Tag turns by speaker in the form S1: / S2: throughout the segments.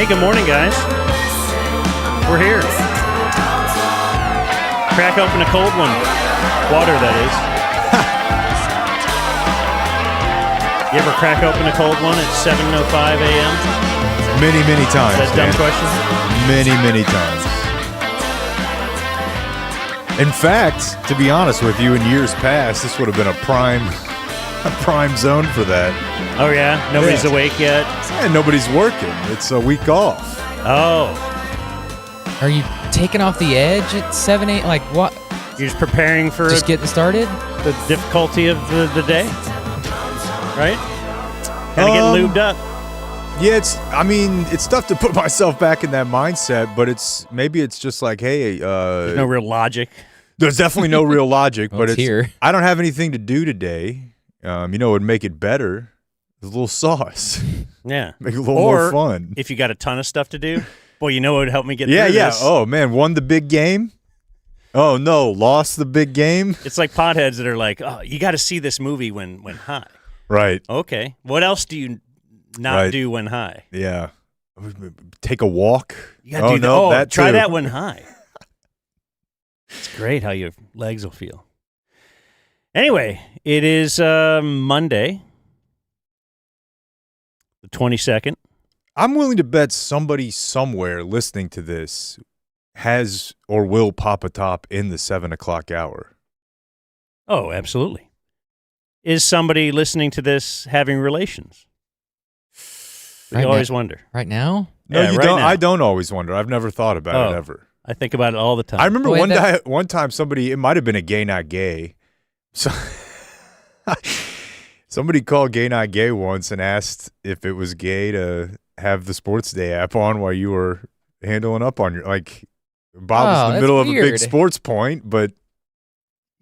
S1: Hey, good morning, guys. We're here. Crack open a cold one. Water, that is. You ever crack open a cold one at 7:05 a.m.?
S2: Many, many times.
S1: Is that a dumb question?
S2: Many, many times. In fact, to be honest with you, in years past, this would have been a prime zone for that.
S1: Oh, yeah? Nobody's awake yet?
S2: And nobody's working. It's a week off.
S1: Oh.
S3: Are you taking off the edge at 7, 8? Like what?
S1: You're just preparing for
S3: Just getting started?
S1: the difficulty of the day? Right? Gotta get lubed up.
S2: Yeah, it's tough to put myself back in that mindset, but maybe it's just like, hey,
S1: There's no real logic.
S2: There's definitely no real logic,
S3: Well,
S2: but
S3: it's here.
S2: I don't have anything to do today. It would make it better. A little sauce.
S1: Yeah.
S2: Make it a little more fun.
S1: If you got a ton of stuff to do, boy, you know what would help me get through
S2: Yeah.
S1: this?
S2: Oh, man, won the big game? Oh, no, lost the big game?
S1: It's like potheads that are like, oh, you got to see this movie when high.
S2: Right.
S1: Okay. What else do you not do when high?
S2: Yeah. Take a walk?
S1: You gotta do that. Oh,
S2: that
S1: try
S2: too.
S1: that when high. It's great how your legs will feel. Anyway, it is Monday, the 22nd.
S2: I'm willing to bet somebody somewhere listening to this has or will pop a top in the 7 o'clock hour.
S1: Oh, absolutely. Is somebody listening to this having relations? You always wonder.
S3: Right now?
S2: No,
S1: Yeah,
S2: you
S1: right
S2: don't.
S1: now.
S2: I don't always wonder. I've never thought about it ever.
S1: I think about it all the time.
S2: I remember
S3: Wait,
S2: one time somebody, it might have been a Gay Not Gay. So somebody called Gay Not Gay once and asked if it was gay to have the Sports Day app on while you were handling up on your, like, Bob was in the
S3: that's
S2: middle of a big
S3: weird.
S2: sports point, but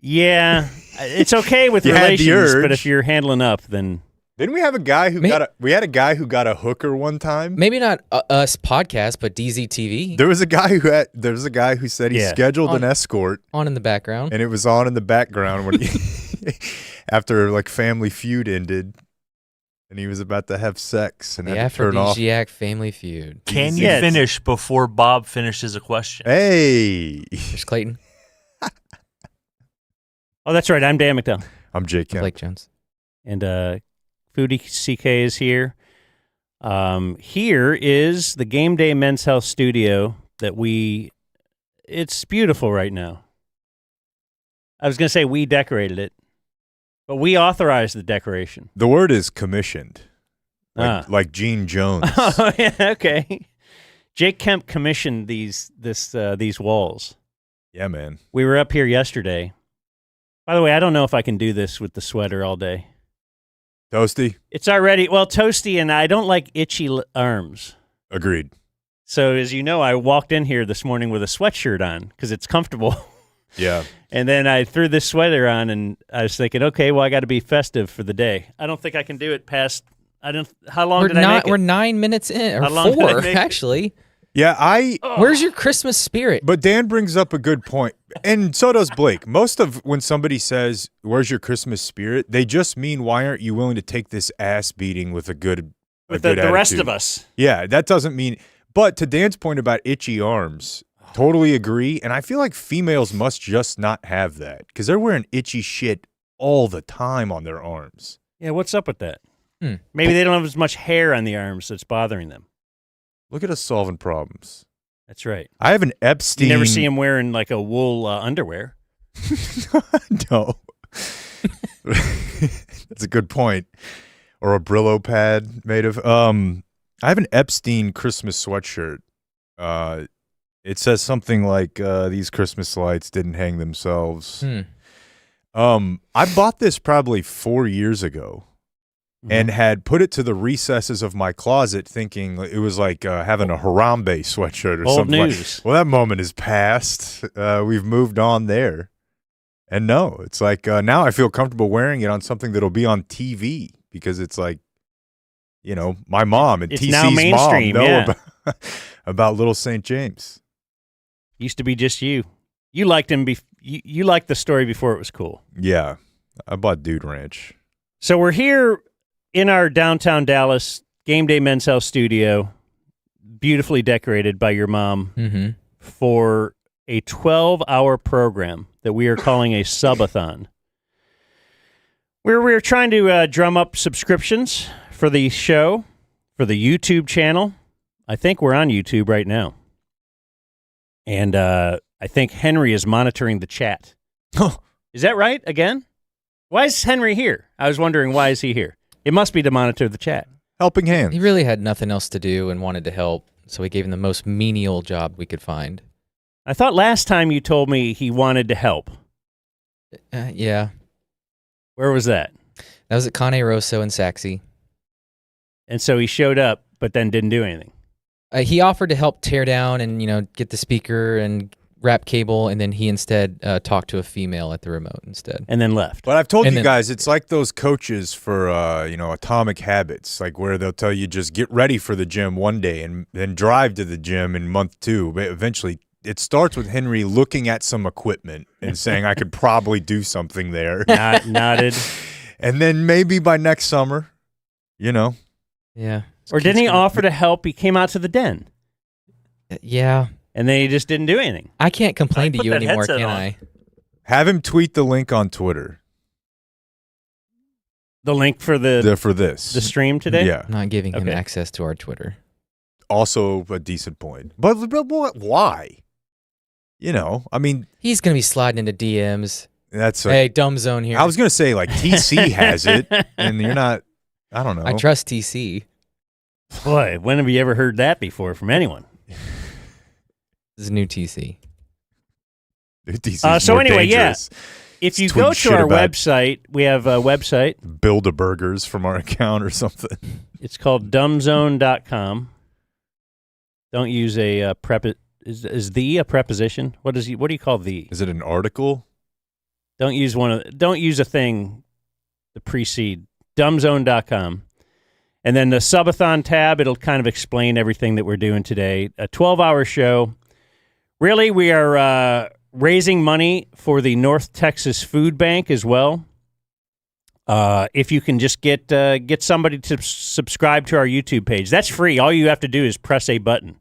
S1: Yeah, it's okay with
S2: You had the
S1: relations, but
S2: urge.
S1: if you're handling up, then
S2: didn't we have a guy who we had a guy who got a hooker one time?
S3: Maybe not us podcast, but DZTV
S2: There was a guy who said he scheduled an escort
S3: on in the background.
S2: and it was on in the background when he, after like Family Feud ended and he was about to have sex and
S3: The
S2: had to turn off.
S3: Aphrodisiac Family Feud.
S4: Can you finish before Bob finishes a question?
S2: Hey.
S3: There's Clayton.
S1: oh, that's right. I'm Dan McDowell,
S2: I'm Jake Kemp.
S3: Blake Jones.
S1: and Foodie CK is here. Here is the Game Day Men's Health Studio that it's beautiful right now. I was going to say we decorated it, but we authorized the decoration.
S2: The word is commissioned. Like Gene Jones.
S1: Oh, yeah, okay. Jake Kemp commissioned these walls.
S2: Yeah, man.
S1: We were up here yesterday. By the way, I don't know if I can do this with the sweater all day.
S2: Toasty?
S1: It's already, toasty, and I don't like itchy arms.
S2: Agreed.
S1: So, as you know, I walked in here this morning with a sweatshirt on because it's comfortable.
S2: Yeah.
S1: And then I threw this sweater on, and I was thinking, okay, well, I got to be festive for the day. I don't think I can do it past, how long did I make it?
S3: We're 9 minutes in, or
S1: How long did I
S3: 4,
S1: make it?
S3: actually.
S2: Yeah,
S3: Where's your Christmas spirit?
S2: But Dan brings up a good point, and so does Blake. Most of when somebody says, "Where's your Christmas spirit?" they just mean, "Why aren't you willing to take this ass beating with a good
S1: With
S2: good
S1: the rest
S2: attitude?"
S1: of us.
S2: Yeah, that doesn't mean. But to Dan's point about itchy arms, totally agree. And I feel like females must just not have that because they're wearing itchy shit all the time on their arms.
S1: Yeah, what's up with that? Maybe they don't have as much hair on the arms that's bothering them.
S2: Look at us solving problems.
S1: That's right.
S2: I have an Epstein.
S1: You never see him wearing like a wool underwear.
S2: No. That's a good point. Or a Brillo pad made of. I have an Epstein Christmas sweatshirt. It says something like these Christmas lights didn't hang themselves. I bought this probably 4 years ago. And had put it to the recesses of my closet thinking it was like having a Harambe sweatshirt or
S1: Old
S2: something.
S1: news.
S2: Well, that moment is past. We've moved on there. And no, it's like now I feel comfortable wearing it on something that'll be on TV because it's like, my mom and
S1: It's
S2: TC's
S1: now
S2: mom
S1: mainstream,
S2: know
S1: yeah.
S2: about Little St. James.
S1: Used to be just you. You liked him. You liked the story before it was cool.
S2: Yeah, I bought Dude Ranch.
S1: So we're here in our downtown Dallas Game Day Men's Health studio. beautifully decorated by your mom
S3: Mm-hmm.
S1: for a 12-hour program that we are calling a Subathon. Where we're trying to drum up subscriptions for the show, for the YouTube channel. I think we're on YouTube right now. And I think Henry is monitoring the chat. Is that right, again? Why is Henry here? I was wondering, why is he here? It must be to monitor the chat.
S2: Helping hands.
S3: He really had nothing else to do and wanted to help, so we gave him the most menial job we could find.
S1: I thought last time you told me he wanted to help.
S3: Yeah.
S1: Where was that?
S3: That was at Cane Rosso in Saxe.
S1: And so he showed up, but then didn't do anything.
S3: He offered to help tear down and, get the speaker and wrap cable, and then he instead talked to a female at the remote instead.
S1: And then left.
S2: But I've told
S3: And
S2: you
S3: then-
S2: guys, it's like those coaches for, Atomic Habits, like where they'll tell you just get ready for the gym one day and then drive to the gym in month 2. But eventually, it starts with Henry looking at some equipment and saying, I could probably do something there.
S1: Nodded.
S2: And then maybe by next summer,
S3: Yeah.
S1: Or didn't he offer to help? He came out to the den.
S3: Yeah.
S1: And then he just didn't do anything.
S3: I can't complain to
S4: put
S3: you
S4: that
S3: anymore,
S4: headset
S3: can
S4: on.
S3: I?
S2: Have him tweet the link on Twitter
S1: The link for the
S2: for this.
S1: stream today?
S2: Yeah.
S3: I'm not giving him
S1: Okay.
S3: access to our Twitter.
S2: Also a decent point. But why?
S3: He's going to be sliding into DMs.
S2: That's
S3: Hey, dumb zone here.
S2: I was going to say, like, TC has it, and you're not, I don't know.
S3: I trust TC.
S1: Boy, when have you ever heard that before from anyone?
S3: This is new TC.
S2: TC's
S1: So
S2: more
S1: anyway,
S2: dangerous.
S1: If you
S2: Tweet
S1: go to
S2: shit
S1: our
S2: about-
S1: website, we have a website.
S2: Build a burgers from our account or something.
S1: It's called dumbzone.com. Don't use a is the a preposition? What do you call the?
S2: Is it an article?
S1: Don't use a thing to precede dumbzone.com. And then the Subathon tab, it'll kind of explain everything that we're doing today. A 12-hour show. Really, we are raising money for the North Texas Food Bank as well. If you can just get somebody to subscribe to our YouTube page. That's free. All you have to do is press a button.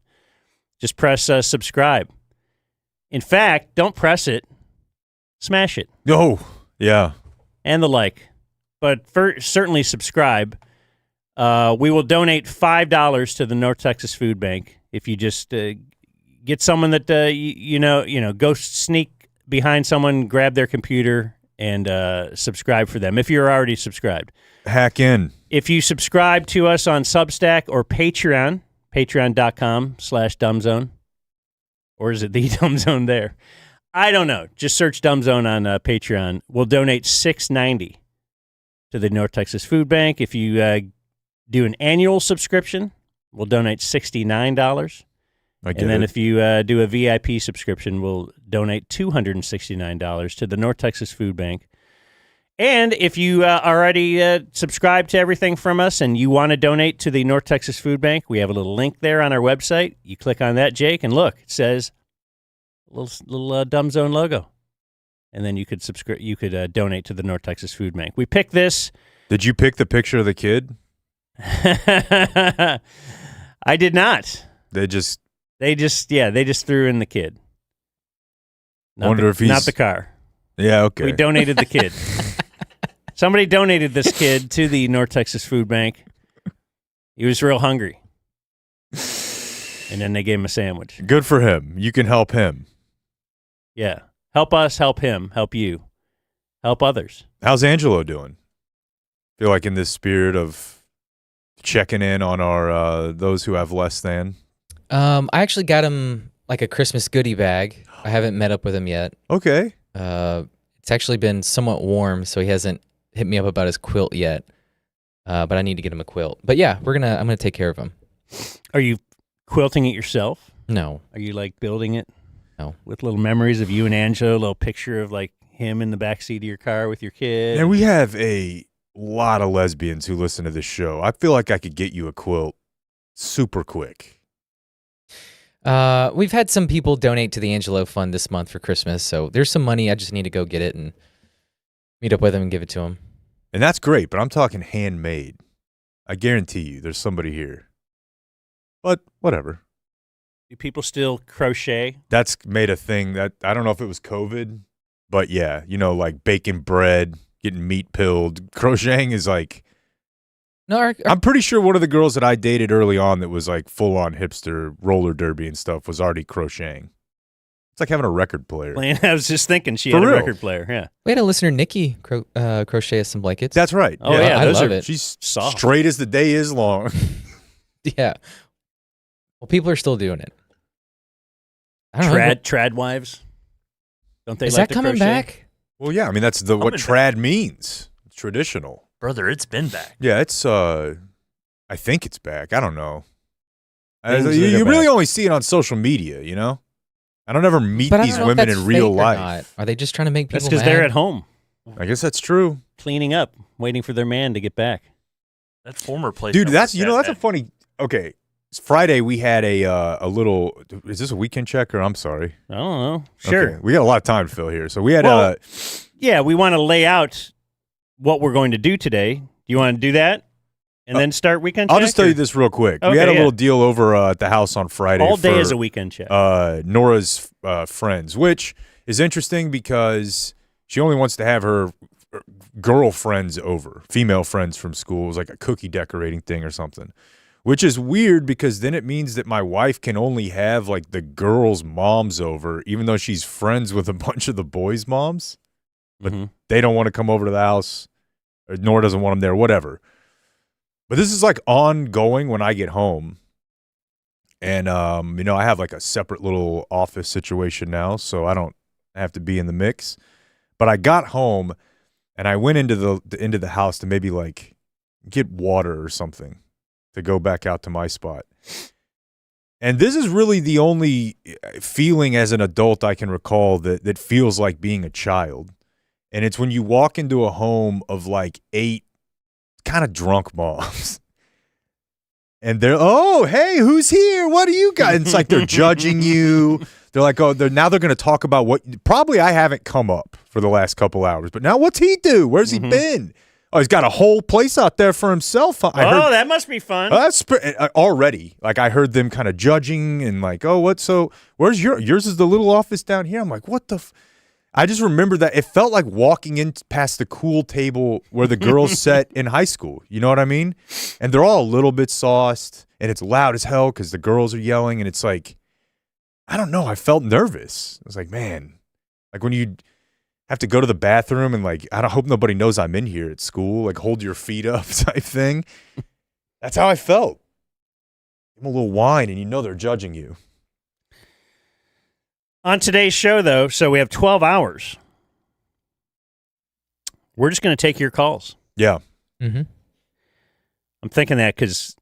S1: Just press subscribe. In fact, don't press it. Smash it.
S2: Oh, yeah.
S1: And the like. But certainly subscribe. We will donate $5 to the North Texas Food Bank if you just get someone that go sneak behind someone, grab their computer, and subscribe for them if you're already subscribed.
S2: Hack in.
S1: If you subscribe to us on Substack or Patreon, patreon.com/dumbzone, or is it the Dumbzone there? I don't know. Just search Dumbzone on Patreon. We'll donate $6.90 to the North Texas Food Bank. If you do an annual subscription, we'll donate $69. And then if you do a VIP subscription, we'll donate $269 to the North Texas Food Bank. And if you already subscribe to everything from us and you want to donate to the North Texas Food Bank, we have a little link there on our website. You click on that, Jake, and look, it says little Dumb Zone logo. And then you could subscribe. You could donate to the North Texas Food Bank. We picked this.
S2: Did you pick the picture of the kid?
S1: I did not.
S2: They just
S1: threw in the kid.
S2: Wonder if he's
S1: not the car.
S2: Yeah, okay.
S1: We donated the kid. Somebody donated this kid to the North Texas Food Bank. He was real hungry. And then they gave him a sandwich.
S2: Good for him. You can help him.
S1: Yeah. Help us, help him, help you. Help others.
S2: How's Angelo doing? Feel like in this spirit of checking in on our those who have less than.
S3: I actually got him like a Christmas goodie bag. I haven't met up with him yet.
S2: Okay.
S3: It's actually been somewhat warm, so he hasn't hit me up about his quilt yet. But I need to get him a quilt. But yeah, I'm gonna take care of him.
S1: Are you quilting it yourself?
S3: No.
S1: Are you like building it?
S3: No.
S1: With little memories of you and Angelo, a little picture of like him in the backseat of your car with your kid.
S2: And we have a lot of lesbians who listen to this show. I feel like I could get you a quilt super quick.
S3: We've had some people donate to the Angelo Fund this month for Christmas, so there's some money. I just need to go get it and meet up with him and give it to him.
S2: And that's great, but I'm talking handmade. I guarantee you there's somebody here. But whatever.
S1: Do people still crochet?
S2: That's made a thing that I don't know if it was COVID, but yeah, like baking bread, getting meat pilled. Crocheting is like,
S3: No,
S2: I'm pretty sure one of the girls that I dated early on that was like full on hipster roller derby and stuff was already crocheting. It's like having a record player.
S1: I was just thinking she
S2: For
S1: had a
S2: real.
S1: record player. Yeah.
S3: we had a listener, Nikki, crochet us some blankets.
S2: That's right.
S1: Oh, yeah,
S3: I
S1: those
S3: love
S1: are
S3: it.
S2: She's
S1: soft.
S2: straight as the day is long.
S3: Yeah. Well, people are still doing it. I don't know.
S1: Trad wives. Don't they
S3: Is
S1: like
S3: that
S1: to
S3: coming
S1: crochet?
S3: back?
S2: Well, yeah, I mean that's what
S4: Coming
S2: trad means. It's traditional.
S4: Brother, it's been back.
S2: Yeah, it's I think it's back. I don't know.
S1: Things that
S2: You
S1: are
S2: really
S1: back.
S2: only see it on social media, I don't ever meet
S3: But I
S2: these
S3: don't know if
S2: women
S3: that's
S2: in real
S3: fake or
S2: life.
S3: not. Are they just trying to make people
S1: That's because
S3: mad?
S1: they're at home
S2: I guess that's true.
S1: cleaning up, waiting for their man to get back.
S4: That former place.
S2: Dude,
S4: don't
S2: that's
S4: look
S2: that's a
S4: bad.
S2: funny. Okay, it's Friday we had a little. Is this a weekend check or I'm sorry?
S1: I don't know. Sure.
S2: Okay, we got a lot of time to fill here, so we had
S1: Well, Yeah, we want to lay out what we're going to do today. Do you want to do that? And then start weekend check?
S2: I'll just tell
S1: or-
S2: you this real quick. We
S1: Okay,
S2: had a
S1: yeah.
S2: little deal over at the house on Friday.
S1: All day
S2: for,
S1: is a weekend check.
S2: Nora's friends, which is interesting because she only wants to have her girlfriends over, female friends from school. It was like a cookie decorating thing or something, which is weird because then it means that my wife can only have like the girls' moms over, even though she's friends with a bunch of the boys' moms. But
S1: Mhm.
S2: they don't want to come over to the house, or Nora doesn't want them there, whatever. But this is like ongoing when I get home. And, I have like a separate little office situation now, so I don't have to be in the mix. But I got home and I went into the house to maybe like get water or something to go back out to my spot. And this is really the only feeling as an adult I can recall that feels like being a child. And it's when you walk into a home of like 8 kind of drunk moms. And they're, oh, hey, who's here? What are you guys? It's like they're judging you. They're like, oh, now they're going to talk about what probably I haven't come up for the last couple hours. But now what's he do? Where's he been? Oh, he's got a whole place out there for himself. I heard,
S1: that must be fun.
S2: that's already like I heard them kind of judging and like, oh, what? So where's yours? Is the little office down here? I'm like, what the? I just remember that it felt like walking in past the cool table where the girls sat in high school. You know what I mean? And they're all a little bit sauced, and it's loud as hell because the girls are yelling, and it's like, I don't know. I felt nervous. I was like, man, like when you have to go to the bathroom and like, I hope nobody knows I'm in here at school. Like, hold your feet up type thing. That's how I felt. Give them a little wine, and they're judging you.
S1: On today's show, though, so we have 12 hours. We're just going to take your calls.
S2: Yeah.
S3: Mm-hmm.
S1: I'm thinking that because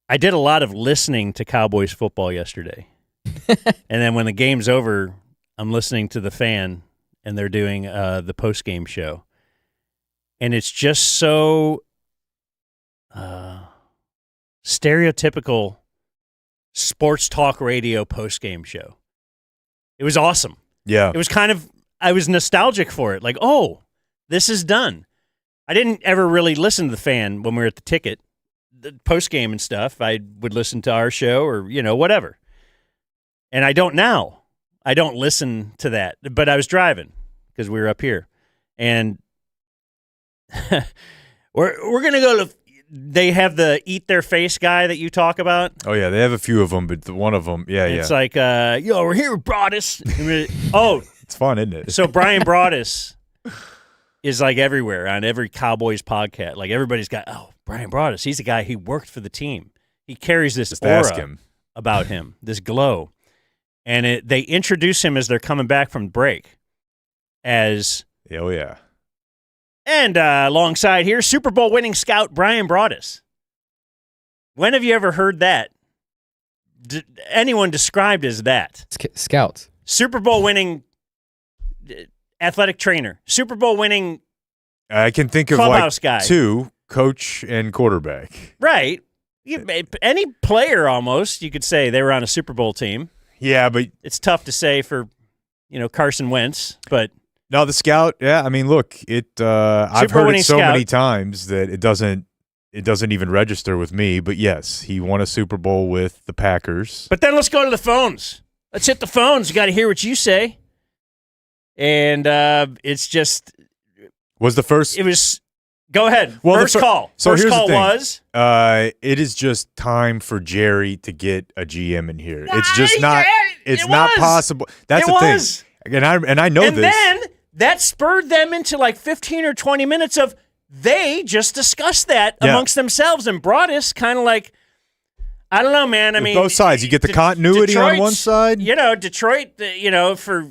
S1: I did a lot of listening to Cowboys football yesterday. And then when the game's over, I'm listening to the fan, and they're doing the post-game show. And it's just so stereotypical sports talk radio post-game show. It was awesome.
S2: Yeah.
S1: It was I was nostalgic for it. Like, oh, this is done. I didn't ever really listen to the fan when we were at the ticket, the post-game and stuff. I would listen to our show or, whatever. And I don't now. I don't listen to that. But I was driving because we were up here. And we're going to go to – they have the eat their face guy that you talk about.
S2: Oh, yeah. They have a few of them, but one of them, yeah,
S1: It's like, we're here with Broadus.
S2: It's fun, isn't it?
S1: So Brian Broadus is like everywhere on every Cowboys podcast. Like everybody's got, Brian Broadus. He's the guy who worked for the team. He carries this
S2: Just ask
S1: aura
S2: him.
S1: about him, this glow. And they introduce him as they're coming back from break as,
S2: Oh, yeah.
S1: and alongside here, Super Bowl winning scout Brian Broadus. When have you ever heard that? Anyone described as that?
S3: Scouts.
S1: Super Bowl winning athletic trainer, Super Bowl winning
S2: I can think of
S1: clubhouse
S2: like
S1: guy.
S2: 2, coach and quarterback.
S1: Right. Any player almost, you could say they were on a Super Bowl team.
S2: Yeah, but
S1: It's tough to say for, Carson Wentz, but
S2: no, the scout, yeah, I mean, look, I've
S1: Super Bowl
S2: heard
S1: winning
S2: it so
S1: scout.
S2: many times that it doesn't it doesn't even register with me. But yes, he won a Super Bowl with the Packers.
S1: But then let's go to the phones. Let's hit the phones. You got to hear what you say. And it's just
S2: Was the first?
S1: it was. Go ahead.
S2: Well,
S1: First call.
S2: So
S1: First
S2: here's
S1: call
S2: the thing.
S1: was.
S2: It is just time for Jerry to get a GM in here. It's just not. It's
S1: It
S2: not
S1: was.
S2: possible. That's
S1: It
S2: the thing.
S1: was.
S2: And I know
S1: And
S2: this.
S1: then that spurred them into like 15 or 20 minutes of they just discussed that
S2: Yeah.
S1: amongst themselves and brought us kind of like, I don't know, man. I
S2: With
S1: mean,
S2: both sides. You get the continuity on one
S1: Detroit's-
S2: side.
S1: You know, Detroit,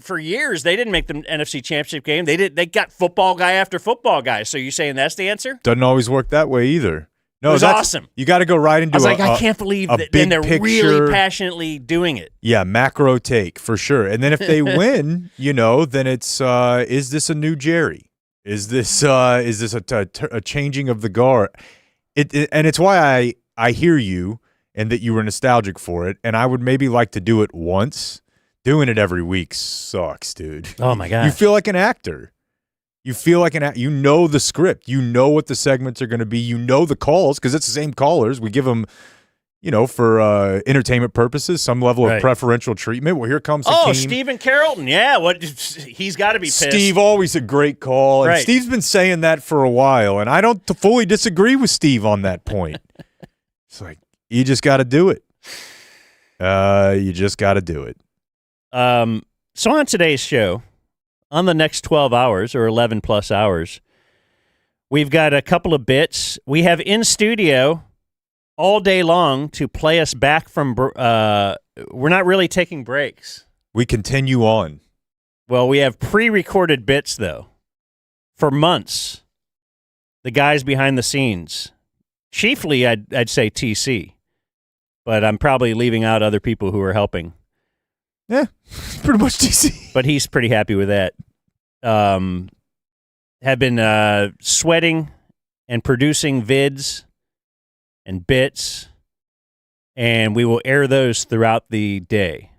S1: for years, they didn't make the NFC Championship game. They got football guy after football guy. So you saying that's the answer?
S2: Doesn't always work that way either. No,
S1: It was
S2: that's
S1: awesome.
S2: You got to go right into
S1: I was like, I can't believe
S2: a
S1: that.
S2: big
S1: And they're
S2: picture.
S1: really passionately doing it.
S2: Yeah, macro take for sure. And then if they win, then it's is this a new Jerry? Is this a changing of the guard? And it's why I hear you and that you were nostalgic for it. And I would maybe like to do it once. Doing it every week sucks, dude.
S1: Oh my god!
S2: You feel like an actor. You feel like you know the script. You know what the segments are going to be. You know the calls because it's the same callers. We give them, for entertainment purposes, some level of
S1: Right.
S2: preferential treatment. Well, here comes Hakeem.
S1: Stephen Carrollton. Yeah, he's got to be pissed.
S2: Steve, always a great call. And
S1: Right.
S2: Steve's been saying that for a while, and I don't fully disagree with Steve on that point. It's like, you just got to do it. You just got to do it.
S1: So on today's show, on the next 12 hours or 11 plus hours, we've got a couple of bits. We have in studio all day long to play us back from. We're not really taking breaks.
S2: We continue on.
S1: Well, we have pre-recorded bits though, for months. The guys behind the scenes, chiefly I'd say TC, but I'm probably leaving out other people who are helping.
S2: Yeah, it's pretty much DC.
S1: But he's pretty happy with that. Have been sweating and producing vids and bits, and we will air those throughout the day.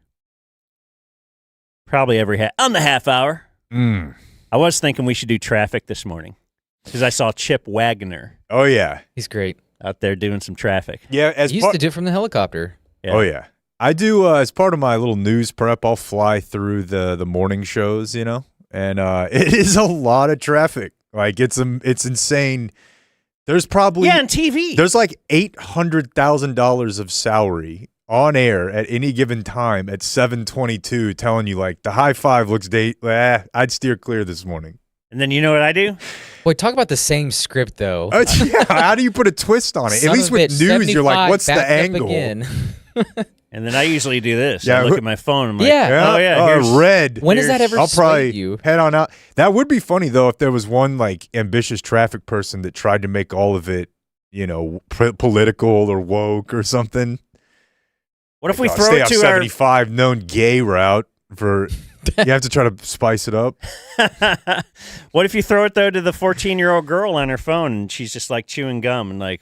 S1: Probably on the half hour. I was thinking we should do traffic this morning because I saw Chip Wagner
S2: Oh, yeah.
S3: He's great.
S1: out there doing some traffic.
S2: Yeah,
S3: He used to do it from the helicopter.
S1: Yeah.
S2: Oh, yeah. I do, as part of my little news prep, I'll fly through the morning shows, and it is a lot of traffic. Like, it's insane. There's probably
S1: Yeah, on TV.
S2: there's like $800,000 of salary on air at any given time at 7:22 telling you, like, the high five looks I'd steer clear this morning.
S1: And then you know what I do?
S3: Boy, talk about the same script, though.
S2: Yeah, how do you put a twist on it?
S3: Son
S2: At least
S3: of a
S2: with
S3: bitch,
S2: news, you're like,
S3: 75
S2: what's the
S3: backed up
S2: angle?
S3: again.
S1: And then I usually do this.
S2: Yeah,
S1: I look at my phone. I'm like,
S3: Yeah.
S1: oh, yeah. here's-
S2: red.
S3: When has that ever
S2: I'll probably
S3: swayed you?
S2: head on out. That would be funny though if there was one like ambitious traffic person that tried to make all of it, political or woke or something.
S1: What if we
S2: Like,
S1: throw
S2: stay
S1: it
S2: off
S1: to
S2: 75 known gay route for? You have to try to spice it up.
S1: our... What if you throw it, though, to the 14-year-old girl on her phone, and she's just, like, chewing gum and like,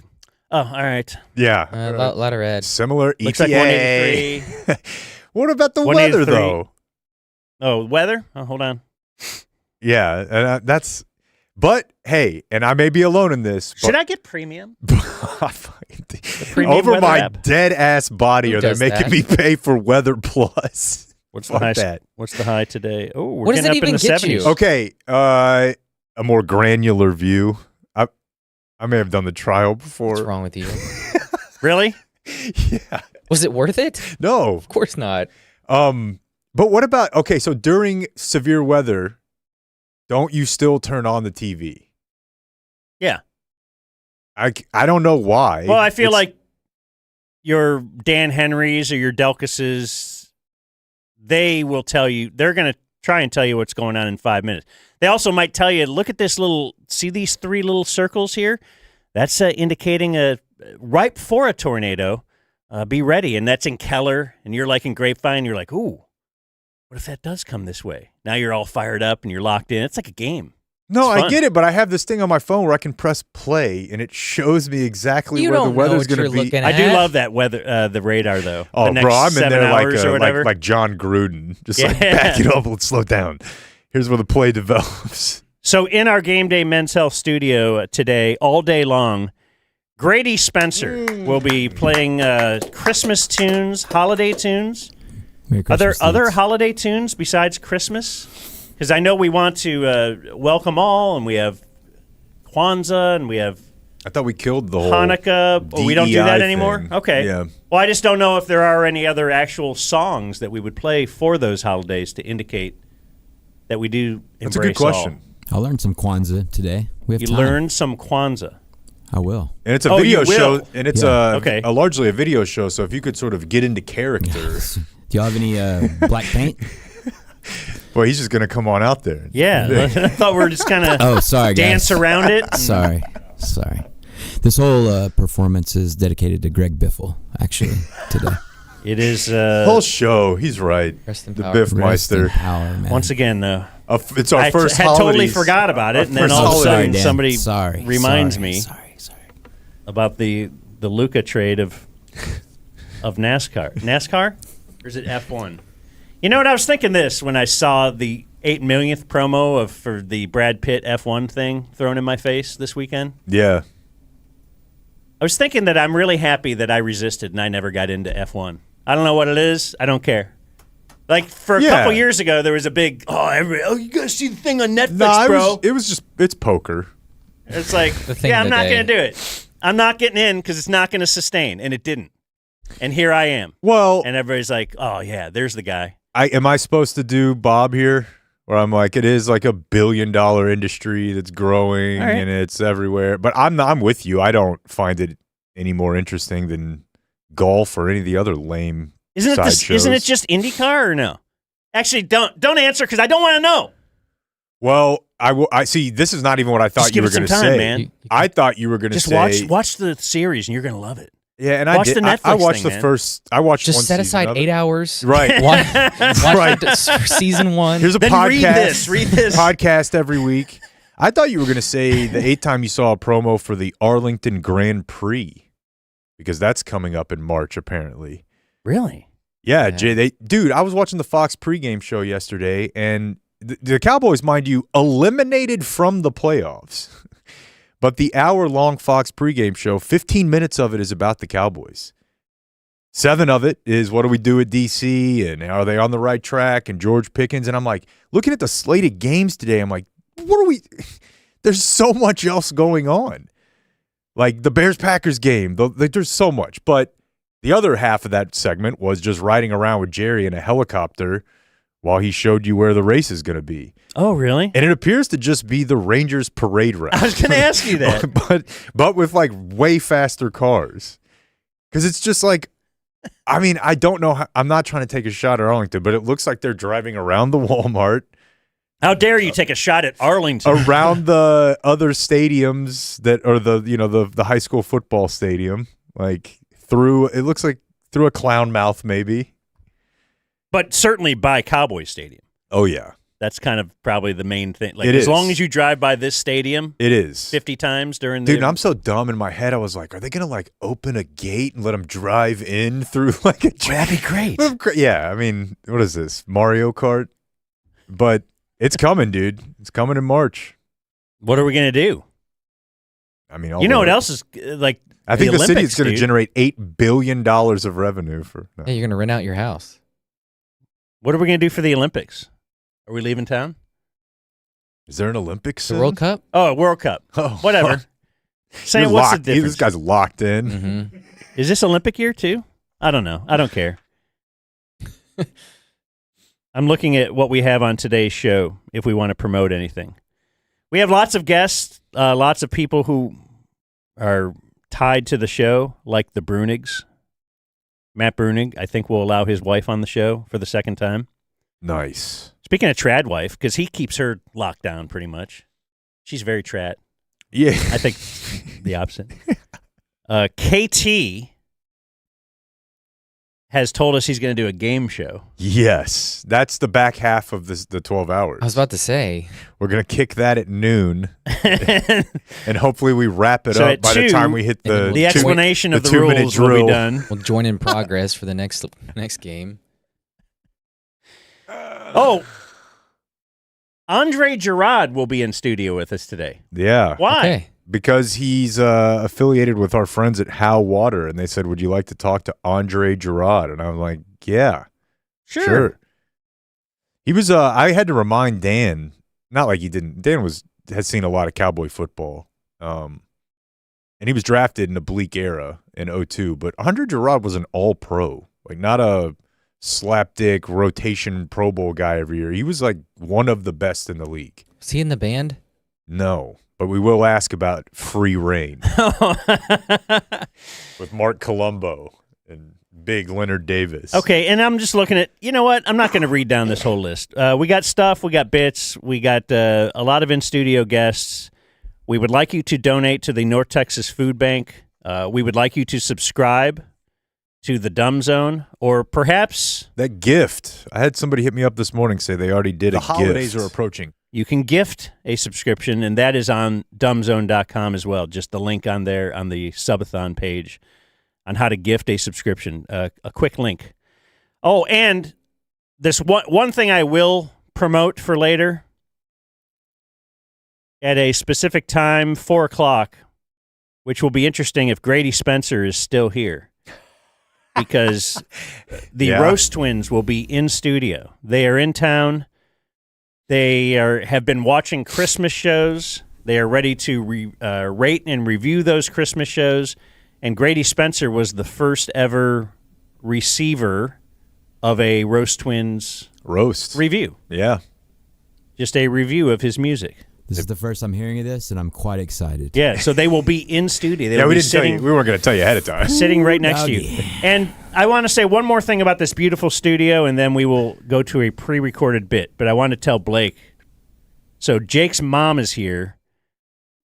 S1: oh, all right.
S2: Yeah,
S3: Lot of red.
S2: similar.
S1: Looks
S2: ETA.
S1: like 183.
S2: What about the
S1: 183.
S2: weather though?
S1: Oh, weather? Oh, hold on.
S2: Yeah, and that's. But hey, and I may be alone in this.
S1: Should I get premium? premium
S2: Over
S1: weather
S2: my
S1: app.
S2: dead ass body,
S3: Who
S2: are they
S3: does
S2: making
S3: that?
S2: me pay for Weather Plus?
S1: What's the
S2: Fuck
S1: high?
S2: that.
S1: What's the high today? Oh, we're
S3: What does
S1: getting
S3: it
S1: up in
S3: even
S1: the
S3: get
S1: 70s.
S3: you?
S2: Okay, a more granular view. I may have done the trial before.
S3: What's wrong with you?
S1: Really?
S2: Yeah.
S3: Was it worth it?
S2: No.
S3: Of course not.
S2: But what about so during severe weather, don't you still turn on the TV?
S1: Yeah.
S2: I don't know why.
S1: Well, I feel
S2: It's-
S1: like your Dan Henrys or your Delcases, they will tell you, they're going to try and tell you what's going on in 5 minutes. They also might tell you, look at this see these 3 little circles here? That's indicating a ripe for a tornado. Be ready. And that's in Keller, and you're like in Grapevine. You're like, ooh, what if that does come this way? Now you're all fired up and you're locked in. It's like a game.
S2: No,
S1: It's
S2: I
S1: fun.
S2: get it, but I have this thing on my phone where I can press play and it shows me exactly
S3: You
S2: where the
S3: don't know
S2: weather's
S3: what
S2: going to
S3: you're
S2: be.
S3: looking
S1: I do
S3: at.
S1: love that weather, the radar, though.
S2: Oh,
S1: the next
S2: bro, I'm in
S1: 7
S2: there
S1: hours or
S2: like
S1: whatever.
S2: like John Gruden, just like
S1: Yeah.
S2: back it up, let's slow down. Here's where the play develops.
S1: So in our Game Day Men's Health studio today, all day long, Grady Spencer will be playing Christmas tunes, holiday tunes.
S5: Merry
S1: Are there
S5: Christmas,
S1: other
S5: dudes.
S1: holiday tunes besides Christmas? Because I know we want to welcome all, and we have Kwanzaa, and we have
S2: I thought we killed the whole
S1: Hanukkah. Oh, we don't do
S2: DEI
S1: that anymore?
S2: thing.
S1: Okay.
S2: Yeah.
S1: Well, I just don't know if there are any other actual songs that we would play for those holidays to indicate that we do embrace
S2: That's a good question.
S1: all.
S5: I'll learn some Kwanzaa today. We have
S1: You
S5: time.
S1: learned some Kwanzaa.
S5: I will.
S2: And it's a
S1: Oh,
S2: video
S1: you will?
S2: show, and it's
S1: Okay.
S2: largely a video show. So if you could sort of get into character,
S5: Do y'all have any black paint?
S2: boy, he's just gonna come on out there.
S1: Yeah. I thought we were just kind of
S5: Oh, sorry, guys.
S1: dance around it.
S5: Sorry. This whole performance is dedicated to Greg Biffle, actually, today.
S1: It is,
S2: Whole show, he's right.
S3: Rest in
S2: The
S3: power.
S2: Biff
S5: Rest in
S2: Meister.
S5: power, man.
S1: once again, though.
S2: It's our first
S1: had totally
S2: holidays.
S1: forgot about it, and then
S2: first
S1: all of a
S2: holiday.
S1: sudden
S5: Dan.
S1: somebody
S5: Sorry.
S1: reminds
S5: Sorry.
S1: me
S5: Sorry.
S1: about the Luka trade of NASCAR. NASCAR? Or is it F1? You know what? I was thinking this when I saw the 8 millionth promo for the Brad Pitt F1 thing thrown in my face this weekend.
S2: Yeah.
S1: I was thinking that I'm really happy that I resisted and I never got into F1. I don't know what it is. I don't care. Like, for a couple years ago, there was a big, you got to see the thing on Netflix,
S2: No,
S1: bro.
S2: it's poker.
S1: It's like,
S3: The thing
S1: yeah,
S3: of
S1: I'm
S3: the
S1: not
S3: day.
S1: going to do it. I'm not getting in because it's not going to sustain, and it didn't. And here I am.
S2: Well,
S1: And everybody's like, oh, yeah, there's the guy.
S2: am I supposed to do Bob here? Where I'm like, it is like $1 billion industry that's growing
S1: All right.
S2: and it's everywhere. But I'm with you. I don't find it any more interesting than golf or any of the other lame
S1: Isn't
S2: sideshows.
S1: it just IndyCar or no? Actually, don't answer because I don't want to know.
S2: Well, I see. This is not even what I thought
S1: Just
S2: you
S1: give
S2: were
S1: it some
S2: going to
S1: time,
S2: say.
S1: man.
S2: I thought you were going to
S1: Just
S2: say.
S1: watch the series and you're going to love it.
S2: Yeah, and
S1: watch
S2: I did.
S1: the
S2: I
S1: Netflix
S2: watched
S1: thing,
S2: the
S1: man.
S2: first. I watched
S3: Just
S2: one
S3: set
S2: season
S3: aside
S2: of
S3: 8
S2: it.
S3: hours.
S2: Right.
S3: Watch season 1.
S2: Here's a
S1: Then
S2: podcast.
S1: read this.
S2: Podcast every week. I thought you were going to say the 8th time you saw a promo for the Arlington Grand Prix because that's coming up in March apparently.
S1: Really?
S2: Yeah,
S3: Yeah.
S2: Jay. Dude, I was watching the Fox pregame show yesterday, and the Cowboys, mind you, eliminated from the playoffs. But the hour-long Fox pregame show, 15 minutes of it is about the Cowboys. 7 of it is what do we do at D.C. and are they on the right track and George Pickens. And I'm like, looking at the slated games today, I'm like, what are we – there's so much else going on. Like the Bears-Packers game, there's so much. But the other half of that segment was just riding around with Jerry in a helicopter while he showed you where the race is going to be.
S1: Oh, really?
S2: And it appears to just be the Rangers parade route.
S1: I was going to ask you that.
S2: but with like way faster cars. Because it's just like, I mean, I don't know. I'm not trying to take a shot at Arlington, but it looks like they're driving around the Walmart,
S1: How dare you take a shot at Arlington?
S2: around the other stadiums that are the high school football stadium, like through, it looks like through a clown mouth maybe.
S1: But certainly by Cowboys Stadium.
S2: Oh, yeah.
S1: That's kind of probably the main thing. Like,
S2: It
S1: as
S2: is.
S1: long as you drive by this stadium
S2: It is.
S1: 50 times during the
S2: Dude, I'm so dumb in my head. I was like, are they going to like open a gate and let them drive in through like a
S1: That'd be great.
S2: Yeah, I mean, what is this? Mario Kart? But it's coming, dude. It's coming in March.
S1: What are we going to do?
S2: I mean,
S1: You know what else is like
S2: I think the city
S1: Olympics,
S2: is going to
S1: dude.
S2: generate $8 billion of revenue for. No.
S3: Yeah, you're going to rent out your house.
S1: What are we going to do for the Olympics? Are we leaving town?
S2: Is there an Olympics?
S3: The World Cup?
S1: Oh, World Cup.
S2: Oh,
S1: Whatever. Sam,
S2: You're
S1: what's the
S2: locked.
S1: difference?
S2: This guy's locked in.
S3: Mm-hmm.
S1: Is this Olympic year too? I don't know. I don't care. I'm looking at what we have on today's show if we want to promote anything. We have lots of guests, lots of people who are tied to the show, like the Bruenigs. Matt Bruenig, I think, will allow his wife on the show for the second time.
S2: Nice.
S1: Speaking of trad wife, because he keeps her locked down pretty much. She's very trad.
S2: Yeah.
S1: I think the opposite. KT has told us he's going to do a game show.
S2: Yes. That's the back half of the 12 hours.
S3: I was about to say.
S2: We're going to kick that at noon, and hopefully we wrap it
S1: So
S2: up
S1: at
S2: by the
S1: 2,
S2: time we hit the
S1: The explanation of the
S2: 2-minute
S1: rules will be
S2: drill.
S1: done.
S3: We'll join in progress for the next game.
S1: Oh, Andre Gurode will be in studio with us today.
S2: Yeah.
S1: Why?
S3: Okay.
S2: because he's affiliated with our friends at How Water, and they said, "Would you like to talk to Andre Gurode?" And I'm like, "Yeah, sure." He was. I had to remind Dan, not like he didn't. Dan has seen a lot of Cowboy football, and he was drafted in a bleak era in 2002. But Andre Gurode was an All-Pro, like not a slapdick rotation Pro Bowl guy every year. He was like one of the best in the league.
S3: Was he in the band?
S2: No, but we will ask about Free Reign with Mark Colombo and Big Leonard Davis.
S1: Okay, and I'm just looking at, you know what? I'm not going to read down this whole list. We got stuff, we got bits, we got a lot of in-studio guests. We would like you to donate to the North Texas Food Bank. We would like you to subscribe to the Dumb Zone, or perhaps
S2: That gift. I had somebody hit me up this morning say they already did a gift.
S6: The holidays are approaching.
S1: you can gift a subscription, and that is on dumbzone.com as well. Just the link on there on the Subathon page on how to gift a subscription. A quick link. Oh, and this one thing I will promote for later at a specific time, 4 o'clock, which will be interesting if Grady Spencer is still here, because the Roast Twins will be in studio. They are in town. They have been watching Christmas shows. They are ready to rate and review those Christmas shows. And Grady Spencer was the first ever receiver of a Roast Twins review.
S2: Yeah.
S1: Just a review of his music.
S5: This is the first I'm hearing of this, and I'm quite excited.
S1: Yeah, so they will be in studio. They will
S2: We
S1: be
S2: didn't tell you. We weren't going to tell you ahead of time.
S1: sitting right next to you.
S5: Yeah.
S1: And I want to say one more thing about this beautiful studio, and then we will go to a pre-recorded bit. But I want to tell Blake. So Jake's mom is here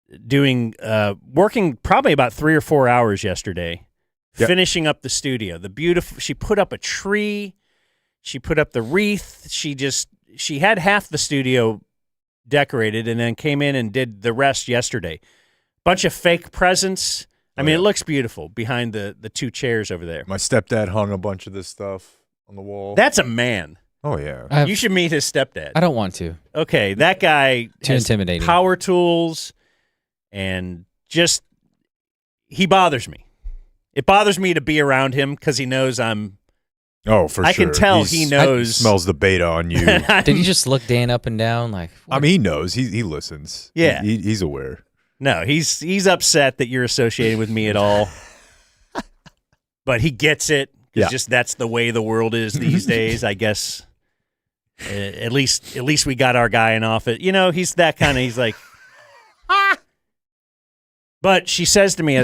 S1: working probably about 3 or 4 hours yesterday, finishing up the studio. She put up a tree. She put up the wreath. She had half the studio decorated and then came in and did the rest yesterday. Bunch of fake presents. I mean, it looks beautiful behind the 2 chairs over there.
S2: My stepdad hung a bunch of this stuff on the wall.
S1: That's a man.
S2: Oh, yeah.
S1: You should meet his stepdad.
S3: I don't want to.
S1: Okay, that guy
S3: Too
S1: has
S3: intimidating.
S1: power tools, and just he bothers me. It bothers me to be around him because he knows I'm.
S2: Oh, for
S1: I
S2: sure.
S1: can tell he knows.
S2: Smells the beta on you.
S3: Did he just look Dan up and down like?
S2: I mean, he knows. He listens.
S1: Yeah.
S2: He's aware.
S1: No, he's upset that you're associated with me at all. But he gets it.
S2: Yeah.
S1: Just that's the way the world is these days, I guess. At least we got our guy in office. You know, he's that kind of. He's like. But she says to me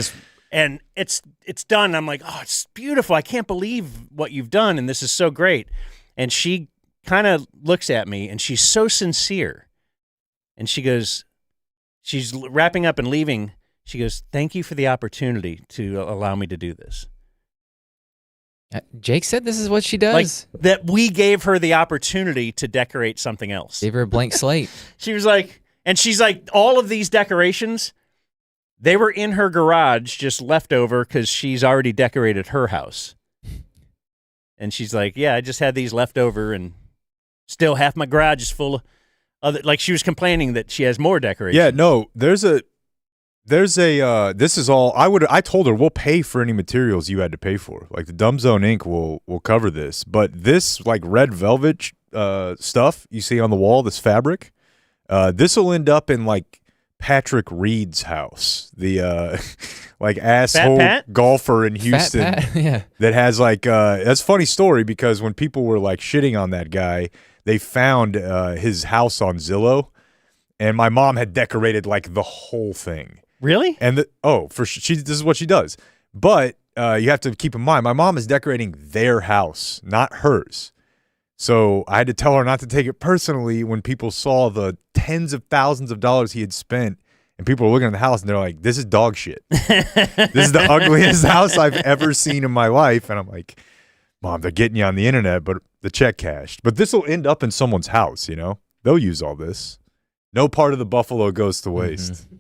S1: and it's done. I'm like, oh, it's beautiful. I can't believe what you've done, and this is so great. And she kind of looks at me, and she's so sincere. And she goes, she's wrapping up and leaving. She goes, thank you for the opportunity to allow me to do this.
S3: Jake said this is what she does.
S1: Like, that we gave her the opportunity to decorate something else.
S3: Gave her a blank slate.
S1: She was like, and she's like, all of these decorations, they were in her garage, just left over because she's already decorated her house. And she's like, yeah, I just had these left over, and still half my garage is full of other. Like, she was complaining that she has more decorations.
S2: Yeah, no, this is all, I told her we'll pay for any materials you had to pay for. Like the Dumb Zone Inc. will cover this. But this like red velvet stuff you see on the wall, this fabric, this will end up in like Patrick Reed's house, the like asshole golfer in Houston
S3: Yeah.
S2: that has like that's a funny story because when people were like shitting on that guy, they found his house on Zillow, and my mom had decorated like the whole thing.
S1: Really?
S2: And this is what she does. But you have to keep in mind, my mom is decorating their house, not hers. So I had to tell her not to take it personally when people saw the tens of thousands of dollars he had spent, and people were looking at the house and they're like, this is dog shit. This is the ugliest house I've ever seen in my life. And I'm like, Mom, they're getting you on the internet, but the check cashed. But this will end up in someone's house, you know? They'll use all this. No part of the buffalo goes to waste.
S3: Mm-hmm.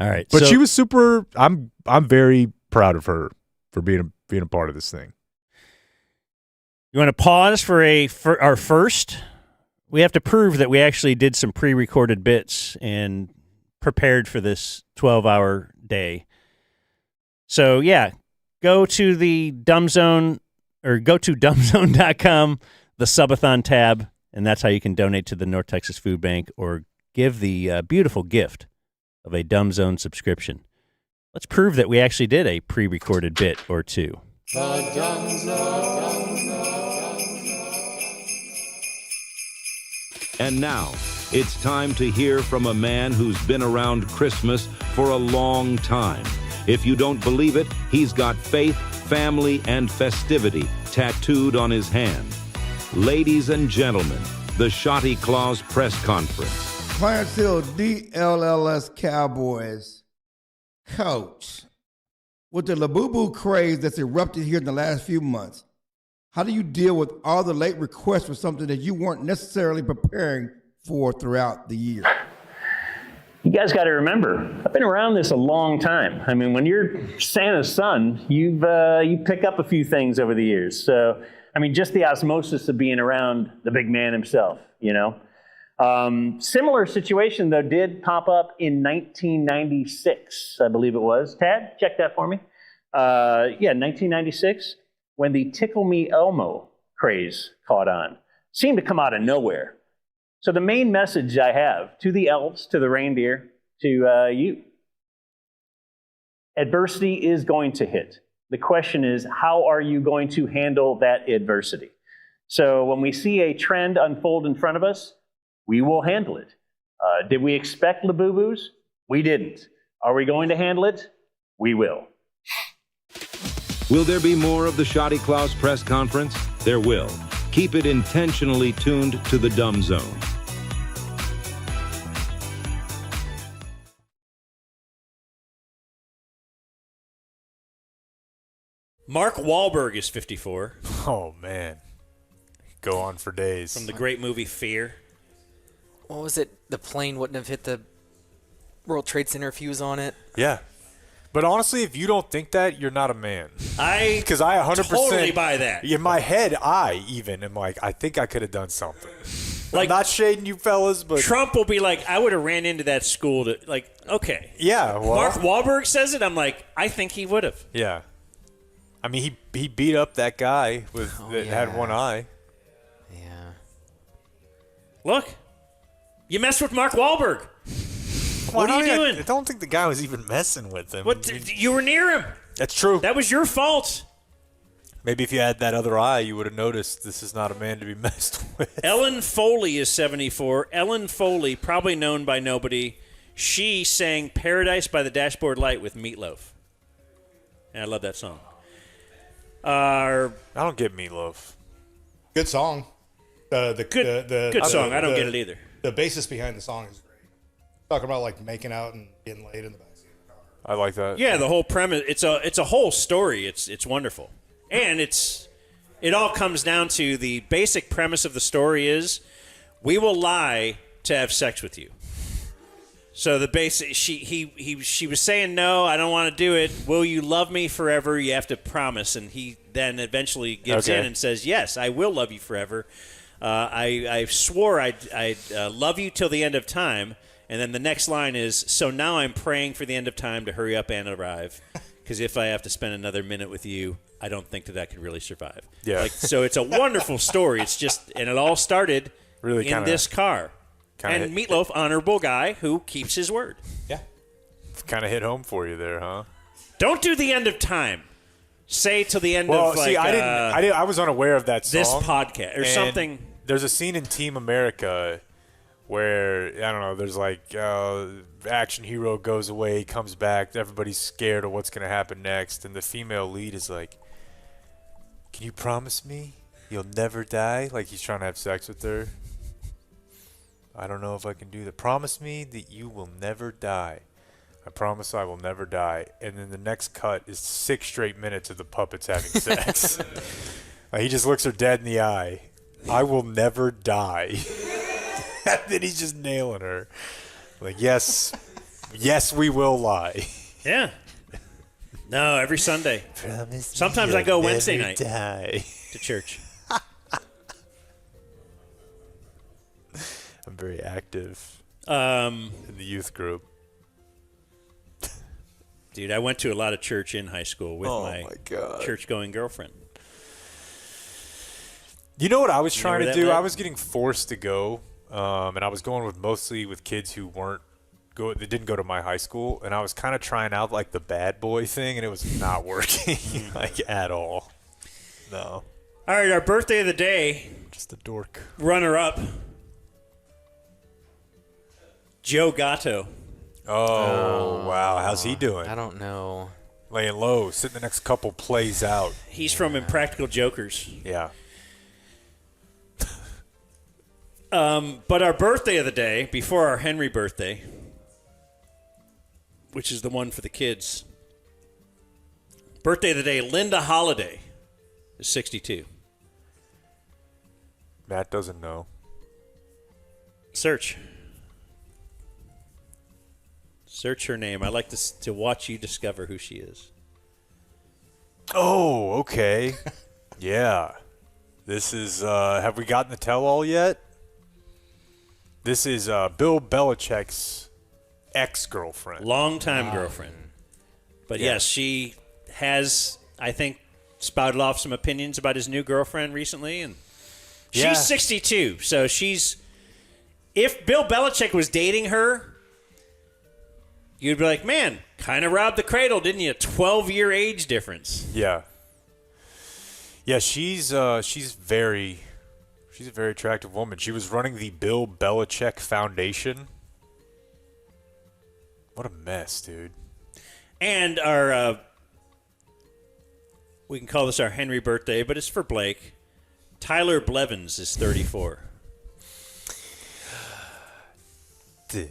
S1: All right.
S2: But
S1: so,
S2: she was super. I'm very proud of her for being a part of this thing.
S1: You want to pause for our first? We have to prove that we actually did some pre-recorded bits and prepared for this 12-hour day. So, yeah, go to the Dumb Zone or go to dumbzone.com, the Subathon tab, and that's how you can donate to the North Texas Food Bank or give the beautiful gift of a Dumb Zone subscription. Let's prove that we actually did a pre-recorded bit or two.
S6: And now, it's time to hear from a man who's been around Christmas for a long time. If you don't believe it, he's got faith, family, and festivity tattooed on his hand. Ladies and gentlemen, the Shotty Claus press conference.
S7: Clarence Hill, DLLS Cowboys coach. With the Labubu craze that's erupted here in the last few months, how do you deal with all the late requests for something that you weren't necessarily preparing for throughout the year?
S1: You guys got to remember, I've been around this a long time. I mean, when you're Santa's son, you pick up a few things over the years. So, I mean, just the osmosis of being around the big man himself, you know. Similar situation, though, did pop up in 1996, I believe it was. Tad, check that for me. 1996, when the Tickle Me Elmo craze caught on. Seemed to come out of nowhere. So the main message I have to the elves, to the reindeer, to you, adversity is going to hit. The question is, how are you going to handle that adversity? So when we see a trend unfold in front of us, we will handle it. Did we expect Labubus? We didn't. Are we going to handle it? We will.
S6: Will there be more of the Shotty Claus press conference? There will. Keep it intentionally tuned to the Dumb Zone.
S1: Mark Wahlberg is 54
S2: Oh, man. Go on for days.
S1: from the great movie Fear.
S3: What was it? The plane wouldn't have hit the World Trade Center if he was on it.
S2: Yeah. But honestly, if you don't think that, you're not a man.
S1: Because
S2: I 100%
S1: totally buy that.
S2: In my head, I am like, I think I could have done something.
S1: Like,
S2: I'm not shading you fellas, but
S1: Trump will be like, I would have ran into that school to, like, okay.
S2: yeah, well,
S1: Mark Wahlberg says it, I'm like, I think he would have.
S2: yeah. I mean, he beat up that guy that had one eye.
S3: Yeah.
S1: Look, you messed with Mark Wahlberg. What are you doing?
S2: I don't think the guy was even messing with him.
S1: You were near him.
S2: That's true.
S1: That was your fault.
S2: Maybe if you had that other eye, you would have noticed this is not a man to be messed with.
S1: Ellen Foley is 74. Ellen Foley, probably known by nobody. She sang Paradise by the Dashboard Light with Meatloaf. And I love that song.
S2: I don't get Meatloaf.
S8: Good song.
S1: Good song. I don't get it either.
S8: The basis behind the song is great. Talking about like making out and getting laid in the backseat of the car.
S2: I like that.
S1: Yeah, the whole premise. It's a whole story. It's wonderful, and it all comes down to the basic premise of the story is we will lie to have sex with you. So the basic she was saying no, I don't want to do it. Will you love me forever? You have to promise, and he then eventually gives in and says yes, I will love you forever. I swore I'd love you till the end of time. And then the next line is, so now I'm praying for the end of time to hurry up and arrive, because if I have to spend another minute with you, I don't think that I could really survive.
S2: Yeah.
S1: So it's a wonderful story. It's just, and it all started
S2: Really
S1: in this car. And Meatloaf, honorable guy who keeps his word.
S8: Yeah.
S2: Kind of hit home for you there, huh?
S1: Don't do the end of time. Say till the end of
S2: Well, see, I was unaware of that song.
S1: this podcast or something.
S2: There's a scene in Team America where, I don't know, there's like action hero goes away, comes back, everybody's scared of what's going to happen next, and the female lead is like, can you promise me you'll never die? Like he's trying to have sex with her. I don't know if I can do that. Promise me that you will never die. I promise I will never die. And then the next cut is 6 straight minutes of the puppets having sex. Like, he just looks her dead in the eye. I will never die. And then he's just nailing her. Like, yes, we will lie.
S1: Yeah. No, every Sunday. Sometimes I go Wednesday night to church.
S2: I'm very active
S1: Um,
S2: in the youth group.
S1: Dude, I went to a lot of church in high school with my church-going girlfriend.
S2: You know what I was trying to
S1: that
S2: do?
S1: led?
S2: I was getting forced to go, and I was going mostly with kids who they didn't go to my high school, and I was kind of trying out like the bad boy thing, and it was not working like at all. No.
S1: All right, our birthday of the day.
S2: Just a dork.
S1: Runner-up. Joe Gatto.
S2: Oh, wow. How's he doing?
S3: I don't know.
S2: Laying low, sitting the next couple plays out.
S1: He's from Impractical Jokers.
S2: Yeah.
S1: But our birthday of the day, before our Henry birthday, which is the one for the kids, birthday of the day, Linda Holiday is 62.
S2: Matt doesn't know.
S1: Search her name. I like to watch you discover who she is.
S2: Oh, okay. Yeah. This is, have we gotten the tell-all yet? This is Bill Belichick's ex-girlfriend.
S1: Longtime girlfriend. But
S2: Yeah.
S1: yes, she has, I think, spouted off some opinions about his new girlfriend recently. And
S2: Yeah.
S1: she's 62, so if Bill Belichick was dating her, you'd be like, man, kind of robbed the cradle, didn't you? 12-year age difference.
S2: Yeah. Yeah, she's a very attractive woman. She was running the Bill Belichick Foundation. What a mess, dude.
S1: And our, we can call this our Henry birthday, but it's for Blake. Tyler Blevins is 34.
S2: Dude.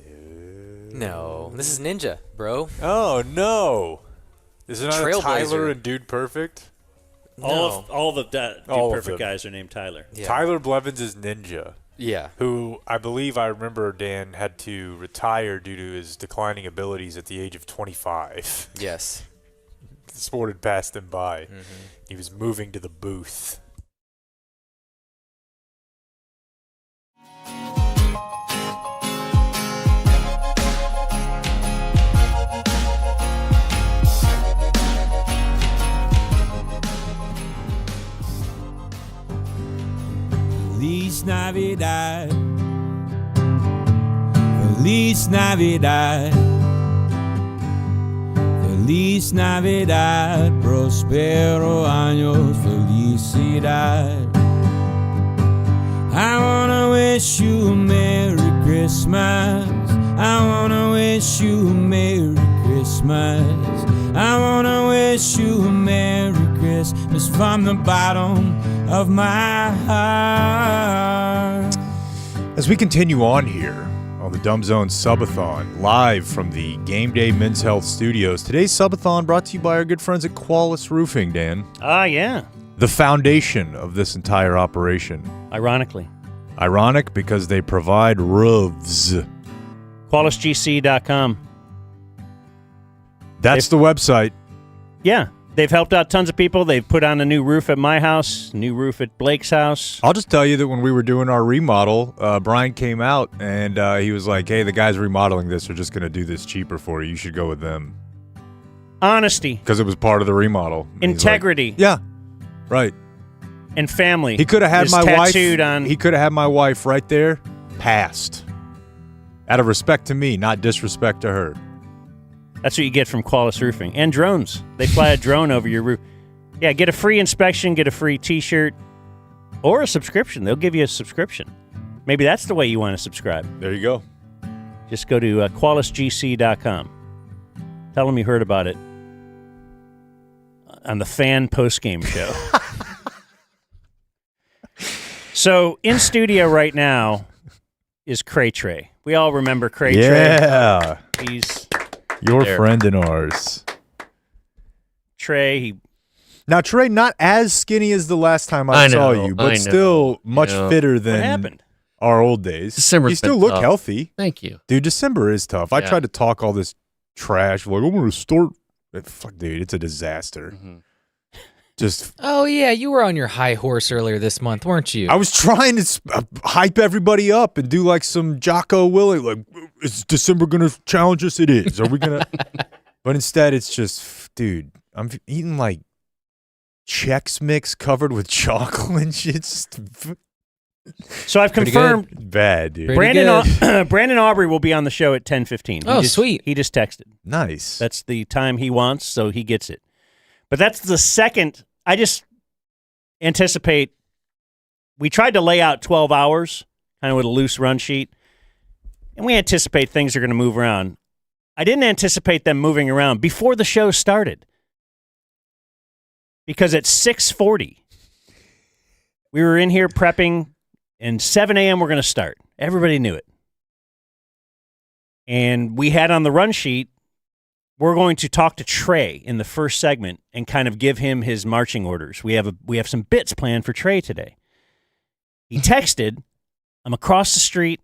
S3: No, this is Ninja, bro.
S2: Oh, no. Is it not
S3: Trailblazer.
S2: Tyler and Dude Perfect?
S1: All the Dude
S2: All of
S1: Perfect
S2: them.
S1: guys are named Tyler.
S3: Yeah.
S2: Tyler Blevins is Ninja,
S3: Yeah.
S2: who I remember Dan had to retire due to his declining abilities at the age of 25.
S3: Yes.
S2: The sport had passed him by. He was moving to the booth.
S5: Feliz Navidad. Feliz Navidad. Feliz Navidad. Prospero años. Felicidad. I wanna wish you a Merry Christmas. I wanna wish you a Merry Christmas. I wanna wish you a Merry Christmas from the bottom of my heart.
S2: As we continue on here on the Dumb Zone Subathon, live from the Game Day Men's Health Studios, today's Subathon brought to you by our good friends at Qualis Roofing, Dan.
S1: Ah, yeah.
S2: The foundation of this entire operation.
S1: Ironically.
S2: Ironic because they provide roofs.
S1: QualisGC.com.
S2: That's the website.
S1: Yeah. They've helped out tons of people. They've put on a new roof at my house, new roof at Blake's house.
S2: I'll just tell you that when we were doing our remodel, Brian came out and he was like, hey, the guys remodeling this are just going to do this cheaper for you. You should go with them.
S1: Honesty.
S2: Because it was part of the remodel. And he's
S1: Integrity.
S2: like, yeah, right.
S1: And family.
S2: He could have had
S1: is
S2: my wife.
S1: tattooed on.
S2: He could have had my wife right there, passed. Out of respect to me, not disrespect to her.
S1: That's what you get from Qualis Roofing. And drones. They fly a drone over your roof. Yeah, get a free inspection, get a free T-shirt, or a subscription. They'll give you a subscription. Maybe that's the way you want to subscribe.
S2: There you go.
S1: Just go to QualisGC.com. Tell them you heard about it on the fan postgame show. So, in studio right now is Trey. We all remember Trey.
S2: Yeah.
S1: He's
S2: your
S3: there.
S2: friend and ours.
S1: Trey.
S2: Now, Trey, not as skinny as the last time I saw you, but still much fitter
S1: What
S2: than
S1: happened?
S2: our old days.
S9: December's
S2: You still
S9: been
S2: look
S9: tough.
S2: healthy.
S9: Thank you.
S2: Dude, December is tough. I
S9: Yeah.
S2: tried to talk all this trash. Like, I'm going to start. Fuck, dude, it's a disaster. Just,
S3: Oh, yeah, you were on your high horse earlier this month, weren't you?
S2: I was trying to hype everybody up and do like some Jocko Willie. Like, is December going to challenge us? It is. Are we going to? But instead, it's just, dude, I'm eating like Chex Mix covered with chocolate. It's
S1: So I've
S3: Pretty
S1: confirmed
S2: bad, dude.
S3: Pretty
S1: Brandon Aubrey will be on the show at 10:15.
S3: Oh, sweet.
S1: He just texted.
S2: Nice.
S1: That's the time he wants, so he gets it. But that's the second. I just anticipate. We tried to lay out 12 hours, kind of with a loose run sheet, and we anticipate things are going to move around. I didn't anticipate them moving around before the show started, because at 6:40, we were in here prepping, and 7 a.m. we're going to start. Everybody knew it. And we had on the run sheet, we're going to talk to Trey in the first segment and kind of give him his marching orders. We have some bits planned for Trey today. He texted, I'm across the street.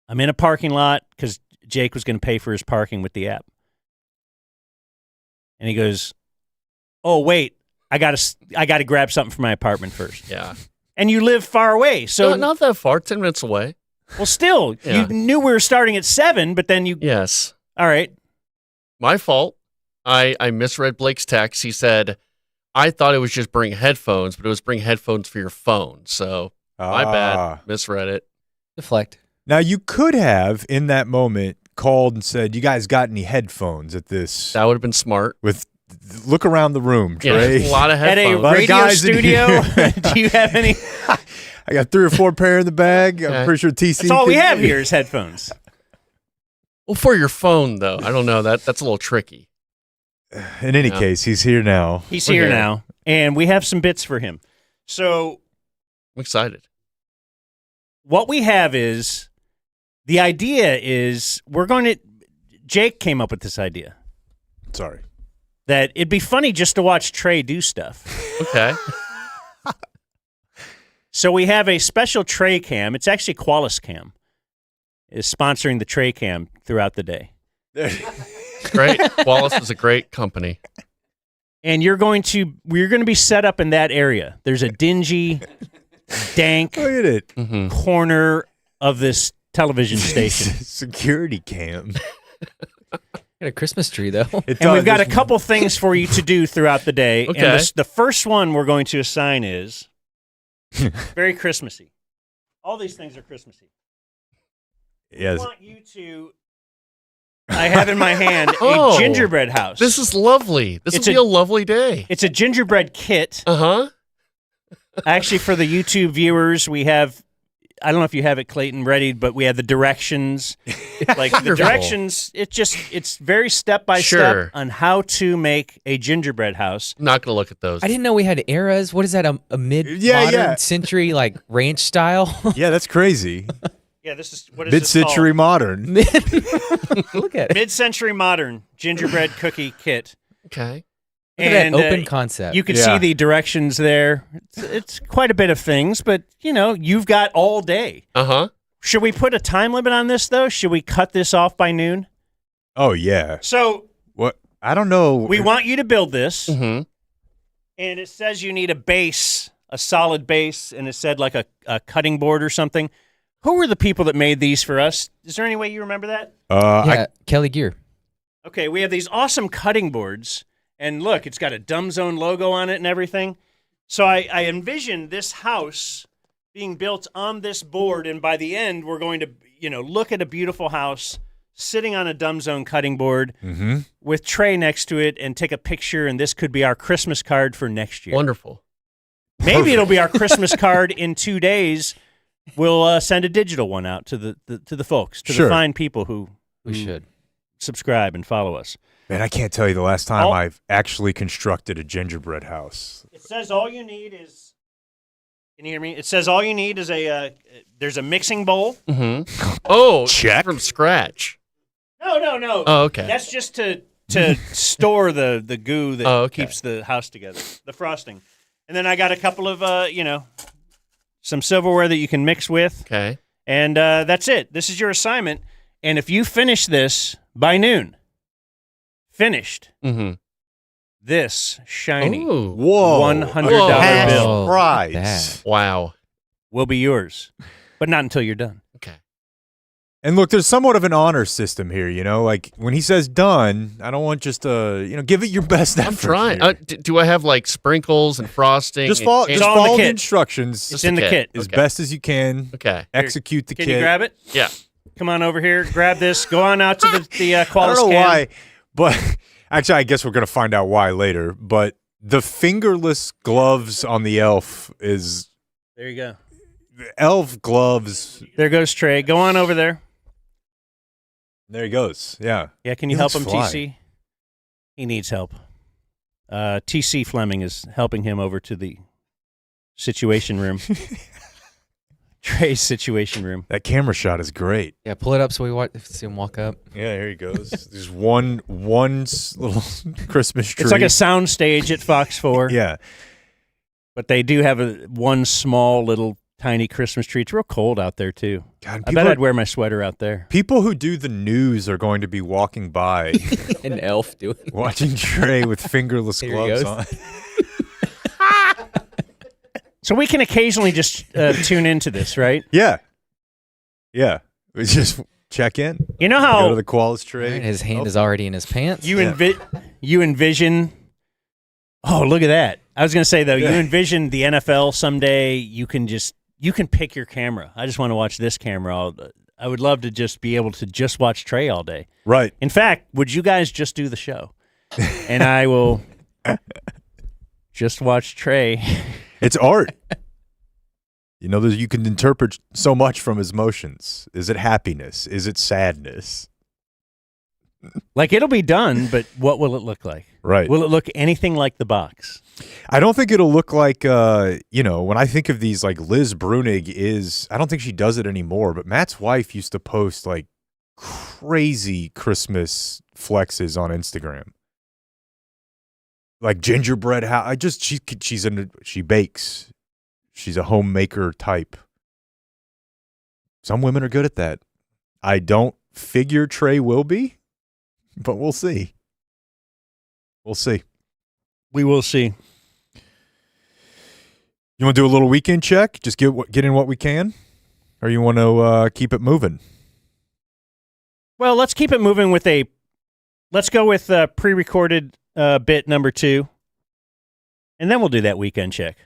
S1: I'm in a parking lot because Jake was going to pay for his parking with the app. And he goes, oh, wait, I gotta grab something from my apartment first.
S9: Yeah.
S1: And you live far away. So
S9: not that far, 10 minutes away.
S1: Well, still,
S9: Yeah.
S1: you knew we were starting at 7, but then you...
S9: Yes.
S1: All right.
S9: My fault. I misread Blake's text. He said, I thought it was just bring headphones, but it was bring headphones for your phone. So my bad. Misread it.
S3: Deflect.
S2: Now, you could have, in that moment, called and said, you guys got any headphones at this?
S9: That would have been smart.
S2: Look around the room, Trey.
S9: Yeah, a lot of
S1: At a
S9: headphones.
S2: lot of
S1: radio
S2: guys in
S1: studio,
S2: here.
S1: do you have any?
S2: I got 3 or 4 pair in the bag. I'm
S9: Okay.
S2: pretty sure TC.
S1: That's all we
S2: could-
S1: have here is headphones.
S9: Well, for your phone, though. I don't know. That's a little tricky.
S2: In any
S9: Yeah.
S2: case, he's here now.
S1: He's
S9: We're
S1: here
S9: here.
S1: now, and we have some bits for him. So
S9: I'm excited.
S1: what we have is, the idea is Jake came up with this idea,
S2: Sorry.
S1: that it'd be funny just to watch Trey do stuff.
S9: Okay.
S1: So we have a special Trey cam. It's actually Qualis Cam is sponsoring the Trey cam throughout the day.
S9: Great. Wallace is a great company.
S1: And we're going to be set up in that area. There's a dingy, dank
S2: Look at it.
S9: Mm-hmm.
S1: corner of this television station.
S2: Security cam.
S3: Got a Christmas tree though.
S1: And we've got a couple things for you to do throughout the day.
S9: Okay.
S1: And the first one we're going to assign is very Christmassy. All these things are Christmassy.
S2: Yes.
S1: I want you to... I have in my hand
S9: Oh,
S1: a gingerbread house.
S9: This is lovely. This
S1: It's
S9: will be a lovely day.
S1: It's a gingerbread kit.
S9: Uh-huh.
S1: Actually, for the YouTube viewers, we have... I don't know if you have it, Clayton, ready, but we have the directions. Like the
S9: Wonderful.
S1: directions, it's very step by
S9: Sure.
S1: step on how to make a gingerbread house.
S9: I'm not going to look at those.
S3: I didn't know we had eras. What is that? A mid-modern
S2: Yeah.
S3: century like ranch style?
S2: Yeah, that's crazy.
S1: Yeah, this is what is
S2: Mid-century modern.
S3: Look at it.
S1: Mid-century modern gingerbread cookie kit.
S9: Okay.
S3: Look at that
S1: And,
S3: open concept.
S1: You can
S2: Yeah.
S1: see the directions there. It's quite a bit of things, but you've got all day.
S9: Uh-huh.
S1: Should we put a time limit on this though? Should we cut this off by noon?
S2: Oh, yeah.
S1: So
S2: What? I don't know.
S1: we want you to build this,
S9: Mm-hmm.
S1: and it says you need a base, a solid base, and it said like a cutting board or something. Who were the people that made these for us? Is there any way you remember that?
S3: yeah, Kelly Gear.
S1: Okay, we have these awesome cutting boards, and look, it's got a Dumb Zone logo on it and everything. So I envision this house being built on this board, and by the end, we're going to, look at a beautiful house sitting on a Dumb Zone cutting board with Trey next to it and take a picture, and this could be our Christmas card for next year.
S9: Wonderful.
S1: Maybe it'll be our Christmas card in 2 days. We'll send a digital one out to the folks, to
S2: Sure.
S1: the fine people who
S3: We should.
S1: subscribe and follow us.
S2: Man, I can't tell you the last time
S1: Oh.
S2: I've actually constructed a gingerbread house.
S1: It says all you need is. Can you hear me? It says all you need is there's a mixing bowl.
S9: Mm-hmm. Oh,
S2: Check.
S9: from scratch.
S1: No.
S9: Oh, okay.
S1: That's just to store the goo that
S9: Oh, okay.
S1: keeps the house together, the frosting. And then I got a couple of some silverware that you can mix with,
S9: Okay.
S1: and that's it. This is your assignment. And if you finish this by noon, finished,
S9: Mm-hmm.
S1: this shiny
S9: Ooh.
S2: Whoa.
S1: $100
S2: Cash
S1: bill
S3: Oh,
S2: prize.
S3: that.
S9: Wow.
S1: will be yours, but not until you're done.
S9: Okay.
S2: And look, there's somewhat of an honor system here, you know? Like, when he says done, I don't want just give it your best effort.
S9: I'm trying. Do I have, like, sprinkles and frosting?
S2: Just follow the instructions.
S1: It's in the kit.
S2: As best as you can.
S9: Okay.
S2: Execute the kit.
S1: Can you grab it?
S9: Yeah.
S1: Come on over here. Grab this. Go on out to the Qualis
S2: I don't know
S1: can.
S2: why, but actually, I guess we're going to find out why later. But the fingerless gloves on the elf is...
S1: There you go.
S2: The elf gloves.
S1: There goes Trey. Go on over there.
S2: There he goes. Yeah.
S1: Yeah, can you help him, TC? He needs help. TC Fleming is helping him over to the situation room. Trey's situation room.
S2: That camera shot is great.
S3: Yeah, pull it up so we see him walk up.
S2: Yeah, here he goes. There's one little Christmas tree.
S1: It's like a sound stage at Fox 4.
S2: Yeah.
S1: But they do have one small little tiny Christmas tree. It's real cold out there, too.
S2: God,
S1: I bet I'd wear my sweater out there.
S2: People who do the news are going to be walking by.
S3: An elf doing
S2: watching Trey with fingerless gloves on.
S1: So we can occasionally just tune into this, right?
S2: Yeah. Yeah. We just check in.
S1: You know how...
S2: Go to the Qualis tray.
S3: Right, his hand is already in his pants.
S1: You envision... Oh, look at that. I was going to say, though, you envision the NFL someday, you can pick your camera. I just want to watch this camera. I would love to just be able to just watch Trey all day.
S2: Right.
S1: In fact, would you guys just do the show? And I will just watch Trey.
S2: It's art. You know, you can interpret so much from his motions. Is it happiness? Is it sadness?
S1: Like, it'll be done, but what will it look like?
S2: Right.
S1: Will it look anything like the box?
S2: I don't think it'll look like, when I think of these, like Liz Bruenig I don't think she does it anymore, but Matt's wife used to post like crazy Christmas flexes on Instagram. Like gingerbread she bakes. She's a homemaker type. Some women are good at that. I don't figure Trey will be, but we'll see. We'll see.
S1: We will see.
S2: You want to do a little weekend check? Just get in what we can? Or you want to keep it moving?
S1: Well, let's keep it moving let's go with pre-recorded bit number 2. And then we'll do that weekend check.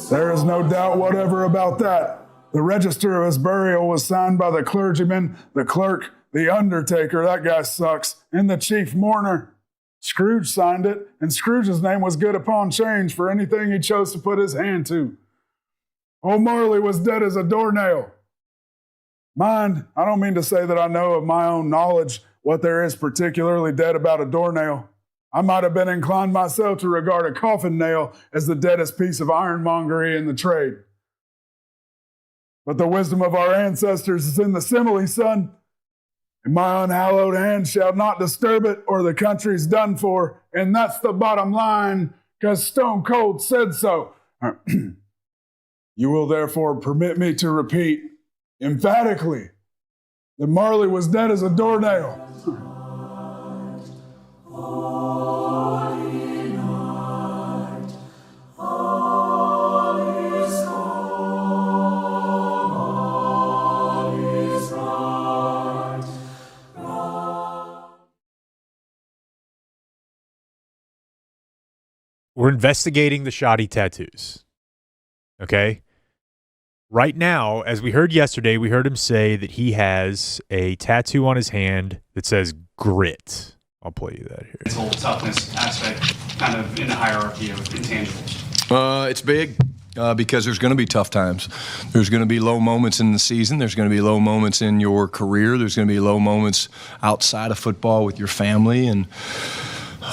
S10: There is no doubt whatever about that. The register of his burial was signed by the clergyman, the clerk, the undertaker, that guy sucks, and the chief mourner. Scrooge signed it, and Scrooge's name was good upon change for anything he chose to put his hand to. Old Marley was dead as a doornail. Mind, I don't mean to say that I know of my own knowledge what there is particularly dead about a doornail. I might have been inclined myself to regard a coffin nail as the deadest piece of ironmongery in the trade. But the wisdom of our ancestors is in the simile, son. And my unhallowed hand shall not disturb it, or the country's done for. And that's the bottom line, because Stone Cold said so. You will therefore permit me to repeat emphatically that Marley was dead as a doornail.
S2: We're investigating the shoddy tattoos. Okay? Right now, as we heard yesterday, we heard him say that he has a tattoo on his hand that says grit. I'll play you that here.
S11: This whole toughness aspect kind of in the hierarchy of intangibles.
S12: It's big because there's going to be tough times. There's going to be low moments in the season. There's going to be low moments in your career. There's going to be low moments outside of football with your family. And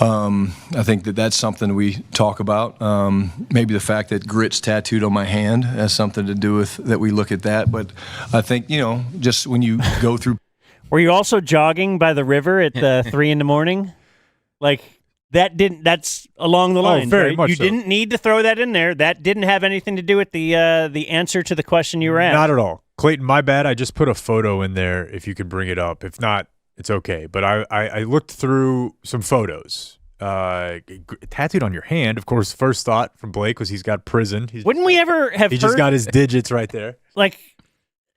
S12: I think that's something we talk about. Maybe the fact that grit's tattooed on my hand has something to do with that. We look at that, but I think just when you go through.
S1: Were you also jogging by the river at 3 a.m? Like that's along the line.
S13: Very
S1: right?
S13: much
S1: You
S13: so.
S1: didn't need to throw that in there. That didn't have anything to do with the answer to the question you were asked.
S13: Not at all. Clayton, my bad. I just put a photo in there if you could bring it up. If not, it's okay. But I looked through some photos. Tattooed on your hand, of course, first thought from Blake was he's got prison.
S1: Wouldn't we ever have
S13: He just got his digits right there.
S1: Like,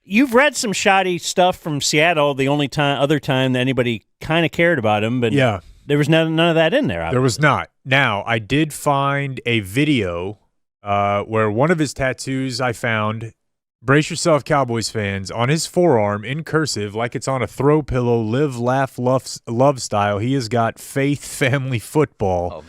S1: you've read some shoddy stuff from Seattle the only other time that anybody kind of cared about him, but
S13: yeah,
S1: there was none of that in there. Obviously.
S13: There was not. Now, I did find a video where one of his tattoos I found, brace yourself, Cowboys fans, on his forearm in cursive, like it's on a throw pillow, live, laugh, love style. He has got faith, family, football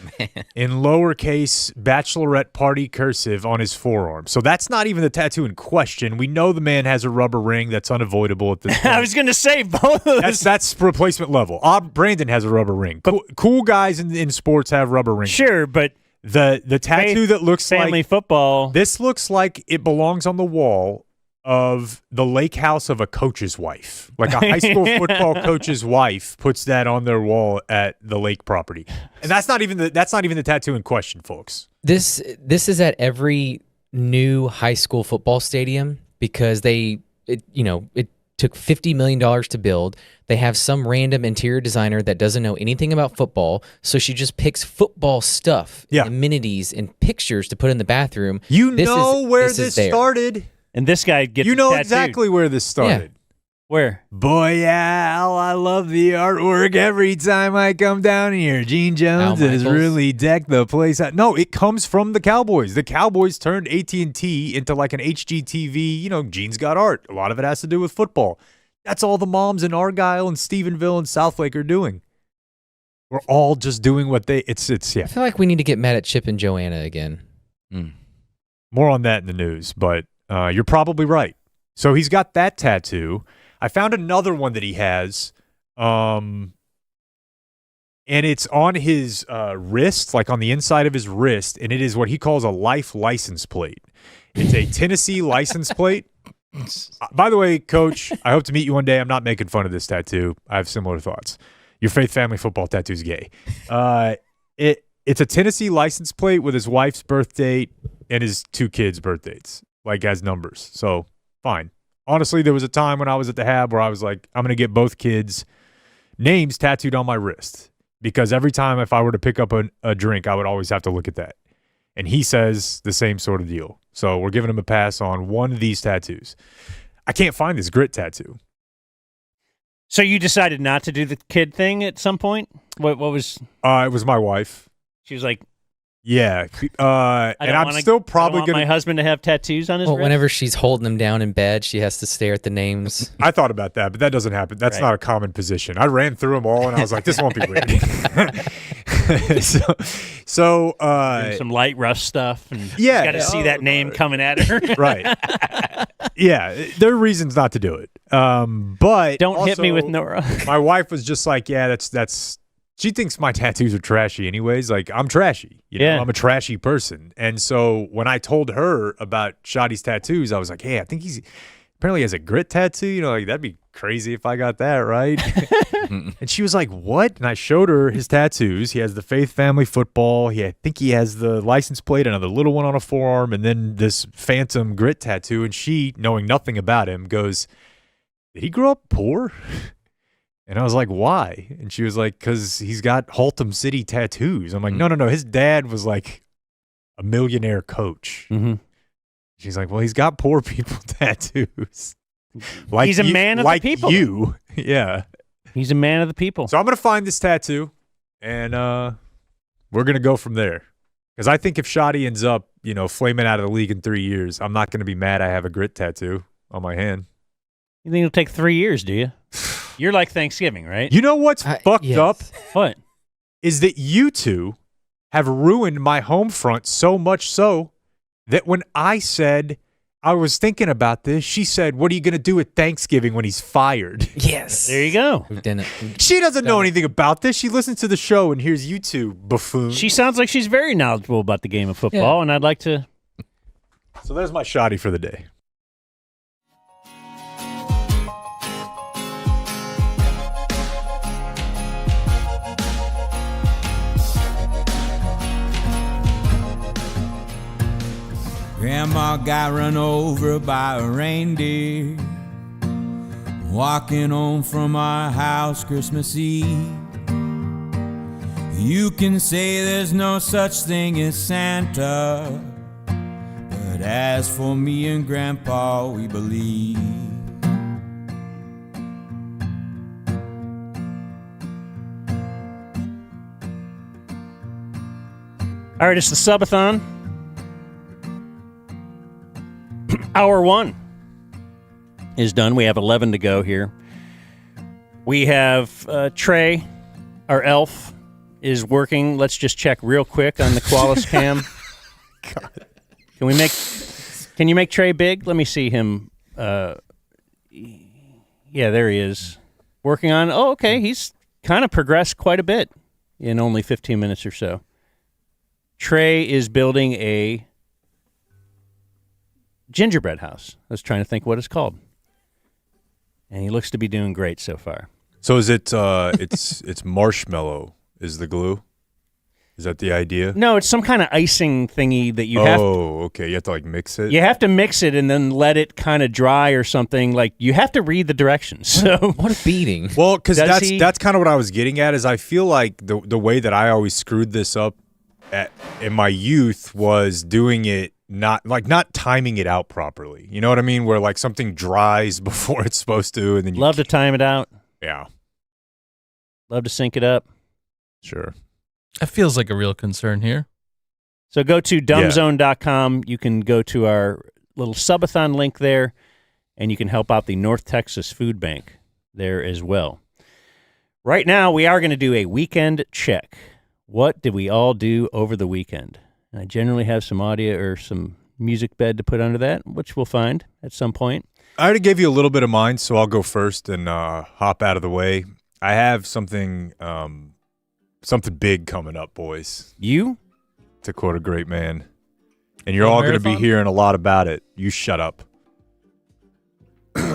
S13: in lowercase bachelorette party cursive on his forearm. So that's not even the tattoo in question. We know the man has a rubber ring. That's unavoidable at this point.
S1: I was going to say both of those.
S13: That's replacement level. Brandon has a rubber ring. Cool guys in sports have rubber rings.
S1: Sure, but
S13: the tattoo that looks
S1: family
S13: like
S1: football.
S13: This looks like it belongs on the wall of the lake house of a coach's wife. Like a high school football coach's wife puts that on their wall at the lake property. And that's not even the tattoo in question, folks.
S3: This is at every new high school football stadium because it took $50 million to build. They have some random interior designer that doesn't know anything about football, so she just picks football stuff, amenities, and pictures to put in the bathroom.
S13: You know where this started.
S1: And this guy gets tattooed.
S13: Exactly where this started.
S3: Yeah.
S1: Where?
S13: Boy, Al, I love the artwork every time I come down here. Gene Jones has really decked the place out. No, it comes from the Cowboys. The Cowboys turned AT&T into like an HGTV. Gene's got art. A lot of it has to do with football. That's all the moms in Argyle and Stephenville and Southlake are doing. We're all just doing what it's.
S3: I feel like we need to get mad at Chip and Joanna again.
S13: More on that in the news, but you're probably right. So he's got that tattoo. I found another one that he has, and it's on his wrist, like on the inside of his wrist, and it is what he calls a life license plate. It's a Tennessee license plate. By the way, Coach, I hope to meet you one day. I'm not making fun of this tattoo. I have similar thoughts. Your faith, family, football tattoo is gay. It's a Tennessee license plate with his wife's birth date and his 2 kids' birth dates, like as numbers. So, fine. Honestly, there was a time when I was at the Hab where I was like, I'm going to get both kids' names tattooed on my wrist because every time if I were to pick up a drink, I would always have to look at that. And he says the same sort of deal. So we're giving him a pass on one of these tattoos. I can't find this grit tattoo.
S1: So you decided not to do the kid thing at some point? What was?
S13: It was my wife.
S1: She was like,
S13: yeah, and I'm still probably
S1: going to my husband to have tattoos on his wrist?
S3: Whenever she's holding him down in bed, she has to stare at the names.
S13: I thought about that, but that doesn't happen. That's not a common position. I ran through them all, and I was like, this won't be weird. so
S1: some light rust stuff, and
S13: yeah,
S1: got to see that name coming at her.
S13: Right. Yeah, there are reasons not to do it. But
S1: don't hit me with Nora.
S13: My wife was just like, yeah, that's. She thinks my tattoos are trashy anyways. Like, I'm trashy. You know, I'm a trashy person. And so when I told her about Shoddy's tattoos, I was like, hey, I think apparently has a grit tattoo. Like, that'd be crazy if I got that, right? And she was like, what? And I showed her his tattoos. He has the faith, family, football. I think he has the license plate, another little one on a forearm, and then this phantom grit tattoo. And she, knowing nothing about him, goes, did he grow up poor? And I was like, why? And she was like, because he's got Haltom City tattoos. I'm like, no. His dad was like a millionaire coach.
S1: Mm-hmm.
S13: She's like, well, he's got poor people tattoos. Like
S1: he's a man of the people.
S13: You. Yeah.
S1: He's a man of the people.
S13: So I'm going to find this tattoo, and we're going to go from there. Because I think if Shoddy ends up, flaming out of the league in 3 years, I'm not going to be mad I have a grit tattoo on my hand.
S1: You think it'll take 3 years, do you? You're like Thanksgiving, right?
S13: You know what's fucked up?
S1: What?
S13: Is that you two have ruined my home front so much so that when I said I was thinking about this. She said, what are you going to do at Thanksgiving when he's fired?
S3: Yes.
S1: There you go.
S3: We've done it.
S13: She doesn't know anything about this. She listens to the show and hears you two buffoons.
S1: She sounds like she's very knowledgeable about the game of football, and I'd like to.
S13: So there's my shoddy for the day.
S5: Grandma got run over by a reindeer walking home from our house Christmas Eve. You can say there's no such thing as Santa, but as for me and Grandpa, we believe.
S1: All right, it's the Subathon. Hour 1 is done. We have 11 to go here. We have Trey, our elf, is working. Let's just check real quick on the Qualis cam. God. Can you make Trey big? Let me see him. Yeah, there he is. Working on, okay, he's kind of progressed quite a bit in only 15 minutes or so. Trey is building a gingerbread house. I was trying to think what it's called. And he looks to be doing great so far.
S2: So is it it's marshmallow is the glue? Is that the idea?
S1: No, it's some kind of icing thingy that you have.
S2: Oh, okay. You have to like mix it?
S1: You have to mix it and then let it kind of dry or something. Like you have to read the directions. So
S3: what a beating.
S2: Well, because that's kind of what I was getting at is I feel like the way that I always screwed this up in my youth was doing it not timing it out properly. You know what I mean? Where like something dries before it's supposed to, and then you
S1: love to time it out.
S2: Yeah.
S1: Love to sync it up.
S2: Sure.
S14: That feels like a real concern here.
S1: So go to dumbzone.com. You can go to our little subathon link there, and you can help out the North Texas Food Bank there as well. Right now, we are going to do a weekend check. What did we all do over the weekend? And I generally have some audio or some music bed to put under that, which we'll find at some point.
S2: I already gave you a little bit of mine, so I'll go first and hop out of the way. I have something big coming up, boys.
S1: You?
S2: To quote a great man. And you're all going to be hearing a lot about it. You shut up.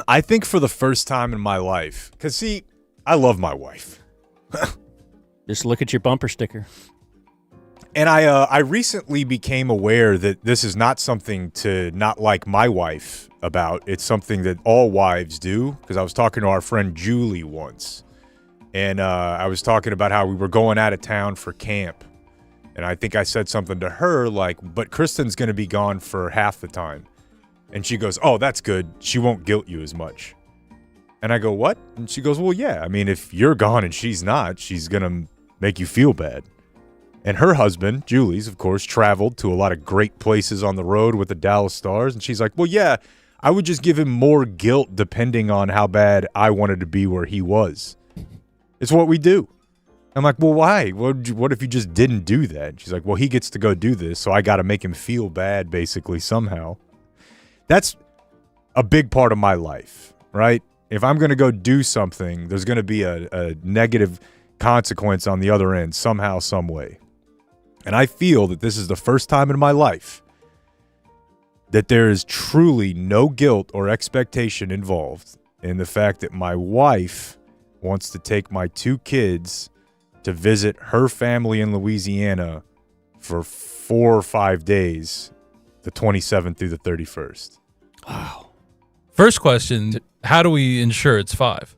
S2: I think for the first time in my life, because see, I love my wife.
S1: Just look at your bumper sticker.
S2: And I recently became aware that this is not something to not like my wife about. It's something that all wives do, because I was talking to our friend Julie once. And I was talking about how we were going out of town for camp. And I think I said something to her like, but Kristen's going to be gone for half the time. And she goes, oh, that's good. She won't guilt you as much. And I go, what? And she goes, well, yeah. I mean, if you're gone and she's not, she's going to make you feel bad. And her husband, Julie's, of course, traveled to a lot of great places on the road with the Dallas Stars. And she's like, well, yeah, I would just give him more guilt depending on how bad I wanted to be where he was. It's what we do. I'm like, well, why? What if you just didn't do that? And she's like, well, he gets to go do this, so I got to make him feel bad, basically, somehow. That's a big part of my life, right? If I'm going to go do something, there's going to be a negative consequence on the other end, somehow, some way. And I feel that this is the first time in my life that there is truly no guilt or expectation involved in the fact that my wife wants to take my 2 kids to visit her family in Louisiana for 4 or 5 days, the 27th through the 31st.
S14: Wow. First question, how do we ensure it's 5?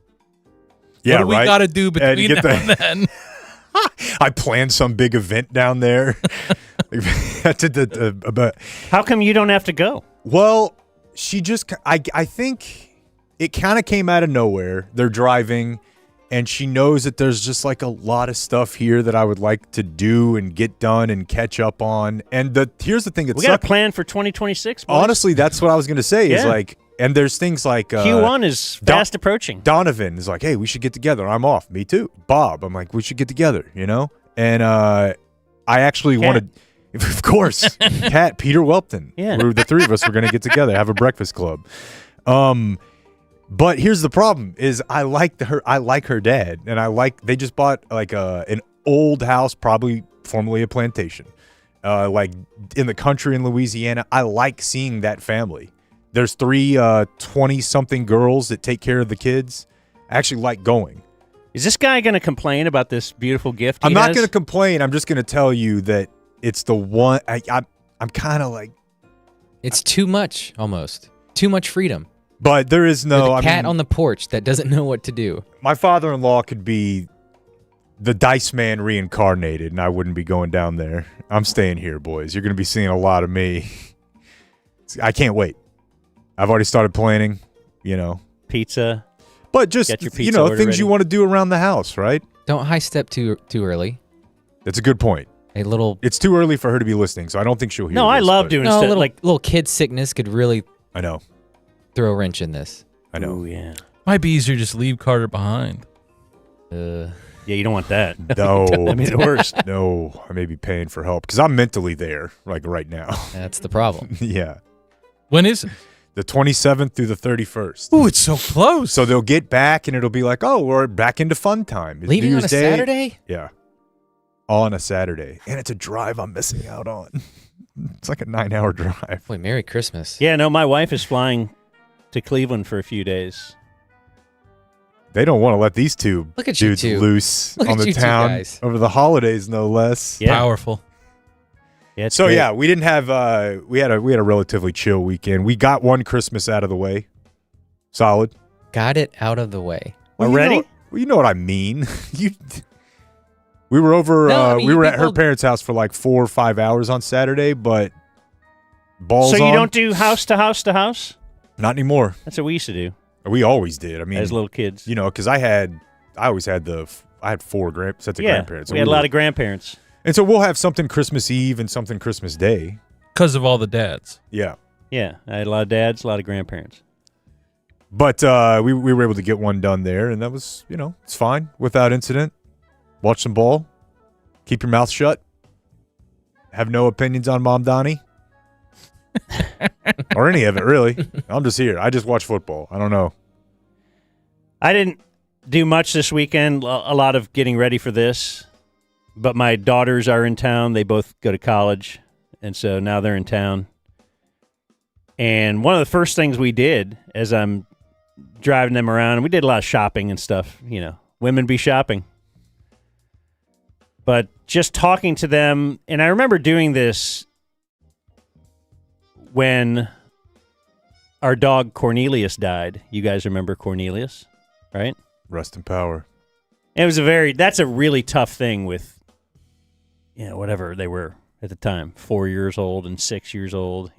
S2: Yeah,
S14: what do we got to do between now and then?
S2: I planned some big event down there.
S1: How come you don't have to go?
S2: Well, she just, I think it kind of came out of nowhere. They're driving, and she knows that there's just like a lot of stuff here that I would like to do and get done and catch up on. And here's the thing that's
S1: we got a plan for 2026. Boys.
S2: Honestly, that's what I was going to say is like, and there's things like
S1: Q1 is fast approaching.
S2: Donovan is like, hey, we should get together. I'm off. Me too. Bob, I'm like, we should get together, you know? And I actually wanted, Of course. Cat, Peter Welpton.
S1: Yeah.
S2: The three of us were going to get together, have a breakfast club. But here's the problem is I like her dad, and they just bought like an old house, probably formerly a plantation, like in the country in Louisiana. I like seeing that family. There's 3 20-something girls that take care of the kids. I actually like going.
S1: Is this guy going to complain about this beautiful gift he
S2: I'm not
S1: has?
S2: going to complain. I'm just going to tell you that it's the one. I'm kind of like.
S3: It's too much, almost. Too much freedom.
S2: But there is no.
S3: With a cat on the porch that doesn't know what to do.
S2: My father-in-law could be the Dice Man reincarnated, and I wouldn't be going down there. I'm staying here, boys. You're going to be seeing a lot of me. I can't wait. I've already started planning,
S1: Pizza.
S2: But just,
S1: Get your pizza order
S2: things
S1: ready.
S2: you want to do around the house, right?
S3: Don't high step too early.
S2: That's a good point.
S3: It's
S2: too early for her to be listening, so I don't think she'll hear
S1: No, I
S2: this,
S1: love
S2: but-
S1: doing
S3: No,
S1: stuff.
S3: little kid sickness could really
S2: I know.
S3: throw a wrench in this.
S2: I know.
S1: Ooh, yeah.
S14: Might be easier to just leave Carter behind.
S1: Yeah, you don't want that.
S2: No.
S1: I mean, the worst.
S2: No, I may be paying for help because I'm mentally there, like right now.
S3: That's the problem.
S2: Yeah.
S14: When is it?
S2: The 27th through the 31st.
S14: Ooh, it's so close.
S2: So they'll get back and it'll be like, oh, we're back into fun time. It's
S3: Leaving
S2: New
S3: on
S2: Year's
S3: a
S2: Day.
S3: Saturday?
S2: Yeah. On a Saturday. And it's a drive I'm missing out on. It's like a 9-hour drive.
S3: Boy, Merry Christmas.
S1: Yeah, no, my wife is flying to Cleveland for a few days.
S2: They don't want to let these two
S3: Look at you
S2: dudes
S3: two.
S2: loose
S3: Look
S2: on
S3: at
S2: the
S3: you two
S2: town
S3: guys.
S2: over the holidays, no less.
S1: Yeah.
S14: Powerful.
S1: Yeah, it's
S2: So
S1: great.
S2: yeah, we didn't have we had a relatively chill weekend. We got one Christmas out of the way. Solid.
S3: Got it out of the way.
S1: Already?
S2: You know what I mean. We were over
S3: No, I mean,
S2: we were at her
S3: people-
S2: parents' house for like 4 or 5 hours on Saturday, but balls
S1: So you
S2: on.
S1: don't do house to house to house?
S2: Not anymore.
S1: That's what we used to do
S2: We always did. I mean,
S1: as little kids.
S2: because I had 4 sets of
S1: Yeah,
S2: grandparents.
S1: we had a lot of grandparents.
S2: And so we'll have something Christmas Eve and something Christmas Day.
S14: Because of all the dads.
S2: Yeah.
S1: Yeah, I had a lot of dads, a lot of grandparents.
S2: But we were able to get one done there, and that was, it's fine without incident. Watch some ball. Keep your mouth shut. Have no opinions on Mom Donnie. Or any of it, really. I'm just here. I just watch football. I don't know.
S1: I didn't do much this weekend, a lot of getting ready for this. But my daughters are in town. They both go to college, and so now they're in town. And one of the first things we did as I'm driving them around, and we did a lot of shopping and stuff, women be shopping. But just talking to them, and I remember doing this when our dog Cornelius died. You guys remember Cornelius, right?
S2: Rest in power.
S1: It was that's a really tough thing with, whatever they were at the time, 4 years old and 6 years old,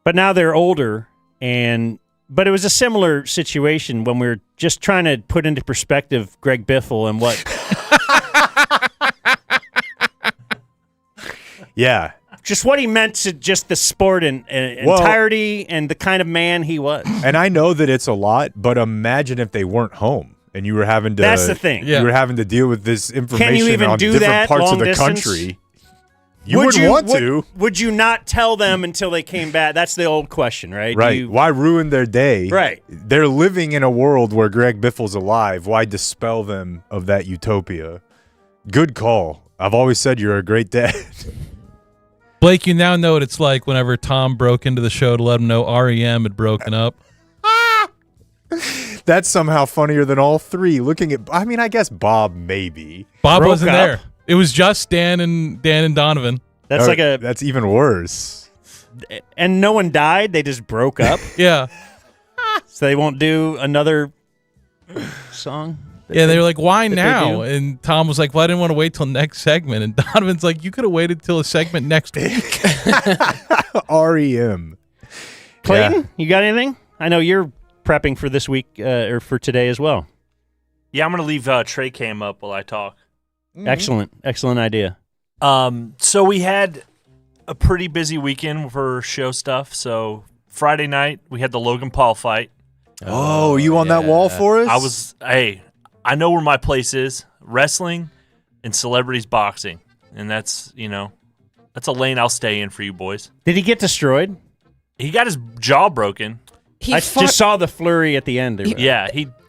S1: But now they're older, but it was a similar situation when we were just trying to put into perspective Greg Biffle and what.
S2: Yeah.
S1: Just what he meant to just the sport and entirety and the kind of man he was.
S2: And I know that it's a lot, but imagine if they weren't home and you were having to.
S1: That's the thing.
S2: You were having to deal with this information
S1: even
S2: on
S1: do
S2: different
S1: that
S2: parts of
S1: long
S2: the
S1: distance?
S2: country. You wouldn't want to.
S1: Would you not tell them until they came back? That's the old question, right?
S2: Right. Why ruin their day?
S1: Right.
S2: They're living in a world where Greg Biffle's alive. Why dispel them of that utopia? Good call. I've always said you're a great dad.
S14: Blake, you now know what it's like whenever Tom broke into the show to let him know REM had broken up.
S2: That's somehow funnier than all three. I guess Bob maybe.
S14: Bob
S1: Broke
S14: wasn't
S1: up.
S14: there. It was just Dan and Donovan.
S1: That's
S2: that's even worse.
S1: And no one died. They just broke up.
S14: Yeah.
S1: So they won't do another song.
S14: Yeah, they were like, why
S1: that they
S14: now?
S1: do?
S14: And Tom was like, well, I didn't want to wait till next segment. And Donovan's like, you could have waited till a segment next week.
S2: REM.
S1: Clayton, you got anything? I know you're prepping for this week or for today as well.
S4: Yeah, I'm going to leave Trey cam up while I talk.
S1: Mm-hmm. Excellent idea.
S4: So we had a pretty busy weekend for show stuff. So Friday night, we had the Logan Paul fight.
S2: Oh, you on that wall for us?
S4: I know where my place is, wrestling and celebrities boxing. and that's a lane I'll stay in for you boys.
S1: Did he get destroyed?
S4: He got his jaw broken.
S1: I just saw the flurry at the end.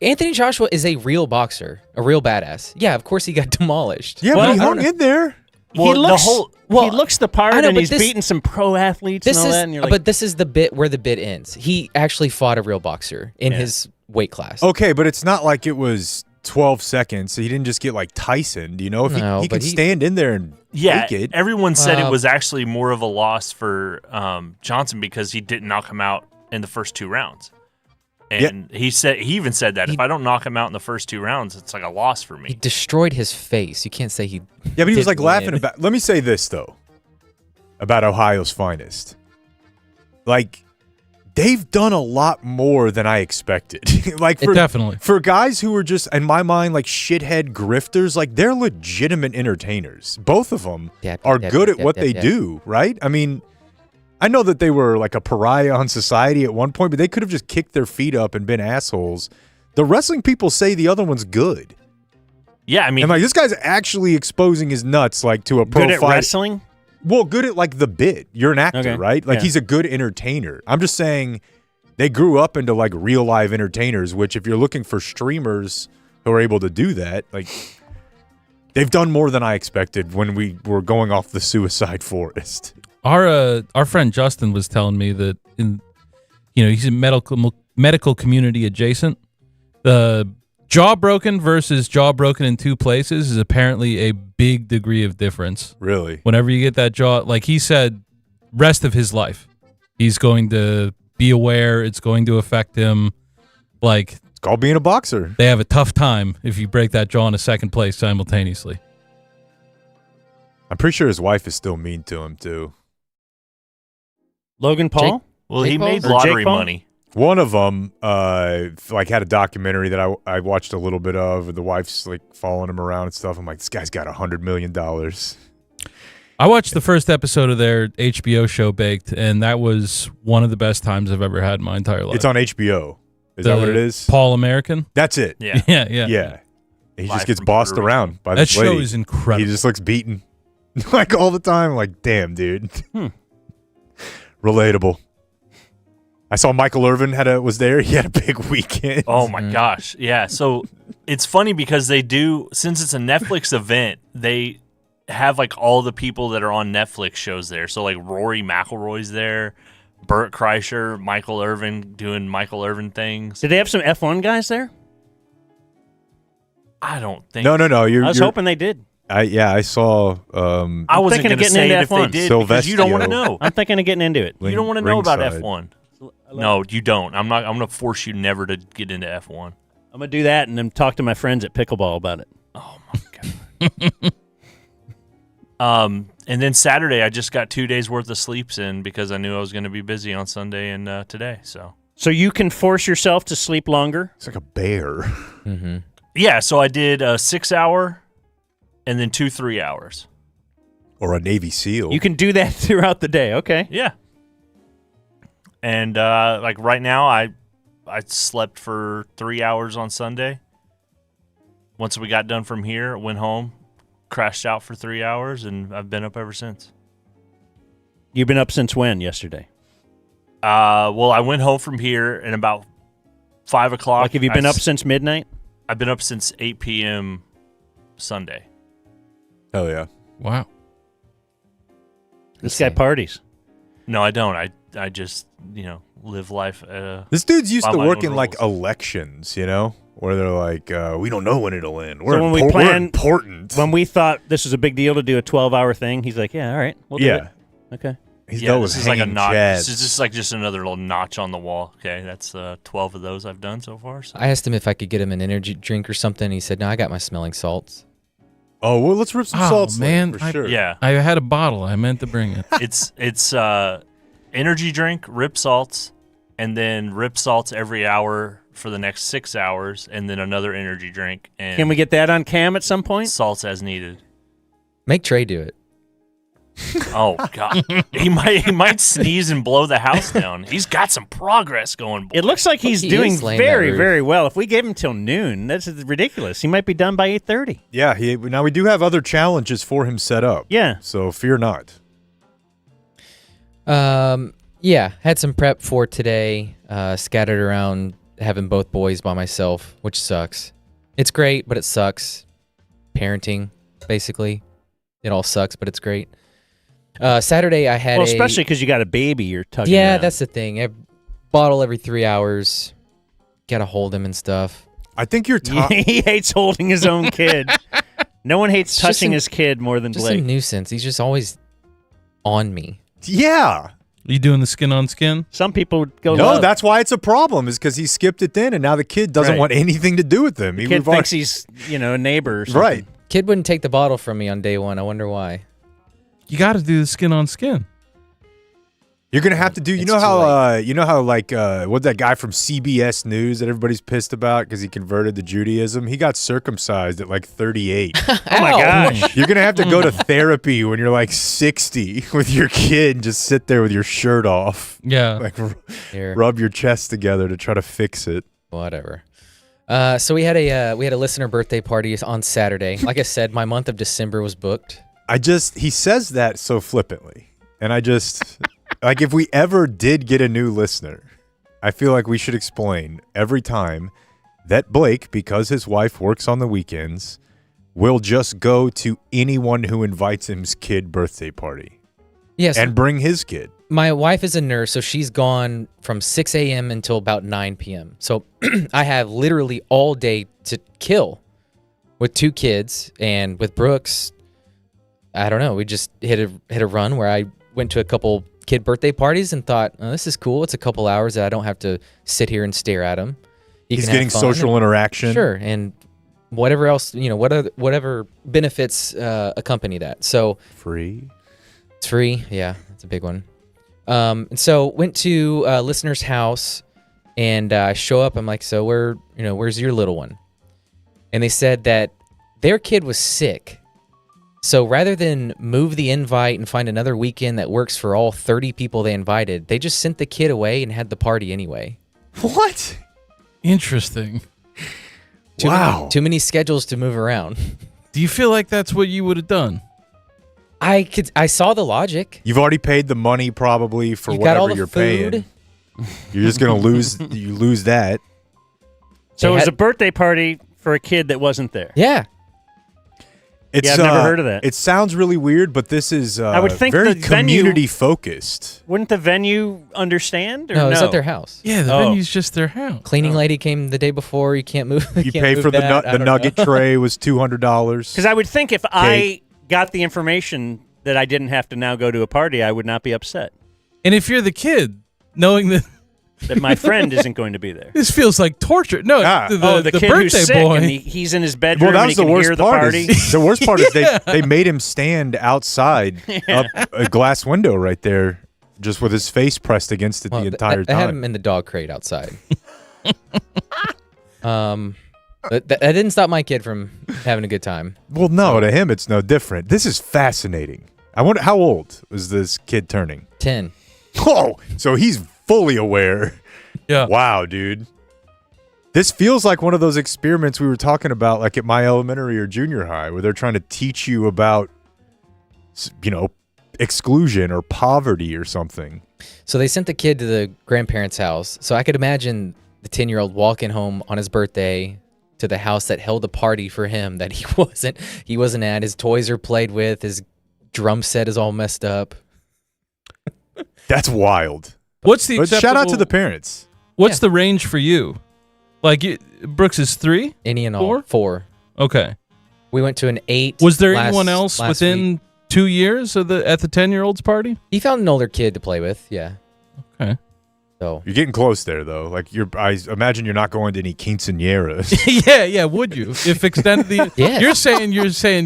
S3: Anthony Joshua is a real boxer, a real badass. Yeah, of course he got demolished.
S2: Yeah, but he hung in there.
S1: He looks the part, and he's beating some pro athletes and all that. And you're like,
S3: but this is the bit where the bit ends. He actually fought a real boxer in his weight class.
S2: Okay, but it's not like it was 12 seconds. So he didn't just get like Tyson. If he could stand in there and take it.
S4: Everyone said it was actually more of a loss for Johnson because he didn't knock him out in the first 2 rounds. And he even said that if I don't knock him out in the first 2 rounds, it's like a loss for me.
S3: He destroyed his face. You can't say he.
S2: Yeah, but he was like laughing about. Let me say this though, about Ohio's finest. Like, they've done a lot more than I expected.
S14: Definitely
S2: for guys who are just, in my mind, like shithead grifters. Like, they're legitimate entertainers. Both of them are good at what they do. Right? I mean. I know that they were like a pariah on society at one point, but they could have just kicked their feet up and been assholes. The wrestling people say the other one's good.
S4: Yeah, I mean,
S2: and like this guy's actually exposing his nuts like to a pro
S1: good at wrestling.
S2: Well, good at like the bit. You're an actor, right? Like he's a good entertainer. I'm just saying they grew up into like real live entertainers. Which, if you're looking for streamers who are able to do that, like they've done more than I expected when we were going off the suicide forest.
S14: Our friend Justin was telling me that he's in medical community adjacent. The jaw broken versus jaw broken in 2 places is apparently a big degree of difference.
S2: Really?
S14: Whenever you get that jaw, like he said, rest of his life, he's going to be aware. It's going to affect him. Like,
S2: it's called being a boxer.
S14: They have a tough time if you break that jaw in a second place simultaneously.
S2: I'm pretty sure his wife is still mean to him too.
S1: Logan Paul?
S4: He made lottery money.
S2: One of them, had a documentary that I watched a little bit of. The wife's like following him around and stuff. I'm like, this guy's got $100 million.
S14: I watched the first episode of their HBO show, Baked, and that was one of the best times I've ever had in my entire life.
S2: It's on HBO. Is that what it is?
S14: Paul American?
S2: That's it.
S14: Yeah.
S2: Yeah. He just gets bossed around by this lady.
S14: That show is incredible.
S2: He just looks beaten like all the time. Like, damn, dude. Relatable. I saw Michael Irvin was there. He had a big weekend.
S4: Oh my gosh. Yeah. So it's funny because they do, since it's a Netflix event, they have like all the people that are on Netflix shows there. So like Rory McIlroy's there, Burt Kreischer, Michael Irvin doing Michael Irvin things.
S1: Did they have some F1 guys there?
S4: I don't think.
S2: No.
S1: I was hoping they did.
S2: I saw.
S4: I wasn't going to say it if they did because you don't want to know.
S1: I'm thinking of getting into it.
S4: You don't want to know about F1. No, you don't. I'm going to force you never to get into F1.
S1: I'm going to do that and then talk to my friends at Pickleball about it.
S4: Oh my god. And then Saturday I just got 2 days worth of sleeps in because I knew I was going to be busy on Sunday and today.
S1: So you can force yourself to sleep longer?
S2: It's like a bear.
S3: Mm-hmm.
S4: Yeah, so I did a 6 hour and then 2 3 hours.
S2: Or a Navy SEAL.
S1: You can do that throughout the day. Okay.
S4: Yeah. And like right now, I slept for 3 hours on Sunday. Once we got done from here, went home, crashed out for 3 hours, and I've been up ever since.
S1: You've been up since when? Yesterday?
S4: Well, I went home from here and about 5 o'clock.
S1: Like, have you been up since midnight?
S4: I've been up since 8 p.m. Sunday.
S2: Hell yeah.
S14: Wow.
S1: This guy parties.
S4: No, I don't. I just, live life.
S2: This dude's used to working
S4: rules.
S2: like elections, where they're like, we don't know when it'll end.
S1: So when we planned,
S2: important.
S1: When we thought this was a big deal to do a 12-hour thing, he's like, yeah, all right, we'll do it. Okay.
S2: He's dealt with
S4: this is like a notch.
S2: chads.
S4: This is just like another little notch on the wall. Okay, that's 12 of those I've done so far. So.
S3: I asked him if I could get him an energy drink or something. He said, no, I got my smelling salts.
S2: Oh, well, let's rip some salts,
S14: man,
S2: for sure.
S4: Yeah.
S14: I had a bottle. I meant to bring it.
S4: It's energy drink, Rip Salts, and then Rip Salts every hour for the next 6 hours, and then another energy drink. And
S1: can we get that on cam at some point?
S4: Salts as needed.
S3: Make Trey do it.
S4: Oh God, he might sneeze and blow the house down. He's got some progress going.
S1: It looks like he's
S3: He
S1: doing
S3: is laying that
S1: very,
S3: roof.
S1: very well. If we gave him till noon, that's ridiculous. He might be done by 8:30.
S2: Yeah, now we do have other challenges for him set up.
S1: Yeah.
S2: So fear not.
S3: Yeah, had some prep for today. Scattered around having both boys by myself, which sucks. It's great, but it sucks. Parenting, basically. It all sucks, but it's great. Saturday I had
S1: especially because you got a baby you're tugging
S3: Yeah,
S1: around.
S3: that's the thing. I bottle every 3 hours. Got to hold him and stuff.
S2: I think you're
S1: He hates holding his own kid. No one hates
S3: It's just
S1: touching
S3: an-
S1: his kid more than
S3: Just
S1: Blake.
S3: a nuisance. He's just always on me.
S2: Yeah.
S14: You doing the skin on skin?
S1: Some people go.
S2: No,
S1: love.
S2: that's why it's a problem. Is because he skipped it then, and now the kid doesn't
S1: Right.
S2: want anything to do with him.
S1: The kid thinks he's a neighbor or something.
S2: Right.
S3: Kid wouldn't take the bottle from me on day one. I wonder why.
S14: You got to do the skin on skin.
S2: You're gonna have to do. You know how like what that guy from CBS News that everybody's pissed about because he converted to Judaism. He got circumcised at like 38.
S1: Oh my gosh.
S2: You're gonna have to go to therapy when you're like 60 with your kid and just sit there with your shirt off.
S14: Yeah.
S2: Like
S3: Here.
S2: rub your chest together to try to fix it.
S3: Whatever. So we had a listener birthday party on Saturday. Like I said, my month of December was booked.
S2: He says that so flippantly, and I just like if we ever did get a new listener, I feel like we should explain every time that Blake, because his wife works on the weekends, will just go to anyone who invites him's kid birthday party.
S3: Yes.
S2: And bring his kid.
S3: My wife is a nurse, so she's gone from 6 a.m. until about 9 p.m. So I have literally all day to kill with 2 kids, and with Brooks, I don't know. We just hit a run where I went to a couple kid birthday parties and thought, oh, this is cool. It's a couple hours that I don't have to sit here and stare at him.
S2: He's getting social interaction.
S3: Sure, and whatever else, whatever benefits accompany that. So
S2: free.
S3: It's free. Yeah, that's a big one. And so went to a listener's house, and I show up. I'm like, so where's your little one? And they said that their kid was sick. So rather than move the invite and find another weekend that works for all 30 people they invited, they just sent the kid away and had the party anyway.
S2: What?
S14: Interesting.
S3: Too many schedules to move around.
S14: Do you feel like that's what you would have done?
S3: I saw the logic.
S2: You've already paid the money probably for
S3: You got all
S2: whatever
S3: the
S2: you're
S3: food.
S2: paying. You're just gonna lose. You lose that.
S1: So it was a birthday party for a kid that wasn't there.
S3: Yeah.
S2: It's,
S1: I've never heard of that.
S2: It sounds really weird, but this is
S1: I would think
S2: very
S1: the venue-
S2: community focused.
S1: Wouldn't the venue understand? Or
S3: No, it's at their house.
S14: Yeah, the venue's just their house.
S3: Cleaning lady came the day before. You can't move.
S2: You pay for the nugget tray was $200.
S1: Because I would think if I got the information that I didn't have to now go to a party, I would not be upset
S14: And if you're the kid, knowing that
S1: that my friend isn't going to be there.
S14: this feels like torture. No, the
S1: kid
S14: birthday
S1: who's sick
S14: boy.
S1: and he's in his bedroom
S2: Well, that
S1: and
S2: was
S1: he
S2: the
S1: can
S2: worst
S1: hear the
S2: part.
S1: party.
S2: The worst part is
S14: Yeah.
S2: they made him stand outside up a glass window right there, just with his face pressed against it the entire
S3: I had
S2: time.
S3: him in the dog crate outside. That didn't stop my kid from having a good time.
S2: Well, no, to him it's no different. This is fascinating. I wonder how old was this kid turning?
S3: 10.
S2: Oh, so he's fully aware.
S14: Yeah.
S2: Wow, dude. This feels like one of those experiments we were talking about, like at my elementary or junior high, where they're trying to teach you about, exclusion or poverty or something.
S3: So they sent the kid to the grandparents' house. So I could imagine the 10-year-old walking home on his birthday to the house that held a party for him that he wasn't at. His toys are played with. His drum set is all messed up.
S2: That's wild.
S14: What's the
S2: But shout out to
S14: acceptable-
S2: the parents.
S14: What's the range for you? Like Brooks is 3?
S3: Any and all. 4.
S14: Okay.
S3: We went to an 8.
S14: Was there
S3: last-
S14: anyone else
S3: last
S14: within
S3: week.
S14: 2 years at the 10-year-old's party?
S3: He found an older kid to play with. Yeah.
S14: Okay.
S3: So
S2: You're getting close there, though. Like I imagine you're not going to any quinceañeras.
S14: yeah. Would you? If extended the,
S3: Yeah.
S14: you're saying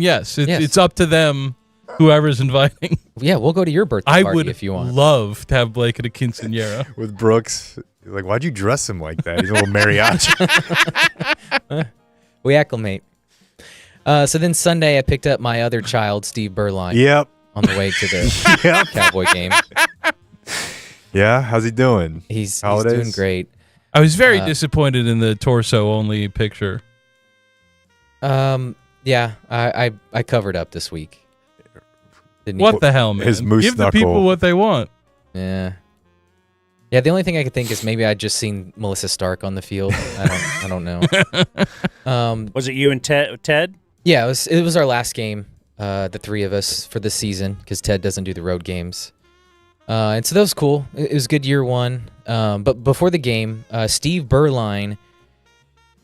S14: yes.
S3: Yes.
S14: It's up to them, whoever's inviting.
S3: yeah, we'll go to your birthday
S14: I
S3: party
S14: would
S3: if you want.
S14: love to have Blake at a quinceañera.
S2: With Brooks. You're like, why'd you dress him like that? He's a little mariachi.
S3: We acclimate. So then Sunday, I picked up my other child, Steve Berline.
S2: Yep.
S3: on the way to the Cowboy game.
S2: Yeah, how's he doing?
S3: He's doing great.
S14: I was very disappointed in the torso only picture.
S3: Yeah, I covered up this week.
S14: What the hell, man?
S2: His moose
S14: Give the
S2: knuckle.
S14: people what they want.
S3: Yeah. Yeah, the only thing I could think is maybe I'd just seen Melissa Stark on the field. I don't know.
S1: Was it you and Ted?
S3: Yeah, it was our last game, the three of us for the season, because Ted doesn't do the road games. And so that was cool. It was good year one. But before the game, Steve Berline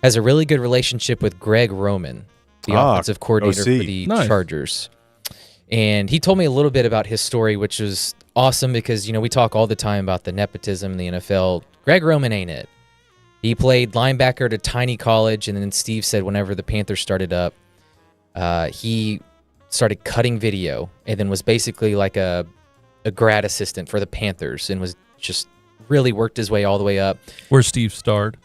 S3: has a really good relationship with Greg Roman, the offensive coordinator for the Chargers. And he told me a little bit about his story, which was awesome because, we talk all the time about the nepotism in the NFL. Greg Roman ain't it. He played linebacker at a tiny college, and then Steve said whenever the Panthers started up, he started cutting video and then was basically like a grad assistant for the Panthers and was just really worked his way all the way up.
S14: Where Steve starred.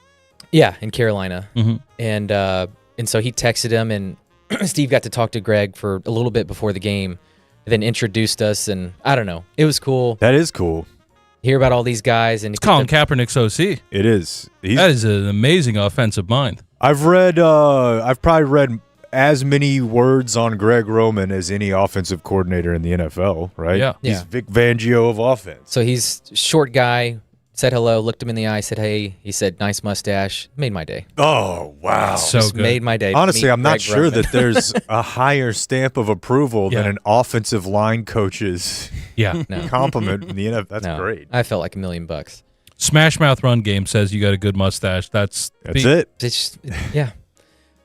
S3: Yeah, in Carolina.
S14: Mm-hmm.
S3: And so he texted him, and Steve got to talk to Greg for a little bit before the game, and then introduced us, and I don't know. It was cool.
S2: That is cool.
S3: Hear about all these guys. And
S14: it's Colin Kaepernick's OC.
S2: It is.
S14: That is an amazing offensive mind.
S2: I've probably read as many words on Greg Roman as any offensive coordinator in the NFL, right?
S14: Yeah.
S2: He's Vic Fangio of offense.
S3: So he's a short guy, said hello, looked him in the eye, said hey. He said, nice mustache. Made my day.
S2: Oh, wow.
S14: So
S3: just
S14: good.
S3: Made my day.
S2: Honestly, I'm not
S3: Greg
S2: sure
S3: Roman.
S2: that there's a higher stamp of approval than an offensive line coach's compliment in the NFL. That's great.
S3: I felt like $1 million.
S14: Smash Mouth Run Game says you got a good mustache. That's
S2: it.
S3: It's yeah.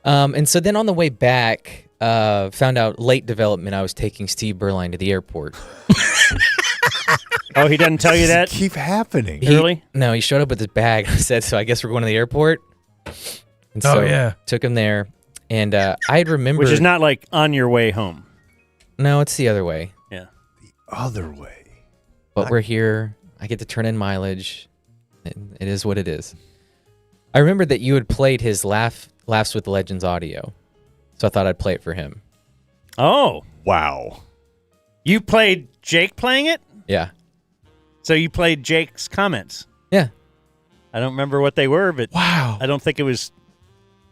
S3: And so then on the way back, found out late development. I was taking Steve Berline to the airport.
S1: Oh, he doesn't tell you that?
S2: Keep happening.
S1: Really?
S3: No, he showed up with his bag. I said, so I guess we're going to the airport. And so took him there. And I had remembered.
S1: Which is not like on your way home.
S3: No, it's the other way.
S1: Yeah.
S2: The other way.
S3: But we're here. I get to turn in mileage. It is what it is. I remembered that you had played his Laughs with Legends audio. So I thought I'd play it for him.
S1: Oh.
S2: Wow.
S1: You played Jake playing it?
S3: Yeah.
S1: So you played Jake's comments?
S3: Yeah.
S1: I don't remember what they were, but
S14: wow.
S1: I don't think it was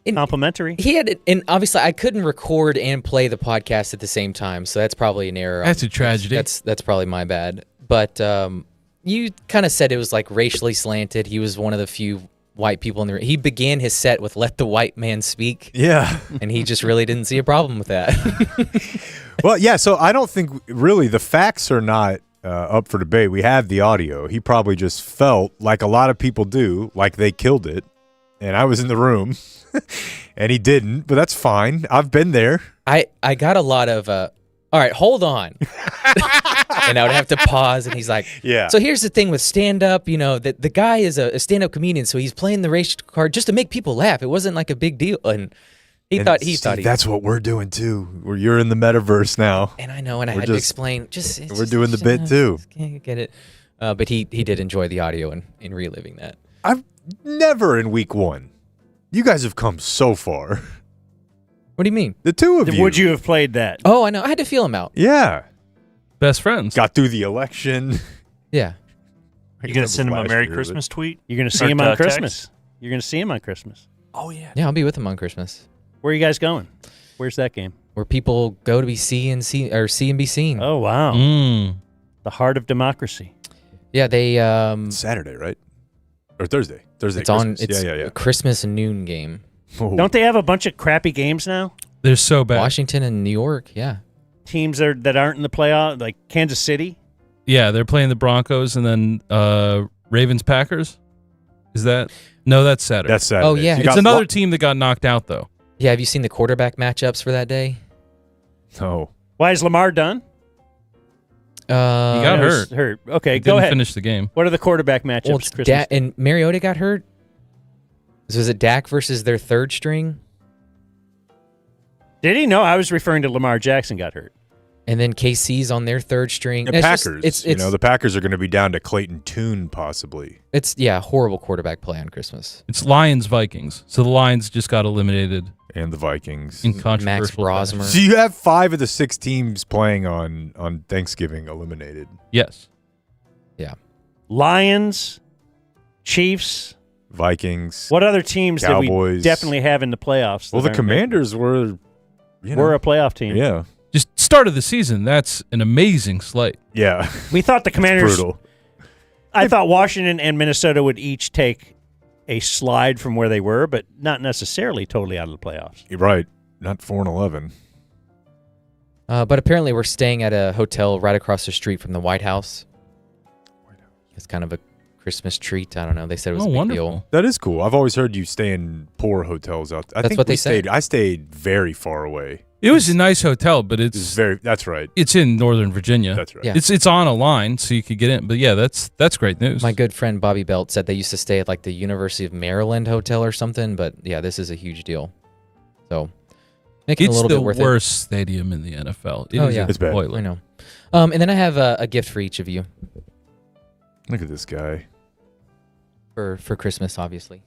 S1: complimentary.
S3: He had it, and obviously I couldn't record and play the podcast at the same time, so that's probably an error.
S14: That's a tragedy.
S3: That's probably my bad. But you kind of said it was like racially slanted. He was one of the few white people in the room. He began his set with "Let the white man speak."
S2: Yeah.
S3: And he just really didn't see a problem with that.
S2: Well, yeah, so I don't think really the facts are not up for debate. We have the audio. He probably just felt like a lot of people do, like they killed it. And I was in the room and he didn't, but that's fine. I've been there.
S3: I got a lot of, all right, hold on. And I would have to pause, and he's like,
S2: yeah.
S3: So here's the thing with stand-up, that the guy is a stand-up comedian, so he's playing the race card just to make people laugh. It wasn't like a big deal. And he thought
S2: that's what we're doing too. Where you're in the metaverse now.
S3: And I know, and I had to explain.
S2: We're doing the bit too.
S3: Can't get it. But he did enjoy the audio and reliving that.
S2: I've never in week one. You guys have come so far.
S3: What do you mean?
S2: The two of you.
S1: Would you have played that?
S3: Oh, I know. I had to feel him out.
S2: Yeah.
S14: Best friends.
S2: Got through the election.
S3: Yeah.
S4: You're going to send him a Merry Christmas tweet?
S1: You're going to see him on Christmas. You're going to see him on Christmas.
S4: Oh, yeah.
S3: Yeah, I'll be with him on Christmas.
S1: Where are you guys going? Where's that game?
S3: Where people go to see and be seen.
S1: Oh, wow. The heart of democracy.
S3: Yeah, they
S2: Saturday, right? Or Thursday. Thursday.
S3: It's on.
S2: Christmas.
S3: It's a Christmas noon game.
S2: Oh.
S1: Don't they have a bunch of crappy games now?
S14: They're so bad.
S3: Washington and New York, yeah.
S1: Teams that aren't in the playoff, like Kansas City.
S14: Yeah, they're playing the Broncos and then Ravens Packers. Is that? No, that's Saturday.
S2: That's Saturday.
S3: Oh yeah,
S14: it's another team that got knocked out though.
S3: Yeah, have you seen the quarterback matchups for that day?
S2: No.
S1: Why is Lamar done?
S14: He got hurt.
S1: Okay,
S14: he
S1: go ahead.
S14: Didn't finish the game.
S1: What are the quarterback matchups?
S3: Well, it's and Mariota got hurt. So was it Dak versus their third string?
S1: Did he? No, I was referring to Lamar Jackson got hurt.
S3: And then KC's on their third string.
S2: The Packers, the Packers are going to be down to Clayton Tune possibly.
S3: It's horrible quarterback play on Christmas.
S14: It's Lions Vikings. So the Lions just got eliminated.
S2: And the Vikings.
S14: In controversial
S3: Max Brosmer.
S2: So you have 5 of the 6 teams playing on Thanksgiving eliminated.
S14: Yes.
S3: Yeah.
S1: Lions, Chiefs,
S2: Vikings.
S1: What other teams
S2: Cowboys.
S1: that we definitely have in the playoffs?
S2: Well, the Commanders were
S1: a playoff team.
S2: Yeah.
S14: Just start of the season. That's an amazing slate.
S2: Yeah.
S1: We thought the Commanders.
S2: Brutal.
S1: I thought Washington and Minnesota would each take a slide from where they were, but not necessarily totally out of the playoffs.
S2: You're right. Not 4-11.
S3: But apparently we're staying at a hotel right across the street from the White House. It's kind of a Christmas treat. I don't know. They said it was a big deal.
S2: That is cool. I've always heard you stay in poor hotels out there.
S3: That's what they said.
S2: I stayed very far away.
S14: It was a nice hotel, but it's
S2: that's right.
S14: It's in Northern Virginia.
S2: That's right.
S3: Yeah.
S14: It's on a line, so you could get in. But yeah, that's great news.
S3: My good friend Bobby Belt said they used to stay at like the University of Maryland hotel or something. But yeah, this is a huge deal. So making
S14: it's
S3: a little
S14: the
S3: bit worth
S14: worst stadium in the NFL. It is
S2: It's bad.
S14: toilet.
S3: I know. And then I have a gift for each of you
S2: Look at this guy.
S3: for Christmas, obviously.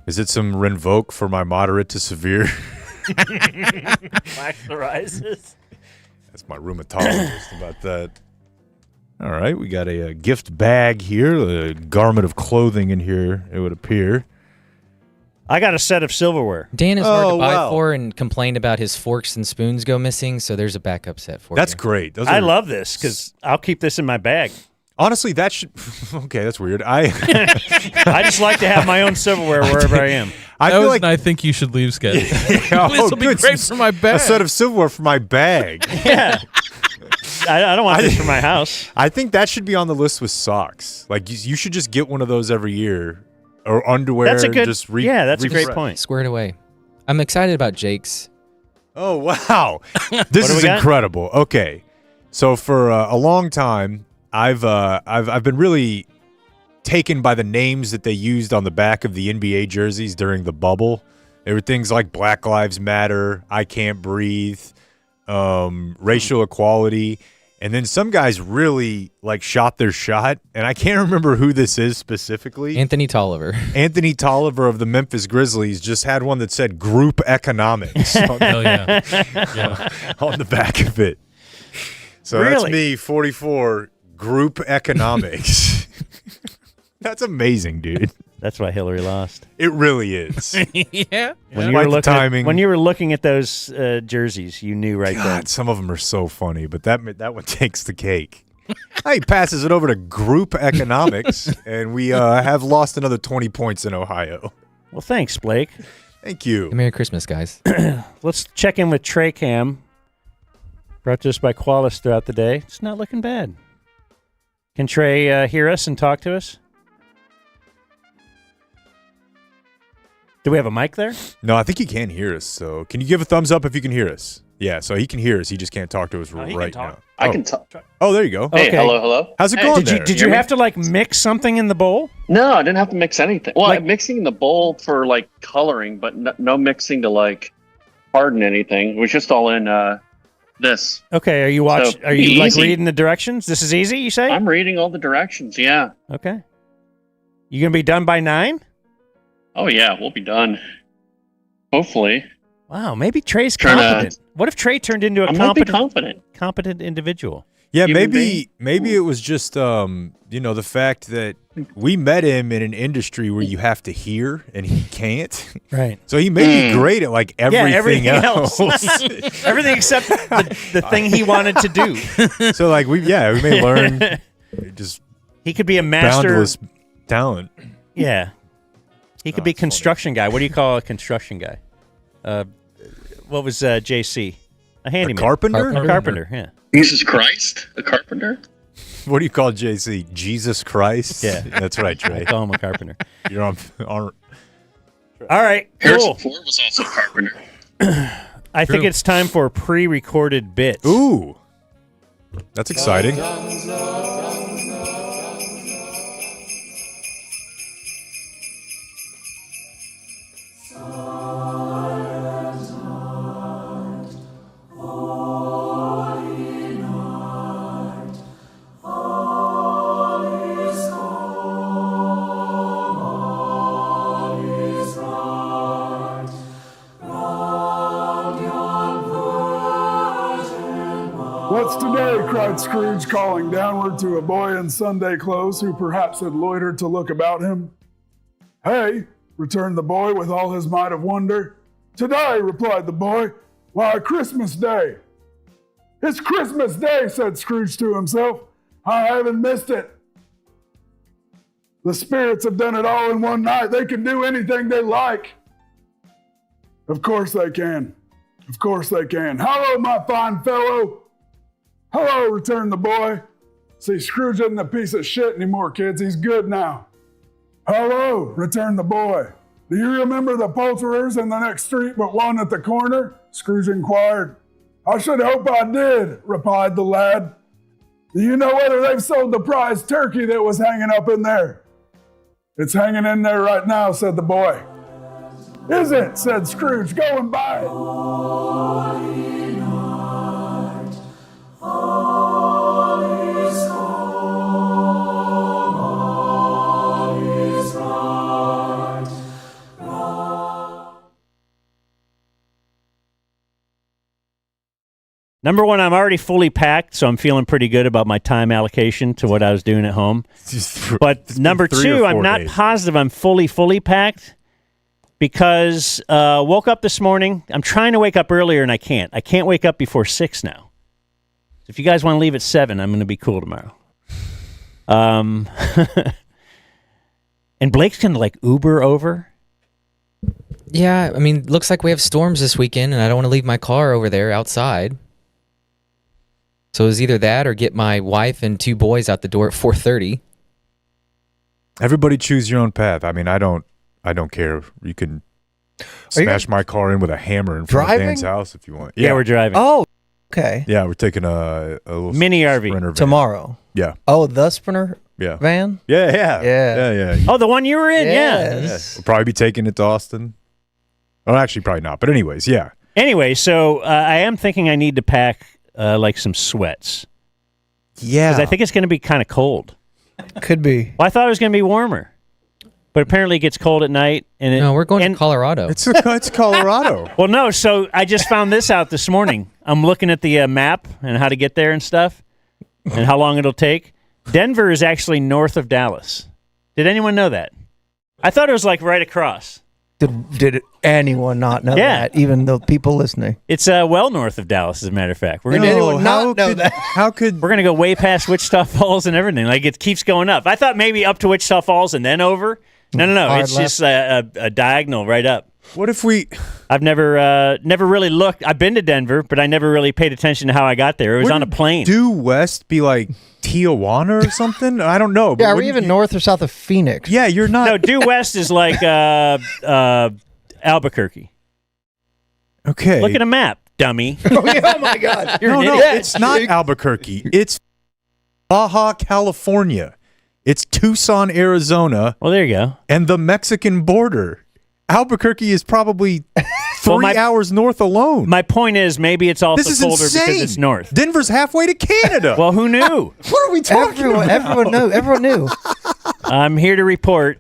S2: Is it some Rinvoq for my moderate to severe?
S1: Black psoriasis.
S2: That's my rheumatologist about that. All right, we got a gift bag here, a garment of clothing in here, it would appear.
S1: I got a set of silverware.
S3: Dan is hard to buy for and complained about his forks and spoons go missing, so there's a backup set for you.
S2: That's great.
S1: I love this because I'll keep this in my bag.
S2: Honestly, that should... Okay, that's weird. I
S1: just like to have my own silverware wherever I am.
S14: I think you should leave, Scott. This will be great for my bag.
S2: A set of silverware for my bag.
S1: Yeah. I don't want this for my house.
S2: I think that should be on the list with socks. Like, you should just get one of those every year. Or underwear.
S1: That's a good...
S2: Just
S1: that's a great point.
S3: Squared away. I'm excited about Jake's.
S2: Oh, wow. This is incredible. Okay. So for a long time... I've been really taken by the names that they used on the back of the NBA jerseys during the bubble. There were things like Black Lives Matter, I Can't Breathe, racial equality, and then some guys really shot their shot, and I can't remember who this is specifically.
S3: Anthony Tolliver.
S2: Anthony Tolliver of the Memphis Grizzlies just had one that said Group Economics
S14: Oh, yeah.
S2: on the back of it. So that's me, 44. Group Economics. That's amazing, dude.
S1: That's why Hillary lost.
S2: It really is.
S14: Yeah.
S1: When you were looking at those jerseys, you knew right
S2: God, some of them are so funny, but that one takes the cake. He passes it over to Group Economics, and we have lost another 20 points in Ohio.
S1: Well, thanks, Blake.
S2: Thank you.
S3: Merry Christmas, guys.
S1: Let's check in with Trey Cam. Brought to us by Qualis throughout the day. It's not looking bad. Can Trey hear us and talk to us? Do we have a mic there?
S2: No, I think he can hear us. So can you give a thumbs up if you can hear us? Yeah, so he can hear us. He just can't talk to us right now.
S15: I can talk.
S2: Oh, there you go.
S15: Hey, hello.
S2: How's it going there?
S1: Did you have to mix something in the bowl?
S15: No, I didn't have to mix anything. Well, I'm mixing in the bowl for coloring, but no mixing to harden anything. It was just all in this.
S1: Okay, are you watching?
S15: So,
S1: are you
S15: easy.
S1: reading the directions? This is easy, you say?
S15: I'm reading all the directions. Yeah.
S1: Okay. You gonna be done by 9?
S15: Oh yeah, we'll be done. Hopefully.
S1: Wow, maybe Trey's competent. What if Trey turned into a competent individual?
S2: Yeah, maybe it was just the fact that we met him in an industry where you have to hear and he can't.
S1: Right.
S2: So he may be great at everything else.
S1: Everything except the thing he wanted to do.
S2: So we may learn just
S1: he could be a master
S2: boundless talent.
S1: Yeah. He could be construction guy. What do you call a construction guy? What was JC? A handyman.
S2: A carpenter?
S1: A carpenter, yeah.
S15: Jesus Christ? A carpenter?
S2: What do you call JC? Jesus Christ?
S1: Yeah.
S2: That's right, Trey.
S1: I call him a carpenter.
S2: You're on.
S1: All right,
S15: Harrison Ford was also a carpenter.
S1: I think it's time for pre-recorded bits.
S2: Ooh. That's exciting.
S10: What's today? Cried Scrooge, calling downward to a boy in Sunday clothes who perhaps had loitered to look about him. Hey, returned the boy with all his might of wonder. Today, replied the boy. Why, Christmas Day. It's Christmas Day, said Scrooge to himself. I haven't missed it. The spirits have done it all in one night. They can do anything they like. Of course they can. Of course they can. Hello, my fine fellow. Hello, returned the boy. See, Scrooge isn't a piece of shit anymore, kids. He's good now. Hello, returned the boy. Do you remember the poulterers in the next street but one at the corner? Scrooge inquired. I should hope I did, replied the lad. Do you know whether they've sold the prize turkey that was hanging up in there? It's hanging in there right now, said the boy. Is it? Said Scrooge. Go and buy it.
S1: Number one, I'm already fully packed, so I'm feeling pretty good about my time allocation to what I was doing at home. But number two, I'm not positive I'm fully packed because woke up this morning. I'm trying to wake up earlier, and I can't. I can't wake up before 6 now. So if you guys want to leave at 7, I'm going to be cool tomorrow. And Blake's going to, like, Uber over.
S3: Yeah, I mean, looks like we have storms this weekend, and I don't want to leave my car over there outside. So it was either that or get my wife and 2 boys out the door at 4:30.
S2: Everybody choose your own path. I mean, I don't care. You can smash my car in with a hammer in front of Dan's house if you want.
S1: Yeah, we're driving.
S16: Oh, okay.
S2: Yeah, we're taking a little
S1: mini RV
S2: van.
S16: Tomorrow.
S2: Yeah.
S16: Oh, the Sprinter van?
S2: Yeah.
S1: Oh, the one you were in?
S16: Yes.
S2: We'll probably be taking it to Austin. Well, actually, probably not. But anyways, yeah.
S1: Anyway, so I am thinking I need to pack like some sweats.
S2: Yeah.
S1: Because I think it's going to be kind of cold.
S16: Could be.
S1: Well, I thought it was going to be warmer. But apparently it gets cold at night. And
S3: No, we're going to Colorado.
S2: It's Colorado.
S1: Well, no, so I just found this out this morning. I'm looking at the map and how to get there and stuff and how long it'll take. Denver is actually north of Dallas. Did anyone know that? I thought it was like right across.
S16: Did anyone not know that? Even the people listening.
S1: It's well north of Dallas, as a matter of fact.
S16: Did anyone not know that?
S2: How could
S1: we're gonna go way past Wichita Falls and everything? Like it keeps going up. I thought maybe up to Wichita Falls and then over. No.
S16: Hard
S1: It's
S16: left.
S1: just a diagonal right up.
S2: What if we?
S1: I've never really looked. I've been to Denver, but I never really paid attention to how I got there. It was on a plane.
S2: Due west be like Tijuana or something? I don't know.
S16: Yeah, are we even north or south of Phoenix?
S2: Yeah, you're not.
S1: No, due west is like Albuquerque.
S2: Okay.
S1: Look at a map, dummy.
S16: Oh my God.
S1: You're an
S2: No,
S1: idiot.
S2: it's not Albuquerque. It's Baja, California. It's Tucson, Arizona.
S1: Well, there you go.
S2: And the Mexican border. Albuquerque is probably 3 hours north alone.
S1: My point is, maybe it's also
S2: This is
S1: colder
S2: insane.
S1: because it's north.
S2: Denver's halfway to Canada.
S1: Well, who knew?
S2: What are we talking about?
S16: Everyone knew.
S1: I'm here to report,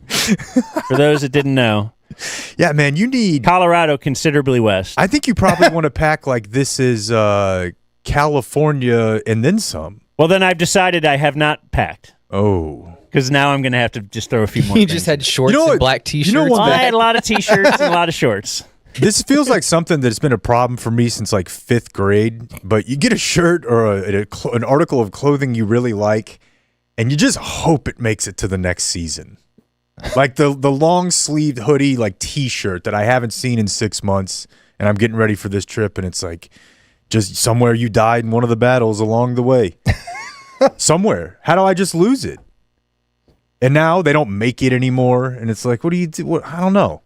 S1: for those that didn't know.
S2: Yeah, man, you need
S1: Colorado considerably west.
S2: I think you probably want to pack like this is California and then some.
S1: Well, then I've decided I have not packed.
S2: Oh.
S1: Because now I'm going to have to just throw a few more
S3: You
S1: things
S3: just had
S1: in.
S3: shorts and black T-shirts.
S1: I had a lot of T-shirts and a lot of shorts.
S2: This feels like something that's been a problem for me since like 5th grade. But you get a shirt or an article of clothing you really like, and you just hope it makes it to the next season. Like the long sleeved hoodie, like T-shirt that I haven't seen in 6 months, and I'm getting ready for this trip, and it's like just somewhere you died in one of the battles along the way. Somewhere. How do I just lose it? And now they don't make it anymore, and it's like, what do you do? I don't know.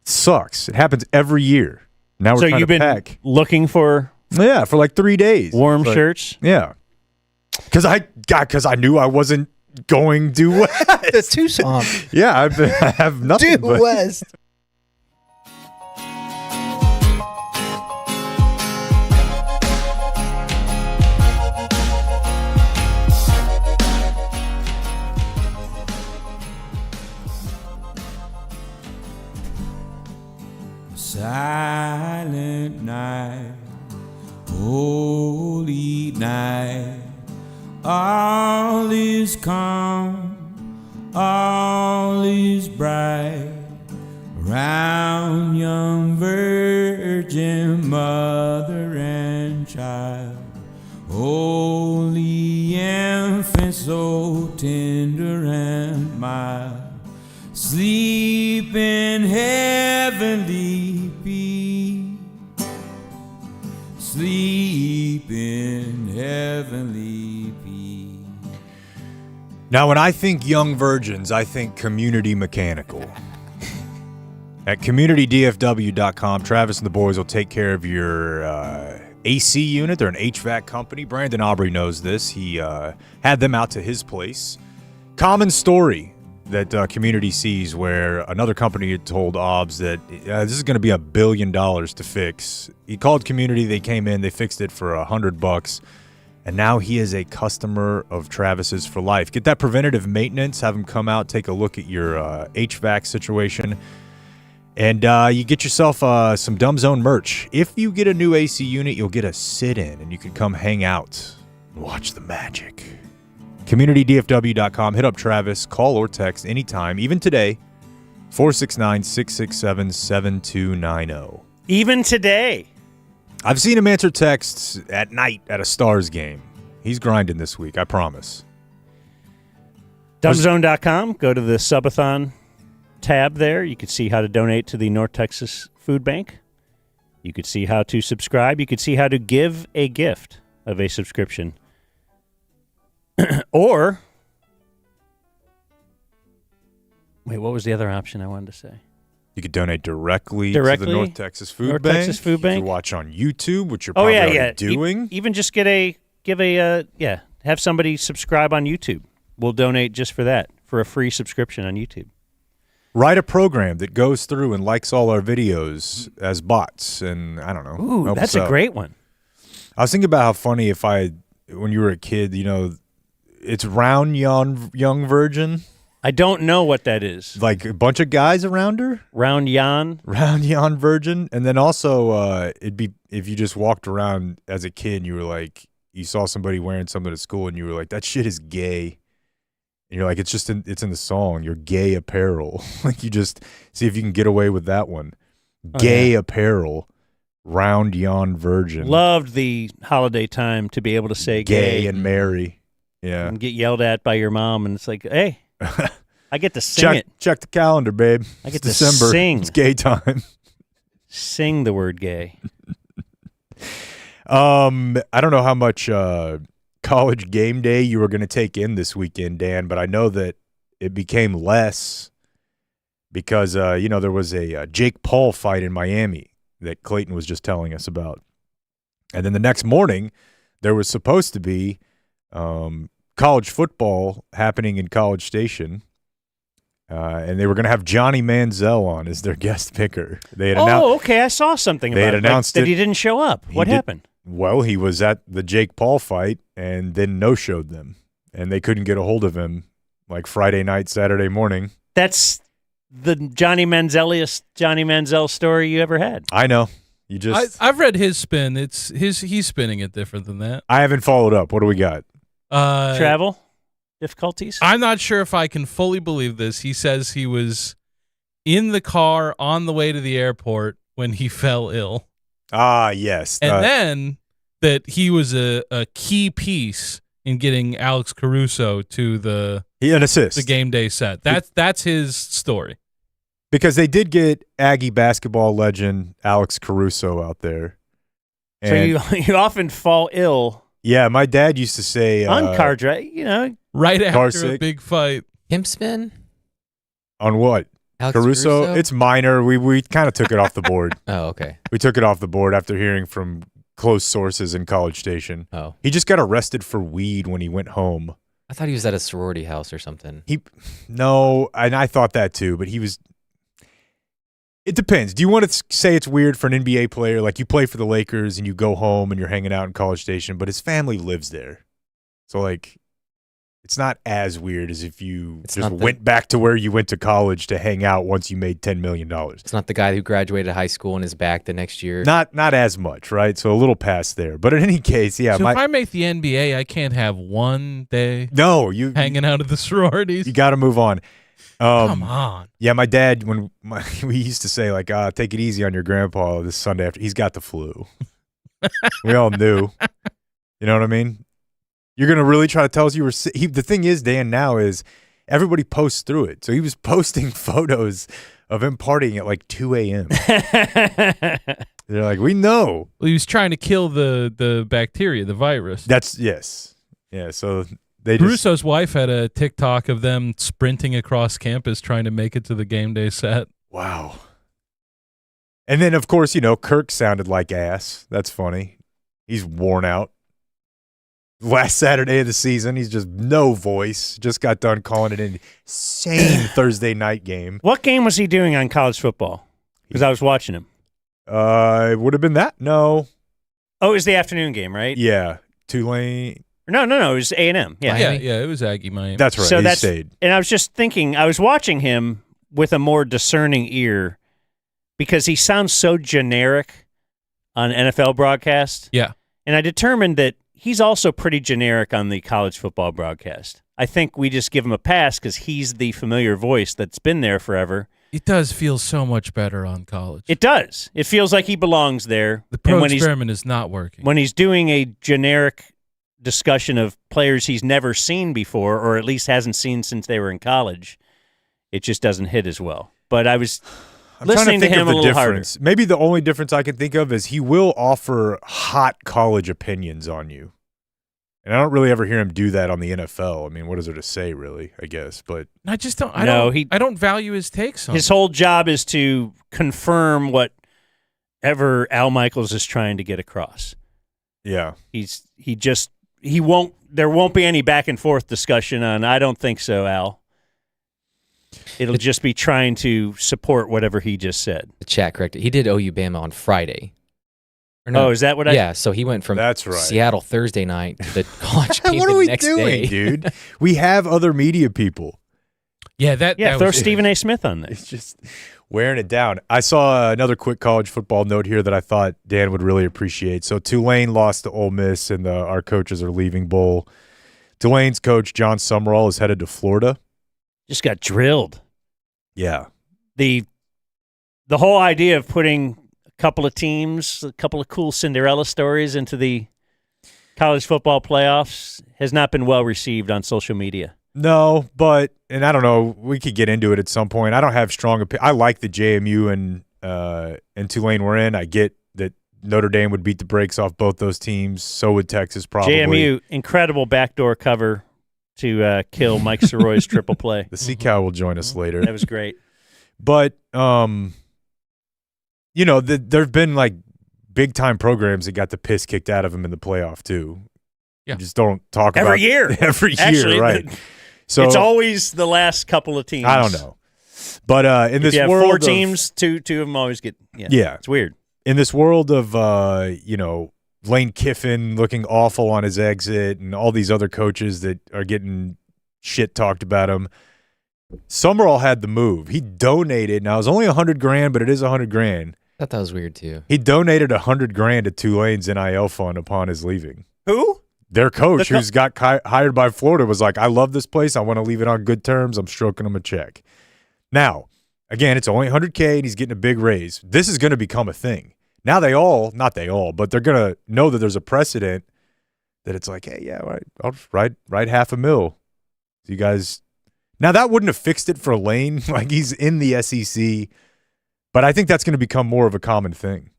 S2: It sucks. It happens every year. Now we're
S1: So
S2: trying
S1: you've
S2: to
S1: been
S2: pack.
S1: looking for
S2: for like 3 days.
S1: warm
S2: It's like-
S1: shirts?
S2: Yeah. Because I knew I wasn't going due west.
S16: The Tucson.
S2: Yeah, I have nothing.
S16: Due
S2: but
S16: west.
S5: Silent night holy night. All is calm, all is bright, round young virgin mother and child. Holy infant, so tender and mild, sleep in heavenly peace, sleep in heavenly peace.
S2: Now, when I think young virgins, I think Community Mechanical. At communitydfw.com, Travis and the boys will take care of your AC unit. They're an HVAC company. Brandon Aubrey knows this. He had them out to his place. Common story that Community sees where another company had told Obbs that this is going to be $1 billion to fix. He called Community. They came in. They fixed it for $100. And now he is a customer of Travis's for life. Get that preventative maintenance. Have him come out, take a look at your HVAC situation. And you get yourself some Dumb Zone merch. If you get a new AC unit, you'll get a sit-in, and you can come hang out and watch the magic. CommunityDFW.com. Hit up Travis. Call or text anytime, even today, 469-667-7290.
S1: Even today.
S2: I've seen him answer texts at night at a Stars game. He's grinding this week, I promise.
S1: Dumbzone.com. Go to the Subathon tab there. You can see how to donate to the North Texas Food Bank. You could see how to subscribe. You could see how to give a gift of a subscription. Or, wait, what was the other option I wanted to say?
S2: You could donate directly to the North Texas Food Bank.
S1: Texas Food Bank.
S2: You could watch on YouTube, which you're probably already doing.
S1: Even just have somebody subscribe on YouTube. We'll donate just for that, for a free subscription on YouTube.
S2: Write a program that goes through and likes all our videos as bots, and I don't know.
S1: Ooh, that's a great one.
S2: I was thinking about how funny when you were a kid, it's Round Young Virgin.
S1: I don't know what that is.
S2: Like a bunch of guys around her?
S1: Round Yon
S2: Virgin. And then also it'd be if you just walked around as a kid and you were like, you saw somebody wearing something at school and you were like, that shit is gay. And you're like, it's in the song. You're gay apparel. Like you just see if you can get away with that one. Gay apparel. Round Yon Virgin.
S1: Loved the holiday time to be able to say gay
S2: and merry. Yeah.
S1: And get yelled at by your mom, and it's like, hey, I get to sing it.
S2: Check the calendar, babe.
S1: I get
S2: it's
S1: to
S2: December.
S1: sing.
S2: It's gay time.
S1: Sing the word gay.
S2: I don't know how much college game day you were going to take in this weekend, Dan, but I know that it became less because, there was a Jake Paul fight in Miami that Clayton was just telling us about. And then the next morning, there was supposed to be college football happening in College Station, and they were going to have Johnny Manziel on as their guest picker. They had
S1: okay. I saw something about it. That he didn't show up. What happened?
S2: Well, he was at the Jake Paul fight and then no-showed them, and they couldn't get a hold of him like Friday night, Saturday morning.
S1: That's the Johnny Manziel story you ever had.
S2: I know.
S14: I've read his spin. He's spinning it different than that.
S2: I haven't followed up. What do we got?
S1: Travel difficulties?
S14: I'm not sure if I can fully believe this. He says he was in the car on the way to the airport when he fell ill.
S2: Ah, yes.
S14: And then that he was a key piece in getting Alex Caruso to the game day set. That's his story.
S2: Because they did get Aggie basketball legend Alex Caruso out there.
S1: And so you often fall ill.
S2: Yeah, my dad used to say
S1: on car drive,
S14: right after a big fight.
S3: Hemp spin?
S2: On what?
S3: Alex
S2: Caruso? It's minor. We kind of took it off the board.
S3: Oh, okay.
S2: We took it off the board after hearing from close sources in College Station.
S3: Oh.
S2: He just got arrested for weed when he went home.
S3: I thought he was at a sorority house or something.
S2: No, and I thought that too, but he was. It depends. Do you want to say it's weird for an NBA player? Like you play for the Lakers and you go home and you're hanging out in College Station, but his family lives there. So like, It's not as weird as if you
S3: It's
S2: just
S3: not the-
S2: went back to where you went to college to hang out once you made $10 million.
S3: It's not the guy who graduated high school and is back the next year.
S2: Not as much, right? So a little past there. But in any case, yeah.
S14: So if I make the NBA, I can't have one day
S2: you
S14: hanging out at the sororities.
S2: You got to move on.
S14: Come on.
S2: Yeah, my dad, we used to say, like, take it easy on your grandpa this Sunday after. He's got the flu. We all knew. You know what I mean? You're going to really try to tell us you were sick. The thing is, Dan, now is everybody posts through it. So he was posting photos of him partying at like 2 a.m. They're like, we know.
S14: Well, he was trying to kill the bacteria, the virus.
S2: Yes. Yeah, so they
S14: Russo's wife had a TikTok of them sprinting across campus trying to make it to the game day set.
S2: Wow. And then, of course, Kirk sounded like ass. That's funny. He's worn out. Last Saturday of the season, he's just no voice. Just got done calling it an insane Thursday night game.
S1: What game was he doing on college football? Because I was watching him.
S2: It would have been that. No.
S1: Oh, it was the afternoon game, right?
S2: Yeah. Tulane.
S1: No. It was A&M. Yeah.
S14: Yeah, it was Aggie Miami.
S2: That's right.
S1: So
S2: he stayed.
S1: And I was just thinking, I was watching him with a more discerning ear because he sounds so generic on NFL broadcast.
S14: Yeah.
S1: And I determined that he's also pretty generic on the college football broadcast. I think we just give him a pass because he's the familiar voice that's been there forever.
S14: It does feel so much better on college.
S1: It does. It feels like he belongs there.
S14: The pro experiment is not working.
S1: When he's doing a generic discussion of players he's never seen before, or at least hasn't seen since they were in college, it just doesn't hit as well. But I was listening to him a little harder.
S2: Maybe the only difference I can think of is he will offer hot college opinions on you. And I don't really ever hear him do that on the NFL. I mean, what is there to say, really, I guess? But
S14: I just don't. I don't value his takes on
S1: his whole job is to confirm whatever Al Michaels is trying to get across.
S2: Yeah.
S1: There won't be any back and forth discussion on, I don't think so, Al. It'll just be trying to support whatever he just said.
S3: The chat corrected. He did OU Bama on Friday.
S1: Oh, is that what
S3: Yeah, so he went from Seattle Thursday night to the college game
S2: what
S3: the
S2: are we
S3: next
S2: doing,
S3: day.
S2: dude? We have other media people.
S14: Yeah, that
S1: throw
S14: was
S1: Stephen A. Smith on there.
S2: It's just wearing it down. I saw another quick college football note here that I thought Dan would really appreciate. So Tulane lost to Ole Miss, and our coaches are leaving bowl. Tulane's coach, John Summerall, is headed to Florida.
S1: Just got drilled.
S2: Yeah.
S1: The whole idea of putting a couple of cool Cinderella stories into the college football playoffs has not been well received on social media.
S2: No, and I don't know, we could get into it at some point. I don't have strong opinion. I like the JMU and Tulane were in. I get that Notre Dame would beat the brakes off both those teams. So would Texas probably.
S1: JMU, incredible backdoor cover to kill Mike Sirois' triple play.
S2: The Sea Cow will join us later.
S1: That was great.
S2: But, there have been like big-time programs that got the piss kicked out of them in the playoff, too.
S14: Yeah.
S2: You just don't talk about
S1: every year.
S2: Every year,
S1: Actually,
S2: right. So
S1: it's always the last couple of teams.
S2: I don't know. But in this
S1: you have
S2: world
S1: four teams, two of them always get it's weird.
S2: In this world of Lane Kiffin looking awful on his exit and all these other coaches that are getting shit talked about him, Summerall had the move. He donated. Now it was only $100,000, but it is $100,000.
S3: I thought that was weird too.
S2: He donated $100,000 to Tulane's NIL fund upon his leaving.
S1: Who?
S2: Their coach, who's got hired by Florida, was like, I love this place. I want to leave it on good terms. I'm stroking him a check. Now, again, it's only $100,000 and he's getting a big raise. This is going to become a thing. Now not they all, but they're going to know that there's a precedent that it's like, hey, yeah, right, I'll just write $500,000. So you guys, now that wouldn't have fixed it for Lane. Like he's in the SEC, but I think that's going to become more of a common thing.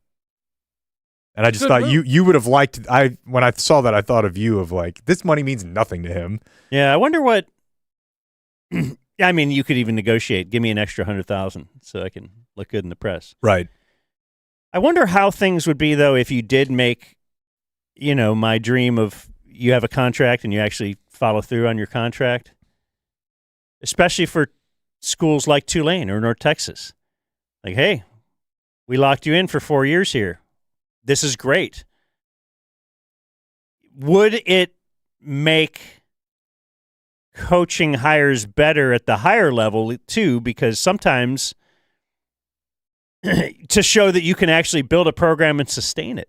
S2: And I just thought you would have liked. When I saw that, I thought of you of like, this money means nothing to him.
S1: Yeah, I wonder what. I mean, you could even negotiate. Give me an extra $100,000 so I can look good in the press.
S2: Right.
S1: I wonder how things would be though if you did make, my dream of you have a contract and you actually follow through on your contract, especially for schools like Tulane or North Texas. Like, hey, we locked you in for 4 years here. This is great. Would it make coaching hires better at the higher level too, because sometimes to show that you can actually build a program and sustain it.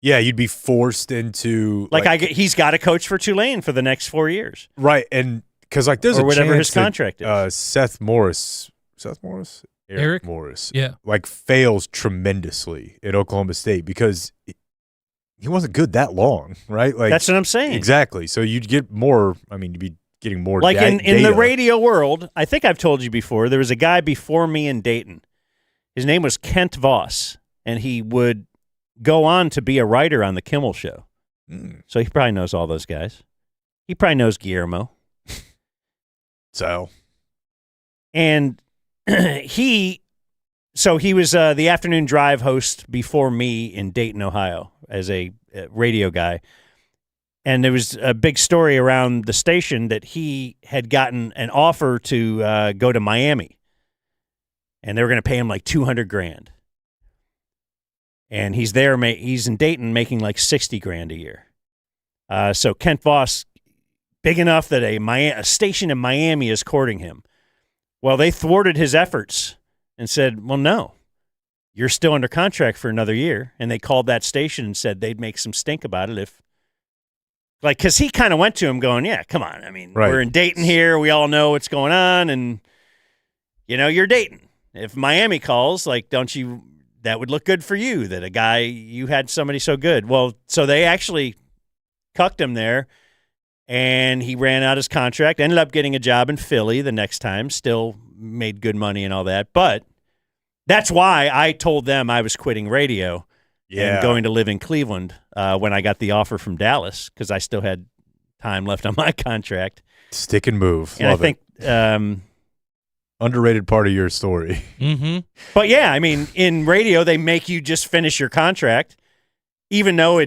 S2: Yeah, you'd be forced into
S1: he's got to coach for Tulane for the next 4 years,
S2: right? And because there's
S1: or whatever
S2: chance
S1: his contract is.
S2: Seth Morris,
S14: Eric
S2: Morris,
S14: yeah,
S2: fails tremendously at Oklahoma State because he wasn't good that long, right?
S1: That's what I'm saying.
S2: Exactly. So you'd get more. I mean, you'd be getting more.
S1: In
S2: data.
S1: the radio world, I think I've told you before. There was a guy before me in Dayton. His name was Kent Voss, and he would go on to be a writer on the Kimmel Show. So he probably knows all those guys. He probably knows Guillermo. And he was the afternoon drive host before me in Dayton, Ohio, as a radio guy. And there was a big story around the station that he had gotten an offer to go to Miami, and they were going to pay him like $200,000. And he's there. He's in Dayton making like $60,000 a year. So Kent Voss, big enough that a station in Miami is courting him. Well, they thwarted his efforts and said, well, no, you're still under contract for another year. And they called that station and said they'd make some stink about it because he kind of went to him going, yeah, come on. I mean, we're in Dayton here. We all know what's going on. And, you're Dayton. If Miami calls, don't you... that would look good for you that you had somebody so good. Well, so they actually cucked him there, and he ran out his contract, ended up getting a job in Philly the next time, still made good money and all that. But that's why I told them I was quitting radio and going to live in Cleveland when I got the offer from Dallas, because I still had time left on my contract.
S2: Stick and move.
S1: And
S2: Love
S1: I think
S2: underrated part of your story.
S14: Mm-hmm.
S1: But yeah, I mean, in radio, they make you just finish your contract, even though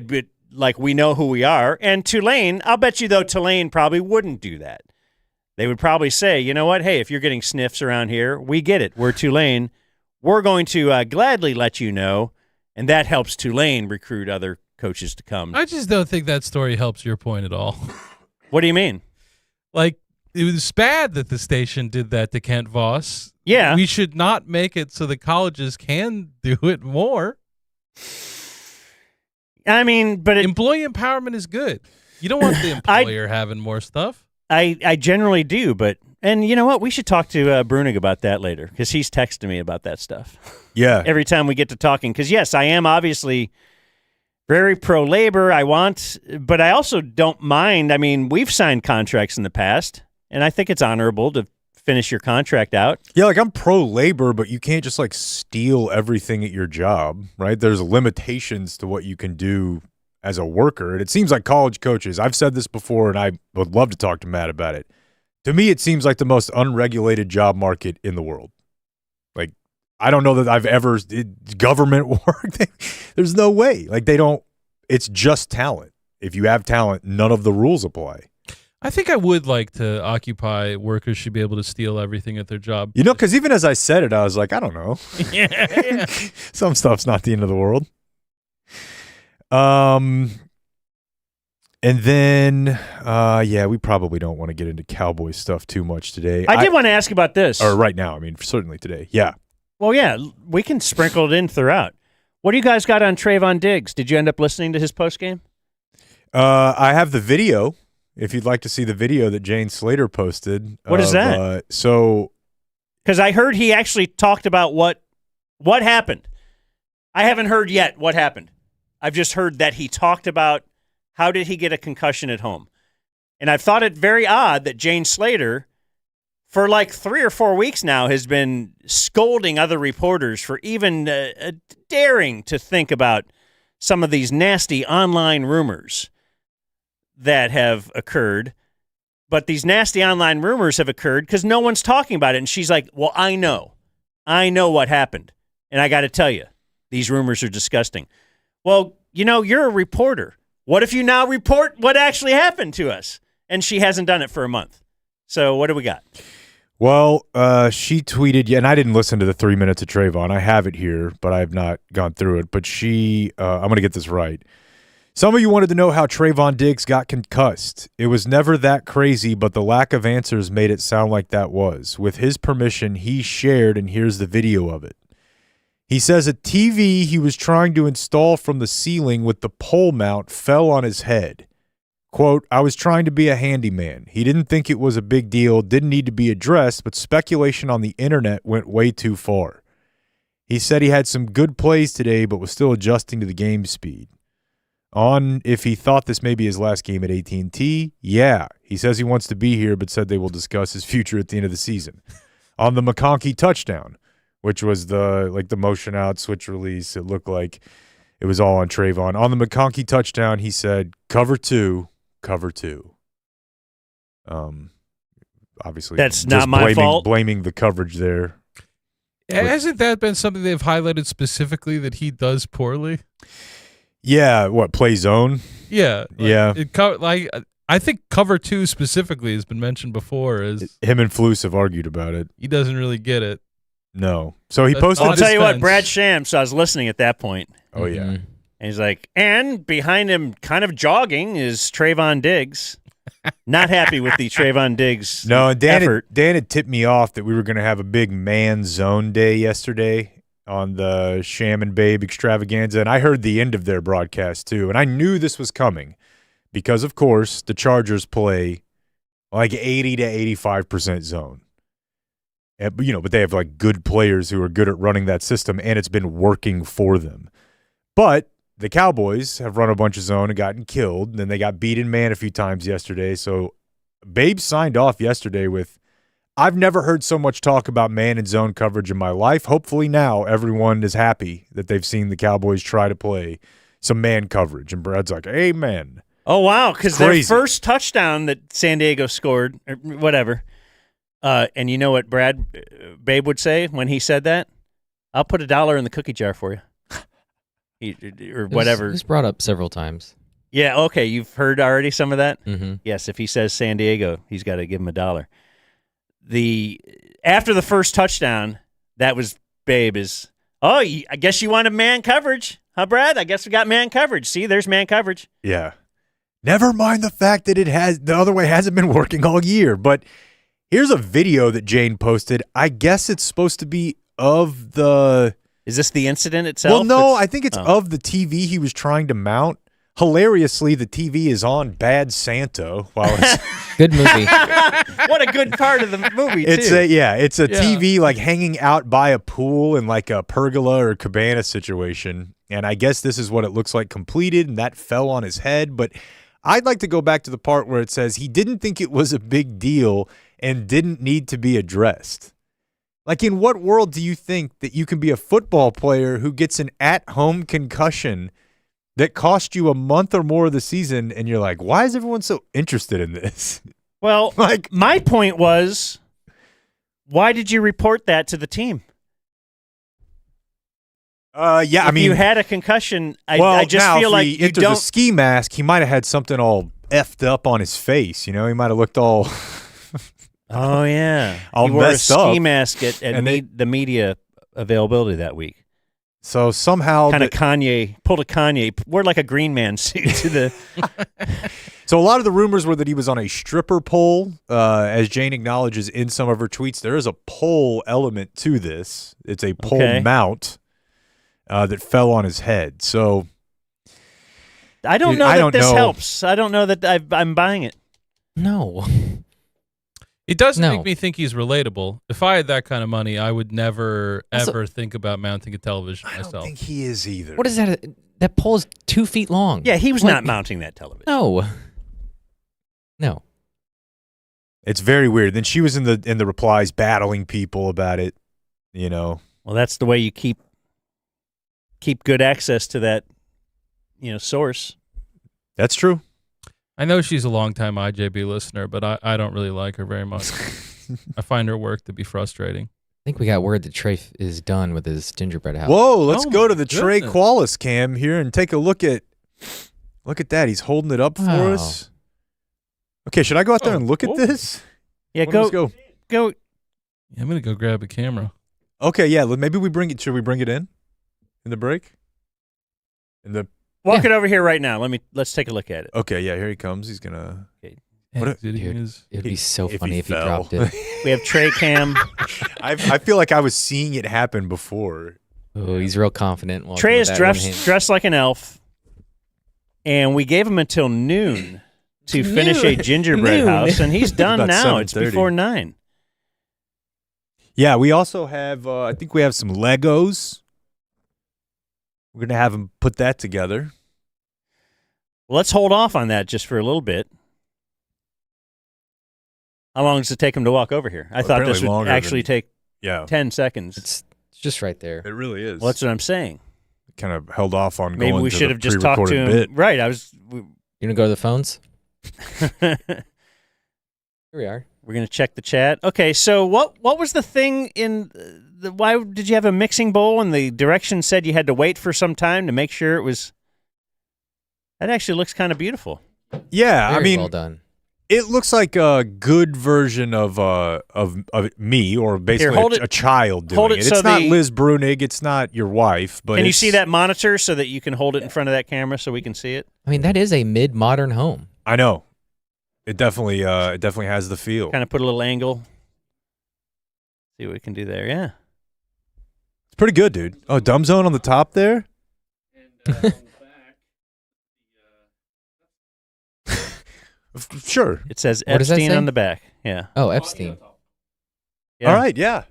S1: we know who we are. And Tulane, I'll bet you though, Tulane probably wouldn't do that. They would probably say, you know what? Hey, if you're getting sniffs around here, we get it. We're Tulane. We're going to gladly let you know. And that helps Tulane recruit other coaches to come.
S14: I just don't think that story helps your point at all.
S1: What do you mean?
S14: It was bad that the station did that to Kent Voss.
S1: Yeah.
S14: We should not make it so the colleges can do it more.
S1: I mean, but
S14: employee empowerment is good. You don't want the employer having more stuff.
S1: I generally do, and you know what? We should talk to Bruenig about that later, because he's texting me about that stuff.
S2: Yeah.
S1: Every time we get to talking, because yes, I am obviously very pro-labor. But I also don't mind. I mean, we've signed contracts in the past, and I think it's honorable to finish your contract out.
S2: Yeah, I'm pro-labor, but you can't just steal everything at your job, right? There's limitations to what you can do as a worker. And it seems like college coaches, I've said this before, and I would love to talk to Matt about it. To me, it seems like the most unregulated job market in the world. I don't know that I've ever did government work. There's no way. It's just talent. If you have talent, none of the rules apply.
S14: I think I would like to Occupy workers should be able to steal everything at their job.
S2: Because even as I said it, I was like, I don't know.
S14: Yeah.
S2: Some stuff's not the end of the world. And then, we probably don't want to get into Cowboy stuff too much today.
S1: I did want to ask about this.
S2: Or right now. I mean, certainly today. Yeah.
S1: Well, yeah, we can sprinkle it in throughout. What do you guys got on Trevon Diggs? Did you end up listening to his postgame?
S2: I have the video. If you'd like to see the video that Jane Slater posted.
S1: What is that?
S2: Because
S1: I heard he actually talked about what happened. I haven't heard yet what happened. I've just heard that he talked about how did he get a concussion at home. And I've thought it very odd that Jane Slater, for 3 or 4 weeks now, has been scolding other reporters for even daring to think about some of these nasty online rumors that have occurred. But these nasty online rumors have occurred because no one's talking about it. And she's like, well, I know what happened. And I got to tell you, these rumors are disgusting. Well, you're a reporter. What if you now report what actually happened to us? And she hasn't done it for a month. So what do we got?
S2: Well, she tweeted, and I didn't listen to the 3 minutes of Trevon. I have it here, but I have not gone through it. But I'm going to get this right. Some of you wanted to know how Trevon Diggs got concussed. It was never that crazy, but the lack of answers made it sound like that was. With his permission, he shared, and here's the video of it. He says a TV he was trying to install from the ceiling with the pole mount fell on his head. Quote, I was trying to be a handyman. He didn't think it was a big deal, didn't need to be addressed, but speculation on the internet went way too far. He said he had some good plays today, but was still adjusting to the game speed. On if he thought this may be his last game at AT&T, yeah. He says he wants to be here, but said they will discuss his future at the end of the season. On the McConkey touchdown, which was the motion out switch release, it looked like it was all on Trevon. On the McConkey touchdown, he said, cover two. Obviously,
S1: that's not my fault.
S2: Blaming the coverage there.
S14: Hasn't that been something they've highlighted specifically that he does poorly?
S2: Yeah, what, play zone?
S14: Yeah.
S2: Yeah.
S14: I think cover 2 specifically has been mentioned before. As
S2: him and Flus have argued about it.
S14: He doesn't really get it.
S2: No. So he posted
S1: I'll tell you what, Brad Shams, I was listening at that point.
S2: Oh, yeah.
S1: And he's like, and behind him kind of jogging is Trevon Diggs. Not happy with the Trevon Diggs effort.
S2: Dan had tipped me off that we were going to have a big man zone day yesterday on the Sham and Babe extravaganza, and I heard the end of their broadcast too, and I knew this was coming because, of course, the Chargers play like 80 to 85% zone. But they have like good players who are good at running that system, and it's been working for them. But the Cowboys have run a bunch of zone and gotten killed, and then they got beat in man a few times yesterday. So Babe signed off yesterday with, I've never heard so much talk about man and zone coverage in my life. Hopefully now everyone is happy that they've seen the Cowboys try to play some man coverage. And Brad's like, amen.
S1: Oh, wow, because their first touchdown that San Diego scored, or whatever, and you know what Babe would say when he said that? I'll put $1 in the cookie jar for you. Or whatever.
S3: It was brought up several times.
S1: Yeah, okay, you've heard already some of that?
S3: Mm-hmm.
S1: Yes, if he says San Diego, he's got to give him $1. After the first touchdown, that was Babe is, I guess you wanted man coverage, huh, Brad? I guess we got man coverage. See, there's man coverage.
S2: Yeah. Never mind the fact that the other way hasn't been working all year. But here's a video that Jane posted. I guess it's supposed to be of the...
S1: Is this the incident itself?
S2: Well, no, I think it's of the TV he was trying to mount. Hilariously, the TV is on Bad Santa. While it's
S3: good movie.
S1: What a good part of the movie, too.
S2: It's a TV like hanging out by a pool in like a pergola or cabana situation. And I guess this is what it looks like completed, and that fell on his head. But I'd like to go back to the part where it says he didn't think it was a big deal and didn't need to be addressed. Like, in what world do you think that you can be a football player who gets an at-home concussion that cost you a month or more of the season, and you're like, why is everyone so interested in this?
S1: Well, my point was, why did you report that to the team? If you had a concussion, I just feel like you don't.
S2: The ski mask, he might have had something all effed up on his face. He might have looked all.
S1: Oh yeah,
S2: all
S1: he wore
S2: messed
S1: a ski
S2: up.
S1: mask at the media availability that week.
S2: So somehow
S1: pulled a Kanye, wore like a Green Man suit to the.
S2: So a lot of the rumors were that he was on a stripper pole. As Jane acknowledges in some of her tweets, there is a pole element to this. It's a pole mount that fell on his head. So
S1: I don't know that this helps. I don't know that I'm buying it.
S3: No.
S14: It does make me think he's relatable. If I had that kind of money, I would never, ever think about mounting a television myself.
S2: I don't think he is either.
S3: What is that? That pole is 2 feet long.
S1: Yeah, he was not mounting that television.
S3: No.
S2: It's very weird. Then she was in the replies battling people about it, Well,
S1: that's the way you keep good access to that, source.
S2: That's true.
S14: I know she's a longtime IJB listener, but I don't really like her very much. I find her work to be frustrating.
S3: I think we got word that Trey is done with his gingerbread house.
S2: Whoa, let's go to the Trey Qualis cam here and take a look at that. He's holding it up for us. Okay, should I go out there and look at this?
S1: Yeah, go. Yeah,
S14: I'm going to go grab a camera.
S2: Okay, yeah, maybe should we bring it in the break?
S1: Walk it over here right now. Let's take a look at it.
S2: Okay, yeah, here he comes. He's gonna.
S3: It'd be so
S2: if
S3: funny
S2: he
S3: if he
S2: fell.
S3: dropped it.
S1: We have Trey Cam.
S2: I feel like I was seeing it happen before.
S3: Oh, he's real confident. walking
S1: Trey
S3: with
S1: is
S3: that one hand.
S1: dressed like an elf, and we gave him until noon to finish a gingerbread house, and he's done
S2: About
S1: now. It's
S2: 7:30.
S1: before 9.
S2: Yeah, we also have. I think we have some Legos. We're gonna have him put that together.
S1: Let's hold off on that just for a little bit. How long does it take him to walk over here? I thought this would actually take 10 seconds.
S3: It's just right there.
S2: It really is.
S1: Well, that's what I'm saying.
S2: Kind of held off on
S1: Maybe
S2: going
S1: we
S2: to
S1: should
S2: the
S1: have just talked to
S2: pre-recorded
S1: him.
S2: bit.
S1: Right.
S3: You gonna go to the phones? Here we are.
S1: We're going to check the chat. Okay, so what was the thing in the why did you have a mixing bowl and the directions said you had to wait for some time to make sure it was That actually looks kind of beautiful.
S2: Yeah,
S3: Very
S2: I mean,
S3: well done.
S2: It looks like a good version of me, or basically
S1: Here, hold
S2: a child doing it.
S1: so
S2: It's not Liz Bruenig. It's not your wife. But
S1: can you see that monitor so that you can hold it in front of that camera so we can see it?
S3: I mean, that is a mid-modern home.
S2: I know. It definitely has the feel.
S1: Kind of put a little angle. See what we can do there. Yeah.
S2: It's pretty good, dude. Oh, dumb zone on the top there. Sure.
S1: It says
S3: What does that
S1: Epstein
S3: say?
S1: on the back. Yeah.
S3: Oh, Epstein.
S1: Yeah.
S2: All right. Yeah.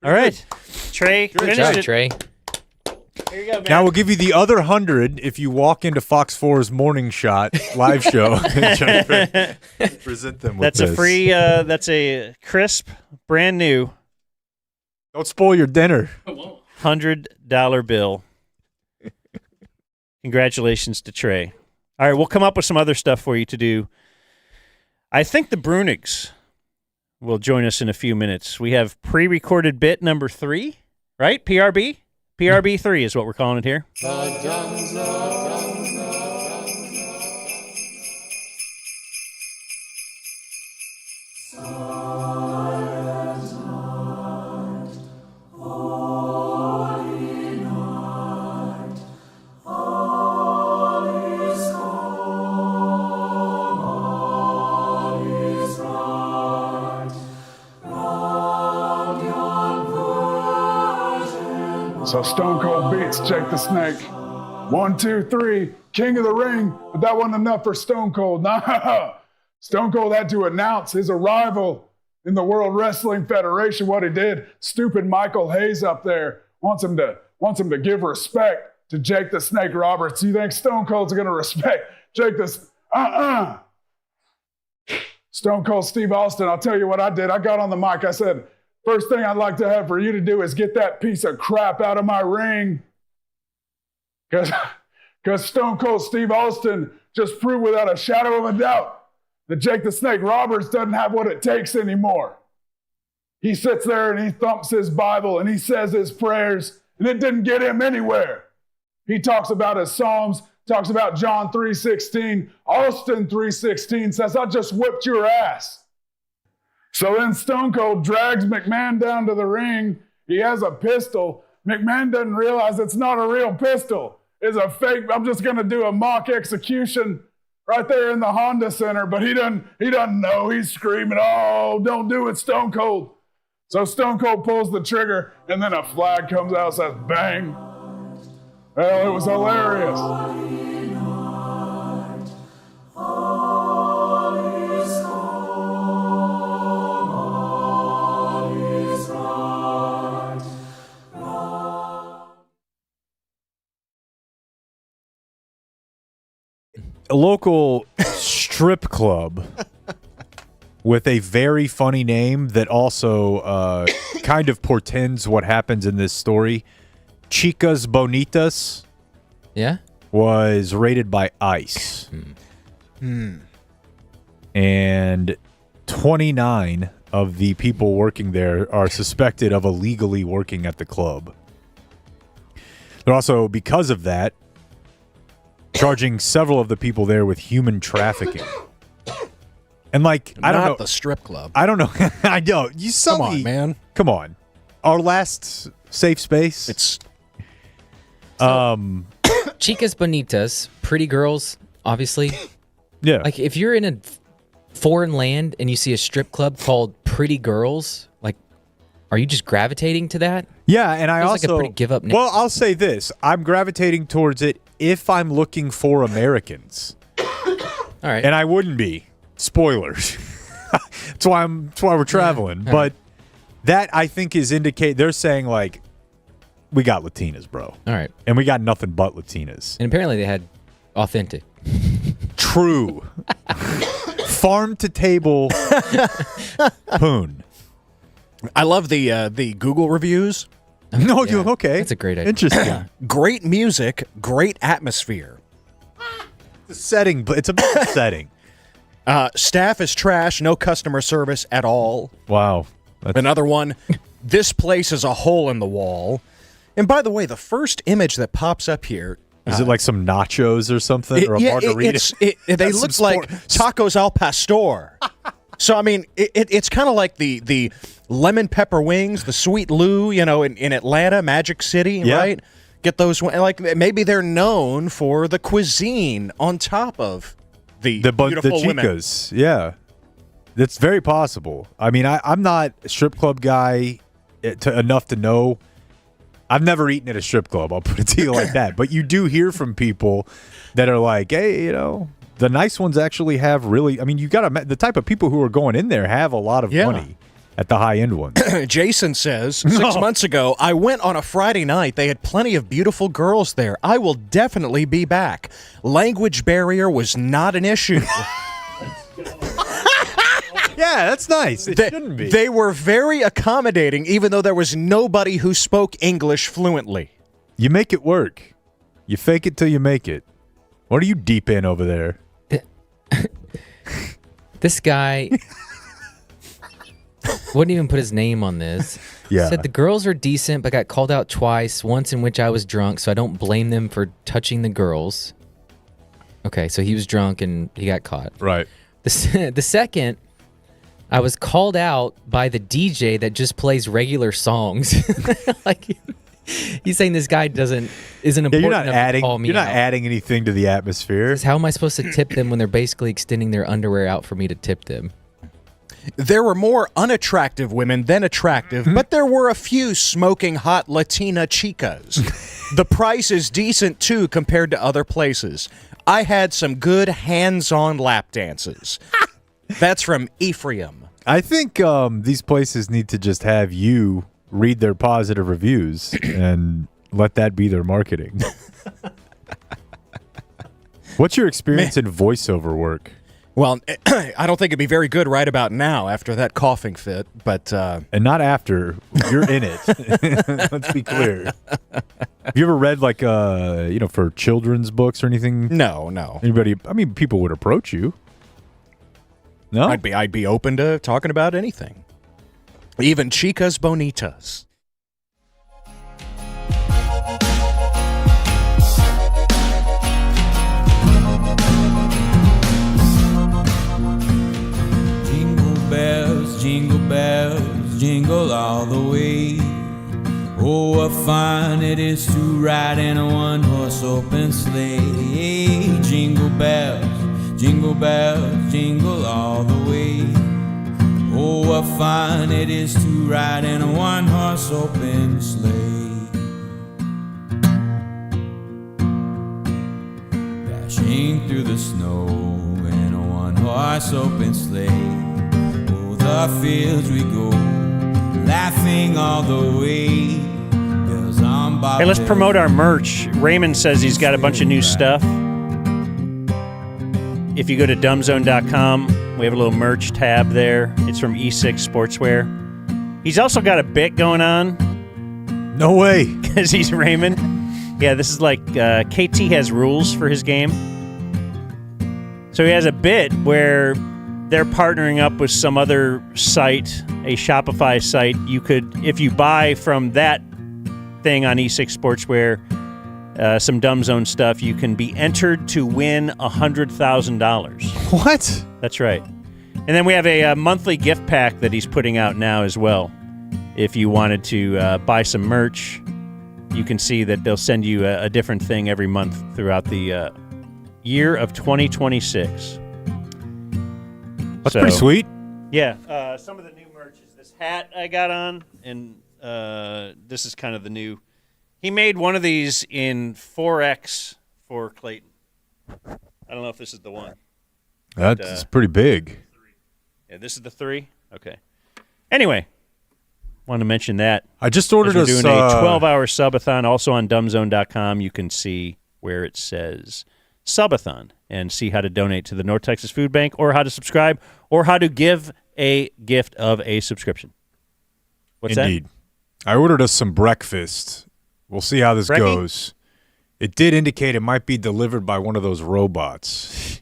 S1: All right. Trey,
S3: Good
S1: finish
S3: job,
S1: it.
S3: Trey.
S1: Here you go, man.
S2: Now we'll give you the other 100 if you walk into Fox 4's Morning Shot live show and try to present them with
S1: That's
S2: this.
S1: a free. That's a crisp, brand new.
S2: Don't spoil your dinner.
S1: $100 bill. Congratulations to Trey. All right, we'll come up with some other stuff for you to do. I think the Bruenigs will join us in a few minutes. We have pre-recorded bit number 3, right? PRB? PRB 3 is what we're calling it here.
S10: So Stone Cold beats Jake the Snake. 1, 2, 3, King of the Ring. But that wasn't enough for Stone Cold. Nah. Stone Cold had to announce his arrival in the World Wrestling Federation. What he did, stupid Michael Hayes up there wants him to give respect to Jake the Snake Roberts. You think Stone Cold's gonna respect Jake the Stone Cold Steve Austin, I'll tell you what I did. I got on the mic. I said, first thing I'd like to have for you to do is get that piece of crap out of my ring. Because Stone Cold Steve Austin just proved without a shadow of a doubt that Jake the Snake Roberts doesn't have what it takes anymore. He sits there and he thumps his Bible and he says his prayers, and it didn't get him anywhere. He talks about his Psalms, talks about John 3:16. Austin 3:16 says, I just whipped your ass. So then Stone Cold drags McMahon down to the ring. He has a pistol. McMahon doesn't realize it's not a real pistol. It's a fake. I'm just going to do a mock execution right there in the Honda Center. But he doesn't know. He's screaming, oh, don't do it, Stone Cold. So Stone Cold pulls the trigger, and then a flag comes out and says, bang. Well, it was hilarious.
S2: A local strip club with a very funny name that also kind of portends what happens in this story. Chicas Bonitas,
S3: Yeah?
S2: was raided by ICE. And 29 of the people working there are suspected of illegally working at the club. They're also, because of that, charging several of the people there with human trafficking. And like, I don't know.
S17: Not the strip club.
S2: I don't know. I know. You saw
S17: Come on,
S2: me.
S17: man.
S2: Come on. Our last safe space.
S17: It's
S3: Chicas bonitas, pretty girls, obviously.
S13: Yeah.
S3: Like if you're in a foreign land and you see a strip club called Pretty Girls, like, are you just gravitating to that?
S13: Yeah, and I
S3: Feels
S13: also
S3: like a pretty give up name.
S13: Well, I'll say this: I'm gravitating towards it if I'm looking for Americans.
S3: All right,
S13: and I wouldn't be. Spoilers. That's why we're traveling.
S3: Yeah.
S13: But that I think is indicate they're saying like, we got Latinas, bro.
S3: All right,
S13: and we got nothing but Latinas.
S3: And apparently they had authentic.
S13: True. Farm to table poon.
S17: I love the Google reviews.
S13: No, you okay?
S3: That's a great idea.
S13: Interesting.
S17: Great music, great atmosphere.
S13: The setting, but it's a bad setting.
S17: Staff is trash, no customer service at all.
S13: Wow.
S17: Another one, this place is a hole in the wall. And by the way, the first image that pops up here,
S13: is it like some nachos or something, or a margarita?
S17: They look like tacos al pastor. So I mean, it's kind of like the lemon pepper wings, the Sweet Lou, in Atlanta, Magic City, right? Get those, like maybe they're known for the cuisine on top of the beautiful
S13: chicas.
S17: women.
S13: Yeah, that's very possible. I mean, I'm not a strip club guy enough to know. I've never eaten at a strip club. I'll put it to you like that. But you do hear from people that are like, hey, the nice ones actually have really. I mean, you got the type of people who are going in there have a lot of money at the high end ones.
S17: Jason says 6 months ago, I went on a Friday night. They had plenty of beautiful girls there. I will definitely be back. Language barrier was not an issue.
S13: Yeah, that's nice. It shouldn't be.
S17: They were very accommodating, even though there was nobody who spoke English fluently.
S13: You make it work. You fake it till you make it. What are you deep in over there?
S3: This guy wouldn't even put his name on this.
S13: Yeah.
S3: Said the girls are decent, but got called out twice, once in which I was drunk, so I don't blame them for touching the girls. Okay, so he was drunk and he got caught.
S13: Right.
S3: The second, I was called out by the DJ that just plays regular songs. Like he's saying this guy isn't important
S13: you're not
S3: enough to call me
S13: You're not
S3: out.
S13: adding anything to the atmosphere.
S3: How am I supposed to tip them when they're basically extending their underwear out for me to tip them?
S17: There were more unattractive women than attractive, but there were a few smoking hot Latina chicas. The price is decent, too, compared to other places. I had some good hands-on lap dances. That's from Ephraim.
S13: I think these places need to just have you read their positive reviews and let that be their marketing. What's your experience in voiceover work?
S17: Well, I don't think it'd be very good right about now after that coughing fit, but...
S13: And not after. You're in it. Let's be clear. Have you ever read, like, for children's books or anything?
S17: No.
S13: Anybody? I mean, people would approach you. No?
S17: I'd be open to talking about anything. Even chicas bonitas.
S5: Jingle bells, jingle all the way. Oh, what fun it is to ride in a one-horse open sleigh. Jingle bells, jingle all the way. Oh, what fun it is to ride in a one-horse open sleigh. Dashing through the snow in a one-horse open sleigh. The fields we go, laughing all the way.
S1: Hey, let's promote our merch. Raymond says he's got a bunch of new stuff. If you go to dumbzone.com, we have a little merch tab there. It's from E6 Sportswear. He's also got a bit going on.
S13: No way.
S1: Because he's Raymond. Yeah, this is like KT has rules for his game. So he has a bit where they're partnering up with some other site, a Shopify site. You could, if you buy from that thing on E6 Sportswear, some Dumb Zone stuff, you can be entered to win $100,000.
S13: What?
S1: That's right. And then we have a monthly gift pack that he's putting out now as well. If you wanted to buy some merch, you can see that they'll send you a different thing every month throughout the year of 2026.
S13: That's pretty sweet.
S1: Yeah. Some of the new merch is this hat I got on, and this is kind of the new. He made one of these in 4X for Clayton. I don't know if this is the one.
S2: That's pretty big.
S1: Yeah, this is the 3? Okay. Anyway, want to mention that.
S2: I just ordered
S1: us doing a 12-hour subathon. Also on dumbzone.com, you can see where it says subathon and see how to donate to the North Texas Food Bank, or how to subscribe, or how to give a gift of a subscription. What's
S2: Indeed. I ordered us some breakfast. We'll see how this goes. It did indicate it might be delivered by one of those robots.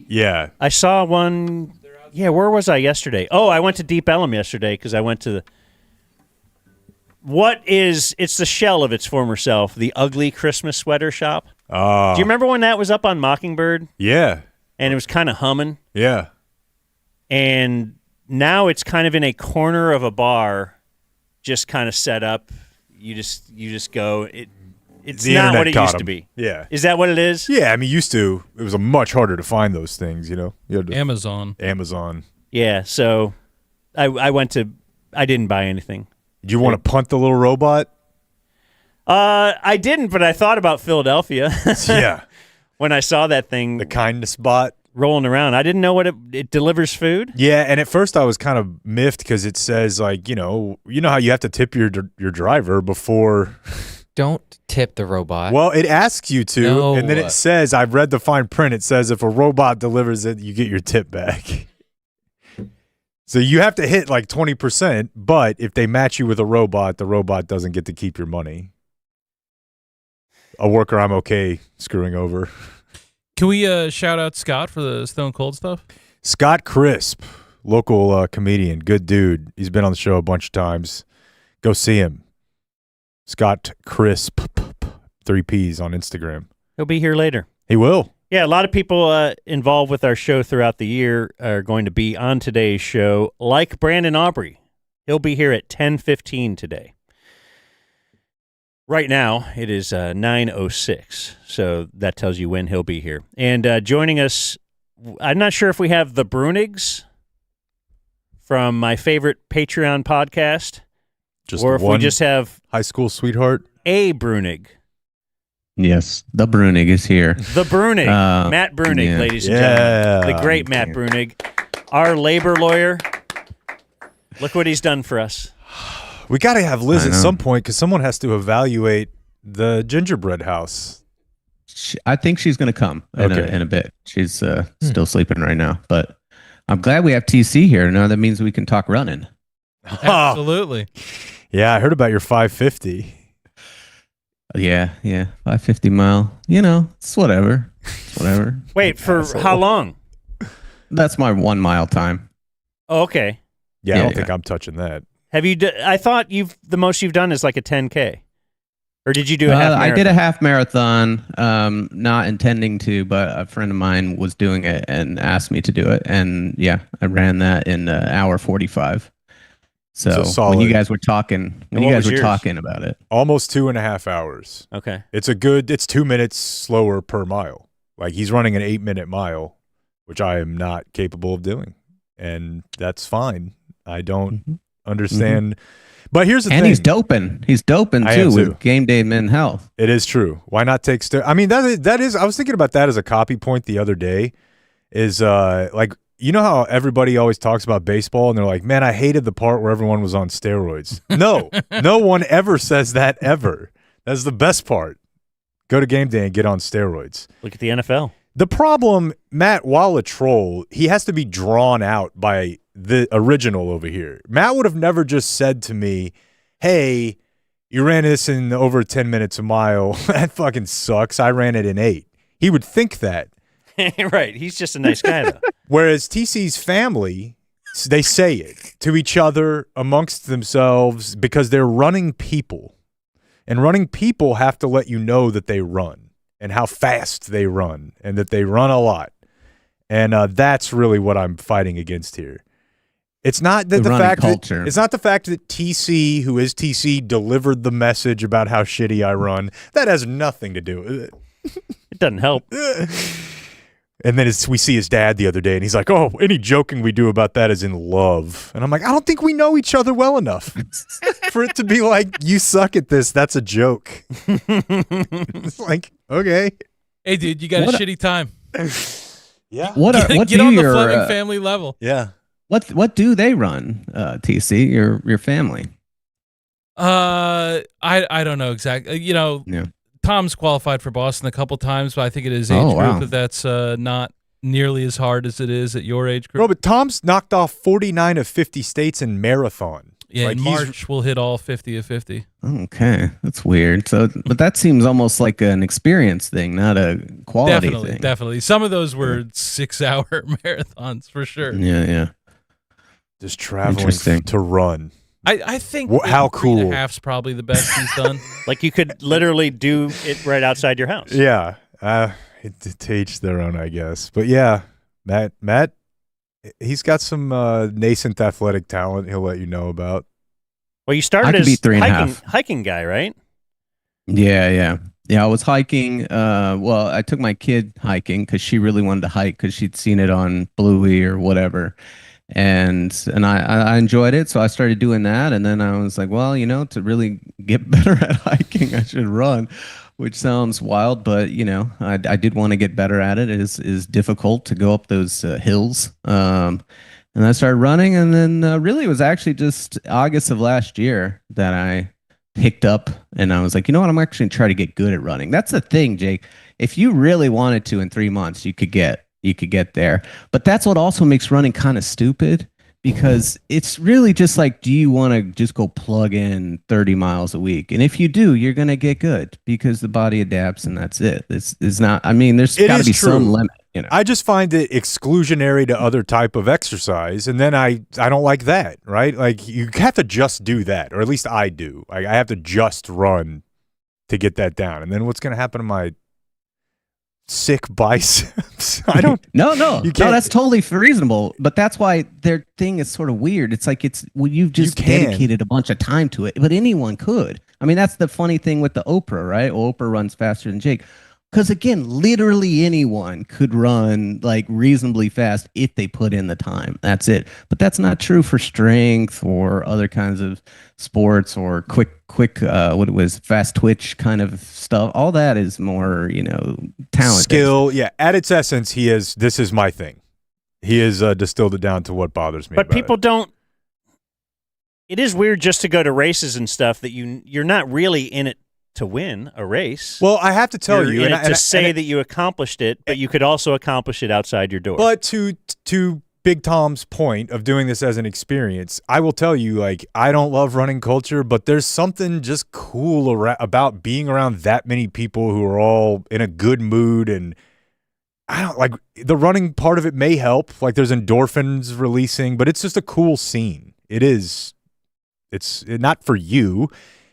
S2: Yeah.
S1: I saw one. Yeah, where was I yesterday? Oh, I went to Deep Ellum yesterday because I went to the. It's the shell of its former self, the ugly Christmas sweater shop. Do you remember when that was up on Mockingbird?
S2: Yeah.
S1: And it was kind of humming?
S2: Yeah.
S1: And now it's kind of in a corner of a bar, just kind of set up. You just go. It's
S2: The
S1: not
S2: internet
S1: what it
S2: caught
S1: used to
S2: 'em.
S1: be.
S2: Yeah.
S1: Is that what it is?
S2: Yeah, I mean, used to. It was much harder to find those things, you know? You had to-
S14: Amazon.
S1: Yeah, so I went to. I didn't buy anything.
S2: Did you want to punt the little robot?
S1: I didn't, but I thought about Philadelphia.
S2: Yeah.
S1: When I saw that thing.
S2: The kindness bot.
S1: Rolling around. I didn't know what it delivers food.
S2: Yeah, and at first I was kind of miffed because it says, like, you know how you have to tip your driver before.
S3: Don't tip the robot.
S2: Well, it asks you to,
S3: No.
S2: and then it says, I've read the fine print, it says if a robot delivers it, you get your tip back. So you have to hit like 20%, but if they match you with a robot, the robot doesn't get to keep your money. A worker I'm okay screwing over.
S14: Can we shout out Scott for the Stone Cold stuff?
S2: Scott Crisp, local comedian, good dude. He's been on the show a bunch of times. Go see him. Scott Crisp, 3 Ps on Instagram.
S1: He'll be here later.
S2: He will.
S1: Yeah, a lot of people involved with our show throughout the year are going to be on today's show, like Brandon Aubrey. He'll be here at 10:15 today. Right now, it is 9:06, so that tells you when he'll be here. And joining us, I'm not sure if we have the Bruenigs from my favorite Patreon podcast, or if we just have
S2: high school sweetheart,
S1: a Bruenig.
S18: Yes, the Bruenig is here.
S1: The Bruenig, Matt Bruenig,
S18: yeah.
S1: ladies and gentlemen. The great Matt Bruenig, our labor lawyer. Look what he's done for us.
S2: We got to have Liz at some point because someone has to evaluate the gingerbread house.
S18: I think she's going to come in a bit. She's still sleeping right now, but I'm glad we have TC here. Now that means we can talk running.
S14: Absolutely.
S2: Yeah, I heard about your 550.
S18: Yeah, 550 mile. You know, it's whatever. It's whatever.
S1: Wait, for how long?
S18: That's my 1 mile time.
S1: Oh, okay.
S2: Yeah, I don't think I'm touching that.
S1: Have you? I thought the most you've done is like a 10K, or did you do a half marathon?
S18: I did a half marathon, not intending to, but a friend of mine was doing it and asked me to do it, and yeah, I ran that in an hour 45. So when you guys were talking, about it,
S2: almost 2.5 hours.
S1: Okay,
S2: it's 2 minutes slower per mile. Like he's running an 8-minute mile, which I am not capable of doing, and that's fine. I don't understand. But here's the thing.
S18: And he's doping. He's doping too with Game Day Men Health.
S2: It is true. Why not take I mean, that is I was thinking about that as a copy point the other day is like, you know how everybody always talks about baseball and they're like, man, I hated the part where everyone was on steroids. No, no one ever says that ever. That's the best part. Go to Game Day and get on steroids.
S1: Look at the NFL.
S2: The problem, Matt, while a troll, he has to be drawn out by the original over here. Matt would have never just said to me, hey, you ran this in over 10 minutes a mile. That fucking sucks. I ran it in 8. He would think that.
S1: Right. He's just a nice guy, though.
S2: Whereas TC's family, they say it to each other amongst themselves because they're running people. And running people have to let you know that they run and how fast they run and that they run a lot. And that's really what I'm fighting against here. It's not that
S18: The running
S2: fact
S18: culture.
S2: that it's not the fact that TC, who is TC, delivered the message about how shitty I run. That has nothing to do with it.
S1: It doesn't help.
S2: And then we see his dad the other day, and he's like, "Oh, any joking we do about that is in love." And I'm like, I don't think we know each other well enough for it to be like, you suck at this. That's a joke. It's like, okay.
S14: Hey, dude, you got a shitty time.
S2: Yeah.
S18: What
S14: Get
S18: do
S14: on the
S18: your
S14: Fleming family level.
S2: Yeah.
S18: What do they run? TC, your family.
S14: I don't know exactly.
S18: Yeah.
S14: Tom's qualified for Boston a couple times, but I think at his age
S18: Oh,
S14: group
S18: wow.
S14: that's not nearly as hard as it is at your age group.
S2: Bro, but Tom's knocked off 49 of 50 states in marathon.
S14: Yeah,
S2: Like,
S14: in
S2: he's-
S14: March we'll hit all 50 of 50.
S18: Okay, that's weird. So, but that seems almost like an experience thing, not a quality thing.
S14: Definitely. Some of those were 6-hour marathons for sure.
S18: Yeah.
S2: Just traveling
S18: Interesting.
S2: to run.
S14: I think
S2: How
S14: 3.5
S2: cool.
S14: half's probably the best he's done.
S1: Like you could literally do it right outside your house.
S2: Yeah. To each their own, I guess. But yeah, Matt, he's got some nascent athletic talent he'll let you know about.
S1: Well, you
S18: I
S1: started
S18: could
S1: as
S18: beat 3.5.
S1: hiking guy, right?
S18: Yeah. I was hiking. Well, I took my kid hiking because she really wanted to hike because she'd seen it on Bluey or whatever. And I enjoyed it, so I started doing that. And then I was like, well, to really get better at hiking, I should run, which sounds wild, but I did want to get better at it. It is difficult to go up those hills. And I started running, and then really it was actually just August of last year that I picked up, and I was like, you know what, I'm actually trying to get good at running. That's the thing, Jake. If you really wanted to, in 3 months, you could get there. But that's what also makes running kind of stupid, because it's really just like, do you want to just go plug in 30 miles a week? And if you do, you're going to get good because the body adapts, and that's it. It's not, I mean, there's got to be some limit.
S2: I just find it exclusionary to other type of exercise, and then I don't like that, right? Like, you have to just do that, or at least I do. I have to just run to get that down. And then what's going to happen to my sick biceps? I don't.
S18: No, that's totally reasonable. But that's why their thing is sort of weird. It's like you've just dedicated a bunch of time to it, but anyone could. I mean, that's the funny thing with the Oprah, right? Well, Oprah runs faster than Jake. Because again, literally anyone could run like reasonably fast if they put in the time. That's it. But that's not true for strength or other kinds of sports or quick what it was, fast twitch kind of stuff. All that is more, talent.
S2: Skill. Yeah. At its essence, this is my thing. He has distilled it down to what bothers me.
S1: But
S2: about
S1: people
S2: it.
S1: don't. It is weird just to go to races and stuff that you're not really in it to win a race.
S2: Well, I have to tell
S1: You're
S2: you,
S1: in
S2: and
S1: it to say that you accomplished it, but you could also accomplish it outside your door.
S2: But to Big Tom's point of doing this as an experience, I will tell you, like, I don't love running culture, but there's something just cool about being around that many people who are all in a good mood, and I don't like the running part of it may help. Like, there's endorphins releasing, but it's just a cool scene. It is. It's not for you.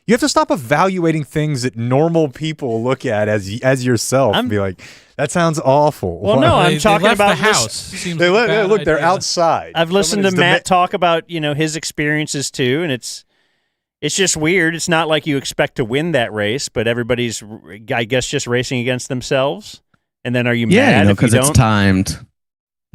S2: You have to stop evaluating things that normal people look at as yourself and be like, that sounds awful.
S1: Well, no, I'm talking about
S14: the house.
S2: Look, they're outside.
S1: I've listened to Matt talk about his experiences too, and it's just weird. It's not like you expect to win that race, but everybody's, I guess, just racing against themselves. And then are you mad if you
S18: because
S1: don't?
S18: it's timed.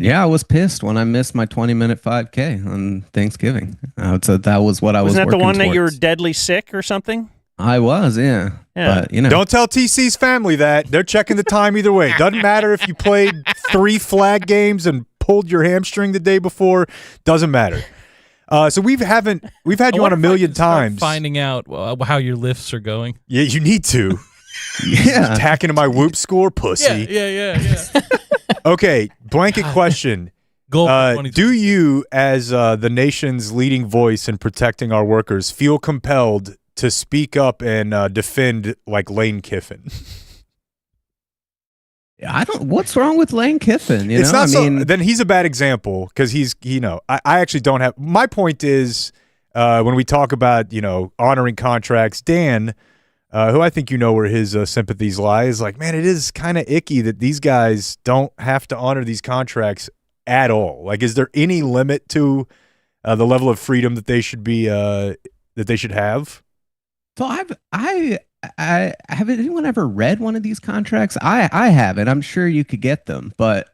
S18: Yeah, I was pissed when I missed my 20-minute 5K on Thanksgiving. So that was what I was
S1: Wasn't that
S18: working
S1: the one that you were
S18: towards.
S1: deadly sick or something?
S18: I was, yeah. But,
S2: Don't tell TC's family that. They're checking the time either way. Doesn't matter if you played 3 flag games and pulled your hamstring the day before. Doesn't matter. So we've had you on a million times.
S14: Finding out how your lifts are going.
S2: Yeah, you need to.
S18: Yeah.
S2: Hacking to my whoop score, pussy.
S14: Yeah.
S2: Okay, blanket question. Do you, as the nation's leading voice in protecting our workers, feel compelled to speak up and defend like Lane Kiffin?
S18: I don't. What's wrong with Lane Kiffin?
S2: It's not then he's a bad example because he's I actually don't have. My point is when we talk about honoring contracts, Dan, who I think where his sympathies lie, is like, man, it is kind of icky that these guys don't have to honor these contracts at all. Like, is there any limit to the level of freedom that they should be that they should have?
S18: So have anyone ever read one of these contracts? I haven't. I'm sure you could get them, but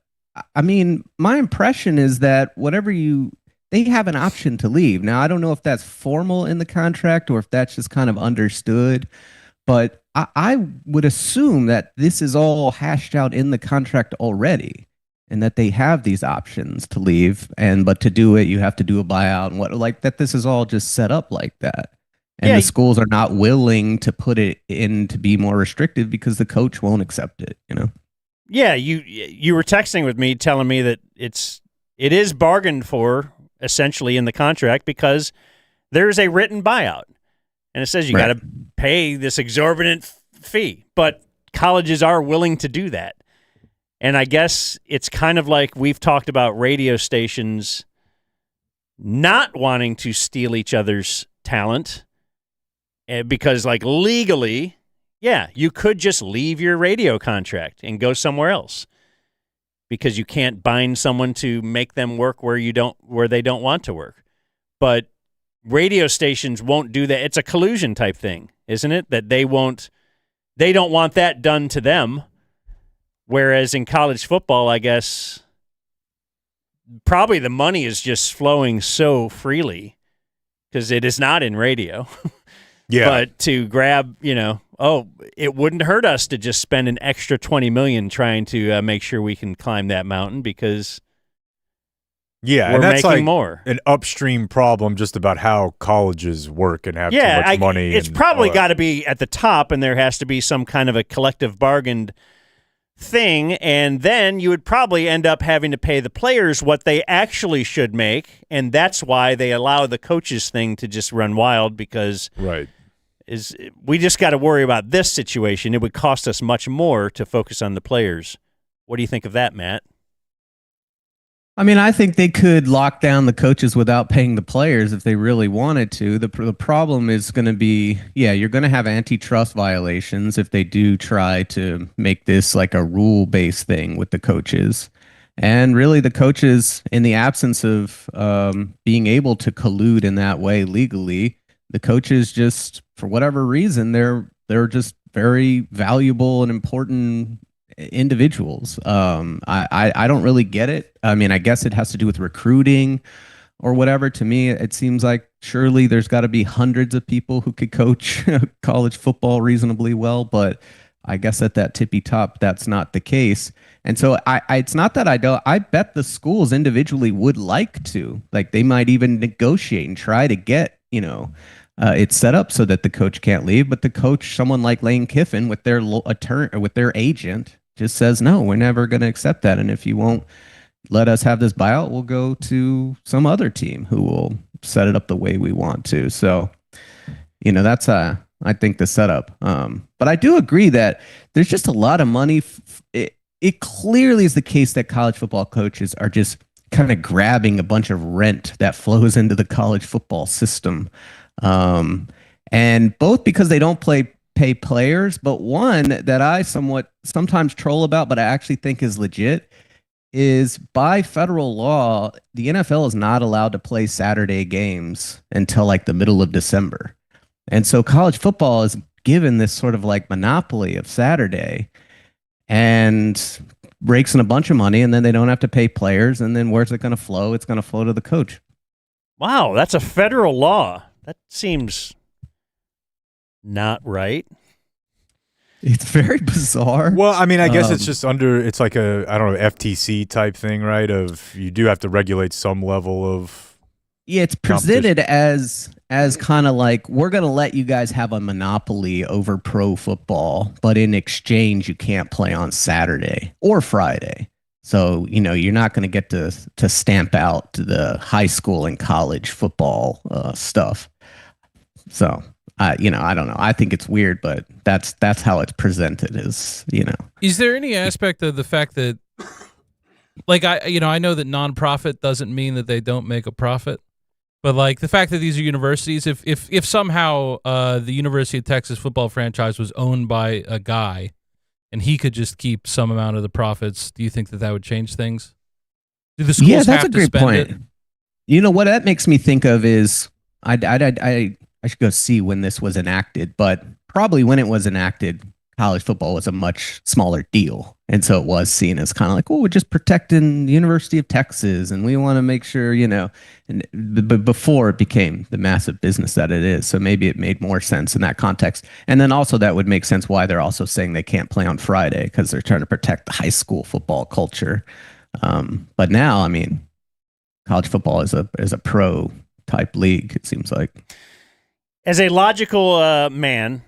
S18: I mean, my impression is that they have an option to leave. Now, I don't know if that's formal in the contract or if that's just kind of understood, but I would assume that this is all hashed out in the contract already, and that they have these options to leave, but to do it, you have to do a buyout and that this is all just set up like that. And the schools are not willing to put it in to be more restrictive because the coach won't accept it,
S1: Yeah, you were texting with me telling me that it is bargained for essentially in the contract because there's a written buyout. And it says you got to pay this exorbitant fee, but colleges are willing to do that. And I guess it's kind of like we've talked about radio stations not wanting to steal each other's talent. Because, legally, you could just leave your radio contract and go somewhere else because you can't bind someone to make them work where they don't want to work. But radio stations won't do that. It's a collusion type thing, isn't it? That they don't want that done to them. Whereas in college football, I guess, probably the money is just flowing so freely because it is not in radio.
S2: Yeah.
S1: But to grab, it wouldn't hurt us to just spend an extra $20 million trying to make sure we can climb that mountain because we're
S2: and that's
S1: making more.
S2: An upstream problem just about how colleges work and have too much money.
S1: It's probably got to be at the top, and there has to be some kind of a collective bargained thing, and then you would probably end up having to pay the players what they actually should make, and that's why they allow the coaches thing to just run wild because we just got to worry about this situation. It would cost us much more to focus on the players. What do you think of that, Matt?
S18: I mean, I think they could lock down the coaches without paying the players if they really wanted to. The problem is going to be, you're going to have antitrust violations if they do try to make this like a rule-based thing with the coaches. And really, the coaches, in the absence of being able to collude in that way legally, the coaches just, for whatever reason, they're just very valuable and important individuals. I don't really get it. I mean, I guess it has to do with recruiting or whatever. To me, it seems like surely there's got to be hundreds of people who could coach college football reasonably well, but I guess at that tippy top, that's not the case. And so it's not that I bet the schools individually would like to, they might even negotiate and try to get, it's set up so that the coach can't leave, but the coach, someone like Lane Kiffin with their attorney or with their agent, just says, no, we're never going to accept that. And if you won't let us have this buyout, we'll go to some other team who will set it up the way we want to. So, that's I think the setup. But I do agree that there's just a lot of money. It clearly is the case that college football coaches are just kind of grabbing a bunch of rent that flows into the college football system. And both because they don't pay players, but one that I sometimes troll about, but I actually think is legit, is by federal law, the NFL is not allowed to play Saturday games until the middle of December. And so college football is given this sort of monopoly of Saturday and rakes in a bunch of money, and then they don't have to pay players. And then where's it going to flow? It's going to flow to the coach.
S1: Wow, that's a federal law. That seems not right.
S18: It's very bizarre.
S2: Well, I mean, I guess it's just it's like a, I don't know, FTC type thing, right? Of you do have to regulate some level of.
S18: Yeah, it's presented as kind of we're going to let you guys have a monopoly over pro football, but in exchange, you can't play on Saturday or Friday. So, you're not going to get to stamp out the high school and college football stuff. So, I don't know. I think it's weird, but that's how it's presented is.
S14: Is there any aspect of the fact that, I know that nonprofit doesn't mean that they don't make a profit, but the fact that these are universities, if somehow the University of Texas football franchise was owned by a guy, and he could just keep some amount of the profits, do you think that would change things? Do the schools have to spend it?
S18: You know what that makes me think of is I should go see when this was enacted, but probably when it was enacted, college football was a much smaller deal. And so it was seen as kind of like, oh, we're just protecting the University of Texas and we want to make sure, but before it became the massive business that it is. So maybe it made more sense in that context. And then also that would make sense why they're also saying they can't play on Friday because they're trying to protect the high school football culture. But now, I mean, college football is a pro type league, it seems like.
S1: As a logical man,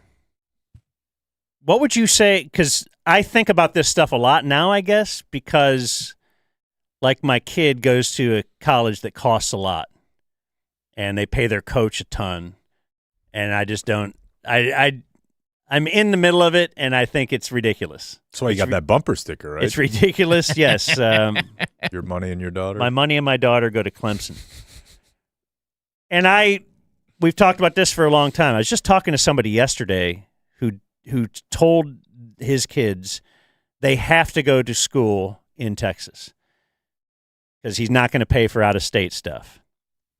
S1: what would you say? Because I think about this stuff a lot now, I guess, because like my kid goes to a college that costs a lot and they pay their coach a ton. And I just don't, I'm in the middle of it and I think it's ridiculous.
S2: That's why you got that bumper sticker, right?
S1: It's ridiculous, yes.
S2: Your money and your daughter?
S1: My money and my daughter go to Clemson. And we've talked about this for a long time. I was just talking to somebody yesterday who told his kids they have to go to school in Texas because he's not going to pay for out-of-state stuff.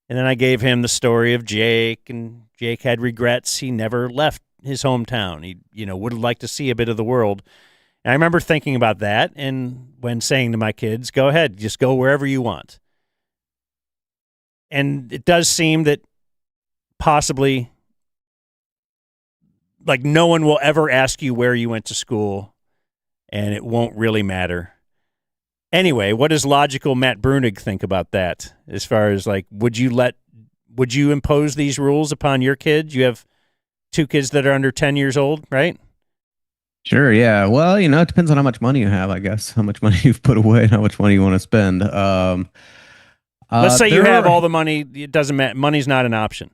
S1: And then I gave him the story of Jake, and Jake had regrets. He never left his hometown. He, would have liked to see a bit of the world. And I remember thinking about that and when saying to my kids, go ahead, just go wherever you want. And it does seem that possibly like no one will ever ask you where you went to school and it won't really matter. Anyway, what does logical Matt Bruenig think about that? As far as like, would you impose these rules upon your kids? You have 2 kids that are under 10 years old, right?
S18: Sure. Yeah. Well, it depends on how much money you have, I guess, how much money you've put away and how much money you want to spend.
S1: Let's say you have all the money. It doesn't matter. Money's not an option.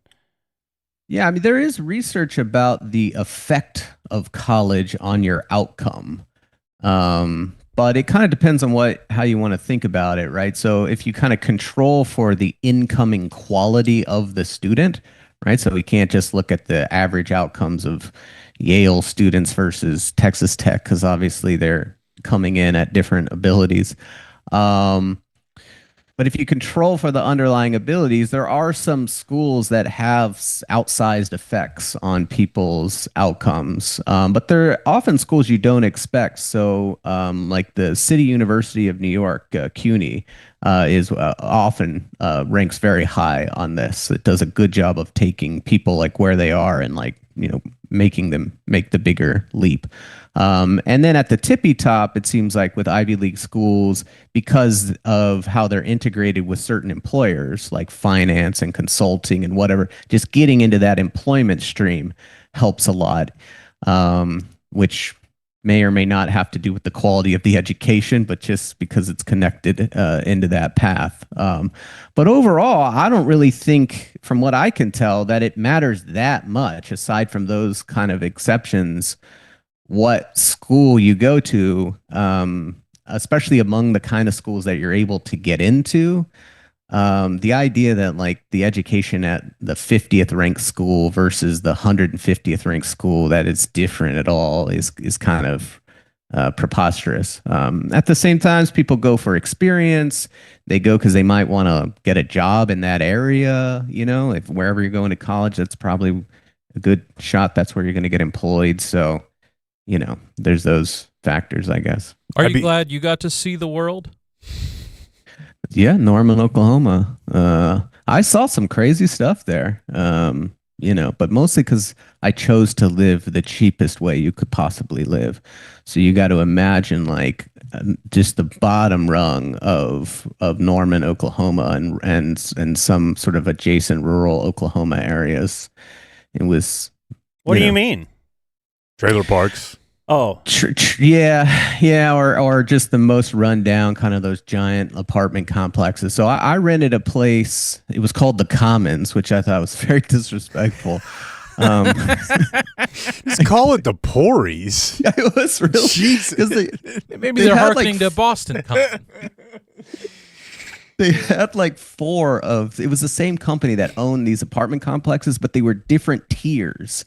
S18: Yeah, I mean, there is research about the effect of college on your outcome. But it kind of depends on how you want to think about it, right? So if you kind of control for the incoming quality of the student, right? So we can't just look at the average outcomes of Yale students versus Texas Tech, because obviously they're coming in at different abilities. But if you control for the underlying abilities, there are some schools that have outsized effects on people's outcomes. But they're often schools you don't expect. So like the City University of New York, CUNY, is often ranks very high on this. It does a good job of taking people like where they are and making them make the bigger leap. And then at the tippy top, it seems like with Ivy League schools, because of how they're integrated with certain employers like finance and consulting and whatever, just getting into that employment stream helps a lot, which may or may not have to do with the quality of the education, but just because it's connected into that path. But overall, I don't really think, from what I can tell, that it matters that much, aside from those kind of exceptions, what school you go to, especially among the kind of schools that you're able to get into. The idea that like the education at the 50th ranked school versus the 150th ranked school, that it's different at all is kind of preposterous. At the same time, people go for experience. They go because they might want to get a job in that area. If wherever you're going to college, that's probably a good shot. That's where you're going to get employed. So, there's those factors, I guess.
S14: Are you glad you got to see the world?
S18: Yeah, Norman, Oklahoma. I saw some crazy stuff there, but mostly because I chose to live the cheapest way you could possibly live. So you got to imagine like just the bottom rung of Norman, Oklahoma, and some sort of adjacent rural Oklahoma areas. It was.
S1: What do you mean?
S2: Trailer parks.
S1: Oh,
S18: yeah, or just the most rundown kind of those giant apartment complexes. So I rented a place. It was called the Commons, which I thought was very disrespectful.
S2: Just call it the Porries.
S18: It was really.
S2: Jesus.
S14: Maybe they're hearkening to Boston.
S18: They had like 4 of, it was the same company that owned these apartment complexes, but they were different tiers.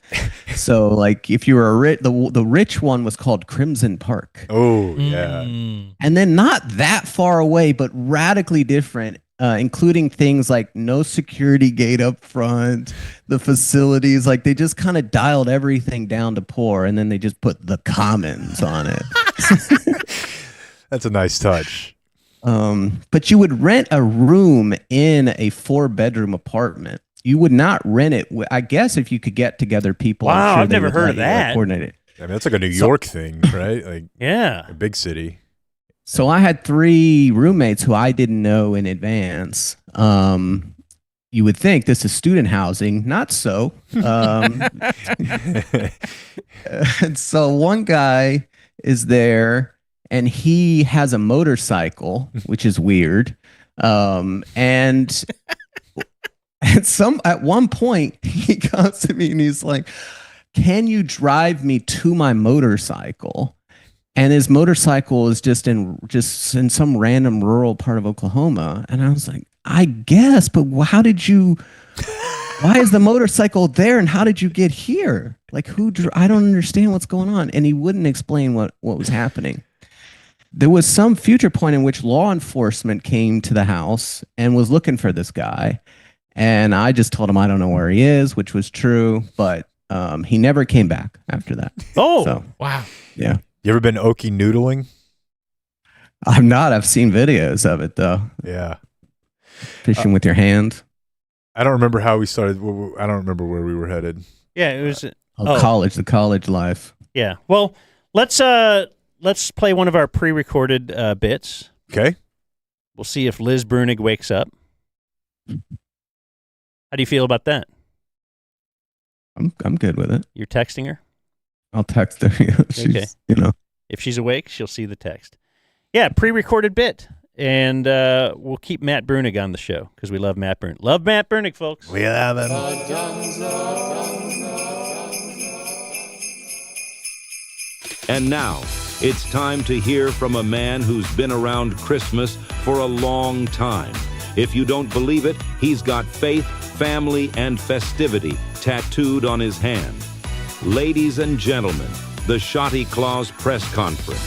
S18: So like if you were the rich one was called Crimson Park.
S2: Oh, yeah.
S18: And then not that far away, but radically different, including things like no security gate up front, the facilities. Like they just kind of dialed everything down to poor, and then they just put the Commons on it.
S2: That's a nice touch.
S18: But you would rent a room in a 4-bedroom apartment. You would not rent it. I guess if you could get together people.
S1: Wow,
S18: sure
S1: I've never heard of that.
S18: Coordinate it.
S2: I mean, that's like a New York thing, right? Like,
S1: yeah,
S2: a big city.
S18: So I had 3 roommates who I didn't know in advance. You would think this is student housing. Not so. And so one guy is there, and he has a motorcycle, which is weird. And at one point, he comes to me and he's like, "Can you drive me to my motorcycle?" And his motorcycle is just in some random rural part of Oklahoma. And I was like, "I guess, but how did you? Why is the motorcycle there? And how did you get here? Like, I don't understand what's going on." And he wouldn't explain what was happening. There was some future point in which law enforcement came to the house and was looking for this guy. And I just told him I don't know where he is, which was true. But he never came back after that.
S1: Oh,
S18: so,
S14: wow.
S18: Yeah.
S2: You ever been Okie noodling?
S18: I'm not. I've seen videos of it, though.
S2: Yeah.
S18: Fishing with your hand.
S2: I don't remember how we started. I don't remember where we were headed.
S1: Yeah, it was
S18: college, the college life.
S1: Yeah. Well, let's play one of our pre-recorded bits.
S2: Okay.
S1: We'll see if Liz Bruenig wakes up. How do you feel about that?
S18: I'm good with it.
S1: You're texting her?
S18: I'll text her. She's,
S1: okay.
S18: You know.
S1: If she's awake, she'll see the text. Yeah, pre-recorded bit. And we'll keep Matt Bruenig on the show because we love Matt Bruenig. Love Matt Bruenig, folks.
S2: We love him.
S6: And now, it's time to hear from a man who's been around Christmas for a long time. If you don't believe it, he's got faith, family, and festivity tattooed on his hand. Ladies and gentlemen, the Shotty Claus press conference.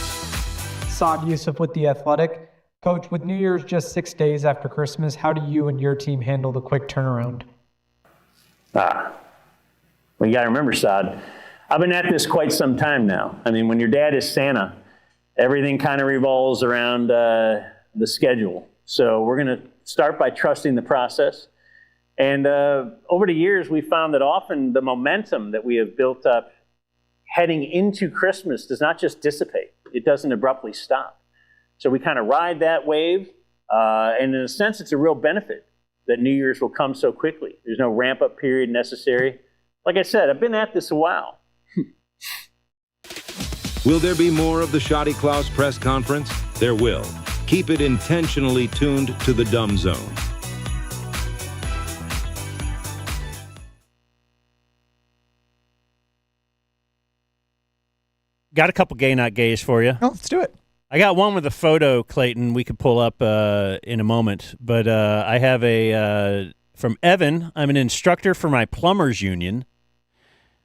S19: Saad Yusuf with The Athletic. Coach, with New Year's just 6 days after Christmas, how do you and your team handle the quick turnaround?
S1: Well, you got to remember, Saad, I've been at this quite some time now. I mean, when your dad is Santa, everything kind of revolves around the schedule. So we're going to start by trusting the process. And over the years, we found that often the momentum that we have built up heading into Christmas does not just dissipate. It doesn't abruptly stop. So we kind of ride that wave. And in a sense, it's a real benefit that New Year's will come so quickly. There's no ramp-up period necessary. Like I said, I've been at this a while.
S6: Will there be more of the Shotty Claus press conference? There will. Keep it intentionally tuned to the Dumb Zone.
S1: Got a couple gay not gays for you.
S16: Oh, let's do it.
S1: I got one with a photo, Clayton, we could pull up in a moment. But I have from Evan. I'm an instructor for my plumbers union.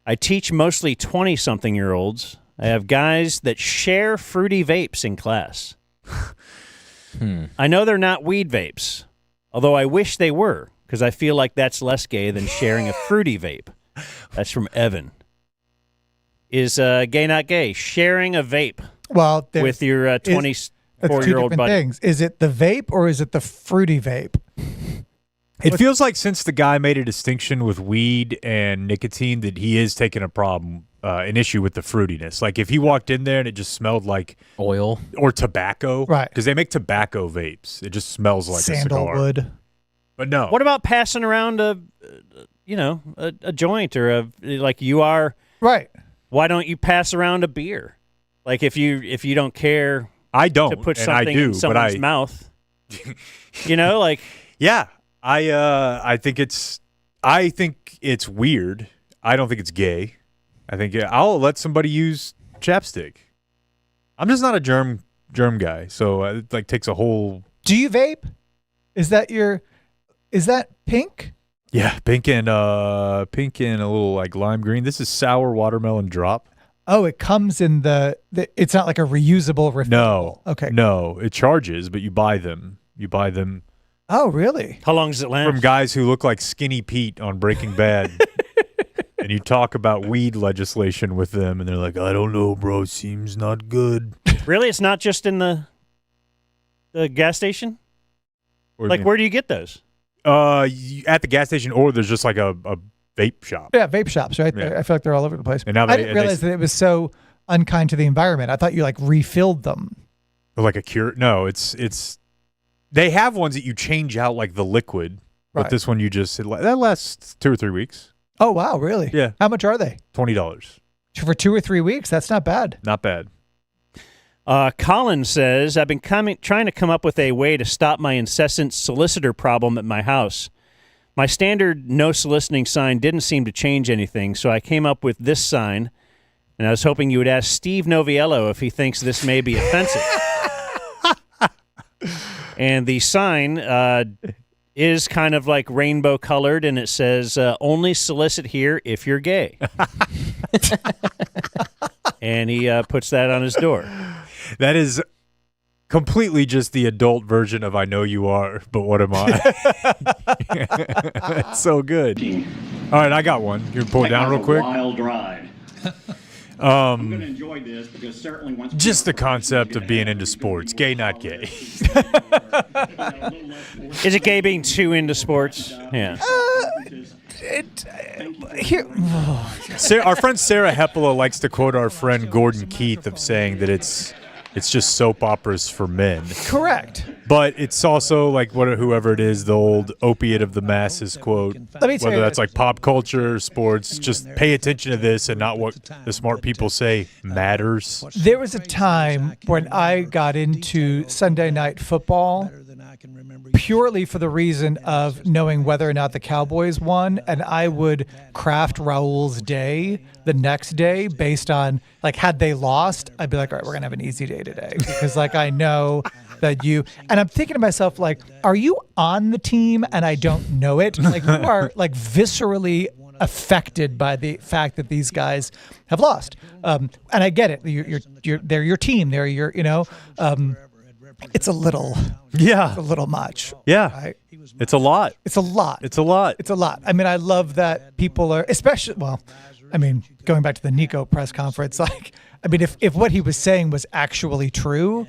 S1: I teach mostly 20-something-year-olds. I have guys that share fruity vapes in class. I know they're not weed vapes, although I wish they were, because I feel like that's less gay than sharing a fruity vape. That's from Evan. Is gay not gay? Sharing a vape with your 24-year-old buddy.
S20: Things. Is it the vape or is it the fruity vape?
S13: It feels like since the guy made a distinction with weed and nicotine that he is taking an issue with the fruitiness. Like if he walked in there and it just smelled like
S3: oil
S13: or tobacco,
S20: right?
S13: Because they make tobacco vapes. It just smells like
S20: sandalwood.
S13: A cigar. But no.
S1: What about passing around a joint or like you are?
S20: Right.
S1: Why don't you pass around a beer? Like if you don't care,
S13: I don't
S1: to put
S13: and
S1: something
S13: I do,
S1: in someone's mouth. Like
S13: yeah. I think it's weird. I don't think it's gay. I think I'll let somebody use chapstick. I'm just not a germ guy, so it like takes a whole.
S20: Do you vape? Is that pink?
S13: Yeah, pink and a little like lime green. This is sour watermelon drop.
S20: Oh, it comes in it's not like a reusable refillable.
S13: No.
S20: Okay.
S13: No, it charges, but you buy them. You buy them
S20: Oh, really?
S1: How long does it last?
S13: From guys who look like Skinny Pete on Breaking Bad. And you talk about weed legislation with them, and they're like, I don't know, bro. Seems not good.
S1: Really? It's not just in the gas station? Like, where do you get those?
S13: At the gas station, or there's just like a vape shop.
S20: Yeah, vape shops right there. I feel like they're all over the place.
S13: And now
S20: I didn't realize that it was so unkind to the environment. I thought you like refilled them.
S13: Like a cure? No, it's. They have ones that you change out like the liquid, but this one you just that lasts 2 or 3 weeks.
S20: Oh wow, really?
S13: Yeah.
S20: How much are they?
S13: $20
S20: for 2 or 3 weeks. That's not bad.
S13: Not bad.
S1: Colin says, I've been trying to come up with a way to stop my incessant solicitor problem at my house. My standard no soliciting sign didn't seem to change anything, so I came up with this sign, and I was hoping you would ask Steve Noviello if he thinks this may be offensive. And the sign is kind of like rainbow colored, and it says, only solicit here if you're gay. And he puts that on his door.
S13: That is completely just the adult version of I know you are, but what am I? That's so good. All right, I got one. You can pull it down real quick.
S21: Wild ride. I'm going to enjoy this because certainly once
S13: just the concept of being into sports, gay, not gay.
S1: Is it gay being too into sports? Yeah.
S13: Our friend Sarah Hepola likes to quote our friend Gordon Keith of saying that it's just soap operas for men.
S20: Correct.
S13: But it's also like whoever it is, the old opiate of the masses quote. Whether that's like pop culture, sports, just pay attention to this and not what the smart people say matters.
S20: There was a time when I got into Sunday night football purely for the reason of knowing whether or not the Cowboys won, and I would craft Raul's day the next day based on, like, had they lost, I'd be like, all right, we're going to have an easy day today because, like, I know that and I'm thinking to myself, like, are you on the team and I don't know it? Like, you are, like, viscerally affected by the fact that these guys have lost. And I get it. They're your team. They're your, it's a little much.
S13: Yeah.
S20: Right?
S13: It's a lot.
S20: It's a lot.
S13: It's a lot.
S20: It's a lot. I mean, I love that people are, especially, going back to the Nico press conference, like, I mean, if what he was saying was actually true,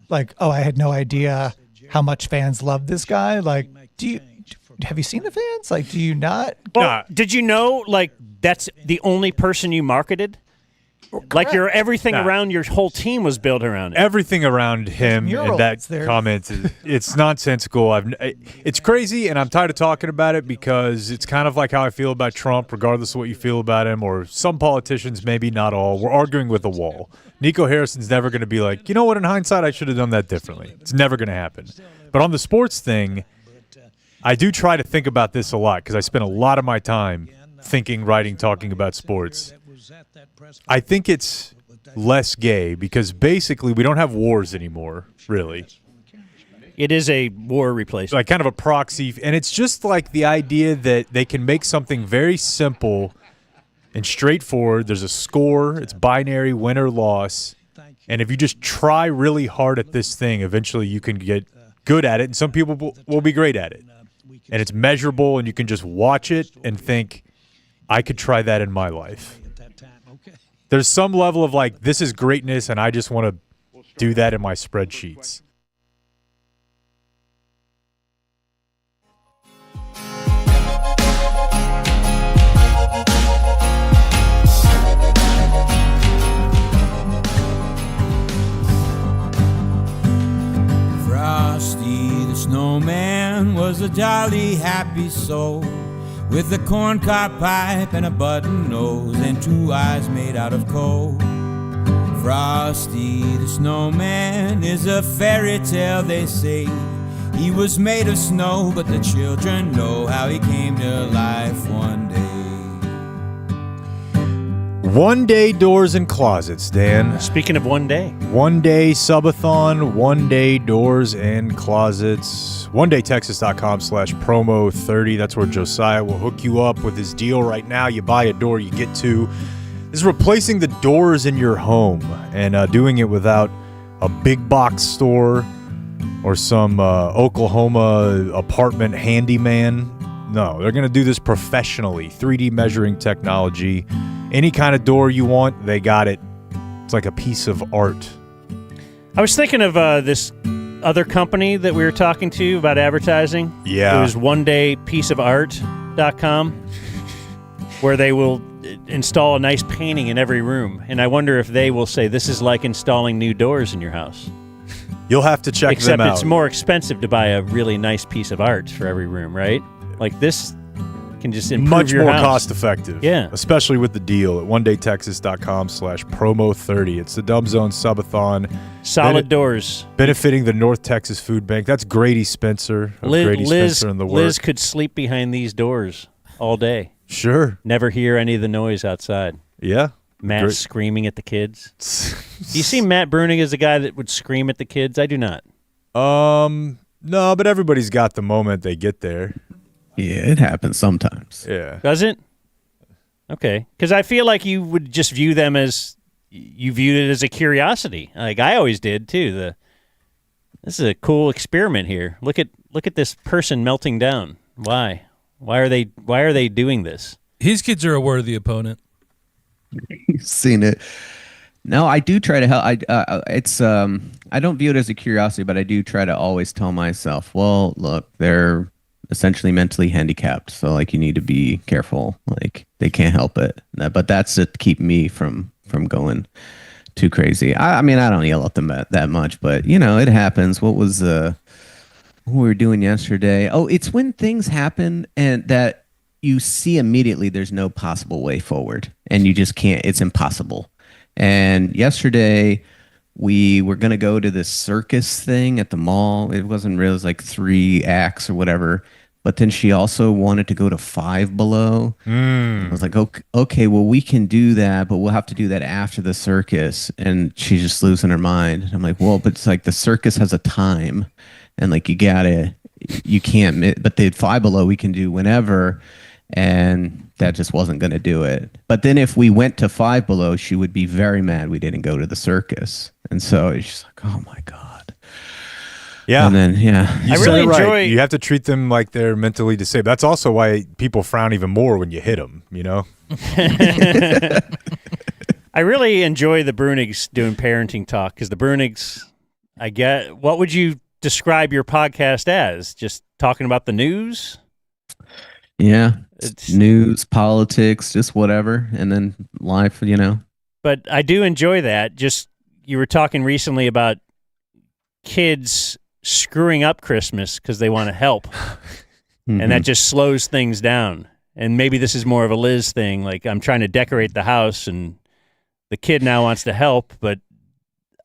S20: like, oh, I had no idea how much fans love this guy. Like, have you seen the fans? Like, do you not?
S1: Well, did you know, like, that's the only person you marketed? Like everything around your whole team was built around it.
S13: Everything around him and that comment, it's nonsensical. It's crazy, and I'm tired of talking about it because it's kind of like how I feel about Trump, regardless of what you feel about him, or some politicians, maybe not all. We're arguing with a wall. Nico Harrison's never going to be like, you know what, in hindsight, I should have done that differently. It's never going to happen. But on the sports thing, I do try to think about this a lot because I spend a lot of my time thinking, writing, talking about sports. I think it's less gay because basically we don't have wars anymore, really.
S1: It is a war replacement.
S13: Like kind of a proxy. And it's just like the idea that they can make something very simple and straightforward. There's a score. It's binary, win or loss. And if you just try really hard at this thing, eventually you can get good at it. And some people will be great at it. And it's measurable, and you can just watch it and think, I could try that in my life. There's some level of like, this is greatness, and I just want to do that in my spreadsheets.
S5: Frosty the snowman was a jolly happy soul, with a corncob pipe and a button nose and 2 eyes made out of coal. Frosty the snowman is a fairy tale, they say. He was made of snow, but the children know how he came to life one day.
S13: One day doors and closets, Dan.
S1: Speaking of one day.
S13: One day Subathon, one day doors and closets. OneDayTexas.com/promo30. That's where Josiah will hook you up with his deal right now. You buy a door, you get two. This is replacing the doors in your home and doing it without a big box store
S2: or some Oklahoma apartment handyman. No, they're going to do this professionally. 3D measuring technology. Any kind of door you want, they got it. It's like a piece of art.
S1: I was thinking of this other company that we were talking to about advertising.
S2: Yeah.
S1: It was onedaypieceofart.com, where they will install a nice painting in every room. And I wonder if they will say, this is like installing new doors in your house.
S2: You'll have to check them out.
S1: Except it's more expensive to buy a really nice piece of art for every room, right? Like this can just improve
S2: much
S1: your
S2: more
S1: house.
S2: cost effective.
S1: Yeah.
S2: Especially with the deal at onedaytexas.com/promo30. It's the Dumb Zone Subathon.
S1: Solid doors.
S2: Benefiting the North Texas Food Bank. That's Grady Spencer of Grady Spencer and the Work.
S1: Liz could sleep behind these doors all day.
S2: Sure.
S1: Never hear any of the noise outside.
S2: Yeah.
S1: Matt screaming at the kids. Do you see Matt Bruenig as a guy that would scream at the kids? I do not.
S2: No, but everybody's got the moment they get there.
S18: Yeah, it happens sometimes.
S2: Yeah.
S1: Does it? Okay. Because I feel like you would just view them as, you viewed it as a curiosity. Like I always did too. This is a cool experiment here. Look at this person melting down. Why? Why are they doing this?
S14: His kids are a worthy opponent.
S18: You've seen it. No, I do try to help. I don't view it as a curiosity, but I do try to always tell myself, well, look, they're essentially mentally handicapped, so like you need to be careful. Like they can't help it, but that's to keep me from going too crazy. I mean, I don't yell at them that much, but you know, it happens. What was what we were doing yesterday? Oh, it's when things happen and that you see immediately there's no possible way forward, and you just can't. It's impossible. And yesterday we were going to go to this circus thing at the mall. It wasn't really, it was like 3 acts or whatever. But then she also wanted to go to Five Below. I was like, okay, well, we can do that, but we'll have to do that after the circus. And she's just losing her mind. And I'm like, well, but it's like the circus has a time. And like, you can't, but the Five Below we can do whenever. And that just wasn't going to do it. But then if we went to Five Below, she would be very mad we didn't go to the circus. And so it's just like, oh my God.
S2: Yeah.
S18: And then, yeah.
S2: You said it right. You have to treat them like they're mentally disabled. That's also why people frown even more when you hit them, you know?
S1: I really enjoy the Bruenigs doing parenting talk, because the Bruenigs, what would you describe your podcast as? Just talking about the news?
S18: Yeah. It's news, politics, just whatever. And then life, you know.
S1: But I do enjoy that. Just, you were talking recently about kids screwing up Christmas because they want to help. And that just slows things down. And maybe this is more of a Liz thing. Like, I'm trying to decorate the house and the kid now wants to help, but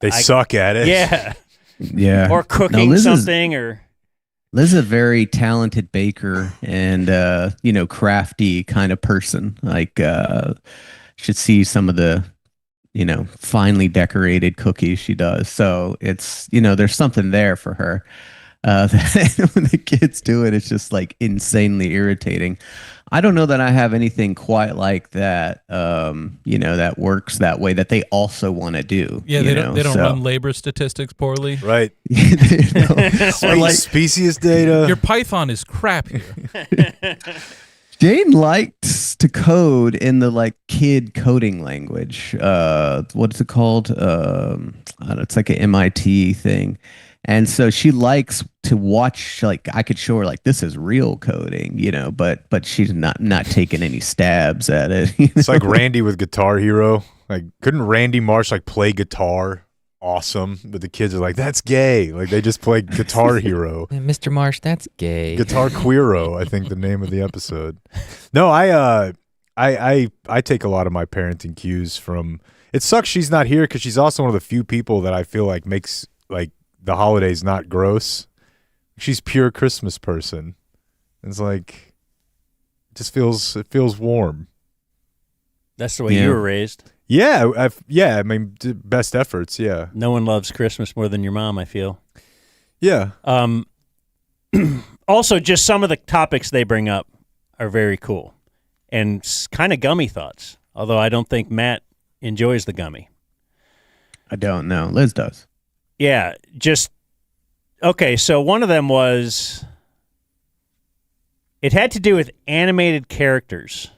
S2: they suck at it.
S1: Yeah.
S18: Yeah.
S1: Or cooking something
S18: Liz is a very talented baker and, crafty kind of person. Like, should see some of the, finely decorated cookies she does. So it's, there's something there for her. When the kids do it, it's just like insanely irritating. I don't know that I have anything quite like that, that works that way, that they also want to do.
S14: Yeah, they don't run labor statistics poorly.
S2: Right.
S18: Or like
S2: species data.
S14: Your Python is crap here.
S18: Jane likes to code in the kid coding language. What's it called? I don't know, it's like an MIT thing. And so she likes to watch, I could show her this is real coding, but she's not taking any stabs at it.
S2: It's like Randy with Guitar Hero. Couldn't Randy Marsh play guitar? Awesome. But the kids are like, that's gay. They just play Guitar Hero.
S3: Mr. Marsh, that's gay.
S2: Guitar Queero, I think the name of the episode. No, I take a lot of my parenting cues from. It sucks she's not here because she's also one of the few people that I feel makes the holidays not gross. She's pure Christmas person. It's it feels warm.
S1: That's the way you were raised.
S2: Yeah, I mean, best efforts, yeah.
S1: No one loves Christmas more than your mom, I feel.
S2: Yeah.
S1: Also, just some of the topics they bring up are very cool and kind of gummy thoughts, although I don't think Matt enjoys the gummy.
S18: I don't know. Liz does.
S1: Yeah, just okay, so one of them was, it had to do with animated characters.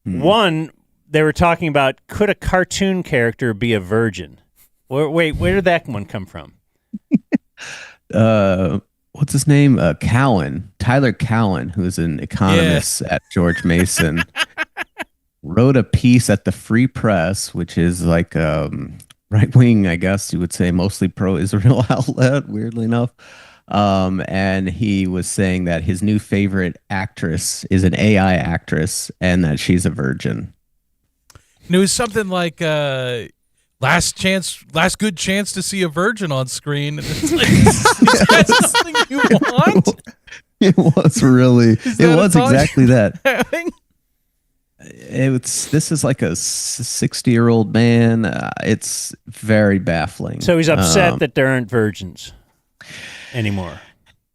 S1: One, they were talking about, could a cartoon character be a virgin? Wait, where did that one come from?
S18: What's his name? Tyler Cowan, who's an economist at George Mason, wrote a piece at the Free Press, which is like right wing, I guess you would say, mostly pro-Israel outlet, weirdly enough. And he was saying that his new favorite actress is an AI actress and that she's a virgin.
S14: And it was something like last good chance to see a virgin on screen. And it's like, is that something you want?
S18: It was really. It was exactly that. This is like a 60-year-old man. It's very baffling.
S1: So he's upset that there aren't virgins anymore.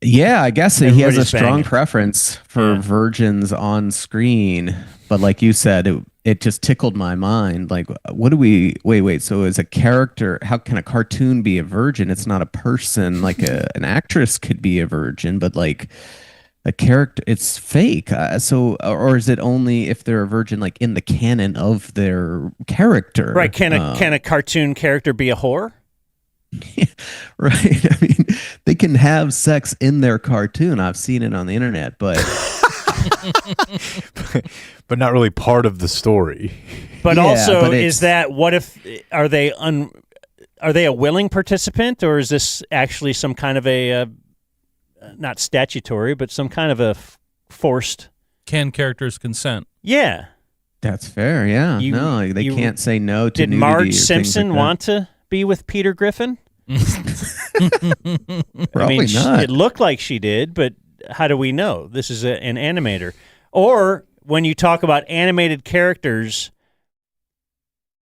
S18: Yeah, I guess he has a strong
S1: banging.
S18: preference for virgins on screen. But like you said, it just tickled my mind. Like, what do we... Wait. So as a character, how can a cartoon be a virgin? It's not a person. Like an actress could be a virgin, but like a character, it's fake. Or is it only if they're a virgin, like in the canon of their character?
S1: Right. Can a cartoon character be a whore?
S18: Right. I mean, they can have sex in their cartoon. I've seen it on the internet, but
S2: but not really part of the story.
S1: But also, is that, what if, are they a willing participant, or is this actually some kind of a not statutory, but some kind of a forced?
S14: Can characters consent?
S1: Yeah,
S18: that's fair. Yeah, they can't say no to.
S1: Did Marge Simpson want to be with Peter Griffin?
S18: Probably not.
S1: It looked like she did, but how do we know? This is an animator. Or when you talk about animated characters,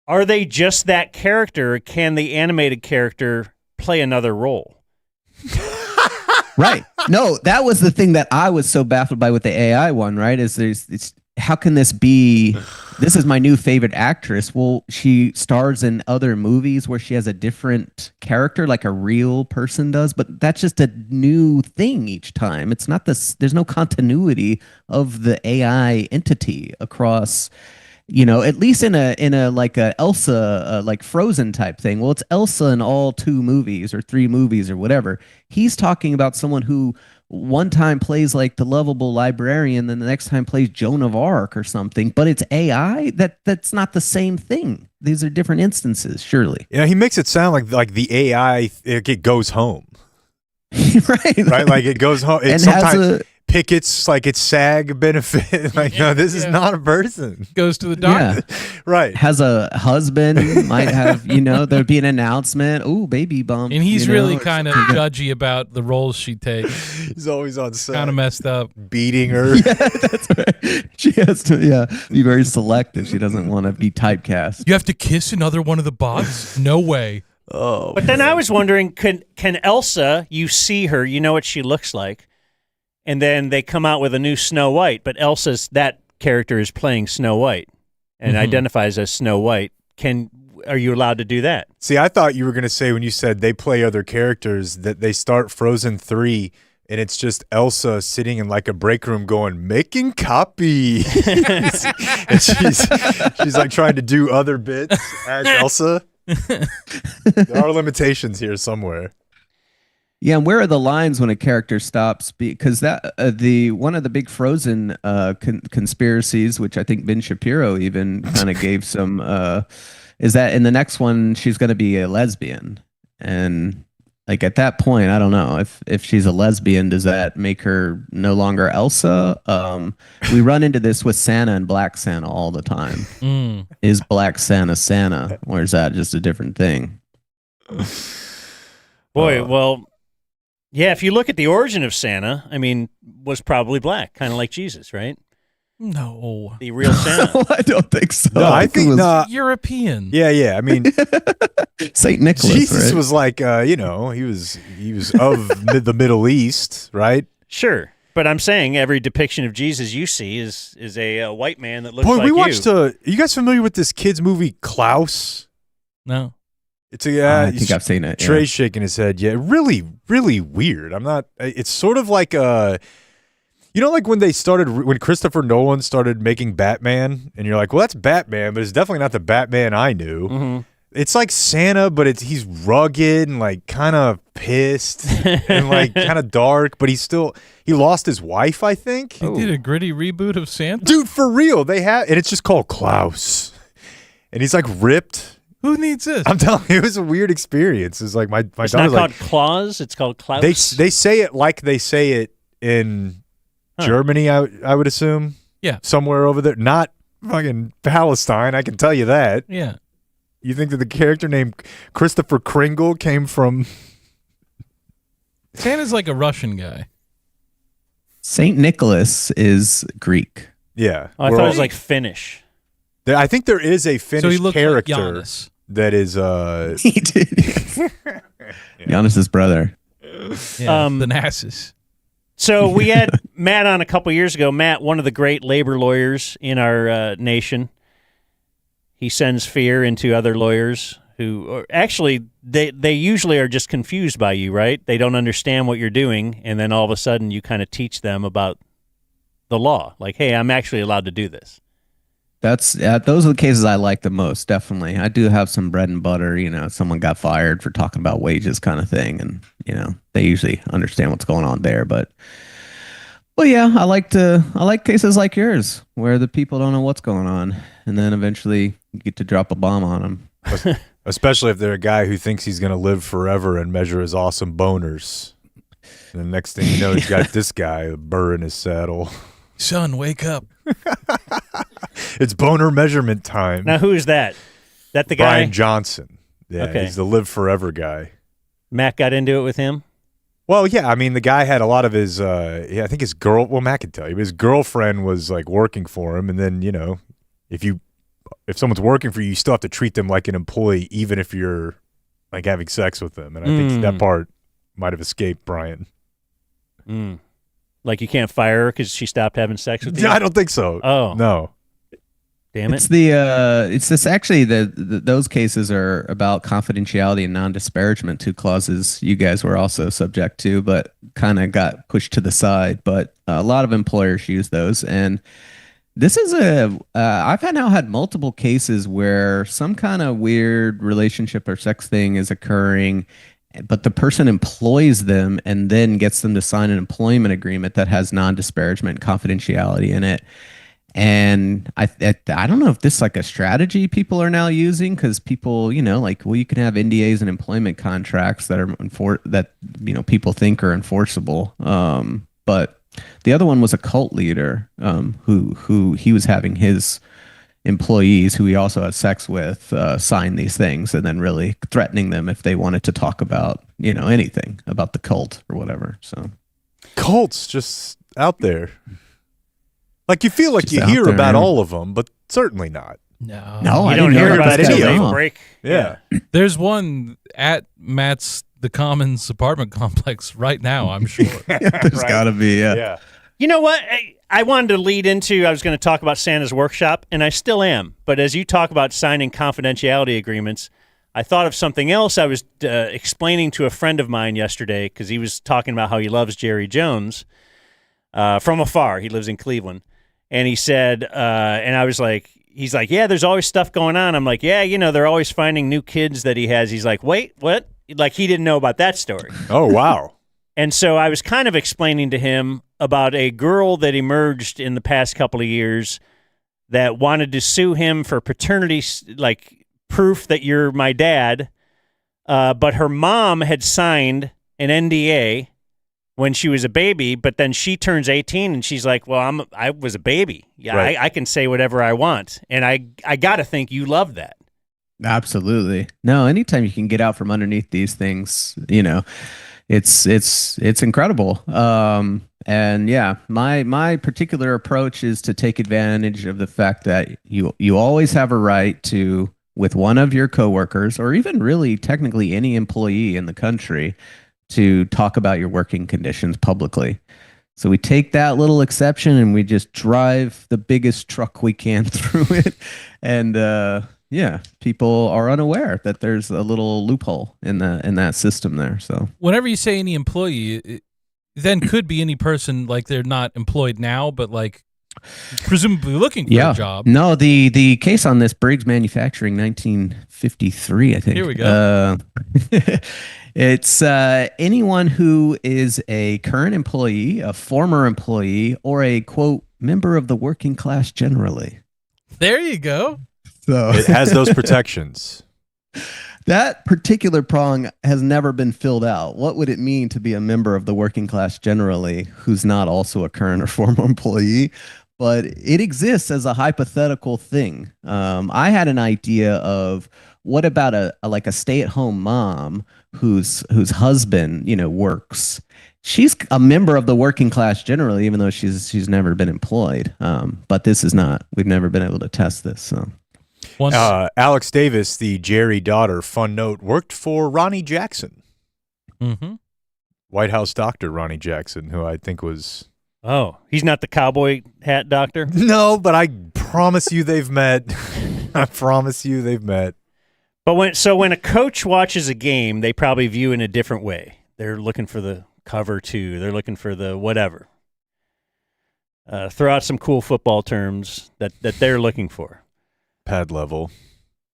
S1: are they just that character? Can the animated character play another role?
S18: Right. No, that was the thing that I was so baffled by with the AI one, right? How can this be? This is my new favorite actress. Well, she stars in other movies where she has a different character, like a real person does, but that's just a new thing each time. It's not this. There's no continuity of the AI entity across, at least in a like a Elsa, like Frozen type thing. Well, it's Elsa in all 2 movies or 3 movies or whatever. He's talking about someone who one time plays like the lovable librarian, then the next time plays Joan of Arc or something, but it's AI. That's not the same thing. These are different instances, surely.
S2: Yeah, he makes it sound like the AI, it goes home.
S18: Right.
S2: Like it goes home. It sometimes pickets like its SAG benefit. Like, no, this is not a person.
S14: Goes to the doctor.
S2: Yeah. Right.
S18: Has a husband, might have, there'd be an announcement. Ooh, baby bump.
S14: And he's really kind of judgy about the roles she takes.
S2: He's always on set.
S14: Kind of messed up.
S2: Beating her.
S18: Yeah, that's right. She has to, be very selective. She doesn't want to be typecast.
S14: You have to kiss another one of the bots? No way.
S2: Oh.
S1: But then I was wondering, can Elsa, you see her, you know what she looks like, and then they come out with a new Snow White, but that character is playing Snow White and identifies as Snow White. Are you allowed to do that?
S2: See, I thought you were going to say, when you said they play other characters, that they start Frozen 3 and it's just Elsa sitting in like a break room going, making copy. And she's like trying to do other bits as Elsa. There are limitations here somewhere.
S18: Yeah, and where are the lines when a character stops? Because that one of the big Frozen conspiracies, which I think Ben Shapiro even kind of gave some, is that in the next one she's going to be a lesbian, and like at that point, I don't know if she's a lesbian, does that make her no longer Elsa? We run into this with Santa and Black Santa all the time. Is Black Santa, or is that just a different thing?
S1: Boy, well. Yeah, if you look at the origin of Santa, was probably black, kind of like Jesus, right?
S14: No.
S1: The real Santa.
S18: I don't think so.
S2: No, I think
S14: it was European.
S2: Yeah.
S18: Saint Nicholas.
S2: Jesus
S18: right?
S2: was like, he was of the Middle East, right?
S1: Sure, but I'm saying every depiction of Jesus you see is a white man that looks
S2: Boy,
S1: like
S2: we
S1: you.
S2: watched. Are you guys familiar with this kids movie Klaus?
S14: No.
S2: It's a
S18: I think I've seen it.
S2: Trey's shaking his head. Yeah, really, really weird. I'm not. It's sort of like like when Christopher Nolan started making Batman, and you're like, well, that's Batman, but it's definitely not the Batman I knew.
S1: Mm-hmm.
S2: It's like Santa, but he's rugged and like kind of pissed and like kind of dark, but he lost his wife, I think.
S14: He did a gritty reboot of Santa?
S2: Dude, for real. They have, and it's just called Klaus. And he's like ripped.
S14: Who needs this?
S2: I'm telling you, it was a weird experience. It's like my
S1: It's
S2: daughter's
S1: not
S2: like,
S1: called Claus, it's called Klaus.
S2: they say it like they say it in Germany, I would assume.
S14: Yeah.
S2: Somewhere over there. Not fucking Palestine, I can tell you that.
S14: Yeah.
S2: You think that the character named Christopher Kringle came from...
S14: Santa's like a Russian guy.
S18: Saint Nicholas is Greek.
S2: Yeah.
S1: Oh, I thought it was like Finnish.
S2: I think there is a Finnish
S14: looks
S2: character
S14: like Giannis.
S2: that is...
S18: He did. Giannis's brother.
S14: Yeah, the Nassus.
S1: So we had Matt on a couple years ago. Matt, one of the great labor lawyers in our nation. He sends fear into other lawyers who actually, they usually are just confused by you, right? They don't understand what you're doing, and then all of a sudden you kind of teach them about the law. Like, hey, I'm actually allowed to do this.
S18: Those are the cases I like the most, definitely. I do have some bread and butter, someone got fired for talking about wages kind of thing, and, they usually understand what's going on there, but yeah, I like cases like yours where the people don't know what's going on, and then eventually you get to drop a bomb on them.
S2: Especially if they're a guy who thinks he's going to live forever and measure his awesome boners. And the next thing you know, he's got this guy, a burr in his saddle.
S14: Son, wake up.
S2: It's boner measurement time.
S1: Now, who is that? That the guy?
S2: Brian Johnson. Yeah,
S1: Okay.
S2: He's the live forever guy.
S1: Matt got into it with him?
S2: Well, yeah, I mean, the guy had a lot of his, I think his Matt can tell you, his girlfriend was like working for him. And then, if someone's working for you, you still have to treat them like an employee, even if you're like having sex with them. And I think that part might have escaped Brian.
S1: Like you can't fire her because she stopped having sex with you?
S2: I don't think so.
S1: Oh.
S2: No.
S1: Damn it.
S18: Those cases are about confidentiality and non-disparagement, two clauses you guys were also subject to, but kind of got pushed to the side. But a lot of employers use those. And this is I've now had multiple cases where some kind of weird relationship or sex thing is occurring, but the person employs them and then gets them to sign an employment agreement that has non-disparagement confidentiality in it. And I don't know if this is like a strategy people are now using, because people, you can have NDAs and employment contracts that are people think are enforceable. But the other one was a cult leader who he was having his employees who he also had sex with sign these things, and then really threatening them if they wanted to talk about anything about the cult or whatever. So
S2: cults just out there. Like you feel like
S18: Just
S2: you
S18: out
S2: hear
S18: there,
S2: about
S18: man.
S2: all of them, but certainly not.
S18: No,
S1: you
S18: I
S1: don't
S18: didn't
S1: hear
S18: know
S1: about
S18: that
S1: it
S18: was
S1: until
S18: going
S1: they
S18: on.
S1: break.
S2: Yeah.
S14: There's one at Matt's The Commons apartment complex right now, I'm sure.
S18: There's got to be, yeah.
S1: You know what? I wanted to lead into, I was going to talk about Santa's workshop, and I still am. But as you talk about signing confidentiality agreements, I thought of something else I was explaining to a friend of mine yesterday, because he was talking about how he loves Jerry Jones from afar. He lives in Cleveland. And he said, and I was like, he's like, yeah, there's always stuff going on. I'm like, yeah, they're always finding new kids that he has. He's like, wait, what? Like, he didn't know about that story.
S2: Oh, wow.
S1: And so I was kind of explaining to him about a girl that emerged in the past couple of years that wanted to sue him for paternity, like proof that you're my dad. But her mom had signed an NDA when she was a baby, but then she turns 18 and she's like, well, I was a baby. Yeah,
S2: Right.
S1: I can say whatever I want. And I got to think you love that.
S18: Absolutely. No, anytime you can get out from underneath these things, it's incredible. And yeah, my particular approach is to take advantage of the fact that you always have a right to, with one of your coworkers, or even really technically any employee in the country, to talk about your working conditions publicly. So we take that little exception and we just drive the biggest truck we can through it. And Yeah, people are unaware that there's a little loophole in that system there. So
S14: whenever you say any employee, it then could be any person, like they're not employed now, but like presumably looking for a job.
S18: No, the case on this, Briggs Manufacturing, 1953, I think.
S14: Here we go.
S18: It's anyone who is a current employee, a former employee, or a, quote, member of the working class generally.
S14: There you go.
S18: So
S2: it has those protections.
S18: That particular prong has never been filled out. What would it mean to be a member of the working class generally who's not also a current or former employee? But it exists as a hypothetical thing. I had an idea of what about a stay-at-home mom whose husband, works. She's a member of the working class generally, even though she's never been employed. But this is not. We've never been able to test this. So.
S2: Alex Davis, the Jerry daughter, fun note, worked for Ronnie Jackson.
S14: Mm-hmm.
S2: White House doctor Ronnie Jackson, who I think was...
S1: Oh, he's not the cowboy hat doctor?
S2: No, but I promise you they've met. I promise you they've met.
S1: But when a coach watches a game, they probably view it in a different way. They're looking for the cover two. They're looking for the whatever. Throw out some cool football terms that they're looking for.
S2: Pad level.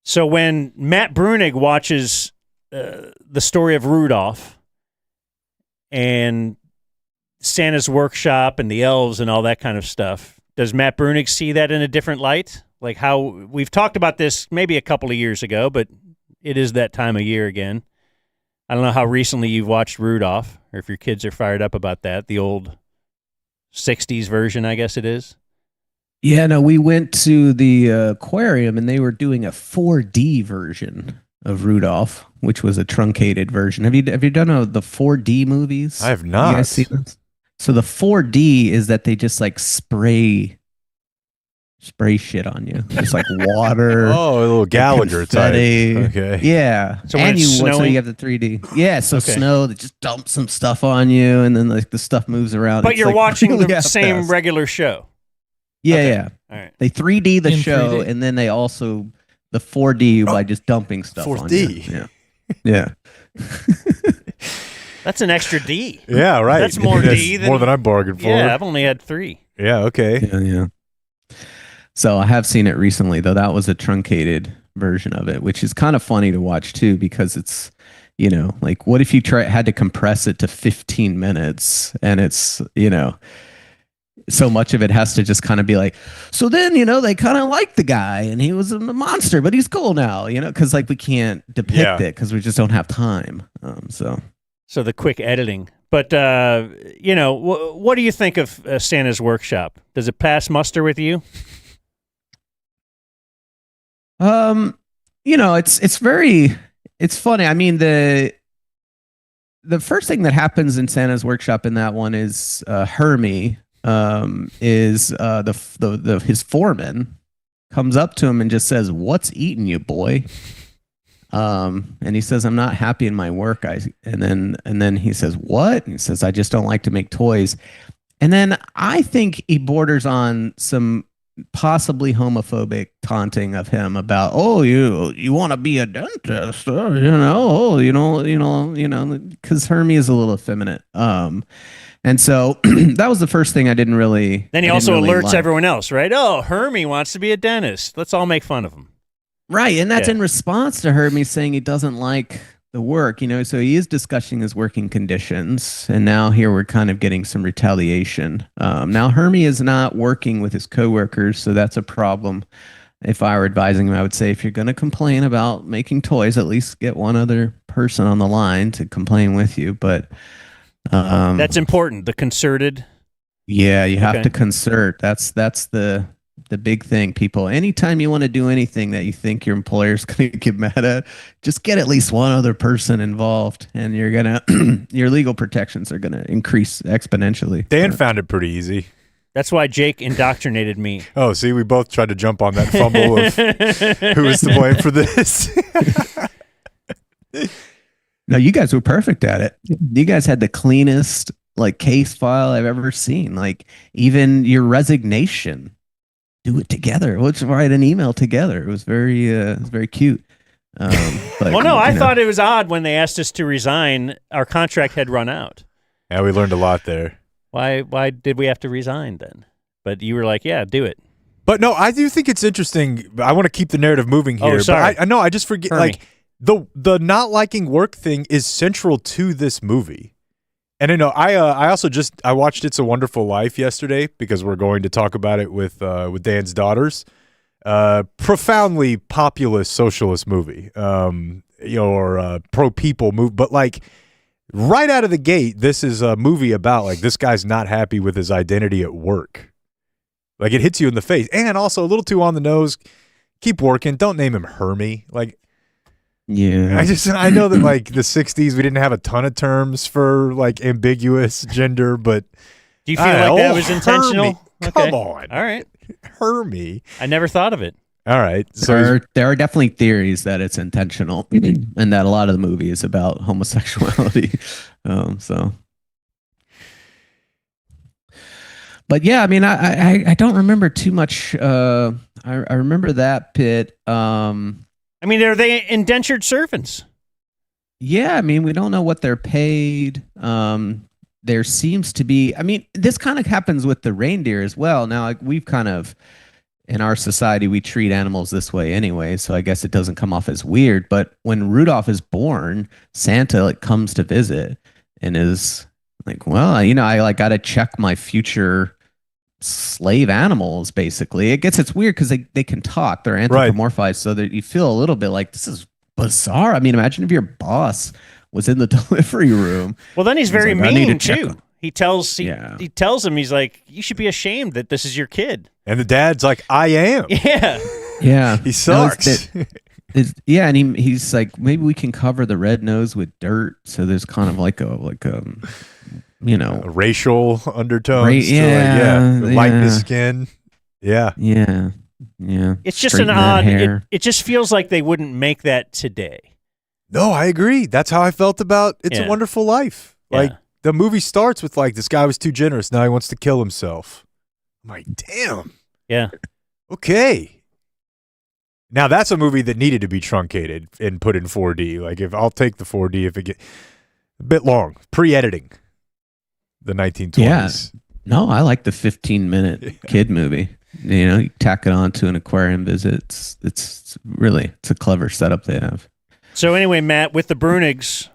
S1: So when Matt Bruenig watches the story of Rudolph and Santa's workshop and the elves and all that kind of stuff, does Matt Bruenig see that in a different light? Like how we've talked about this maybe a couple of years ago, but it is that time of year again. I don't know how recently you've watched Rudolph or if your kids are fired up about that, the old 60s version, I guess it is.
S18: Yeah, no, we went to the aquarium and they were doing a 4D version of Rudolph, which was a truncated version. Have you done the 4D movies?
S2: I have not.
S18: You guys see this? So the 4D is that they just like spray shit on you, just like water.
S2: Oh, a little Gallagher type.
S18: Okay. Yeah.
S1: So when it's
S18: so
S1: snowing?
S18: you have the 3D. Yeah. So
S1: Okay.
S18: snow, they just dump some stuff on you, and then like the stuff moves around.
S1: But
S18: It's,
S1: you're
S18: like,
S1: watching
S18: really
S1: the same
S18: half-assed.
S1: regular show.
S18: Yeah,
S1: Okay.
S18: yeah.
S1: All right.
S18: They 3D the
S14: In
S18: show,
S14: 3D.
S18: and then they also the 4D by just dumping stuff on you.
S2: 4D.
S18: Yeah.
S1: That's an extra D.
S2: Yeah, right.
S1: That's more D than
S2: more than I bargained for.
S1: Yeah, I've only had 3.
S2: Yeah, okay.
S18: Yeah. So I have seen it recently, though. That was a truncated version of it, which is kind of funny to watch too, because it's, like what if you had to compress it to 15 minutes, and it's, so much of it has to just kind of be like, so then, they kind of liked the guy and he was a monster, but he's cool now, because like we can't depict it because we just don't have time.
S1: So the quick editing. But, what do you think of Santa's Workshop? Does it pass muster with you?
S18: It's funny. I mean, the first thing that happens in Santa's Workshop in that one is Hermie is his foreman comes up to him and just says, "What's eating you, boy?" And he says, "I'm not happy in my work." And then he says, "What?" And he says, "I just don't like to make toys." And then I think he borders on some possibly homophobic taunting of him about, "Oh, you want to be a dentist, because Hermie is a little effeminate. And so that was the first thing I didn't really.
S1: Then he also alerts everyone else, right? Oh, Hermie wants to be a dentist. Let's all make fun of him.
S18: Right, and that's in response to Hermie saying he doesn't like the work, so he is discussing his working conditions, and now here we're kind of getting some retaliation. Now Hermie is not working with his coworkers, so that's a problem. If I were advising him, I would say if you're going to complain about making toys, at least get one other person on the line to complain with you. But
S1: that's important. The concerted.
S18: Yeah, you have to concert. That's the big thing, people. Anytime you want to do anything that you think your employer's going to get mad at, just get at least one other person involved, and you're gonna your legal protections are gonna increase exponentially.
S2: Dan found it pretty easy.
S1: That's why Jake indoctrinated me.
S2: Oh, see, we both tried to jump on that fumble of who is to blame for this.
S18: No, you guys were perfect at it. You guys had the cleanest case file I've ever seen. Like even your resignation do it together. Let's write an email together. It was very cute. But,
S1: well, no, I thought it was odd when they asked us to resign. Our contract had run out.
S2: Yeah, we learned a lot there.
S1: Why did we have to resign then? But you were like, yeah, do it.
S2: But no, I do think it's interesting. I want to keep the narrative moving here.
S1: Oh, sorry.
S2: But I know I just forget. Like the not liking work thing is central to this movie. And I know I also I watched It's a Wonderful Life yesterday because we're going to talk about it with Dan's daughters. Profoundly populist socialist movie, or pro people movie. But like right out of the gate, this is a movie about like this guy's not happy with his identity at work. Like it hits you in the face, and also a little too on the nose. Keep working. Don't name him Hermie. Like,
S18: yeah,
S2: I know that like the '60s we didn't have a ton of terms for like ambiguous gender, but
S1: do you feel like that was intentional?
S2: Hermie.
S1: Okay.
S2: Come on,
S1: all right,
S2: Hermie.
S1: I never thought of it.
S2: All right, so
S18: there are definitely theories that it's intentional, and that a lot of the movie is about homosexuality. But yeah, I mean, I don't remember too much. I remember that bit.
S1: I mean, are they indentured servants?
S18: Yeah, I mean, we don't know what they're paid. There seems to be. I mean, this kind of happens with the reindeer as well. Now, like, we've kind of in our society we treat animals this way anyway, so I guess it doesn't come off as weird. But when Rudolph is born, Santa like comes to visit and is like, well, I got to check my future slave animals, basically. It's weird because they can talk. They're anthropomorphized, so that you feel a little bit like this is bizarre. I mean, imagine if your boss was in the delivery room.
S1: Well, then he's very
S18: like,
S1: mean too. He tells him, he's like, you should be ashamed that this is your kid.
S2: And the dad's like, I am.
S1: Yeah.
S18: Yeah.
S2: He sucks.
S18: Yeah, and he's like, maybe we can cover the red nose with dirt, so there's kind of like a
S2: racial undertones. Lighten his skin. Yeah.
S1: It's just an odd. It just feels like they wouldn't make that today.
S2: No, I agree. That's how I felt about It's a Wonderful Life. Like the movie starts with like this guy was too generous. Now he wants to kill himself. I'm like, damn.
S1: Yeah.
S2: Okay. Now that's a movie that needed to be truncated and put in 4D. Like if I'll take the 4D if it get a bit long, pre-editing. The 1920s.
S18: Yeah. No, I like the 15-minute kid movie. You tack it on to an aquarium visit. It's a clever setup they have.
S1: So anyway, Matt, with the Bruenigs,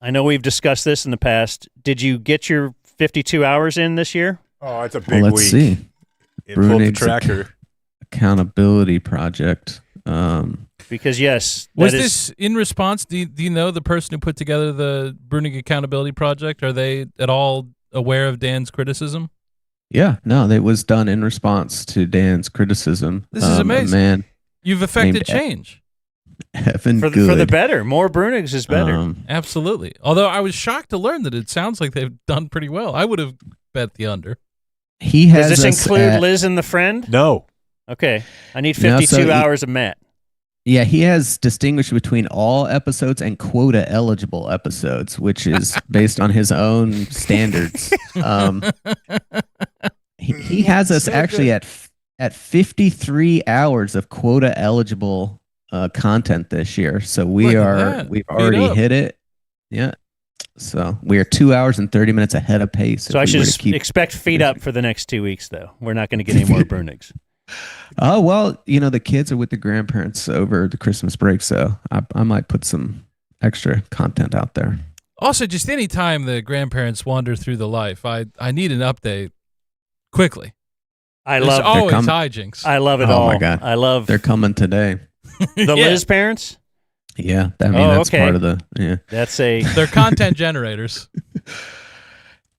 S1: I know we've discussed this in the past. Did you get your 52 hours in this year?
S2: Oh, it's a big
S18: let's
S2: week.
S18: See.
S2: Pulled the tracker.
S18: Accountability project.
S1: Because yes,
S14: was this in response? Do you know the person who put together the Bruenig Accountability Project? Are they at all aware of Dan's criticism?
S18: Yeah, no, it was done in response to Dan's criticism.
S14: This is amazing.
S18: Man,
S14: you've affected change.
S1: For the better. More Bruenigs is better.
S14: Absolutely. Although I was shocked to learn that it sounds like they've done pretty well. I would have bet the under.
S1: Does this include Liz and the friend?
S2: No.
S1: Okay. I need 52 hours of Matt.
S18: Yeah, he has distinguished between all episodes and quota eligible episodes, which is based on his own standards. He has us actually at 53 hours of quota eligible content this year. So we've already hit it. Yeah. So we are 2 hours and 30 minutes ahead of pace.
S1: So I should expect feet up for the next 2 weeks, though. We're not going to get any more Bruenigs.
S18: Oh, well, the kids are with the grandparents over the Christmas break, so I might put some extra content out there.
S14: Also, just any time the grandparents wander through the life, I need an update quickly. There's always hijinks.
S1: I love it all.
S18: Oh, my God. They're coming today.
S1: The Liz parents?
S18: Yeah. That's part of
S1: That's
S14: they're content generators.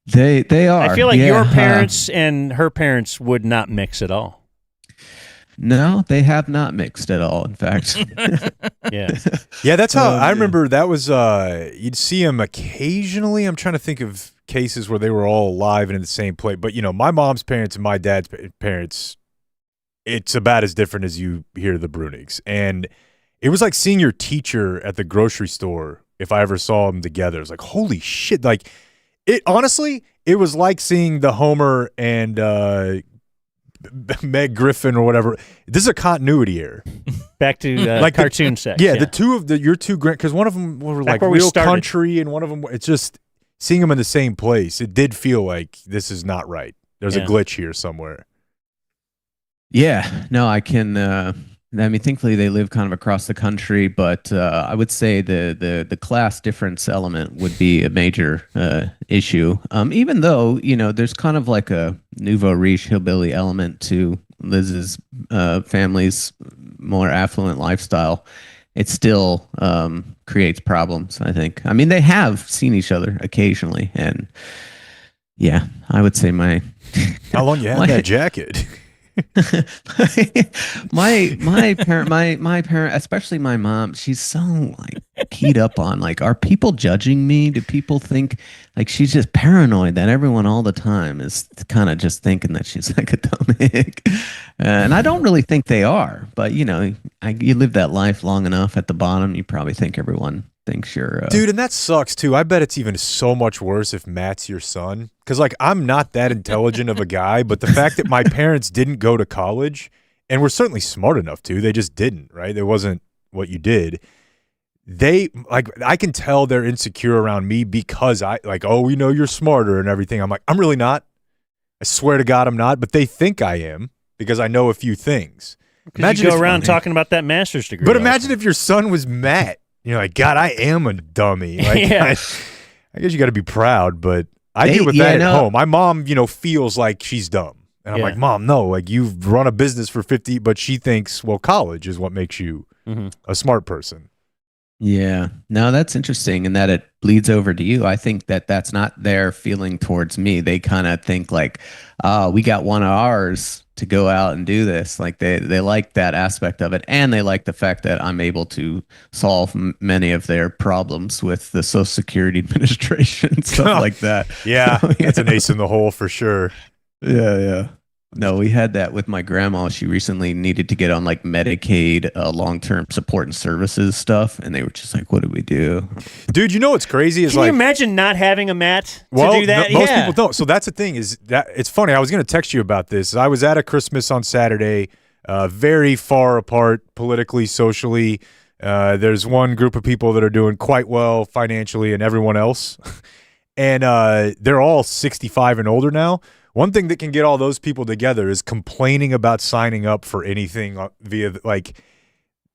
S18: They are.
S1: I feel like your parents and her parents would not mix at all.
S18: No, they have not mixed at all, in fact.
S2: Yeah, that's how I remember that was, you'd see them occasionally. I'm trying to think of cases where they were all alive and in the same place. But, my mom's parents and my dad's parents, it's about as different as you hear the Bruenigs. And it was like seeing your teacher at the grocery store if I ever saw them together. It was like, holy shit. Like, honestly, it was like seeing the Homer and Meg Griffin or whatever. This is a continuity error.
S1: Back to
S2: like
S1: cartoon sex.
S2: Yeah, the two of your two because one of them were like real country, and one of them it's just seeing them in the same place. It did feel like this is not right. There's a glitch here somewhere.
S18: Yeah, no, I can. I mean, thankfully they live kind of across the country, but I would say the class difference element would be a major issue. Even though there's kind of like a nouveau riche hillbilly element to Liz's family's more affluent lifestyle, it still creates problems, I think. I mean, they have seen each other occasionally, and yeah, I would say my.
S2: How long you had that jacket?
S18: my parent, especially my mom, she's so like keyed up on like, are people judging me? Do people think like she's just paranoid that everyone all the time is kind of just thinking that she's like a dumb hick? And I don't really think they are, but you live that life long enough at the bottom, you probably think everyone thinks you're
S2: dude, and that sucks too. I bet it's even so much worse if Matt's your son, because like I'm not that intelligent of a guy, but the fact that my parents didn't go to college and were certainly smart enough to, they just didn't, right? It wasn't what you did. They like, I can tell they're insecure around me because I like, oh, we know you're smarter and everything. I'm like, I'm really not. I swear to God, I'm not, but they think I am because I know a few things.
S1: Imagine you go around talking about that master's degree.
S2: But imagine if your son was Matt. You're like, God, I am a dummy. Like,
S1: yeah.
S2: I guess you got to be proud, but I deal with that at home. My mom, feels like she's dumb. And I'm like, Mom, no, like you've run a business for 50, but she thinks, well, college is what makes you a smart person.
S18: Yeah. No, that's interesting in that it bleeds over to you. I think that that's not their feeling towards me. They kind of think like, we got one of ours to go out and do this. Like they like that aspect of it. And they like the fact that I'm able to solve many of their problems with the Social Security Administration, stuff like that.
S2: Yeah. That's an ace in the hole for sure.
S18: Yeah. No, we had that with my grandma. She recently needed to get on like Medicaid, long-term support and services stuff, and they were just like, "What do we do?"
S2: Dude, you know what's crazy is
S1: Can
S2: like,
S1: you imagine not having a Matt
S2: well,
S1: to do that?
S2: Most people don't. So that's the thing is that it's funny. I was going to text you about this. I was at a Christmas on Saturday, very far apart politically, socially. There's one group of people that are doing quite well financially, and everyone else, and they're all 65 and older now. One thing that can get all those people together is complaining about signing up for anything via, like,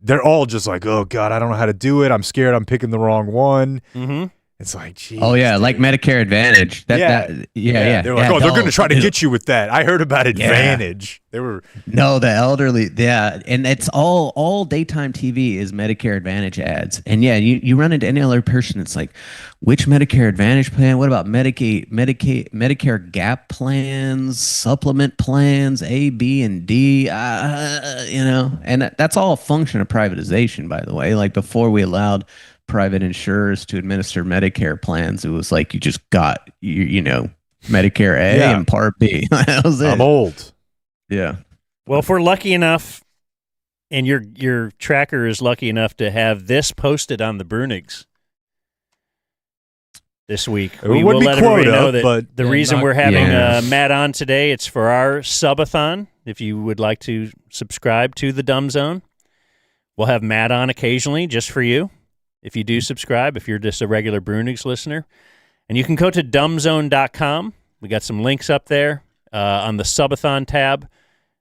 S2: they're all just like, oh, God, I don't know how to do it. I'm scared I'm picking the wrong one.
S1: Mm-hmm.
S2: It's like, geez.
S18: Oh, yeah, like Medicare Advantage.
S2: Yeah. They're like, they're going to try to get you with that. I heard about Advantage. They were.
S18: No, the elderly. Yeah. And it's all daytime TV is Medicare Advantage ads. And yeah, you run into any other person. It's like, which Medicare Advantage plan? What about Medicare Gap plans, supplement plans, A, B, and D? And that's all a function of privatization, by the way. Like before we allowed private insurers to administer Medicare plans, it was like you just got Medicare A and Part B. That was it.
S2: I'm old.
S18: Yeah.
S1: Well, if we're lucky enough, and your tracker is lucky enough to have this posted on the Bruenigs this week, we will let everybody know that the reason we're having Matt on today, it's for our Subathon. If you would like to subscribe to the Dumb Zone, we'll have Matt on occasionally just for you. If you do subscribe, if you're just a regular Bruenigs listener. And you can go to dumbzone.com. We got some links up there on the Subathon tab.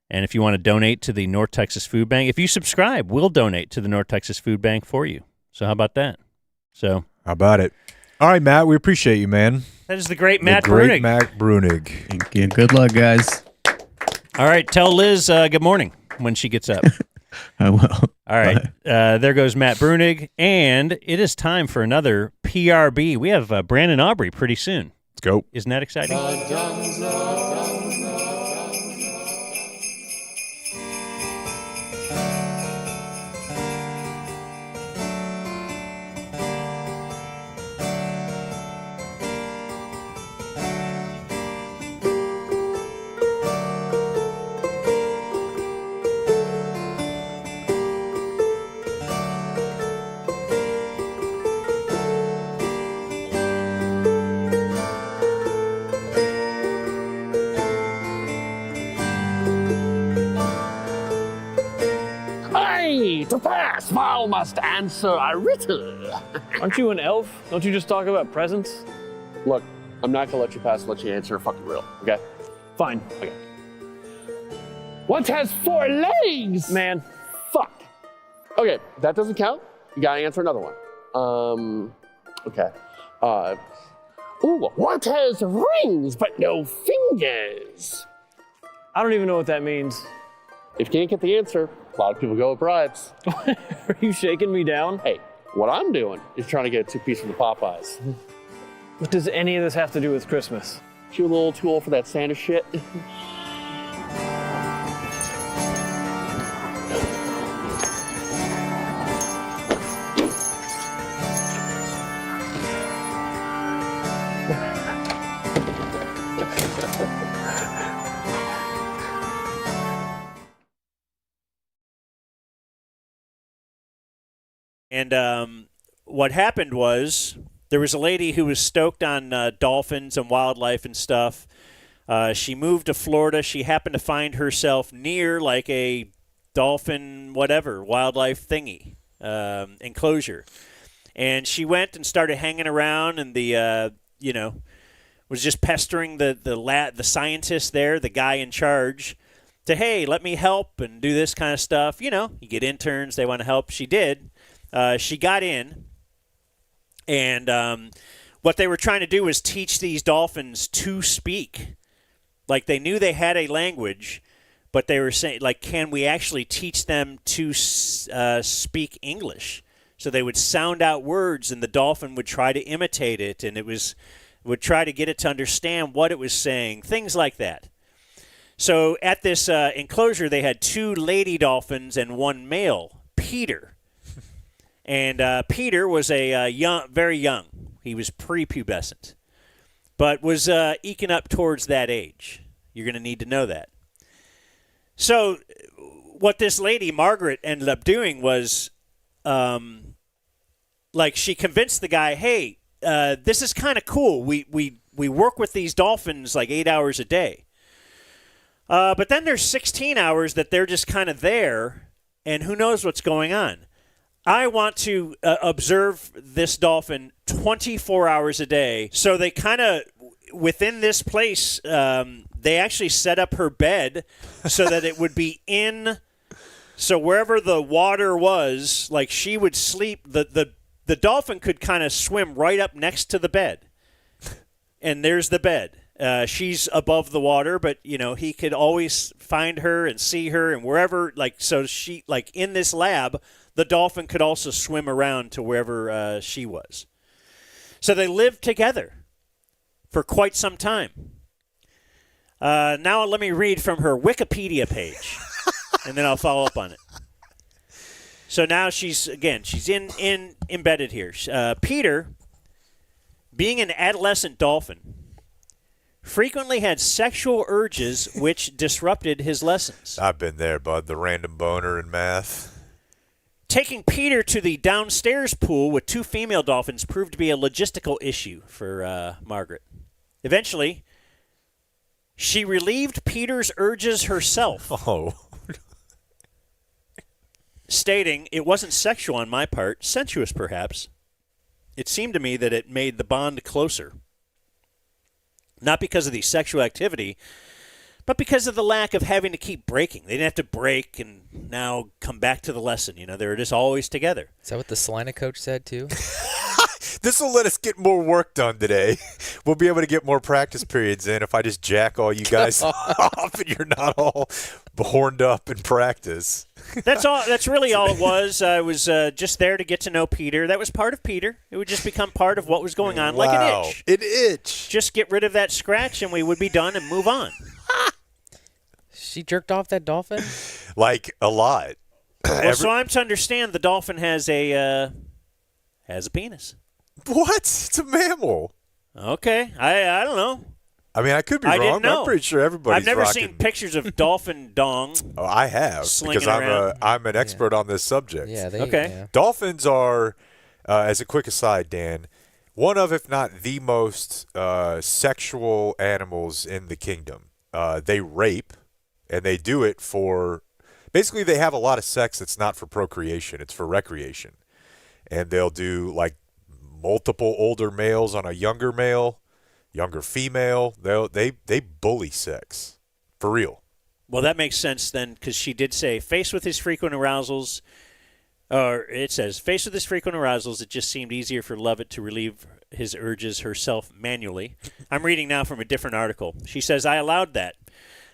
S1: And if you want to donate to the North Texas Food Bank, if you subscribe, we'll donate to the North Texas Food Bank for you. So how about that? How
S2: about it? All right, Matt, we appreciate you, man.
S1: That is the great Matt Bruenig.
S2: Matt Bruenig.
S18: Thank you. Good luck, guys.
S1: All right, tell Liz good morning when she gets up.
S18: I will.
S1: All right. There goes Matt Bruenig. And it is time for another PRB. We have Brandon Aubrey pretty soon.
S2: Let's go.
S1: Isn't that exciting?
S7: must answer a riddle.
S22: Aren't you an elf? Don't you just talk about presents?
S7: Look, I'm not gonna let you pass unless you answer a fucking riddle, okay?
S22: Fine.
S7: Okay. What has 4 legs?
S22: Man.
S7: Fuck. Okay, that doesn't count. You gotta answer another one. Okay. What has rings but no fingers?
S22: I don't even know what that means.
S7: If you can't get the answer, a lot of people go with bribes.
S22: Are you shaking me down?
S7: Hey, what I'm doing is trying to get a 2-piece from the Popeyes.
S22: What does any of this have to do with Christmas?
S7: You a little too old for that Santa shit?
S1: And what happened was there was a lady who was stoked on dolphins and wildlife and stuff. She moved to Florida. She happened to find herself near like a dolphin wildlife thingy enclosure. And she went and started hanging around and was just pestering the scientist there, the guy in charge, to, hey, let me help and do this kind of stuff. You get interns, they want to help. She did. She got in, and what they were trying to do was teach these dolphins to speak. Like, they knew they had a language, but they were saying, like, can we actually teach them to speak English? So they would sound out words, and the dolphin would try to imitate it, and would try to get it to understand what it was saying, things like that. So at this enclosure, they had 2 lady dolphins and 1 male, Peter. And Peter was very young. He was prepubescent, but was eking up towards that age. You're going to need to know that. So what this lady, Margaret, ended up doing was, she convinced the guy, hey, this is kind of cool. We work with these dolphins like 8 hours a day. But then there's 16 hours that they're just kind of there, and who knows what's going on. I want to observe this dolphin 24 hours a day. So they kind of, within this place, they actually set up her bed so that it would be in. So wherever the water was, like, she would sleep. The dolphin could kind of swim right up next to the bed. And there's the bed. She's above the water, but, he could always find her and see her and wherever. So she, in this lab, the dolphin could also swim around to wherever she was. So they lived together for quite some time. Now let me read from her Wikipedia page, and then I'll follow up on it. So now she's embedded here. Peter, being an adolescent dolphin, frequently had sexual urges which disrupted his lessons.
S2: I've been there, bud. The random boner in math.
S1: Taking Peter to the downstairs pool with 2 female dolphins proved to be a logistical issue for Margaret. Eventually, she relieved Peter's urges herself.
S2: Oh.
S1: Stating, it wasn't sexual on my part, sensuous perhaps. It seemed to me that it made the bond closer. Not because of the sexual activity, but because of the lack of having to keep breaking. They didn't have to break and now come back to the lesson. They were just always together.
S3: Is that what the Salina coach said, too?
S2: This will let us get more work done today. We'll be able to get more practice periods in if I just jack all you guys off and you're not all horned up in practice.
S1: That's all. That's really all it was. I was just there to get to know Peter. That was part of Peter. It would just become part of what was going on, like an itch.
S2: An itch.
S1: Just get rid of that scratch and we would be done and move on.
S3: She jerked off that dolphin?
S2: Like, a lot.
S1: Well, so I'm to understand the dolphin has a penis.
S2: What? It's a mammal.
S1: Okay. I don't know.
S2: I mean, I could be wrong, but I'm pretty sure everybody's
S1: I've never
S2: rocking.
S1: seen pictures of dolphin dong.
S2: Oh, I have, because I'm an expert on this subject.
S3: Yeah.
S1: Okay.
S2: Dolphins are, as a quick aside, Dan, one of, if not the most sexual animals in the kingdom. They rape, and they do it for Basically, they have a lot of sex that's not for procreation. It's for recreation. And they'll do, like, multiple older males on a younger male, younger female. They bully sex. For real.
S1: Well, that makes sense then, because she did say, faced with his frequent arousals, or it says, faced with his frequent arousals, it just seemed easier for Lovett to relieve his urges herself manually. I'm reading now from a different article. She says, I allowed that.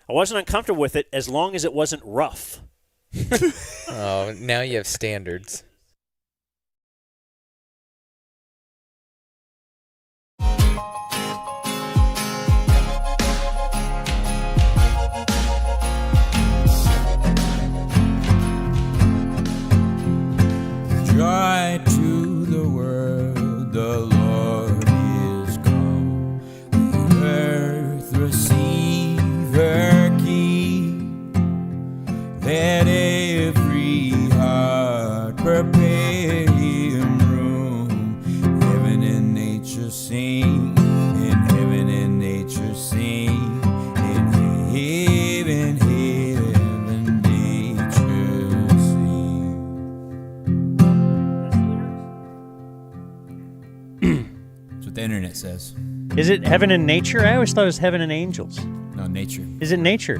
S1: I wasn't uncomfortable with it as long as it wasn't rough.
S3: Oh, now you have standards.
S5: Joy to the world, the Lord is come. The earth receive her King. Let every heart prepare him room. Heaven and nature sing, and heaven and nature sing, and heaven, heaven, nature sing. That's what the internet says.
S1: Is it heaven and nature? I always thought it was heaven and angels.
S5: No, nature.
S1: Is it nature?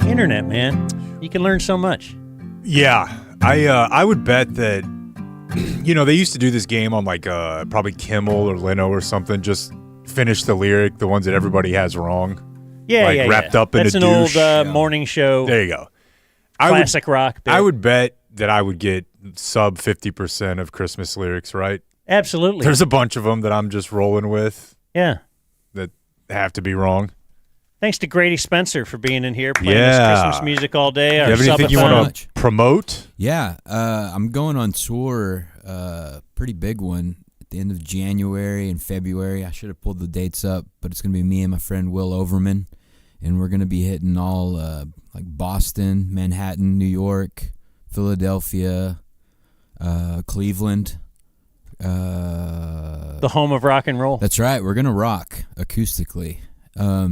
S1: Internet, man. You can learn so much.
S2: Yeah. I would bet that, they used to do this game on, like, probably Kimmel or Leno or something. Just finish the lyric, the ones that everybody has wrong.
S1: Yeah,
S2: like,
S1: yeah,
S2: wrapped
S1: yeah.
S2: up in
S1: That's
S2: a
S1: an
S2: douche.
S1: old morning show.
S2: There you go.
S1: Classic rock bit.
S2: I would bet that I would get sub 50% of Christmas lyrics right.
S1: Absolutely.
S2: There's a bunch of them that I'm just rolling with.
S1: Yeah.
S2: That have to be wrong.
S1: Thanks to Grady Spencer for being in here playing
S2: Yeah.
S1: this Christmas music all day.
S2: You have anything you want to promote?
S5: Yeah, I'm going on tour, pretty big one at the end of January and February. I should have pulled the dates up, but it's going to be me and my friend Will Overman, and we're going to be hitting all like Boston, Manhattan, New York, Philadelphia, Cleveland.
S1: The home of rock and roll.
S5: That's right. We're going to rock acoustically.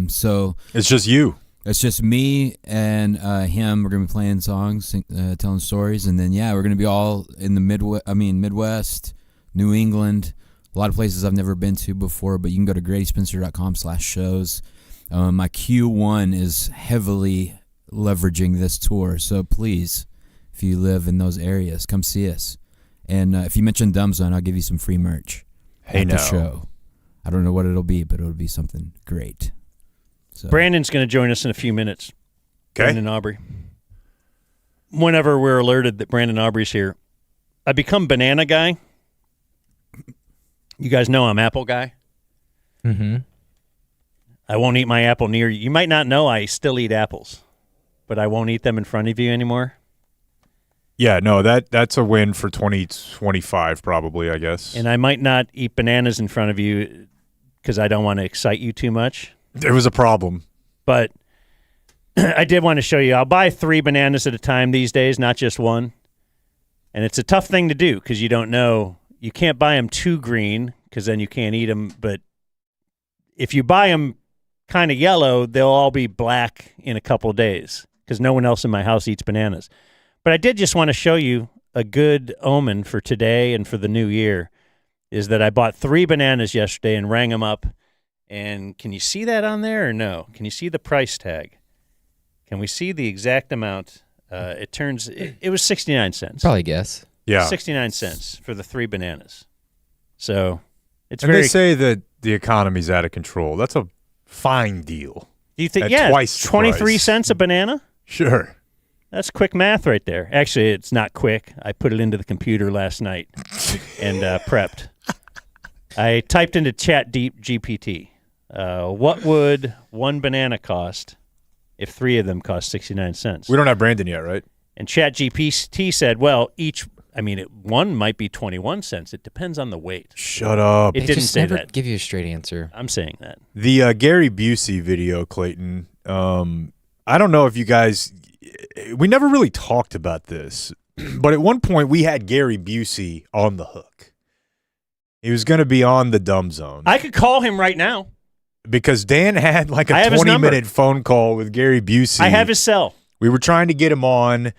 S5: So
S2: it's just you.
S5: It's just me and him. We're gonna be playing songs, telling stories, and then we're gonna be all in the Midwest, New England, a lot of places I've never been to before. But you can go to GradySpencer.com/shows. My Q1 is heavily leveraging this tour, so please, if you live in those areas, come see us. And if you mention Dumb Zone, I'll give you some free merch at the show. I don't know what it'll be, but it'll be something great. So.
S1: Brandon's going to join us in a few minutes.
S2: Okay.
S1: Brandon Aubrey. Whenever we're alerted that Brandon Aubrey's here, I become banana guy. You guys know I'm apple guy.
S3: Mm-hmm.
S1: I won't eat my apple near you. You might not know I still eat apples, but I won't eat them in front of you anymore.
S2: Yeah, no, that's a win for 2025 probably, I guess.
S1: And I might not eat bananas in front of you because I don't want to excite you too much.
S2: There was a problem.
S1: But I did want to show you. I'll buy 3 bananas at a time these days, not just one. And it's a tough thing to do because you don't know. You can't buy them too green because then you can't eat them. But if you buy them kind of yellow, they'll all be black in a couple of days because no one else in my house eats bananas. But I did just want to show you a good omen for today and for the new year is that I bought 3 bananas yesterday and rang them up. And can you see that on there or no? Can you see the price tag? Can we see the exact amount? It was 69 cents.
S3: Probably guess.
S2: Yeah.
S1: 69 cents for the 3 bananas. So it's
S2: and
S1: very.
S2: they say that the economy's out of control. That's a fine deal.
S1: Do you think?
S2: At
S1: Yeah,
S2: twice the
S1: 23
S2: price.
S1: cents a banana.
S2: Sure.
S1: That's quick math right there. Actually, it's not quick. I put it into the computer last night and prepped. I typed into Chat GPT. What would 1 banana cost if 3 of them cost 69 cents?
S2: We don't have Brandon yet, right?
S1: And Chat GPT said, well, one might be 21 cents. It depends on the weight.
S2: Shut up.
S1: It didn't say
S3: never
S1: that.
S3: Give you a straight answer.
S1: I'm saying that.
S2: The Gary Busey video, Clayton, I don't know if you guys – we never really talked about this, but at one point we had Gary Busey on the hook. He was going to be on the Dumb Zone.
S1: I could call him right now.
S2: Because Dan had like a
S1: I have his
S2: 20-minute phone call with Gary Busey.
S1: I have his cell.
S2: We were trying to get him on,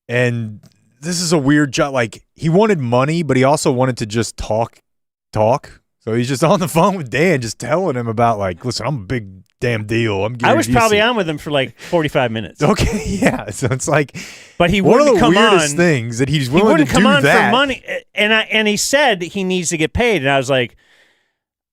S2: and this is a weird job. Like, he wanted money, but he also wanted to just talk. So he's just on the phone with Dan, just telling him about, like, listen, I'm a big damn deal.
S1: I was probably on with him for like 45 minutes.
S2: Okay, yeah. So it's like,
S1: but he
S2: one
S1: wouldn't
S2: of the
S1: come
S2: weirdest
S1: on.
S2: things that he's
S1: He
S2: willing
S1: wouldn't
S2: to
S1: come
S2: do
S1: on
S2: that
S1: for money, and he said he needs to get paid, and I was like,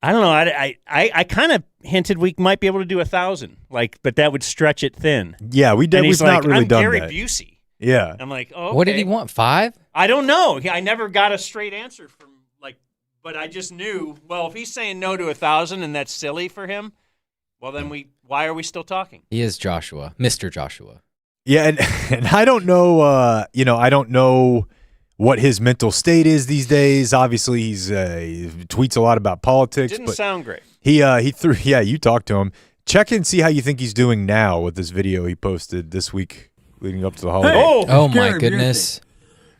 S1: I don't know. I kind of hinted we might be able to do 1,000, like, but that would stretch it thin.
S2: Yeah, we've
S1: he's
S2: not really
S1: I'm
S2: done
S1: Gary
S2: that.
S1: Busey.
S2: Yeah.
S1: I'm like, oh, okay.
S3: What did he want? 5?
S1: I don't know. I never got a straight answer from, like, but I just knew, well, if he's saying no to 1,000 and that's silly for him, well, then why are we still talking?
S3: He is Joshua, Mr. Joshua.
S2: Yeah, and I don't know, I don't know what his mental state is these days. Obviously, he tweets a lot about politics.
S1: Didn't
S2: but
S1: sound great.
S2: He threw, you talked to him. Check and see how you think he's doing now with this video he posted this week leading up to the holiday.
S3: Oh my goodness.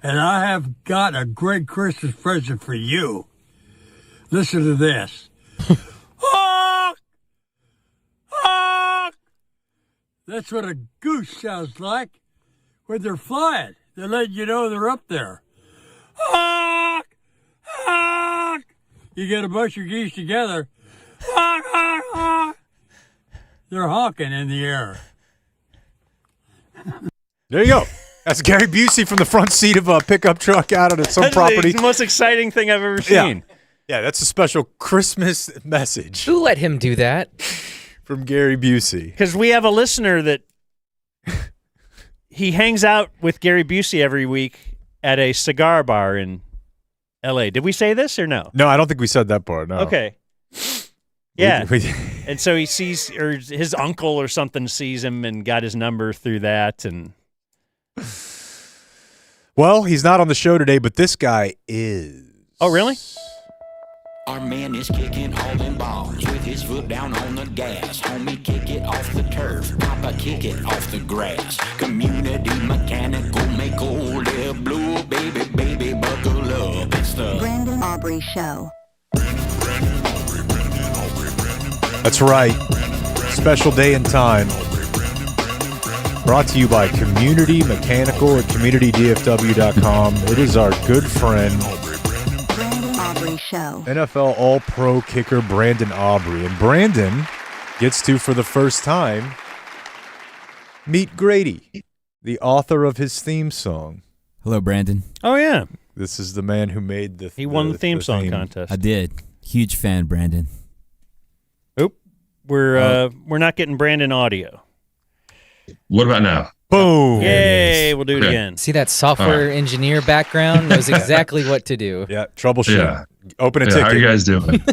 S8: And I have got a great Christmas present for you. Listen to this. Honk! Honk! That's what a goose sounds like when they're flying. They're letting you know they're up there. Honk! Honk! You get a bunch of geese together. Honk, honk, honk. They're honking in the air.
S2: There you go. That's Gary Busey from the front seat of a pickup truck out on some property.
S1: The most exciting thing I've ever seen.
S2: Yeah, that's a special Christmas message.
S3: Who let him do that?
S2: From Gary Busey.
S1: Because we have a listener that he hangs out with Gary Busey every week at a cigar bar in L.A. Did we say this or no?
S2: No, I don't think we said that part, no.
S1: Okay. Yeah.
S2: We-
S1: And so he sees, or his uncle or something sees him and got his number through that. And
S2: well, he's not on the show today, but this guy is.
S1: Oh, really?
S9: Our man is kicking all them balls with his foot down on the gas. Homie, kick it off the turf. Papa, kick it off the grass. Community mechanical, make old air blue. Baby, baby, buckle up. It's the
S23: Brandon Aubrey Show.
S2: That's right. Special day and time. Brought to you by Community Mechanical at communitydfw.com. It is our good friend,
S23: Brandon Aubrey Show.
S2: NFL All-Pro kicker Brandon Aubrey. And Brandon gets to, for the first time, meet Grady, the author of his theme song.
S24: Hello, Brandon.
S1: Oh, yeah.
S2: This is the man who made
S1: He won the theme song contest.
S24: I did. Huge fan, Brandon.
S1: Oop. We're not getting Brandon audio.
S25: What about now?
S2: Boom.
S1: Yay, we'll do it
S25: Okay.
S1: again.
S3: See that software engineer background? Knows exactly what to do.
S2: Yeah, troubleshoot.
S25: Yeah.
S2: Open a
S25: Yeah,
S2: ticket.
S25: how are you guys doing?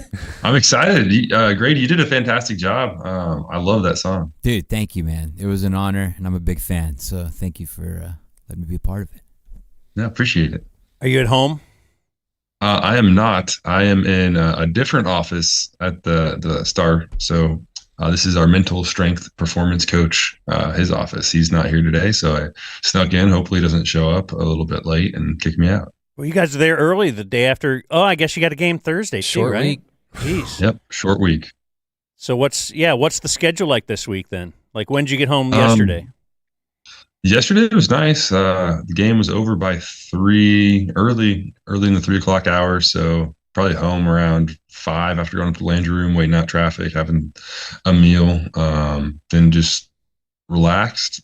S25: I'm excited. Grady, you did a fantastic job. I love that song.
S24: Dude, thank you, man. It was an honor, and I'm a big fan. So thank you for letting me be a part of it.
S25: Yeah, appreciate it.
S1: Are you at home?
S25: I am not. I am in a different office at the Star. So this is our mental strength performance coach, his office. He's not here today, so I snuck in. Hopefully he doesn't show up a little bit late and kick me out.
S1: Well, you guys are there early the day after. Oh, I guess you got a game Thursday,
S3: Short
S1: too, right?
S3: week.
S1: Jeez.
S25: Yep, short week.
S1: So what's the schedule like this week then? Like, when did you get home yesterday?
S25: Yesterday was nice. The game was over by 3, early in the 3 o'clock hour. So probably home around 5 after going up to the Landry room, waiting out traffic, having a meal, then just relaxed.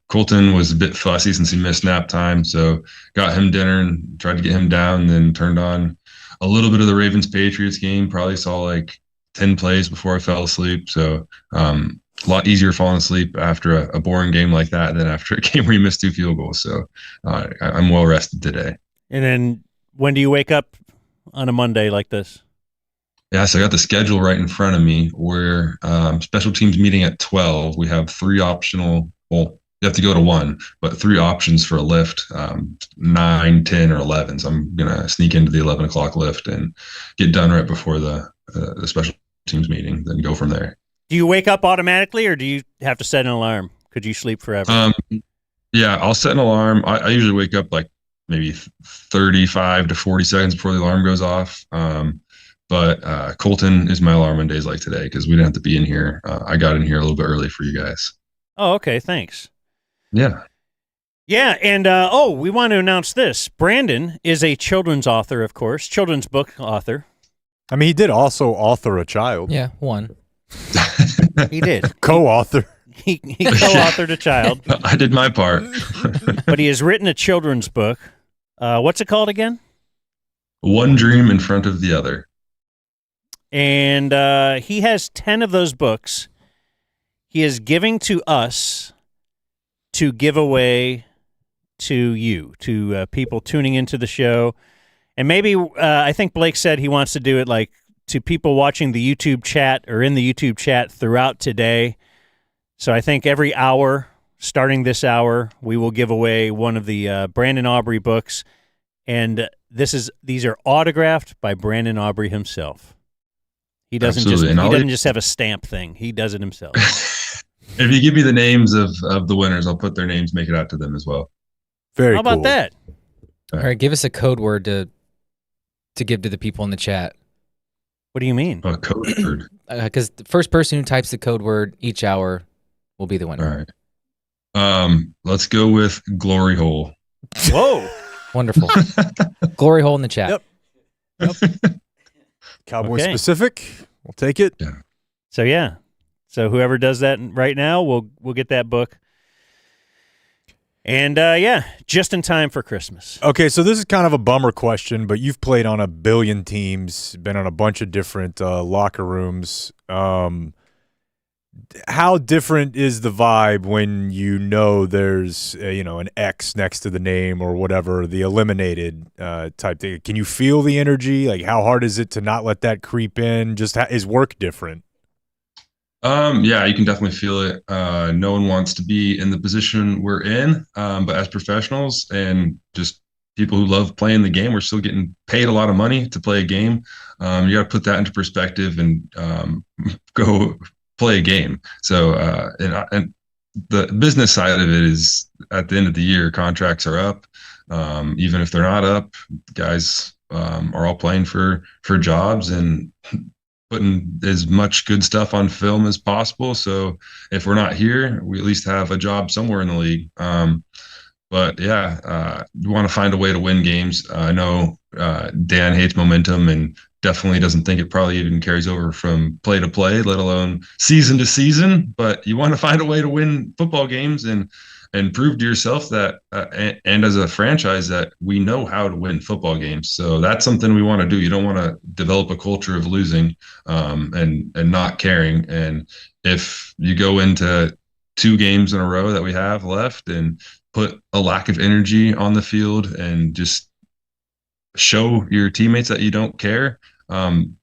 S25: Colton was a bit fussy since he missed nap time. So got him dinner and tried to get him down, then turned on a little bit of the Ravens-Patriots game. Probably saw like 10 plays before I fell asleep. So a lot easier falling asleep after a boring game like that than after a game where you missed 2 field goals. So I'm well rested today.
S1: And then when do you wake up on a Monday like this?
S25: Yeah, so I got the schedule right in front of me where special teams meeting at 12. We have 3 optional, well, you have to go to 1, but 3 options for a lift, 9, 10, or 11. So I'm going to sneak into the 11 o'clock lift and get done right before the special teams meeting, then go from there.
S1: Do you wake up automatically, or do you have to set an alarm? Could you sleep forever?
S25: Yeah, I'll set an alarm. I usually wake up like maybe 35 to 40 seconds before the alarm goes off. But Colton is my alarm on days like today because we didn't have to be in here. I got in here a little bit early for you guys.
S1: Oh, okay. Thanks.
S25: Yeah.
S1: Yeah, and we want to announce this. Brandon is a children's author, of course, children's book author.
S13: I mean, he did also author a child.
S3: Yeah, one.
S1: He did.
S13: Co-author.
S1: He co-authored a child.
S25: I did my part.
S1: But he has written a children's book. What's it called again?
S25: One Dream in Front of the Other.
S1: And he has 10 of those books. He is giving to us to give away to you, to people tuning into the show. And maybe, I think Blake said he wants to do it like to people watching the YouTube chat or in the YouTube chat throughout today. So I think every hour, starting this hour, we will give away one of the Brandon Aubrey books. And these are autographed by Brandon Aubrey himself. He doesn't just have a stamp thing. He does it himself.
S25: If you give me the names of the winners, I'll put their names, make it out to them as well.
S13: Very
S1: How about that?
S3: All right, give us a code word to give to the people in the chat.
S1: What do you mean?
S25: A code word?
S3: Because the first person who types the code word each hour will be the winner.
S25: All right. Let's go with Glory Hole.
S1: Whoa.
S3: Wonderful. Glory hole in the chat.
S1: Yep.
S13: Cowboy specific. We'll take it.
S1: Yeah. So whoever does that right now, we'll get that book. And just in time for Christmas.
S13: Okay, so this is kind of a bummer question, but you've played on a billion teams, been on a bunch of different locker rooms. How different is the vibe when you know there's an X next to the name or whatever, the eliminated type thing? Can you feel the energy? Like, how hard is it to not let that creep in? Just is work different?
S25: Yeah, you can definitely feel it. No one wants to be in the position we're in, but as professionals and just people who love playing the game, we're still getting paid a lot of money to play a game. You got to put that into perspective and go play a game. So, and the business side of it is at the end of the year, contracts are up. Even if they're not up, guys are all playing for jobs and putting as much good stuff on film as possible. So if we're not here, we at least have a job somewhere in the league. But yeah, we want to find a way to win games. I know Dan hates momentum and definitely doesn't think it probably even carries over from play to play, let alone season to season. But you want to find a way to win football games and prove to yourself that, and as a franchise, that we know how to win football games. So that's something we want to do. You don't want to develop a culture of losing and not caring. And if you go into 2 games in a row that we have left and put a lack of energy on the field and just show your teammates that you don't care,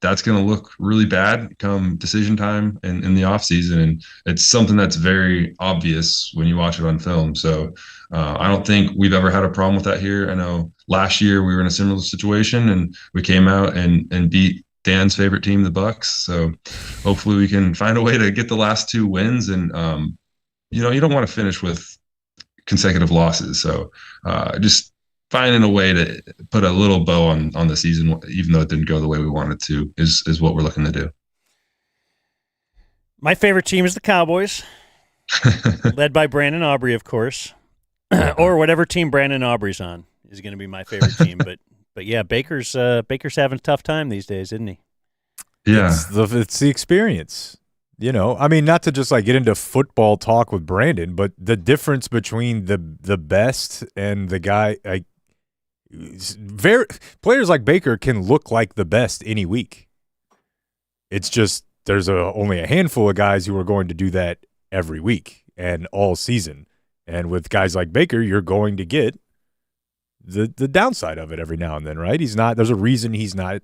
S25: that's going to look really bad come decision time in the off season. And it's something that's very obvious when you watch it on film. So I don't think we've ever had a problem with that here. I know last year we were in a similar situation and we came out and beat Dan's favorite team, the Bucks. So hopefully we can find a way to get the last 2 wins. And, you don't want to finish with consecutive losses. So just finding a way to put a little bow on the season, even though it didn't go the way we wanted to, is what we're looking to do.
S1: My favorite team is the Cowboys, led by Brandon Aubrey, of course, or whatever team Brandon Aubrey's on is going to be my favorite team. But yeah, Baker's having a tough time these days, isn't he?
S25: Yeah,
S13: it's the experience. I mean, not to just like get into football talk with Brandon, but the difference between the best and the guy, like, players like Baker can look like the best any week. It's just there's only a handful of guys who are going to do that every week and all season. And with guys like Baker, you're going to get the downside of it every now and then, right? There's a reason he's not at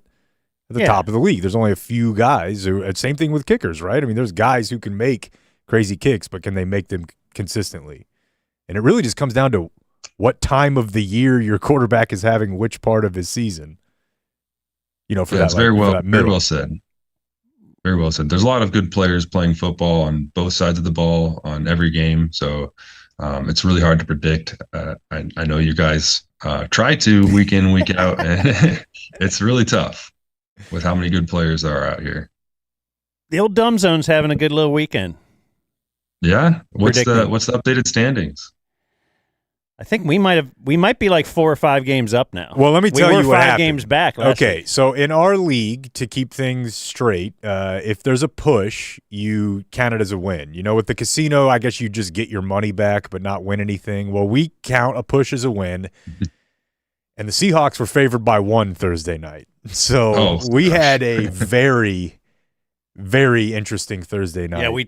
S13: the top of the league. There's only a few guys who, same thing with kickers, right? I mean, there's guys who can make crazy kicks, but can they make them consistently? And it really just comes down to what time of the year your quarterback is having which part of his season.
S25: That's very well said. Very well said. There's a lot of good players playing football on both sides of the ball on every game. So it's really hard to predict. I know you guys try to week in, week out, and it's really tough with how many good players are out here.
S1: The old Dumb Zone's having a good little weekend.
S25: Yeah. What's the updated standings?
S1: I think we might be like 4 or 5 games up now.
S2: Well, let me tell you what happened.
S1: 5 games back last
S2: Okay,
S1: week.
S2: so in our league, to keep things straight, if there's a push, you count it as a win. You know, with the casino, I guess you just get your money back but not win anything. Well, we count a push as a win, and the Seahawks were favored by 1 Thursday night. So we had a very, very interesting Thursday night.
S1: Yeah,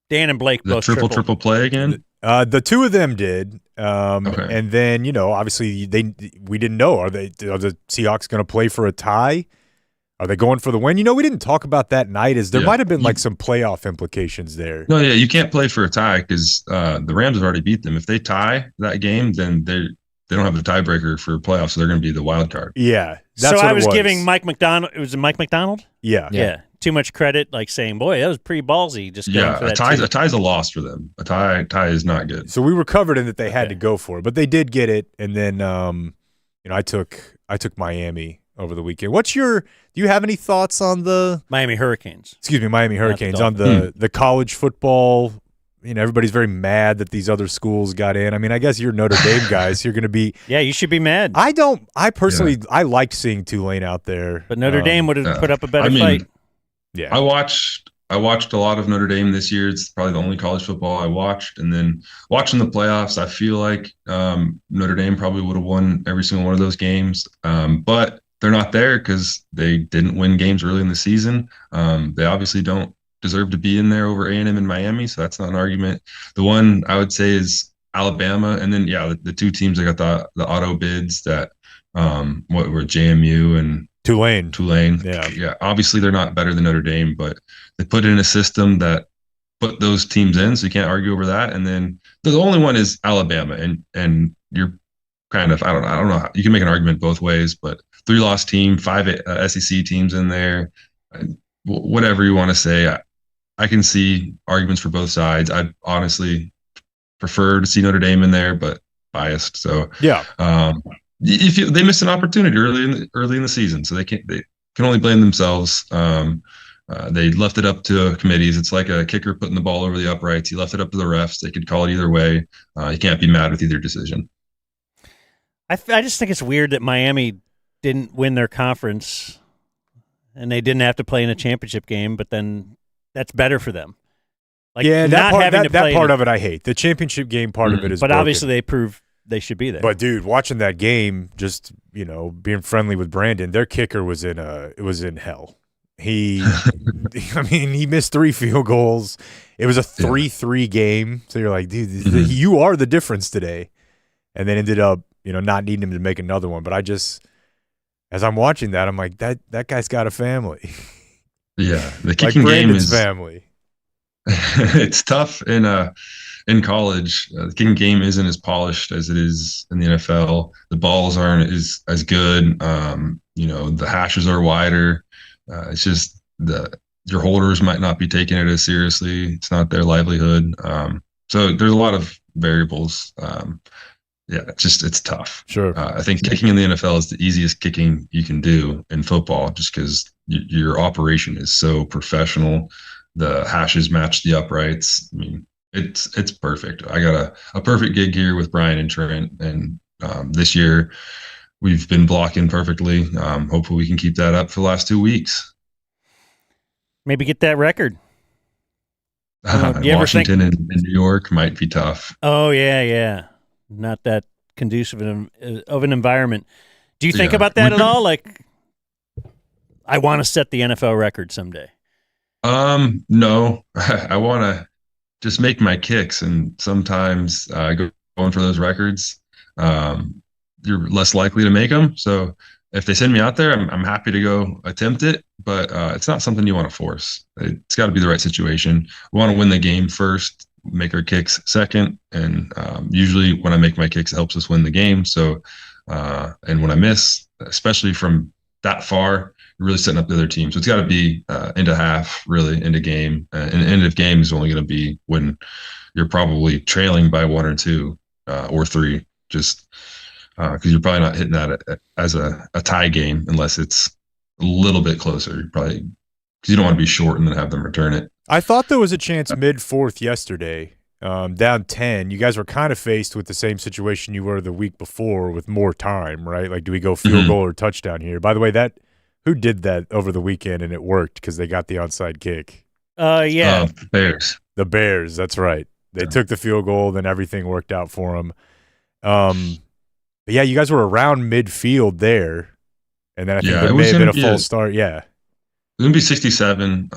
S1: Dan and Blake
S25: The
S1: both
S25: triple play again?
S2: The 2 of them did.
S25: Okay.
S2: And then, you know, obviously we didn't know. Are the Seahawks going to play for a tie? Are they going for the win? You know, we didn't talk about that night as there might have been like some playoff implications there.
S25: No, yeah, you can't play for a tie because the Rams have already beat them. If they tie that game, then they don't have the tiebreaker for playoffs, so they're going to be the wild card.
S2: Yeah.
S1: So I was giving Mike McDonald. Was it Mike McDonald?
S2: Yeah.
S1: Too much credit, like saying, "Boy, that was pretty ballsy." Just going for that.
S25: A tie's a loss for them. A tie is not good.
S2: So we were covered in that they had to go for it, but they did get it. And then, you know, I took Miami over the weekend. Do you have any thoughts on the
S1: Miami Hurricanes?
S2: Excuse me, Miami Hurricanes on the college football. You know, everybody's very mad that these other schools got in. I mean, I guess you're Notre Dame guys. You're going to be.
S1: Yeah, you should be mad.
S2: I personally, I liked seeing Tulane out there.
S1: But Notre Dame would have put up a better fight.
S2: Yeah.
S25: I watched a lot of Notre Dame this year. It's probably the only college football I watched. And then watching the playoffs, I feel like Notre Dame probably would have won every single one of those games. But they're not there because they didn't win games early in the season. They obviously don't deserve to be in there over A&M and Miami, so that's not an argument. The one I would say is Alabama, and then the 2 teams that got the auto bids that what were JMU and
S2: Tulane.
S25: Yeah. Obviously, they're not better than Notre Dame, but they put in a system that put those teams in, so you can't argue over that. And then the only one is Alabama, and you're kind of I don't know. You can make an argument both ways, but 3-loss team, 5 SEC teams in there, whatever you want to say. I can see arguments for both sides. I'd honestly prefer to see Notre Dame in there, but biased. So
S2: yeah.
S25: They missed an opportunity early in the season, so they can only blame themselves. They left it up to committees. It's like a kicker putting the ball over the uprights. He left it up to the refs. They could call it either way. You can't be mad with either decision.
S1: I just think it's weird that Miami didn't win their conference, and they didn't have to play in a championship game. But then that's better for them. Like,
S2: that part of it I hate. The championship game part of it is.
S1: But
S2: broken.
S1: Obviously they proved they should be there.
S2: But dude, watching that game, just being friendly with Brandon, their kicker was in hell. He missed 3 field goals. It was a 3-3 game. So you're like, dude, you are the difference today. And then ended up, not needing him to make another one. But as I'm watching that, I'm like, that guy's got a family.
S25: Yeah, the kicking game is
S2: family.
S25: It's tough in college. The kicking game isn't as polished as it is in the NFL. The balls aren't as good. The hashes are wider. It's just your holders might not be taking it as seriously. It's not their livelihood. So there's a lot of variables. It's tough.
S2: Sure.
S25: I think kicking in the NFL is the easiest kicking you can do in football, just because your operation is so professional. The hashes match the uprights. I mean, it's perfect. I got a perfect gig here with Brian and Trent, and this year we've been blocking perfectly. Hopefully we can keep that up for the last 2 weeks.
S1: Maybe get that record.
S25: Washington and New York might be tough.
S1: Oh, yeah. Not that conducive of an environment. Do you think about that at all? Like, I want to set the NFL record someday.
S25: No, I want to just make my kicks, and sometimes going for those records, you're less likely to make them. So if they send me out there, I'm happy to go attempt it, but it's not something you want to force. It's got to be the right situation. We want to win the game first, make our kicks second, and usually when I make my kicks, it helps us win the game. So, and when I miss, especially from that far, you're really setting up the other team. So it's got to be into half, really, into game. And end of game is only going to be when you're probably trailing by 1 or 2 or 3, just because you're probably not hitting that as a tie game unless it's a little bit closer. Probably because you don't want to be short and then have them return it.
S2: I thought there was a chance mid-4th yesterday. down 10. You guys were kind of faced with the same situation you were the week before with more time, right? Like, do we go field goal or touchdown here? By the way, who did that over the weekend and it worked because they got the onside kick?
S1: Yeah.
S25: Bears.
S2: The Bears, that's right. They took the field goal, then everything worked out for them. But yeah, you guys were around midfield there, and then I think there may have been a false start. Yeah.
S25: It was going to be 67.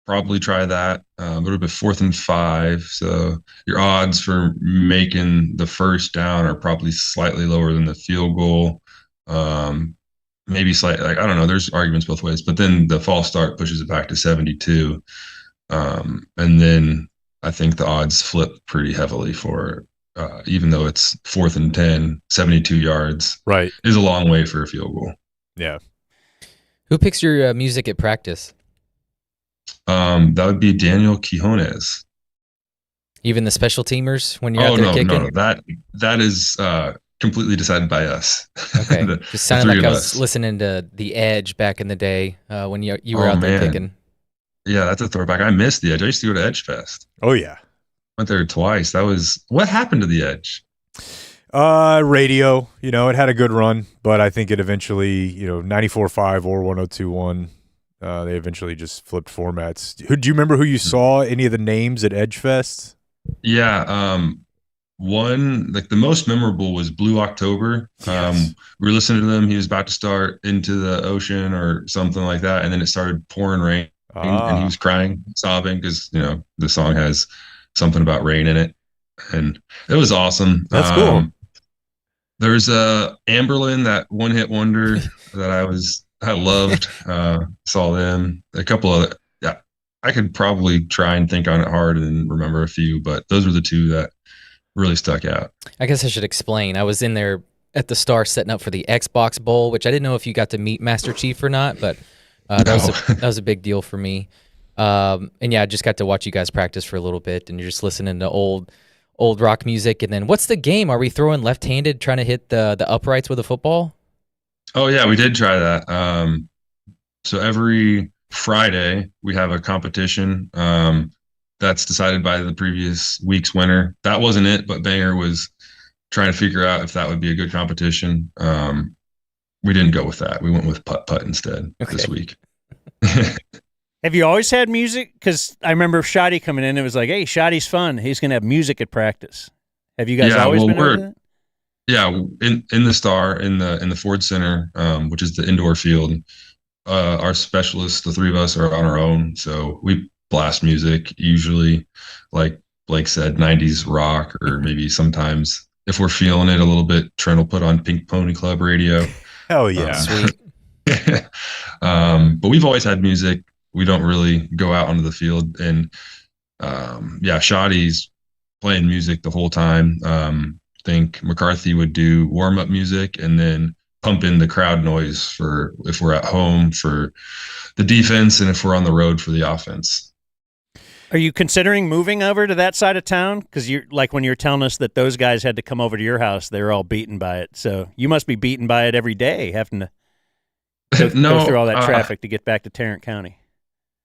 S25: Probably try that. A little bit 4th and 5. So your odds for making the first down are probably slightly lower than the field goal. Maybe slightly, I don't know. There's arguments both ways. But then the false start pushes it back to 72. And then I think the odds flip pretty heavily for even though it's 4th and 10, 72 yards.
S2: Right.
S25: Is a long way for a field goal.
S2: Yeah.
S3: Who picks your music at practice?
S25: That would be Daniel Quijones.
S3: Even the special teamers when you're out there kicking?
S25: No. That is completely decided by us.
S3: Okay. Just sounded like I was listening to The Edge back in the day when you were out there kicking.
S25: Yeah, that's a throwback. I missed the Edge. I used to go to Edgefest.
S2: Oh, yeah.
S25: Went there twice. What happened to the Edge?
S2: Radio, it had a good run, but I think it eventually, 94.5 or 102.1, they eventually just flipped formats. Do you remember who you saw? Any of the names at Edgefest?
S25: Yeah. One, like the most memorable was Blue October.
S2: Yes.
S25: We were listening to them. He was about to start Into the Ocean or something like that. And then it started pouring rain and he was crying, sobbing because, the song has something about rain in it. And it was awesome.
S2: That's cool.
S25: There's Amberlin, that one-hit wonder that I loved. Saw them. A couple other. Yeah, I could probably try and think on it hard and remember a few, but those were the two that really stuck out.
S3: I guess I should explain. I was in there at the Star setting up for the Xbox Bowl, which I didn't know if you got to meet Master Chief or not, but that was a big deal for me. And yeah, I just got to watch you guys practice for a little bit, and you're just listening to old rock music. And then what's the game? Are we throwing left-handed, trying to hit the uprights with a football?
S25: Oh yeah, we did try that. So every Friday we have a competition that's decided by the previous week's winner. That wasn't it, but Banger was trying to figure out if that would be a good competition. We didn't go with that. We went with putt instead this week.
S1: Have you always had music? Because I remember Shoddy coming in. It was like, hey, Shoddy's fun. He's going to have music at practice. Have you guys always been into that?
S25: Yeah, in the Star, in the Ford Center, which is the indoor field, our specialists, the three of us, are on our own. So we blast music, usually, like Blake said, 90s rock, or maybe sometimes, if we're feeling it a little bit, Trent will put on Pink Pony Club radio.
S2: Hell yeah.
S3: Sweet.
S25: But we've always had music. We don't really go out onto the field. And Shoddy's playing music the whole time. Think McCarthy would do warm-up music and then pump in the crowd noise for if we're at home for the defense and if we're on the road for the offense.
S1: Are you considering moving over to that side of town? Because you're like when you're telling us that those guys had to come over to your house, they were all beaten by it. So you must be beaten by it every day, having to go through all that traffic to get back to Tarrant County.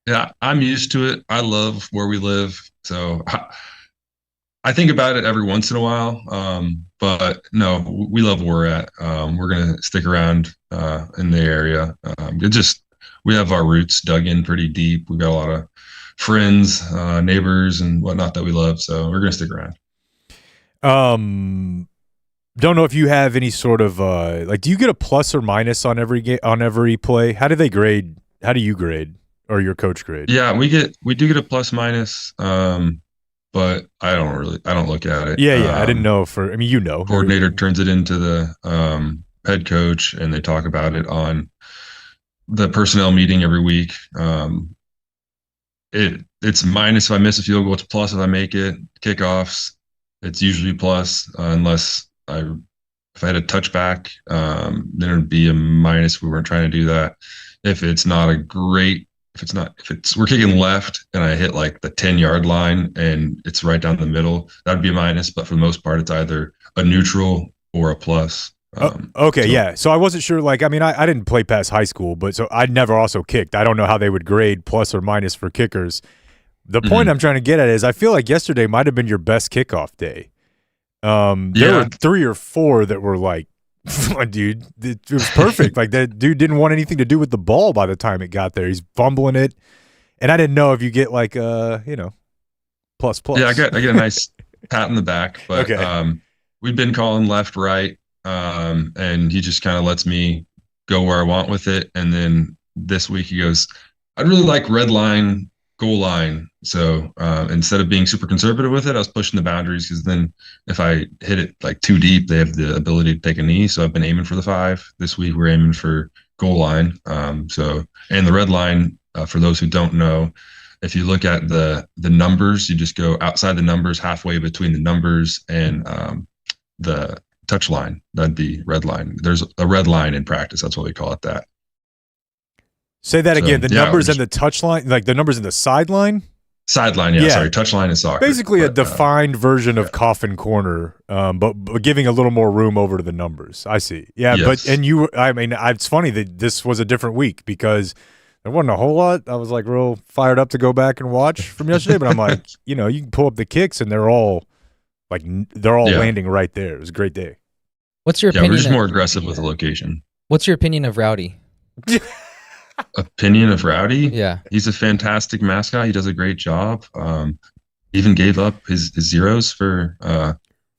S25: Yeah, I'm used to it. I love where we live. So I think about it every once in a while. But no, we love where we're at. We're going to stick around in the area. We have our roots dug in pretty deep. We've got a lot of friends, neighbors, and whatnot that we love. So we're going to stick around.
S2: Don't know if you have any sort of do you get a plus or minus on every play? How do they grade? How do you grade, or your coach grade?
S25: Yeah, we do get a plus minus. But I don't look at it.
S2: Yeah. I didn't know
S25: coordinator turns it into the head coach, and they talk about it on the personnel meeting every week. It's minus if I miss a field goal. It's plus if I make it. Kickoffs, it's usually plus unless if I had a touchback, then it would be a minus. We weren't trying to do that. If we're kicking left and I hit like the 10-yard line and it's right down the middle, that'd be a minus. But for the most part, it's either a neutral or a plus.
S2: Yeah. So I wasn't sure. I didn't play past high school, but so I never also kicked. I don't know how they would grade plus or minus for kickers.
S13: The point I'm trying to get at is I feel like yesterday might have been your best kickoff day. There were 3 or 4 that were like, dude, it was perfect. Like that dude didn't want anything to do with the ball by the time it got there. He's fumbling it. And I didn't know if you get like, plus.
S25: Yeah, I get a nice pat in the back, but we've been calling left, right, and he just kind of lets me go where I want with it. And then this week he goes, I'd really like red line, goal line. So instead of being super conservative with it, I was pushing the boundaries, because then if I hit it like too deep, they have the ability to take a knee. So I've been aiming for the 5. This week we're aiming for goal line. And the red line, for those who don't know, if you look at the numbers, you just go outside the numbers, halfway between the numbers and the touch line. That'd be red line. There's a red line in practice. That's what we call it that.
S13: Say that again. The numbers and the touch line, like the numbers in the sideline?
S25: Sideline, yeah. Sorry, touch line is soccer.
S13: Basically a defined version of coffin corner, but giving a little more room over to the numbers. I see. Yeah, yes. It's funny that this was a different week because there wasn't a whole lot. I was like real fired up to go back and watch from yesterday, but I'm like, you can pull up the kicks and they're all landing right there. It was a great day.
S3: What's your opinion?
S25: We're just more aggressive with the location.
S3: What's your opinion of Rowdy?
S25: Opinion of Rowdy?
S3: Yeah.
S25: He's a fantastic mascot. He does a great job. Even gave up his zeros for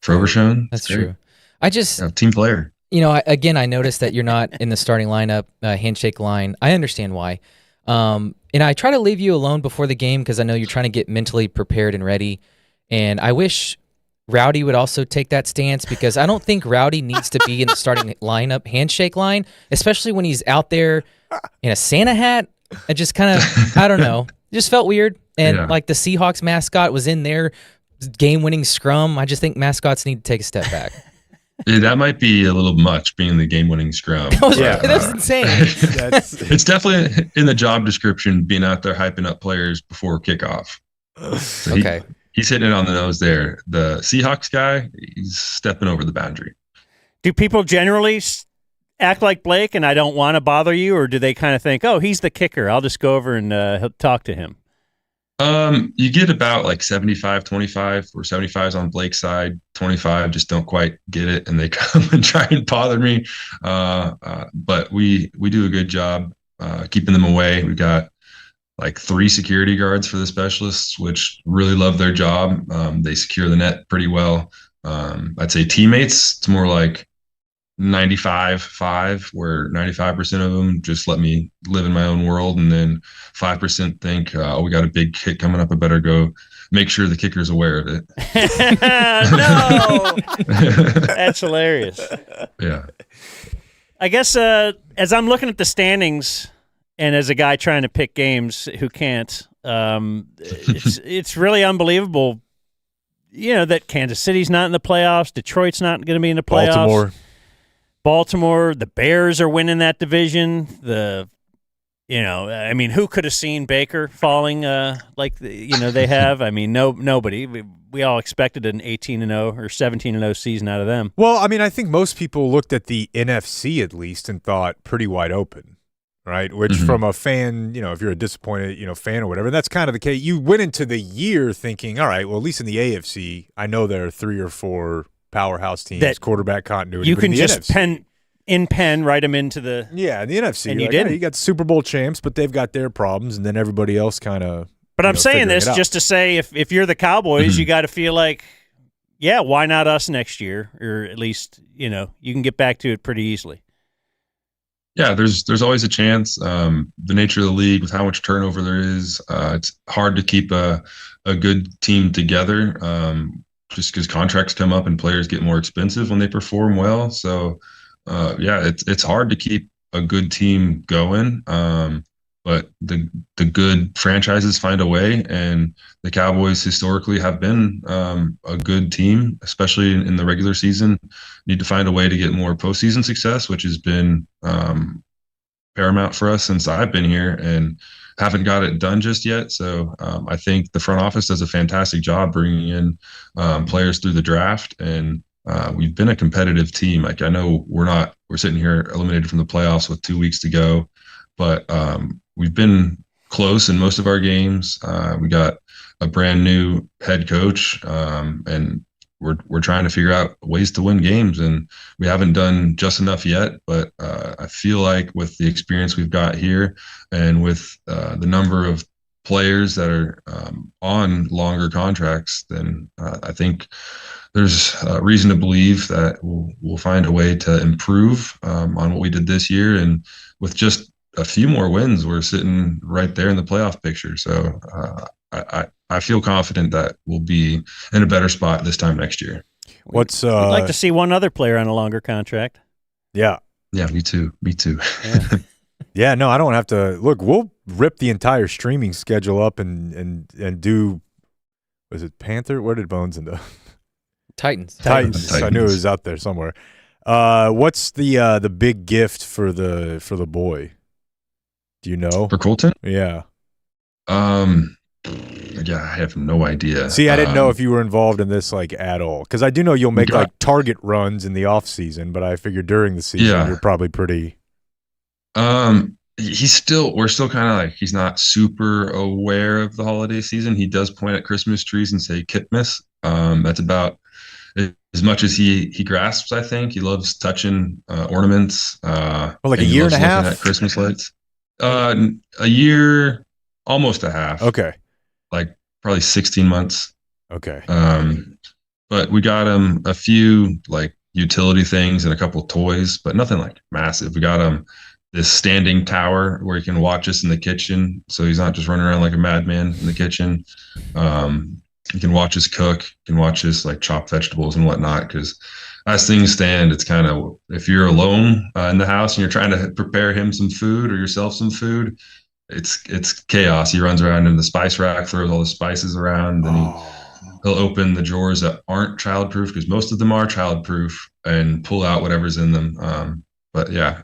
S25: Overshone.
S3: That's true. I just
S25: team player.
S3: I noticed that you're not in the starting lineup, handshake line. I understand why. And I try to leave you alone before the game because I know you're trying to get mentally prepared and ready. And I wish Rowdy would also take that stance because I don't think Rowdy needs to be in the starting lineup handshake line, especially when he's out there in a Santa hat. It just kind of, I don't know, it just felt weird. And like the Seahawks mascot was in their game-winning scrum. I just think mascots need to take a step back.
S25: Yeah, that might be a little much, being the game-winning scrum.
S3: That's insane.
S25: It's definitely in the job description, being out there hyping up players before kickoff. So he's hitting it on the nose there. The Seahawks guy, he's stepping over the boundary.
S1: Do people generally act like Blake and I don't want to bother you, or do they kind of think, oh, he's the kicker, I'll just go over and talk to him?
S25: You get about like 75-25, where 75's on Blake's side, 25 just don't quite get it, and they come and try and bother me. But we do a good job keeping them away. We've got like 3 security guards for the specialists, which really love their job. They secure the net pretty well. I'd say teammates, it's more like 95-5, where 95% of them just let me live in my own world, and then 5% think, oh, we got a big kick coming up, I better go make sure the kicker's aware of it.
S1: No! That's hilarious.
S25: Yeah.
S1: I guess as I'm looking at the standings, and as a guy trying to pick games who can't, it's really unbelievable, that Kansas City's not in the playoffs, Detroit's not going to be in the playoffs. Baltimore, the Bears are winning that division. Who could have seen Baker falling they have? I mean, nobody. We all expected an 18-0 or 17-0 season out of them.
S13: Well, I mean, I think most people looked at the NFC at least and thought pretty wide open, right? Which from a fan, if you're a disappointed, fan or whatever, that's kind of the case. You went into the year thinking, all right, well, at least in the AFC, I know there are 3 or 4 powerhouse teams, that quarterback continuity.
S1: You can just pen write them into the
S13: the NFC.
S1: And you didn't.
S13: You got the Super Bowl champs, but they've got their problems, and then everybody else kind of.
S1: But I'm saying this just to say, if you're the Cowboys, you got to feel like, yeah, why not us next year? Or at least you can get back to it pretty easily.
S25: Yeah, there's always a chance. The nature of the league, with how much turnover there is, it's hard to keep a good team together. Just because contracts come up and players get more expensive when they perform well. So, it's hard to keep a good team going. But the good franchises find a way, and the Cowboys historically have been a good team, especially in the regular season. Need to find a way to get more postseason success, which has been paramount for us since I've been here, and haven't got it done just yet. So I think the front office does a fantastic job bringing in players through the draft, and we've been a competitive team. Like, I know we're sitting here eliminated from the playoffs with 2 weeks to go, but we've been close in most of our games. We got a brand new head coach, and we're trying to figure out ways to win games, and we haven't done just enough yet. But I feel like with the experience we've got here, and with the number of players that are on longer contracts, then I think there's reason to believe that we'll find a way to improve on what we did this year. And with just a few more wins, we're sitting right there in the playoff picture. So I feel confident that we'll be in a better spot this time next year.
S1: We'd like to see one other player on a longer contract.
S13: Yeah.
S25: Yeah, me too. Me too.
S1: Yeah.
S13: Yeah, no, I don't have to. Look, we'll rip the entire streaming schedule up and do, was it Panther? Where did Bones end up?
S3: Titans.
S13: I knew it was out there somewhere. What's the big gift for the boy? Do you know?
S25: For Colton?
S13: Yeah.
S25: Yeah, I have no idea.
S13: See, I didn't know if you were involved in this like at all, because I do know you'll make like target runs in the off season, but I figured during the season you're probably pretty.
S25: We're still kind of like, he's not super aware of the holiday season. He does point at Christmas trees and say "Kitmas." That's about as much as he grasps. I think he loves touching ornaments.
S13: Like a year and a half
S25: at Christmas lights. A year, almost a half.
S13: Okay.
S25: Like probably 16 months.
S13: Okay.
S25: But we got him a few like utility things and a couple of toys, but nothing like massive. We got him this standing tower where he can watch us in the kitchen, so he's not just running around like a madman in the kitchen. He can watch us cook, he can watch us like chop vegetables and whatnot, because as things stand, it's kind of, if you're alone in the house and you're trying to prepare him some food or yourself some food, it's chaos. He runs around in the spice rack, throws all the spices around, and he'll open the drawers that aren't childproof, because most of them are childproof, and pull out whatever's in them. But yeah,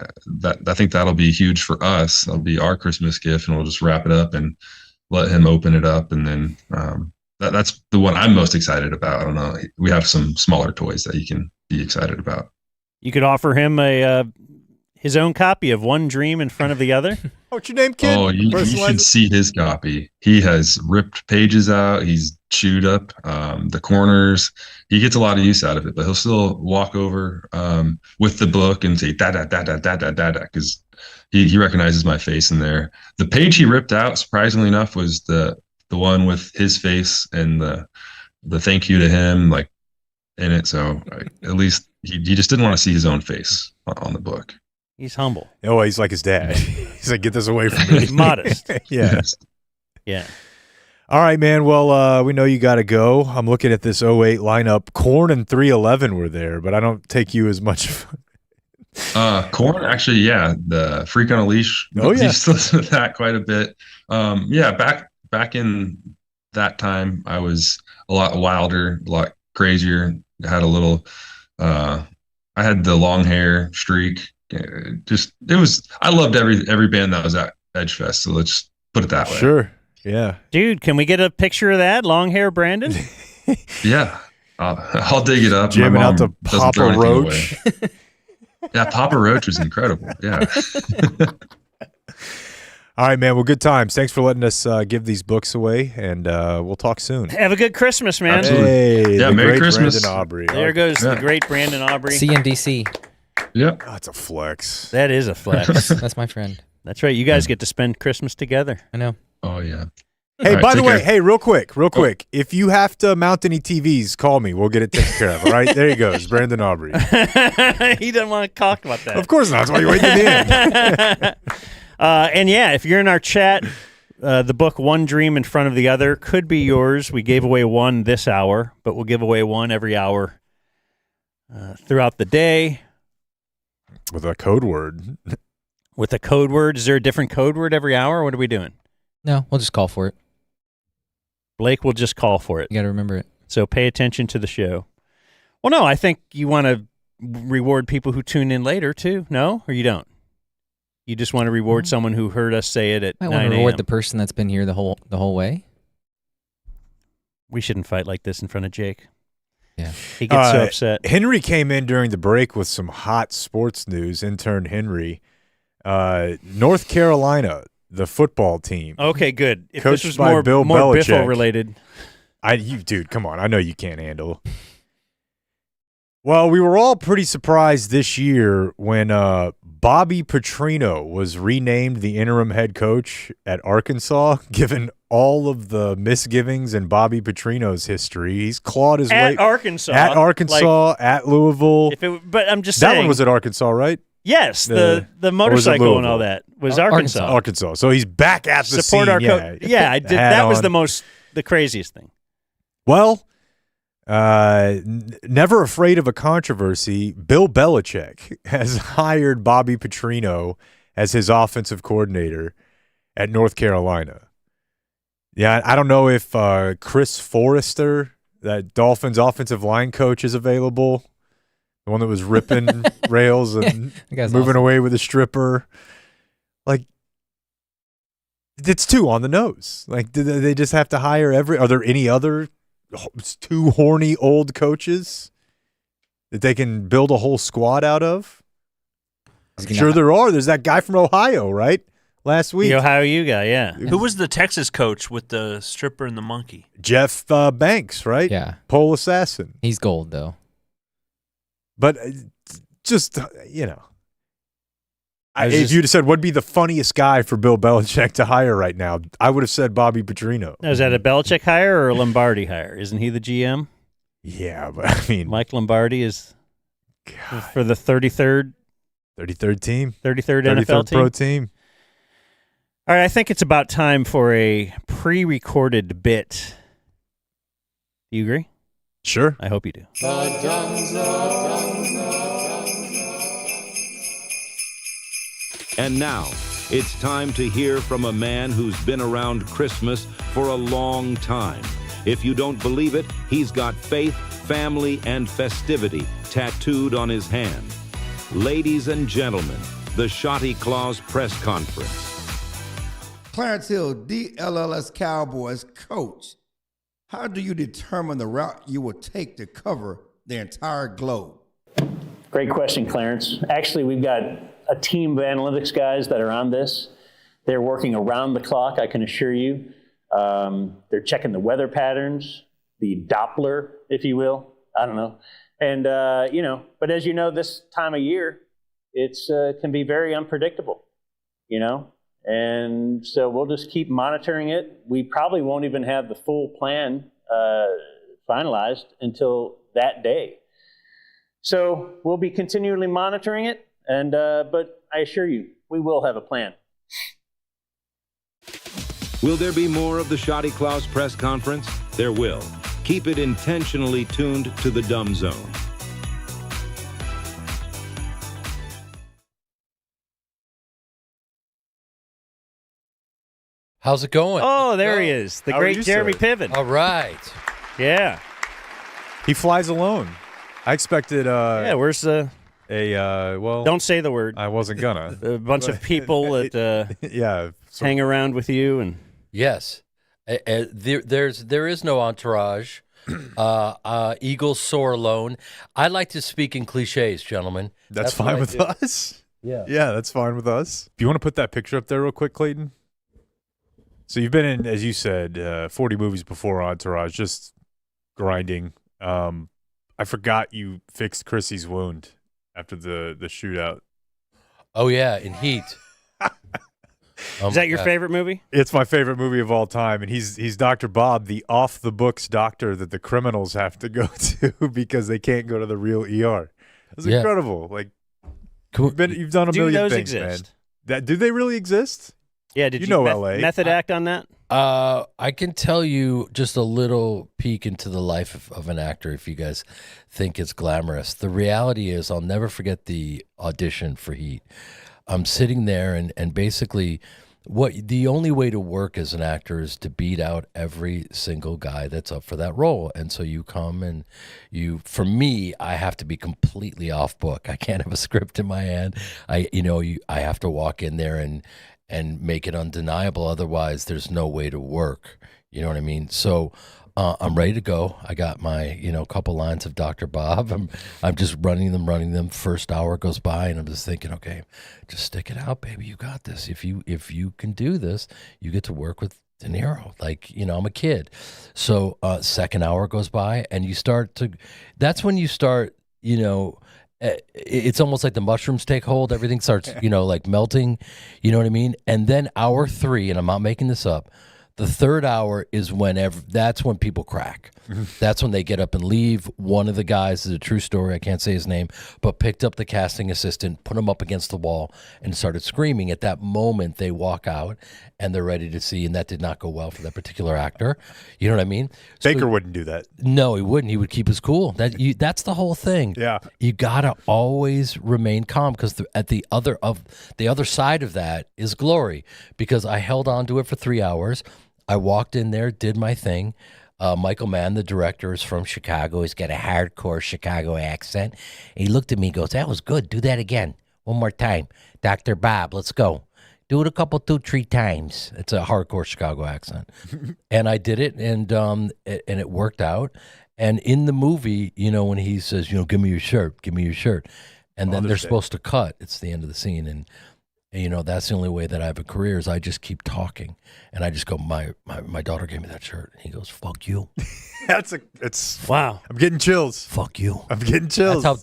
S25: I think that'll be huge for us. That'll be our Christmas gift, and we'll just wrap it up and let him open it up. And then that's the one I'm most excited about. I don't know. We have some smaller toys that he can be excited about.
S1: You could offer him his own copy of One Dream in Front of the Other.
S13: What's your name, kid?
S25: Oh, you should see his copy. He has ripped pages out. He's chewed up the corners. He gets a lot of use out of it, but he'll still walk over with the book and say da da da da da da da da, because he recognizes my face in there. The page he ripped out, surprisingly enough, was the one with his face and the thank you to him like in it. So at least he just didn't want to see his own face on the book.
S1: He's humble.
S13: Oh, he's like his dad. He's like, get this away from me.
S1: He's modest.
S13: Yeah.
S25: Yes.
S1: Yeah.
S13: All right, man. Well, we know you got to go. I'm looking at this 08 lineup. Korn and 311 were there, but I don't take you as much.
S25: Korn, actually, yeah. The Freak on a Leash.
S13: Oh, yeah.
S25: He still listens to that quite a bit. Yeah, back in that time, I was a lot wilder, a lot crazier. I had a little, I had the long hair streak. I loved every band that was at Edgefest, so let's put it that way.
S13: Sure. Yeah.
S1: Dude, can we get a picture of that? Long hair Brandon?
S25: Yeah. I'll dig it up.
S13: Jamming out to Papa Roach.
S25: Yeah, Papa Roach was incredible. Yeah.
S13: All right, man. Well, good times. Thanks for letting us give these books away, and we'll talk soon.
S1: Have a good Christmas, man.
S25: Absolutely.
S13: Hey,
S25: yeah, Merry Christmas.
S13: Brandon Aubrey.
S1: There goes the great Brandon Aubrey.
S3: CNDC.
S25: Yep.
S13: Oh, that's a flex.
S1: That is a flex.
S3: That's my friend.
S1: That's right. You guys get to spend Christmas together.
S3: I know.
S25: Oh, yeah.
S13: Hey,
S25: right,
S13: by the way,
S25: care.
S13: hey, real quick. If you have to mount any TVs, call me. We'll get it taken care of. All right, there he goes, Brandon Aubrey.
S1: He doesn't want to talk about that.
S13: Of course not. That's why you wait to the end.
S1: And yeah, if you're in our chat, the book One Dream in Front of the Other could be yours. We gave away one this hour, but we'll give away one every hour throughout the day.
S13: With a code word.
S1: With a code word. Is there a different code word every hour? What are we doing?
S3: No, we'll just call for it.
S1: Blake will just call for it.
S3: You got to remember it.
S1: So pay attention to the show. Well, no, I think you want to reward people who tune in later, too. No? Or you don't? You just want to reward someone who heard us say it at 9
S3: I want to
S1: a.m.
S3: reward the person that's been here the whole way.
S1: We shouldn't fight like this in front of Jake.
S3: Yeah.
S1: He gets so upset.
S13: Henry came in during the break with some hot sports news. Intern Henry. North Carolina
S2: the football team.
S1: Okay, good. If
S2: Coached
S1: this was
S2: by
S1: more
S2: Bill Belichick.
S1: Biffle related.
S2: Dude, come on. I know you can't handle. Well, we were all pretty surprised this year when Bobby Petrino was renamed the interim head coach at Arkansas, given all of the misgivings in Bobby Petrino's history. He's clawed his way
S1: At Arkansas.
S2: at Louisville.
S1: But I'm just
S2: that
S1: saying.
S2: one was at Arkansas, right?
S1: Yes, the motorcycle and all that was Arkansas.
S2: Arkansas. So he's back at the
S1: Support
S2: scene.
S1: our coach. Yeah, I did. That was the craziest thing.
S2: Well, never afraid of a controversy, Bill Belichick has hired Bobby Petrino as his offensive coordinator at North Carolina. Yeah, I don't know if Chris Forrester, that Dolphins offensive line coach, is available. The one that was ripping rails and moving away with a stripper. Like, it's too on the nose. Like, do they just have to hire are there any other two horny old coaches that they can build a whole squad out of? I'm sure there are. There's that guy from Ohio, right? Last week.
S1: The Ohio U guy, yeah.
S4: Who was the Texas coach with the stripper and the monkey?
S2: Jeff Banks, right?
S3: Yeah.
S2: Pole assassin.
S3: He's gold, though.
S2: But just, if you'd have said, what'd be the funniest guy for Bill Belichick to hire right now, I would have said Bobby Petrino.
S1: Now, is that a Belichick hire or a Lombardi hire? Isn't he the GM?
S2: Yeah, but I mean.
S1: Mike Lombardi is for the 33rd
S2: team.
S1: 33rd NFL team.
S2: Pro team.
S1: All right, I think it's about time for a pre-recorded bit. Do you agree?
S2: Sure.
S1: I hope you do.
S6: And now, it's time to hear from a man who's been around Christmas for a long time. If you don't believe it, he's got faith, family, and festivity tattooed on his hand. Ladies and gentlemen, the Shotty Claus press conference.
S10: Clarence Hill, DLLS Cowboys coach. How do you determine the route you will take to cover the entire globe?
S11: Great question, Clarence. Actually, we've got a team of analytics guys that are on this. They're working around the clock, I can assure you. They're checking the weather patterns, the Doppler, if you will. I don't know. And, but as you know, this time of year, it's can be very unpredictable, And so we'll just keep monitoring it. We probably won't even have the full plan finalized until that day. So we'll be continually monitoring it, and but I assure you, we will have a plan.
S6: Will there be more of the Shotty Claus press conference? There will. Keep it intentionally tuned to the Dumb Zone.
S12: How's it going?
S1: Oh, there he is. The great Jeremy Piven.
S12: All right.
S1: Yeah.
S2: He flies alone. I expected
S1: where's the
S2: well,
S1: don't say the word.
S2: I wasn't gonna.
S1: A bunch of people that hang around with you and
S12: yes. There is no entourage. Eagles soar alone. I like to speak in cliches, gentlemen.
S2: That's fine with us.
S12: Yeah.
S2: Yeah, that's fine with us. If you want to put that picture up there real quick, Clayton. So you've been in, as you said, 40 movies before Entourage, just grinding. I forgot you fixed Chrissy's wound after the shootout.
S12: Oh, yeah, in Heat.
S1: Is that your favorite movie?
S2: It's my favorite movie of all time, and he's Dr. Bob, the off-the-books doctor that the criminals have to go to because they can't go to the real ER. It's incredible. Like, you've done a million things,
S1: exist?
S2: Man. Do they really exist?
S1: Yeah, did you
S2: know LA
S1: method act on that?
S12: I can tell you just a little peek into the life of an actor if you guys think it's glamorous. The reality is I'll never forget the audition for Heat. I'm sitting there and basically the only way to work as an actor is to beat out every single guy that's up for that role. And so you come and for me, I have to be completely off book. I can't have a script in my hand. I have to walk in there and make it undeniable. Otherwise, there's no way to work. You know what I mean? So I'm ready to go. I got my, couple lines of Dr. Bob. I'm just running them. First hour goes by, and I'm just thinking, okay, just stick it out, baby. You got this. If you can do this, you get to work with De Niro. Like, I'm a kid. So second hour goes by, and that's when you start, it's almost like the mushrooms take hold. Everything starts, like melting. You know what I mean? And then hour 3, and I'm not making this up, the third hour is that's when people crack. That's when they get up and leave. One of the guys, is a true story, I can't say his name, but picked up the casting assistant, put him up against the wall, and started screaming. At that moment, they walk out, and they're ready to see, and that did not go well for that particular actor. You know what I mean?
S13: Baker wouldn't do that.
S12: No, he wouldn't. He would keep his cool. That's the whole thing.
S13: Yeah.
S12: You got to always remain calm, because the other side of that is glory, because I held on to it for 3 hours. I walked in there, did my thing. Michael Mann, the director, is from Chicago. He's got a hardcore Chicago accent. He looked at me and goes, "That was good. Do that again. One more time. Dr. Bob, let's go. Do it 2-3 times." It's a hardcore Chicago accent. And I did it, and it worked out. And in the movie, when he says, "Give me your shirt, give me your shirt," and then they're supposed to cut, it's the end of the scene. And that's the only way that I have a career, is I just keep talking. And I just go, my daughter gave me that shirt. And he goes, "Fuck you."
S13: It's
S1: wow.
S13: I'm getting chills.
S12: Fuck you.
S13: I'm getting chills.
S12: That's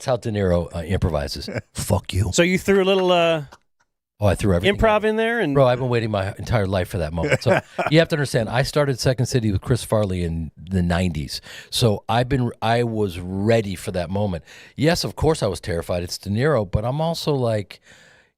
S12: how De Niro improvises. Fuck you.
S1: So you threw a little
S12: I threw everything
S1: improv in there, and
S12: bro, I've been waiting my entire life for that moment. So you have to understand, I started Second City with Chris Farley in the 90s. So I was ready for that moment. Yes, of course I was terrified. It's De Niro, but I'm also like,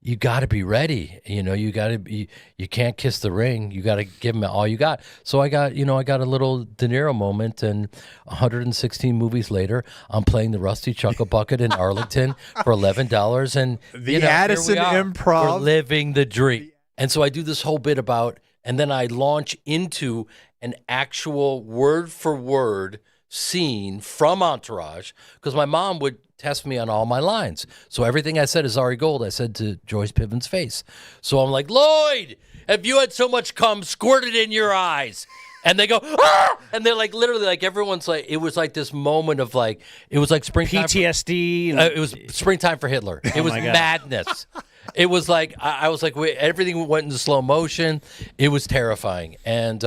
S12: you got to be ready. You got to be. You can't kiss the ring. You got to give him all you got. So I got a little De Niro moment, and 116 movies later, I'm playing the Rusty Chuckle Bucket in Arlington for $11, and
S13: the Addison Improv.
S12: We're living the dream. And so I do this whole bit about, and then I launch into an actual word for word scene from Entourage, because my mom would test me on all my lines. So everything I said is Ari Gold, I said to Joyce Piven's face. So I'm like, "Lloyd, have you had so much cum squirted in your eyes?" And they go, "Ah!" And they're like, literally, like, everyone's like, it was like this moment of like, it was like springtime.
S1: PTSD.
S12: It was springtime for Hitler. It was madness. It was like, I was like, everything went into slow motion. It was terrifying. And,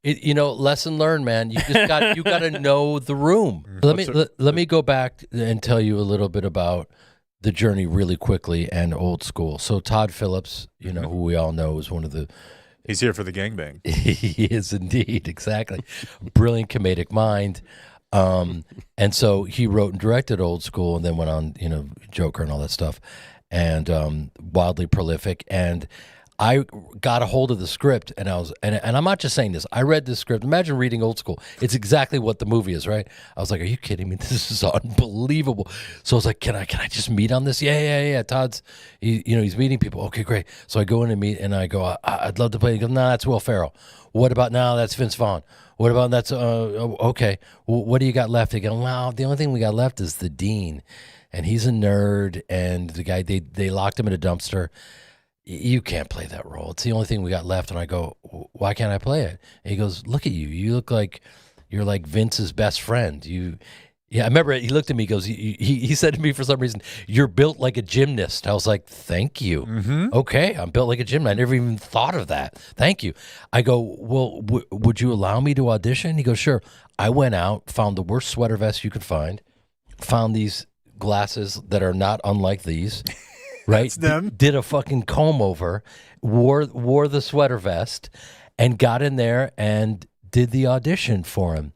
S12: lesson learned, man. You got to know the room. Let me go back and tell you a little bit about the journey really quickly and old school. So Todd Phillips, who we all know, is one of the.
S13: He's here for the gangbang.
S12: He is indeed, exactly. Brilliant comedic mind. And so he wrote and directed Old School, and then went on, Joker and all that stuff, and wildly prolific. And I got a hold of the script, and and I'm not just saying this. I read this script. Imagine reading Old School. It's exactly what the movie is, right? I was like, "Are you kidding me? This is unbelievable." So I was like, "Can I just meet on this?" Yeah. Todd's, he's meeting people. Okay, great. So I go in and meet, and I go, "I'd love to play." He goes, "No, that's Will Ferrell." "What about now? That's Vince Vaughn." "What about that's okay? What do you got left?" They go, "Well, the only thing we got left is the Dean, and he's a nerd, and the guy they locked him in a dumpster. You can't play that role. It's the only thing we got left." And I go, "Why can't I play it?" And he goes, "Look at you. You look like you're like Vince's best friend. I remember he looked at me, he goes, he said to me for some reason, "You're built like a gymnast." I was like, "Thank you."
S13: Mm-hmm.
S12: Okay, I'm built like a gymnast. I never even thought of that. Thank you. I go, "Well, would you allow me to audition?" He goes, "Sure." I went out, found the worst sweater vest you could find, found these glasses that are not unlike these. Right? Did a fucking comb over, wore the sweater vest, and got in there and did the audition for him.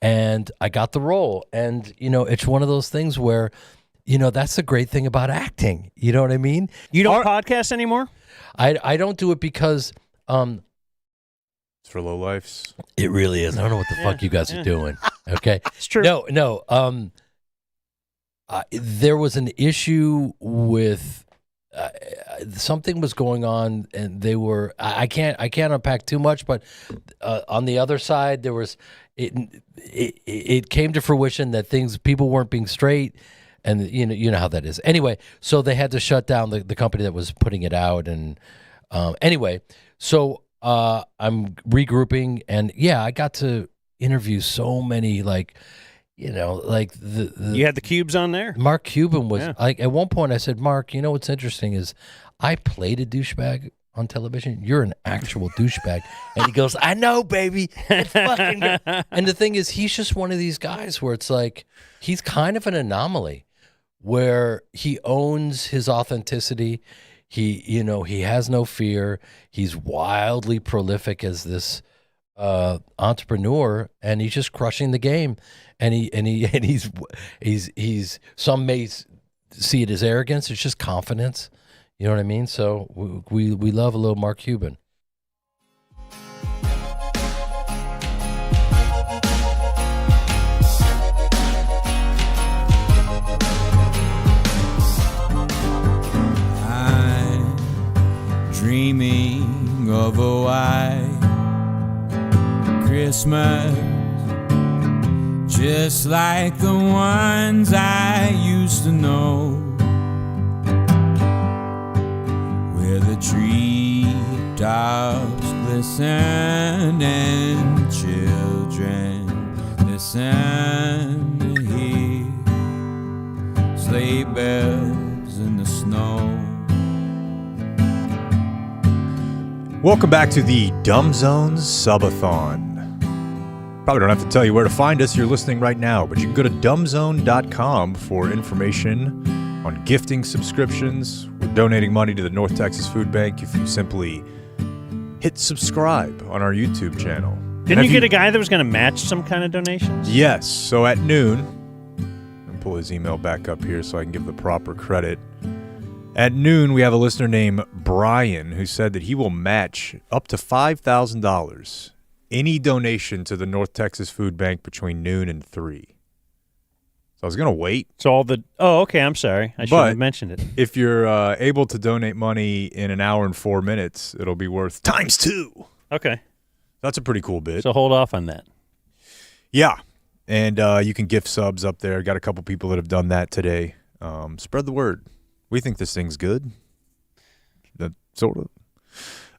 S12: And I got the role. And, it's one of those things where, that's the great thing about acting. You know what I mean?
S1: You don't podcast anymore?
S12: I don't do it because...
S13: it's for lowlifes.
S12: It really is. I don't know what the fuck you guys are doing. Okay?
S1: It's true.
S12: No. There was an issue with... something was going on, and they were. I can't unpack too much, but on the other side, there was. It came to fruition that people weren't being straight. And you know how that is. Anyway, so they had to shut down the company that was putting it out. And anyway, so I'm regrouping, and yeah, I got to interview so many, like, you had
S1: the cubes on there.
S12: Mark Cuban was like, at one point I said, Mark, you know what's interesting is I played a douchebag on television. You're an actual douchebag. And he goes, I know, baby. It's fucking good. And the thing is, he's just one of these guys where it's like, he's kind of an anomaly where he owns his authenticity. He has no fear. He's wildly prolific as this entrepreneur, and he's just crushing the game. And he's some may see it as arrogance. It's just confidence. You know what I mean? So we love a little Mark Cuban.
S5: I'm dreaming of a white Christmas, just like the ones I used to know, where the treetops glisten and children listen to hear sleigh bells in the snow.
S13: Welcome back to the Dumb Zones Subathon. Probably don't have to tell you where to find us. You're listening right now, but you can go to dumbzone.com for information on gifting subscriptions. We're donating money to the North Texas Food Bank if you simply hit subscribe on our YouTube channel.
S1: Didn't you get a guy that was going to match some kind of donations?
S13: Yes. So at noon, I'll pull his email back up here so I can give the proper credit. At noon, we have a listener named Brian who said that he will match up to $5,000 any donation to the North Texas Food Bank between noon and 3. So I was going to wait.
S1: So okay, I'm sorry. I should have mentioned it.
S13: If you're able to donate money in an hour and 4 minutes, it'll be worth ×2.
S1: Okay.
S13: That's a pretty cool bid.
S1: So hold off on that.
S13: Yeah. And you can gift subs up there. Got a couple people that have done that today. Spread the word. We think this thing's good. That sort of.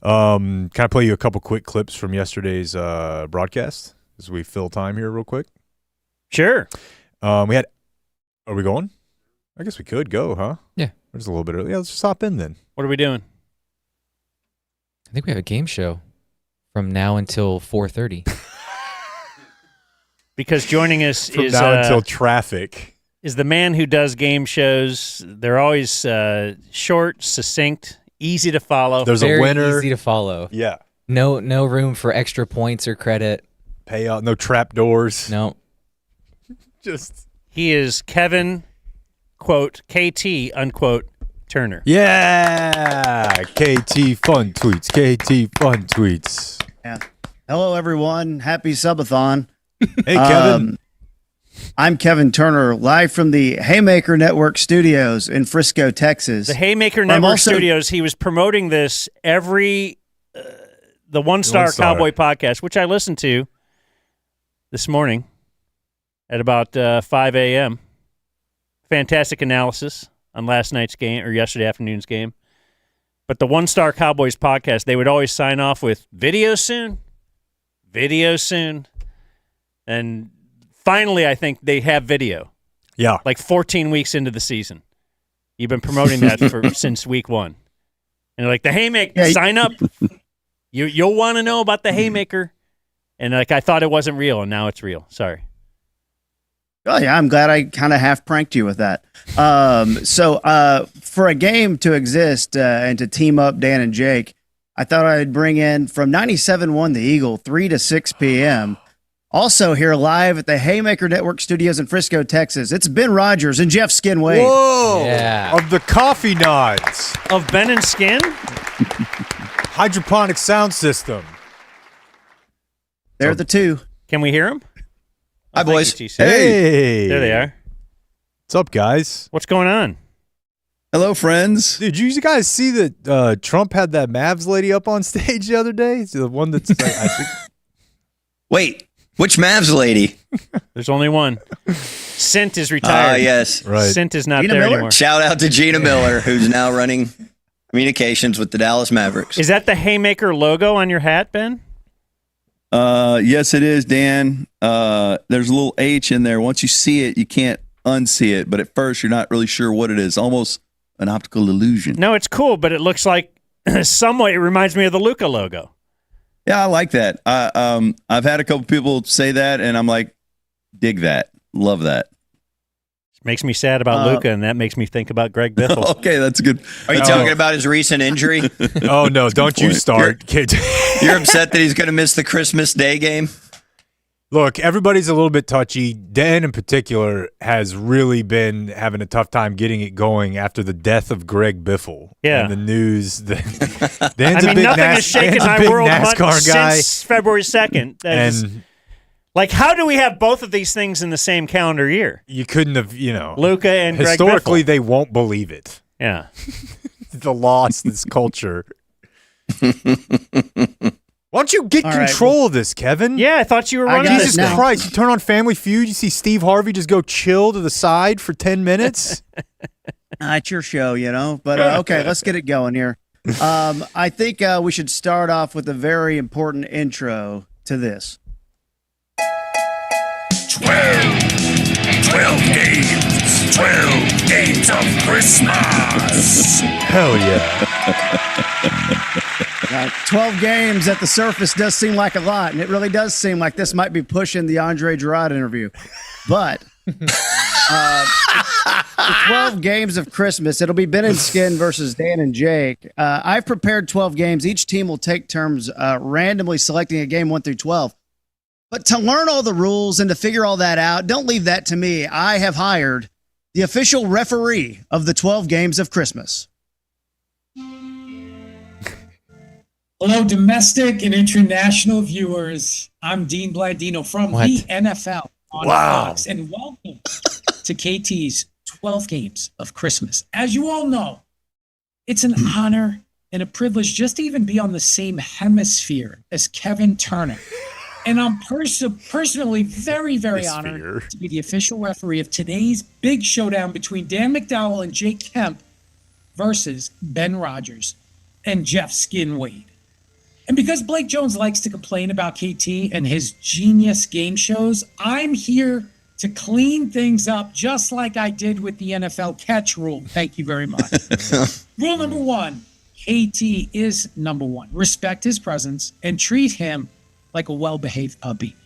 S13: Can I play you a couple quick clips from yesterday's broadcast as we fill time here real quick?
S1: Sure.
S13: Are we going? I guess we could go, huh?
S3: Yeah.
S13: We're just a little bit early. Yeah, let's just hop in then.
S1: What are we doing?
S3: I think we have a game show from now until 4:30.
S1: Because joining us
S13: from
S1: is
S13: now until traffic
S1: is the man who does game shows. They're always short, succinct, easy to follow.
S13: There's
S3: Very
S13: a winner.
S3: easy to follow.
S13: Yeah.
S3: No room for extra points or credit.
S13: Payout. No trap doors.
S3: No.
S1: He is Kevin, quote, KT, unquote, Turner.
S13: Yeah. KT Fun Tweets. KT Fun Tweets.
S15: Yeah. Hello, everyone. Happy Subathon.
S13: Hey, Kevin.
S15: I'm Kevin Turner, live from the Haymaker Network Studios in Frisco, Texas.
S1: The Haymaker Network Studios. He was promoting this every the One Star Cowboy podcast, which I listened to this morning at about 5 a.m. Fantastic analysis on last night's game or yesterday afternoon's game. But the One Star Cowboys podcast, they would always sign off with video soon. Video soon. And finally, I think they have video.
S13: Yeah.
S1: Like 14 weeks into the season. You've been promoting that since week 1. And like the Haymaker, sign up. You'll want to know about the Haymaker. And like I thought it wasn't real, and now it's real. Sorry.
S15: Oh, yeah, I'm glad I kind of half pranked you with that. So for a game to exist and to team up Dan and Jake, I thought I'd bring in from 97.1 The Eagle, 3 to 6 p.m., also here live at the Haymaker Network Studios in Frisco, Texas. It's Ben Rogers and Jeff Skinwade.
S13: Whoa!
S3: Yeah.
S13: Of the Coffee Nods.
S1: Of Ben and Skin?
S13: Hydroponic sound system.
S15: They're the two.
S1: Can we hear them?
S15: Hi, boys.
S13: Hey.
S1: There they are.
S13: What's up, guys?
S1: What's going on?
S15: Hello, friends.
S13: Did you guys see that Trump had that Mavs lady up on stage the other day? The one that's like, I think.
S16: Wait, which Mavs lady?
S1: There's only one. Sint is retired.
S16: Yes.
S2: Right.
S1: Sint is not
S16: Gina
S1: there
S16: Miller?
S1: anymore.
S16: Shout out to Gina Miller, who's now running communications with the Dallas Mavericks.
S1: Is that the Haymaker logo on your hat, Ben?
S17: Yes, it is, Dan. There's a little H in there. Once you see it, you can't unsee it. But at first, you're not really sure what it is. Almost an optical illusion.
S1: No, it's cool, but it looks like somewhat it reminds me of the Luca logo.
S17: Yeah, I like that. I've had a couple people say that, and I'm like, dig that. Love that.
S1: Makes me sad about Luca, and that makes me think about Greg Biffle.
S17: Okay, that's good.
S16: Are you talking about his recent injury?
S2: Oh, no, don't you start, kid.
S16: You're upset that he's going to miss the Christmas Day game?
S2: Look, everybody's a little bit touchy. Dan, in particular, has really been having a tough time getting it going after the death of Greg Biffle.
S1: Yeah.
S2: And the news. Dan's
S1: I mean, nothing has shaken
S2: Dan's a
S1: my
S2: big
S1: world much
S2: NASCAR guy.
S1: since February 2nd.
S2: And
S1: like, how do we have both of these things in the same calendar year?
S2: you couldn't have,
S1: Luca and Greg
S2: historically,
S1: Biffle.
S2: they won't believe it.
S1: Yeah.
S2: The loss, this culture. Why don't you get
S15: All right,
S2: control of this, Kevin?
S1: Yeah, I thought you were running
S2: Jesus
S1: this thing.
S2: Christ, you turn on Family Feud, you see Steve Harvey just go chill to the side for 10 minutes?
S15: It's your show, But okay, let's get it going here. I think we should start off with a very important intro to this.
S9: 12 games. 12 games of Christmas.
S2: Hell yeah.
S15: 12 games at the surface does seem like a lot, and it really does seem like this might be pushing the Andre Gurode interview. But the 12 games of Christmas, it'll be Ben and Skin versus Dan and Jake. I've prepared 12 games. Each team will take turns randomly selecting a game 1 through 12. But to learn all the rules and to figure all that out, don't leave that to me. I have hired the official referee of the 12 games of Christmas.
S19: Hello, domestic and international viewers. I'm Dean Blandino from the NFL on Fox, and welcome to KT's 12 Games of Christmas. As you all know, it's an honor and a privilege just to even be on the same hemisphere as Kevin Turner. And I'm personally very, very honored to be the official referee of today's big showdown between Dan McDowell and Jake Kemp versus Ben Rogers and Jeff Skin Wade. And because Blake Jones likes to complain about KT and his genius game shows, I'm here to clean things up just like I did with the NFL catch rule. Thank you very much. Rule number 1, KT is number 1. Respect his presence and treat him like a well-behaved puppy.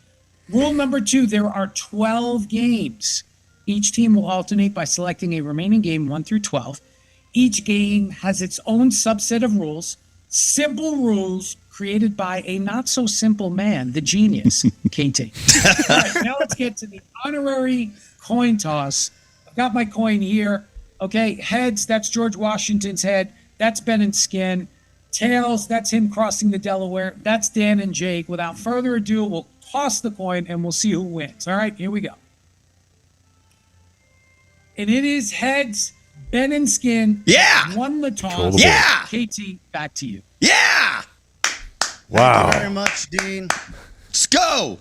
S19: Rule number 2, there are 12 games. Each team will alternate by selecting a remaining game 1 through 12. Each game has its own subset of rules, simple rules created by a not-so-simple man, the genius, KT. All right, now let's get to the honorary coin toss. I've got my coin here. Okay, heads, that's George Washington's head. That's Ben and Skin. Tails, that's him crossing the Delaware. That's Dan and Jake. Without further ado, we'll toss the coin and we'll see who wins. All right, here we go. And it is heads. Ben and Skin won the toss.
S16: Yeah.
S19: KT, back to you.
S16: Yeah.
S2: Wow.
S15: Thank you very much, Dean.
S16: Let's go.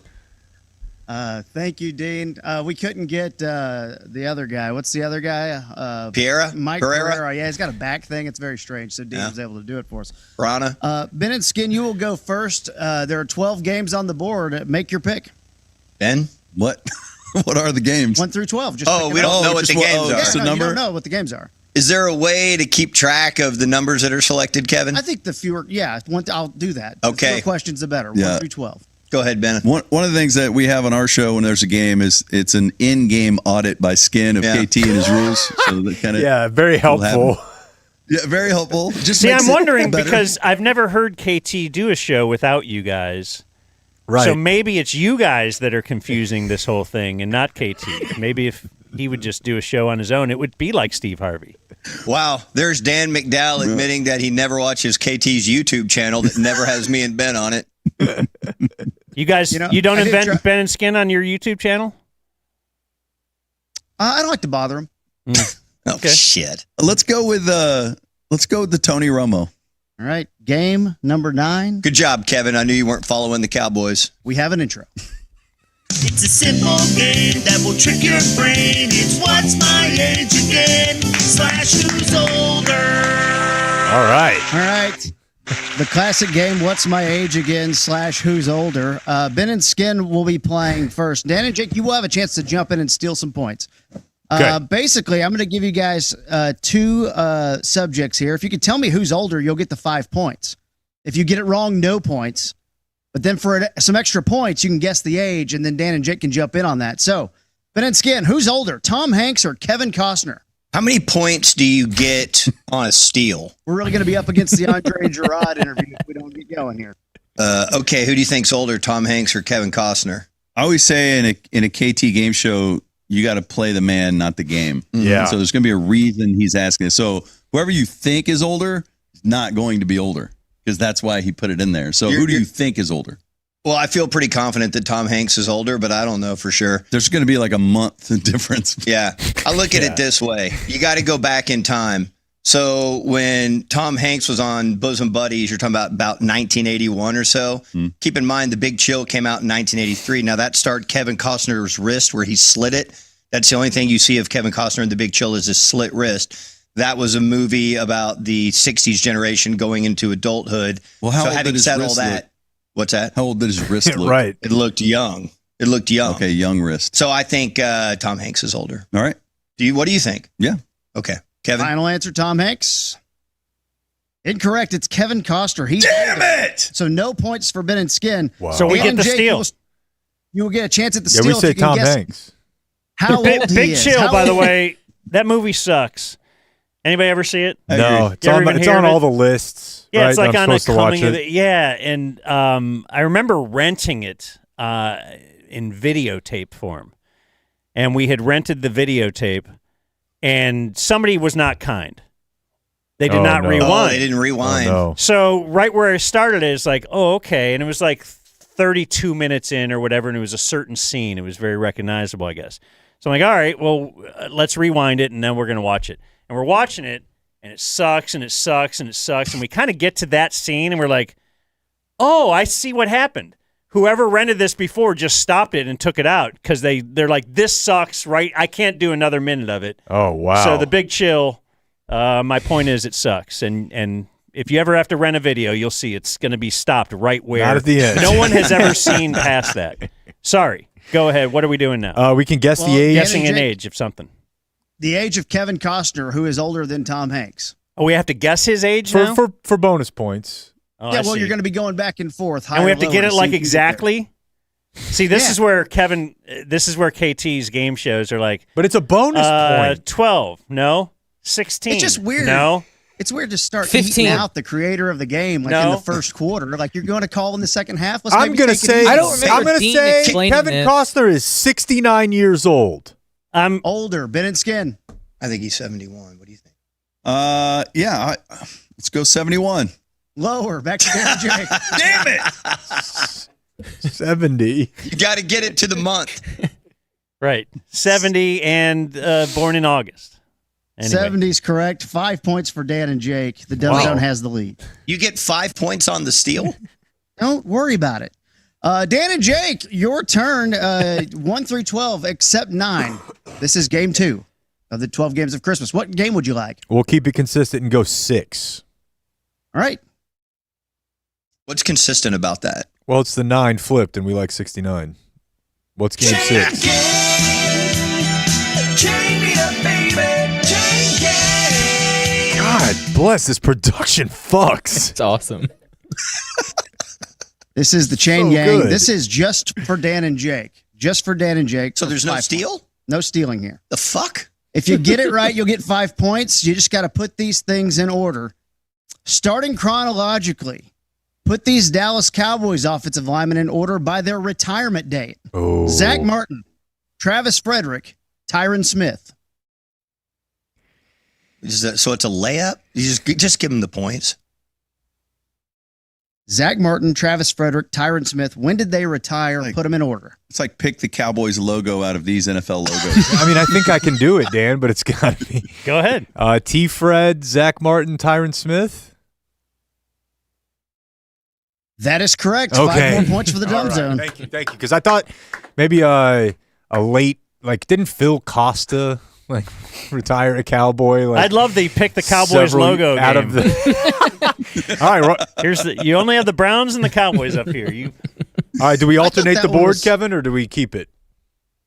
S15: Thank you, Dean. We couldn't get the other guy. What's the other guy? Mike Pereira. Yeah, he's got a back thing. It's very strange. So Dean was able to do it for us.
S16: Rana.
S15: Ben and Skin, you will go first. There are 12 games on the board. Make your pick.
S16: Ben,
S17: what? What are the games?
S15: 1 through 12. Just
S16: we don't know what the games are.
S17: Just a number?
S15: You don't know what the games are.
S16: Is there a way to keep track of the numbers that are selected, Kevin?
S15: I think the fewer, I'll do that.
S16: Okay.
S15: The fewer questions, the better. 1 through 12.
S16: Go ahead, Ben.
S17: One of the things that we have on our show when there's a game is it's an in-game audit by Skin of KT and his rules. So that kind of
S2: very helpful.
S17: Yeah, very helpful.
S1: See, I'm wondering because I've never heard KT do a show without you guys.
S2: Right.
S1: So maybe it's you guys that are confusing this whole thing and not KT. Maybe if he would just do a show on his own, it would be like Steve Harvey.
S16: Wow. There's Dan McDowell admitting that he never watches KT's YouTube channel that never has me and Ben on it.
S1: You guys, you don't invent Ben and Skin on your YouTube channel?
S15: I don't like to bother him.
S16: Oh, shit.
S17: Let's go with the Tony Romo.
S15: All right, game number 9.
S16: Good job, Kevin. I knew you weren't following the Cowboys.
S15: We have an intro.
S14: It's a simple game that will trick your brain. It's what's my age again / who's older.
S13: All right.
S15: All right. The classic game, What's My Age Again / Who's Older. Ben and Skin will be playing first. Dan and Jake, you will have a chance to jump in and steal some points. Basically, I'm going to give you guys two subjects here. If you can tell me who's older, you'll get the 5 points. If you get it wrong, no points. But then for some extra points, you can guess the age, and then Dan and Jake can jump in on that. So, Ben and Skin, who's older, Tom Hanks or Kevin Costner?
S16: How many points do you get on a steal?
S15: We're really going to be up against the Andre and Gurode interview if we don't get going here.
S16: Okay, who do you think's older, Tom Hanks or Kevin Costner?
S17: I always say in a KT game show, you got to play the man, not the game.
S13: Yeah.
S17: So there's going to be a reason he's asking this. So whoever you think is older is not going to be older because that's why he put it in there. So who do you think is older?
S16: Well, I feel pretty confident that Tom Hanks is older, but I don't know for sure.
S17: There's going to be like a month difference.
S16: Yeah. I look at it this way. You got to go back in time. So when Tom Hanks was on Bosom Buddies, you're talking about 1981 or so. Keep in mind, The Big Chill came out in 1983. Now, that started Kevin Costner's wrist where he slit it. That's the only thing you see of Kevin Costner in The Big Chill is his slit wrist. That was a movie about the 60s generation going into adulthood.
S17: Well, how
S16: so
S17: old
S16: having
S17: did his
S16: said all
S17: wrist
S16: that,
S17: look?
S16: What's that?
S17: How old did his wrist look?
S13: Right.
S16: It looked young. It looked young.
S17: Okay, young wrist.
S16: So I think Tom Hanks is older.
S17: All right.
S16: What do you think?
S17: Yeah.
S16: Okay. Kevin?
S15: Final answer, Tom Hanks. Incorrect. It's Kevin Costner.
S16: Damn it!
S15: So no points for Ben and Skin.
S13: Wow.
S1: So we
S15: Dan
S1: get
S15: and
S1: the
S15: Jake,
S1: steal.
S15: You will get a chance at the
S13: Yeah,
S15: steal.
S13: we say
S15: if you can
S13: Tom
S15: guess
S13: Hanks.
S15: How old he
S1: Big
S15: is.
S1: Chill,
S15: How
S1: by the
S15: old-
S1: way, that movie sucks. Anybody ever see it?
S13: No, it's
S1: You ever
S13: on,
S1: even
S13: it's
S1: hear
S13: on
S1: of
S13: all
S1: it?
S13: the lists.
S1: Yeah,
S13: right?
S1: it's like
S13: I'm
S1: on a
S13: supposed to watch
S1: coming of
S13: it.
S1: it. Yeah, and I remember renting it in videotape form. And we had rented the videotape, and somebody was not kind. They did not rewind.
S16: Oh, they didn't rewind.
S13: Oh, no.
S1: So right where I started is like, oh, okay. And it was like 32 minutes in or whatever, and it was a certain scene. It was very recognizable, I guess. So I'm like, all right, well, let's rewind it, and then we're going to watch it. And we're watching it, and it sucks, and it sucks, and it sucks. And we kind of get to that scene, and we're like, oh, I see what happened. Whoever rented this before just stopped it and took it out because they're like, this sucks, right? I can't do another minute of it.
S13: Oh, wow.
S1: So The Big Chill, my point is it sucks. And if you ever have to rent a video, you'll see it's going to be stopped right where
S13: Not at the end.
S1: no one has ever seen past that. Sorry. Go ahead. What are we doing now?
S13: We can guess the age.
S1: Guessing an age of something.
S15: The age of Kevin Costner, who is older than Tom Hanks.
S1: Oh, we have to guess his age now?
S13: For bonus points.
S1: Oh,
S15: yeah,
S1: I
S15: well,
S1: see.
S15: you're going to be going back and forth.
S1: And we have to get it like
S15: see
S1: exactly? See, this is where this is where KT's game shows are like.
S13: But it's a bonus point.
S1: 12. No. 16.
S15: It's just weird.
S1: No.
S15: It's weird to start
S3: 15.
S15: eating out the creator of the game like in the first quarter. Like you're going to call in the second half. Let's
S13: I'm
S15: maybe
S13: going to
S15: take it
S13: say
S15: easy.
S3: I don't remember
S13: I'm going to
S3: Dean
S13: say
S3: explaining
S13: Kevin
S3: this.
S13: Costner is 69 years old.
S1: I'm
S15: older. Ben and Skin.
S16: I think he's 71. What do you think?
S17: Yeah. Let's go 71.
S15: Lower. Back to Dan and Jake.
S16: Damn it!
S13: 70.
S16: You got to get it to the month.
S1: right. 70 and born in August. Anyway.
S15: 70's correct. 5 points for Dan and Jake. The Dumb Zone has the lead.
S16: You get 5 points on the steal?
S15: Don't worry about it. Dan and Jake, your turn. 1 through 12, except 9. This is game 2 of the 12 games of Christmas. What game would you like?
S13: We'll keep it consistent and go 6.
S15: All right.
S16: What's consistent about that?
S13: Well, it's the 9 flipped, and we like 69. What's game 6? God bless, this production fucks.
S3: It's awesome.
S15: This is the chain
S13: So
S15: gang.
S13: good.
S15: This is just for Dan and Jake. Just for Dan and Jake.
S16: So there's no
S15: 5
S16: steal?
S15: points. No stealing here.
S16: The fuck?
S15: If you get it right, you'll get 5 points. You just got to put these things in order. Starting chronologically, put these Dallas Cowboys offensive linemen in order by their retirement date.
S13: Oh.
S15: Zach Martin, Travis Frederick, Tyron Smith.
S16: So it's a layup? You just give him the points.
S15: Zach Martin, Travis Frederick, Tyron Smith. When did they retire? Put them in order.
S17: It's like pick the Cowboys logo out of these NFL logos.
S13: I mean, I think I can do it, Dan, but it's got to be.
S1: Go ahead.
S13: T. Fred, Zach Martin, Tyron Smith.
S15: That is correct.
S13: Okay.
S15: 5 more points for the dumb zone.
S13: Thank you. Because I thought maybe a late, like, didn't Phil Costa like retire a Cowboy? Like,
S1: I'd love to pick the Cowboys
S13: several
S1: logo
S13: out
S1: game.
S13: of the. All right,
S1: Here's you only have the Browns and the Cowboys up here.
S13: All right, do we alternate the
S15: that one
S13: board,
S15: was-
S13: Kevin, or do we keep it?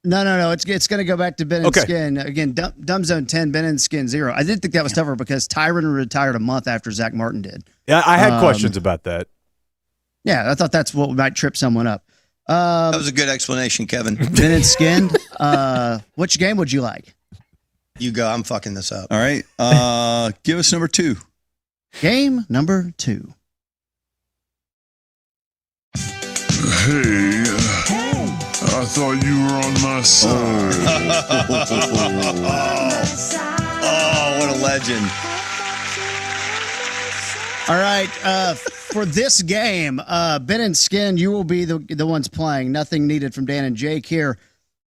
S15: No. It's going to go back to Ben and
S13: Okay.
S15: Skin. Again, dumb zone 10, Ben and Skin 0. I did think that was tougher because Tyron retired a month after Zach Martin did.
S13: Yeah, I had questions about that.
S15: Yeah, I thought that's what might trip someone up.
S16: That was a good explanation, Kevin.
S15: Ben and Skin, which game would you like?
S16: You go. I'm fucking this up.
S17: All right. Give us number 2.
S15: Game number 2.
S14: Hey, I thought you were on my side.
S16: Oh, what a legend.
S15: All right. For this game, Ben and Skin, you will be the ones playing. Nothing needed from Dan and Jake here.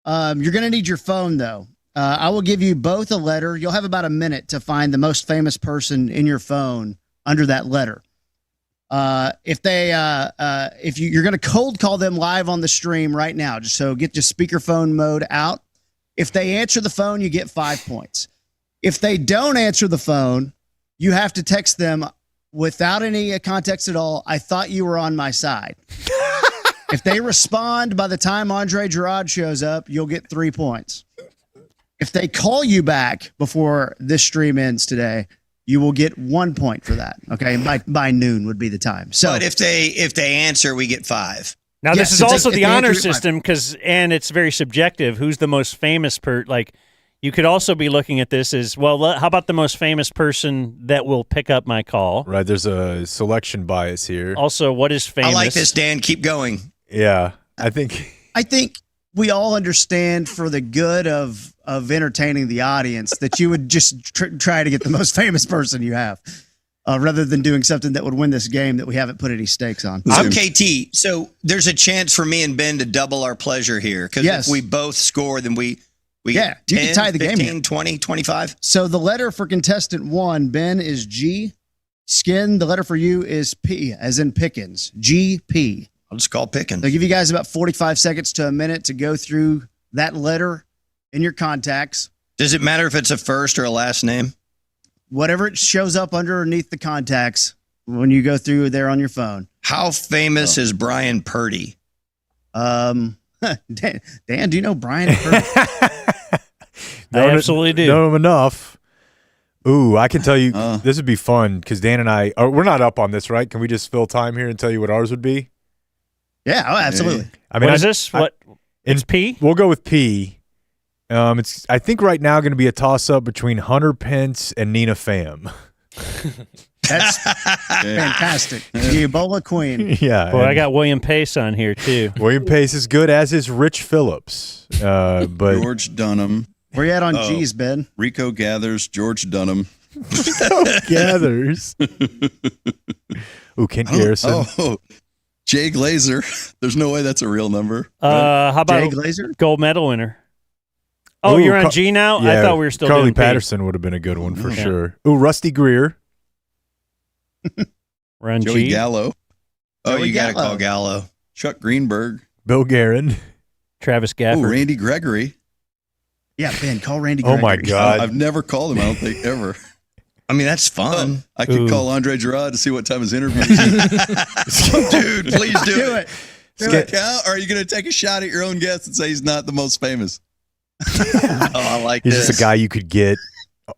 S15: You're going to need your phone, though. I will give you both a letter. You'll have about a minute to find the most famous person in your phone under that letter. If you're going to cold call them live on the stream right now, so get your speakerphone mode out. If they answer the phone, you get 5 points. If they don't answer the phone, you have to text them without any context at all. I thought you were on my side. If they respond by the time Andre Gurode shows up, you'll get 3 points. If they call you back before this stream ends today, you will get 1 point for that. Okay, by noon would be the time. So,
S16: but if they answer, we get 5.
S1: Now,
S15: Yes,
S1: this is
S15: if they-
S1: also
S15: if
S1: the
S15: they
S1: honor
S15: answer-
S1: system and it's very subjective. Who's the most famous like, you could also be looking at this as, well, how about the most famous person that will pick up my call?
S13: Right, there's a selection bias here.
S1: Also, what is famous?
S16: I like this, Dan. Keep going.
S13: Yeah, I think
S15: we all understand for the good of entertaining the audience that you would just try to get the most famous person you have, rather than doing something that would win this game that we haven't put any stakes on.
S16: I'm KT. So there's a chance for me and Ben to double our pleasure here. Because
S15: Yes.
S16: if we both score, then we
S15: Yeah,
S16: get
S15: you
S16: 10,
S15: can tie the game
S16: 15,
S15: here.
S16: 20, 25.
S15: So the letter for contestant 1, Ben, is G. Skin, the letter for you is P, as in Pickens. GP.
S16: I'll just call Pickens.
S15: I'll give you guys about 45 seconds to a minute to go through that letter in your contacts.
S16: Does it matter if it's a first or a last name?
S15: Whatever it shows up underneath the contacts when you go through there on your phone.
S16: How famous is Brian Purdy?
S15: Dan, do you know Brian Purdy?
S1: I absolutely do.
S13: Know him enough. Ooh, I can tell you this would be fun because Dan and I we're not up on this, right? Can we just fill time here and tell you what ours would be?
S15: Yeah, absolutely.
S13: I mean,
S1: what is this? It's P?
S13: We'll go with P. It's I think right now going to be a toss up between Hunter Pence and Nina Pham.
S15: That's fantastic. The Ebola Queen.
S13: Yeah.
S1: Boy, I got William Pace on here too.
S13: William Pace is good, as is Rich Phillips. But
S17: George Dunham.
S15: Where you at on G's, Ben?
S17: Rico Gathers, George Dunham.
S13: Gathers. Ooh, Kent Garrison.
S17: Oh, Jay Glazer. There's no way that's a real number.
S1: How about
S15: Jay Glazer?
S1: gold medal winner? Oh,
S13: Ooh,
S1: you're on G now? I thought we were still
S13: Carly
S1: doing P.
S13: Patterson would have been a good one for
S1: Yeah.
S13: sure. Ooh, Rusty Greer.
S1: We're on
S17: Joey
S1: G.
S17: Gallo.
S16: Oh,
S15: Joey
S16: you got to
S15: Gallo.
S16: call Gallo.
S17: Chuck Greenberg.
S13: Bill Guerin.
S1: Travis
S17: Oh,
S1: Gafford.
S17: Randy Gregory.
S15: Yeah, Ben, call Randy
S13: Oh,
S15: Gregory.
S13: my God.
S17: I've never called him, I don't think, ever.
S16: I mean, that's fun.
S17: I could
S1: Ooh.
S17: call Andre Gurode to see what time his interview is.
S16: Dude, please do it.
S17: Does it count? Or are you going to take a shot at your own guess and say he's not the most famous?
S16: Oh, I like
S13: He's
S16: this.
S13: just a guy you could get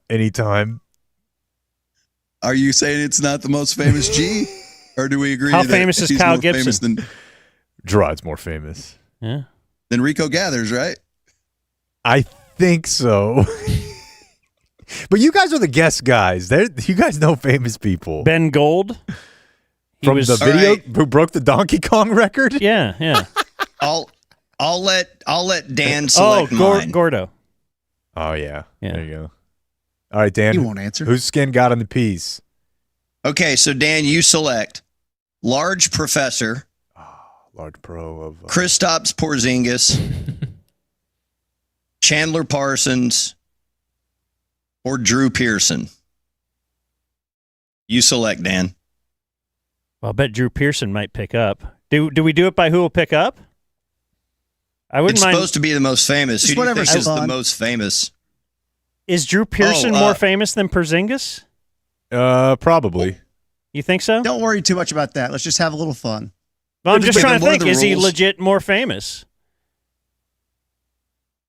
S13: anytime.
S17: Are you saying it's not the most famous G? Or do we agree
S1: How
S17: that
S1: famous is
S17: he's
S1: Kyle
S17: more famous
S1: Gibson?
S17: than
S13: Gerode's more famous.
S1: Yeah.
S17: Rico Gathers, right?
S13: I think so. But you guys are the guest guys. You guys know famous people.
S1: Ben Gold.
S13: From the video
S16: All right.
S13: who broke the Donkey Kong record?
S1: Yeah, yeah.
S16: I'll let Dan select mine.
S1: Gordo.
S13: Oh, yeah.
S1: Yeah.
S13: There you go. All right, Dan.
S15: He won't answer.
S13: Whose skin got on the piece?
S16: Okay, so Dan, you select large professor,
S13: Large pro of...
S16: Kristaps Porzingis, Chandler Parsons, or Drew Pearson. You select, Dan.
S1: Well, I bet Drew Pearson might pick up. Do we do it by who will pick up? I wouldn't
S16: It's
S1: mind.
S16: supposed to be the most famous. Who do you think is the most famous?
S1: Is Drew Pearson more famous than Porzingis?
S13: Probably.
S1: You think so?
S15: Don't worry too much about that. Let's just have a little fun.
S1: Well, I'm just trying to think. Is he legit more famous?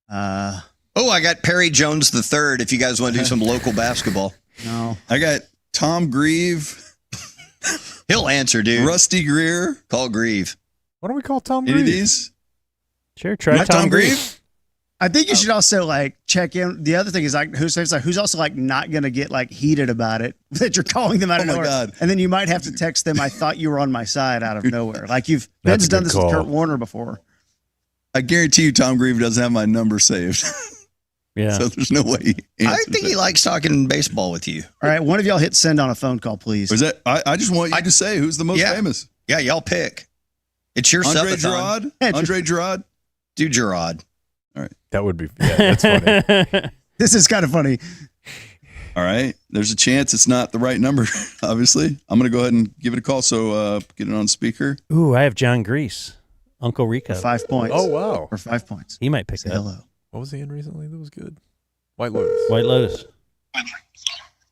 S16: I got Perry Jones III. If you guys want to do some local basketball,
S15: no,
S17: I got Tom Grieve.
S16: He'll answer, dude.
S17: Rusty Greer.
S16: Call Grieve.
S13: Why don't we call Tom
S17: Any
S13: Grieve?
S17: of these?
S1: Sure, try
S17: Not Tom Grieve.
S15: I think you should also like check in. The other thing is like who's also like not gonna get like heated about it that you're calling them out of
S17: Oh my
S15: nowhere,
S17: God.
S15: and then you might have to text them. I thought you were on my side out of nowhere. Like
S17: That's
S15: Ben's
S17: a
S15: done
S17: good
S15: this
S17: call.
S15: with Kurt Warner before.
S17: I guarantee you, Tom Grieve doesn't have my number saved.
S1: Yeah.
S17: So there's no way. He
S16: I
S17: answers
S16: think he
S17: it.
S16: likes talking baseball with you.
S15: All right, one of y'all hit send on a phone call, please.
S17: Was that? I just want you to say who's the most
S16: Yeah.
S17: famous.
S16: Yeah, y'all pick. It's your
S17: Andre
S16: Subathon.
S17: Gurode. Andre Gurode.
S16: Do Gurode.
S17: All right.
S13: That would be. Yeah, that's funny.
S15: This is kind of funny.
S17: All right. There's a chance it's not the right number. Obviously, I'm going to go ahead and give it a call. So get it on speaker.
S1: Ooh, I have John Grease, Uncle Rico.
S15: 5 points.
S13: Oh wow.
S15: For 5 points.
S1: He might pick
S15: Say
S1: up.
S15: hello.
S13: What was he in recently that was good? White Lotus.
S1: White Lotus.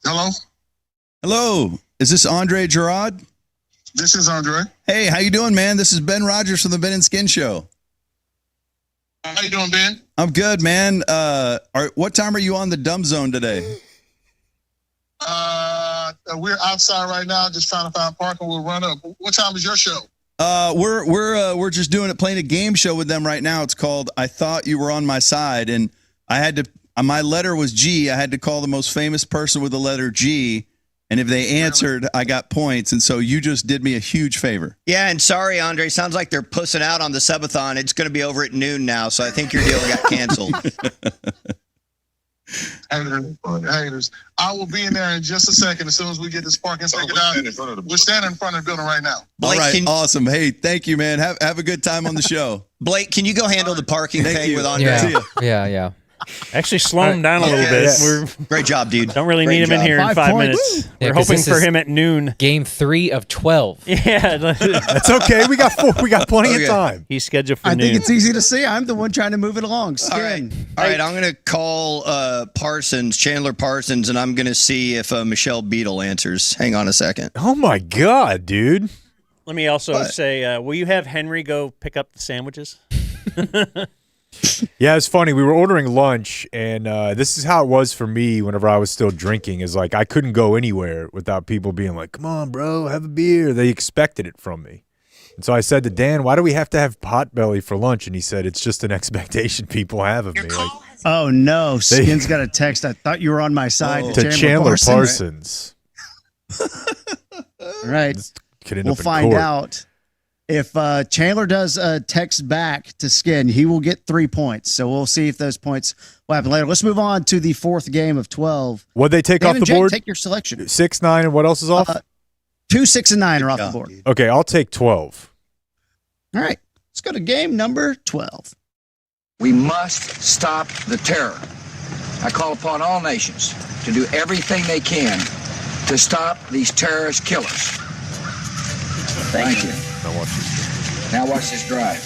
S7: Hello,
S17: Hello. Is this Andre Gurode?
S7: this is Andre.
S17: Hey, how you doing, man? This is Ben Rogers from the Ben and Skin Show.
S7: How you doing, Ben?
S17: I'm good, man. What time are you on the Dumb Zone today?
S7: We're outside right now, just trying to find parking. We'll run up. What time is your show?
S17: We're just playing a game show with them right now. It's called I Thought You Were on My Side, and I had to. My letter was G. I had to call the most famous person with the letter G, and if they answered, I got points. And so you just did me a huge favor.
S16: Yeah, and sorry, Andre. Sounds like they're pussing out on the subathon. It's going to be over at noon now, so I think your deal got canceled.
S7: Haters. I will be in there in just a second as soon as we get this parking taken out. We're standing in front of the building right now.
S17: All right, awesome. Hey, thank you, man. Have a good time on the show.
S16: Blake, can you go handle the parking thing with Andre?
S3: Yeah.
S1: Actually, slow him down a little bit. We're
S16: Great job, dude.
S1: Don't really
S16: Great
S1: need him in
S16: job.
S1: here in 5 minutes.
S3: Yeah,
S1: We're
S3: 'cause
S1: hoping
S3: this
S1: for
S3: is
S1: him at noon.
S3: Game 3 of 12.
S1: Yeah,
S13: That's okay. We got plenty of time.
S1: He's scheduled for
S15: I
S1: noon.
S15: think it's easy to see. I'm the one trying to move it along.
S16: All right, I'm going to call Chandler Parsons, and I'm going to see if Michelle Beadle answers. Hang on a second.
S13: Oh my God, dude.
S1: Let me also say, will you have Henry go pick up the sandwiches?
S13: Yeah, it's funny. We were ordering lunch, and this is how it was for me whenever I was still drinking. Is like I couldn't go anywhere without people being like, "Come on, bro, have a beer." They expected it from me, and so I said to Dan, "Why do we have to have Potbelly for lunch?" And he said, "It's just an expectation people have of me." Like,
S15: Oh no, Skin's got a text. I thought you were on my side.
S13: to Chandler Parsons.
S15: All right,
S13: Could end
S15: we'll
S13: up in
S15: find
S13: court.
S15: out. If Chandler does text back to Skin, he will get 3 points. So we'll see if those points will happen later. Let's move on to the fourth game of 12.
S13: What'd they take
S15: Dan
S13: off
S15: and
S13: the
S15: Jake,
S13: board?
S15: Take your selection.
S13: 6, 9, and what else is off?
S15: 2, 6, and 9 are off the board.
S13: Okay, I'll take 12.
S15: All right, let's go to game number 12.
S18: We must stop the terror. I call upon all nations to do everything they can to stop these terrorist killers. Thank you. Now watch this drive.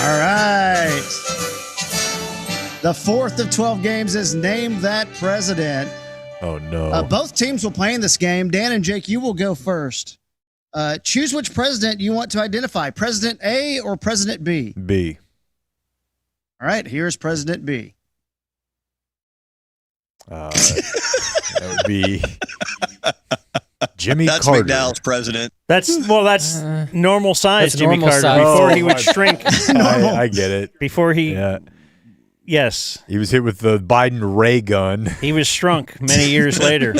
S15: All right. The fourth of 12 games is Name That President.
S13: Oh, no.
S15: Both teams will play in this game. Dan and Jake, you will go first. Choose which president you want to identify, President A or President B.
S13: B.
S15: All right, here's President B.
S13: That would be Jimmy
S16: That's
S13: Carter.
S16: McDowell's president.
S1: That's normal size,
S3: That's
S1: Jimmy
S3: normal
S1: Carter.
S3: size.
S1: Before he
S13: Oh,
S1: would shrink.
S13: I get it.
S1: Before he,
S13: Yeah.
S1: yes,
S13: He was hit with the Biden ray gun.
S1: he was shrunk many years later.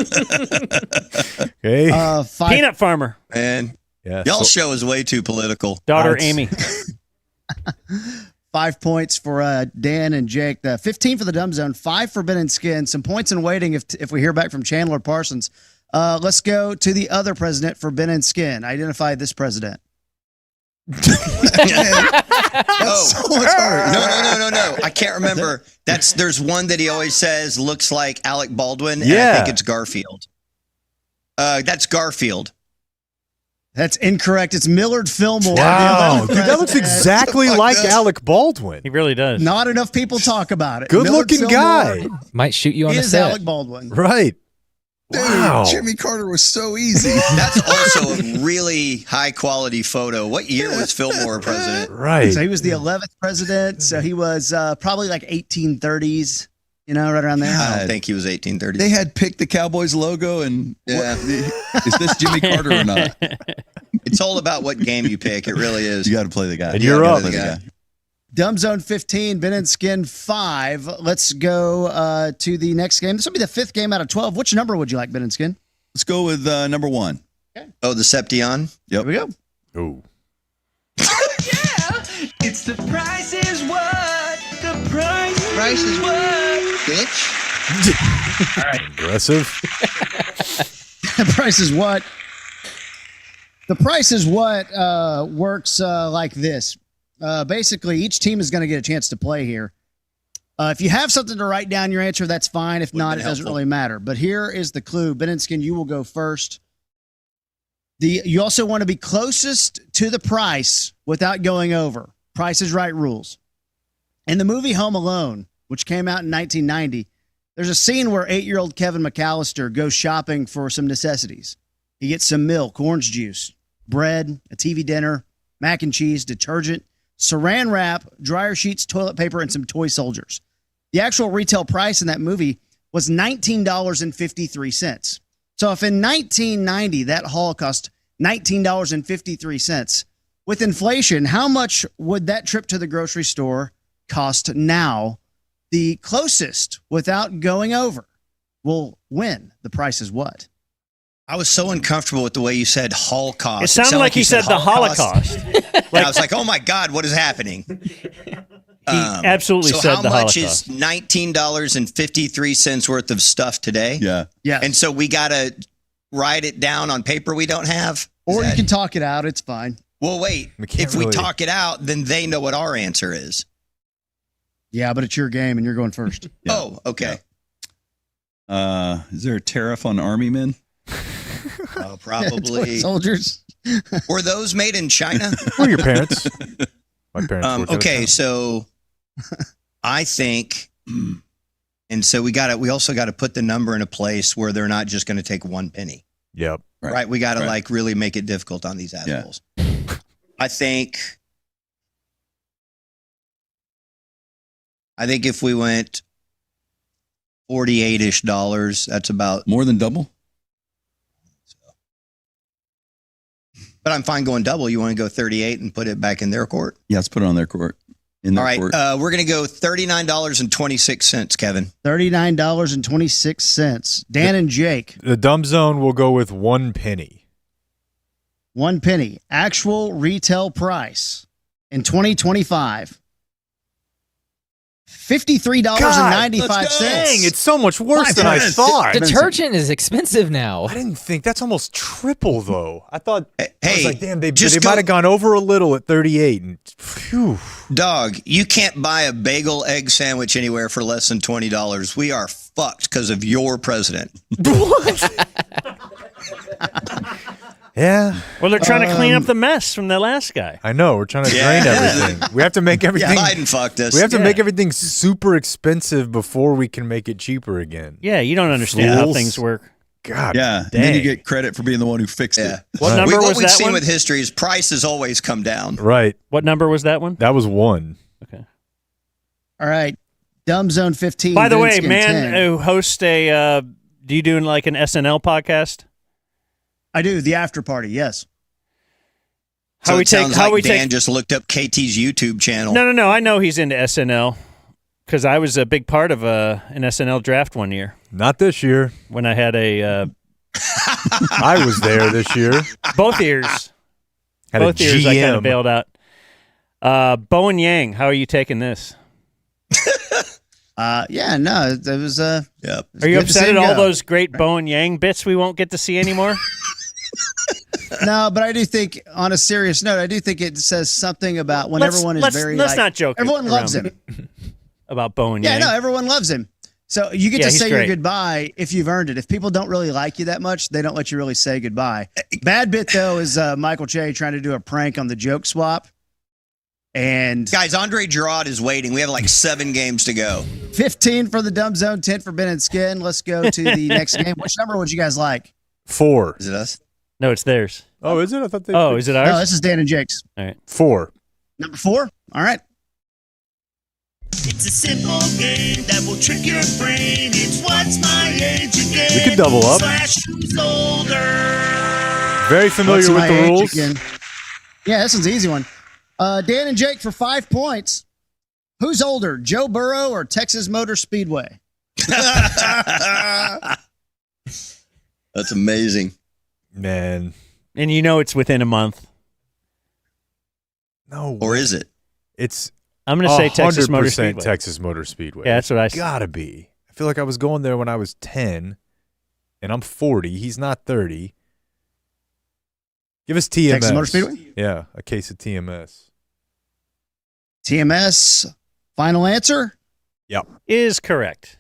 S13: Okay.
S1: Peanut farmer.
S16: Man,
S13: Yeah.
S16: y'all's show is way too political.
S1: Daughter
S13: That's-
S1: Amy.
S15: 5 points for Dan and Jake. 15 for the Dumb Zone. 5 for Ben and Skin. Some points in waiting if we hear back from Chandler Parsons. Let's go to the other president for Ben and Skin. Identify this president.
S16: No. I can't remember. There's one that he always says looks like Alec Baldwin. And I
S13: Yeah.
S16: think it's Garfield. That's Garfield.
S15: That's incorrect. It's Millard Fillmore.
S2: Wow, dude, that looks exactly like Alec Baldwin.
S1: He really does.
S15: Not enough people talk about it.
S2: Good-looking guy.
S3: Might shoot you on
S15: He
S3: the
S15: is
S3: set.
S15: Alec Baldwin.
S2: Right.
S17: Dude,
S2: Wow.
S17: Jimmy Carter was so easy.
S16: That's also a really high quality photo. What year was Fillmore president?
S2: Right.
S15: So he was the 11th president. So he was probably like 1830s, right around there.
S16: I don't think he was 1830.
S17: They had picked the Cowboys logo, and is this Jimmy Carter or not?
S16: It's all about what game you pick. It really is.
S17: You got to play the guy.
S2: And you're up.
S15: Dumb Zone 15, Ben and Skin 5. Let's go to the next game. This will be the 5th game out of 12. Which number would you like, Ben and Skin?
S17: Let's go with number 1.
S15: Okay.
S16: Oh, the Seption?
S17: Yep.
S15: Here we go.
S2: Oh.
S14: It's the price is what? The price is what?
S16: Bitch.
S15: All right.
S2: Aggressive.
S15: The price is what? The price is what works like this. Basically, each team is going to get a chance to play here. If you have something to write down your answer, that's fine. If not, it doesn't really matter. But here is the clue. Ben and Skin, you will go first. You also want to be closest to the price without going over. Price is Right rules. In the movie Home Alone, which came out in 1990, there's a scene where 8-year-old Kevin McAllister goes shopping for some necessities. He gets some milk, orange juice, bread, a TV dinner, mac and cheese, detergent, saran wrap, dryer sheets, toilet paper, and some toy soldiers. The actual retail price in that movie was $19.53. So if in 1990 that haul cost $19.53, with inflation, how much would that trip to the grocery store cost now? The closest without going over will win. The price is what?
S16: I was so uncomfortable with the way you said Holocaust.
S1: It sounded like you said the Holocaust.
S16: And I was like, oh my God, what is happening?
S1: He absolutely said the Holocaust.
S16: So how much is $19.53 worth of stuff today?
S17: Yeah.
S15: Yeah.
S16: And so we got to write it down on paper we don't have?
S15: Or you can talk it out. It's fine.
S16: Well, wait. If we talk it out, then they know what our answer is.
S15: Yeah, but it's your game and you're going first.
S16: Yeah. Oh, okay.
S17: Is there a tariff on army men?
S16: Probably.
S15: Soldiers.
S16: Were those made in China?
S2: Who are your parents? My parents worked at a
S16: okay,
S2: time.
S16: so I think, and so we also got to put the number in a place where they're not just going to take 1 penny.
S2: Yep.
S16: Right. We got to really make it difficult on these assholes. Yeah. I think if we went $48-ish, that's about
S17: more than double.
S16: But I'm fine going double. You want to go 38 and put it back in their court?
S17: Yeah, let's put it on their court. All right.
S16: We're going to go $39.26, Kevin.
S15: $39.26. Dan and Jake.
S2: The Dumb Zone will go with 1 penny.
S15: 1 penny. Actual retail price in 2025. $53.95.
S2: Dang, it's so much worse than I thought.
S3: Detergent is expensive now.
S2: I didn't think that's almost triple though. I thought I was like, damn, they might have gone over a little at 38. And phew.
S16: Dog, you can't buy a bagel egg sandwich anywhere for less than $20. We are fucked because of your president.
S2: Yeah.
S1: Well, they're trying to clean up the mess from the last guy.
S2: I know. We're trying to drain everything. We have to make everything.
S16: Yeah, Biden fucked us.
S2: We have to make everything super expensive before we can make it cheaper again.
S1: Yeah, you don't understand how things work.
S2: God.
S17: Yeah.
S2: Dang.
S17: And then you get credit for being the one who fixed it.
S1: What number was that one?
S16: What we've seen with history is prices always come down.
S2: Right.
S1: What number was that one?
S2: That was 1.
S1: Okay.
S15: All right. Dumb Zone 15.
S1: By the way,
S15: Skin
S1: man
S15: 10.
S1: who hosts do you do like an SNL podcast?
S15: I do. The After Party, yes.
S16: So Dan just looked up KT's YouTube channel.
S1: No. I know he's into SNL because I was a big part of an SNL draft one year.
S2: Not this year.
S1: When I had a...
S2: I was there this year.
S1: Both years.
S2: Had
S1: Both
S2: a
S1: years I kind
S2: GM.
S1: of bailed out. Bo and Yang, how are you taking this?
S15: Yeah, no, it was...
S16: Yep.
S1: Are you
S15: good to see
S1: upset
S15: him
S1: at all
S15: go.
S1: those great Bo and Yang bits we won't get to see anymore?
S15: No, but I do think, on a serious note, I do think it says something about when everyone is very...
S1: Let's not joke
S15: Everyone loves
S1: around
S15: him.
S1: about Bo and
S15: Yeah,
S1: Yang.
S15: no, everyone loves him. So you get
S1: Yeah,
S15: to
S1: he's
S15: say your
S1: great.
S15: goodbye if you've earned it. If people don't really like you that much, they don't let you really say goodbye. Bad bit, though, is Michael Che trying to do a prank on the joke swap. And
S16: guys, Andre Gurode is waiting. We have like 7 games to go.
S15: 15 for the Dumb Zone, 10 for Ben and Skin. Let's go to the next game. Which number would you guys like?
S2: 4.
S16: Is it us?
S1: No, it's theirs.
S2: Oh, is it? I thought they.
S1: Oh, is it ours?
S15: No, this is Dan and Jake's.
S1: All right.
S2: 4.
S15: Number 4? All right.
S14: It's a simple game that will trick your brain. It's what's my age again?
S2: We could double up.
S14: / who's older.
S2: Very familiar
S15: What's
S2: with the
S15: my age
S2: rules.
S15: again? Yeah, this one's an easy one. Dan and Jake for 5 points. Who's older, Joe Burrow or Texas Motor Speedway?
S16: That's amazing.
S2: Man.
S1: And you know it's within a month.
S2: No.
S16: Or is it?
S2: It's
S1: I'm going to say Texas Motor
S2: 100%
S1: Speedway.
S2: Texas Motor Speedway.
S1: Yeah, that's what I said.
S2: Gotta be. I feel like I was going there when I was 10, and I'm 40. He's not 30. Give us TMS.
S15: Texas Motor Speedway?
S2: Yeah, a case of TMS.
S15: TMS, final answer?
S2: Yep.
S1: Is correct.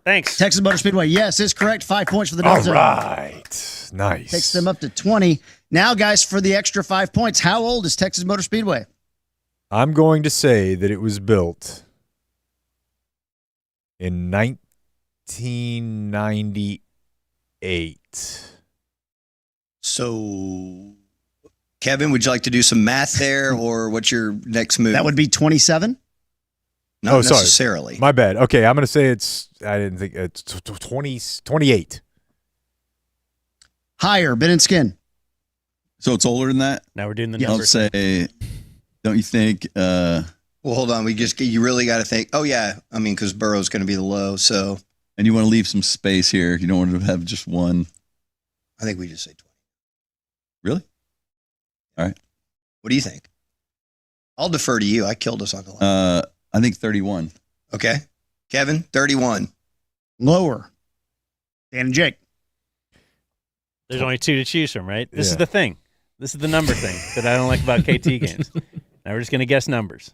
S1: Thanks.
S15: Texas Motor Speedway, yes, is correct. 5 points for the
S2: All
S15: Dumb Zone.
S2: right. Nice.
S15: Takes them up to 20. Now, guys, for the extra 5 points, how old is Texas Motor Speedway?
S2: I'm going to say that it was built in 1998.
S16: So, Kevin, would you like to do some math there, or what's your next move?
S15: That would be 27.
S16: Not
S2: sorry.
S16: necessarily.
S2: My bad. Okay, I'm going to say I didn't think it's 28.
S15: Higher, Ben and Skin.
S17: So it's older than that?
S1: Now we're doing the
S17: I'll
S1: numbers.
S17: say, don't you think?
S16: Well, hold on. You really got to think. Oh, yeah. I mean, because Burrow's going to be the low. So,
S17: And you want to leave some space here. You don't want to have just one.
S16: I think we just say 20.
S17: Really? All right.
S16: What do you think? I'll defer to you. I killed us on the line.
S17: I think 31.
S16: Okay. Kevin, 31.
S15: Lower. Dan and Jake.
S1: There's only 2 to choose from, right? This is
S2: Yeah.
S1: the thing. This is the number thing that I don't like about KT games. Now we're just going to guess numbers.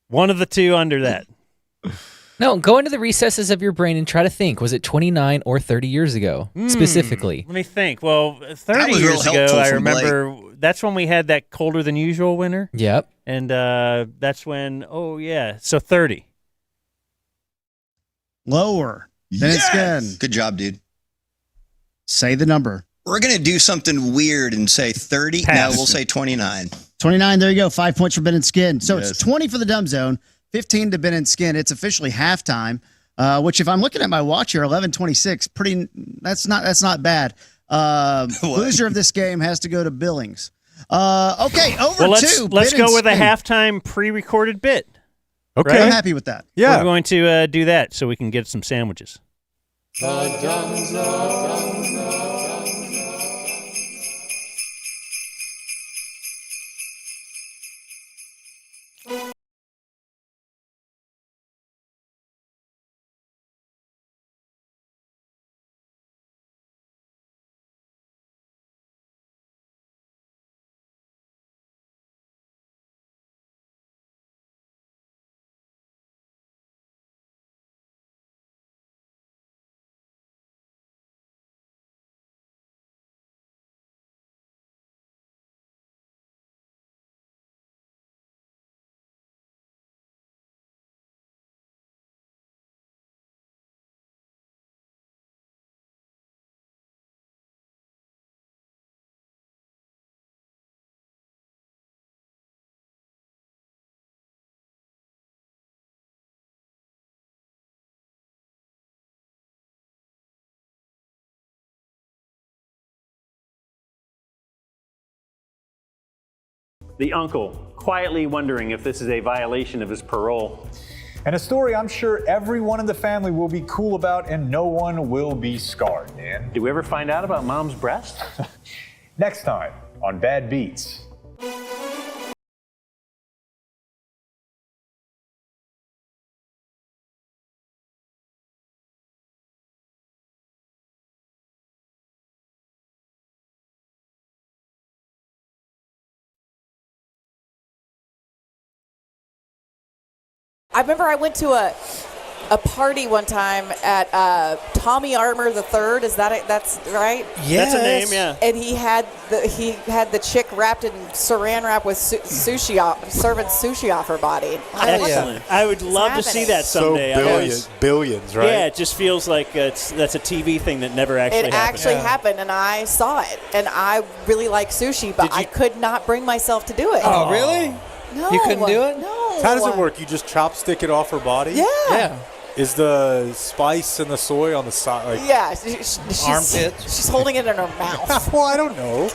S1: One of the 2 under that.
S3: No, go into the recesses of your brain and try to think. Was it 29 or 30 years ago, specifically?
S1: Let me think. Well, 30
S16: was real
S1: years ago,
S16: helpful
S1: I
S16: from
S1: remember that's when we had that colder than usual winter.
S3: Yep.
S1: And that's when, so 30.
S15: Lower. Ben and Skin.
S16: Good job, dude.
S15: Say the number.
S16: We're going to do something weird and say 30.
S1: Pass.
S16: No, we'll say 29.
S15: 29, there you go. 5 points for Ben and Skin. So
S17: Yes.
S15: it's 20 for the Dumb Zone, 15 to Ben and Skin. It's officially halftime, which if I'm looking at my watch here, 11:26, that's not bad. Loser of this game has to go to Billings. Okay, over
S1: Well,
S15: to
S1: let's
S15: Ben and
S1: go with a
S15: Skin.
S1: halftime pre-recorded bit.
S2: Okay.
S15: I'm happy with that.
S2: Yeah.
S1: We're going to do that so we can get some sandwiches. The uncle, quietly wondering if this is a violation of his parole.
S8: And a story I'm sure everyone in the family will be cool about and no one will be scarred, man.
S1: Did we ever find out about mom's breast?
S8: Next time on Bad Beats.
S20: I remember I went to a party one time at Tommy Armour III. Is that it? That's right?
S4: Yes. That's a name, yeah.
S20: And he had the chick wrapped in saran wrap with sushi, serving sushi off her body.
S1: Excellent. I would love to see that someday.
S2: So billions, right?
S1: Yeah, it just feels like that's a TV thing that never actually happened.
S20: It actually happened, and I saw it. And I really like sushi, but I could not bring myself to do it.
S21: Oh, really?
S20: No.
S21: You couldn't do it?
S20: No.
S2: How does it work? You just chopstick it off her body?
S20: Yeah.
S2: Is the spice and the soy on the side? Like,
S20: yeah. She's She's holding it in her mouth.
S2: Well, I don't know.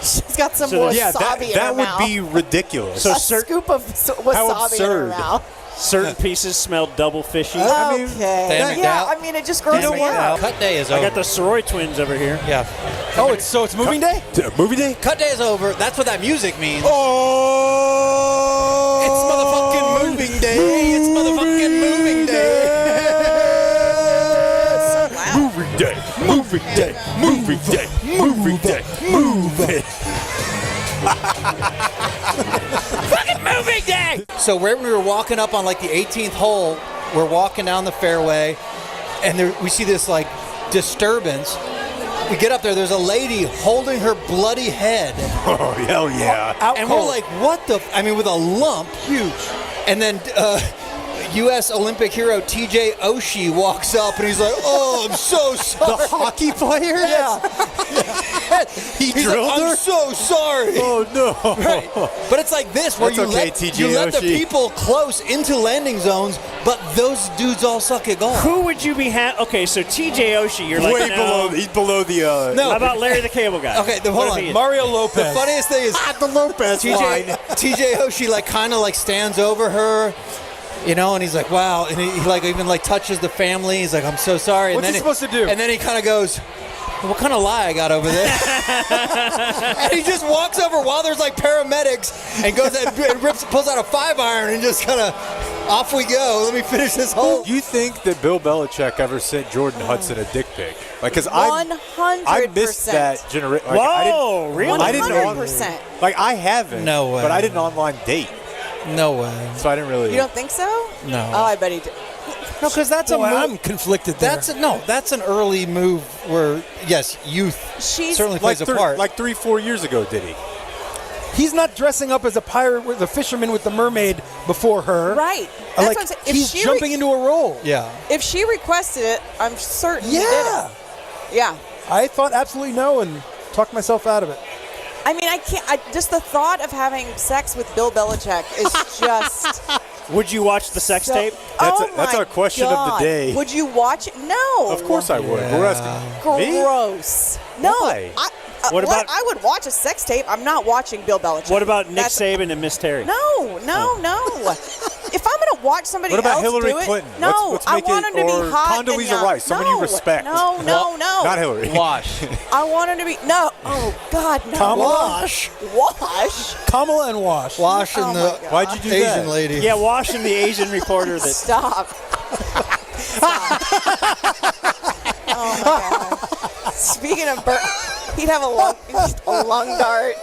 S20: She's got some wasabi in her
S2: that
S20: mouth.
S2: would be ridiculous.
S20: So a scoop of wasabi in her mouth.
S1: Certain pieces smell double fishy.
S20: Okay. I mean, it just grows me out.
S21: Cut day is over.
S1: I got the Sirois twins over here.
S21: Yeah. Oh, it's moving day?
S2: Movie day?
S21: Cut day is over. That's what that music means.
S2: Oh!
S21: It's motherfucking moving day. It's motherfucking moving day.
S2: Movie day. Movie day. Movie day. Movie day. Movie.
S21: Fucking moving day! So when we were walking up on like the 18th hole, we're walking down the fairway, and we see this like disturbance. We get up there, there's a lady holding her bloody head.
S2: Oh, hell yeah.
S21: And we're like, what the? With a lump. Huge. And then U.S. Olympic hero T.J. Oshie walks up, and he's like, oh, I'm so sorry.
S2: The hockey player?
S21: Yeah.
S2: He
S21: He's
S2: drilled
S21: like,
S2: her?
S21: I'm so sorry.
S2: Oh, no.
S21: Right. But it's like this, where
S2: That's
S21: you let the
S2: Oshie.
S21: people close into landing zones, but those dudes all suck at golf.
S1: Who would you be Okay, so T.J. Oshie, you're like,
S2: He's below the...
S1: How about Larry the Cable Guy?
S21: Okay, hold on. Mario Lopez. The funniest thing is...
S2: the Lopez line.
S21: T.J. Oshie kind of stands over her, and he's like, wow. And he even touches the family. He's like, I'm so sorry. What's and he then supposed to do? And then he kind of goes, what kind of lie I got over there? And he just walks over while there's paramedics and goes and pulls out a 5-iron and just kind of, off we go. Let me finish this hole.
S2: Do you think that Bill Belichick ever sent Jordan Hudson a dick pic? Because
S20: 100%.
S2: I missed that generation.
S1: Whoa, really?
S20: 100%.
S2: I haven't.
S21: No way.
S2: But I did an online date.
S21: No way.
S2: So I didn't really.
S20: You don't think so?
S21: No.
S20: Oh, I bet he did.
S21: No, because that's a move. I'm conflicted there. That's an early move where, yes, youth certainly plays a part.
S2: 3-4 years ago, did he?
S21: He's not dressing up as a pirate with a fisherman with the mermaid before her.
S20: Right. That's what I'm saying. If
S21: he's jumping into a role. Yeah.
S20: If she requested it, I'm certain he did it. Yeah.
S21: I thought absolutely no and talked myself out of it.
S20: I mean, I can't. Just the thought of having sex with Bill Belichick is just.
S1: Would you watch the sex tape?
S2: That's our question of the day.
S20: Would you watch it? No.
S2: Of course I would. We're asking.
S20: Gross. No.
S2: Why?
S1: What about?
S20: I would watch a sex tape. I'm not watching Bill Belichick.
S1: What about Nick Saban and Miss Terry?
S20: No. If I'm going to watch somebody else do it.
S2: What about Hillary Clinton?
S20: No, I want him to be hot and
S2: Condoleezza
S20: young.
S2: Rice, someone you respect.
S20: No.
S2: Not Hillary.
S21: Wash.
S20: I want him to be no. Oh God, no.
S21: Kamala.
S20: Wash.
S21: Kamala and Wash. Wash and the
S2: Why'd you do
S21: Asian
S2: that?
S21: lady.
S1: Yeah, Wash and the Asian reporter. That
S20: Stop. Oh my God. Speaking of he'd have a lung dart.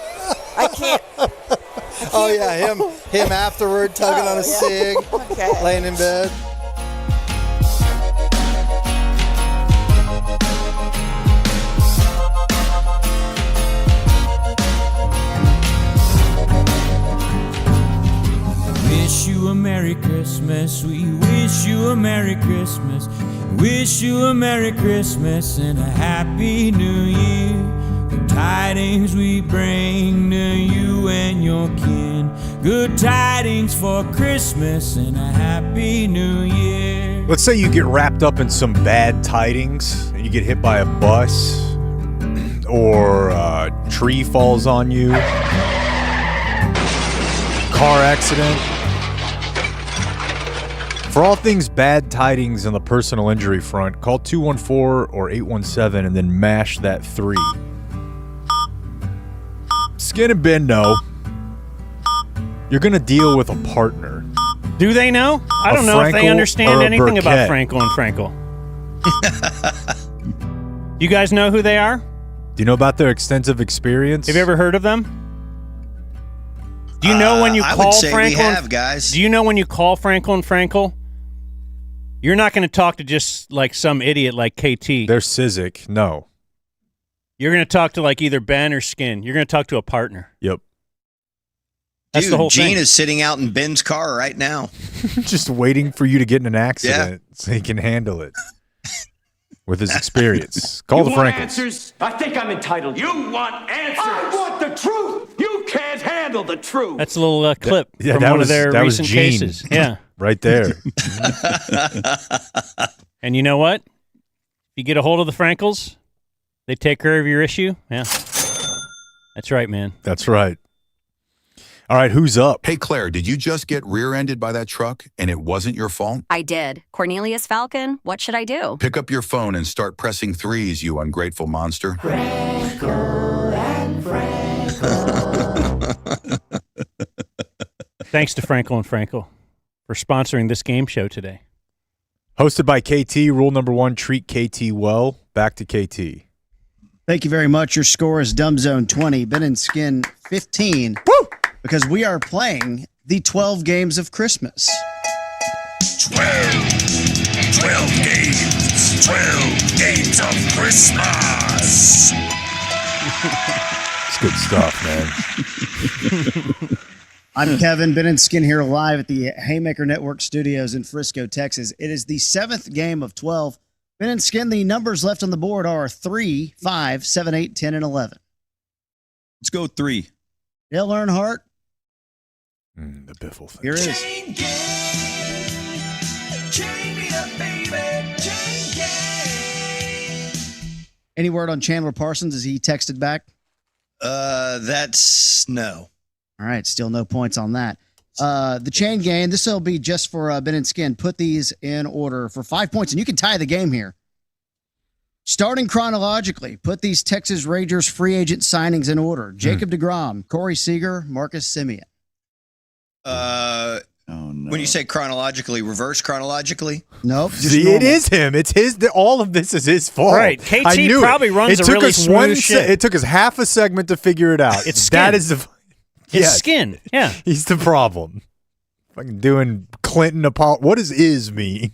S20: I can't.
S21: Oh yeah, him afterward tugging on a cig, laying in bed.
S5: Wish you a Merry Christmas. We wish you a Merry Christmas. Wish you a Merry Christmas and a Happy New Year. The tidings we bring to you and your kin. Good tidings for Christmas and a Happy New Year.
S2: Let's say you get wrapped up in some bad tidings and you get hit by a bus or a tree falls on you. Car accident. For all things bad tidings on the personal injury front, call 214 or 817 and then mash that 3. Skin and Ben know. You're going to deal with a partner.
S1: Do they know? I don't know if they understand anything about Frankel and Frankel. You guys know who they are?
S2: Do you know about their extensive experience?
S1: Have you ever heard of them? Do you know when you call
S16: I would say
S1: Frankel?
S16: we have, guys.
S1: Do you know when you call Frankel and Frankel? You're not going to talk to just like some idiot like KT.
S2: They're Sizik. No.
S1: You're going to talk to like either Ben or Skin. You're going to talk to a partner.
S2: Yep.
S1: That's
S16: Dude,
S1: the whole
S16: Gene
S1: thing.
S16: is sitting out in Ben's car right now.
S2: Just waiting for you to get in an accident so he can handle it with his experience. Call the Frankels.
S10: Answers? I think I'm entitled. You want answers? I want the truth. You can't handle the truth.
S1: That's a little clip from
S2: that
S1: one
S2: was,
S1: of their
S2: that was
S1: recent
S2: Gene.
S1: cases. Yeah.
S2: Right there.
S1: And you know what? If you get a hold of the Frankels, they take care of your issue. Yeah. That's right, man.
S2: That's right. All right, who's up?
S22: Hey, Claire, did you just get rear-ended by that truck and it wasn't your fault?
S23: I did. Cornelius Falcon, what should I do?
S22: Pick up your phone and start pressing 3s, you ungrateful monster.
S1: Thanks to Frankel and Frankel for sponsoring this game show today.
S2: Hosted by KT, rule number 1, treat KT well. Back to KT.
S15: Thank you very much. Your score is Dumb Zone 20, Ben and Skin 15. Woo! Because we are playing the 12 games of Christmas.
S14: 12 games. 12 games of Christmas.
S2: It's good stuff, man.
S15: I'm Kevin, Ben and Skin here live at the Haymaker Network Studios in Frisco, Texas. It is the 7th game of 12. Ben and Skin, the numbers left on the board are 3, 5, 7, 8, 10, and 11.
S17: Let's go 3.
S15: Dale Earnhardt.
S2: The Biffle thing.
S15: Here it is. Any word on Chandler Parsons? Is he texted back?
S16: That's no.
S15: All right, still no points on that. The chain game, this will be just for Ben and Skin. Put these in order for 5 points, and you can tie the game here. Starting chronologically, put these Texas Rangers free agent signings in order. Jacob deGrom, Corey Seager, Marcus Semien.
S16: When you say chronologically, reverse chronologically?
S15: Nope.
S2: See, it is him. It's his. All of this is his fault.
S1: Right. KT
S2: I knew
S1: probably runs
S2: it
S1: a really smooth ship.
S2: It took us half a segment to figure it out.
S1: It's Skin.
S2: That is the.
S1: It's Skin. Yeah.
S2: He's the problem. Fucking doing Clinton Apollo. What does "is" mean?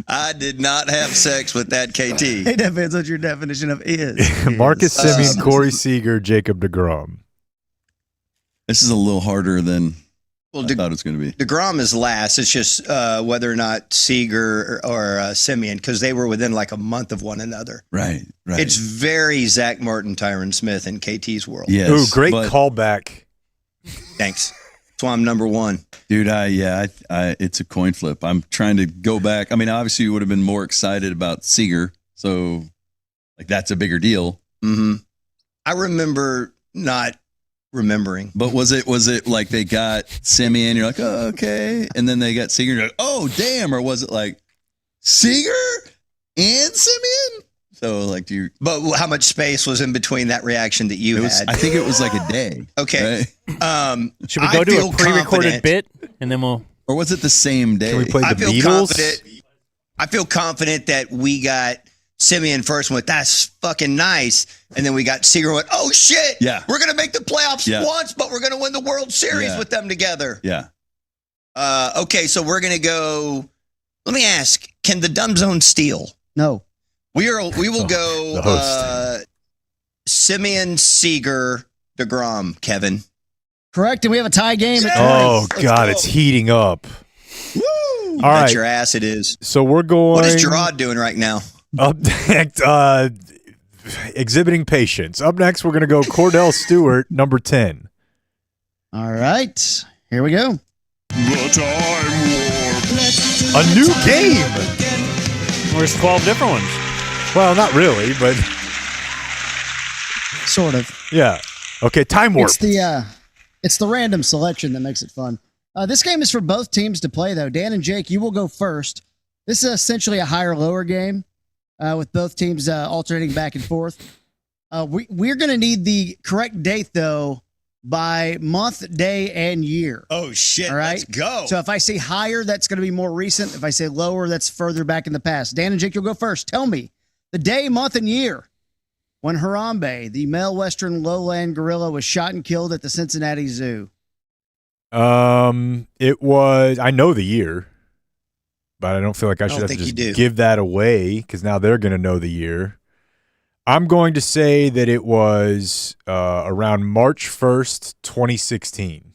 S16: I did not have sex with that KT.
S15: It depends on your definition of is.
S2: Marcus Semien, Corey Seager, Jacob deGrom.
S17: This is a little harder than I thought it was going to be.
S16: DeGrom is last. It's just whether or not Seager or Semien, because they were within like a month of one another.
S17: Right.
S16: It's very Zach Martin, Tyron Smith in KT's world.
S17: Yes.
S2: Ooh, great callback.
S16: Thanks. That's why I'm number 1.
S17: Dude, it's a coin flip. I'm trying to go back. I mean, obviously you would have been more excited about Seager, so like that's a bigger deal.
S16: Mm-hmm. I remember not remembering.
S17: But was it like they got Semien, you're like, oh, okay, and then they got Seager, you're like, oh, damn, or was it like Seager and Semien? So like,
S16: But how much space was in between that reaction that you had?
S17: I think it was like a day.
S16: Okay.
S17: Right?
S1: Should we go to a pre-recorded bit and then we'll?
S17: Or was it the same day?
S2: Can we play the
S16: I feel
S2: Beatles?
S16: confident. I feel confident that we got Semien first and went, that's fucking nice. And then we got Seager and went, oh shit.
S17: Yeah.
S16: We're going to make the playoffs once, but we're going to win the World Series with them together.
S17: Yeah.
S16: Okay, so we're going to go. Let me ask, can the Dumb Zone steal?
S15: No.
S16: We will go Semien, Seager, deGrom, Kevin.
S15: Correct, and we have a tie game.
S2: Oh, God, it's heating up.
S16: Woo!
S2: All
S16: Bet
S2: right.
S16: your ass it is.
S2: So we're going.
S16: What is Gurode doing right now?
S2: Up next, exhibiting patience. Up next, we're going to go Cordell Stewart, number 10.
S15: All right, here we go.
S14: The Time Warp.
S2: A new game.
S1: There's 12 different ones.
S2: Well, not really, but
S15: sort of.
S2: Yeah. Okay, Time Warp.
S15: It's the random selection that makes it fun. This game is for both teams to play, though. Dan and Jake, you will go first. This is essentially a higher-lower game with both teams alternating back and forth. We're going to need the correct date, though, by month, day, and year.
S16: Oh, shit.
S15: All right?
S16: Let's go.
S15: So if I say higher, that's going to be more recent. If I say lower, that's further back in the past. Dan and Jake, you'll go first. Tell me the day, month, and year when Harambe, the male western lowland gorilla, was shot and killed at the Cincinnati Zoo.
S2: It was. I know the year. but I don't feel like I should have to
S16: think you
S2: just
S16: do.
S2: give that away because now they're going to know the year. I'm going to say that it was around March 1st, 2016.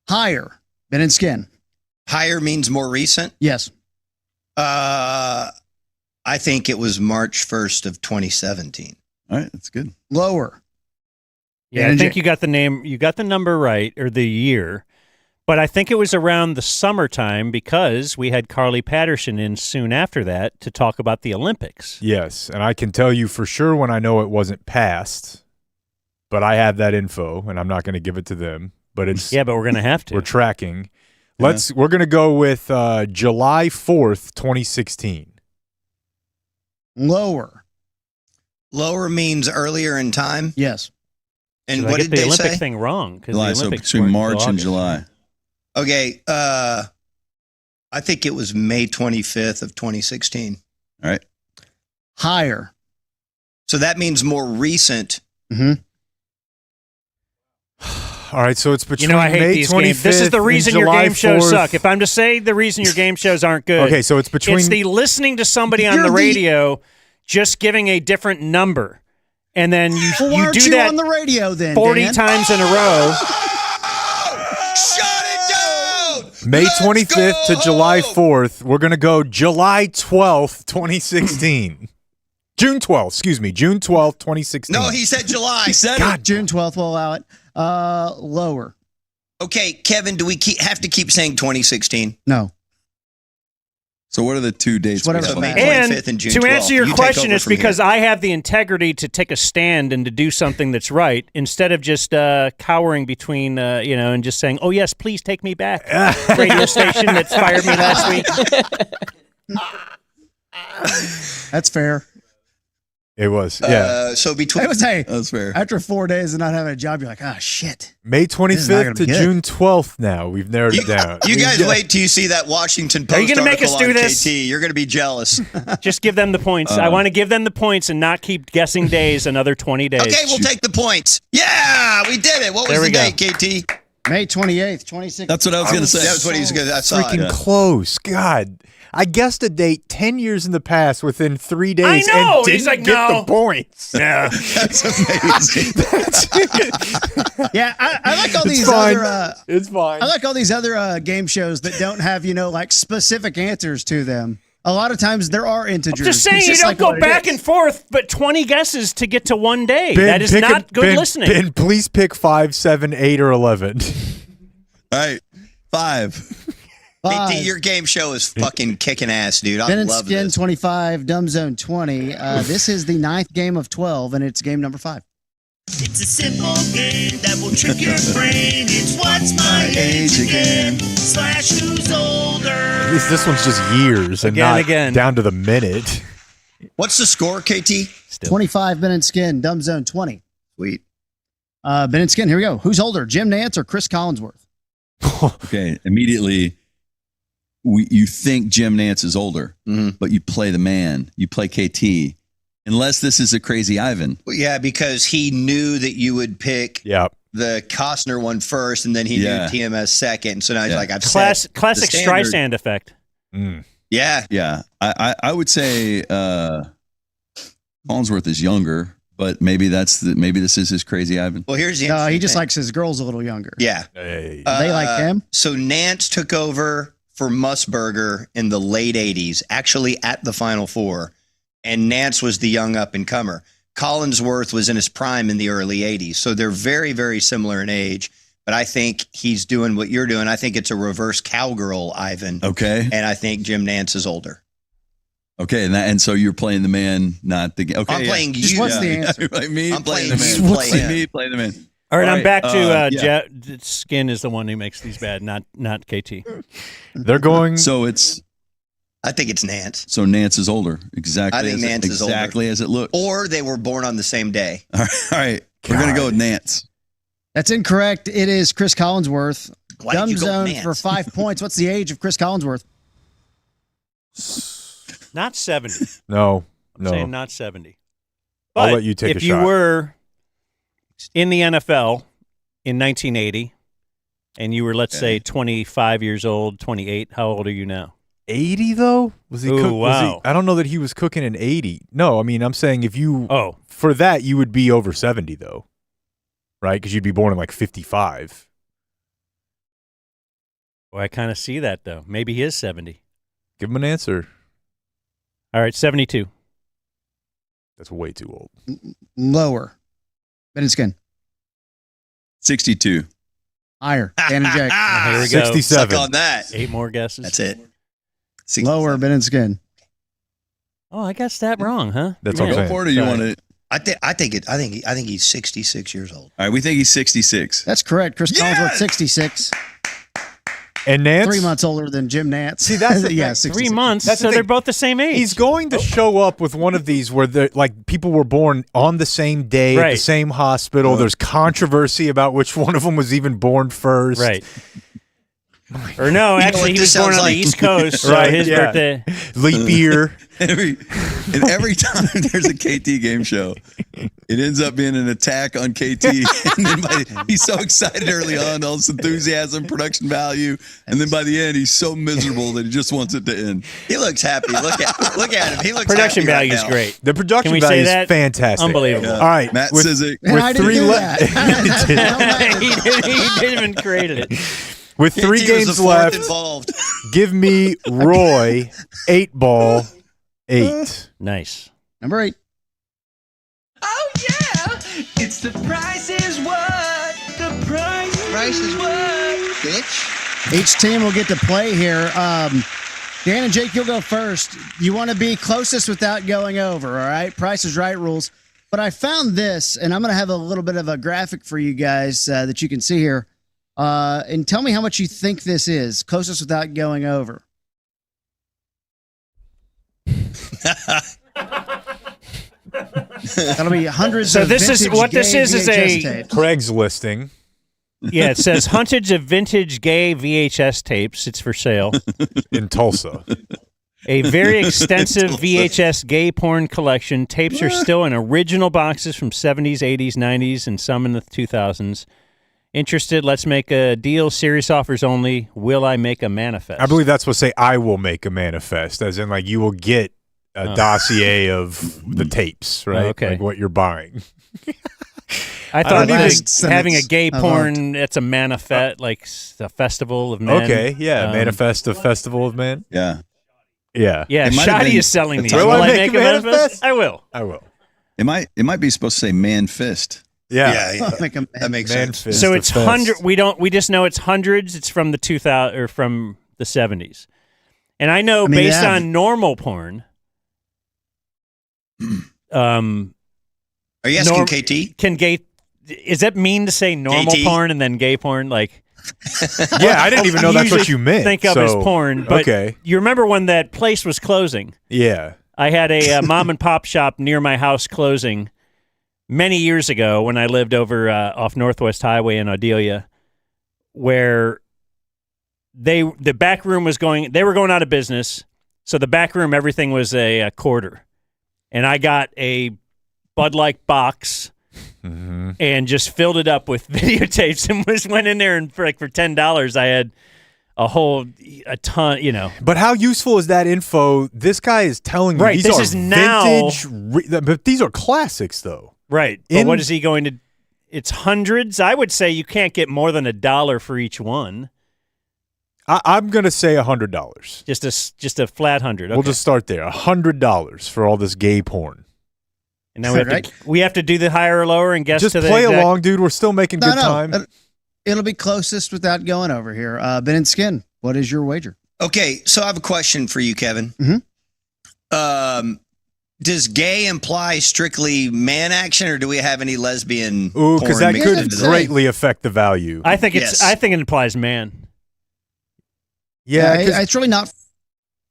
S15: Higher. Been in skin.
S16: Higher means more recent?
S15: Yes.
S16: I think it was March 1st of 2017.
S17: All right, that's good.
S15: Lower.
S1: Yeah, I think you got the name, you got the number right, or the year. But I think it was around the summertime because we had Carly Patterson in soon after that to talk about the Olympics.
S2: Yes, and I can tell you for sure when I know it wasn't passed, but I have that info, and I'm not going to give it to them. But it's
S1: but we're going to have to.
S2: We're tracking. We're going to go with July 4th, 2016.
S15: Lower.
S16: Lower means earlier in time?
S15: Yes.
S16: And
S1: So
S16: what
S1: I
S16: did
S1: get the
S16: they
S1: Olympic
S16: say?
S1: thing wrong because
S17: July,
S1: the
S17: so
S1: Olympics
S17: between
S1: weren't
S17: March
S1: till
S17: and
S1: August.
S17: July.
S16: Okay, I think it was May 25th of 2016.
S17: All right.
S15: Higher.
S16: So that means more recent.
S15: Mm-hmm.
S2: All right, so it's between
S1: I hate
S2: May
S1: these
S2: 25th
S1: games. This is the reason
S2: and
S1: your
S2: July
S1: game shows
S2: 4th.
S1: suck. If I'm to say the reason your game shows aren't good,
S2: Okay, so it's between-
S1: It's the listening to somebody on the radio just giving a different number, and then you
S15: Well, why
S1: you
S15: aren't
S1: do
S15: you
S1: that
S15: on the radio then,
S1: 40
S15: Dan?
S1: times in a row.
S2: May 25th to July 4th. We're going to go July 12th, 2016. June 12th, excuse me. June 12th, 2016.
S16: No, he said July.
S15: He said God. June 12th, we'll allow it. Lower.
S16: Okay, Kevin, do we have to keep saying 2016?
S15: No.
S17: So what are the two dates?
S15: Whatever.
S16: So May
S1: And
S16: 25th and June
S1: to
S16: 12th.
S1: answer your
S16: You take
S1: question,
S16: over
S1: it's
S16: from
S1: because
S16: here.
S1: I have the integrity to take a stand and to do something that's right instead of just cowering between, and just saying, "Oh yes, please take me back." Radio station that fired me last week.
S15: That's fair.
S2: It was, yeah.
S16: So between
S17: that's fair.
S15: After 4 days of not having a job, you're like, ah, shit.
S2: May
S15: This is not gonna
S2: 25th to
S15: be good.
S2: June 12th now. We've narrowed it down.
S16: You guys wait till you see that Washington Post
S1: Are you gonna make us
S16: article
S1: do
S16: on
S1: this?
S16: KT. You're going to be jealous.
S1: Just give them the points. I want to give them the points and not keep guessing days another 20 days.
S16: Okay, we'll take the points. Yeah, we did it. What was
S1: There
S16: the
S1: we go.
S16: date, KT?
S15: May 28th, 2016.
S17: That's what I was going to say.
S16: That was what he was going to. I saw
S2: Freaking
S16: it.
S2: close. God. I guessed a date 10 years in the past within 3 days
S1: I know.
S2: and didn't
S1: He's like,
S2: get
S1: no.
S2: the points.
S1: Yeah.
S16: That's amazing.
S15: Yeah, I like all these
S2: fine.
S15: other.
S2: It's fine.
S15: I like all these other game shows that don't have like specific answers to them. A lot of times there are integers.
S1: Just saying,
S15: It's
S1: you
S15: just
S1: don't
S15: like
S1: go
S15: what it
S1: back
S15: is.
S1: and forth, but 20 guesses to get to one day.
S2: Ben,
S1: that is
S2: pick
S1: not good
S2: Ben,
S1: listening.
S2: Ben, please pick 5, 7, 8, or 11.
S17: All right, 5.
S16: KT, your game show is fucking kicking ass, dude. I
S15: Ben and
S16: love
S15: Skin
S16: this.
S15: 25, Dumb Zone 20. This is the 9th game of 12, and it's game number 5.
S14: It's a simple game that will trick your brain. It's what's my age again? / who's older?
S2: At least this one's just years and
S1: Again,
S2: not
S1: again.
S2: down to the minute.
S16: What's the score, KT?
S15: 25, Ben and Skin, Dumb Zone 20.
S16: Sweet.
S15: Ben and Skin, here we go. Who's older, Jim Nance or Chris Collinsworth?
S17: Okay, immediately, you think Jim Nance is older, but you play the man. You play KT. Unless this is a crazy Ivan.
S16: Well, yeah, because he knew that you would pick the Costner one first, and then he knew TMS second. So now he's like, I've set
S1: Classic
S16: the standard.
S1: Streisand effect.
S16: Yeah.
S17: Yeah. I would say Collinsworth is younger, but maybe this is his crazy Ivan.
S16: Well, here's the
S15: No, he
S16: interesting
S15: just
S16: thing.
S15: likes his girls a little younger.
S16: Yeah.
S2: Hey.
S15: They like him?
S16: So Nance took over for Musburger in the late 80s, actually at the Final Four. And Nance was the young up-and-comer. Collinsworth was in his prime in the early 80s. So they're very, very similar in age. But I think he's doing what you're doing. I think it's a reverse cowgirl, Ivan.
S17: Okay.
S16: And I think Jim Nance is older.
S17: Okay, and so you're playing the man, not the okay.
S16: I'm playing
S15: Just
S16: you.
S15: what's the answer?
S17: Like me
S16: I'm
S17: playing
S16: playing
S17: the man.
S16: you, play him.
S17: Me playing the man.
S1: All right, I'm back to
S17: yeah.
S1: Skin is the one who makes these bad, not KT.
S2: They're going.
S17: So it's.
S16: I think it's Nance.
S17: So Nance is older, exactly.
S16: I think Nance is older.
S17: exactly as it looks.
S16: Or they were born on the same day.
S17: All right, we're gonna go with Nance.
S15: That's incorrect. It is Chris Collinsworth.
S16: Why did
S15: Dumb
S16: you go
S15: Zone
S16: Nance?
S15: for 5 points. What's the age of Chris Collinsworth?
S1: Not 70.
S2: No.
S1: I'm saying not 70.
S2: I'll
S1: But
S2: let you take a
S1: if you
S2: shot.
S1: were in the NFL in 1980 and you were, let's say, 25 years old, 28, how old are you now?
S2: 80 though? Was he?
S1: Wow.
S2: I don't know that he was cooking in 80. No, I mean I'm saying if you for that you would be over 70 though, right? Because you'd be born in like 55.
S1: Well, I kind of see that though. Maybe he is 70.
S2: Give him an answer.
S1: All right, 72.
S2: That's way too old.
S15: Lower. Ben and Skin.
S17: 62.
S15: Higher. Dan and Jake.
S1: Here we go.
S2: 67.
S16: Suck on that.
S1: 8 more guesses.
S16: That's it. 67.
S15: Lower. Ben and Skin.
S1: Oh, I guessed that wrong, huh?
S2: That's what I'm saying.
S17: Go for it, or you want to?
S16: I think he's 66 years old.
S17: All right, we think he's 66.
S15: That's correct. Chris Collinsworth, 66.
S2: And Nance?
S15: 3 months older than Jim Nance.
S2: See, that's the
S15: yeah,
S2: thing.
S1: 3 months,
S2: That's the
S1: so they're
S2: thing.
S1: both the same age.
S2: He's going to show up with one of these where like people were born on the same day at the same hospital. There's controversy about which one of them was even born first.
S1: Right. Or no, actually, he was born on the East Coast, so his birthday.
S2: Leap year.
S17: Every time there's a KT game show, it ends up being an attack on KT. And then he's so excited early on, all this enthusiasm, production value, and then by the end, he's so miserable that he just wants it to end.
S16: He looks happy. Look at him. He looks
S1: Production
S16: happy
S1: value
S16: right
S1: is
S16: now.
S1: great.
S2: The production
S1: Can we
S2: value
S1: say
S2: is
S1: that?
S2: fantastic.
S1: Unbelievable.
S2: All right.
S17: Matt
S2: with,
S17: says it.
S2: with three
S1: he didn't even create it.
S2: With 3 games left,
S16: involved.
S2: give me Roy 8 ball 8.
S1: Nice.
S15: Number 8.
S14: Oh yeah, it's the price is what the price is what, bitch.
S15: Each team will get to play here. Dan and Jake, you'll go first. You want to be closest without going over, all right? Price is Right rules. But I found this, and I'm going to have a little bit of a graphic for you guys that you can see here. And tell me how much you think this is. Closest without going over. That'll be hundreds
S1: So
S15: of
S1: this is
S15: vintage
S1: what this
S15: gay
S1: is
S15: VHS
S1: a
S15: tapes.
S2: Craigslisting.
S1: Yeah, it says hundreds of vintage gay VHS tapes. It's for sale
S2: in Tulsa.
S1: A very extensive VHS gay porn collection. Tapes are still in original boxes from 70s, 80s, 90s, and some in the 2000s. Interested? Let's make a deal. Serious offers only. Will I make a manifest?
S2: I believe that's what say I will make a manifest, as in like you will get a dossier of the tapes, right?
S1: Okay.
S2: Like what you're buying.
S1: I thought
S15: even
S1: having a gay porn, it's a manifest, like a festival of men.
S2: Okay, yeah, manifest of Festival of Men.
S17: Yeah.
S2: Yeah.
S1: Yeah,
S17: It might have
S1: Shoddy
S17: been
S1: is selling these.
S17: the
S1: Will
S17: title.
S1: I make a manifest? I will.
S2: I will.
S17: It might be supposed to say man fist.
S2: Yeah.
S16: That makes sense.
S2: Fist
S1: So
S2: of
S1: it's
S2: fest.
S1: we just know it's hundreds. It's from the 2000 or from the 70s. And I know based on normal porn.
S16: Are you asking KT?
S1: Can gay? Is that mean to say normal
S16: KT?
S1: porn and then gay porn? Like,
S2: Yeah, I didn't even know that's what you meant.
S1: Think of as
S2: so-
S1: porn, but
S2: okay.
S1: you remember when that place was closing?
S2: Yeah.
S1: I had a mom and pop shop near my house closing many years ago when I lived over off Northwest Highway in Adelia, where the back room was going. They were going out of business, so the back room everything was a quarter, and I got a Bud Light box.
S2: Mm-hmm.
S1: And just filled it up with videotapes and went in there and for $10 I had a ton, you know.
S2: But how useful is that info? This guy is telling you these
S1: this
S2: are
S1: is now
S2: vintage, but these are classics though.
S1: Right. But what is he going to? It's hundreds. I would say you can't get more than $1 for each one.
S2: I'm going to say $100.
S1: Just a flat 100. Okay.
S2: We'll just start there. $100 for all this gay porn.
S1: And now we have to do the higher or lower and guess
S2: Just
S1: to the
S2: play
S1: exact...
S2: along, dude. We're still making good time.
S15: It'll be closest without going over here. Ben and Skin, what is your wager?
S16: Okay, so I have a question for you, Kevin.
S15: Mm-hmm.
S16: Does gay imply strictly man action, or do we have any lesbian?
S2: Ooh, because that
S16: porn
S2: could
S16: mixed into
S2: greatly affect the value.
S1: I think it implies man.
S2: Yeah,
S15: it's really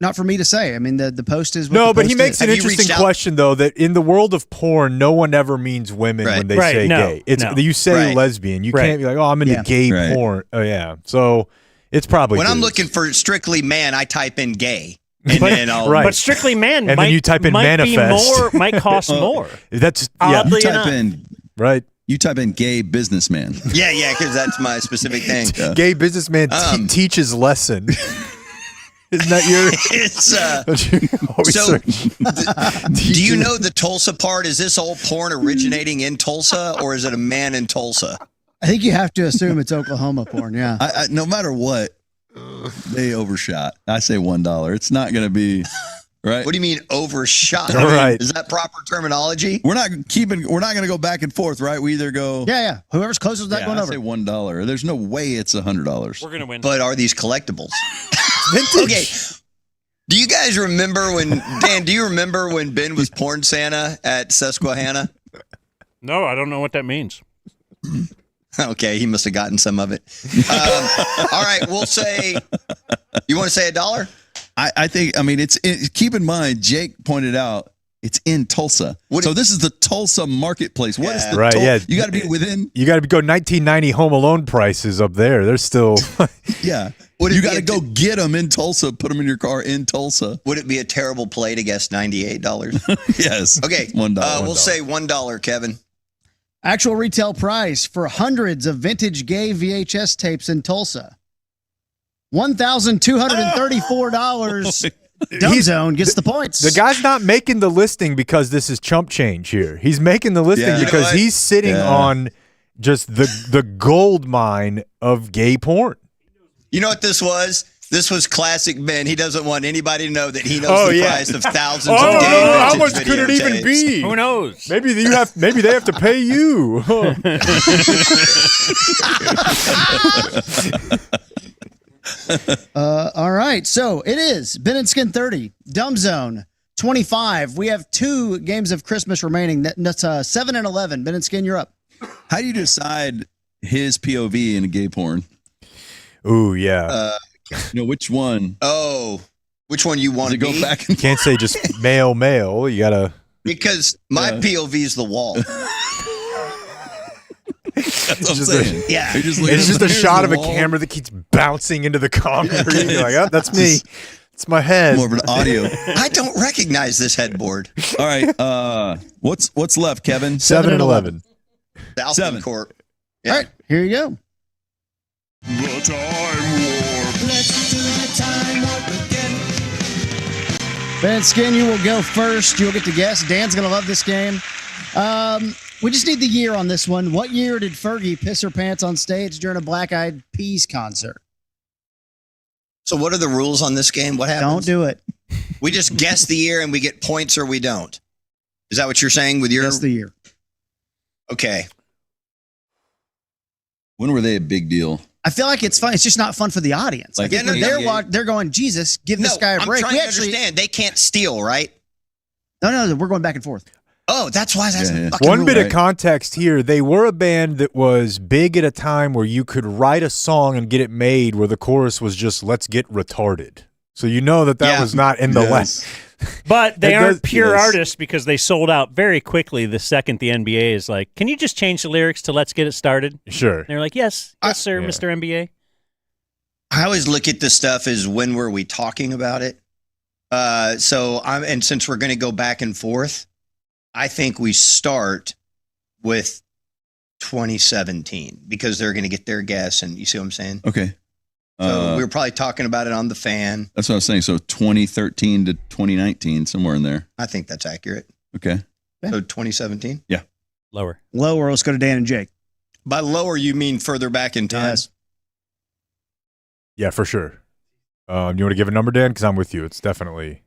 S15: not for me to say. I mean, the post is what
S2: no,
S15: the
S2: but
S15: post
S2: he makes
S15: is.
S2: an interesting question though. That in the world of porn, no one ever means women when they say gay. It's you say lesbian. You can't be like, oh, I'm into gay porn. Oh yeah, so it's probably
S16: when I'm
S2: dudes.
S16: looking for strictly man, I type in gay, and then I'll
S1: But strictly man,
S2: and then you type in
S1: might
S2: manifest.
S1: Might cost more.
S2: That's
S1: Oddly
S17: type
S1: enough.
S17: in
S2: right.
S17: You type in gay businessman.
S16: Yeah, because that's my specific thing.
S2: Gay businessman teaches lesson. Isn't that your?
S16: It's do you know the Tulsa part? Is this old porn originating in Tulsa, or is it a man in Tulsa?
S15: I think you have to assume it's Oklahoma porn. Yeah.
S17: No matter what, they overshot. I say $1. It's not going to be right.
S16: What do you mean overshot?
S2: All right.
S16: Is that proper terminology?
S17: We're not going to go back and forth, right? We either go.
S15: Yeah. Whoever's closest to that going over.
S17: I say $1. There's no way it's $100.
S4: We're gonna win.
S16: But are these collectibles? Okay. Do you guys remember when Dan? Do you remember when Ben was porn Santa at Susquehanna?
S1: No, I don't know what that means.
S16: Okay, he must have gotten some of it. All right, we'll say. You want to say $1?
S17: I think. I mean, keep in mind, Jake pointed out it's in Tulsa. So this is the Tulsa marketplace. What is the
S2: right? Yeah,
S17: you got to be within.
S2: You got to go 1990 Home Alone prices up there. They're still.
S17: Yeah. You got to go get them in Tulsa. Put them in your car in Tulsa.
S16: Would it be a terrible play to guess $98?
S17: Yes.
S16: Okay.
S17: $1.
S16: We'll say $1, Kevin.
S15: Actual retail price for hundreds of vintage gay VHS tapes in Tulsa. $1,234. Dumb Zone gets the points.
S2: The guy's not making the listing because this is chump change here. He's making the listing because he's sitting on just the gold mine of gay porn.
S16: You know what this was? This was classic Ben. He doesn't want anybody to know that he knows the price of thousands of gay vintage
S2: how much could it even be?
S1: Who knows?
S2: Maybe they have to pay you.
S15: All right. So it is Ben and Skin 30, Dumb Zone 25. We have 2 games of Christmas remaining. That's 7 and 11. Ben and Skin, you're up.
S17: How do you decide his POV in a gay porn?
S2: Ooh, yeah.
S17: Which one?
S16: Oh, which one you want to
S17: go back? And
S2: you can't say just male. You gotta
S16: because my POV is the wall.
S17: That's what I'm saying.
S16: Yeah,
S2: it's just a shot of a camera that keeps bouncing into the concrete. You're like, oh, that's me. It's my head.
S17: More of an audio.
S16: I don't recognize this headboard.
S17: All right. What's left, Kevin?
S2: 7 and 11.
S16: Southland Court. Yeah.
S15: All right. Here you go.
S14: The time warp. Let's do the time warp again.
S15: Ben and Skin, you will go first. You'll get to guess. Dan's going to love this game. We just need the year on this one. What year did Fergie piss her pants on stage during a Black Eyed Peas concert?
S16: So what are the rules on this game? What happens?
S15: Don't do it.
S16: We just guess the year and we get points or we don't. Is that what you're saying with your...
S15: Guess the year.
S16: Okay.
S17: When were they a big deal?
S15: I feel like it's fun. It's just not fun for the audience.
S17: Like,
S15: they're going, Jesus, give this guy a break.
S16: I'm trying to understand. They can't steal, right?
S15: No, we're going back and forth.
S16: Oh, that's why that's
S2: one bit of context here. They were a band that was big at a time where you could write a song and get it made where the chorus was just "Let's get retarded." So you know that was not in the list.
S1: But they aren't pure artists because they sold out very quickly the second the NBA is like, can you just change the lyrics to "Let's get it started"?
S2: Sure.
S1: And they're like, yes, sir, Mr. NBA.
S16: I always look at this stuff as when were we talking about it? And since we're going to go back and forth, I think we start with 2017 because they're going to get their guess, and you see what I'm saying?
S17: Okay.
S16: So we were probably talking about it on the fan.
S17: That's what I was saying. So 2013 to 2019, somewhere in there.
S16: I think that's accurate.
S17: Okay.
S16: So 2017?
S17: Yeah.
S1: Lower.
S15: Let's go to Dan and Jake.
S16: By lower, you mean further back in time?
S15: Yes.
S2: Yeah, for sure. You want to give a number, Dan? Because I'm with you. It's definitely...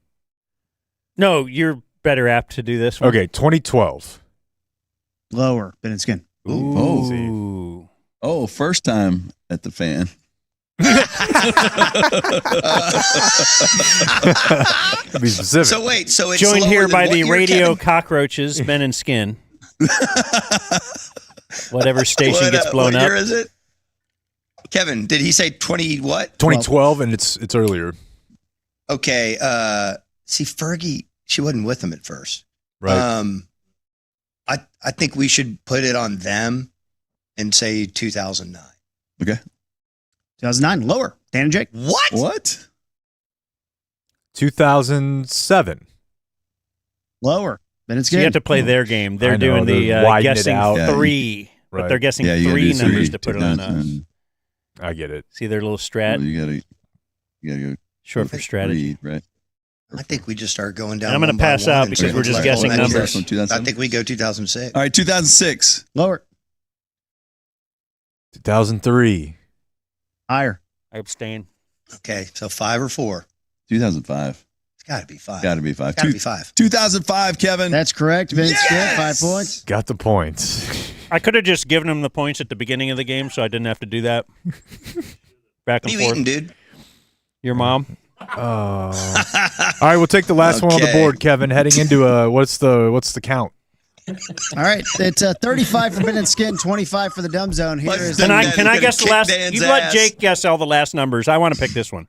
S1: No, you're better apt to do this one.
S2: Okay, 2012.
S15: Lower. Ben and Skin.
S1: Ooh.
S17: Oh, first time at the fan.
S2: Be specific.
S16: So wait, so it's
S1: joined here by the radio
S16: Kevin?
S1: cockroaches, Ben and Skin. Whatever station gets blown
S16: what
S1: up.
S16: Year is it? Kevin, did he say 20 what?
S2: 2012, and it's earlier.
S16: Okay. See, Fergie, she wasn't with him at first.
S2: Right.
S16: I think we should put it on them and say 2009.
S17: Okay.
S15: 2009, lower. Dan and Jake.
S16: What?
S2: 2007.
S15: Lower. Ben and
S1: So
S15: Skin.
S1: you have to play their game. They're
S2: I know,
S1: doing the
S2: they're widening it
S1: guessing
S2: out.
S1: 3. But they're guessing
S17: Yeah, you gotta
S1: three
S17: do
S1: numbers
S17: three
S1: to put
S17: to
S1: on
S17: count,
S1: us.
S17: and-
S2: I get it.
S1: See their little strat?
S17: Well, you gotta go.
S1: Short for strategy.
S17: Three, right?
S16: I think we just start going down.
S1: And I'm gonna
S16: one by
S1: pass
S16: one
S1: out
S16: and
S1: because
S16: see
S1: we're
S16: what's
S1: just
S16: left.
S1: guessing
S16: Well,
S1: numbers.
S16: I think we go 2006.
S17: All right, 2006.
S15: Lower.
S2: 2003.
S15: Higher.
S1: I abstain.
S16: Okay, so 5 or 4.
S17: 2005.
S16: It's got to be 5.
S17: Got to be 5.
S16: It's gotta be 5.
S17: 2005, Kevin.
S15: That's correct. Vince,
S17: Yes!
S15: good. 5 points.
S2: Got the points.
S1: I could have just given him the points at the beginning of the game, so I didn't have to do that. Back and
S16: What are you
S1: forth.
S16: eating, dude?
S1: Your mom.
S2: All right, we'll take the last one on the
S16: Okay.
S2: board, Kevin. Heading into what's the count?
S15: All right. It's 35 for Forbidden Skin, 25 for the Dumb Zone. Here is
S1: Can I
S16: gonna
S1: guess the
S16: kick
S1: last?
S16: Dan's
S1: You let
S16: ass.
S1: Jake guess all the last numbers. I want to pick this one.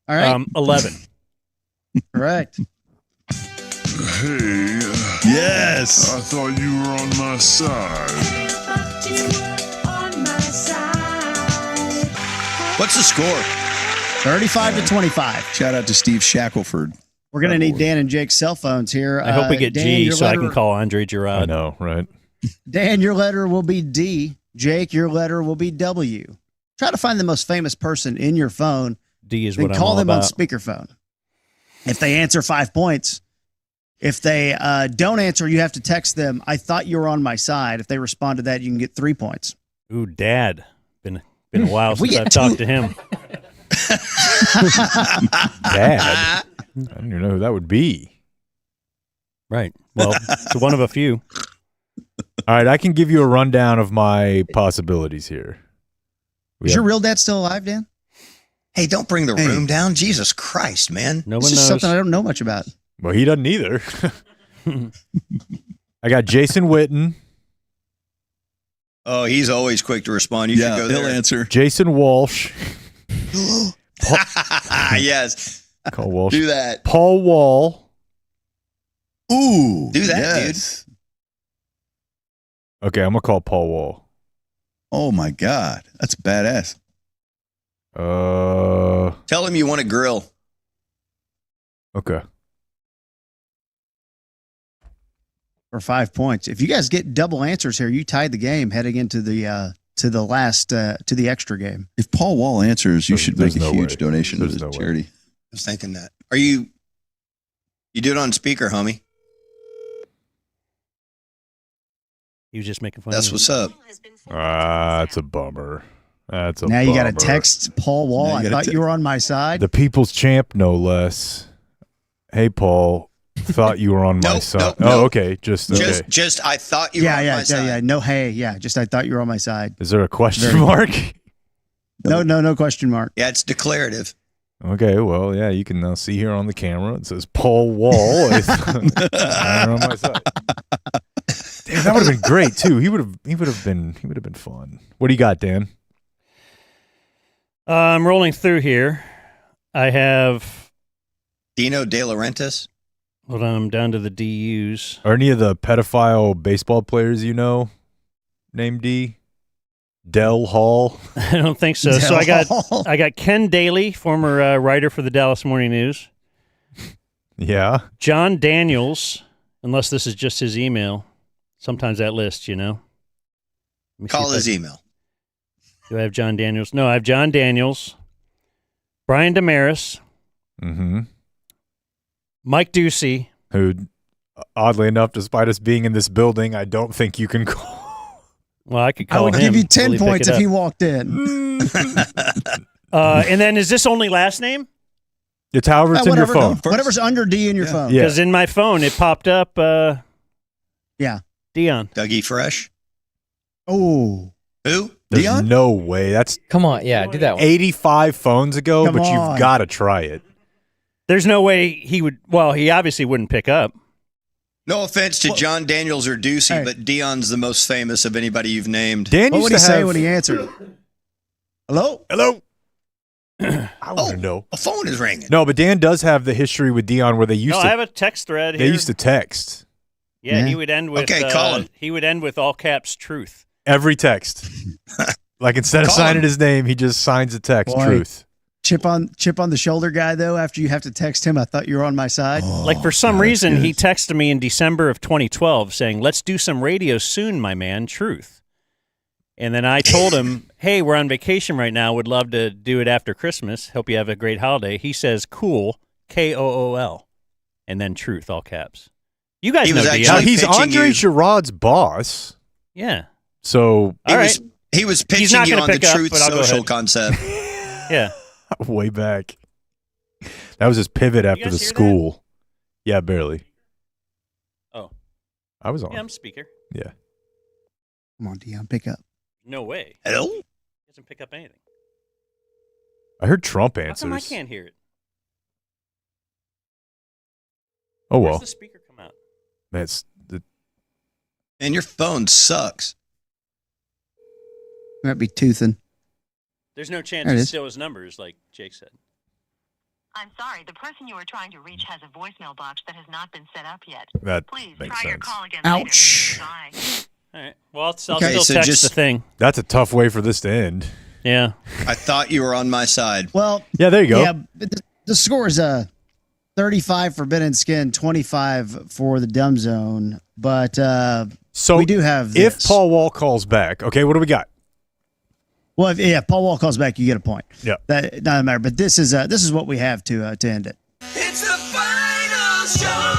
S15: All right.
S1: 11.
S15: Correct.
S7: Hey,
S17: Yes.
S7: I thought you were on my side.
S16: What's the score?
S15: 35 to 25.
S17: Shout out to Steve Shackelford.
S15: We're going to need Dan and Jake's cell phones here.
S1: I hope we get
S15: Dan,
S1: G
S15: your
S1: so I
S15: letter-
S1: can call Andre
S2: I
S1: Gurode.
S2: know, right?
S15: Dan, your letter will be D. Jake, your letter will be W. Try to find the most famous person in your phone.
S1: D is
S15: Then
S1: what I'm
S15: call
S1: all
S15: them on
S1: about.
S15: speakerphone. If they answer, 5 points. If they don't answer, you have to text them, I thought you were on my side. If they respond to that, you can get 3 points.
S1: Ooh, Dad. Been a while
S15: we
S1: since
S15: get
S1: I've talked to him.
S2: Dad. I don't even know who that would be.
S1: Right. Well, it's one of a few.
S2: All right, I can give you a rundown of my possibilities here.
S15: Is your real dad still alive, Dan?
S16: Hey, don't bring the room down. Jesus Christ, man.
S1: No
S15: This
S1: one
S15: is
S1: knows.
S15: something I don't know much about.
S2: Well, he doesn't either. I got Jason Witten,
S16: Oh, he's always quick to respond. You
S17: Yeah,
S16: should go
S17: he'll
S16: there.
S17: answer.
S2: Jason Walsh.
S16: Yes.
S2: Call Walsh.
S16: Do that.
S2: Paul Wall.
S17: Ooh.
S16: Do that,
S17: yes.
S2: Okay, I'm gonna call Paul Wall.
S17: Oh my God, that's badass.
S16: Tell him you want a grill.
S2: Okay.
S15: For 5 points. If you guys get double answers here, you tied the game heading into the to the extra game.
S17: If Paul Wall answers, you should make
S2: There's
S17: a
S2: no
S17: huge
S2: way.
S17: donation to
S2: There's
S17: the
S2: no way.
S17: charity.
S16: I was thinking that. Are you do it on speaker, homie?
S1: He was just making fun
S16: That's
S1: of me.
S16: what's up.
S2: That's a bummer. That's a
S15: Now you got to
S2: bummer.
S15: text Paul Wall.
S17: Now you
S15: I
S17: gotta
S15: thought you were on my side.
S2: The people's champ, no less. Hey, Paul. Thought you were on my
S16: Nope,
S2: side.
S16: nope,
S2: Oh,
S16: nope.
S2: okay. Just okay.
S16: Just I thought you were on my side.
S15: No, hey, yeah. Just I thought you were on my side.
S2: Is there a question
S15: Very
S2: mark?
S15: No question mark.
S16: Yeah, it's declarative.
S2: Okay, well, yeah, you can now see here on the camera. It says Paul Wall. Is on my side. Damn, that would have been great too. He would have been fun. What do you got, Dan?
S1: I'm rolling through here. I have.
S16: Dino De Laurentiis.
S1: Hold on, I'm down to the DUs.
S2: Are any of the pedophile baseball players you know named D? Dell Hall.
S1: I don't think so. So I got Ken Daly, former writer for the Dallas Morning News.
S2: Yeah.
S1: John Daniels, unless this is just his email. Sometimes that list, you know. Let me see
S16: Call
S1: if
S16: his
S1: I-
S16: email.
S1: Do I have John Daniels? No, I have John Daniels, Brian Damaris,
S2: Mm-hmm.
S1: Mike Ducey.
S2: Who, oddly enough, despite us being in this building, I don't think you can call.
S1: Well, I could
S15: I
S1: call
S15: would
S1: him.
S15: give you
S1: Will
S15: 10
S1: he pick
S15: points
S1: it
S15: if he
S1: up?
S15: walked in.
S1: And then is this only last name?
S2: It's however it's in your
S15: Whatever,
S2: phone.
S15: Whatever's under D in your phone.
S2: Yeah.
S1: Because in my phone it popped up.
S15: Yeah.
S1: Dion.
S16: Dougie Fresh.
S15: Oh.
S16: Who?
S2: There's
S17: Dion?
S2: no way. That's
S3: Come on, yeah, do that one.
S2: 85 phones ago,
S15: Come
S2: but
S15: on.
S2: you've got to try it.
S1: There's no way he would. Well, he obviously wouldn't pick up.
S16: No offense to John Daniels or Ducey,
S15: Hey.
S16: but Dion's the most famous of anybody you've named.
S2: Dan
S15: What
S2: used
S15: would
S2: to
S15: he say
S2: have-
S15: when he answered? Hello?
S2: Hello. I want to know.
S16: A phone is ringing.
S2: No, but Dan does have the history with Dion where they used
S1: No,
S2: to.
S1: I have a text thread
S2: They
S1: here.
S2: used to text
S1: Yeah, he would end with.
S16: Okay, call him.
S1: He would end with all caps truth.
S2: every text. Like instead of
S16: Call
S2: signing
S16: him.
S2: his name, he just signs the text.
S15: Boy.
S2: Truth.
S15: Chip on the shoulder guy though. After you have to text him, I thought you were on my side.
S1: Like for some reason, he texted me in December of 2012 saying, "Let's do some radio soon, my man. Truth." And then I told him, hey, we're on vacation right now. Would love to do it after Christmas. Hope you have a great holiday. He says, cool, KOOL. And then truth, all caps. You guys know
S2: Now, he's Andre Girod's boss.
S1: Yeah.
S2: So
S16: he was pitching you on the truth social concept.
S1: Yeah.
S2: Way back. That was his pivot after the school. Yeah, barely.
S1: Oh.
S2: I was on.
S1: Yeah, I'm speaker.
S2: Yeah.
S15: Come on, Dion, pick up.
S1: No way.
S16: Hello?
S1: He doesn't pick up anything.
S2: I heard Trump
S1: How
S2: answers.
S1: come I can't hear it?
S2: Oh,
S1: Where's
S2: well.
S1: the speaker come out?
S2: That's the.
S16: And your phone sucks.
S15: Might be toothing.
S1: There's no chance
S15: There it
S1: it's
S15: is.
S1: still his numbers, like Jake said.
S6: I'm sorry, the person you are trying to reach has a voicemail box that has not been set up yet.
S2: That
S6: Please
S2: makes
S6: try your
S2: sense.
S6: call again
S15: Ouch.
S6: later. Bye.
S1: All right. Well, I'll still
S16: Okay, so
S1: text
S16: just-
S1: the thing.
S2: That's a tough way for this to end.
S1: Yeah.
S16: I thought you were on my side.
S15: Well,
S2: Yeah, there you go.
S15: yeah, but the score is 35 for Ben and Skin, 25 for the Dumb Zone. But
S2: So
S15: we do have
S2: if
S15: this.
S2: Paul Wall calls back, okay, what do we got?
S15: Well, if Paul Wall calls back, you get a point.
S2: Yeah.
S15: That doesn't matter. But this is what we have to end it.
S14: It's the final showdown.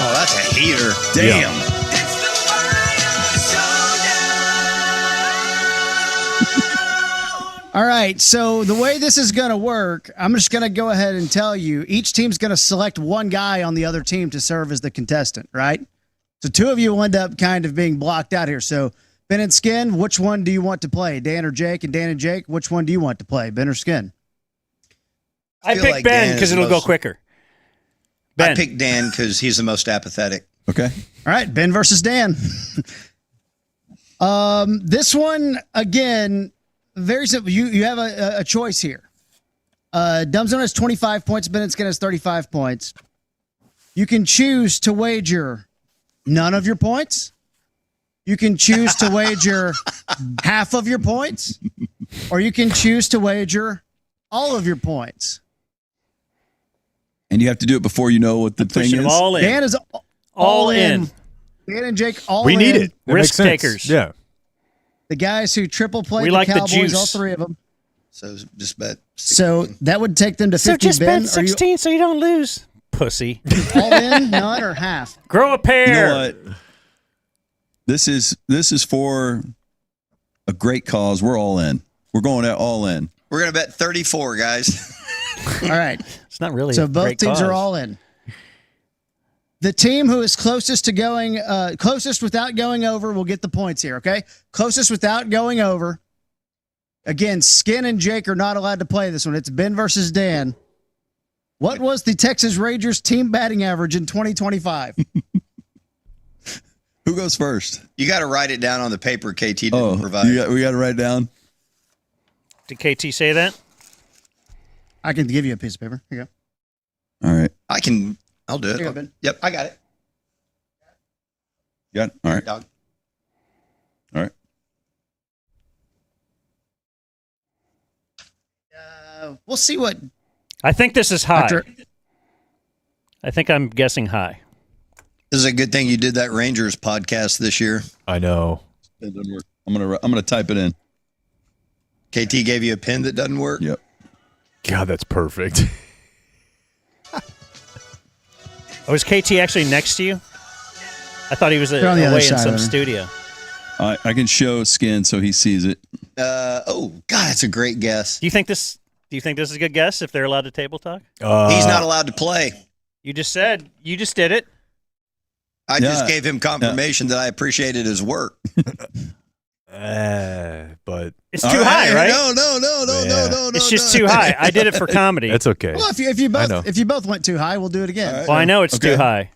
S16: Oh, that's a heater.
S2: Damn.
S14: It's the final showdown.
S15: All right. So the way this is going to work, I'm just going to go ahead and tell you, each team's going to select one guy on the other team to serve as the contestant, right? So two of you will end up kind of being blocked out here. So Ben and Skin, which one do you want to play? Dan or Jake? And Dan and Jake, which one do you want to play? Ben or Skin?
S1: I
S16: feel
S1: pick
S16: like
S1: Ben
S16: Dan
S1: because
S16: is the
S1: it'll go
S16: most-
S1: quicker.
S16: I
S1: Ben.
S16: picked Dan because he's the most apathetic.
S17: Okay.
S15: All right, Ben versus Dan. This one again, very simple. You have a choice here. Dumb Zone has 25 points. Ben and Skin has 35 points. You can choose to wager none of your points. You can choose to wager half of your points, or you can choose to wager all of your points.
S17: And you have to do it before you know what the thing
S1: Pushing
S17: is.
S1: them all in.
S15: Dan is all in. Dan and Jake all
S2: We
S15: in.
S2: need it. That
S1: Risk
S2: makes sense.
S1: takers.
S2: Yeah.
S15: The guys who triple played
S1: We
S15: the
S1: like the
S15: Cowboys,
S1: juice.
S15: all three of them.
S16: So just bet.
S15: So that would take them to 50.
S1: So just
S15: Ben,
S1: bet 16 so you don't lose. Pussy.
S15: are you all in, none, or half?
S1: Grow a pair.
S17: You know what? This is for a great cause. We're all in. We're going all in.
S16: We're going to bet 34, guys.
S15: All right.
S1: It's not really
S15: So
S1: a
S15: both
S1: great
S15: teams
S1: cause.
S15: are all in. The team who is closest to going, closest without going over will get the points here, okay? Closest without going over. Again, Skin and Jake are not allowed to play this one. It's Ben versus Dan. What was the Texas Rangers team batting average in 2025?
S17: Who goes first?
S16: You got to write it down on the paper KT didn't provide.
S17: We got to write it down.
S1: Did KT say that?
S15: I can give you a piece of paper. Here you go.
S17: All right.
S16: I'll do it.
S15: Here you go, Ben.
S16: Yep, I got it.
S17: Got it? All right.
S16: Dog.
S17: All right.
S15: We'll see what.
S1: I think this is high.
S15: After-
S1: I think I'm guessing high.
S16: This is a good thing you did that Rangers podcast this year.
S2: I know.
S17: It doesn't work. I'm gonna type it in.
S16: KT gave you a pen that doesn't work.
S17: Yep.
S2: God, that's perfect.
S1: Oh, is KT actually next to you? I thought he was
S15: They're on the other
S1: away in
S15: side
S1: some
S15: of him.
S1: studio.
S17: I can show Skin so he sees it.
S16: Oh God, that's a great guess.
S1: Do you think this is a good guess if they're allowed to table talk?
S16: He's not allowed to play.
S1: You just did it.
S16: I just gave him confirmation that I appreciated his work.
S2: But
S1: it's too high, right?
S16: No.
S1: It's just too high. I did it for comedy.
S2: That's okay.
S15: Well, if you both went too high, we'll do it again.
S1: Well, I know it's too high,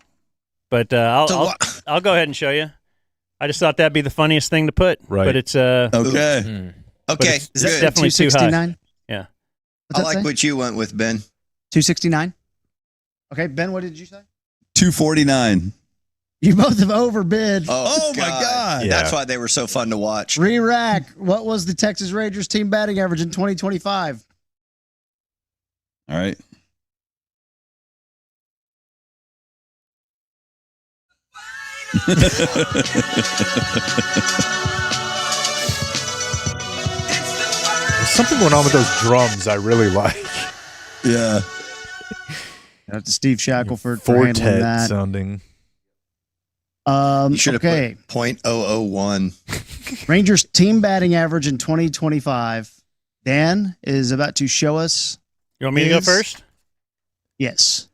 S1: but I'll go ahead and show you. I just thought that'd be the funniest thing to put.
S2: Right.
S1: But it's
S17: okay.
S16: Okay,
S1: it's
S16: good.
S1: definitely too high.
S15: 269?
S1: Yeah.
S16: I like what you went with, Ben.
S15: 269. Okay, Ben, what did you say?
S17: 249.
S15: You both have overbid.
S16: Oh
S17: my God.
S2: Yeah.
S16: That's why they were so fun to watch.
S15: Re-rack. What was the Texas Rangers team batting average in 2025?
S17: All right.
S13: There's something going on with those drums I really like.
S17: Yeah.
S15: Shout out to Steve Shackelford for handling
S2: Fortet
S15: that.
S2: sounding.
S16: You should have
S15: Okay.
S16: put .001.
S15: Rangers team batting average in 2025. Dan is about to show us.
S1: You want me to go first?
S15: Yes.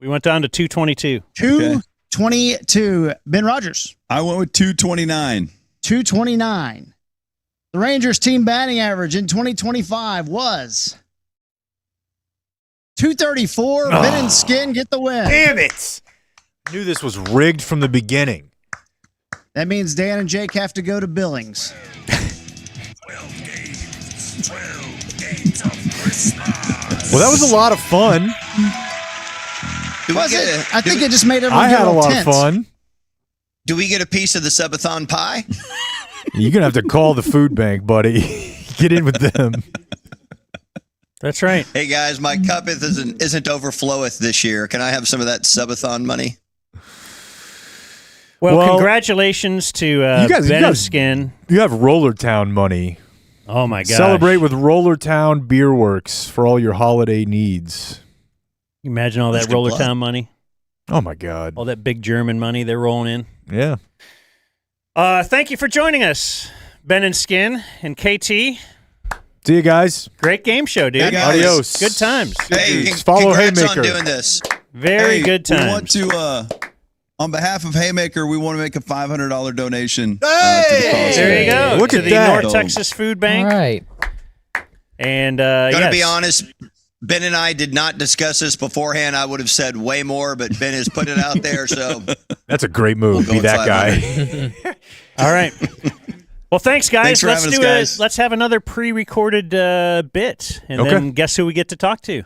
S1: We went down to 222.
S15: 222. Ben Rogers.
S17: I went with 229.
S15: 229. The Rangers team batting average in 2025 was 234. Ben and Skin get the win.
S13: Damn it. I knew this was rigged from the beginning.
S15: That means Dan and Jake have to go to Billings.
S13: Well, that was a lot of fun.
S15: Was it? I think it just made everyone
S13: I
S15: get
S13: had a lot
S15: tense.
S13: of fun.
S16: Do we get a piece of the Subathon pie?
S13: You're going to have to call the food bank, buddy. Get in with them.
S1: That's right.
S16: Hey, guys, my cup isn't overfloweth this year. Can I have some of that Subathon money?
S1: Well, congratulations to Ben and Skin.
S13: You have Roller Town money.
S1: Oh, my gosh.
S13: Celebrate with Roller Town Beer Works for all your holiday needs.
S1: You imagine all that Roller Town money?
S13: Oh, my God.
S1: All that big German money they're rolling in.
S13: Yeah.
S1: Thank you for joining us, Ben and Skin and KT.
S13: See you guys.
S1: Great game show, dude.
S16: Hey, guys.
S13: Adios.
S1: Good times.
S16: Hey,
S13: Follow
S16: congrats
S13: Haymaker.
S16: on doing this.
S1: Very good times.
S17: We want to, on behalf of Haymaker, we want to make a $500 donation. To the cause.
S1: There you go.
S13: Look
S1: to
S13: at
S1: the
S13: that.
S1: North Texas Food Bank.
S3: All right.
S1: And
S16: Gotta be honest, Ben and I did not discuss this beforehand. I would have said way more, but Ben has put it out there, so
S13: That's a great move.
S16: We'll
S13: Be
S16: go
S13: that
S16: with
S13: guy.
S1: All right. Well, thanks, guys.
S17: Thanks for having us, guys.
S1: Let's have another pre-recorded bit, and
S13: Okay.
S1: then guess who we get to talk to?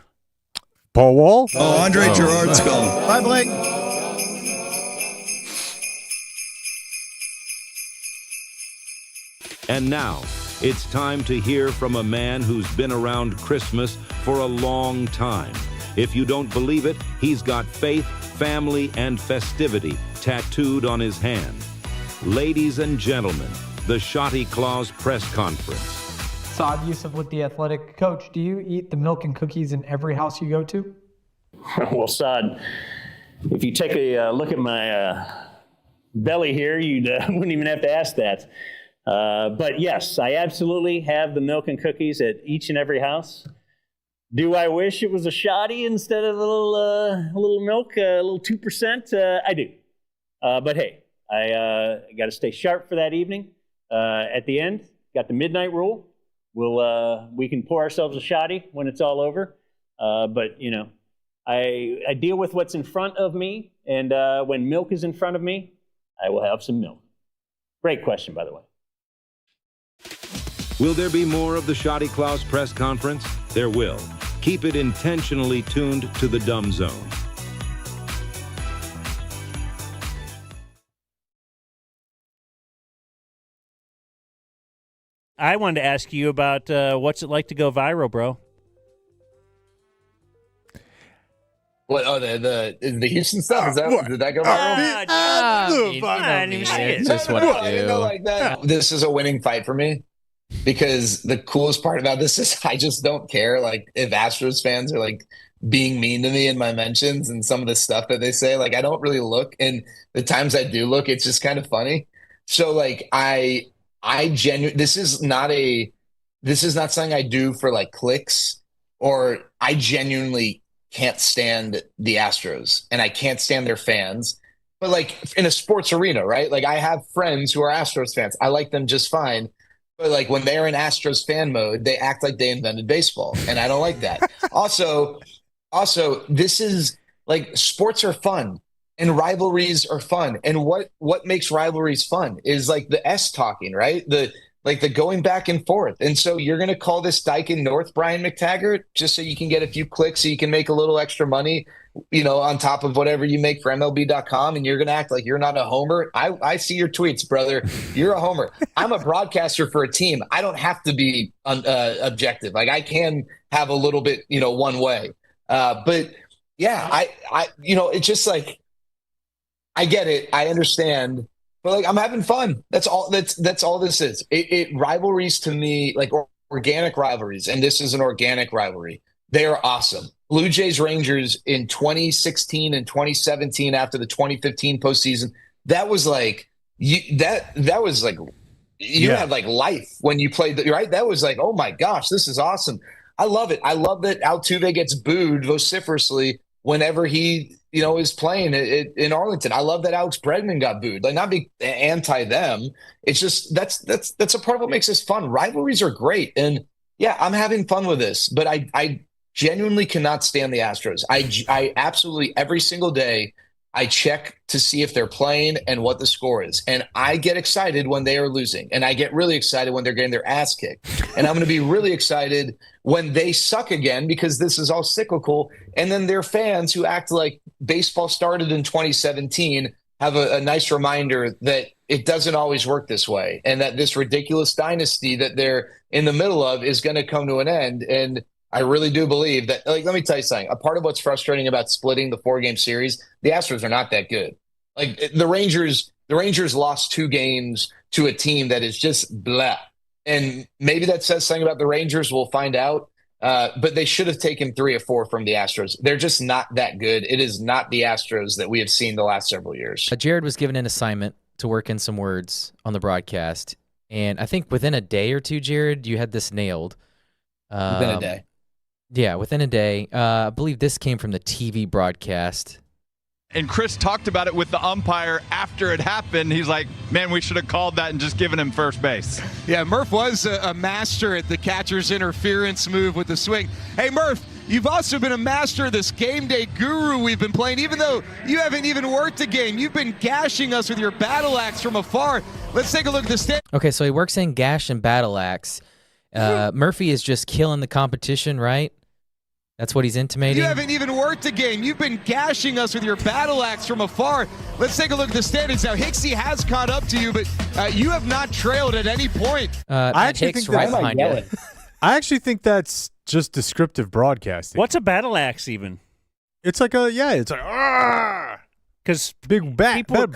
S13: Paul Wall?
S17: Oh, Andre Gerard's calling.
S15: Bye, Blake.
S9: And now, it's time to hear from a man who's been around Christmas for a long time. If you don't believe it, he's got faith, family, and festivity tattooed on his hand. Ladies and gentlemen, the Shotty Claus press conference.
S11: Saad Yusuf with The Athletic. Coach, do you eat the milk and cookies in every house you go to?
S12: Well, Saad, if you take a look at my belly here, you wouldn't even have to ask that. But yes, I absolutely have the milk and cookies at each and every house. Do I wish it was a shoddy instead of a little milk, a little 2%? I do. But hey, I got to stay sharp for that evening. At the end, got the midnight rule. We can pour ourselves a shoddy when it's all over. But you know, I deal with what's in front of me, and when milk is in front of me, I will have some milk. Great question, by the way.
S9: Will there be more of the Shotty Claus press conference? There will. Keep it intentionally tuned to the Dumb Zone.
S1: I wanted to ask you about what's it like to go viral, bro?
S24: What? Oh, the Houston stuff. Did that go viral?
S1: I didn't even see it.
S3: Just what I do.
S24: Like that. This is a winning fight for me because the coolest part about this is I just don't care. Like if Astros fans are like being mean to me in my mentions and some of the stuff that they say, like I don't really look. And the times I do look, it's just kind of funny. So like I genuinely, this is not something I do for like clicks, or I genuinely can't stand the Astros and I can't stand their fans. But like in a sports arena, right? Like I have friends who are Astros fans. I like them just fine. But like when they're in Astros fan mode, they act like they invented baseball. And I don't like that. Also, this is like sports are fun and rivalries are fun. And what makes rivalries fun is like the S talking, right? The going back and forth. And so you're going to call this Dyken North Brian McTaggart just so you can get a few clicks so you can make a little extra money, you know, on top of whatever you make for MLB.com. And you're going to act like you're not a homer. I see your tweets, brother. You're a homer. I'm a broadcaster for a team. I don't have to be objective. Like I can have a little bit, you know, one way. But yeah, I you know, it's just like, I get it. I understand. But like, I'm having fun. That's all. That's all this is. Rivalries to me, like organic rivalries, and this is an organic rivalry. They are awesome. Blue Jays Rangers in 2016 and 2017 after the 2015 postseason. That was like that was like you had like life when you played. Right? That was like, oh my gosh, this is awesome. I love it. I love that Altuve gets booed vociferously whenever he, is playing in Arlington. I love that Alex Bregman got booed. Like, not be anti them. It's just that's a part of what makes this fun. Rivalries are great, and yeah, I'm having fun with this. But I genuinely cannot stand the Astros. I absolutely every single day I check to see if they're playing and what the score is, and I get excited when they are losing, and I get really excited when they're getting their ass kicked, and I'm going to be really excited when they suck again, because this is all cyclical. And then their fans who act like baseball started in 2017 have a nice reminder that it doesn't always work this way, and that this ridiculous dynasty that they're in the middle of is going to come to an end. And I really do believe that, like, let me tell you something. A part of what's frustrating about splitting the 4-game series, the Astros are not that good. Like, the Rangers lost 2 games to a team that is just blah. And maybe that says something about the Rangers. We'll find out. But they should have taken 3 or 4 from the Astros. They're just not that good. It is not the Astros that we have seen the last several years.
S3: Jared was given an assignment to work in some words on the broadcast. And I think within a day or two, Jared, you had this nailed.
S24: Within a day.
S3: Yeah, within a day. I believe this came from the TV broadcast.
S8: And Chris talked about it with the umpire after it happened. He's like, man, we should have called that and just given him first base.
S18: Yeah, Murph was a master at the catcher's interference move with the swing. Hey, Murph, you've also been a master of this game day guru we've been playing. Even though you haven't even worked a game, you've been gashing us with your battle axe from afar. Let's take a look at the stand.
S3: Okay, so he works in gash and battle axe. Murphy is just killing the competition, right? That's what he's intimating.
S18: You haven't even worked a game. You've been gashing us with your battle axe from afar. Let's take a look at the standings. Now, Hicksy has caught up to you, but you have not trailed at any point.
S3: I actually think right behind you.
S13: I actually think that's just descriptive broadcasting.
S1: What's a battle axe even?
S13: It's like it's like
S1: because
S13: big bat.
S1: People would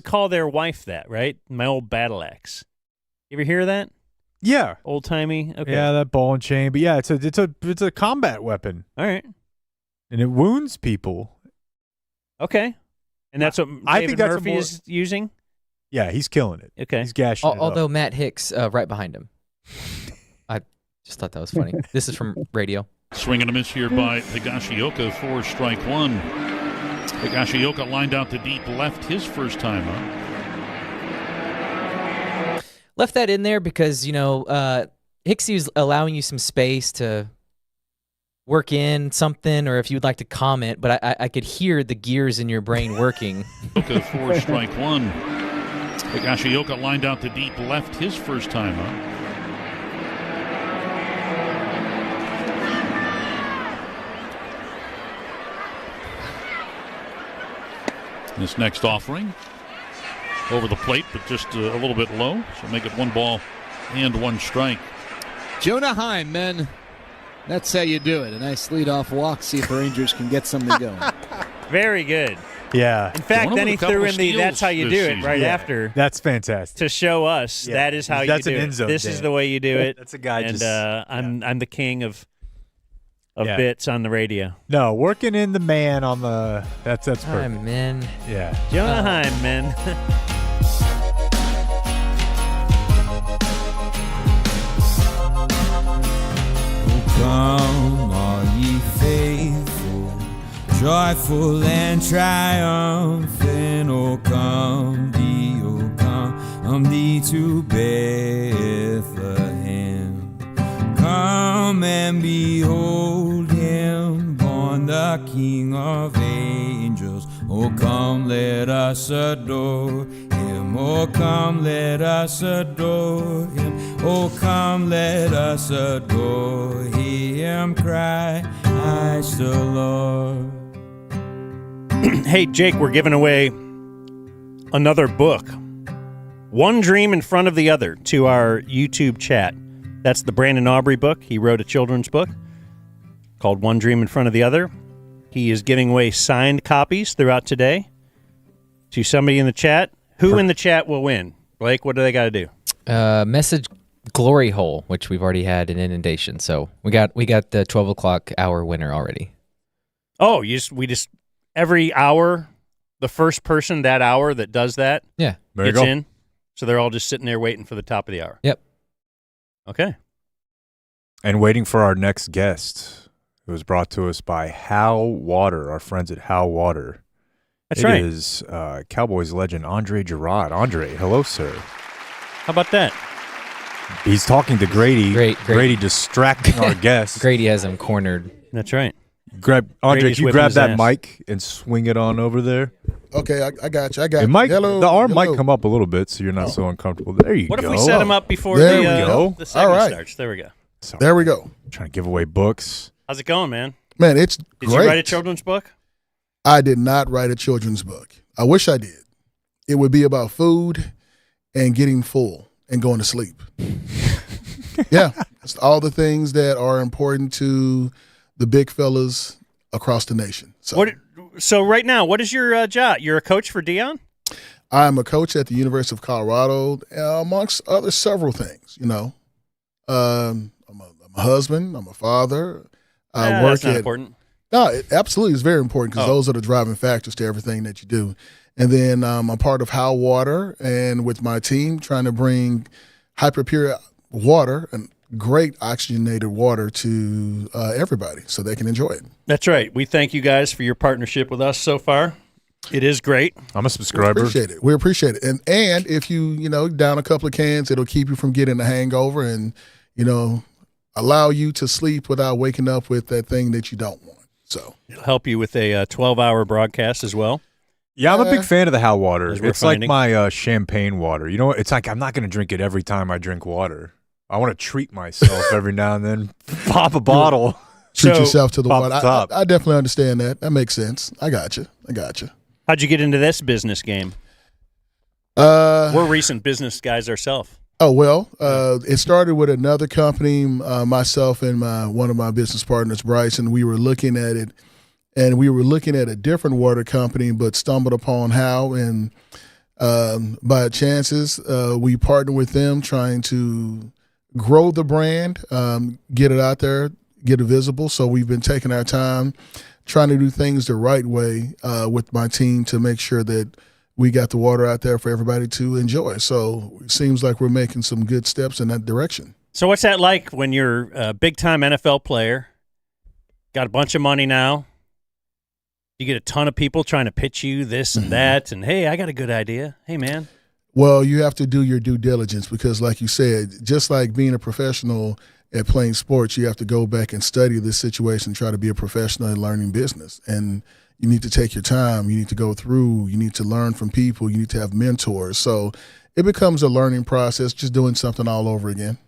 S1: call their wife that, right? My old battle axe. You ever hear that?
S13: Yeah,
S1: old timey. Okay,
S13: yeah, that ball and chain. But yeah, it's a combat weapon.
S1: All right,
S13: and it wounds people.
S1: Okay, and that's what
S13: I think that's
S1: Murphy is using.
S13: Yeah, he's killing it.
S1: Okay,
S13: he's gashing it
S3: although
S13: up.
S3: Matt Hicks right behind him. I just thought that was funny. This is from radio.
S19: Swing and a miss here by Higashioka for strike 1. Higashioka lined out to deep left his first time up.
S3: Left that in there because, Hicksy was allowing you some space to work in something, or if you'd like to comment, but I could hear the gears in your brain working.
S19: For strike 1. Higashioka lined out to deep left his first time up. This next offering over the plate, but just a little bit low, so make it 1 ball and 1 strike.
S20: Jonah Heim, men. That's how you do it. A nice leadoff walk, see if the Rangers can get something going.
S1: Very good.
S13: Yeah.
S1: In fact, then he threw in the "that's how you do it" right after.
S13: That's fantastic.
S1: To show us that is how you do it.
S13: That's an end zone.
S1: This is the way you do it.
S13: That's a guy
S1: and,
S13: just.
S1: I'm the king of bits on the radio.
S13: No, working in the man on the. That's perfect.
S3: Heim, man.
S13: Yeah.
S1: Jonah Heim, man.
S5: Come, all ye faithful, joyful and triumphant. O come thee to Bethlehem. Come and behold him, born the King of angels. Oh, come, let us adore him. Oh, come, let us adore him. Oh, come, let us adore him. Christ the Lord.
S1: Hey, Jake, we're giving away another book, One Dream in Front of the Other, to our YouTube chat. That's the Brandon Aubrey book. He wrote a children's book called One Dream in Front of the Other. He is giving away signed copies throughout today. to somebody in the chat. Who in the chat will win? Blake, what do they got to do?
S3: Message Glory Hole, which we've already had an inundation. So we got the 12 o'clock hour winner already.
S1: Oh, we just every hour, the first person that hour that does that,
S3: yeah,
S1: gets in. So they're all just sitting there waiting for the top of the hour.
S3: Yep.
S1: Okay.
S13: And waiting for our next guest. It was brought to us by How Water, our friends at How Water.
S1: That's right.
S13: It is Cowboys legend Andre Gurode. Andre, hello, sir.
S1: How about that?
S13: He's talking to Grady. Grady distracting our guest.
S3: Grady has him cornered.
S1: That's right.
S13: Andre,
S1: Grady's
S13: can you
S1: whipping
S13: grab
S1: his
S13: that
S1: ass.
S13: mic and swing it on over there?
S10: Okay, I got you.
S13: It might, the arm might come up a little bit so you're not so uncomfortable. There you
S1: What
S13: go.
S1: if we set him up before
S10: There we
S1: the
S10: go.
S1: segment
S10: All right.
S1: starts? There we go.
S13: Sorry.
S10: There we go.
S13: Trying to give away books.
S1: How's it going, man?
S10: Man, it's
S1: Did
S10: great.
S1: you write a children's book?
S10: I did not write a children's book. I wish I did. It would be about food and getting full and going to sleep. Yeah, it's all the things that are important to the big fellas across the nation.
S1: So right now, what is your job? You're a coach for Dion?
S10: I'm a coach at the University of Colorado, amongst other several things. You know, I'm a husband. I'm a father. I work
S1: that's not
S10: at.
S1: important.
S10: No, it absolutely is very important because
S1: Oh.
S10: those are the driving factors to everything that you do. And then I'm part of How Water, and with my team, trying to bring hyper-pure water and great oxygenated water to everybody so they can enjoy it.
S1: That's right. We thank you guys for your partnership with us so far. It is great.
S13: I'm a subscriber.
S10: We appreciate it. And if you down a couple of cans, it'll keep you from getting a hangover and, allow you to sleep without waking up with that thing that you don't want. So
S1: It'll help you with a 12-hour broadcast as well.
S13: Yeah, I'm a big fan of the How Water.
S1: As we're
S13: It's like
S1: finding.
S13: my champagne water. You know what? It's like I'm not going to drink it every time I drink water. I want to treat myself every now and then. Pop a bottle.
S10: treat yourself to the
S13: pop
S10: water.
S13: the top.
S10: I definitely understand that. That makes sense. I got you.
S1: How'd you get into this business game?
S10: Uh,
S1: We're recent business guys ourselves.
S10: Oh, well, it started with another company, myself and one of my business partners, Bryce, and we were looking at it, and we were looking at a different water company, but stumbled upon How, and by chances, we partnered with them trying to grow the brand, get it out there, get it visible. So we've been taking our time trying to do things the right way with my team to make sure that we got the water out there for everybody to enjoy. So it seems like we're making some good steps in that direction.
S1: So what's that like when you're a big-time NFL player, got a bunch of money now, you get a ton of people trying to pitch you this and that, and, hey, I got a good idea. Hey, man.
S10: Well, you have to do your due diligence because, like you said, just like being a professional at playing sports, you have to go back and study this situation, try to be a professional at learning business. And you need to take your time. You need to go through. You need to learn from people. You need to have mentors. So it becomes a learning process, just doing something all over again.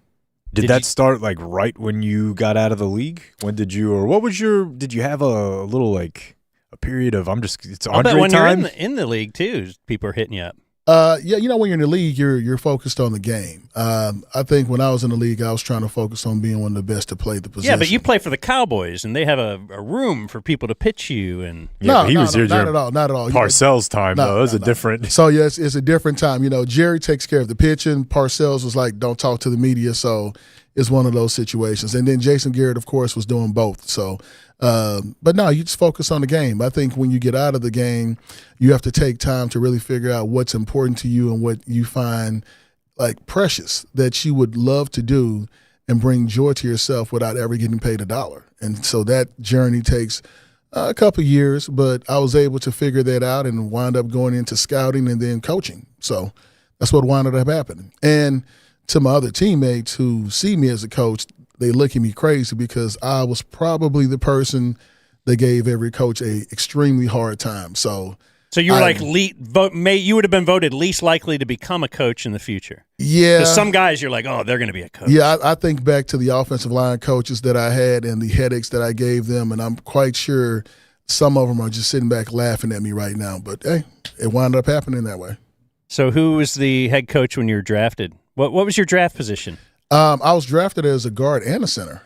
S13: Did that start like right when you got out of the league? When did you, or what was your? Did you have a little like a period of it's
S1: I'll bet
S13: Andre
S1: when
S13: time?
S1: you're in the league too, people are hitting you up.
S10: Yeah, when you're in the league, you're focused on the game. I think when I was in the league, I was trying to focus on being one of the best to play the position.
S1: Yeah, but you play for the Cowboys, and they have a room for people to pitch you. And
S10: not at all.
S13: Parcells time though. It was a different.
S10: So yes, it's a different time. Jerry takes care of the pitching. Parcells was like, don't talk to the media. So it's one of those situations. And then Jason Garrett, of course, was doing both. So, but no, you just focus on the game. I think when you get out of the game, you have to take time to really figure out what's important to you and what you find like precious that you would love to do and bring joy to yourself without ever getting paid $1. And so that journey takes a couple of years, but I was able to figure that out and wind up going into scouting and then coaching. So that's what wound up happening. And to my other teammates who see me as a coach, they look at me crazy because I was probably the person that gave every coach a extremely hard time. So
S1: you were you would have been voted least likely to become a coach in the future.
S10: Yeah.
S1: Because some guys you're like, oh, they're going to be a coach.
S10: Yeah, I think back to the offensive line coaches that I had and the headaches that I gave them, and I'm quite sure some of them are just sitting back laughing at me right now. But, hey, it wound up happening that way.
S1: So who was the head coach when you were drafted? What was your draft position?
S10: I was drafted as a guard and a center.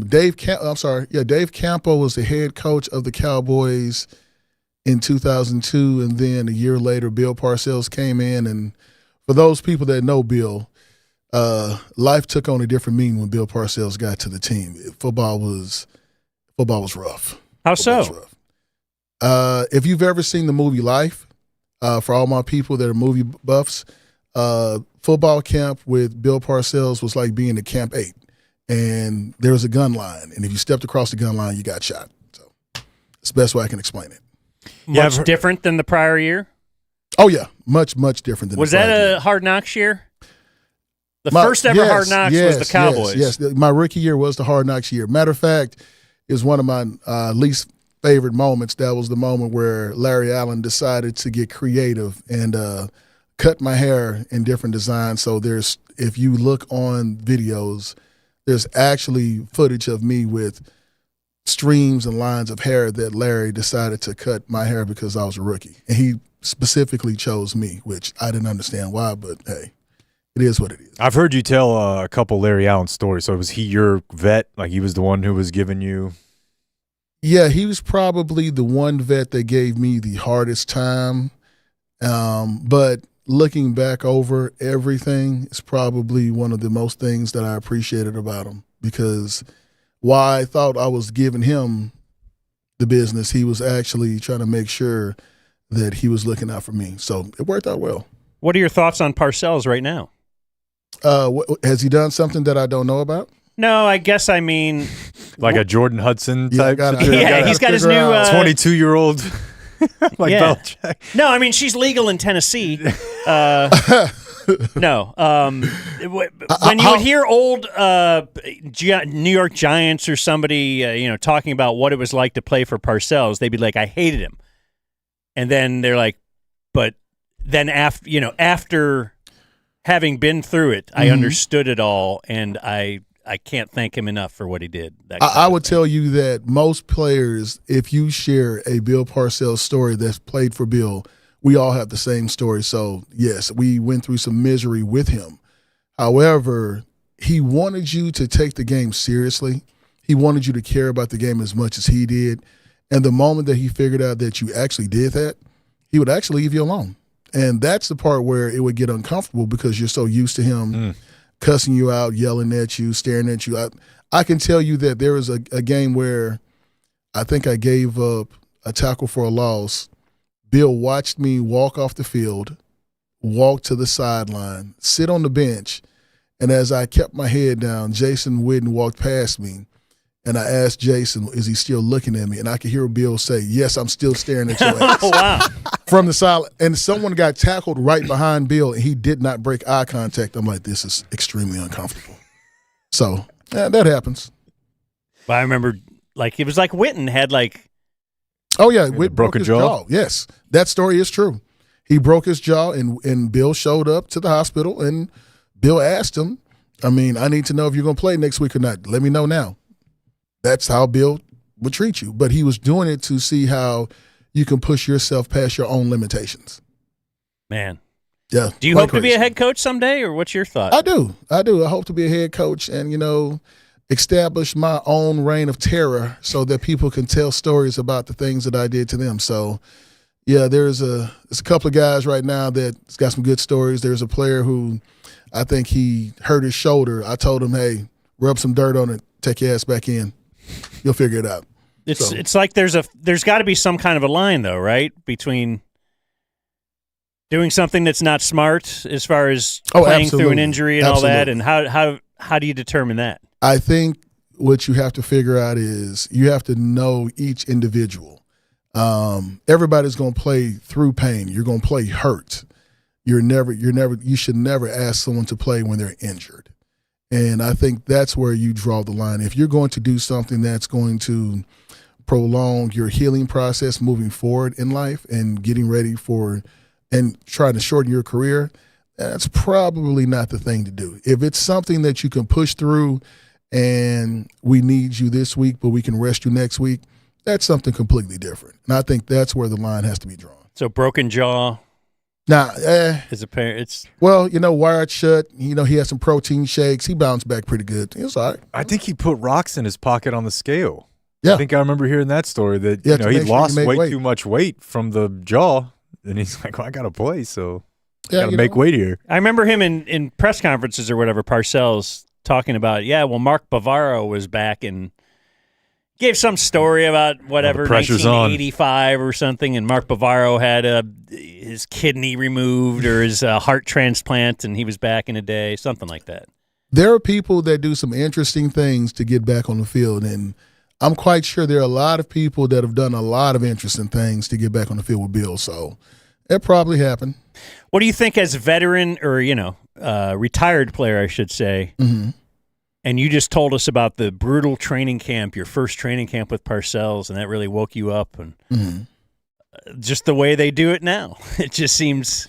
S10: Dave Campo was the head coach of the Cowboys in 2002, and then a year later, Bill Parcells came in. And for those people that know Bill, life took on a different meaning when Bill Parcells got to the team. Football was rough.
S1: How so?
S10: If you've ever seen the movie Life, for all my people that are movie buffs, football camp with Bill Parcells was like being at Camp 8. And there was a gun line. And if you stepped across the gun line, you got shot. So it's the best way I can explain it.
S1: Much different than the prior year?
S10: Oh, yeah. Much, much different than
S1: Was
S10: the prior
S1: that
S10: year.
S1: a Hard Knocks year? The first ever Hard Knocks was the Cowboys.
S10: Yes. My rookie year was the Hard Knocks year. Matter of fact, it was one of my least favorite moments. That was the moment where Larry Allen decided to get creative and cut my hair in different designs. So if you look on videos, there's actually footage of me with streams and lines of hair that Larry decided to cut my hair because I was a rookie. And he specifically chose me, which I didn't understand why, but hey, it is what it is.
S13: I've heard you tell a couple Larry Allen stories. So was he your vet? Like he was the one who was giving you?
S10: Yeah, he was probably the one vet that gave me the hardest time. But looking back over everything, it's probably one of the most things that I appreciated about him, because while I thought I was giving him the business, he was actually trying to make sure that he was looking out for me. So it worked out well.
S1: What are your thoughts on Parcells right now?
S10: Has he done something that I don't know about?
S1: No, I guess I mean
S13: like a Jordan Hudson type.
S1: He's got his new
S13: 22-year-old. Like
S1: yeah.
S13: Belichick.
S1: No, I mean she's legal in Tennessee. No, when you would hear old New York Giants or somebody, talking about what it was like to play for Parcells, they'd be like, "I hated him," and then they're like, "But then after having been through it, I understood it all, and I can't thank him enough for what he did."
S10: I would tell you that most players, if you share a Bill Parcells story that's played for Bill, we all have the same story. So, yes, we went through some misery with him. However, he wanted you to take the game seriously. He wanted you to care about the game as much as he did. And the moment that he figured out that you actually did that, he would actually leave you alone. And that's the part where it would get uncomfortable because you're so used to him cussing you out, yelling at you, staring at you. I can tell you that there was a game where I think I gave up a tackle for a loss. Bill watched me walk off the field, walk to the sideline, sit on the bench, and as I kept my head down, Jason Witten walked past me, and I asked Jason, is he still looking at me? And I could hear Bill say, yes, I'm still staring at your ass.
S1: Oh, wow.
S10: From the side, and someone got tackled right behind Bill, and he did not break eye contact. I'm like, this is extremely uncomfortable. So, yeah, that happens.
S1: But I remember, it was like Witten had
S10: Oh, yeah, Witten broke his
S13: jaw?
S10: Yes, that story is true. He broke his jaw, and Bill showed up to the hospital, and Bill asked him, I need to know if you're going to play next week or not. Let me know now. That's how Bill would treat you. But he was doing it to see how you can push yourself past your own limitations.
S1: Man.
S10: Yeah.
S1: Do you hope to be a head coach someday, or what's your thought?
S10: I do. I hope to be a head coach and, establish my own reign of terror so that people can tell stories about the things that I did to them. So, yeah, there's a couple of guys right now that's got some good stories. There's a player who I think he hurt his shoulder. I told him, hey, rub some dirt on it, take your ass back in. You'll figure it out.
S1: It's like there's got to be some kind of a line, though, right, between doing something that's not smart as far as playing through an injury and all that, and how do you determine that?
S10: I think what you have to figure out is you have to know each individual. Everybody's going to play through pain. You're going to play hurt. You should never ask someone to play when they're injured. And I think that's where you draw the line. If you're going to do something that's going to prolong your healing process moving forward in life and getting ready and trying to shorten your career, that's probably not the thing to do. If it's something that you can push through and we need you this week, but we can rest you next week, that's something completely different. And I think that's where the line has to be drawn.
S1: So broken jaw.
S10: Is
S1: a pair. It's
S10: wired shut. He had some protein shakes. He bounced back pretty good. It was all right.
S13: I think he put rocks in his pocket on the scale.
S2: I think I remember hearing that story that
S10: Yeah,
S2: you know
S10: to
S2: he
S10: make sure you
S2: lost
S10: make
S2: way
S10: weight.
S2: too much weight from the jaw, and he's like, "Well, I got to play, so
S1: Yeah,
S2: got to
S1: you
S2: make
S1: know.
S2: weight here."
S1: I remember him in press conferences or whatever, Parcells talking about, Marc Bavaro was back and gave some story about whatever,
S2: pressure's on.
S1: 1985 or something, and Marc Bavaro had his kidney removed or his heart transplant, and he was back in a day, something like that.
S10: There are people that do some interesting things to get back on the field, and I'm quite sure there are a lot of people that have done a lot of interesting things to get back on the field with Bill, so it probably happened.
S1: What do you think as a veteran or, retired player, I should say, and you just told us about the brutal training camp, your first training camp with Parcells, and that really woke you up, and just the way they do it now. It just seems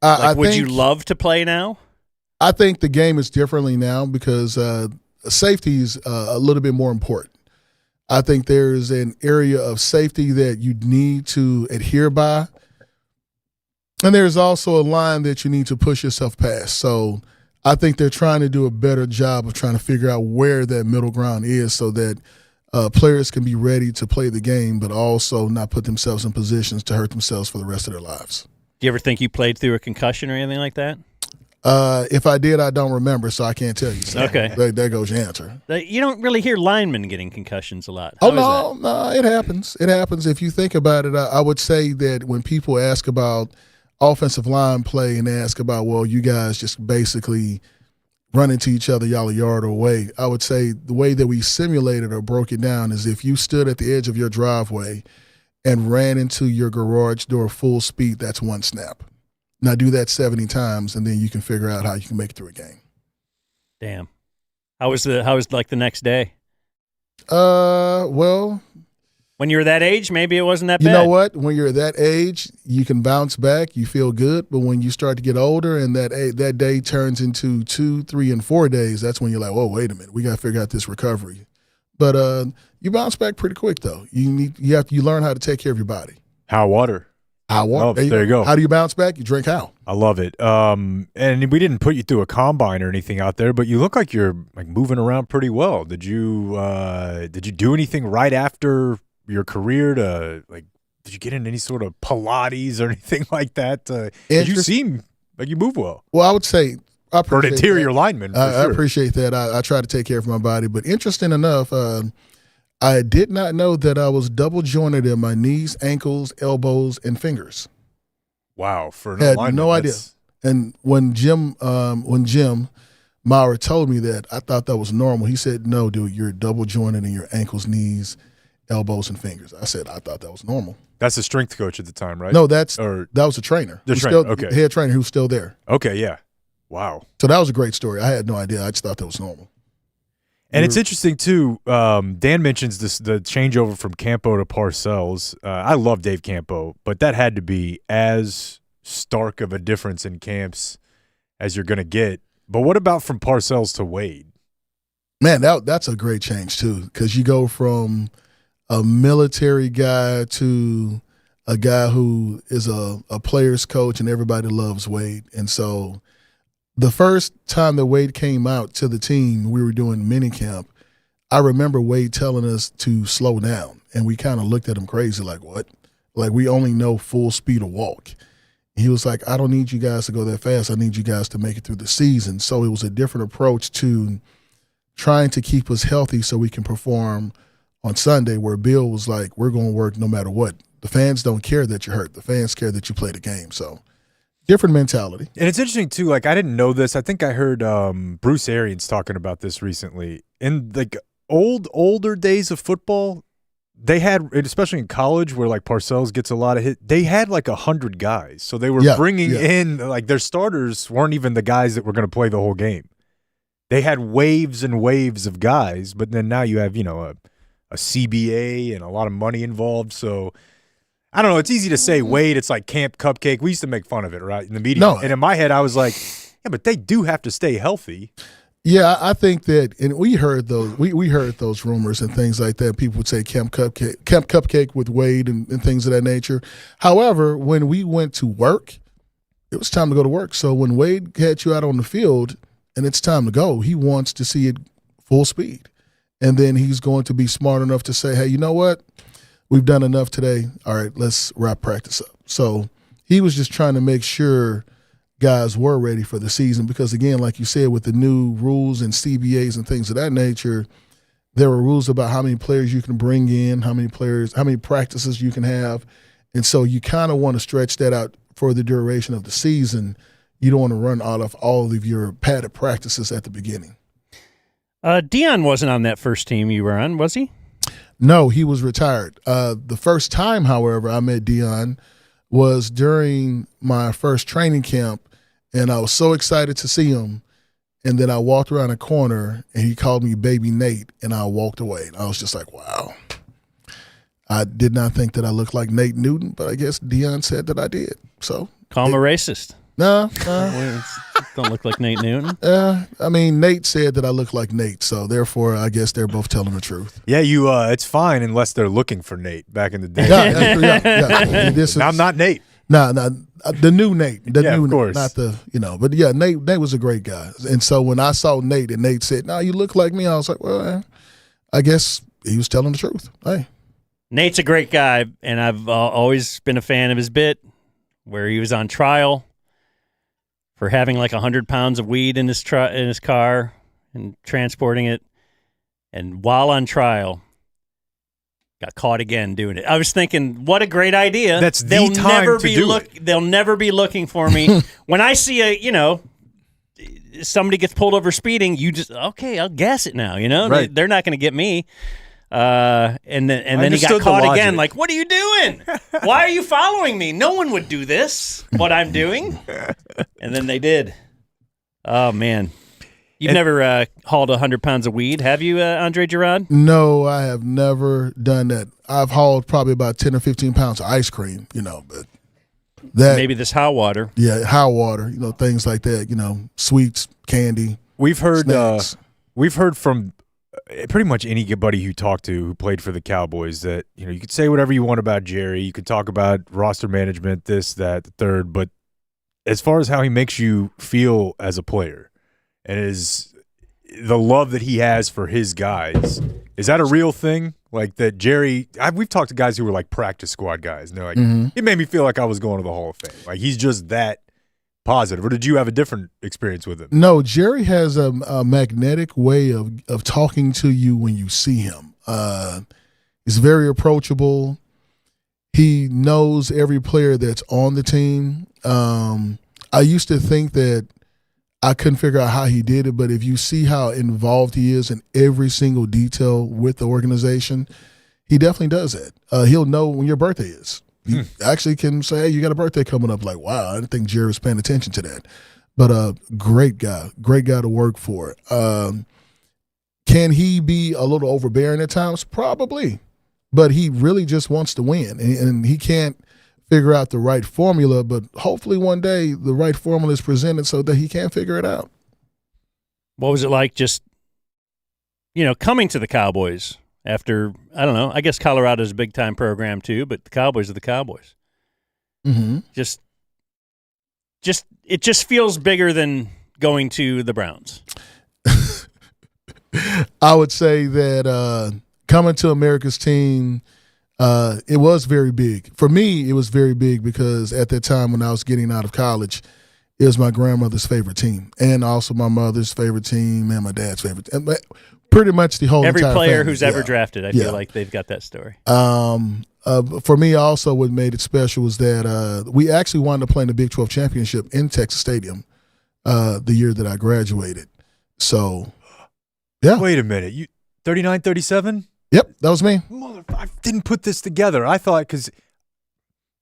S1: would you love to play now?
S10: I think the game is differently now because safety is a little bit more important. I think there's an area of safety that you need to adhere by, and there's also a line that you need to push yourself past. So I think they're trying to do a better job of trying to figure out where that middle ground is so that players can be ready to play the game but also not put themselves in positions to hurt themselves for the rest of their lives.
S1: Do you ever think you played through a concussion or anything like that?
S10: If I did, I don't remember, so I can't tell you. So
S1: Okay.
S10: There goes your answer.
S1: You don't really hear linemen getting concussions a lot.
S10: Oh,
S1: How is that?
S10: no, it happens. It happens. If you think about it, I would say that when people ask about offensive line play and ask about, well, you guys just basically run into each other, y'all a yard away, I would say the way that we simulated or broke it down is if you stood at the edge of your driveway and ran into your garage door full speed, that's one snap. Now do that 70 times, and then you can figure out how you can make it through a game.
S1: Damn. How was like the next day?
S10: Well,
S1: when you were that age, maybe it wasn't that
S10: you
S1: bad.
S10: know what? When you're that age, you can bounce back. You feel good. But when you start to get older and that day turns into 2, 3, and 4 days, that's when you're like, whoa, wait a minute. We got to figure out this recovery. But you bounce back pretty quick, though. You learn how to take care of your body.
S2: How water.
S10: How
S2: there you go.
S10: How do you bounce back? You drink how.
S2: I love it. And we didn't put you through a combine or anything out there, but you look like you're like moving around pretty well. Did you do anything right after your career to did you get in any sort of Pilates or anything like that? You seem like you move well.
S10: Well, I would say
S2: for an interior lineman. For
S10: I
S2: sure.
S10: appreciate that. I try to take care of my body, but interesting enough, I did not know that I was double jointed in my knees, ankles, elbows, and fingers.
S2: Wow, for an
S10: had
S2: lineman,
S10: no idea. And when Jim Maurer told me that, I thought that was normal. He said, "No, dude, you're double jointed in your ankles, knees, elbows, and fingers." I said, "I thought that was normal."
S2: That's the strength coach at the time, right?
S10: No, that was a trainer.
S2: The
S10: Who's
S2: trainer,
S10: still,
S2: okay.
S10: head trainer who's still there.
S2: Okay, yeah. Wow.
S10: So that was a great story. I had no idea. I just thought that was normal.
S2: And it's interesting, too. Dan mentions the changeover from Campo to Parcells. I love Dave Campo, but that had to be as stark of a difference in camps as you're going to get. But what about from Parcells to Wade?
S10: Man, that's a great change, too, because you go from a military guy to a guy who is a player's coach, and everybody loves Wade. And so the first time that Wade came out to the team, we were doing minicamp, I remember Wade telling us to slow down, and we kind of looked at him crazy like, what? Like, we only know full speed of walk. He was like, I don't need you guys to go that fast. I need you guys to make it through the season. So it was a different approach to trying to keep us healthy so we can perform on Sunday, where Bill was like, we're going to work no matter what. The fans don't care that you're hurt. The fans care that you play the game. So different mentality.
S2: And it's interesting, too. Like, I didn't know this. I think I heard Bruce Arians talking about this recently. In, like, older days of football, they had, especially in college where, like, Parcells gets a lot of hit, they had, like, 100 guys. So they were bringing in, like, their starters weren't even the guys that were going to play the whole game. They had waves and waves of guys, but then now you have, a CBA and a lot of money involved. So I don't know. It's easy to say Wade. It's like Camp Cupcake. We used to make fun of it, right, in the media.
S10: No.
S2: And in my head, I was like, yeah, but they do have to stay healthy.
S10: Yeah, I think that, and we heard those. We heard those rumors and things like that. People would say Camp Cupcake with Wade and things of that nature. However, when we went to work, it was time to go to work. So when Wade had you out on the field and it's time to go, he wants to see it full speed. and then he's going to be smart enough to say, hey, you know what? We've done enough today. All right, let's wrap practice up. So he was just trying to make sure guys were ready for the season because, again, like you said, with the new rules and CBAs and things of that nature, there were rules about how many players you can bring in, how many practices you can have. And so you kind of want to stretch that out for the duration of the season. You don't want to run out of all of your padded practices at the beginning.
S1: Dion wasn't on that first team you were on, was he?
S10: No, he was retired. The first time, however, I met Dion was during my first training camp, and I was so excited to see him. And then I walked around a corner, and he called me Baby Nate, and I walked away. And I was just like, wow. I did not think that I looked like Nate Newton, but I guess Dion said that I did. So
S1: call him a racist.
S10: No.
S1: Don't look like Nate Newton.
S10: I mean, Nate said that I look like Nate, so therefore I guess they're both telling the truth.
S13: Yeah, it's fine unless they're looking for Nate back in the day.
S10: Yeah.
S13: I'm not Nate.
S10: No, the new Nate.
S13: Of course.
S10: Not the, but yeah, Nate was a great guy. And so when I saw Nate and Nate said, no, you look like me, I was like, well, I guess he was telling the truth. Hey.
S1: Nate's a great guy, and I've always been a fan of his bit where he was on trial for having like 100 pounds of weed in his car and transporting it. And while on trial, got caught again doing it. I was thinking, what a great idea.
S13: That's the time to do it.
S1: They'll never be looking for me. When I see somebody gets pulled over speeding, you just, okay, I'll guess it now,
S13: Right.
S1: They're not going to get me. And then he got caught again. Like, what are you doing? Why are you following me? No one would do this. What I'm doing. And then they did. Oh man, you've never hauled 100 pounds of weed, have you, Andre Gurode?
S10: No, I have never done that. I've hauled probably about 10 or 15 pounds of ice cream. But that
S1: maybe this hot water.
S10: Yeah, hot water. Things like that. Sweets, candy.
S13: We've heard.
S10: Snacks.
S13: We've heard from pretty much anybody who talked to who played for the Cowboys that, you could say whatever you want about Jerry. You could talk about roster management, this, that, the third. But as far as how he makes you feel as a player and the love that he has for his guys, is that a real thing? Like that Jerry, we've talked to guys who were like practice squad guys. And they're like, It made me feel like I was going to the Hall of Fame. Like he's just that positive. Or did you have a different experience with him?
S10: No, Jerry has a magnetic way of talking to you when you see him. He's very approachable. He knows every player that's on the team. I used to think that I couldn't figure out how he did it, but if you see how involved he is in every single detail with the organization, he definitely does that. He'll know when your birthday is. You actually can say, hey, you got a birthday coming up. Like, wow, I didn't think Jerry was paying attention to that. But great guy to work for. Can he be a little overbearing at times? Probably. But he really just wants to win. And he can't figure out the right formula, but hopefully one day the right formula is presented so that he can figure it out.
S1: What was it like just, coming to the Cowboys? After, I don't know, I guess Colorado's a big-time program too, but the Cowboys are the Cowboys.
S10: Mm-hmm.
S1: It just feels bigger than going to the Browns.
S10: I would say that coming to America's team, it was very big. For me, it was very big because at that time when I was getting out of college, it was my grandmother's favorite team and also my mother's favorite team and my dad's favorite team. Pretty much the whole
S1: every
S10: entire
S1: player
S10: family.
S1: who's ever drafted, I feel like they've got that story.
S10: For me, also, what made it special was that we actually wound up playing the Big 12 championship in Texas Stadium the year that I graduated. So, yeah.
S13: Wait a minute, you 39-37?
S10: Yep, that was me.
S13: I didn't put this together. I thought because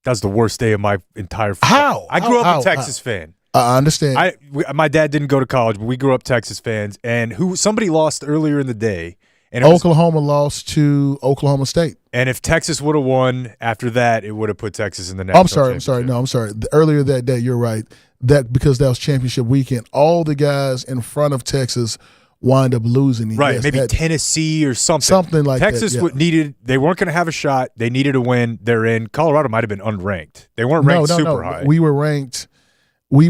S13: that was the worst day of my entire.
S10: How?
S13: I grew up a Texas fan.
S10: I understand.
S13: My dad didn't go to college, but we grew up Texas fans. And somebody lost earlier in the day. And
S10: Oklahoma lost to Oklahoma State.
S13: And if Texas would have won after that, it would have put Texas in the national championship.
S10: I'm sorry. Earlier that day, you're right. Because that was championship weekend, all the guys in front of Texas wind up losing.
S13: Right, maybe Tennessee or something.
S10: Something like
S13: Texas
S10: that.
S13: Texas they weren't going to have a shot. They needed a win. They're in. Colorado might have been unranked. They weren't ranked super high.
S10: We were ranked.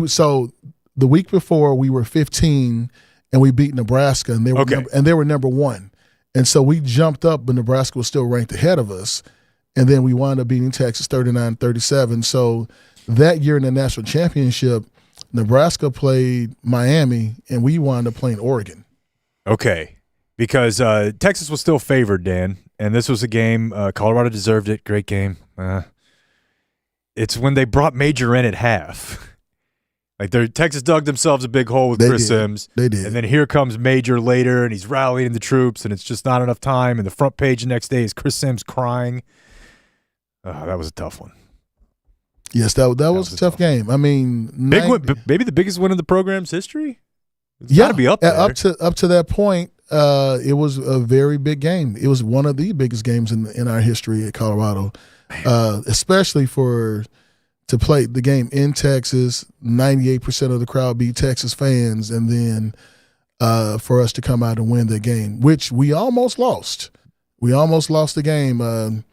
S10: So the week before we were 15 and we beat Nebraska and they were number 1. And so we jumped up, but Nebraska was still ranked ahead of us. And then we wound up beating Texas 39-37. So that year in the national championship, Nebraska played Miami, and we wound up playing Oregon.
S13: Okay, because Texas was still favored, Dan, and this was a game. Colorado deserved it. Great game. It's when they brought Major in at half. Like Texas dug themselves a big hole with Chris Sims.
S10: They did.
S13: And then here comes Major later, and he's rallying the troops, and it's just not enough time. And the front page the next day is Chris Sims crying. That was a tough one.
S10: Yes, that was a tough game. I mean,
S13: maybe the biggest win in the program's history. It's got to be up there.
S10: Up to that point, it was a very big game. It was one of the biggest games in our history at Colorado, especially to play the game in Texas. 98% of the crowd be Texas fans, and then for us to come out and win the game, which we almost lost. We almost lost the game.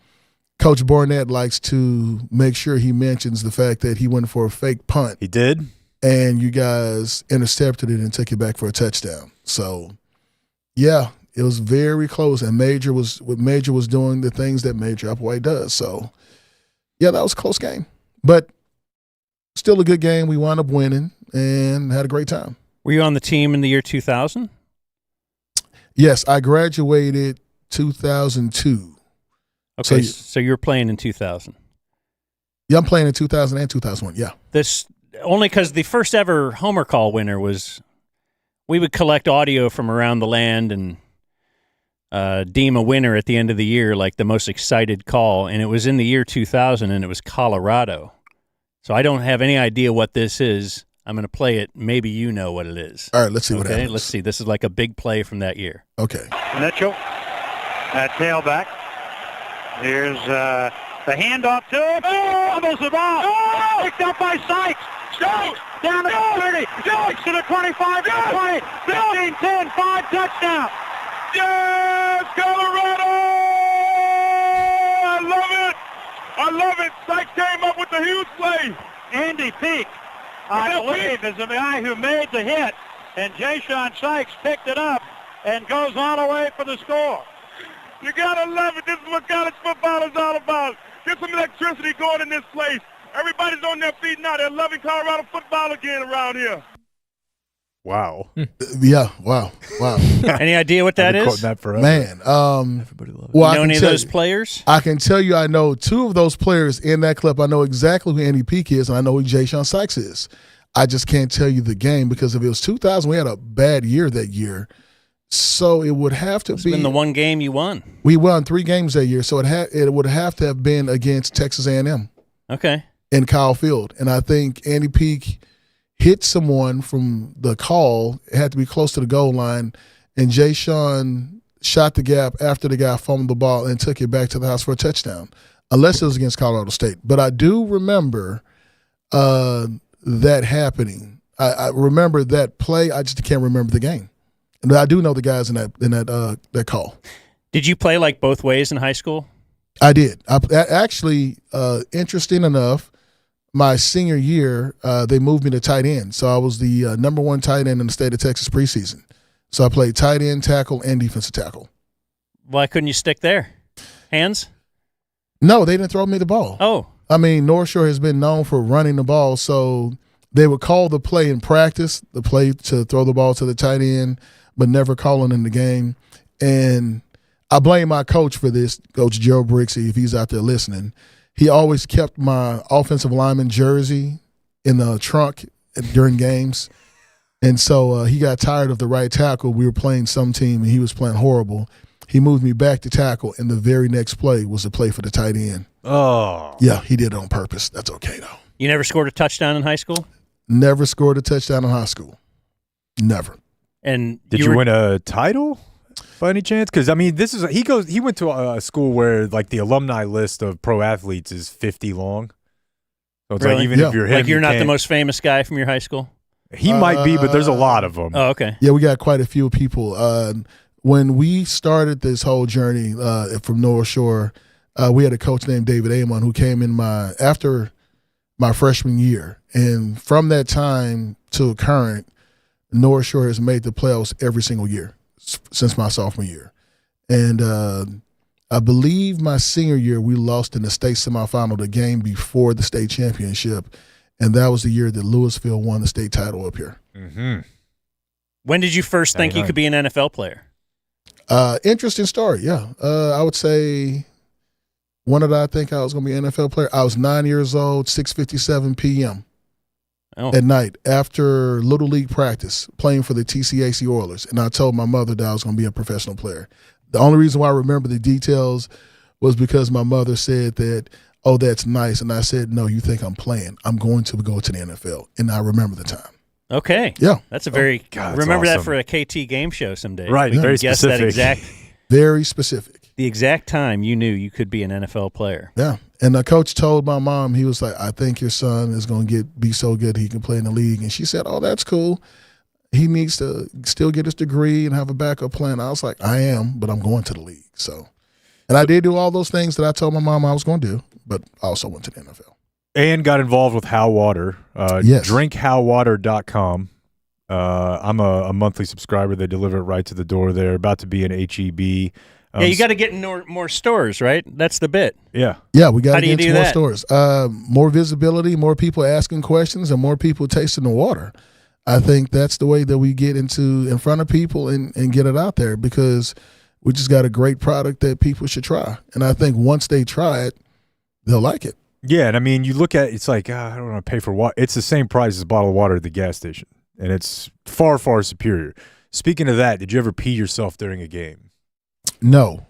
S10: Coach Barnett likes to make sure he mentions the fact that he went for a fake punt.
S13: He did?
S10: And you guys intercepted it and took it back for a touchdown. So, yeah, it was very close. And Major was doing the things that Major Applewhite does. So, yeah, that was a close game. But still a good game. We wound up winning and had a great time.
S1: Were you on the team in the year 2000?
S10: Yes, I graduated 2002.
S1: Okay, so you were playing in 2000.
S10: Yeah, I'm playing in 2000 and 2001, yeah.
S1: This only because the first ever Homer Call winner was, we would collect audio from around the land and deem a winner at the end of the year, like the most excited call, and it was in the year 2000, and it was Colorado. So I don't have any idea what this is. I'm going to play it. Maybe you know what it is.
S10: All right, let's see what happens.
S1: Let's see. This is like a big play from that year.
S10: Okay.
S4: Mitchell at tailback. Here's the handoff to him. Oh, almost the ball. Oh, picked up by Sykes. Shoot. Down to the 30. Sykes to the 25, 20, 15, 10, 5, touchdown.
S7: Yes, Colorado! I love it. Sykes came up with the huge play.
S4: Andy Peak, I believe, is the guy who made the hit, and Jay-Sean Sykes picked it up and goes all the way for the score.
S7: You gotta love it. This is what college football is all about. Get some electricity going in this place. Everybody's on their feet now. They're loving Colorado football again around here.
S13: Wow.
S10: Yeah. Wow.
S1: Any idea what that is?
S10: That man.
S13: Everybody loves it.
S10: Well,
S1: you know any of those players?
S10: I can tell you I know two of those players in that clip. I know exactly who Andy Peak is, and I know who Jay-Sean Sykes is. I just can't tell you the game because if it was 2000, we had a bad year that year. So it would have to be
S1: the one game you won.
S10: We won 3 games that year, so it would have to have been against Texas A&M.
S1: Okay.
S10: In Kyle Field, and I think Andy Peak hit someone from the call. It had to be close to the goal line, and Jay-Sean shot the gap after the guy fumbled the ball and took it back to the house for a touchdown. Unless it was against Colorado State, but I do remember that happening. I remember that play. I just can't remember the game. And I do know the guys in that call.
S1: Did you play like both ways in high school?
S10: I did. Actually, interesting enough, my senior year, they moved me to tight end. So I was the #1 tight end in the state of Texas preseason. So I played tight end, tackle, and defensive tackle.
S1: Why couldn't you stick there? Hands?
S10: No, they didn't throw me the ball.
S1: Oh.
S10: I mean, North Shore has been known for running the ball, so they would call the play in practice, the play to throw the ball to the tight end, but never calling in the game. And I blame my coach for this, Coach Joe Brixey, if he's out there listening. He always kept my offensive lineman jersey in the trunk during games. And so he got tired of the right tackle. We were playing some team, and he was playing horrible. He moved me back to tackle, and the very next play was a play for the tight end.
S13: Oh.
S10: Yeah, he did it on purpose. That's okay, though.
S1: You never scored a touchdown in high school?
S10: Never scored a touchdown in high school. Never.
S1: And
S13: did you win a title by any chance? Because I mean, he went to a school where like the alumni list of pro athletes is 50 long. So it's
S1: really?
S13: Like even if you're him,
S1: like you're not the most famous guy from your high school.
S13: He might be, but there's a lot of them.
S1: Oh, okay.
S10: Yeah, we got quite a few people. When we started this whole journey from North Shore, we had a coach named David Amon who came in after my freshman year, and from that time to current, North Shore has made the playoffs every single year since my sophomore year. And I believe my senior year we lost in the state semifinal, the game before the state championship, and that was the year that Louisville won the state title up here.
S13: Mm-hmm.
S1: When did you first think you could be an NFL player?
S10: Interesting story, yeah. I would say, when did I think I was going to be an NFL player? I was 9 years old, 6:57 p.m. At night after Little League practice, playing for the TCAC Oilers, and I told my mother that I was going to be a professional player. The only reason why I remember the details was because my mother said that, oh, that's nice, and I said, no, you think I'm playing. I'm going to go to the NFL, and I remember the time.
S1: Okay.
S10: Yeah.
S1: That's a very
S10: God,
S1: remember
S10: that's
S1: that for a KT game show someday.
S10: Right,
S1: We
S10: very
S1: can guess
S10: specific.
S1: that exact
S10: Very specific.
S1: the exact time you knew you could be an NFL player.
S10: Yeah. And the coach told my mom, he was like, I think your son is going to be so good he can play in the league. And she said, oh, that's cool. He needs to still get his degree and have a backup plan. I was like, I am, but I'm going to the league. So, and I did do all those things that I told my mom I was going to do, but I also went to the NFL.
S13: And got involved with How Water.
S10: Yes.
S13: DrinkHowWater.com. I'm a monthly subscriber. They deliver it right to the door there. About to be an HEB.
S1: Yeah, you got to get in more stores, right? That's the bit.
S13: Yeah.
S10: Yeah, we got
S1: How
S10: to
S1: do you
S10: get
S1: do
S10: into more
S1: that?
S10: stores. More visibility, more people asking questions, and more people tasting the water. I think that's the way that we get in front of people and get it out there, because we just got a great product that people should try. And I think once they try it, they'll like it.
S13: Yeah, and I mean, you look at it, it's like, I don't want to pay for water. It's the same price as a bottle of water at the gas station, and it's far, far superior. Speaking of that, did you ever pee yourself during a game?
S10: No.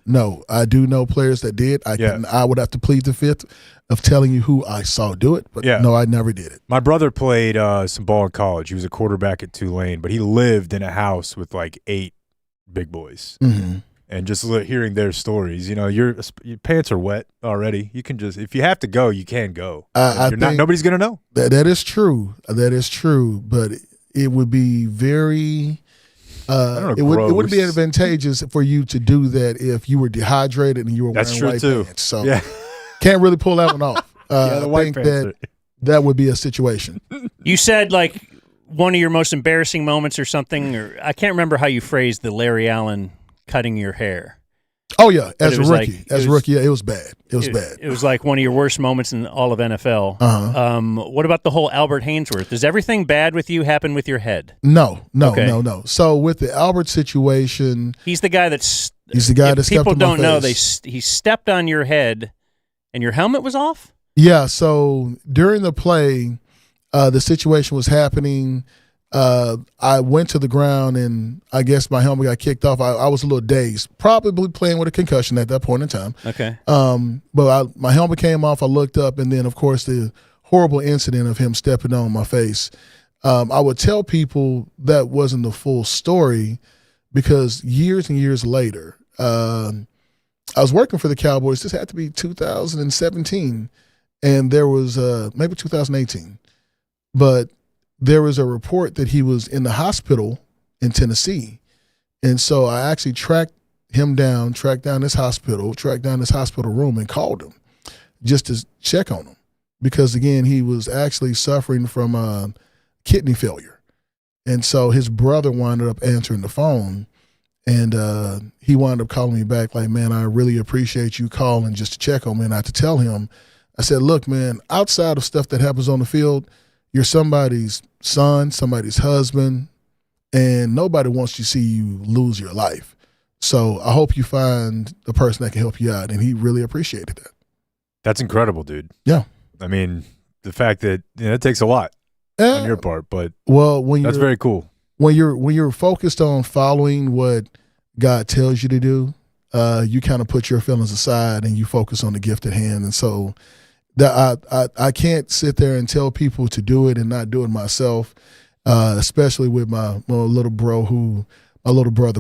S10: I do know players that did. I would have to plead the fifth of telling you who I saw do it, but no, I never did it.
S13: My brother played some ball in college. He was a quarterback at Tulane, but he lived in a house with like 8 big boys.
S10: Mm-hmm.
S13: And just hearing their stories, your pants are wet already. You can just, if you have to go, you can go. Nobody's going to know.
S10: That is true. That is true, but it would be very it would be advantageous for you to do that if you were dehydrated and you were wearing white pants. So can't really pull that one off.
S13: The white
S10: I think that would be a situation.
S1: You said like one of your most embarrassing moments or something, or I can't remember how you phrased the Larry Allen cutting your hair.
S10: Oh yeah, as a
S1: But
S10: rookie, it was bad. It was bad.
S1: It was like one of your worst moments in all of NFL. What about the whole Albert Hainsworth? Does everything bad with you happen with your head?
S10: No.
S1: Okay.
S10: So with the Albert situation,
S1: He's the guy that's.
S10: He's the guy that stepped
S1: people
S10: on my
S1: don't know
S10: face.
S1: he stepped on your head, and your helmet was off.
S10: Yeah. So during the play, the situation was happening. I went to the ground, and I guess my helmet got kicked off. I was a little dazed, probably playing with a concussion at that point in time.
S1: Okay.
S10: But my helmet came off. I looked up, and then, of course, the horrible incident of him stepping on my face. I would tell people that wasn't the full story, because years and years later, I was working for the Cowboys. This had to be 2017, and there was maybe 2018. But there was a report that he was in the hospital in Tennessee. And so I actually tracked down his hospital room and called him just to check on him. Because, again, he was actually suffering from kidney failure. And so his brother wound up answering the phone, and he wound up calling me back like, man, I really appreciate you calling just to check on me. And I had to tell him, I said, look, man, outside of stuff that happens on the field, you're somebody's son, somebody's husband, and nobody wants to see you lose your life. So I hope you find the person that can help you out. And he really appreciated that.
S13: That's incredible, dude.
S10: Yeah.
S13: I mean, the fact that it takes a lot on your part, but that's very cool.
S10: When you're focused on following what God tells you to do, you kind of put your feelings aside and you focus on the gift at hand. And so I can't sit there and tell people to do it and not do it myself, especially with my little brother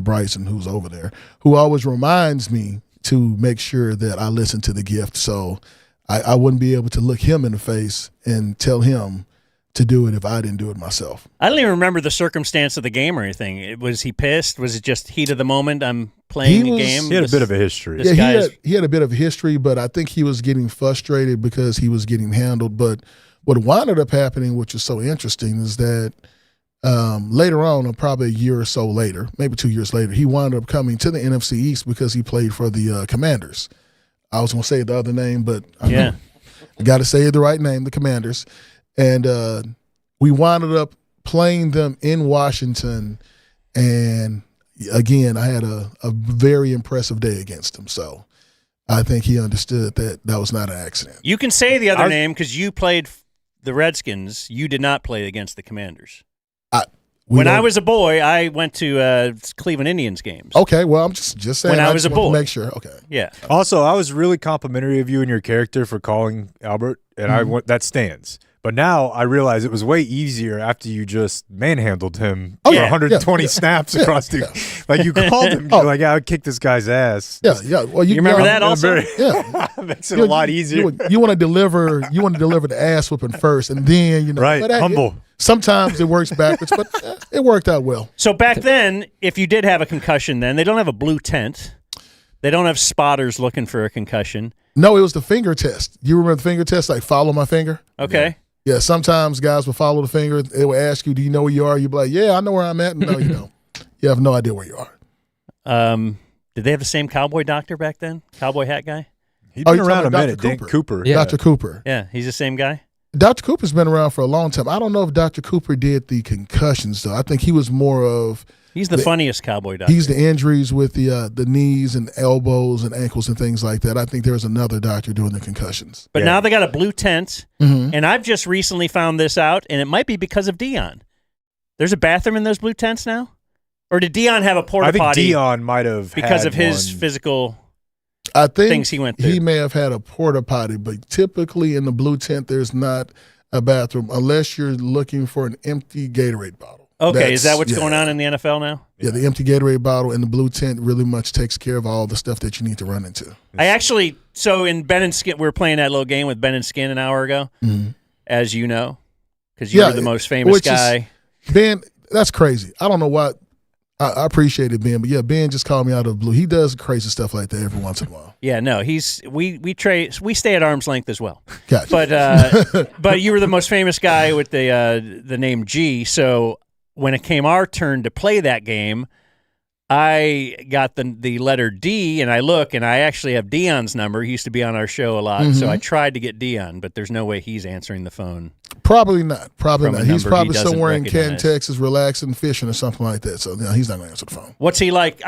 S10: Bryson, who's over there, who always reminds me to make sure that I listen to the gift. So I wouldn't be able to look him in the face and tell him to do it if I didn't do it myself.
S1: I don't even remember the circumstance of the game or anything. Was he pissed? Was it just heat of the moment? I'm playing the game.
S13: He had a bit of a history.
S10: Yeah, he had a bit of a history, but I think he was getting frustrated because he was getting handled. But what wound up happening, which is so interesting, is that Later on, probably a year or so later, maybe 2 years later, he wound up coming to the NFC East because he played for the Commanders. I was going to say the other name, but I got to say the right name, the Commanders. And we wound up playing them in Washington. And, again, I had a very impressive day against him. So I think he understood that was not an accident.
S1: You can say the other name because you played the Redskins. You did not play against the Commanders. When I was a boy, I went to Cleveland Indians games.
S10: Okay, well, I'm just saying.
S1: When I was a boy.
S10: To make sure. Okay.
S1: Yeah.
S13: Also, I was really complimentary of you and your character for calling Albert, and that stands. But now I realize it was way easier after you just manhandled him for 120 snaps across the. Like you called him, you're like, I would kick this guy's ass.
S10: Yeah. Well,
S1: you remember that also?
S13: Makes it a lot easier.
S10: You want to deliver the ass whipping first, and then
S13: right, humble.
S10: Sometimes it works backwards, but it worked out well.
S1: So back then, if you did have a concussion, then they don't have a blue tent. They don't have spotters looking for a concussion.
S10: No, it was the finger test. You remember the finger test? Like follow my finger.
S1: Okay.
S10: Yeah, sometimes guys will follow the finger. They will ask you, do you know where you are? You'll be like, yeah, I know where I'm at. No, you don't. You have no idea where you are.
S1: Did they have the same cowboy doctor back then? Cowboy hat guy?
S13: He'd been around a minute, Dan Cooper.
S10: Yeah. Dr. Cooper.
S1: Yeah, he's the same guy?
S10: Dr. Cooper's been around for a long time. I don't know if Dr. Cooper did the concussions, though. I think he was more of...
S1: He's the funniest cowboy doctor.
S10: He's the injuries with the knees and elbows and ankles and things like that. I think there's another doctor doing the concussions.
S1: But now they got a blue tent, and I've just recently found this out, and it might be because of Dion. There's a bathroom in those blue tents now? Or did Dion have a porta potty?
S13: I think Dion might have
S1: because
S13: had
S1: of his
S13: one.
S1: physical
S10: things
S1: he went through.
S10: He may have had a porta potty, but typically in the blue tent, there's not a bathroom unless you're looking for an empty Gatorade bottle.
S1: Okay, is that what's going on in the NFL now?
S10: Yeah, the empty Gatorade bottle and the blue tent really much takes care of all the stuff that you need to run into.
S1: I actually, so in Ben and Skin, we were playing that little game with Ben and Skin an hour ago, as you know, because you were the most famous guy.
S10: Ben, that's crazy. I don't know why. I appreciate it, Ben, but yeah, Ben just called me out of the blue. He does crazy stuff like that every once in a while.
S1: Yeah, no, we stay at arm's length as well.
S10: Gotcha.
S1: But you were the most famous guy with the name G, so when it came our turn to play that game, I got the letter D, and I look, and I actually have Dion's number. He used to be on our show a lot, so I tried to get Dion, but there's no way he's answering the phone.
S10: Probably not.
S1: From
S10: Not.
S1: a
S10: He's
S1: number
S10: probably
S1: he doesn't
S10: somewhere in Canton,
S1: recognize.
S10: Texas, relaxing, fishing, or something like that. So no, he's not going to answer the phone.
S1: What's he like?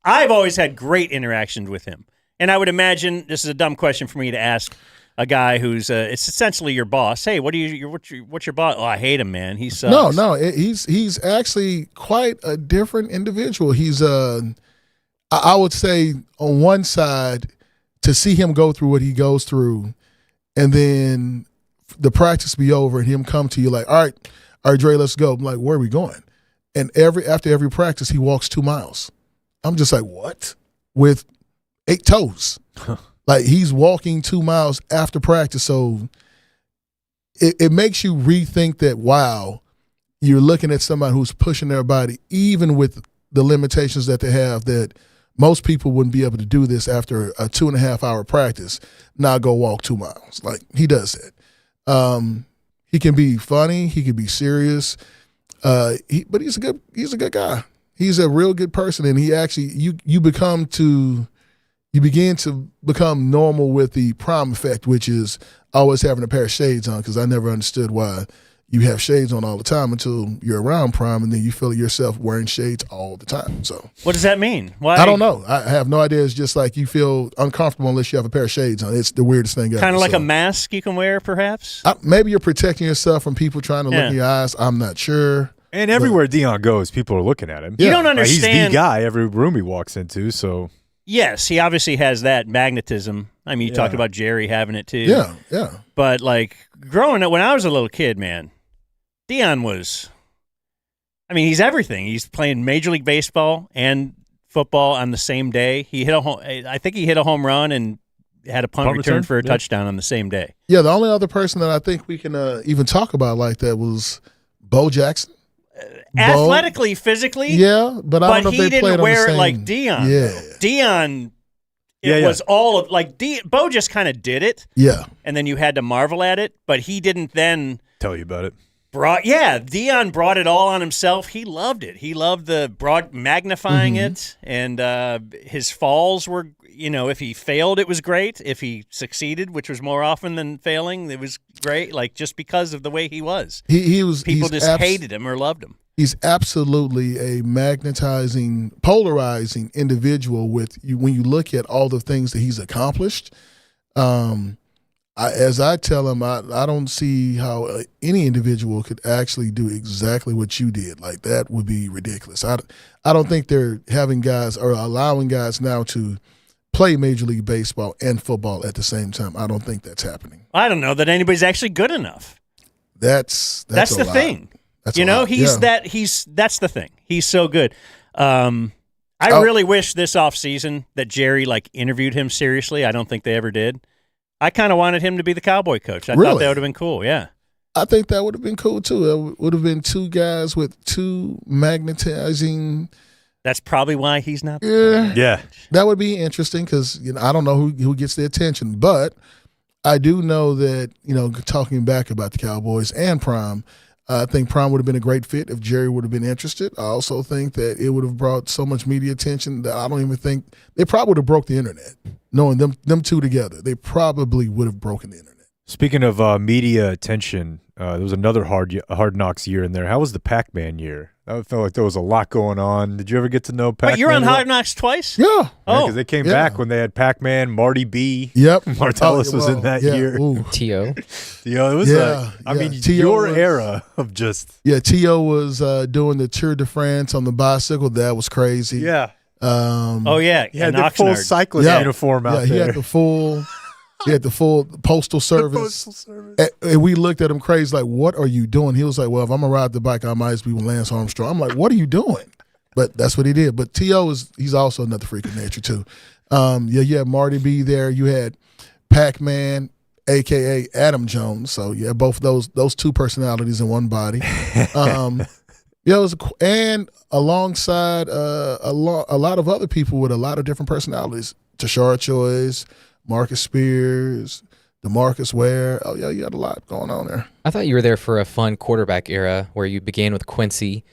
S1: I've always had great interactions with him, and I would imagine this is a dumb question for me to ask a guy who's it's essentially your boss. Hey, what's your boss? Oh, I hate him, man. He sucks.
S10: No, he's actually quite a different individual. He's I would say on one side, to see him go through what he goes through, and then the practice be over and him come to you like, all right, Dre, let's go. I'm like, where are we going? And after every practice, he walks 2 miles. I'm just like, what? With 8 toes. Like he's walking 2 miles after practice. So it makes you rethink that, wow, you're looking at somebody who's pushing their body, even with the limitations that they have, that most people wouldn't be able to do this after a 2.5 hour practice, not go walk 2 miles. Like he does that. He can be funny. He can be serious. But he's a good guy. He's a real good person. And he actually, you begin to become normal with the prom effect, which is always having a pair of shades on, because I never understood why you have shades on all the time until you're around prom, and then you feel yourself wearing shades all the time. So
S1: what does that mean? Why?
S10: I don't know. I have no idea. It's just like you feel uncomfortable unless you have a pair of shades on. It's the weirdest thing ever.
S1: Kind of like a mask you can wear, perhaps?
S10: Maybe you're protecting yourself from people trying to look in your eyes. I'm not sure.
S13: And everywhere Dion goes, people are looking at him.
S1: You don't understand.
S13: He's the guy every room he walks into, so...
S1: Yes, he obviously has that magnetism. I mean, you talked about Jerry having it, too.
S10: Yeah.
S1: But, like, growing up, when I was a little kid, man, Dion was... I mean, he's everything. He's playing Major League Baseball and football on the same day. I think he hit a home run and had a punt return for a touchdown on the same day.
S10: Yeah, the only other person that I think we can even talk about like that was Bo Jackson.
S1: Athletically, physically,
S10: yeah, but I don't know if they played on the same.
S1: But he didn't wear it like Dion.
S10: Yeah,
S1: Dion. It was all of like Bo just kind of did it.
S10: Yeah,
S1: and then you had to marvel at it, but he didn't then
S13: tell you about it.
S1: Deion brought it all on himself. He loved it. He loved the magnifying it, and his falls were, if he failed, it was great. If he succeeded, which was more often than failing, it was great. Like, just because of the way he was. People just hated him or loved him.
S10: He's absolutely a magnetizing, polarizing individual. When you look at all the things that he's accomplished. As I tell him, I don't see how any individual could actually do exactly what you did. Like, that would be ridiculous. I don't think they're having guys or allowing guys now to play Major League Baseball and football at the same time. I don't think that's happening.
S1: I don't know that anybody's actually good enough.
S10: That's
S1: the thing. That's the thing. He's so good. I really wish this offseason that Jerry interviewed him seriously. I don't think they ever did. I kind of wanted him to be the Cowboy coach. I thought that would have been cool, yeah.
S10: I think that would have been cool, too. It would have been two guys with two magnetizing.
S1: That's probably why he's not.
S10: Yeah. That would be interesting because, I don't know who gets the attention. But I do know that, talking back about the Cowboys and Prime, I think Prime would have been a great fit if Jerry would have been interested. I also think that it would have brought so much media attention that I don't even think they probably would have broke the internet. Knowing them two together, they probably would have broken the internet.
S13: Speaking of media attention, there was another Hard Knocks year in there. How was the Pac-Man year? I felt like there was a lot going on. Did you ever get to know Pac-Man?
S1: But you're on Hard Knocks twice?
S10: Yeah.
S13: Because they came back when they had Pac-Man, Marty B.
S10: Yep.
S13: Martellus was in that year.
S3: T.O.
S13: T.O. It was your era of just.
S10: Yeah, T.O. was doing the Tour de France on the bicycle. That was crazy.
S13: Yeah.
S10: He
S13: had the full cyclist uniform out there.
S10: He had the full postal service. And we looked at him crazy, like, what are you doing? He was like, well, if I'm going to ride the bike, I might as well be with Lance Armstrong. I'm like, what are you doing? But that's what he did. But T.O. he's also another freak of nature, too. You had Marty B there. You had Pac-Man, a.k.a. Adam Jones. So, yeah, both those two personalities in one body. And alongside a lot of other people with a lot of different personalities. Tashard Choice, Marcus Spears, DeMarcus Ware. Oh, yeah, you had a lot going on there.
S3: I thought you were there for a fun quarterback era where you began with Quincy,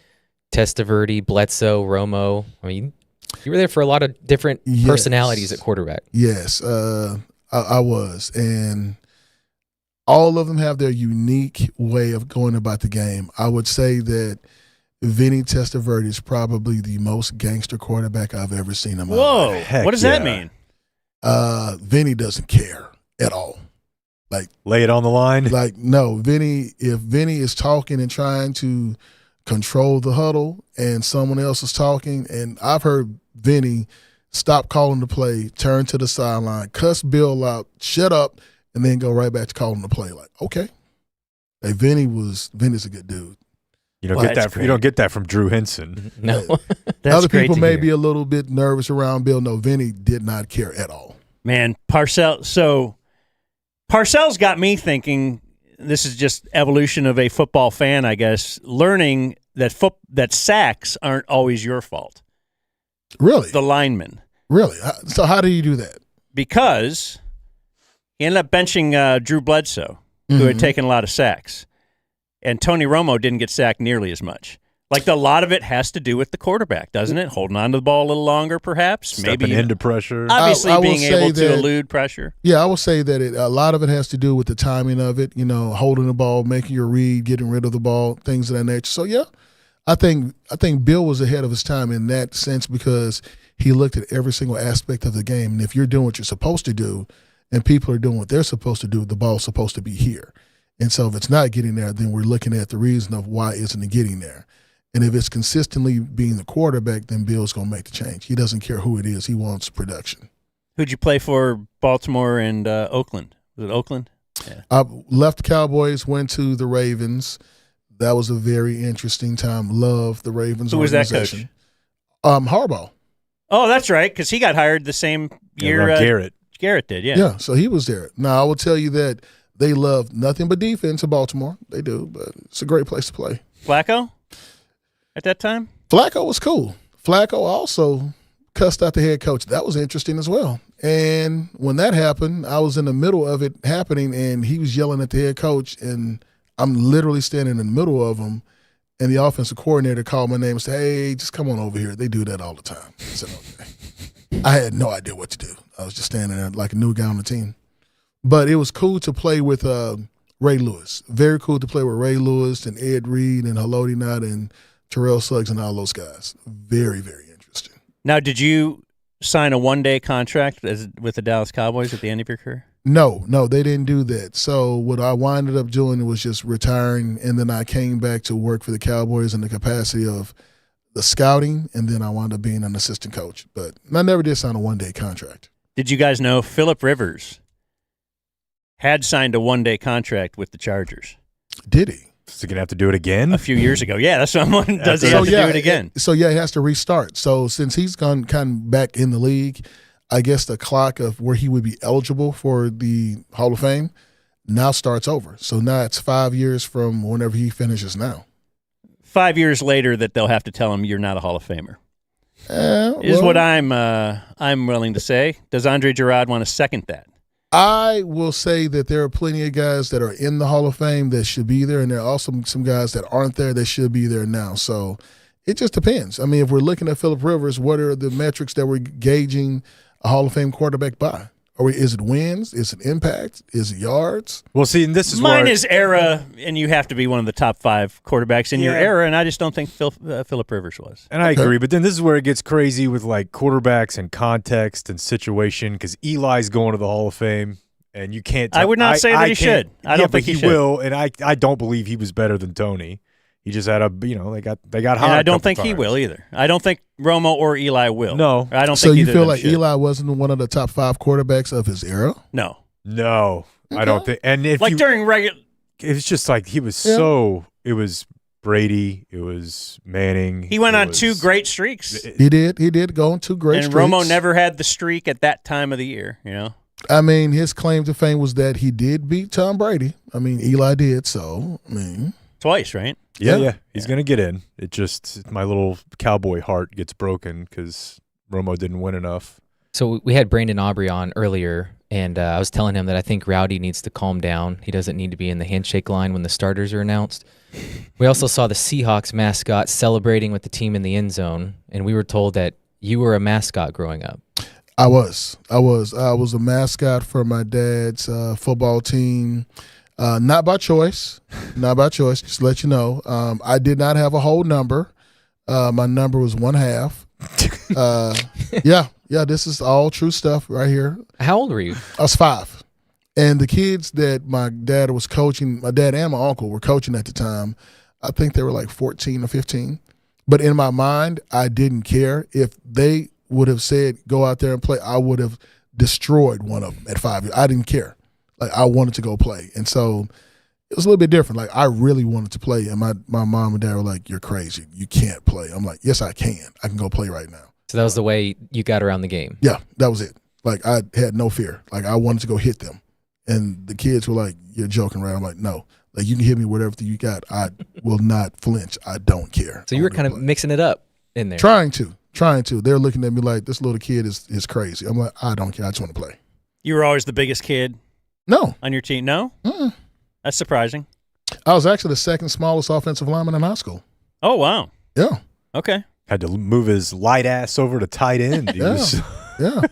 S3: Testaverde, Bledsoe, Romo. I mean, you were there for a lot of different personalities at quarterback.
S10: Yes, I was. And all of them have their unique way of going about the game. I would say that Vinny Testaverde is probably the most gangster quarterback I've ever seen in my life.
S1: What does that mean?
S10: Vinny doesn't care at all. Like,
S13: lay it on the line?
S10: Like, no. If Vinny is talking and trying to control the huddle and someone else is talking, and I've heard Vinny stop calling the play, turn to the sideline, cuss Bill out, shut up, and then go right back to calling the play. Like, okay. Hey, Vinny's a good dude.
S13: You don't get that from Drew Henson.
S3: No.
S10: Other people may be a little bit nervous around Bill. No, Vinny did not care at all.
S1: Man, Parcells got me thinking, this is just evolution of a football fan, I guess, learning that sacks aren't always your fault.
S10: Really?
S1: The linemen.
S10: Really? So how do you do that?
S1: Because he ended up benching Drew Bledsoe, who had taken a lot of sacks. And Tony Romo didn't get sacked nearly as much. Like, a lot of it has to do with the quarterback, doesn't it? Holding on to the ball a little longer, perhaps.
S13: Stepping into pressure.
S1: Obviously, being able to elude pressure.
S10: Yeah, I will say that a lot of it has to do with the timing of it, holding the ball, making your read, getting rid of the ball, things of that nature. So, yeah, I think Bill was ahead of his time in that sense because he looked at every single aspect of the game. And if you're doing what you're supposed to do and people are doing what they're supposed to do, the ball's supposed to be here. And so if it's not getting there, then we're looking at the reason of why isn't it getting there. And if it's consistently being the quarterback, then Bill's going to make the change. He doesn't care who it is. He wants production.
S1: Who'd you play for Baltimore and Oakland? Was it Oakland? Yeah.
S10: I left the Cowboys, went to the Ravens. That was a very interesting time. Love the Ravens
S1: Who was that coach?
S10: Harbaugh.
S1: Oh, that's right, because he got hired the same year Garrett did, yeah.
S10: Yeah, so he was there. Now, I will tell you that they love nothing but defense in Baltimore. They do, but it's a great place to play.
S1: Flacco at that time?
S10: Flacco was cool. Flacco also cussed out the head coach. That was interesting as well. And when that happened, I was in the middle of it happening, and he was yelling at the head coach, and I'm literally standing in the middle of them, and the offensive coordinator called my name and said, "Hey, just come on over here." They do that all the time. I said, "Okay." I had no idea what to do. I was just standing there like a new guy on the team. But it was cool to play with Ray Lewis. Very cool to play with Ray Lewis and Ed Reed and Haloti Nut and Terrell Suggs and all those guys. Very, very interesting.
S1: Now, did you sign a one-day contract with the Dallas Cowboys at the end of your career?
S10: No, they didn't do that. So what I winded up doing was just retiring, and then I came back to work for the Cowboys in the capacity of the scouting, and then I wound up being an assistant coach. But I never did sign a one-day contract.
S1: Did you guys know Phillip Rivers had signed a one-day contract with the Chargers?
S10: Did he?
S13: Is he going to have to do it again?
S1: A few years ago. Yeah, that's what I'm wondering. Does he have to do it again?
S10: So, he has to restart. So, since he's gone kind of back in the league, I guess the clock of where he would be eligible for the Hall of Fame now starts over. So, now it's 5 years from whenever he finishes now.
S1: 5 years later that they'll have to tell him you're not a Hall of Famer. Is what I'm willing to say. Does Andre Gurode want to second that?
S10: I will say that there are plenty of guys that are in the Hall of Fame that should be there, and there are also some guys that aren't there that should be there now. So it just depends. I mean, if we're looking at Phillip Rivers, what are the metrics that we're gauging a Hall of Fame quarterback by? Or is it wins? Is it impact? Is it yards?
S13: Well, see, and this is
S1: mine is era, and you have to be one of the top 5 quarterbacks in your era, and I just don't think Phillip Rivers was.
S13: And I agree, but then this is where it gets crazy with like quarterbacks and context and situation, because Eli's going to the Hall of Fame, and you can't.
S1: I would not say that he should. I don't think he should.
S13: Will, and I don't believe he was better than Tony. He just had they got hot.
S1: And I don't think he will either. I don't think Romo or Eli will.
S13: No,
S1: I don't
S10: so
S1: think.
S10: So you feel like
S1: should.
S10: Eli wasn't one of the top 5 quarterbacks of his era?
S1: No,
S13: I don't think. And if
S1: during regular,
S13: it's just like he was so. It was Brady. It was Manning.
S1: He went on 2 great streaks.
S10: He did go on 2 great streaks.
S1: And Romo never had the streak at that time of the year. You know.
S10: I mean, his claim to fame was that he did beat Tom Brady. I mean, Eli did. So I mean,
S1: twice, right?
S13: Yeah. He's going to get in. It just, my little cowboy heart gets broken because Romo didn't win enough.
S3: So we had Brandon Aubrey on earlier, and I was telling him that I think Rowdy needs to calm down. He doesn't need to be in the handshake line when the starters are announced. We also saw the Seahawks mascot celebrating with the team in the end zone, and we were told that you were a mascot growing up.
S10: I was a mascot for my dad's football team. Not by choice. Just to let you know. I did not have a whole number. My number was 1/2. Yeah. This is all true stuff right here.
S3: How old were you?
S10: I was 5. And the kids that my dad was coaching, my dad and my uncle were coaching at the time, I think they were like 14 or 15. But in my mind, I didn't care. If they would have said, go out there and play, I would have destroyed one of them at 5 years. I didn't care. Like, I wanted to go play. And so it was a little bit different. Like, I really wanted to play. And my mom and dad were like, you're crazy. You can't play. I'm like, yes, I can. I can go play right now.
S3: So that was the way you got around the game?
S10: Yeah, that was it. Like, I had no fear. Like, I wanted to go hit them. And the kids were like, you're joking, right? I'm like, no. Like, you can hit me with everything you got. I will not flinch. I don't care.
S3: So you were kind of mixing it up in there.
S10: Trying to. They're looking at me like, this little kid is crazy. I'm like, I don't care. I just want to play.
S1: You were always the biggest kid?
S10: No.
S1: On your team? No? That's surprising.
S10: I was actually the second smallest offensive lineman in high school.
S1: Oh, wow.
S10: Yeah.
S1: Okay.
S13: Had to move his light ass over to tight end.
S10: Yeah.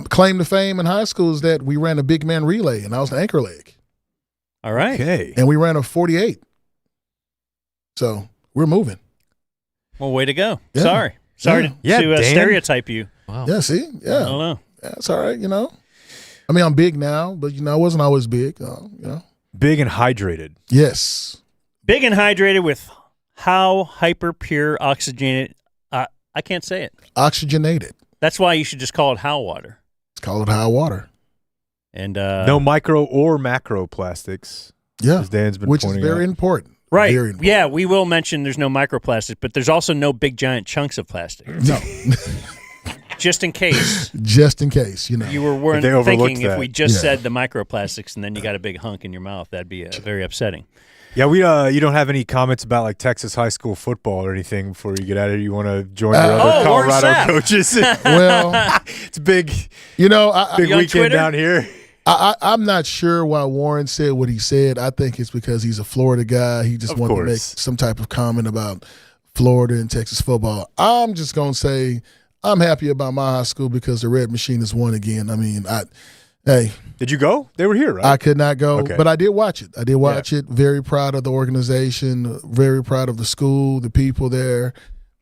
S10: Claim to fame in high school is that we ran a big man relay, and I was an anchor leg.
S1: All right.
S13: Okay.
S10: And we ran a 48. So we're moving.
S1: Well, way to go.
S10: Yeah.
S1: Sorry to stereotype you.
S3: Wow.
S10: Yeah, see? Yeah.
S1: I don't know.
S10: Yeah, it's all right, I mean, I'm big now, but, I wasn't always big,
S13: Big and hydrated.
S10: Yes.
S1: Big and hydrated with how hyper pure oxygenated. I can't say it.
S10: Oxygenated.
S1: That's why you should just call it how water.
S10: Let's call it how water.
S1: And
S13: no micro or macro plastics.
S10: Yeah.
S13: As Dan's been
S10: which is
S13: pointing
S10: very
S13: out.
S10: important.
S1: Right.
S10: Very important.
S1: Yeah, we will mention there's no microplastic, but there's also no big giant chunks of plastic.
S10: No.
S1: Just in case.
S10: Just in case,
S1: You weren't
S13: They overlooked
S1: thinking
S13: that.
S1: if we just said the microplastics and then you got a big hunk in your mouth, that'd be very upsetting.
S13: Yeah, you don't have any comments about like Texas high school football or anything before you get out of here? You want to join your other Colorado coaches?
S10: Well,
S13: it's big.
S10: big
S13: weekend
S1: Twitter?
S13: down here.
S10: I'm not sure why Warren said what he said. I think it's because he's a Florida guy. He just wanted to make some type of comment about Florida and Texas football. I'm just going to say I'm happy about my high school because the Red Machine has won again. I mean, hey.
S13: Did you go? They were here, right?
S10: I could not go, but I did watch it. It. Very proud of the organization, very proud of the school, the people there.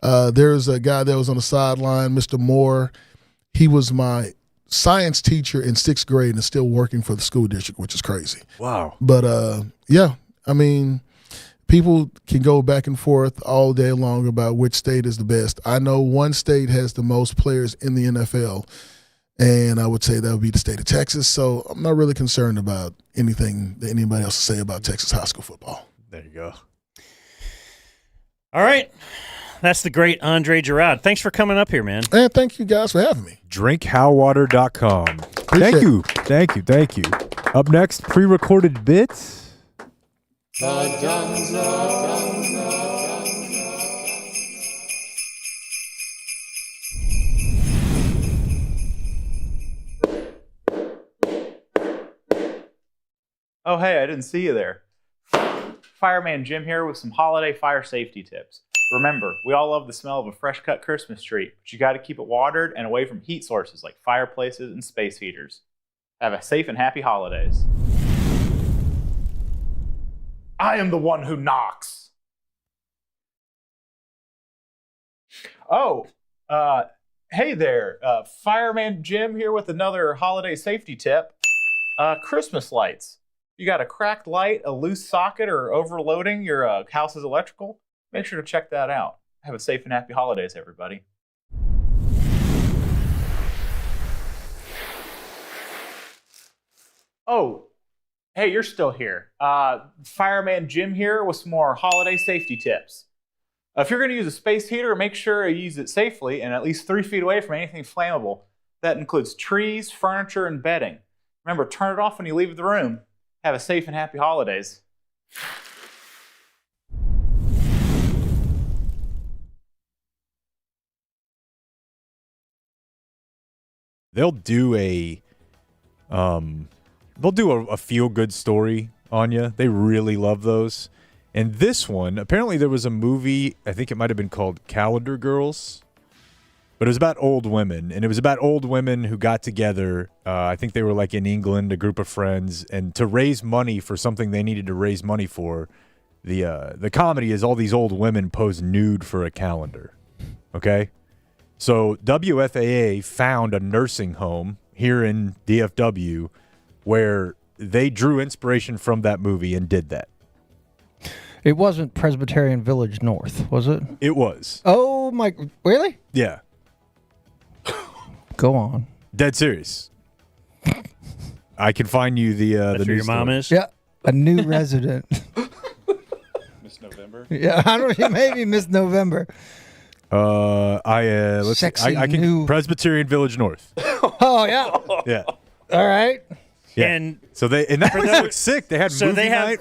S10: There's a guy that was on the sideline, Mr. Moore. He was my science teacher in 6th grade and is still working for the school district, which is crazy.
S13: Wow.
S10: But, yeah, I mean, people can go back and forth all day long about which state is the best. I know one state has the most players in the NFL, and I would say that would be the state of Texas. So I'm not really concerned about anything that anybody else will say about Texas high school football.
S13: There you go.
S1: All right. That's the great Andre Gurode. Thanks for coming up here, man.
S10: And thank you guys for having me.
S13: DrinkHowWater.com. Thank you. Up next, pre-recorded bits.
S6: Oh, hey, I didn't see you there. Fireman Jim here with some holiday fire safety tips. Remember, we all love the smell of a fresh cut Christmas tree, but you got to keep it watered and away from heat sources like fireplaces and space heaters. Have a safe and happy holidays. I am the one who knocks. Oh, hey there. Fireman Jim here with another holiday safety tip. Christmas lights. You got a cracked light, a loose socket, or overloading your house's electrical? Make sure to check that out. Have a safe and happy holidays, everybody. Oh, hey, you're still here. Fireman Jim here with some more holiday safety tips. If you're going to use a space heater, make sure you use it safely and at least 3 feet away from anything flammable. That includes trees, furniture, and bedding. Remember, turn it off when you leave the room. Have a safe and happy holidays.
S13: They'll do a feel-good story on you. They really love those. And this one, apparently there was a movie, I think it might have been called Calendar Girls, but it was about old women. And it was about old women who got together, I think they were like in England, a group of friends, and to raise money for something they needed to raise money for, the comedy is all these old women pose nude for a calendar, okay? So WFAA found a nursing home here in DFW where they drew inspiration from that movie and did that.
S21: It wasn't Presbyterian Village North, was it?
S13: It was.
S21: Oh, my. Really?
S13: Yeah.
S21: Go on.
S13: Dead serious. I can find you the
S1: That's where your mom
S13: story.
S1: is?
S21: Yeah. A new resident.
S6: Miss November?
S21: Yeah, I don't know. Maybe Miss November.
S13: Let's
S21: Sexy
S13: I can
S21: new-
S13: Presbyterian Village North.
S21: Oh, yeah.
S13: Yeah.
S21: All right.
S13: Yeah.
S1: And
S13: so that place looks sick. They had
S1: so
S13: movie
S1: they have
S13: night.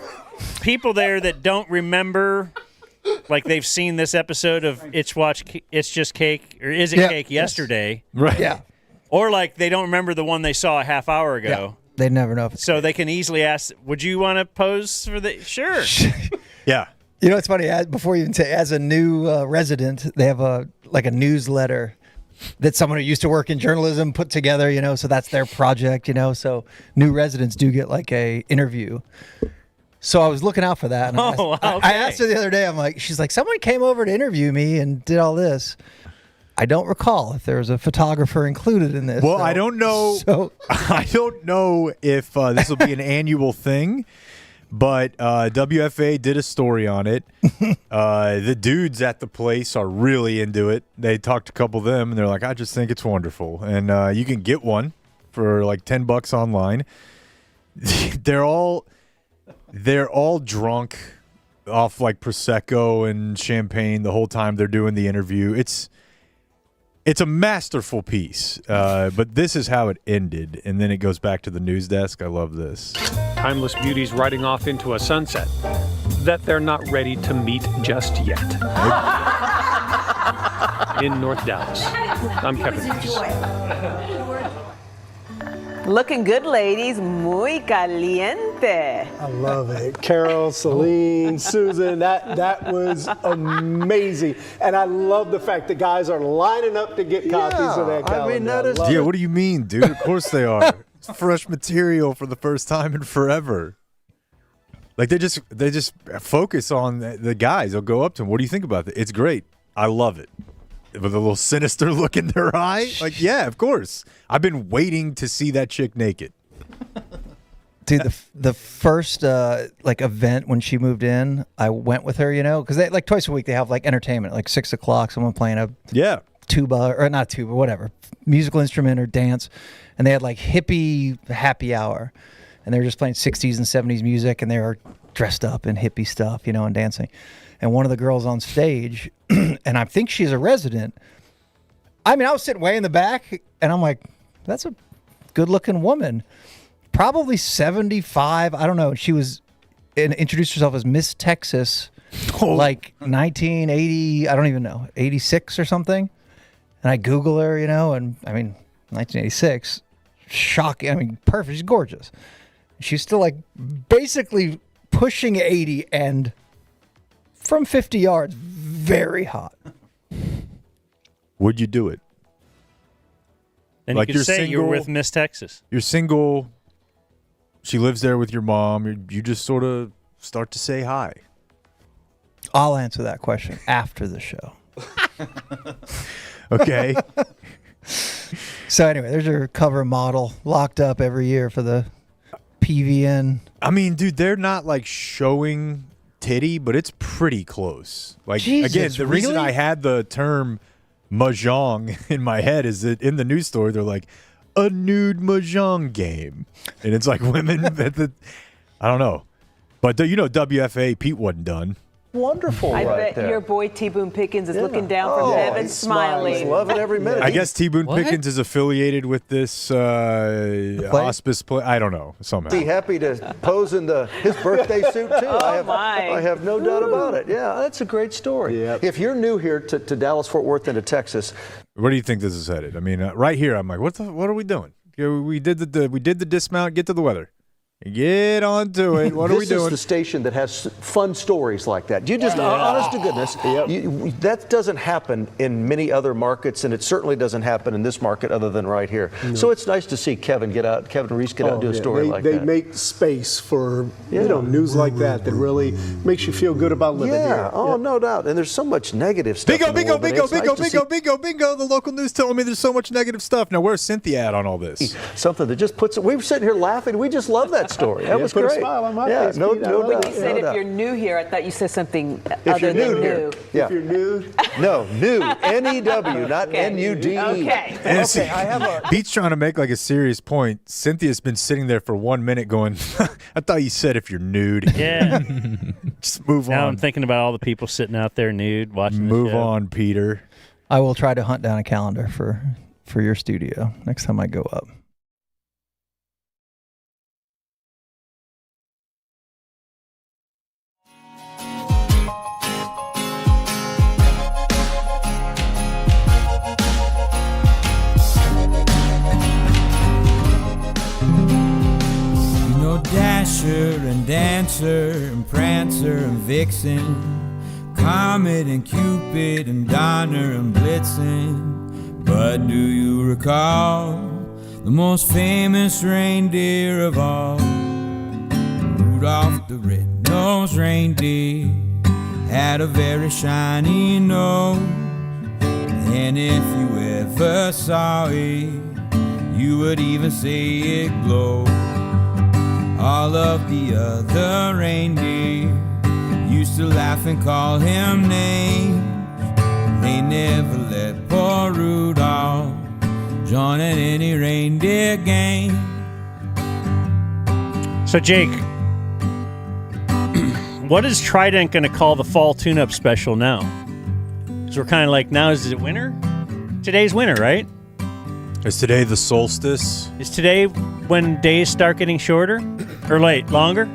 S1: people there that don't remember, like they've seen this episode of It's Just Cake, or Is It Cake yesterday.
S13: Right.
S21: Yeah.
S1: Or like they don't remember the one they saw a half hour ago.
S21: Yeah. They never know.
S1: So they can easily ask, would you want to pose for the? Sure.
S13: Yeah.
S21: You know, it's funny. Before you even say, as a new resident, they have a newsletter that someone who used to work in journalism put together. You know, so that's their project. You know, so new residents do get like a interview. So I was looking out for that. And I asked her the other day. I'm like, she's like, someone came over to interview me and did all this. I don't recall if there was a photographer included in this.
S13: Well, I don't know. I don't know if this will be an annual thing. But WFA did a story on it. The dudes at the place are really into it. They talked to a couple of them, and they're like, I just think it's wonderful. And you can get one for like $10 online. They're all drunk off like Prosecco and champagne the whole time they're doing the interview. It's a masterful piece, but this is how it ended. And then it goes back to the news desk. I love this.
S22: Timeless beauties riding off into a sunset that they're not ready to meet just yet. In North Dallas, I'm Kevin Reese.
S14: Looking good, ladies. Muy caliente.
S16: I love it. Carol, Celine, Susan, that was amazing. And I love the fact that guys are lining up to get copies of that calendar.
S2: I mean, that is. Yeah, what do you mean, dude? Of course they are. It's fresh material for the first time in forever. Like they just focus on the guys. They'll go up to them. What do you think about that? It's great. I love it. With a little sinister look in their eye. Like, yeah, of course. I've been waiting to see that chick naked.
S21: Dude, the first event when she moved in, I went with her, because they like twice a week they have like entertainment, like 6 o'clock, someone playing a tuba or not tuba, whatever, musical instrument or dance, and they had like hippie happy hour, and they were just playing 60s and 70s music, and they were dressed up in hippie stuff, and dancing. And one of the girls on stage, and I think she's a resident. I mean, I was sitting way in the back, and I'm like, that's a good-looking woman. Probably 75. I don't know. She was introduced herself as Miss Texas, like 1980. I don't even know, 86 or something. And I Google her, and I mean, 1986, shocking. I mean, perfect. She's gorgeous. She's still like basically pushing 80 and from 50 yards, very hot.
S2: Would you do it?
S1: And like you could say you were with Miss Texas.
S2: You're single. She lives there with your mom. You just sort of start to say hi.
S21: I'll answer that question after the show.
S2: Okay.
S21: So anyway, there's your cover model locked up every year for the PVN.
S2: I mean, dude, they're not like showing titty, but it's pretty close. Like,
S21: Jesus,
S2: again, the reason
S21: really?
S2: I had the term mahjong in my head is that in the news story, they're like, a nude mahjong game. And it's like women at the, I don't know. But, WFA, Pete wasn't done.
S16: Wonderful
S14: I
S16: right
S14: bet
S16: there.
S14: your boy T. Boone Pickens is looking down from heaven,
S16: he's
S14: smiling.
S16: Loving every minute.
S2: I guess T. Boone Pickens is affiliated with this hospice play. I don't know, somehow.
S17: Be happy to pose in his birthday suit, too. I have no doubt about it. Yeah, that's a great story.
S16: Yep.
S17: If you're new here to Dallas-Fort Worth and to Texas.
S2: Where do you think this is headed? I mean, right here, I'm like, what are we doing? We did the dismount, get to the weather. Get on to it. What are we doing?
S17: This is the station that has fun stories like that. You just, honest to goodness, that doesn't happen in many other markets, and it certainly doesn't happen in this market other than right here. No. So it's nice to see Kevin Reese get out and do a story like that.
S16: They make space for news like that really makes you feel good about living here.
S17: No doubt. And there's so much negative stuff.
S2: Bingo. The local news telling me there's so much negative stuff. Now, where's Cynthia at on all this?
S17: Something that just puts it. We were sitting here laughing. We just love that story. That was
S16: put
S17: great.
S16: A smile on my face.
S17: No
S14: When
S17: doubt.
S14: you said if you're new here, I thought you said something other than new.
S17: Yeah.
S16: If you're new.
S17: No, new. N-E-W, not N-U-D-E.
S14: Okay.
S2: And Pete's trying to make like a serious point. Cynthia's been sitting there for 1 minute going, I thought you said if you're nude.
S1: Yeah.
S2: Just move on.
S1: Now I'm thinking about all the people sitting out there nude watching the
S2: Move
S1: show.
S2: on, Peter.
S21: I will try to hunt down a calendar for your studio next time I go up.
S5: Dasher and Dancer and Prancer and Vixen, Comet and Cupid and Donner and Blitzen. But do you recall the most famous reindeer of all? Rudolph the red-nosed reindeer had a very shiny nose, and if you ever saw it, you would even say it glowed. All of the other reindeer used to laugh and call him names. They never let poor Rudolph join in any reindeer game.
S1: So, Jake, what is Trident going to call the fall tune-up special now? Because we're kind of like, now is it winter? Today's winter, right?
S2: Is today the solstice?
S1: Is today when days start getting shorter or longer?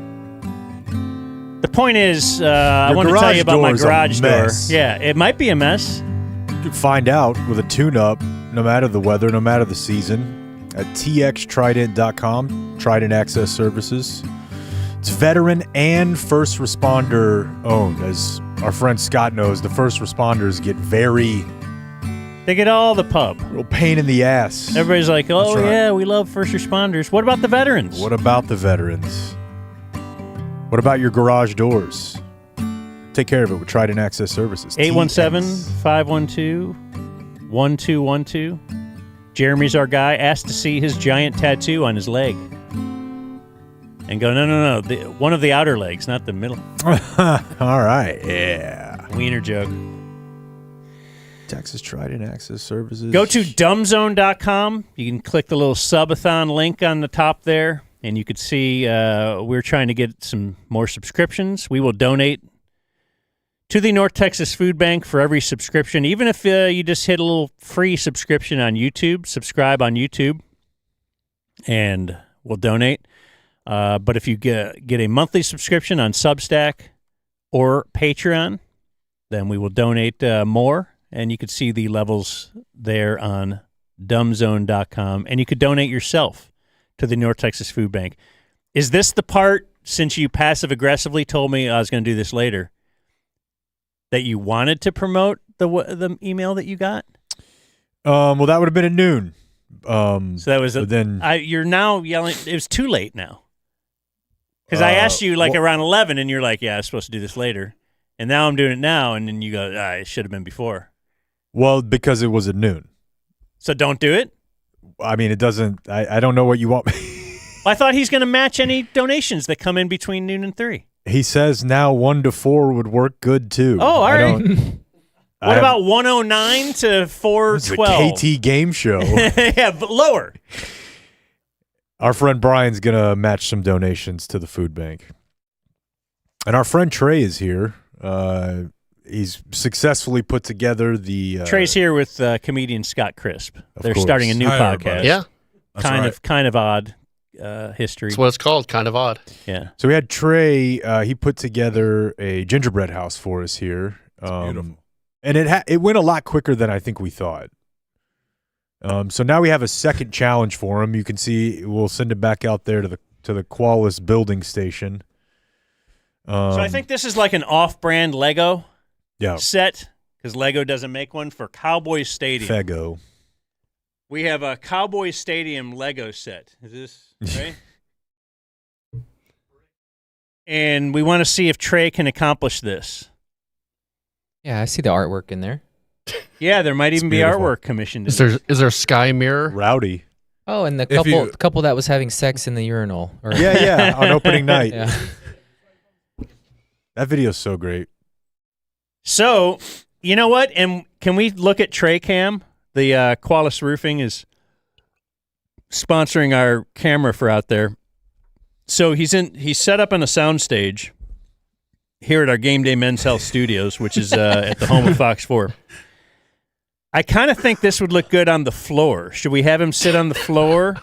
S1: The point is, I want to tell you about my garage door. Yeah, it might be a mess.
S2: You can find out with a tune-up, no matter the weather, no matter the season. at txtrident.com, Trident Access Services. It's veteran and first responder owned. As our friend Scott knows, the first responders get
S1: They get all the pub.
S2: Real pain in the ass.
S1: Everybody's like, oh,
S2: That's right.
S1: yeah, we love first responders. What about the veterans?
S2: What about the veterans? What about your garage doors? Take care of it with Trident Access Services.
S1: 817-512-1212. Jeremy's our guy. Asked to see his giant tattoo on his leg. And go, no. One of the outer legs, not the middle.
S2: All right. Yeah.
S1: Wiener joke.
S2: Texas Trident Access Services.
S1: Go to dumbzone.com. You can click the little subathon link on the top there, and you can see we're trying to get some more subscriptions. We will donate to the North Texas Food Bank for every subscription. Even if you just hit a little free subscription on YouTube, subscribe on YouTube, and we'll donate. But if you get a monthly subscription on Substack or Patreon, then we will donate more. And you could see the levels there on dumbzone.com. And you could donate yourself to the North Texas Food Bank. Is this the part, since you passive-aggressively told me I was going to do this later, that you wanted to promote the email that you got?
S2: Well, that would have been at noon.
S1: So that was you're now yelling. It was too late now. Because I asked you around 11, and you're like, yeah, I was supposed to do this later. And now I'm doing it now, and then you go, it should have been before.
S2: Well, because it was at noon.
S1: So don't do it?
S2: I mean, it doesn't. I don't know what you want.
S1: I thought he's going to match any donations that come in between noon and 3.
S2: He says now 1 to 4 would work good, too.
S1: Oh, all right. What about 109 to 412?
S2: It's a KT game show.
S1: Yeah, but lower.
S2: Our friend Brian's going to match some donations to the food bank. And our friend Trey is here. He's successfully put together the...
S1: Trey's here with comedian Scott Crisp. They're
S2: course.
S1: starting a new
S11: Hi,
S1: podcast.
S11: everybody. Yeah. That's
S1: Kind of odd history.
S11: That's what it's called, kind of odd.
S1: Yeah.
S2: So we had Trey. He put together a gingerbread house for us here.
S11: Beautiful.
S2: And it went a lot quicker than I think we thought. So now we have a second challenge for him. You can see we'll send it back out there to the Qualis building station.
S1: So I think this is like an off-brand Lego set, because Lego doesn't make one, for Cowboys Stadium.
S2: Fego.
S1: We have a Cowboys Stadium Lego set. Is this right? And we want to see if Trey can accomplish this.
S3: Yeah, I see the artwork in there.
S1: Yeah, there might even be artwork commissioned.
S11: Is there a sky mirror?
S2: Rowdy.
S3: Oh, and the couple that was having sex in the urinal.
S2: Yeah, on opening night.
S3: Yeah.
S2: That video's so great.
S1: So, you know what? And can we look at Trey Cam? The Qualis Roofing is sponsoring our camera for out there. So he's set up on a soundstage here at our Game Day Men's Health Studios, which is at the home of Fox 4. I kind of think this would look good on the floor. Should we have him sit on the floor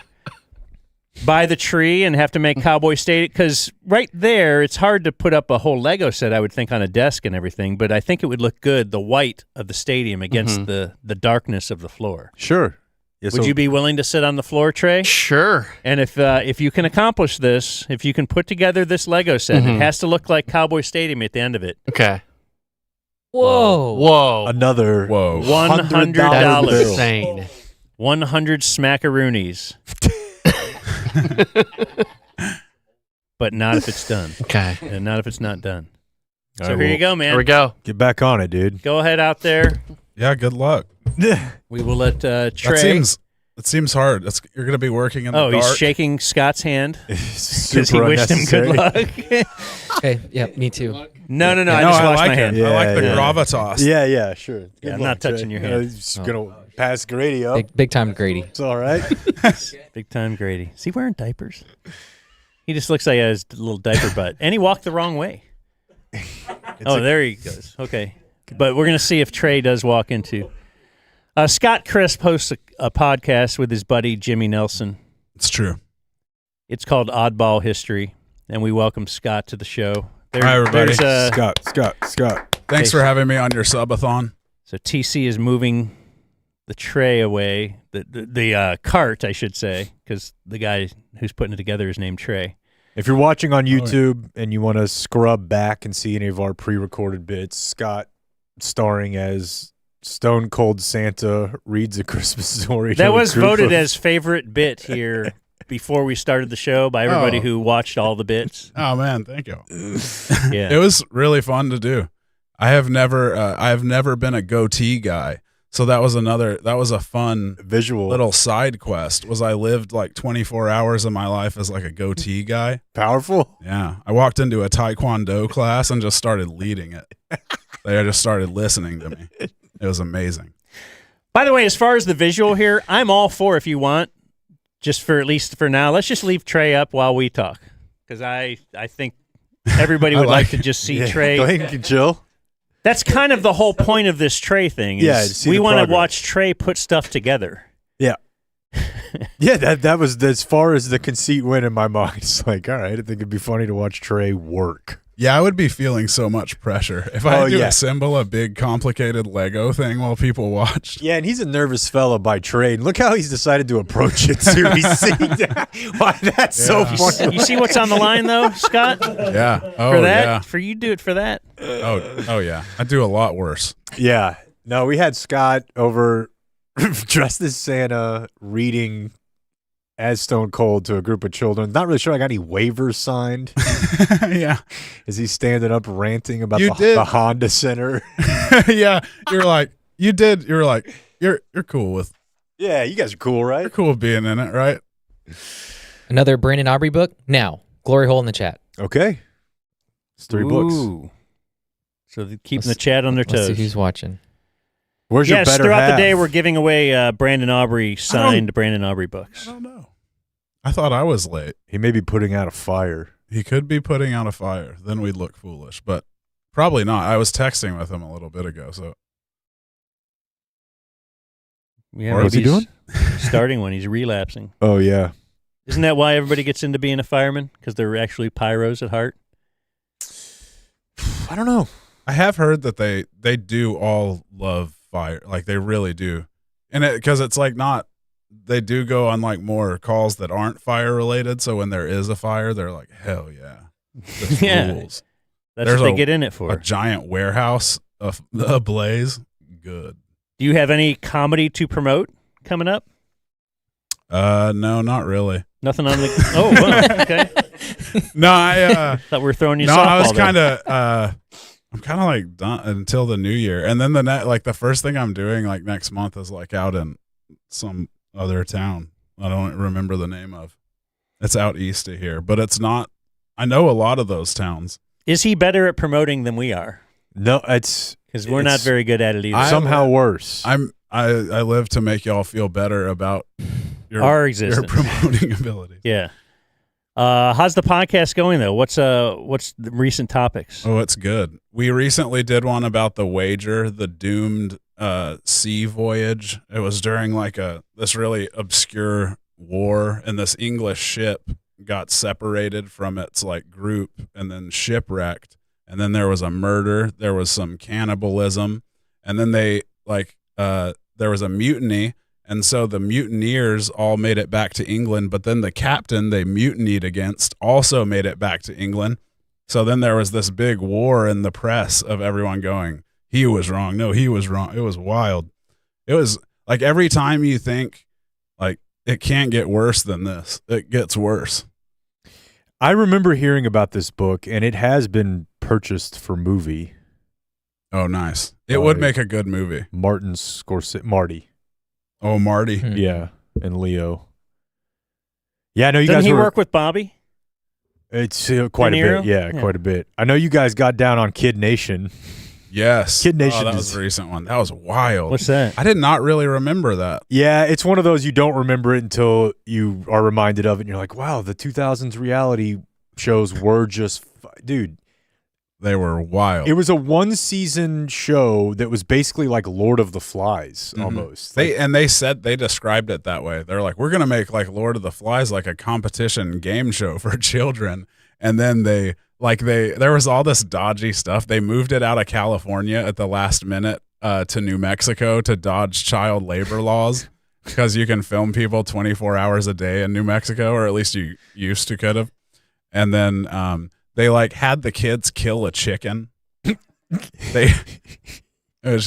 S1: by the tree and have to make Cowboy Stadium? Because right there, it's hard to put up a whole Lego set, I would think, on a desk and everything. But I think it would look good, the white of the stadium against the darkness of the floor.
S2: Sure. Yeah,
S1: would you be willing to sit on the floor, Trey?
S11: Sure.
S1: And if you can accomplish this, if you can put together this Lego set, it has to look like Cowboy Stadium at the end of it.
S11: Okay.
S3: Whoa.
S2: Another
S1: $100.
S11: Insane.
S1: 100 smackaroonies. But not if it's done.
S11: Okay.
S1: And not if it's not done.
S2: All
S1: So
S2: right,
S1: here you go, man.
S11: Here we go.
S2: Get back on it, dude.
S1: Go ahead out there.
S12: Yeah, good luck.
S1: We will let Trey.
S12: That seems hard. You're going to be working in the dark.
S1: Oh, he's shaking Scott's hand because he
S2: Super
S1: wished him good
S2: unnecessary.
S1: luck.
S3: Okay, yeah, me too.
S1: No, I
S12: No,
S1: just
S12: I
S1: washed
S12: like
S1: my
S12: it.
S1: hand.
S12: I like the gravitas.
S2: Yeah, sure. Good
S1: Yeah, I'm
S2: luck,
S1: not touching
S2: Trey.
S1: your hand.
S2: He's going to pass Grady up.
S3: Big time Grady.
S2: It's all right.
S1: Big time Grady. Is he wearing diapers? He just looks like he has a little diaper butt. And he walked the wrong way. There he goes. Okay. But we're going to see if Trey does walk into. Scott Crisp hosts a podcast with his buddy Jimmy Nelson.
S12: It's true.
S1: It's called Oddball History, and we welcome Scott to the show.
S12: Hi, everybody.
S2: Scott.
S12: Thanks for having me on your subathon.
S1: So TC is moving tray away, the cart, I should say, because the guy who's putting it together is named Trey.
S13: If you're watching on YouTube and you want to scrub back and see any of our pre-recorded bits, Scott starring as Stone Cold Santa reads a Christmas story.
S1: That was voted as favorite bit here before we started the show by everybody who watched all the bits.
S12: Oh man, thank you.
S1: Yeah,
S12: it was really fun to do. I have never been a goatee guy. So that was a fun
S13: visual
S12: little side quest. I lived like 24 hours of my life as like a goatee guy.
S13: Powerful.
S12: Yeah. I walked into a Taekwondo class and just started leading it. They just started listening to me. It was amazing.
S1: By the way, as far as the visual here, I'm all for, if you want, just for at least for now, let's just leave Trey up while we talk. Because I think everybody would like to just see Trey.
S13: Go ahead and chill.
S1: That's kind of the whole point of this Trey thing. We want to watch Trey put stuff together.
S13: Yeah. Yeah, that was as far as the conceit went in my mind. It's like, all right, I think it'd be funny to watch Trey work.
S12: Yeah, I would be feeling so much pressure if I had to assemble a big, complicated Lego thing while people watched.
S13: Yeah, and he's a nervous fella by trade. Look how he's decided to approach it, too. He's sitting down. Why, that's so funny.
S1: You see what's on the line, though, Scott?
S12: Yeah. Oh,
S1: for that?
S12: yeah.
S1: For you do it for that?
S12: Oh, yeah. I do a lot worse.
S13: Yeah. No, we had Scott over dressed as Santa reading as Stone Cold to a group of children. Not really sure I got any waivers signed.
S12: Yeah.
S13: Is he standing up ranting about the Honda Center?
S12: Yeah. You're like, you're cool with.
S13: Yeah, you guys are cool, right?
S12: You're cool with being in it, right?
S3: Another Brandon Aubrey book? Now. Glory hole in the chat.
S13: Okay. It's 3 books.
S1: So they're keeping the chat on their toes.
S3: Let's see who's watching.
S13: Where's your better
S1: throughout
S13: half?
S1: the day, we're giving away Brandon Aubrey signed Brandon Aubrey books.
S12: I don't know. I thought I was late.
S13: He may be putting out a fire.
S12: He could be putting out a fire. Then we'd look foolish, but probably not. I was texting with him a little bit ago. So,
S1: yeah,
S13: what's he doing?
S1: Starting one. He's relapsing.
S13: Oh yeah.
S1: Isn't that why everybody gets into being a fireman? Because they're actually pyros at heart.
S13: I don't know.
S12: I have heard that they do all love fire, like they really do, and because it's like not. They do go on like more calls that aren't fire related. So when there is a fire, they're like, hell yeah. This rules.
S1: That's what they get in it for.
S12: A giant warehouse ablaze. Good.
S1: Do you have any comedy to promote coming up?
S12: No, not really.
S1: Nothing on the. Oh, wow. Okay.
S12: No, I
S1: thought we were throwing you.
S12: No,
S1: softball
S12: I was
S1: there.
S12: kind of. I'm kind of like done until the new year, and then the first thing I'm doing like next month is like out in some other town I don't remember the name of. It's out east of here, but it's not. I know a lot of those towns.
S1: Is he better at promoting than we are?
S13: No, it's
S1: because we're not very good at it either.
S13: Somehow worse.
S12: I live to make y'all feel better about
S1: our existence,
S12: your promoting ability.
S1: Yeah. How's the podcast going though? What's the recent topics?
S12: Oh, it's good. We recently did one about the Wager, the doomed sea voyage. It was during like this really obscure war, and this English ship got separated from its like group and then shipwrecked. And then there was a murder, there was some cannibalism, and then there was a mutiny. And so the mutineers all made it back to England, but then the captain they mutinied against also made it back to England. So then there was this big war in the press of everyone going, he was wrong. No, he was wrong. It was wild. It was like every time you think like it can't get worse than this, it gets worse.
S13: I remember hearing about this book, and it has been purchased for movie.
S12: Oh, nice. It would make a good movie.
S13: Martin Scorsese, Marty.
S12: Oh, Marty.
S13: Yeah, and Leo. Yeah, I know you
S1: Doesn't
S13: guys
S1: he
S13: were,
S1: work with Bobby?
S13: It's quite a bit. Yeah, quite a bit. I know you guys got down on Kid Nation.
S12: Yes.
S13: Kid Nation.
S12: That was a recent one. That was wild.
S1: What's that?
S12: I did not really remember that.
S13: Yeah, it's one of those you don't remember it until you are reminded of it, and you're like, wow, the 2000s reality shows were just, dude.
S12: They were wild.
S13: It was a one-season show that was basically like Lord of the Flies, almost.
S12: They described it that way. They're like, we're gonna make like Lord of the Flies like a competition game show for children, and then there was all this dodgy stuff. They moved it out of California at the last minute to New Mexico to dodge child labor laws because you can film people 24 hours a day in New Mexico, or at least you used to could have. And then they like had the kids kill a chicken.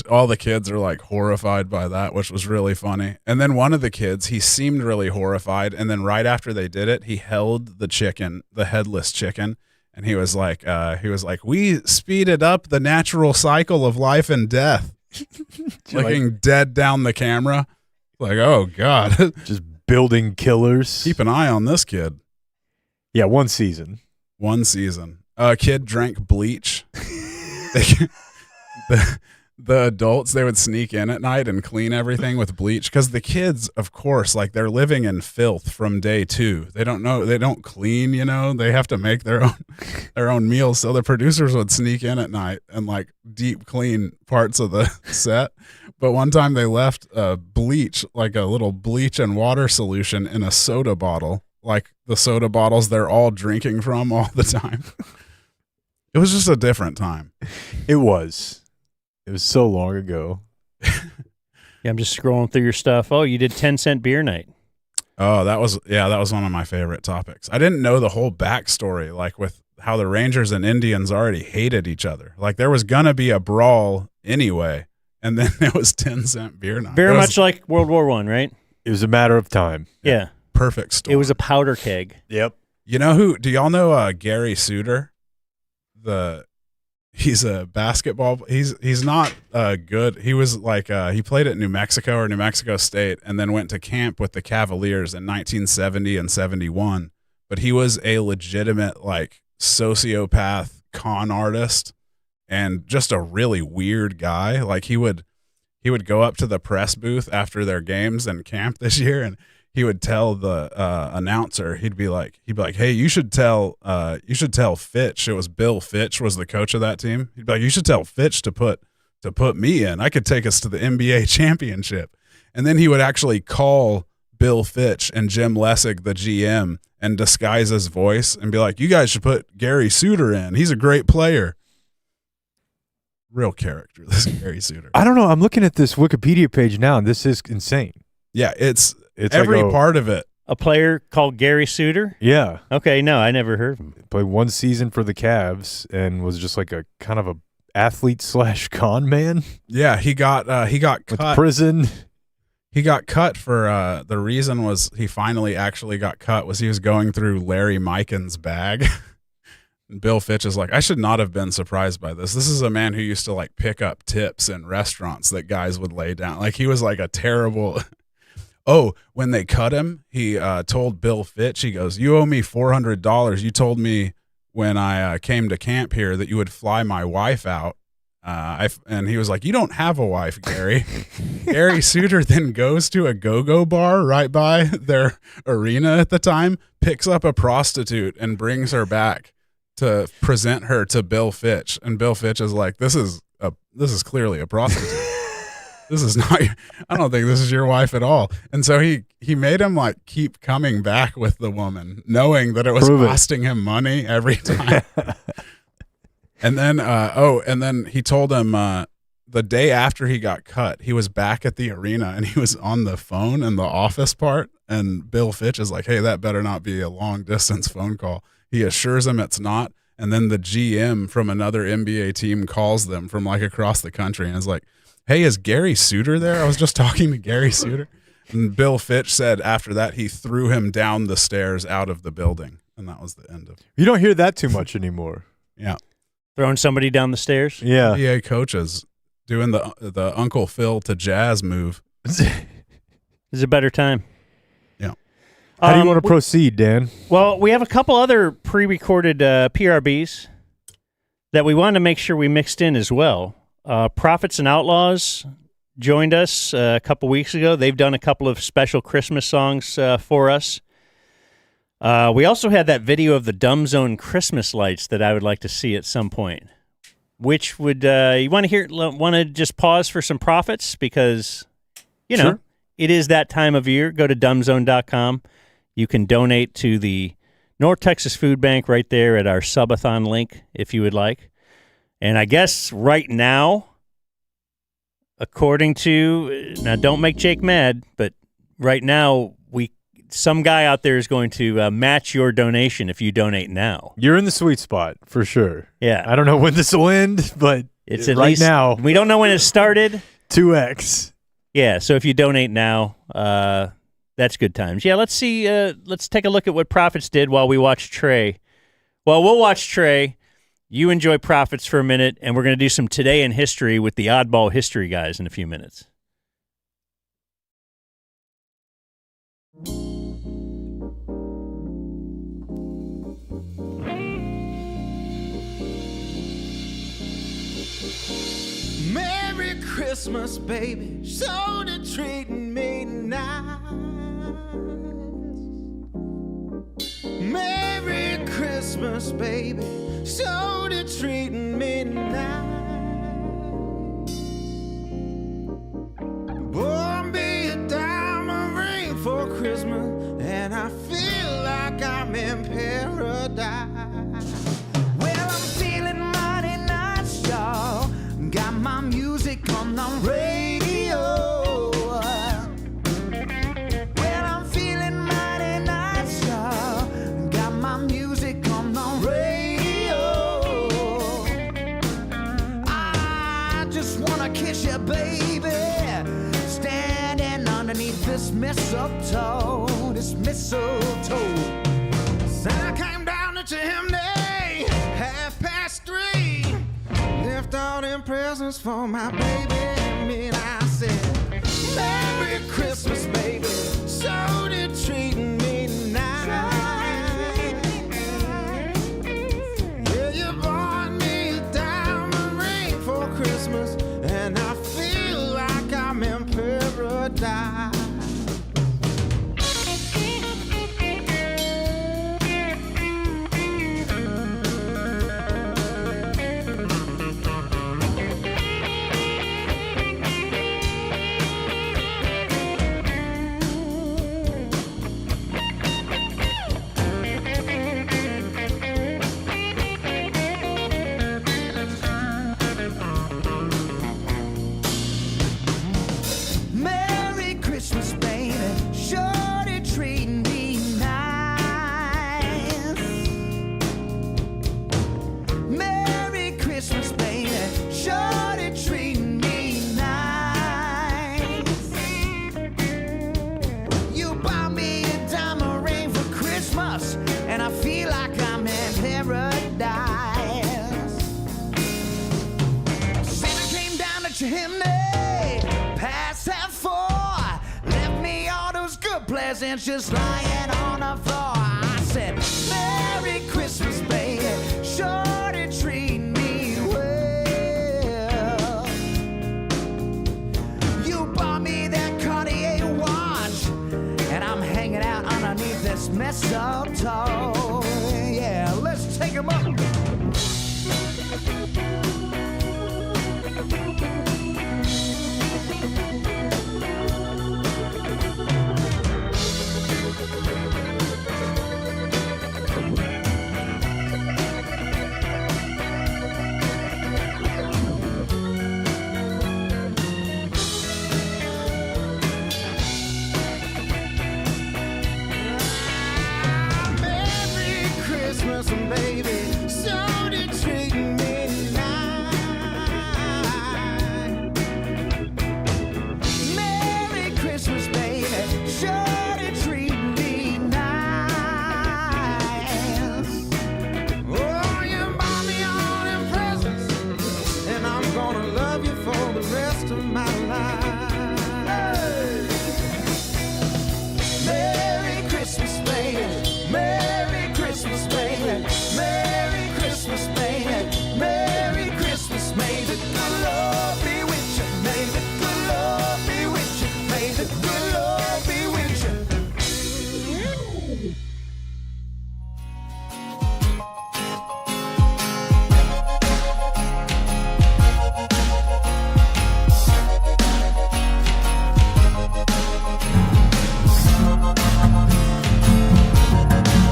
S12: All the kids are like horrified by that, which was really funny. And then one of the kids, he seemed really horrified. And then right after they did it, he held the chicken, the headless chicken. And he was like, we speeded up the natural cycle of life and death. Looking dead down the camera. Like, oh God.
S13: Just building killers.
S12: Keep an eye on this kid.
S13: Yeah, one season.
S12: A kid drank bleach. The adults, they would sneak in at night and clean everything with bleach because the kids, of course, like they're living in filth from day 2. They don't clean, they have to make their own meals. So the producers would sneak in at night and like deep clean parts of the set. But one time they left bleach, like a little bleach and water solution in a soda bottle, like the soda bottles they're all drinking from all the time. It was just a different time.
S13: It was so long ago.
S1: Yeah, I'm just scrolling through your stuff. Oh, you did 10-cent beer night.
S12: Oh, that was one of my favorite topics. I didn't know the whole backstory, like with how the Rangers and Indians already hated each other. Like there was gonna be a brawl anyway, and then it was 10-cent beer night.
S1: Very much like World War I, right?
S13: It was a matter of time.
S1: Yeah.
S12: Perfect story.
S1: It was a powder keg.
S13: Yep.
S12: You know who? Do y'all know Gary Suter? He's a basketball. He's not good. He was like he played at New Mexico or New Mexico State, and then went to camp with the Cavaliers in 1970 and 71. But he was a legitimate like sociopath con artist, and just a really weird guy. Like he would go up to the press booth after their games and camp this year, and he would tell the announcer, he'd be like, hey, you should tell Fitch. It was Bill Fitch was the coach of that team. He'd be like, you should tell Fitch to put me in. I could take us to the NBA championship. And then he would actually call Bill Fitch and Jim Lessig, the GM, and disguise his voice and be like, you guys should put Gary Suter in. He's a great player. Real character, this Gary Suter.
S13: I don't know. I'm looking at this Wikipedia page now, and this is insane.
S12: Yeah, it's every
S13: like
S12: part of it.
S1: A player called Gary Suter?
S13: Yeah.
S1: Okay, no, I never heard of him.
S13: Played one season for the Cavs and was just like a kind of a athlete / con man.
S12: Yeah, he got cut.
S13: With prison.
S12: He got cut for the reason was he finally actually got cut was he was going through Larry Miken's bag. And Bill Fitch is like, I should not have been surprised by this. This is a man who used to like pick up tips in restaurants that guys would lay down. Like he was like a terrible. Oh, when they cut him, he told Bill Fitch, he goes, you owe me $400. You told me when I came to camp here that you would fly my wife out. And he was like, you don't have a wife, Gary. Gary Suter then goes to a go-go bar right by their arena at the time, picks up a prostitute and brings her back to present her to Bill Fitch. And Bill Fitch is like, this is clearly a prostitute. This is not, I don't think this is your wife at all. And so he made him like keep coming back with the woman, knowing that it was costing him money every time. And then he told him the day after he got cut, he was back at the arena and he was on the phone in the office part. And Bill Fitch is like, hey, that better not be a long distance phone call. He assures him it's not. And then the GM from another NBA team calls them from like across the country and is like, hey, is Gary Suter there? I was just talking to Gary Suter. And Bill Fitch said after that, he threw him down the stairs out of the building. And that was the end of it.
S13: You don't hear that too much anymore.
S12: Yeah.
S1: Throwing somebody down the stairs?
S13: Yeah.
S12: NBA coaches doing the Uncle Phil to Jazz move.
S1: It's a better time.
S12: Yeah.
S13: How do you want to proceed, Dan?
S1: Well, we have a couple other pre-recorded PRBs that we wanted to make sure we mixed in as well. Prophets and Outlaws joined us a couple weeks ago. They've done a couple of special Christmas songs for us. We also had that video of the Dumb Zone Christmas lights that I would like to see at some point. Which would you want to just pause for some profits because
S13: Sure.
S1: It is that time of year. Go to dumbzone.com. You can donate to the North Texas Food Bank right there at our Subathon link if you would like. And I guess right now, according to, now don't make Jake mad, but right now some guy out there is going to match your donation if you donate now.
S13: You're in the sweet spot for sure.
S1: Yeah.
S13: I don't know when this will end, but
S1: It's at
S13: right
S1: least,
S13: now.
S1: We don't know when it started.
S13: 2x.
S1: Yeah, so if you donate now, that's good times. Yeah, let's see. Let's take a look at what Profits did while we watch Trey. Well, we'll watch Trey. You enjoy Profits for a minute, and we're going to do some Today in History with the Oddball History guys in a few minutes.
S5: Merry Christmas, baby. So they're treating me nice. Merry Christmas, baby. So they're treating me nice. Bought me a diamond ring for Christmas, and I feel like I'm in paradise. Well, I'm feeling mighty nice, y'all. Got my music on the radio. Well, I'm feeling mighty nice, y'all. Got my music on the radio. I just wanna kiss you, baby. Standing underneath this mistletoe, Santa came down to chimney, 3:30. Left all them presents for my baby and me, and I said, Merry Christmas, baby. So they're treating me nice. Yeah, you bought me a diamond ring for Christmas, and I feel like I'm in paradise. Merry Christmas, baby. Sure they treating me nice. Merry Christmas, baby. Sure they treating me nice. You bought me a diamond ring for Christmas, and I feel like I'm in paradise. Santa came down the chimney, past half 4, left me all those good presents just lying on the floor. I said, Merry Christmas, baby. Sure they treating me well. You bought me that Cartier watch, and I'm hanging out underneath this mistletoe. Yeah, let's take 'em up. Merry Christmas, baby. So they treating me nice. Merry Christmas, baby. Sure they treating me nice. Oh, you bought me all them presents, and I'm gonna love you for the rest of my life. Merry Christmas, baby. Merry Christmas, baby. Merry Christmas, baby. Merry Christmas, may the good Lord be with you. May the good Lord be with you. May the good Lord be with you.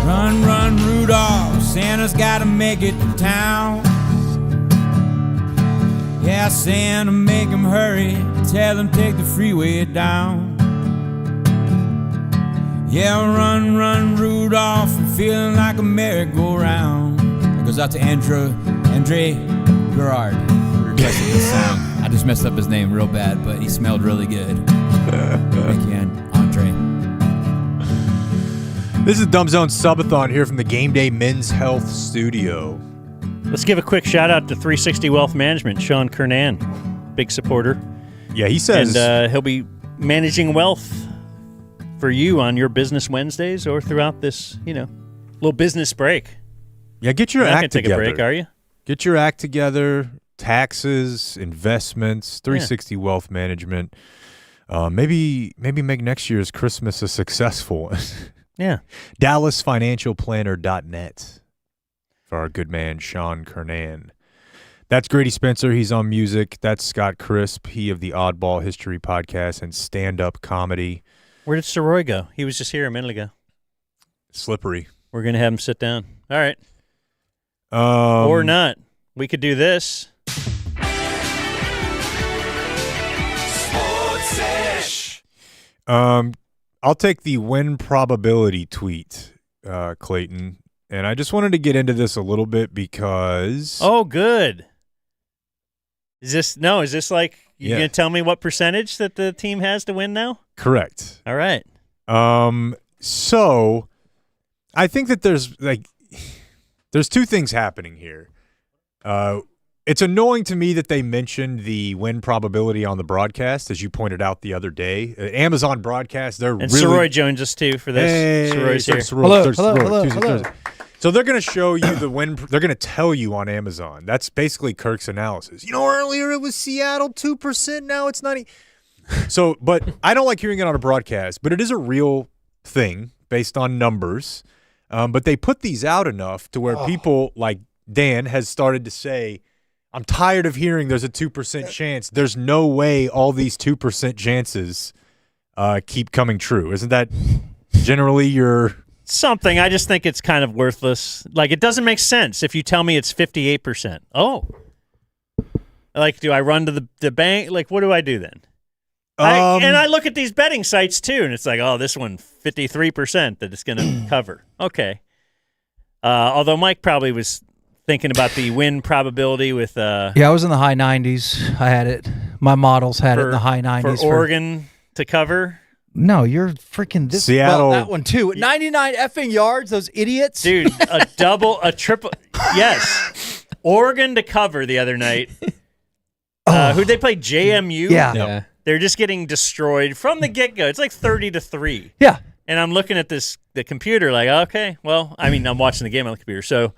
S9: Run, run, Rudolph, Santa's gotta make it to town. Yeah,
S5: I send him, make him hurry, tell him take the freeway down. Yeah, run, run, Rudolph, I'm feeling like a merry-go-round. It goes out to Andre Gurode, who requested this song. I just messed up his name real bad, but he smelled really good. Again, Andre.
S13: This is Dumb Zone Subathon here from the Game Day Men's Health Studio.
S1: Let's give a quick shout out to 360 Wealth Management, Sean Kernan, big supporter.
S13: Yeah, he says.
S1: And he'll be managing wealth for you on your business Wednesdays or throughout this, little business break.
S13: Yeah, get your
S1: You're not
S13: act
S1: gonna
S13: together.
S1: Take a break, are you?
S13: Get your act together. Taxes, investments, 360 Wealth Management. Maybe make next year's Christmas a successful one.
S1: Yeah.
S13: DallasFinancialPlanner.net for our good man Sean Kernan. That's Grady Spencer. He's on music. That's Scott Crisp. He of the Oddball History Podcast and stand-up comedy.
S1: Where did Sirois go? He was just here a minute ago.
S13: Slippery.
S1: We're going to have him sit down. All right. Or not. We could do this.
S13: I'll take the win probability tweet, Clayton. And I just wanted to get into this a little bit because...
S1: Oh, good. Is this like, you're going to tell me what percentage that the team has to win now?
S13: Correct.
S1: All right.
S13: So I think that there's two things happening here. It's annoying to me that they mentioned the win probability on the broadcast, as you pointed out the other day. Amazon broadcast, they're
S1: and
S13: really...
S1: Sirois joins us, too, for this.
S13: Hey,
S1: Sirois here.
S13: Hello. So they're going to show you the win. They're going to tell you on Amazon. That's basically Kirk's analysis. Earlier it was Seattle 2%. Now it's 90. So, but I don't like hearing it on a broadcast, but it is a real thing based on numbers. But they put these out enough to where people like Dan has started to say, I'm tired of hearing there's a 2% chance. There's no way all these 2% chances keep coming true. Isn't that generally your...
S1: Something. I just think it's kind of worthless. Like, it doesn't make sense if you tell me it's 58%. Oh. Like, do I run to the bank? Like, what do I do then? And I look at these betting sites, too, and it's like, oh, this one, 53% that it's going to cover. Okay. Although Mike probably was thinking about the win probability with...
S21: Yeah, I was in the high 90s. I had it. My models had it in the high 90s.
S1: For Oregon to cover?
S21: No, you're freaking this.
S13: Seattle.
S21: Well, that one too. 99 effing yards, those idiots.
S1: Dude, a triple. Yes. Oregon to cover the other night. Who'd they play? JMU?
S21: Yeah.
S1: They're just getting destroyed from the get-go. It's like 30-3.
S21: Yeah.
S1: And I'm looking at the computer like, okay, well, I mean, I'm watching the game on the computer. So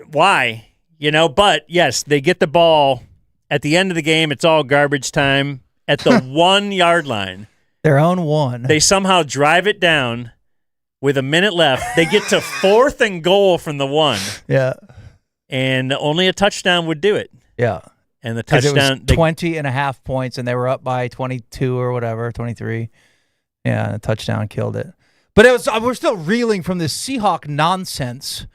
S1: why? But yes, they get the ball at the end of the game. It's all garbage time at the 1 yard line.
S21: Their own one.
S1: They somehow drive it down with a minute left. They get to 4th and goal from the 1.
S21: Yeah.
S1: And only a touchdown would do it.
S21: Yeah.
S1: And the touchdown.
S21: It was 20.5 points, and they were up by 22 or whatever, 23. Yeah, and a touchdown killed it. But we're still reeling from this Seahawk nonsense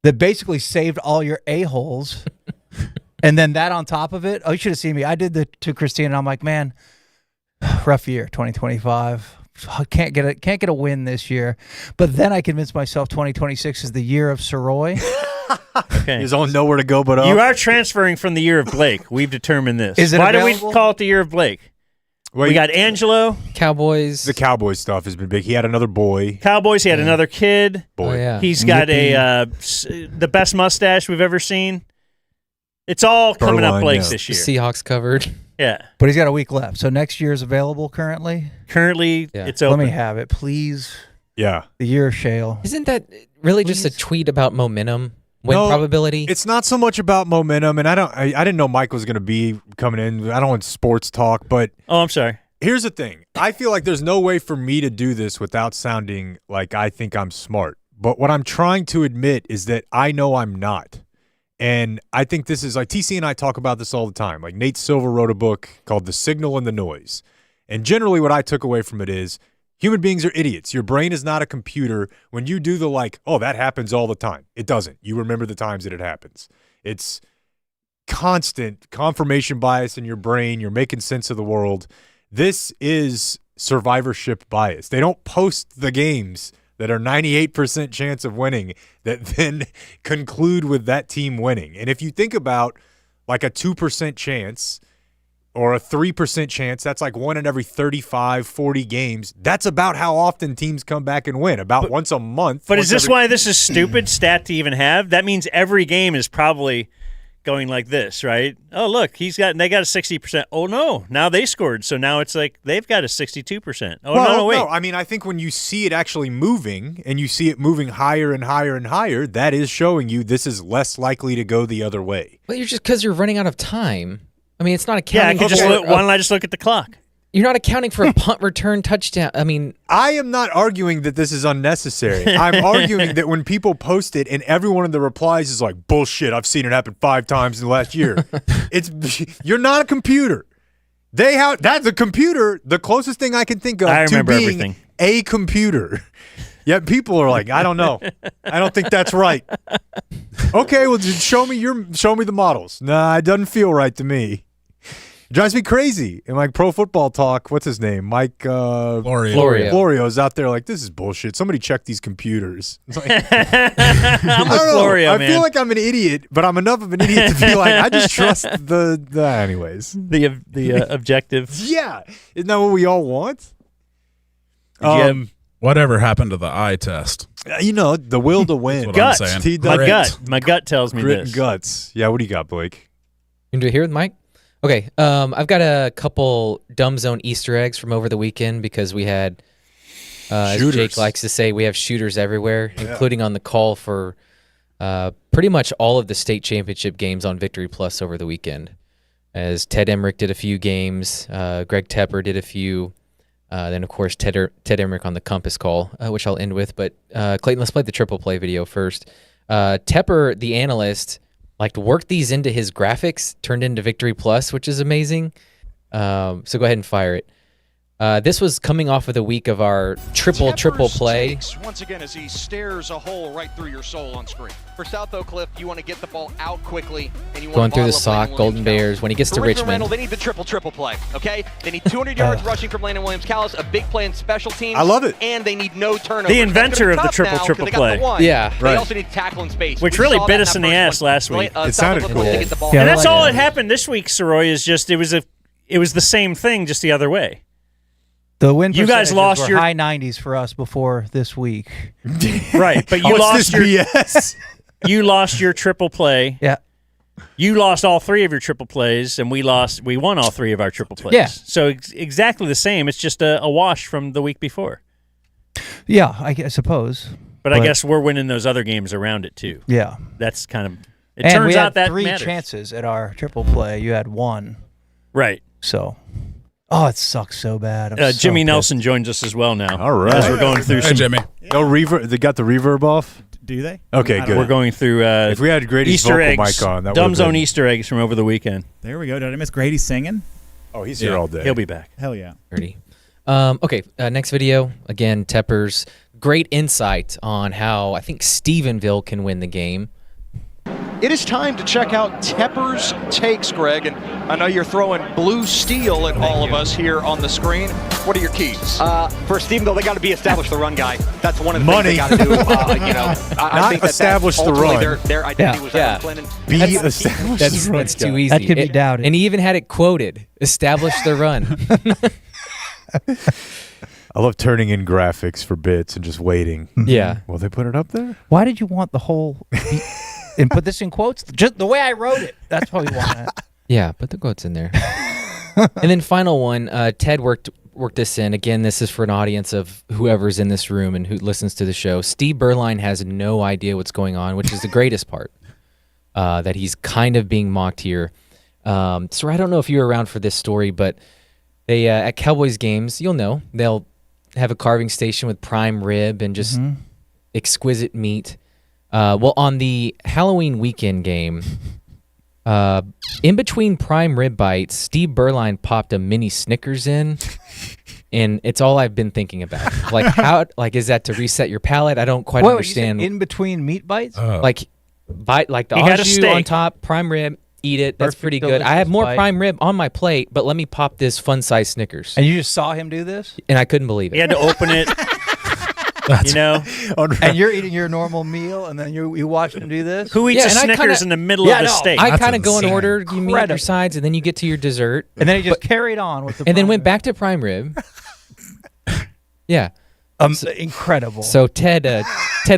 S21: that basically saved all your a-holes. And then that on top of it, you should have seen me. I did to Christine, and I'm like, man, rough year, 2025. Can't get a win this year. But then I convinced myself 2026 is the year of Sirois.
S1: Okay.
S13: He's on nowhere to go but up.
S1: You are transferring from the year of Blake. We've determined this.
S21: Is it
S1: Why
S21: available?
S1: do we call it the year of Blake?
S13: Well,
S1: we got Angelo.
S3: Cowboys.
S13: The Cowboys stuff has been big. He had another boy.
S1: Cowboys. He had another kid.
S13: Boy.
S3: Oh, yeah.
S1: He's got the best mustache we've ever seen. It's all coming up Blake's this year.
S3: Seahawks covered.
S1: Yeah.
S21: But he's got a week left. So next year's available currently?
S1: Currently, it's open.
S21: Let me have it, please.
S13: Yeah.
S21: The year of Shale.
S3: Isn't that really just a tweet about momentum? Win probability?
S13: It's not so much about momentum, and I didn't know Mike was going to be coming in. I don't want sports talk, but...
S1: Oh, I'm sorry.
S13: Here's the thing. I feel like there's no way for me to do this without sounding like I think I'm smart. But what I'm trying to admit is that I know I'm not. And I think this is like TC and I talk about this all the time. Like Nate Silver wrote a book called The Signal and the Noise. And generally what I took away from it is human beings are idiots. Your brain is not a computer. When you do the like, oh, that happens all the time. It doesn't. You remember the times that it happens. It's constant confirmation bias in your brain. You're making sense of the world. This is survivorship bias. They don't post the games that are 98% chance of winning that then conclude with that team winning. And if you think about like a 2% chance or a 3% chance, that's like 1 in every 35, 40 games. That's about how often teams come back and win, about once a month.
S1: But is this why this is stupid stat to even have? That means every game is probably going like this, right? Oh, look, they got a 60%. Oh, no, now they scored. So now it's like they've got a 62%. Oh, no, wait.
S13: No, I mean, I think when you see it actually moving and you see it moving higher and higher and higher, that is showing you this is less likely to go the other way.
S3: Well, you're just because you're running out of time. I mean, it's not accounting.
S1: Yeah, why don't I just look at the clock?
S3: You're not accounting for a punt return touchdown. I mean,
S13: I am not arguing that this is unnecessary. I'm arguing that when people post it and every one of the replies is like, bullshit, I've seen it happen 5 times in the last year. You're not a computer. That's a computer, the closest thing I can think of to being
S1: everything.
S13: A computer. Yet people are like, I don't know. I don't think that's right. Okay, well, just show me the models. Nah, it doesn't feel right to me. It drives me crazy. And like Pro Football Talk, what's his name? Mike Florio's out there like, this is bullshit. Somebody check these computers. It's like,
S1: I'm with Florio, man.
S13: I feel like I'm an idiot, but I'm enough of an idiot to be like, I just trust the anyways.
S1: The objective.
S13: Yeah. Isn't that what we all want?
S12: Whatever happened to the eye test?
S13: The will to win.
S1: Gut. My gut tells me
S13: Grit
S1: this.
S13: and guts. Yeah, what do you got, Blake?
S3: You can do it here with Mike? Okay, I've got a couple dumb zone Easter eggs from over the weekend because we had, as Jake likes to say, we have shooters everywhere, including on the call for pretty much all of the state championship games on Victory Plus over the weekend. As Ted Emrich did a few games, Greg Tepper did a few, then of course Ted Emrich on the Compass call, which I'll end with. But Clayton, let's play the triple play video first. Tepper, the analyst, worked these into his graphics, turned into Victory Plus, which is amazing. So go ahead and fire it. This was coming off of the week of our triple play.
S9: Once again, as he stares a hole right through your soul on screen. For South Oak Cliff, you want to get the ball out quickly, and you want
S3: going through the sock, Golden Bears. When he gets to Richmond,
S9: Randall, they need the triple play. Okay, they need 200 yards rushing from Landon Williams-Callis, a big play in special teams.
S13: I love it,
S9: and they need no turnovers.
S1: The inventor of the triple play.
S9: Yeah, they also need tackle in space,
S1: which really bit us in the ass last week.
S13: It sounded cool,
S1: and that's all that happened this week. Sirois is just it was the same thing, just the other way.
S21: The win
S1: you guys lost
S21: were
S1: your
S21: high 90s for us before this week.
S1: Right, but you lost your
S13: BS.
S1: You lost your triple play.
S21: Yeah.
S1: You lost all 3 of your triple plays, and we won all 3 of our triple plays.
S21: Yeah.
S1: So exactly the same. It's just a wash from the week before.
S21: Yeah, I suppose.
S1: But I guess we're winning those other games around it too.
S21: Yeah.
S1: That's kind of. It
S21: and
S1: turns
S21: we
S1: out
S21: had
S1: that
S21: 3
S1: matters.
S21: chances at our triple play. You had 1.
S1: Right.
S21: So. Oh, it sucks so bad. I'm so
S1: Jimmy
S21: pissed.
S1: Nelson joins us as well now.
S13: All right.
S1: As we're going through some.
S12: Jimmy.
S13: No reverb. They got the reverb off?
S15: Do they?
S13: Okay, good.
S1: We're going through
S13: if we had Grady's
S1: Easter
S13: vocal
S1: eggs,
S13: mic on, that
S1: dumb
S13: would've
S1: zone
S13: been-
S1: Easter eggs from over the weekend.
S15: There we go. Did I miss Grady singing?
S13: Oh, he's here all day.
S1: He'll be back.
S15: Hell yeah.
S3: Okay, next video. Again, Tepper's great insight on how I think Stephenville can win the game.
S18: It is time to check out Tepper's takes, Greg, and I know you're throwing blue steel at all of us here on the screen. What are your keys?
S23: For Stephenville, they got to establish the run guy. That's one of the
S13: Money.
S23: things they got to do. I think
S13: establish the run.
S23: Their identity was Clinton.
S3: That's too easy.
S21: That could be doubted.
S3: And he even had it quoted: "Establish the run."
S13: I love turning in graphics for bits and just waiting.
S3: Yeah.
S13: Will they put it up there?
S21: Why did you want the whole and put this in quotes? Just the way I wrote it. That's why we want it.
S3: Yeah, put the quotes in there. And then final one, Ted worked this in. Again, this is for an audience of whoever's in this room and who listens to the show. Steve Berline has no idea what's going on, which is the greatest part, that he's kind of being mocked here. So I don't know if you were around for this story, but they at Cowboys games, you'll know, they'll have a carving station with prime rib and just exquisite meat. Well, on the Halloween weekend game, in between prime rib bites, Steve Berline popped a mini Snickers in, and it's all I've been thinking about. Like how, is that to reset your palate? I don't quite understand.
S21: In between meat bites,
S3: bite like the
S1: He had a
S3: au jus
S1: steak.
S3: on top, prime rib. eat it. That's
S21: Perfect,
S3: pretty good. I have
S21: delicious
S3: more
S21: bite.
S3: prime rib on my plate, but let me pop this fun-size Snickers.
S21: And you just saw him do this?
S3: And I couldn't believe it.
S1: He had to open it. You know,
S21: And you're eating your normal meal, and then you watch him do this?
S1: who eats a
S3: and I
S1: Snickers
S3: kinda-
S1: in the middle of the steak?
S3: I
S11: That's
S3: kind of go in
S11: insane.
S3: order. You meet your
S21: Incredible.
S3: sides, and then you get to your dessert.
S21: And then he just carried on with the
S3: and then
S21: prime
S3: went
S21: rib.
S3: back to prime rib. Yeah.
S21: Incredible.
S3: So Ted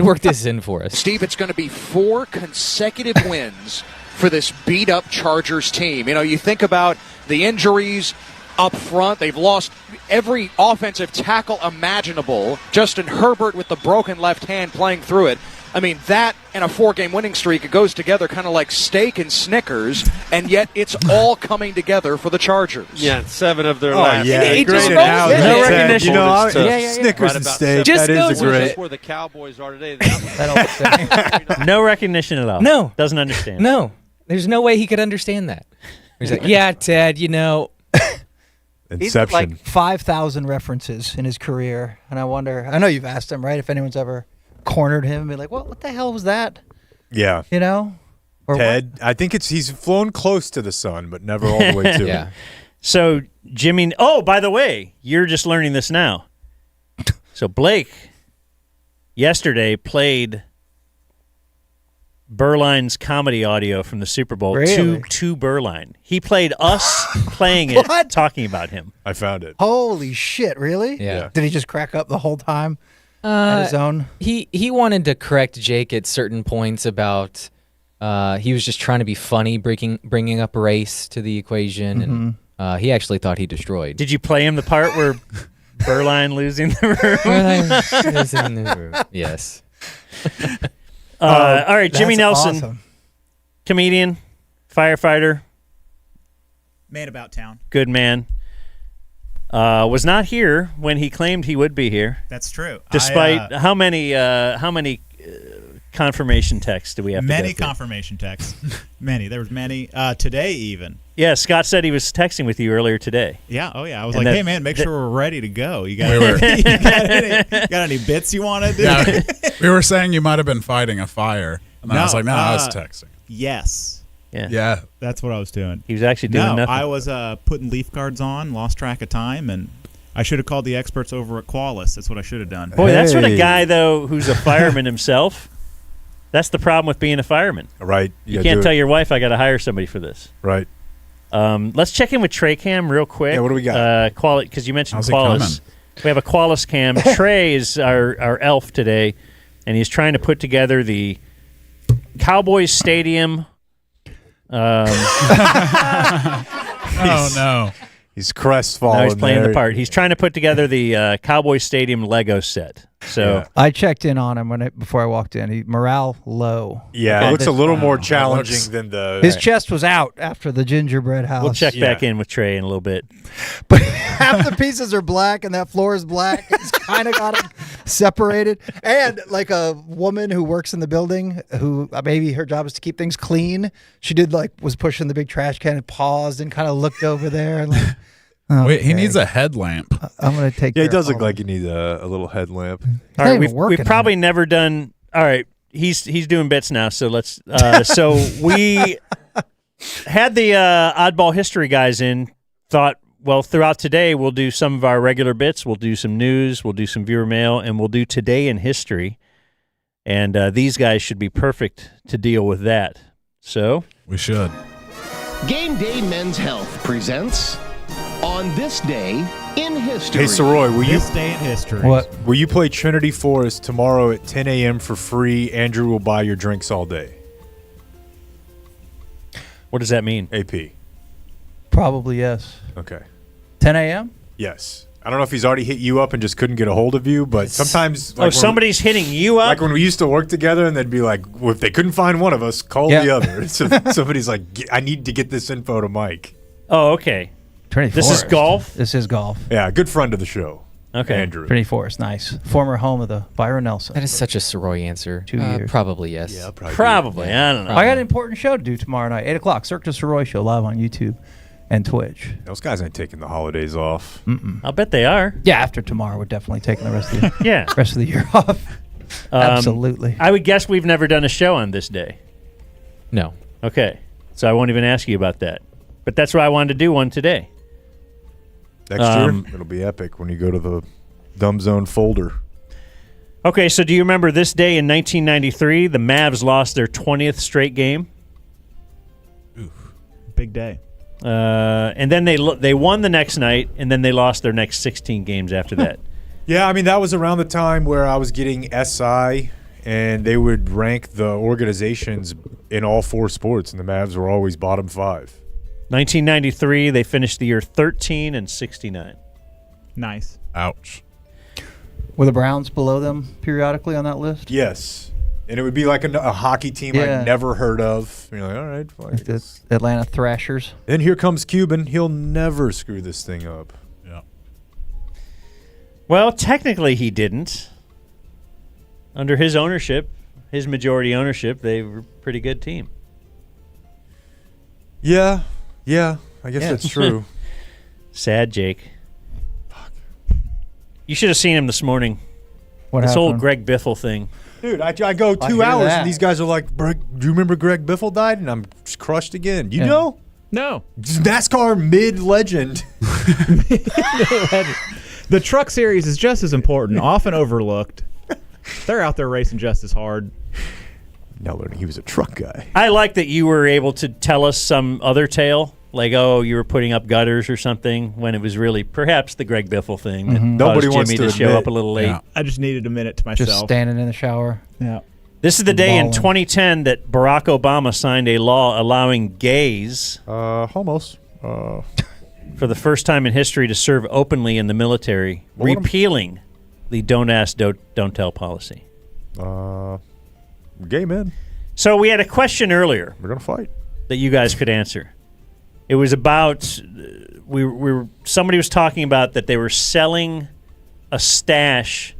S3: worked this in for us.
S9: Steve, it's going to be 4 consecutive wins for this beat-up Chargers team. You know, you think about the injuries up front. They've lost every offensive tackle imaginable. Justin Herbert with the broken left hand playing through it. I mean, that and a 4-game winning streak, it goes together kind of like steak and Snickers, and yet it's all coming together for the Chargers.
S8: Yeah, 7 of their
S2: Oh,
S8: last.
S2: yeah.
S3: He
S2: Great
S3: just
S2: analogy.
S3: rolls
S1: No
S3: it.
S1: recognition.
S2: You know,
S3: Yeah.
S2: Snickers
S8: Right
S2: and
S8: about
S2: steak.
S3: Just
S2: That is
S3: goes
S2: a
S3: with
S2: great.
S8: That's where the Cowboys are today.
S1: No recognition at all.
S3: No.
S1: Doesn't understand.
S3: No. There's no way he could understand that. He's like, yeah, Ted, you know.
S21: He's got
S2: Inception.
S21: like 5,000 references in his career, and I know you've asked him, right? If anyone's ever cornered him and be like, what the hell was that?
S2: Yeah.
S21: You know? Or
S2: Ted, I think he's flown close to the sun, but never all the way to
S3: Yeah.
S2: it.
S1: So Jimmy, oh, by the way, you're just learning this now. So Blake yesterday played Berline's comedy audio from the Super Bowl
S21: Really?
S1: to Berline. He played us playing it,
S21: What?
S1: talking about him.
S2: I found it.
S21: Holy shit, really?
S3: Yeah.
S21: Did he just crack up the whole time at his own?
S3: He wanted to correct Jake at certain points about he was just trying to be funny, bringing up race to the equation, and he actually thought he destroyed.
S1: Did you play him the part where Berline losing the room?
S3: Yes.
S1: All right, Jimmy
S21: That's
S1: Nelson,
S21: awesome.
S1: comedian, firefighter,
S15: Man about town.
S1: good man. Was not here when he claimed he would be here.
S15: That's true.
S1: Despite how many confirmation texts do we have?
S15: Many
S1: to go through?
S15: confirmation texts. Many. There was many. Today even.
S1: Yeah, Scott said he was texting with you earlier today.
S15: Yeah. Oh yeah. I was
S1: And
S15: like,
S1: that-
S15: hey man, make
S1: that-
S15: sure we're ready to go. You got any bits you want to do?
S12: Yeah, we were saying you might have been fighting a fire. And I was like, no, I was texting.
S15: Yes.
S12: Yeah.
S15: That's what I was doing.
S1: He was actually doing nothing.
S15: I was putting leaf guards on, lost track of time, and I should have called the experts over at Qualis. That's what I should have done.
S1: Boy, that's when a guy, though, who's a fireman himself, that's the problem with being a fireman.
S2: Right.
S1: You can't tell your wife, I got to hire somebody for this.
S2: Right.
S1: Let's check in with Trey Cam real quick.
S2: Yeah, what do we got?
S1: Because you mentioned
S12: How's he
S1: Qualis. We have a Qualis Cam. Trey is our elf today, and he's trying to put together the Cowboys Stadium.
S12: Oh, no.
S2: He's crestfallen.
S1: No, he's playing
S2: there.
S1: the part. He's trying to put together the Cowboys Stadium Lego set. So
S21: I checked in on him before I walked in. Morale low.
S2: Yeah, it looks a little more challenging than the.
S21: His chest was out after the gingerbread house.
S1: we'll check back in with Trey in a little bit.
S21: But half the pieces are black and that floor is black. It's kind of got them separated. And like a woman who works in the building, who maybe her job is to keep things clean, she was pushing the big trash can and paused and kind of looked over there and like.
S12: Wait, he
S21: okay.
S12: needs a headlamp.
S21: I'm gonna take.
S2: Yeah, he
S21: care
S2: does
S21: of
S2: look
S21: all
S2: like he needs a little headlamp.
S1: All right, we've probably never done. All right, he's doing bits now. So let's. So we had the Oddball history guys in. Thought, well, throughout today we'll do some of our regular bits. We'll do some news. We'll do some viewer mail, and we'll do today in history. And these guys should be perfect to deal with that. So
S12: we should.
S19: Game Day Men's Health presents On This Day in History.
S2: Hey, Sirois,
S15: This day in history.
S2: Will you play Trinity Forest tomorrow at 10 a.m. for free? Andrew will buy your drinks all day.
S1: What does that mean?
S2: AP.
S21: Probably yes.
S2: Okay.
S21: 10 a.m.
S2: Yes. I don't know if he's already hit you up and just couldn't get a hold of you, but sometimes.
S1: Somebody's hitting you up?
S2: Like when we used to work together and they'd be like, well, if they couldn't find one of us, call the other. So somebody's like, I need to get this info to Mike.
S1: Oh, okay.
S21: Trinity
S1: This
S21: Forest.
S1: is golf?
S21: This is golf.
S2: Yeah, good friend of the show.
S1: Okay.
S2: Andrew.
S21: Trinity Forest, nice. Former home of the Byron Nelson.
S3: That is such a Sirois answer.
S21: 2 years.
S3: Probably yes.
S2: Yeah,
S1: Probably. I don't know.
S21: I got an important show to do tomorrow night, 8 o'clock. Cirque du Sirois show live on YouTube and Twitch.
S2: Those guys ain't taking the holidays off.
S1: I'll bet they are.
S21: Yeah, after tomorrow, we're definitely taking the rest of the
S1: Yeah.
S21: rest of the year off. Absolutely.
S1: I would guess we've never done a show on this day.
S3: No.
S1: Okay. So I won't even ask you about that. But that's why I wanted to do one today.
S2: Next year, it'll be epic when you go to the Dumb Zone folder.
S1: Okay, so do you remember this day in 1993? The Mavs lost their 20th straight game.
S15: Big day.
S1: And then they won the next night, and then they lost their next 16 games after that.
S2: Yeah, I mean, that was around the time where I was getting SI, and they would rank the organizations in all 4 sports, and the Mavs were always bottom 5.
S1: 1993, they finished the year 13-69.
S15: Nice.
S12: Ouch.
S21: Were the Browns below them periodically on that list?
S2: Yes. And it would be like a hockey team I'd never heard of. You're like, all right.
S21: Like the Atlanta Thrashers.
S2: Then here comes Cuban. He'll never screw this thing up.
S12: Yeah.
S1: Well, technically he didn't. Under his ownership, his majority ownership, they were a pretty good team.
S2: Yeah. I guess that's true.
S1: Sad, Jake. Fuck. You should have seen him this morning.
S21: What
S1: this
S21: happened?
S1: whole Greg Biffle thing.
S2: Dude, I go 2 hours, and these guys are like, do you remember Greg Biffle died? And I'm just crushed again. You know?
S15: No.
S2: NASCAR mid-legend.
S15: The truck series is just as important, often overlooked. They're out there racing just as hard.
S2: Now learning he was a truck guy.
S1: I like that you were able to tell us some other tale, like, oh, you were putting up gutters or something, when it was really perhaps the Greg Biffle thing that
S2: Nobody
S1: caused
S2: wants
S1: Jimmy
S2: to
S1: to show
S2: admit.
S1: up a little late.
S15: Yeah. I just needed a minute to myself.
S21: Just standing in the shower.
S15: Yeah.
S1: This is the day in
S21: Balling.
S1: 2010 that Barack Obama signed a law allowing gays
S2: homos
S1: for the first time in history to serve openly in the military, repealing the don't ask, don't tell policy.
S2: Gay men.
S1: So we had a question earlier.
S2: We're going to fight.
S1: That you guys could answer. It was about somebody was talking about that they were selling a stash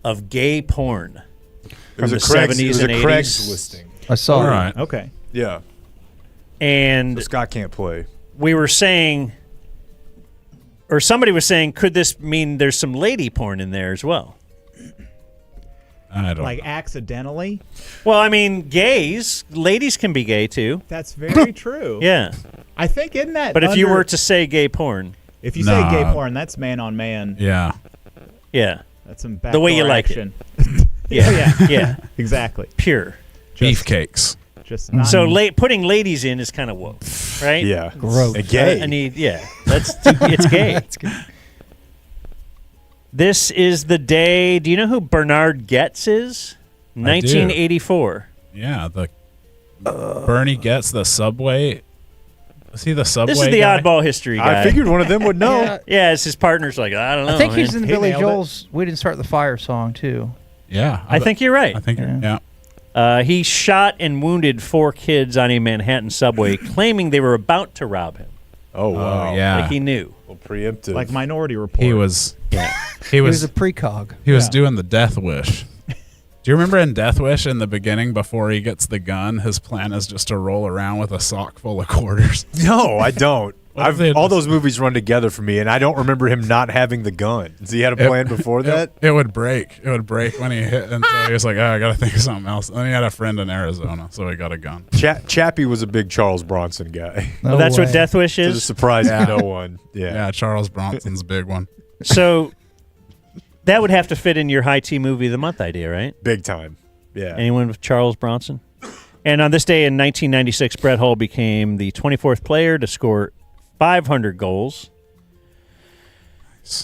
S1: of gay porn from the 70s and 80s.
S2: Craig's listing.
S21: I saw
S12: All
S21: it.
S12: right.
S15: Okay.
S2: Yeah.
S1: And
S2: So Scott can't play.
S1: we were saying, or somebody was saying, could this mean there's some lady porn in there as well?
S12: I don't
S15: Like accidentally?
S1: Well, I mean, ladies can be gay too.
S15: That's very true.
S1: Yeah.
S15: I think isn't that
S1: But if you
S15: under-
S1: were to say gay porn.
S15: If you say gay
S12: Nah.
S15: porn, that's man on man.
S12: Yeah.
S1: Yeah.
S15: That's some backdoor
S1: The way you like
S15: action.
S1: Yeah. Yeah.
S15: Exactly.
S1: Pure.
S12: Beefcakes.
S15: Just not
S1: So putting ladies in is kind of woke, right?
S2: Yeah.
S21: Gross.
S2: Gay.
S1: It's gay. This is the day. Do you know who Bernard Goetz is? 1984.
S12: Yeah. The Bernie gets the subway. Is he the subway?
S1: This is the
S12: guy?
S1: oddball history guy.
S2: I figured one of them would know.
S1: Yeah, it's his partner's like, I don't know.
S21: I think he's
S1: man.
S21: in
S15: He
S21: Billy
S15: nailed it.
S21: Joel's "We Didn't Start the Fire" song too.
S12: Yeah.
S1: I think you're right.
S12: I think yeah.
S1: He shot and wounded 4 kids on a Manhattan subway, claiming they were about to rob him.
S2: Oh, wow.
S12: yeah.
S1: Like he knew.
S2: Well, preemptive.
S15: like Minority Report.
S12: He was.
S21: He was a precog.
S12: He was doing the Death Wish. Do you remember in Death Wish in the beginning, before he gets the gun, his plan is just to roll around with a sock full of quarters?
S2: No, I don't.
S12: What if they
S2: All
S12: just-
S2: those movies run together for me, and I don't remember him not having the gun. So he had a plan before that?
S12: It would break. It would break when he hit. And so he was like, I got to think of something else. And then he had a friend in Arizona, so he got a gun.
S2: Chappie was a big Charles Bronson guy.
S1: Well, that's what Death Wish
S2: To the
S1: is?
S2: surprise
S12: Yeah.
S2: of no one. Yeah.
S12: Yeah, Charles Bronson's big one.
S1: So that would have to fit in your high tea movie of the month idea, right?
S2: Big time. Yeah.
S1: Anyone with Charles Bronson? And on this day in 1996, Brett Hull became the 24th player to score 500 goals.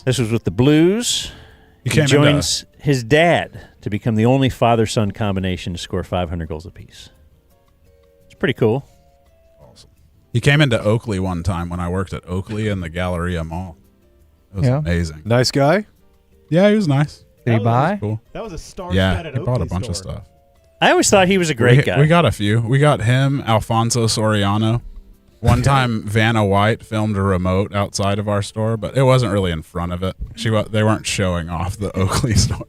S1: This was with the Blues.
S12: He
S1: He
S12: came
S1: joins his dad to become the only father-son combination to score 500 goals apiece. It's pretty cool.
S12: He came into Oakley one time when I worked at Oakley in the Galleria Mall. It was
S21: Yeah.
S12: amazing.
S2: Nice guy?
S12: Yeah, he was nice.
S21: Did he buy?
S12: Cool.
S15: That was a star
S12: Yeah,
S15: studded
S12: he bought a
S15: Oakley
S12: bunch of
S15: store.
S12: stuff.
S1: I always thought he was a great guy.
S12: We got a few. We got him, Alfonso Soriano. One time, Vanna White filmed a remote outside of our store, but it wasn't really in front of it. They weren't showing off the Oakley store.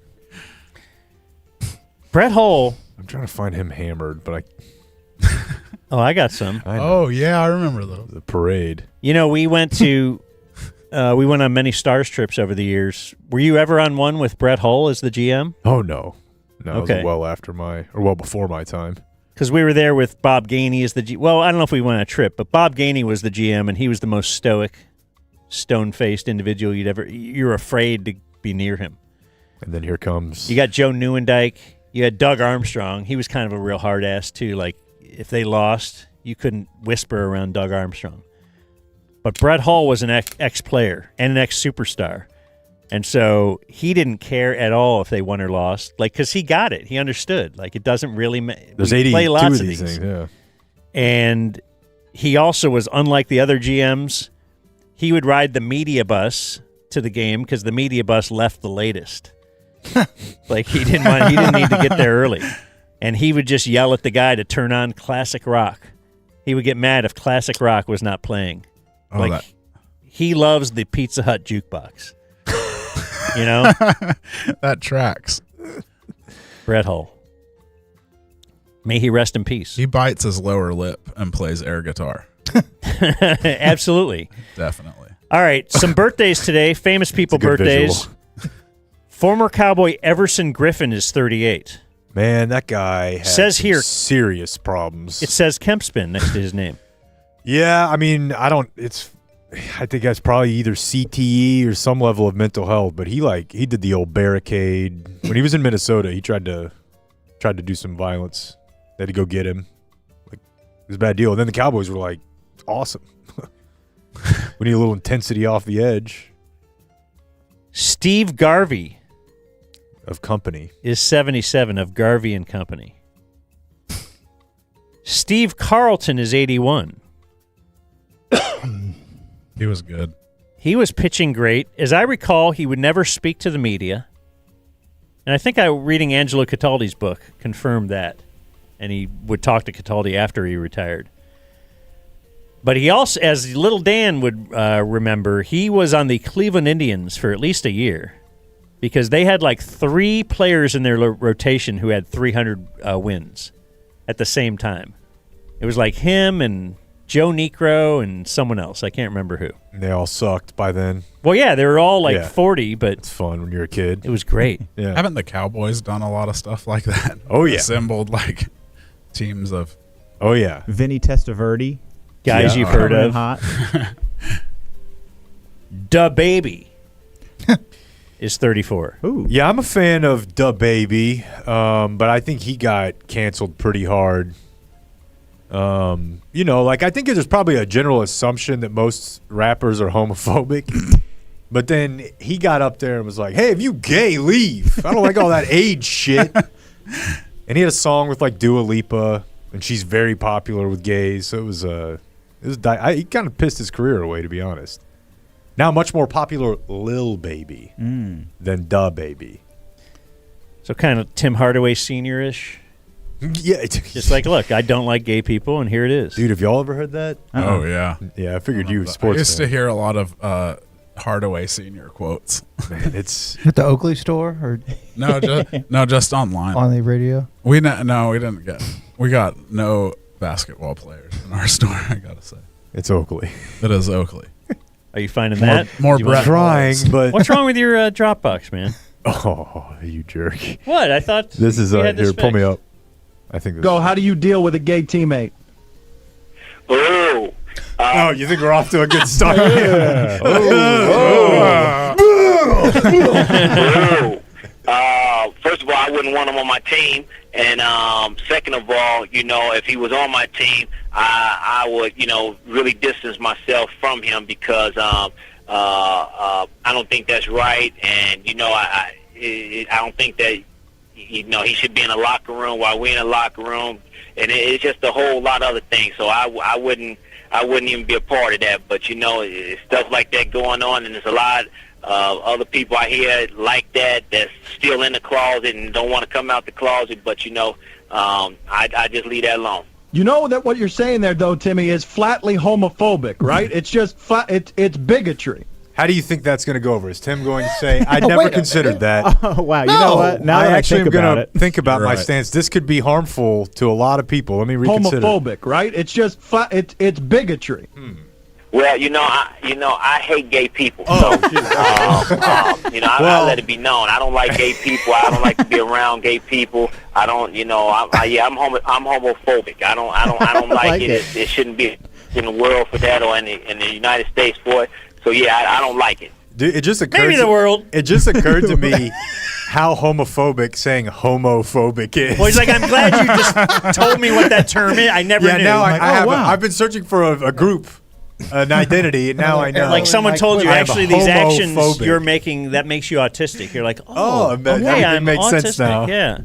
S1: Brett Hull.
S2: I'm trying to find him hammered, but
S1: Oh, I got some.
S12: Oh, yeah, I remember those.
S2: The parade.
S1: You know, we went to we went on many Stars trips over the years. Were you ever on one with Brett Hull as the GM?
S2: Oh, no. No,
S1: Okay.
S2: it was well before my time.
S1: because we were there with Bob Gainey as the well, I don't know if we went on a trip, but Bob Gainey was the GM, and he was the most stoic, stone-faced individual you're afraid to be near him.
S2: And then here comes...
S1: You got Joe Neuendijk. You had Doug Armstrong. He was kind of a real hard ass, too. Like, if they lost, you couldn't whisper around Doug Armstrong. But Brett Hull was an ex-player and an ex-superstar. And so he didn't care at all if they won or lost, like, because he got it. He understood. Like, it doesn't really
S2: There's
S1: we
S2: 82
S1: play lots
S2: of these things, yeah.
S1: And he also was, unlike the other GMs, he would ride the media bus to the game because the media bus left the latest. Like, he didn't need to get there early. And he would just yell at the guy to turn on classic rock. He would get mad if classic rock was not playing.
S12: Oh,
S1: like, he loves the Pizza Hut jukebox. You know?
S12: That tracks.
S1: Brett Hull. May he rest in peace.
S12: He bites his lower lip and plays air guitar.
S1: Absolutely.
S12: Definitely.
S1: All right, some birthdays today. Famous people birthdays. Former Cowboy Everson Griffin is 38.
S2: Man, that guy has
S1: says here
S2: serious problems.
S1: It says Kempspin next to his name.
S2: Yeah, I mean, I think that's probably either CTE or some level of mental health, but he did the old barricade. When he was in Minnesota, he tried to do some violence. They had to go get him. Like, it was a bad deal. And then the Cowboys were like, awesome. We need a little intensity off the edge.
S1: Steve Garvey
S2: of Company
S1: is 77 of Garvey and Company. Steve Carlton is 81.
S12: He was good.
S1: He was pitching great. As I recall, he would never speak to the media. And I think reading Angelo Cataldi's book confirmed that. And he would talk to Cataldi after he retired. But he also, as little Dan would remember, he was on the Cleveland Indians for at least a year because they had like 3 players in their rotation who had 300 wins at the same time. It was like him and Joe Niekro and someone else. I can't remember who.
S2: And they all sucked by then.
S1: Well, yeah, they were all like 40, but
S2: it's fun when you're a kid.
S1: It was great.
S2: Yeah.
S12: Haven't the Cowboys done a lot of stuff like that?
S2: Oh, yeah.
S12: Assembled like teams of...
S2: Oh, yeah.
S15: Vinny Testaverde.
S1: Guys you've heard of.
S15: Hot.
S1: Da Baby is 34.
S15: Ooh.
S2: Yeah, I'm a fan of Da Baby, but I think he got canceled pretty hard. I think there's probably a general assumption that most rappers are homophobic. But then he got up there and was like, hey, if you gay, leave. I don't like all that age shit. And he had a song with like Dua Lipa, and she's very popular with gays. So he kind of pissed his career away, to be honest. Now much more popular Lil Baby than Da Baby.
S1: So kind of Tim Hardaway Sr.-ish.
S2: Yeah.
S1: Just like, look, I don't like gay people, and here it is.
S2: Dude, have y'all ever heard that?
S12: Oh, yeah.
S2: Yeah, I figured you were
S12: I
S2: sports
S12: used to
S2: fan.
S12: hear a lot of Hardaway Sr. quotes.
S2: Man, it's
S21: At the Oakley store or
S12: just online.
S21: on the radio?
S12: We didn't get. We got no basketball players in our store. I gotta say,
S2: it's Oakley.
S12: It is Oakley.
S1: Are you finding that?
S12: More
S1: You wanna-
S2: trying, but
S1: What's wrong with your Dropbox, man?
S2: Oh, you jerk!
S1: What? I thought
S2: This is
S1: we had this
S2: here. Pull me
S1: fixed.
S2: up. I think this.
S4: Go. How do you deal with a gay teammate?
S2: Oh, you think we're off to a good start?
S7: First of all, I wouldn't want him on my team, and second of all, if he was on my team, I would, really distance myself from him because I don't think that's right, and I don't think that he should be in a locker room while we're in a locker room, and it's just a whole lot of other things. So I wouldn't even be a part of that. But it's stuff like that going on, and there's a lot of other people out here like that's still in the closet and don't want to come out the closet. But I just leave that alone.
S4: You know that what you're saying there, though, Timmy, is flatly homophobic, right? It's just it's bigotry.
S2: How do you think that's going to go over? Is Tim going to say, I never considered that?
S15: Oh, wow. You know what? Now
S2: I
S15: that
S2: actually am
S15: think about
S2: going
S15: it.
S2: to think about my
S12: Right.
S2: stance. This could be harmful to a lot of people. Let me reconsider.
S4: Homophobic, right? It's just it's bigotry.
S7: Well, I hate gay people.
S2: Oh,
S7: I let it be known. I don't like gay people. I don't like to be around gay people. I don't, I'm homophobic. I don't like it. It shouldn't be in the world for that, or in the United States for it. So yeah, I don't like it.
S2: Dude, it just occurred
S1: Maybe the world.
S2: It just occurred to me how homophobic saying homophobic is.
S1: Well, he's like, I'm glad you just told me what that term is. I never knew.
S2: Now
S1: Like,
S2: I have.
S1: wow.
S2: I've been searching for a group, an identity, and now I know.
S1: Like someone told you,
S2: I am
S1: actually, these actions
S2: homophobic.
S1: you're making, that makes you autistic. You're like,
S2: everything
S1: okay, I'm
S2: makes
S1: autistic.
S2: sense now.
S1: Yeah.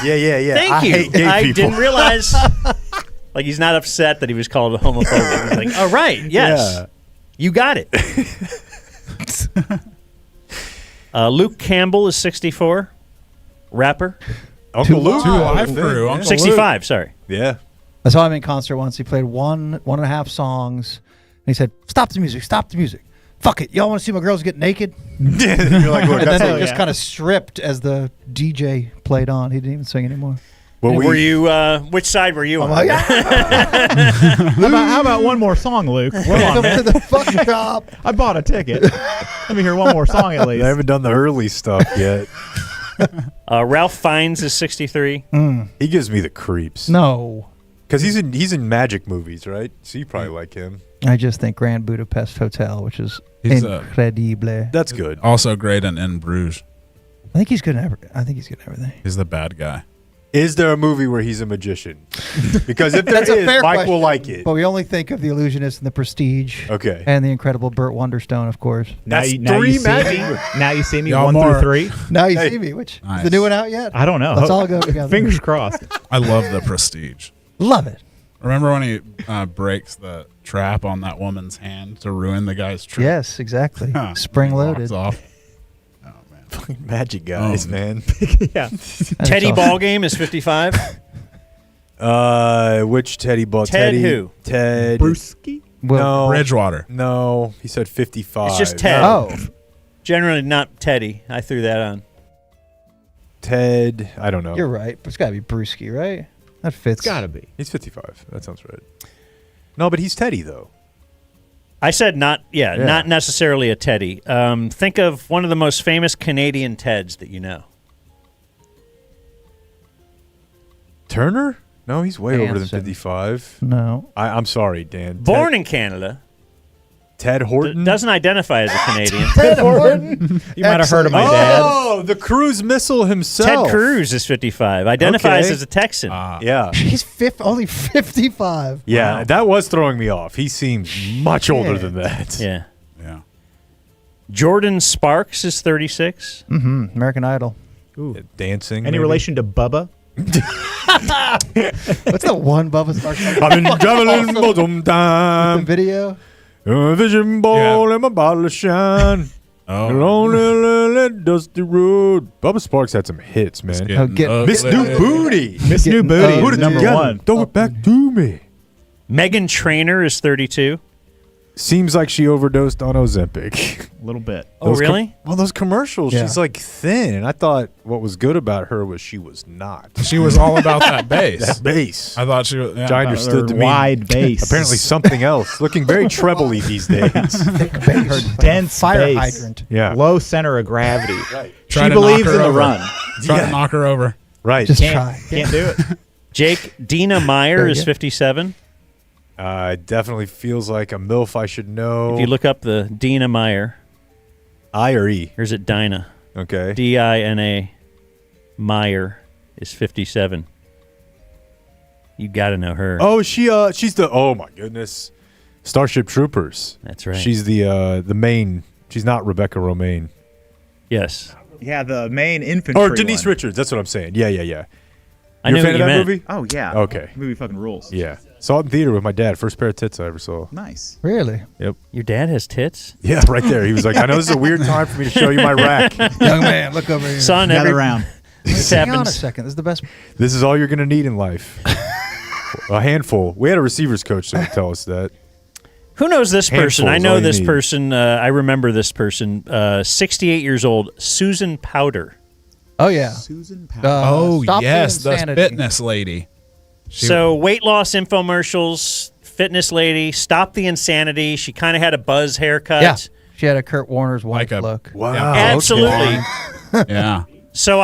S2: Yeah.
S1: Thank
S2: I
S1: you.
S2: hate gay
S1: I
S2: people.
S1: didn't realize. Like, he's not upset that he was called homophobic. He's like, all right, yes,
S2: Yeah.
S1: you got it. Luke Campbell is 64. Rapper.
S2: Uncle Luke.
S12: Too Live Crew. Uncle
S1: 65, sorry.
S2: Yeah.
S21: I saw him in concert once. He played one and a half songs. And he said, stop the music, stop the music. Fuck it. Y'all want to see my girls get naked?
S2: You're like, look,
S21: and
S2: that's
S21: then
S2: all-
S21: he just kind of stripped as the DJ played on. He didn't even sing anymore.
S1: Were you, which side were you on?
S21: like,
S15: How about one more song, Luke?
S21: Welcome to the fuck shop.
S15: I bought a ticket. Let me hear one more song at
S2: They
S15: least.
S2: haven't done the early stuff yet.
S1: Ralph Fiennes is 63.
S2: He gives me the creeps.
S21: No.
S2: Because he's in magic movies, right? So you probably like him.
S21: I just think Grand Budapest Hotel, which is
S12: He's,
S21: incredible.
S2: That's good.
S12: Also great in Bruges.
S21: I think he's good in everything.
S12: He's the bad guy.
S2: Is there a movie where he's a magician? Because if there
S21: That's a
S2: is,
S21: fair
S2: Mike
S21: question.
S2: will like it.
S21: But we only think of The Illusionist and The Prestige.
S2: Okay.
S21: And the incredible Burt Wonderstone, of course.
S15: Now
S2: That's
S15: you
S2: three
S15: see
S2: magic
S15: me.
S2: movies.
S15: Now you see me.
S12: Y'all
S15: 1
S12: more-
S15: through 3.
S21: Now you
S2: Hey.
S21: see me, which
S12: Nice.
S21: is the new one out yet?
S15: I don't know.
S21: Let's all go together.
S15: Fingers crossed.
S12: I love The Prestige.
S21: Love it.
S12: Remember when he breaks the trap on that woman's hand to ruin the guy's trip?
S21: Yes, exactly.
S12: Huh.
S21: Spring
S12: Walks
S21: loaded.
S12: off.
S2: Fucking magic guys, man.
S15: Yeah.
S1: Teddy Ballgame is 55.
S2: Which Teddy Ball?
S1: Ted who?
S2: Ted.
S15: Brewski?
S2: No.
S12: Bridgewater.
S2: No. He said 55.
S1: It's just Ted.
S21: Oh.
S1: Generally not Teddy. I threw that on.
S2: Ted. I don't know.
S21: You're right. But it's got to be Brewski, right? That fits.
S15: It's got to be.
S2: He's 55. That sounds right. No, but he's Teddy, though.
S1: I said not necessarily a Teddy. Think of one of the most famous Canadian Teds that you know.
S2: Turner? No, he's way over than
S21: Hanson.
S2: 55.
S21: No.
S2: I'm sorry, Dan.
S1: Born in Canada.
S2: Ted Horton?
S1: Doesn't identify as a Canadian.
S21: Ted Horton.
S15: You might have heard of my dad.
S2: Oh, the cruise missile himself.
S1: Ted Cruz is 55. Identifies
S2: Okay.
S1: as a Texan.
S2: Yeah.
S21: He's only 55.
S2: Yeah,
S1: Wow.
S2: that was throwing me off. He seems much older
S21: Yeah.
S2: than that.
S1: Yeah.
S12: Yeah.
S1: Jordan Sparks is 36.
S21: Mm-hmm. American Idol.
S15: Ooh.
S2: Dancing.
S15: Any
S2: maybe?
S15: relation to Bubba?
S21: What's that one Bubba Sparks?
S2: I've been traveling for some
S21: The
S2: time.
S21: video.
S2: A vision ball and my bottle of shine.
S12: Oh.
S2: Lonely little dusty road. Bubba Sparks had some hits, man.
S21: Get-
S2: Miss New Booty.
S15: Miss New Booty
S2: Put
S15: is
S2: it
S15: number
S2: together.
S15: 1.
S2: Throw it back to me.
S1: Megan Trainor is 32.
S2: Seems like she overdosed on Ozempic.
S15: A little bit.
S1: Oh, really?
S2: Well, those commercials,
S21: Yeah.
S2: she's like thin, and I thought what was good about her was she was not.
S12: She was all about that bass.
S2: That bass.
S12: I thought she was. Yeah,
S2: Which I understood to mean
S15: wide bass.
S2: apparently something else. Looking very treble-y these days.
S21: Thick bass.
S15: Her dense
S21: Fire
S15: bass.
S21: hydrant.
S2: Yeah.
S15: Low center of gravity.
S2: Right.
S12: Try
S15: She
S12: to knock
S15: believes
S12: her
S15: in the
S12: over.
S15: run.
S12: Try
S2: Yeah.
S12: to knock her over.
S2: Right.
S21: Just
S15: Can't,
S21: try.
S15: can't do it.
S1: Jake Dina Meyer
S21: Very
S1: is
S21: good.
S1: 57.
S2: Definitely feels like a MILF I should know.
S1: If you look up the Dina Meyer,
S2: I or E.
S1: or is it Dinah?
S2: Okay.
S1: D-I-N-A. Meyer is 57. You got to know her.
S2: Oh, she's the, oh my goodness, Starship Troopers.
S1: That's right.
S2: She's the main. She's not Rebecca Romaine.
S1: Yes.
S15: Yeah, the main infantry
S2: Or Denise
S15: one.
S2: Richards. That's what I'm saying. Yeah.
S1: I
S2: You
S1: knew
S2: a fan
S1: what
S2: of
S1: you
S2: that
S1: meant.
S2: movie?
S15: Oh, yeah.
S2: Okay.
S15: Movie fucking rules.
S2: Yeah. Saw it in theater with my dad. First pair of tits I ever saw.
S15: Nice.
S21: Really?
S2: Yep.
S1: Your dad has tits?
S2: Yeah, right there. He was like, I know this is a weird time for me to show you my rack.
S21: Young man, look over here.
S1: Son,
S15: Gather
S1: every
S15: round.
S1: this
S21: Hang on a
S1: happens.
S21: second. This is the best.
S2: This is all you're going to need in life. A handful. We had a receivers coach that would tell us that.
S1: Who knows this person?
S2: Handful
S1: I
S2: is
S1: know
S2: all you
S1: this
S2: need.
S1: person. I remember this person. 68 years old, Susan Powder.
S21: Oh, yeah.
S15: Susan Powell.
S12: Oh,
S21: Stop the
S12: yes, the
S21: insanity.
S12: fitness lady.
S1: So weight loss infomercials, fitness lady, stopped the insanity. She kind of had a buzz haircut.
S21: Yeah. She had a Kurt Warner's wife look.
S2: Wow.
S1: Absolutely.
S12: Yeah.
S1: So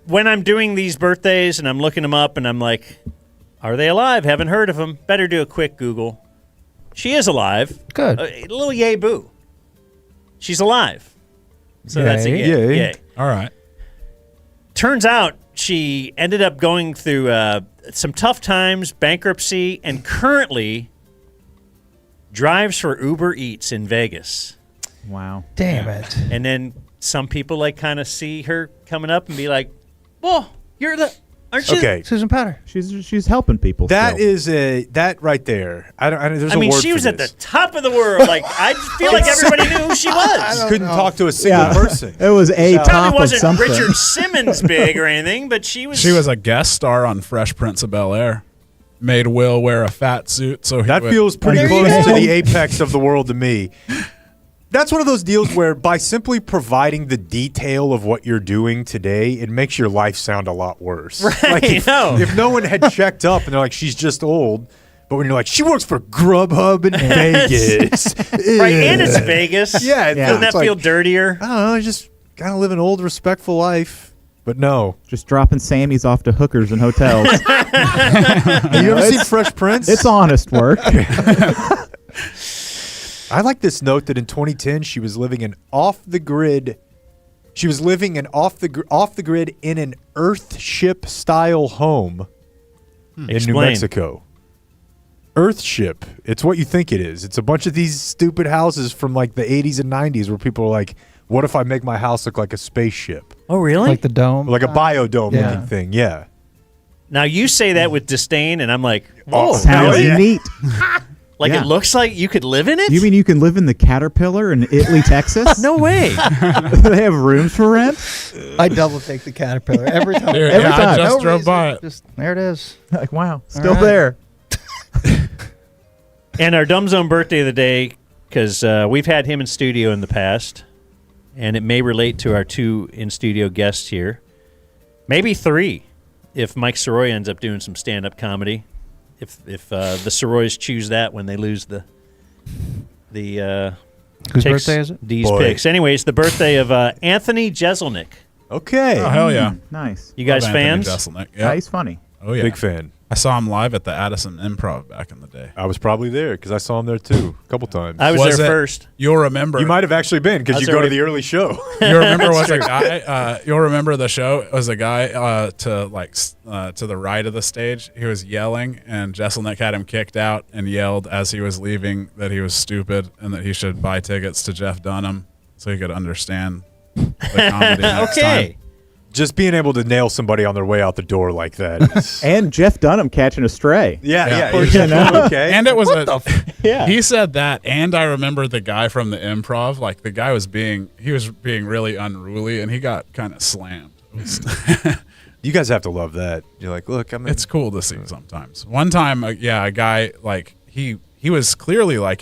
S1: when I'm doing these birthdays and I'm looking them up and I'm like, are they alive? Haven't heard of them. Better do a quick Google. She is alive.
S21: Good.
S1: A little yay boo. She's alive. So that's a yay.
S2: Yay.
S1: Yay.
S12: All right.
S1: Turns out she ended up going through some tough times, bankruptcy, and currently drives for Uber Eats in Vegas.
S6: Wow.
S21: Damn it.
S1: And then some people like kind of see her coming up and be like, "Whoa, aren't you?"
S2: Okay.
S21: Susan Powder.
S6: She's helping people.
S2: That
S6: still.
S2: is that right there. There's
S1: I
S2: a
S1: mean,
S2: word
S1: she
S2: for
S1: was at
S2: this.
S1: the top of the world. Like, I feel like everybody knew who she was.
S2: Couldn't talk to a single person.
S6: It was a top
S1: Probably
S6: of
S1: wasn't
S6: something.
S1: Richard Simmons big or anything, but she was.
S12: She was a guest star on Fresh Prince of Bel-Air. Made Will wear a fat suit, so
S2: That feels pretty
S1: There you
S2: close to
S1: go.
S2: the apex of the world to me. That's one of those deals where by simply providing the detail of what you're doing today, it makes your life sound a lot worse.
S1: Right,
S2: if no one had checked up and they're like, she's just old, but when you're like, she works for Grubhub in Vegas.
S1: Right, and it's Vegas.
S2: Yeah.
S1: Doesn't that
S2: it's like,
S1: feel dirdirtier?
S2: I don't know, just kind of live an old, respectful life. But no.
S6: Just dropping Sammys off to hookers and hotels.
S2: Have you ever seen Fresh Prince?
S6: It's honest work.
S2: I like this note that in 2010 she was living an off the grid. She was living an off the grid in an Earthship style home in New
S1: Explain.
S2: Mexico. Earthship. It's what you think it is. It's a bunch of these stupid houses from like the 80s and 90s where people are like, "What if I make my house look like a spaceship,
S1: Oh, really?
S21: Like the dome.
S2: like a biodome
S21: Yeah.
S2: looking thing?" Yeah.
S1: Now you say that with disdain, and I'm like, "Whoa,
S6: Sounds
S1: really?
S6: neat.
S1: Like
S6: Yeah.
S1: it looks like you could live in it."
S6: You mean you can live in the Caterpillar in Italy, Texas?
S1: No way.
S6: They have rooms for rent?
S21: I double take the Caterpillar every time.
S12: Dude,
S6: Every
S12: yeah,
S6: time.
S12: I just
S21: No
S12: drove
S21: reason.
S12: by it.
S21: Just there it is.
S6: Like, wow, still
S21: right.
S6: there.
S1: And our Dumb Zone birthday of the day, because we've had him in studio in the past, and it may relate to our 2 in-studio guests here. Maybe 3, if Mike Sirois ends up doing some stand-up comedy. If the Sirois choose that when they lose the
S21: Whose
S1: picks,
S21: birthday is it?
S1: D's
S2: Boy.
S1: picks. Anyways, the birthday of Anthony Jeselnik.
S2: Okay.
S12: Oh, hell yeah.
S6: Nice.
S1: You guys
S12: Love Anthony
S1: fans?
S12: Jeselnik.
S6: Yeah,
S12: Yeah.
S6: he's funny.
S12: Oh, yeah.
S2: Big fan.
S12: I saw him live at the Addison Improv back in the day.
S2: I was probably there because I saw him there too a couple times.
S1: I was there first.
S12: You'll remember.
S2: You might have actually been because you
S1: That's
S2: go to
S1: already-
S2: the early show.
S12: You remember was a guy. You'll remember the show. It was a guy to the right of the stage. He was yelling, and Jeselnik had him kicked out and yelled as he was leaving that he was stupid and that he should buy tickets to Jeff Dunham so he could understand the comedy next
S1: Okay.
S12: time.
S2: Just being able to nail somebody on their way out the door like that. Is,
S6: And Jeff Dunham catching a stray.
S2: yeah.
S6: You know?
S2: Okay.
S12: And it was
S6: Yeah.
S12: He said that, and I remember the guy from the Improv. Like the guy was being really unruly, and he got kind of slammed. It was-
S2: You guys have to love that. You're like, look, I'm.
S12: It's cool to see sometimes. One time, a guy like he was clearly like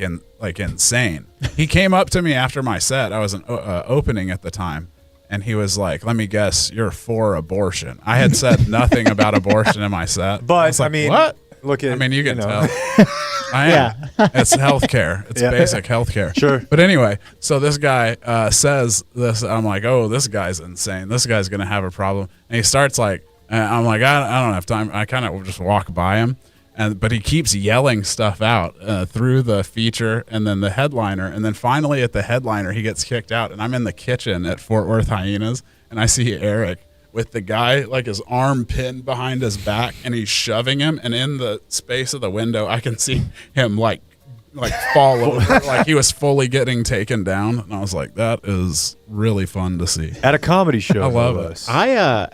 S12: insane. He came up to me after my set. I was an opening at the time, and he was like, "Let me guess, you're for abortion." I had said nothing about abortion in my set,
S2: But
S12: was like,
S2: I mean,
S12: what?
S2: look at.
S12: I mean, you can
S2: know.
S12: tell. I am. It's healthcare. It's
S2: Yeah.
S12: basic healthcare.
S2: Sure.
S12: But anyway, so this guy says this. I'm like, oh, this guy's insane. This guy's gonna have a problem. And he starts like, I'm like, I don't have time. I kind of just walk by him, but he keeps yelling stuff out through the feature and then the headliner, and then finally at the headliner he gets kicked out. And I'm in the kitchen at Fort Worth Hyenas, and I see Eric with the guy, like his arm pinned behind his back, and he's shoving him. And in the space of the window, I can see him like fall over, like he was fully getting taken down. And I was like, that is really fun to see.
S2: At a comedy show.
S12: I love
S2: no
S12: it.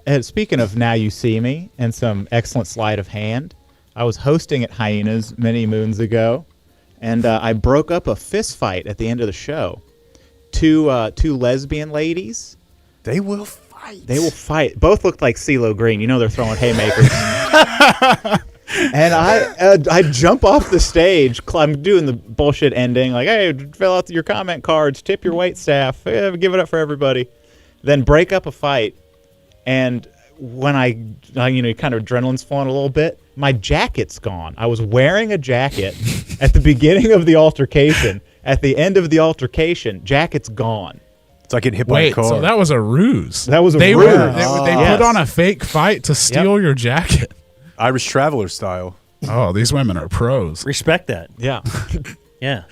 S2: less.
S6: Speaking of Now You See Me and some excellent sleight of hand, I was hosting at Hyenas many moons ago, and I broke up a fist fight at the end of the show. Two lesbian ladies.
S2: They will fight.
S6: They will fight. Both looked like CeeLo Green. You know they're throwing haymakers. And I jump off the stage. I'm doing the bullshit ending, like, hey, fill out your comment cards, tip your wait staff, give it up for everybody. Then break up a fight, and when I kind of adrenaline's flowing a little bit, my jacket's gone. I was wearing a jacket at the beginning of the altercation. At the end of the altercation, jacket's gone.
S2: It's like getting hit by a car.
S12: So that was a ruse.
S6: That was a
S12: ruse. They
S6: Yes.
S12: put on a fake fight to steal your jacket.
S2: Irish Traveler style.
S12: Oh, these women are pros.
S1: Respect that.
S6: Yeah.
S1: Yeah.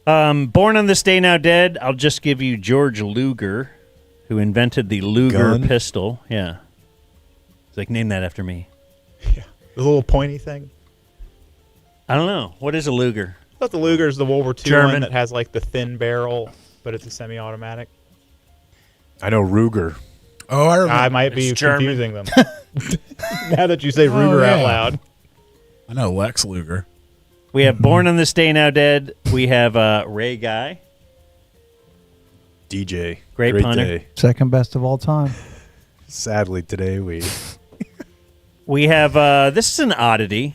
S1: Born on this day, now dead. I'll just give you George Luger, who invented the Luger
S2: Gun?
S1: pistol. Yeah. It's like, name that after me.
S6: The little pointy thing.
S1: I don't know. What is a Luger?
S6: I thought the Luger is the World War II
S1: German.
S6: one that has like the thin barrel, but it's a semi-automatic.
S2: I know Ruger.
S12: Oh, I remember.
S6: I might be
S1: It's German.
S6: confusing them. Now that you say Ruger out loud.
S12: I know Lex Luger.
S1: We have Born on this day, now dead. We have Ray Guy.
S2: DJ.
S1: Great punter.
S2: Day.
S21: Second best of all time.
S2: Sadly, today we...
S1: We have, this is an oddity.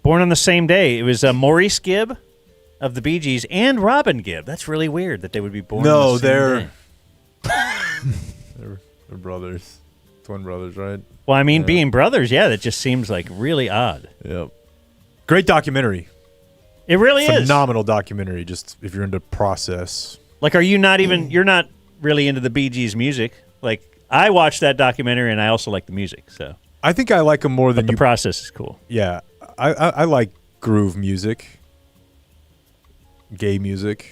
S1: Born on the same day. It was Maurice Gibb of the Bee Gees and Robin Gibb. That's really weird that they would be born on the same day.
S2: They're brothers. Twin brothers, right?
S1: Well, I mean, being brothers, yeah, that just seems like really odd.
S2: Yep. Great documentary.
S1: It really is.
S2: Phenomenal documentary, just if you're into process.
S1: Like, are you not even, you're not really into the Bee Gees music? Like, I watched that documentary and I also like the music, so.
S2: I think I like them more than
S1: the process is cool.
S2: Yeah. I like groove music. Gay music.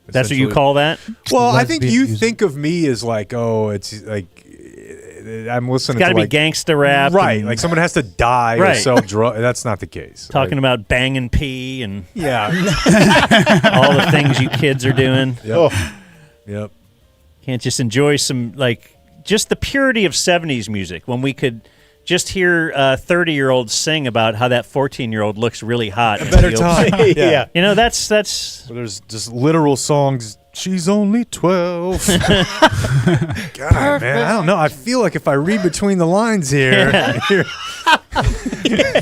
S1: That's what you
S2: essentially.
S1: call that?
S2: Well, I think
S21: Lesbian
S2: you
S21: music.
S2: think of me as like, oh, it's like I'm listening
S1: It's got to
S2: to
S1: be
S2: like
S1: gangsta rap.
S2: right?
S1: and
S2: Like someone has to die or
S1: Right.
S2: sell drugs. That's not the case.
S1: talking about bang and pee and
S2: Yeah.
S1: all the things you kids are doing.
S2: Yep. Yep.
S1: Can't just enjoy some, like, just the purity of 70s music when we could just hear 30-year-olds sing about how that 14-year-old looks really hot.
S2: A better time.
S6: Yeah.
S1: You know, that's
S2: So there's just literal songs. She's only 12. God, man, I don't know. I feel like if I read between the lines here,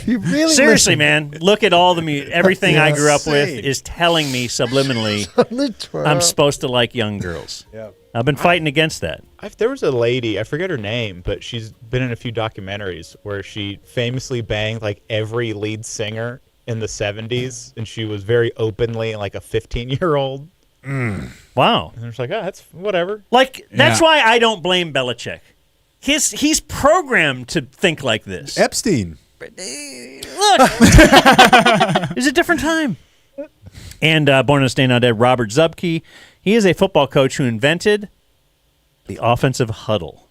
S21: You really
S1: seriously, man. Look at all the everything I grew up with
S2: Insane.
S1: is telling me subliminally I'm supposed to like young girls.
S2: Yeah.
S1: I've been fighting against that.
S6: There was a lady, I forget her name, but she's been in a few documentaries where she famously banged like every lead singer in the 70s, and she was very openly like a 15-year-old.
S1: Wow.
S6: And it's like, oh, that's whatever.
S1: Like, that's
S12: Yeah.
S1: why I don't blame Belichick. He's programmed to think like this.
S2: Epstein.
S1: Look, it was a different time. And born on this day, now dead, Robert Zubke. He is a football coach who invented the offensive huddle.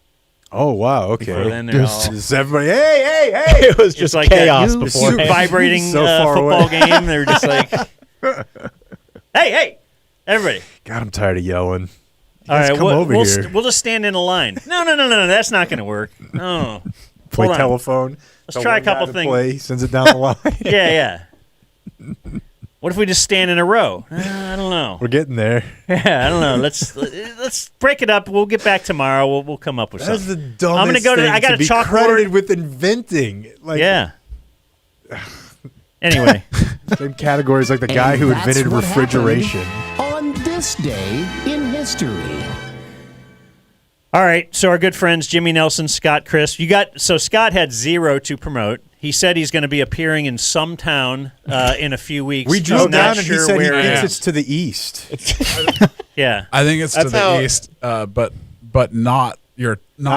S2: Oh wow.
S1: Before
S2: Okay.
S1: then, they're all
S2: Just everybody. Hey.
S6: It was just
S1: like
S6: chaos
S1: that
S6: before.
S1: vibrating
S2: So far
S1: football
S2: away.
S1: game. They're just like, hey, everybody.
S2: God, I'm tired of yelling.
S1: All right,
S2: come over here.
S1: We'll just stand in a line. No, that's not going to work. No.
S2: Play
S1: Hold on.
S2: telephone.
S1: Let's
S2: Tell
S1: try a
S2: one guy
S1: couple
S2: to
S1: things.
S2: Play, sends it down the line.
S1: Yeah. What if we just stand in a row? I don't know.
S2: We're getting there.
S1: Yeah, I don't know. Let's break it up. We'll get back tomorrow. We'll come up with
S2: That's
S1: something.
S2: the dumbest
S1: I'm gonna go to.
S2: thing
S1: I got
S2: to
S1: a
S2: be
S1: chalkboard.
S2: credited with inventing. Like,
S1: Yeah. Anyway,
S2: same category as like the guy who
S19: that's
S2: invented
S19: what
S2: refrigeration.
S19: On this day in history.
S1: all right. So our good friends Jimmy Nelson, Scott Crisp. Scott had 0 to promote. He said he's going to be appearing in some town in a few weeks.
S2: We
S1: He's
S2: drove
S1: not
S2: down and he
S1: sure
S2: said he
S1: where
S2: thinks
S1: it
S2: it's
S1: is.
S2: to the east.
S1: Yeah.
S12: I think it's to the east, but not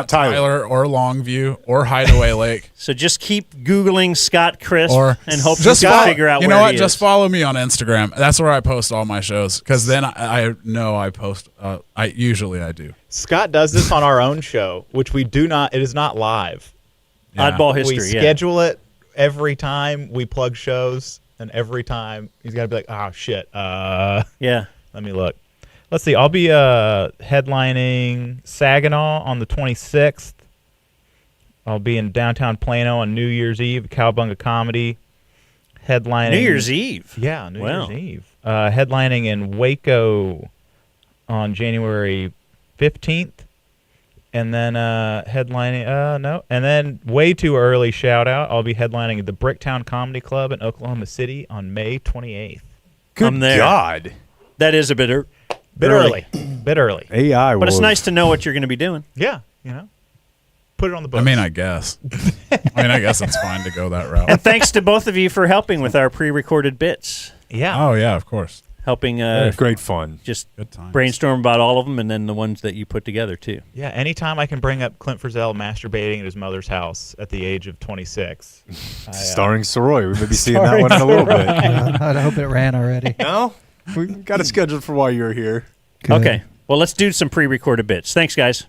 S12: Tyler or Longview or Hideaway Lake.
S1: So just keep Googling Scott Crisp
S12: Or
S1: and hope you
S12: just
S1: can figure out
S12: you
S1: where
S12: know what?
S1: he
S12: Just
S1: is.
S12: follow me on Instagram. That's where I post all my shows because then I know I post. I usually do.
S6: Scott does this on our own show, which we do not. It is not live.
S12: Yeah.
S1: Oddball history.
S6: We schedule it every time we plug shows, and every time he's got to be like, "Oh shit."
S1: Yeah.
S6: Let me look. Let's see. I'll be headlining Saginaw on the 26th. I'll be in downtown Plano on New Year's Eve, Cowabunga Comedy. Headlining
S1: New Year's Eve.
S6: Yeah, New
S1: Wow.
S6: Year's Eve. Headlining in Waco on January 15th. And then headlining and then way too early shout out. I'll be headlining at the Bricktown Comedy Club in Oklahoma City on May 28th.
S2: Good
S1: I'm there.
S2: God.
S1: That is a bit
S6: Bit early. bit early.
S2: AI,
S1: But it's nice to know what you're going to be doing.
S6: Yeah, put it on the books.
S12: I mean, I guess it's fine to go that route.
S1: And thanks to both of you for helping with our pre-recorded bits.
S6: Yeah.
S12: Oh yeah, of course.
S1: Helping.
S2: Great fun.
S1: Just
S12: Good times.
S1: brainstorm about all of them, and then the ones that you put together too.
S6: Yeah, anytime I can bring up Clint Frizzell masturbating at his mother's house at the age of 26.
S2: Starring Sirois. We may be seeing that one in a little bit.
S21: I hope it ran already.
S2: No? We got it scheduled for while you're here.
S21: Good.
S1: Okay. Well, let's do some pre-recorded bits. Thanks, guys.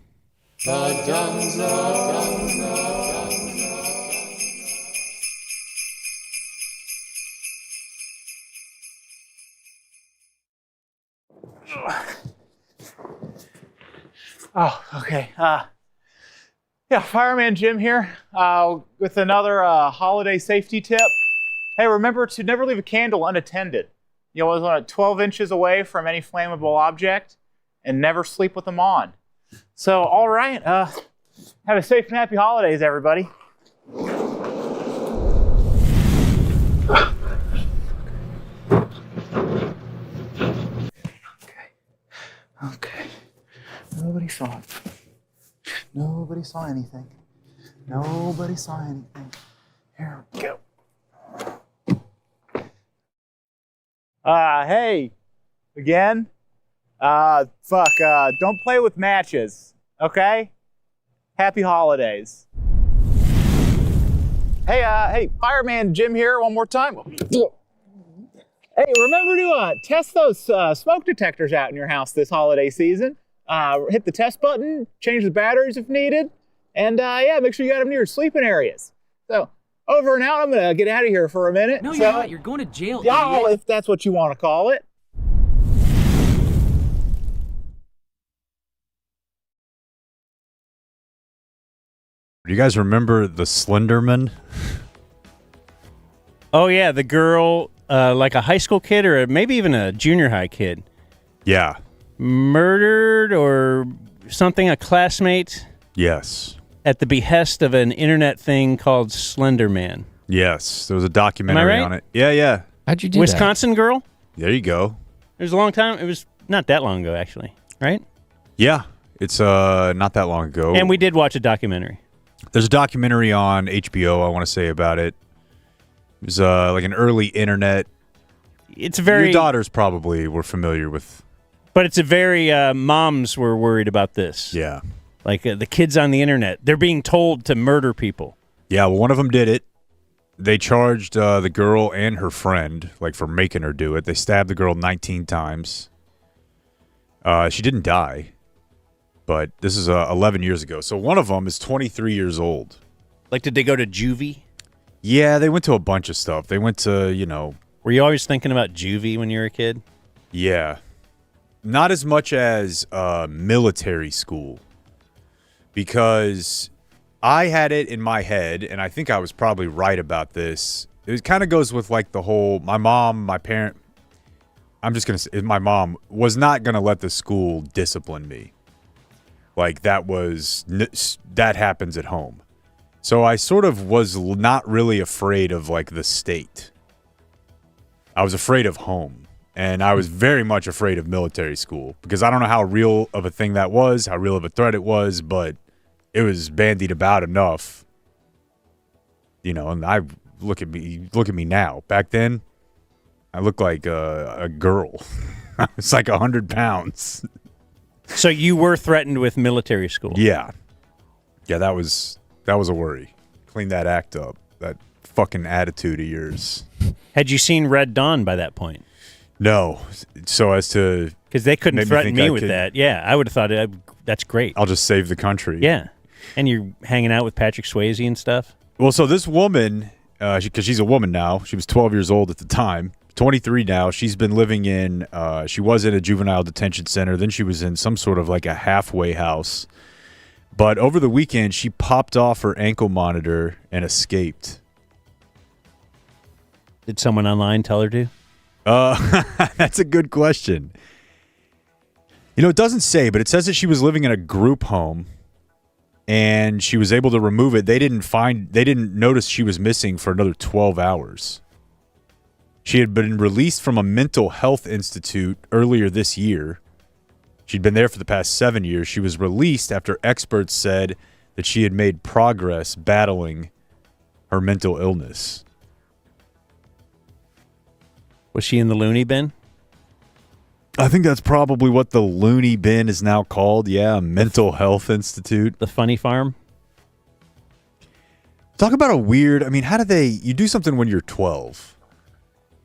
S6: Oh, okay. Yeah, Fireman Jim here with another holiday safety tip. Hey, remember to never leave a candle unattended. You know, 12 inches away from any flammable object, and never sleep with them on. So, all right, have a safe and happy holidays, everybody. Okay. Nobody saw it. Nobody saw anything. Nobody saw anything. Here we go. Hey, again. Don't play with matches, okay? Happy holidays. Hey, Fireman Jim here one more time. Hey, remember to test those smoke detectors out in your house this holiday season. Hit the test button, change the batteries if needed, and make sure you got them near your sleeping areas. So, over and out. I'm gonna get out of here for a minute.
S10: No, you're not. You're going to jail.
S6: Y'all, if that's what you want to call it.
S2: Do you guys remember the Slenderman?
S1: Oh yeah, the girl, like a high school kid or maybe even a junior high kid.
S2: Yeah.
S1: Murdered or something, a classmate.
S2: Yes.
S1: At the behest of an internet thing called Slender Man.
S2: Yes, there was a documentary
S1: right?
S2: on it. Yeah.
S3: How'd you do
S1: Wisconsin girl?
S2: There you go.
S1: It was a long time. It was not that long ago, actually, right?
S2: Yeah, it's not that long ago.
S1: And we did watch a documentary.
S2: There's a documentary on HBO, I want to say, about it. It was like an early internet.
S1: It's very...
S2: Your daughters probably were familiar with...
S1: But it's a very... moms were worried about this.
S2: Yeah.
S1: Like the kids on the internet. They're being told to murder people.
S2: Yeah, well, one of them did it. They charged the girl and her friend, like, for making her do it. They stabbed the girl 19 times. She didn't die. But this is 11 years ago. So one of them is 23 years old.
S1: Like, did they go to juvie?
S2: Yeah, they went to a bunch of stuff. They went to,
S1: Were you always thinking about juvie when you were a kid?
S2: Yeah. Not as much as military school. Because I had it in my head, and I think I was probably right about this. It kind of goes with, like, the whole... My mom was not going to let the school discipline me. Like, that happens at home. So I sort of was not really afraid of, like, the state. I was afraid of home. And I was very much afraid of military school. Because I don't know how real of a thing that was, how real of a threat it was, but it was bandied about enough. And I look at me now. Back then, I looked like a girl. I was like 100 pounds.
S1: So you were threatened with military school?
S2: Yeah. Yeah, that was a worry. Clean that act up. That fucking attitude of yours.
S1: Had you seen Red Dawn by that point?
S2: No. So as to...
S1: Because they couldn't threaten me with that. Yeah, I would have thought that's great.
S2: I'll just save the country.
S1: Yeah. And you're hanging out with Patrick Swayze and stuff?
S2: Well, so this woman, because she's a woman now. She was 12 years old at the time. 23 now. She's been living in, she was in a juvenile detention center. Then she was in some sort of like a halfway house. But over the weekend, she popped off her ankle monitor and escaped.
S1: Did someone online tell her to?
S2: That's a good question. It doesn't say, but it says that she was living in a group home and she was able to remove it. They didn't notice she was missing for another 12 hours. She had been released from a mental health institute earlier this year, She'd been there for the past 7 years. She was released after experts said that she had made progress battling her mental illness.
S1: Was she in the loony bin?
S2: I think that's probably what the loony bin is now called. Yeah, Mental Health Institute.
S1: The funny farm?
S2: Talk about a weird, I mean, how do they, you do something when you're 12,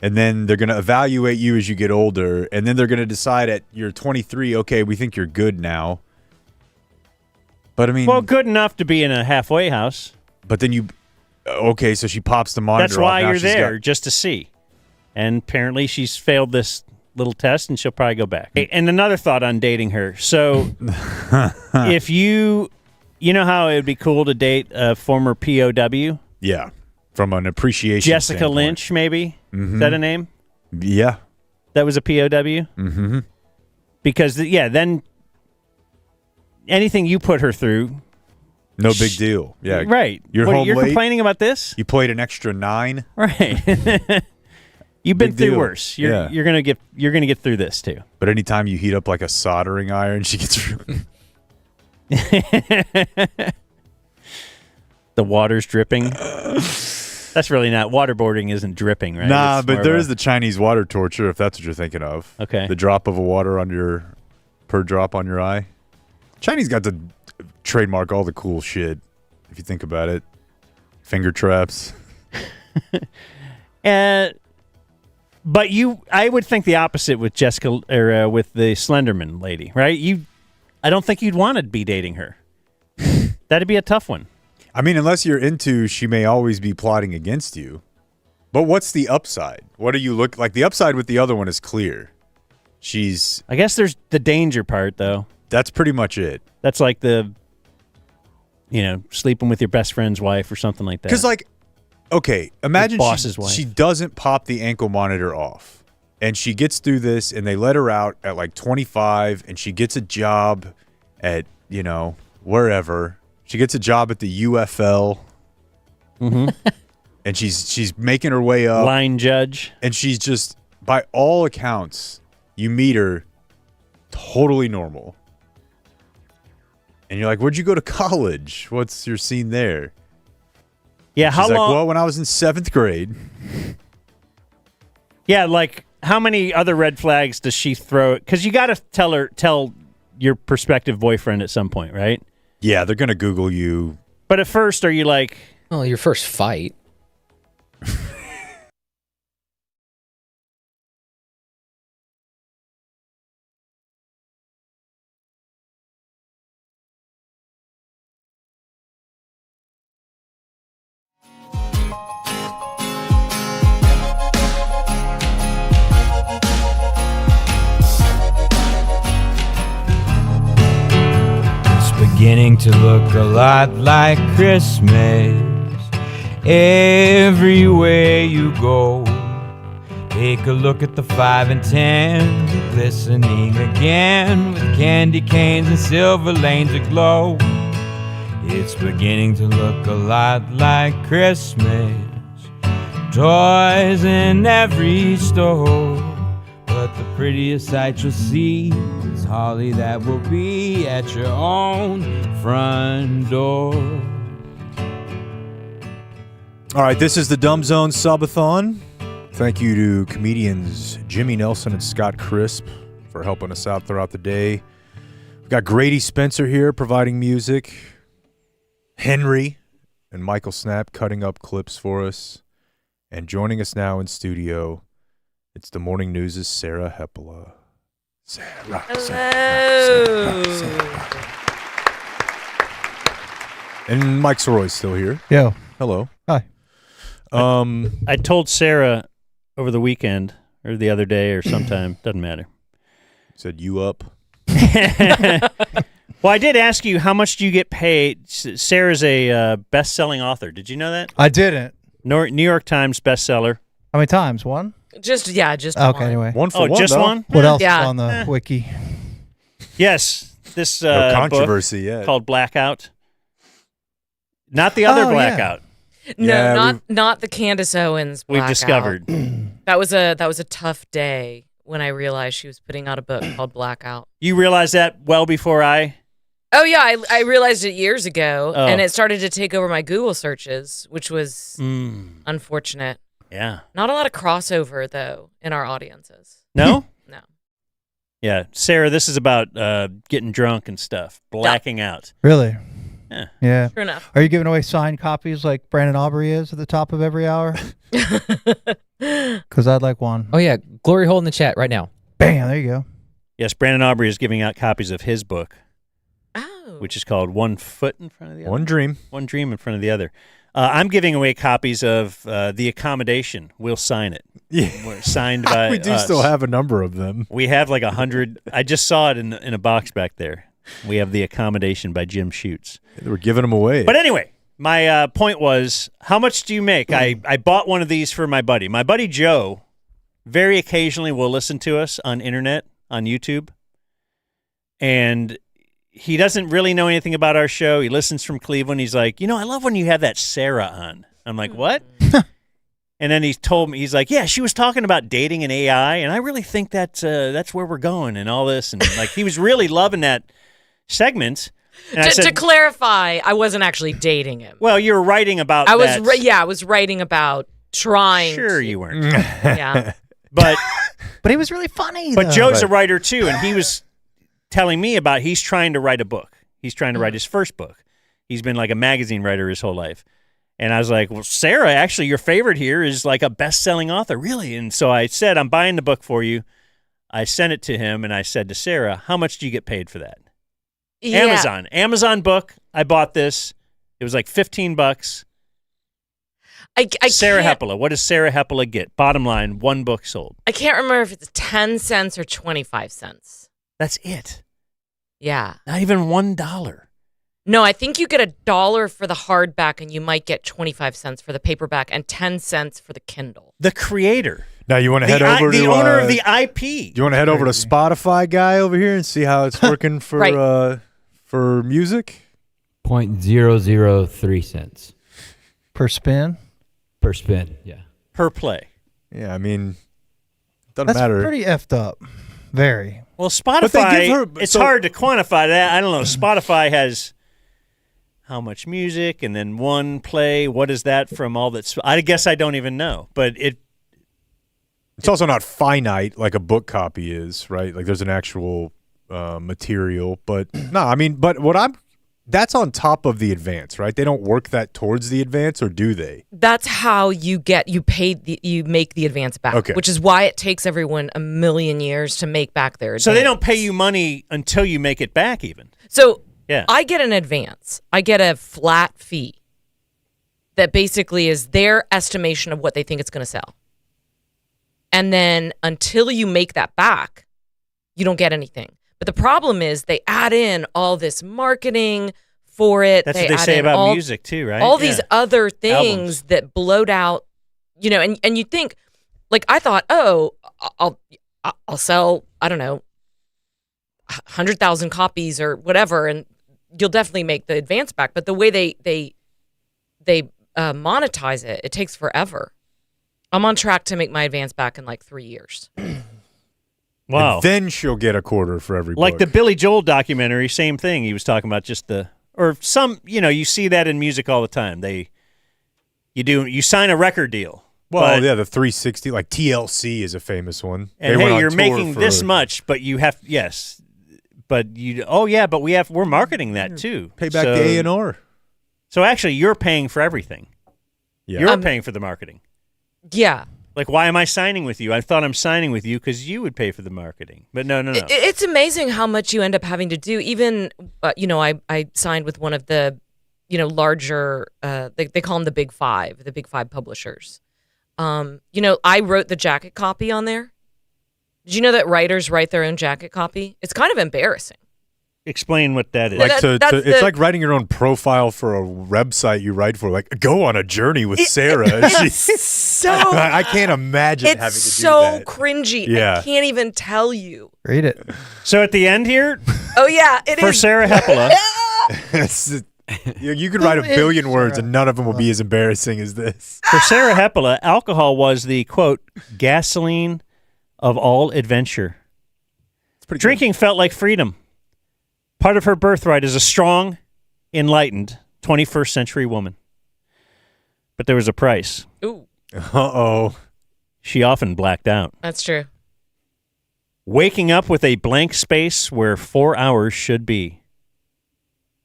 S2: and then they're going to evaluate you as you get older, and then they're going to decide at you're 23, okay, we think you're good now. But I mean.
S1: Well, good enough to be in a halfway house.
S2: But then okay, so she pops the monitor
S1: That's why
S2: off. Now
S1: you're there, just to see. And apparently she's failed this little test, and she'll probably go back. And another thought on dating her. So if you know how it would be cool to date a former POW?
S2: Yeah, from an appreciation
S1: Jessica
S2: standpoint.
S1: Lynch, maybe?
S2: Mm-hmm.
S1: Is that a name?
S2: Yeah.
S1: That was a POW?
S2: Mm-hmm.
S1: Because, then anything you put her through.
S2: No big deal. Yeah.
S1: Right.
S2: You're home
S1: you're
S2: late?
S1: Complaining about this?
S2: You played an extra 9?
S1: Right. You've been
S2: Big
S1: through
S2: deal.
S1: worse. You're gonna get through this too.
S2: But anytime you heat up like a soldering iron, she gets the
S1: water's dripping. That's really not waterboarding. Isn't dripping, right?
S2: Nah,
S1: It's
S2: but
S1: more
S2: there
S1: of
S2: is the Chinese water torture, if that's what you're thinking of.
S1: Okay.
S2: The drop of a water on per drop on your eye. Chinese got to trademark all the cool shit, if you think about it. Finger traps.
S1: But I would think the opposite with Jessica or with the Slenderman lady, right? I don't think you'd want to be dating her. That'd be a tough one.
S2: I mean, unless you're into, she may always be plotting against you. But what's the upside? What do you look like? The upside with the other one is clear.
S1: I guess there's the danger part, though.
S2: That's pretty much it.
S1: That's like sleeping with your best friend's wife or something like that.
S2: Because, okay, imagine
S1: boss's wife.
S2: She doesn't pop the ankle monitor off, and she gets through this, and they let her out at 25, and she gets a job at, wherever. She gets a job at the UFL, and she's making her way up.
S1: Line judge.
S2: And she's just, by all accounts, you meet her, totally normal. And you're like, where'd you go to college? What's your scene there?
S1: Yeah, how
S2: She's
S1: long?
S2: Well, when I was in 7th grade.
S1: Yeah, how many other red flags does she throw? Because you got to tell your prospective boyfriend at some point, right?
S2: Yeah, they're going to Google you.
S1: But at first, are you like...
S3: Well, your first fight.
S5: Beginning to look a lot like Christmas everywhere you go. Take a look at the 5 and 10, glistening again with candy canes and silver lanes aglow. It's beginning to look a lot like Christmas, toys in every store. But the prettiest sight you'll see is holly that will be at your own front door.
S2: All right, this is the Dumb Zone Subathon. Thank you to comedians Jimmy Nelson and Scott Crisp for helping us out throughout the day. We've got Grady Spencer here providing music. Henry and Michael Snap cutting up clips for us. And joining us now in studio, it's the Morning News' Sarah Hepola. Sarah. And Mike Sirois still here.
S21: Yo.
S2: Hello.
S21: Hi.
S1: I told Sarah over the weekend or the other day or sometime, doesn't matter.
S2: Said you up.
S1: Well, I did ask you, how much do you get paid? Sarah's a best-selling author. Did you know that?
S21: I didn't.
S1: New York Times bestseller.
S21: How many times? One?
S10: Just
S21: Okay,
S10: one.
S21: anyway.
S2: One for one,
S1: just
S2: though.
S1: one?
S21: What else
S10: Yeah.
S21: is on the wiki?
S1: Yes, this
S2: No controversy
S1: book
S2: yet.
S1: called Blackout. Not the other
S21: Oh, yeah.
S1: Blackout.
S10: No,
S2: Yeah,
S10: not the Candace Owens.
S1: We've
S10: Blackout.
S1: discovered.
S10: That was a tough day when I realized she was putting out a book called Blackout.
S1: You realized that well before I?
S10: Oh, yeah, I realized it years ago,
S1: Oh.
S10: and it started to take over my Google searches, which was unfortunate.
S1: Yeah.
S10: Not a lot of crossover, though, in our audiences.
S1: No?
S10: No.
S1: Yeah. Sarah, this is about getting drunk and stuff, blacking out.
S21: Really?
S1: Yeah.
S21: Yeah.
S10: True enough.
S21: Are you giving away signed copies like Brandon Aubrey is at the top of every hour? Because I'd like one.
S3: Oh, yeah. Glory hole in the chat right now.
S21: Bam, there you go.
S1: Yes, Brandon Aubrey is giving out copies of his book,
S10: Oh.
S1: which is called One Foot in Front of the Other.
S2: One Dream.
S1: One Dream in front of the other. I'm giving away copies of The Accommodation. We'll sign it.
S2: Yeah.
S1: Signed by
S2: We do
S1: us.
S2: still have a number of them.
S1: We have like 100. I just saw it in a box back there. We have The Accommodation by Jim Schutz.
S2: They were giving them away.
S1: But anyway, my point was, how much do you make? I bought one of these for my buddy. My buddy Joe very occasionally will listen to us on internet, on YouTube. And he doesn't really know anything about our show. He listens from Cleveland. He's like, I love when you have that Sarah on. I'm like, what? And then he told me, he's like, yeah, she was talking about dating and AI, and I really think that's where we're going and all this. And like, he was really loving that segment. And I said,
S10: To clarify, I wasn't actually dating him.
S1: well, you were writing about
S10: I was,
S1: that.
S10: I was writing about trying.
S1: Sure,
S10: to,
S1: you weren't.
S10: Yeah.
S1: But
S21: he was really funny.
S1: But
S21: though.
S1: Joe's a writer too, and he was telling me about he's trying to write a book. He's trying to write his first book. He's been like a magazine writer his whole life. And I was like, well, Sarah, actually, your favorite here is like a best-selling author, really. And so I said, I'm buying the book for you. I sent it to him, and I said to Sarah, how much do you get paid for that?
S10: Yeah.
S1: Amazon book. I bought this. It was like $15.
S10: I
S1: Sarah
S10: can't-
S1: Hepola. What does Sarah Hepola get? Bottom line, one book sold.
S10: I can't remember if it's 10 cents or 25 cents.
S1: That's it.
S10: Yeah.
S1: Not even $1.
S10: No, I think you get $1 for the hardback, and you might get 25 cents for the paperback and 10 cents for the Kindle.
S1: The creator.
S2: Now you want to head over to
S1: the owner of the IP.
S2: You want to head over to Spotify guy over here and see how it's working for
S10: Right.
S2: For music?
S5: 0.003 cents
S21: per spin.
S5: per spin. Yeah.
S1: Per play.
S2: Yeah, I mean, doesn't
S21: That's
S2: matter.
S21: pretty effed up. Very.
S1: Well,
S2: But they
S1: Spotify,
S2: give her-
S1: it's
S2: so-
S1: hard to quantify that. I don't know. Spotify has how much music and then one play. What is that from all that's... I guess I don't even know. But
S2: It's also not finite like a book copy is, right? Like there's an actual material. But no, I mean, but that's on top of the advance, right? They don't work that towards the advance, or do they?
S10: That's how you make the advance back.
S2: Okay.
S10: Which is why it takes everyone a million years to make back their advance.
S1: So they don't pay you money until you make it back even.
S10: So
S1: Yeah.
S10: I get an advance. I get a flat fee that basically is their estimation of what they think it's going to sell. And then until you make that back, you don't get anything. But the problem is they add in all this marketing for it.
S1: That's what they
S10: add
S1: say
S10: in
S1: about
S10: all-
S1: music too, right?
S10: All these
S1: Yeah.
S10: other things
S1: Albums.
S10: that bloat out, and you think, like I thought, oh, I'll sell, I don't know, 100,000 copies or whatever, and you'll definitely make the advance back. But the way they monetize it, it takes forever. I'm on track to make my advance back in like 3 years.
S1: Wow.
S2: And then she'll get a quarter for every
S1: Like
S2: book.
S1: the Billy Joel documentary, same thing. He was talking about you see that in music all the time. You sign a record deal.
S2: Well,
S1: but-
S2: yeah, the 360, like TLC is a famous one.
S1: And
S2: They went
S1: hey,
S2: on
S1: you're
S2: tour
S1: making
S2: for-
S1: this much, but you have but we're marketing that too.
S2: Pay back
S1: So-
S2: the A&R.
S1: So actually, you're paying for everything.
S2: Yeah.
S1: You're paying for the marketing.
S10: Yeah.
S1: Like, why am I signing with you? I thought I'm signing with you because you would pay for the marketing. But no.
S10: It's amazing how much you end up having to do. Even, I signed with one of the, larger, they call them the Big Five publishers. I wrote the jacket copy on there. Did you know that writers write their own jacket copy? It's kind of embarrassing.
S1: Explain what that is.
S2: Like
S10: That's
S2: it's like writing your own profile for a website you write for. Like, go on a journey with Sarah.
S10: It's so
S2: I can't imagine having to
S10: It's
S2: do
S10: so
S2: that.
S10: cringy.
S2: Yeah.
S10: I can't even tell you.
S21: Read it.
S1: So at the end here,
S10: Oh yeah, it is
S1: for Sarah Hepola,
S2: you could write a billion words and none of them will be as embarrassing as this.
S1: for Sarah Hepola, alcohol was the quote gasoline of all adventure. Drinking felt like freedom. Part of her birthright as a strong, enlightened 21st century woman. But there was a price.
S10: Ooh.
S2: Uh-oh.
S1: She often blacked out.
S10: That's true.
S1: Waking up with a blank space where 4 hours should be.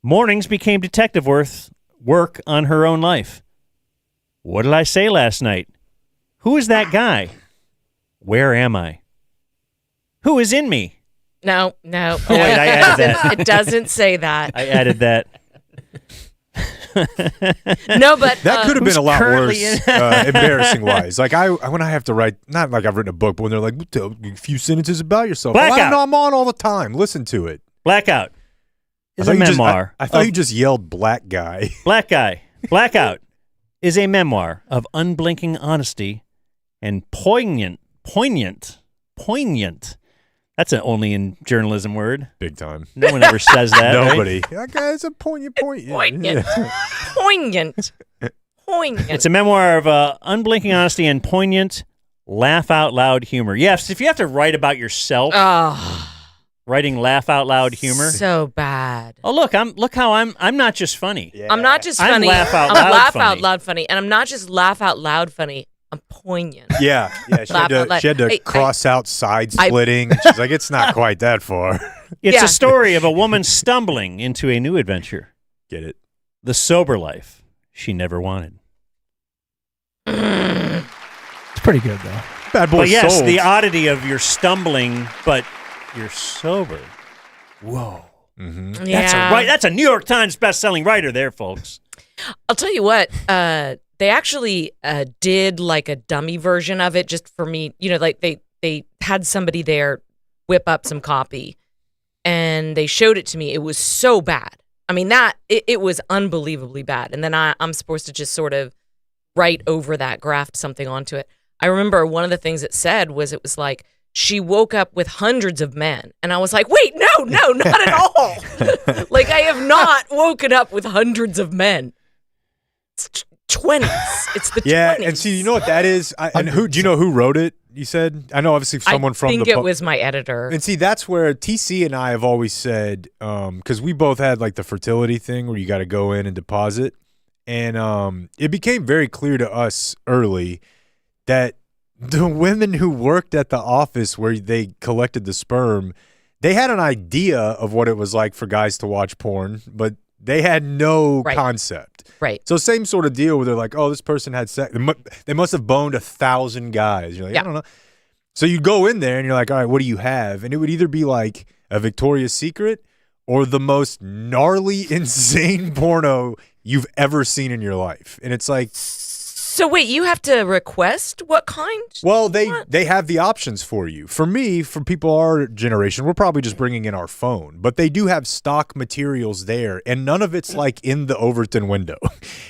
S1: Mornings became detective work on her own life. What did I say last night? Who is that guy? Where am I? Who is in me?
S10: No.
S1: Oh, wait, I added that.
S10: It doesn't say that.
S1: I added that.
S10: No, but
S2: that could have been a lot
S1: currently
S2: worse, embarrassing-wise. Like when I have to write, not like I've written a book, but when they're like, tell a few sentences about yourself.
S1: Blackout.
S2: I know I'm on all the time. Listen to it.
S1: Blackout is
S2: I
S1: a
S2: thought you just-
S1: memoir.
S2: I thought you just yelled black guy.
S1: Black guy. Blackout is a memoir of unblinking honesty and poignant. That's an only in journalism word.
S2: Big time.
S1: No one ever says that.
S2: Nobody.
S1: Right?
S2: That guy's a poignant.
S10: Poignant.
S1: It's a memoir of unblinking honesty and poignant, laugh out loud humor. Yes, if you have to write about yourself, writing laugh out loud humor,
S10: so bad.
S1: Oh look how I'm not just funny.
S10: I'm not just
S1: I'm
S10: funny.
S1: laugh out
S10: I'm
S1: loud
S10: laugh
S1: funny.
S10: out loud funny, and I'm not just laugh out loud funny. I'm poignant.
S2: Yeah. She
S10: Laugh out loud.
S2: had to cross out side splitting. She's like, it's not quite that far.
S1: It's a story of a woman stumbling into a new adventure.
S2: Get it?
S1: The sober life she never wanted.
S21: It's pretty good though.
S2: Bad boy
S1: But yes,
S2: sold.
S1: the oddity of you're stumbling, but you're sober. Whoa.
S2: Mm-hmm.
S10: Yeah.
S1: That's a New York Times best-selling writer there, folks.
S10: I'll tell you what. They actually did like a dummy version of it just for me. You know, like they had somebody there whip up some copy, and they showed it to me. It was so bad. I mean, it was unbelievably bad. And then I'm supposed to just sort of write over that, graft something onto it. I remember one of the things it said was it was like, she woke up with hundreds of men. And I was like, wait, no, not at all. Like, I have not woken up with hundreds of men. It's 20s. It's the 20s.
S2: Yeah, and see, you know what that is? And who do you know who wrote it? You said? I know, obviously, someone from the...
S10: I think it was my editor.
S2: And see, that's where TC and I have always said, because we both had like the fertility thing where you got to go in and deposit. And it became very clear to us early that the women who worked at the office where they collected the sperm, they had an idea of what it was like for guys to watch porn, but they had no concept.
S10: Right.
S2: So same sort of deal where they're like, oh, this person had sex. They must have boned 1,000 guys. You're like, I don't know. So you go in there and you're like, all right, what do you have? And it would either be like a Victoria's Secret or the most gnarly, insane porno you've ever seen in your life. And it's like...
S10: So wait, you have to request what kind?
S2: Well, they have the options for you. For me, for people our generation, we're probably just bringing in our phone. But they do have stock materials there, and none of it's like in the Overton window.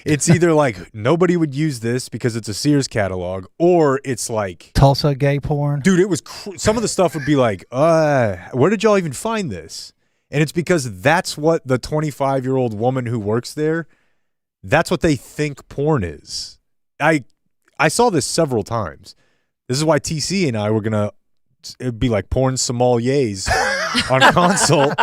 S2: It's either like nobody would use this because it's a Sears catalog, or it's like...
S21: Tulsa gay porn.
S2: Dude, it was... some of the stuff would be like, where did y'all even find this? And it's because that's what the 25-year-old woman who works there, that's what they think porn is. I saw this several times. This is why TC and I were gonna, it'd be like porn sommeliers on console.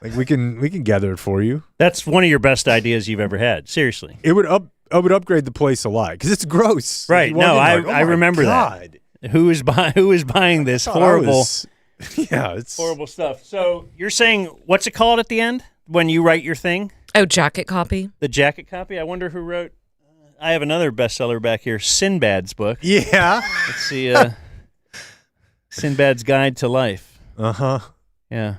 S2: Like we can gather it for you.
S1: That's one of your best ideas you've ever had. Seriously,
S2: it would upgrade the place a lot because it's gross.
S1: Right?
S2: Like,
S1: No,
S2: like,
S1: I remember that. Who is buying this horrible?
S2: It's
S1: horrible stuff. So you're saying what's it called at the end when you write your thing?
S10: Oh, jacket copy.
S1: The jacket copy. I wonder who wrote. I have another bestseller back here, Sinbad's book.
S2: Yeah.
S1: Let's see. Sinbad's Guide to Life.
S2: Uh-huh.
S1: Yeah.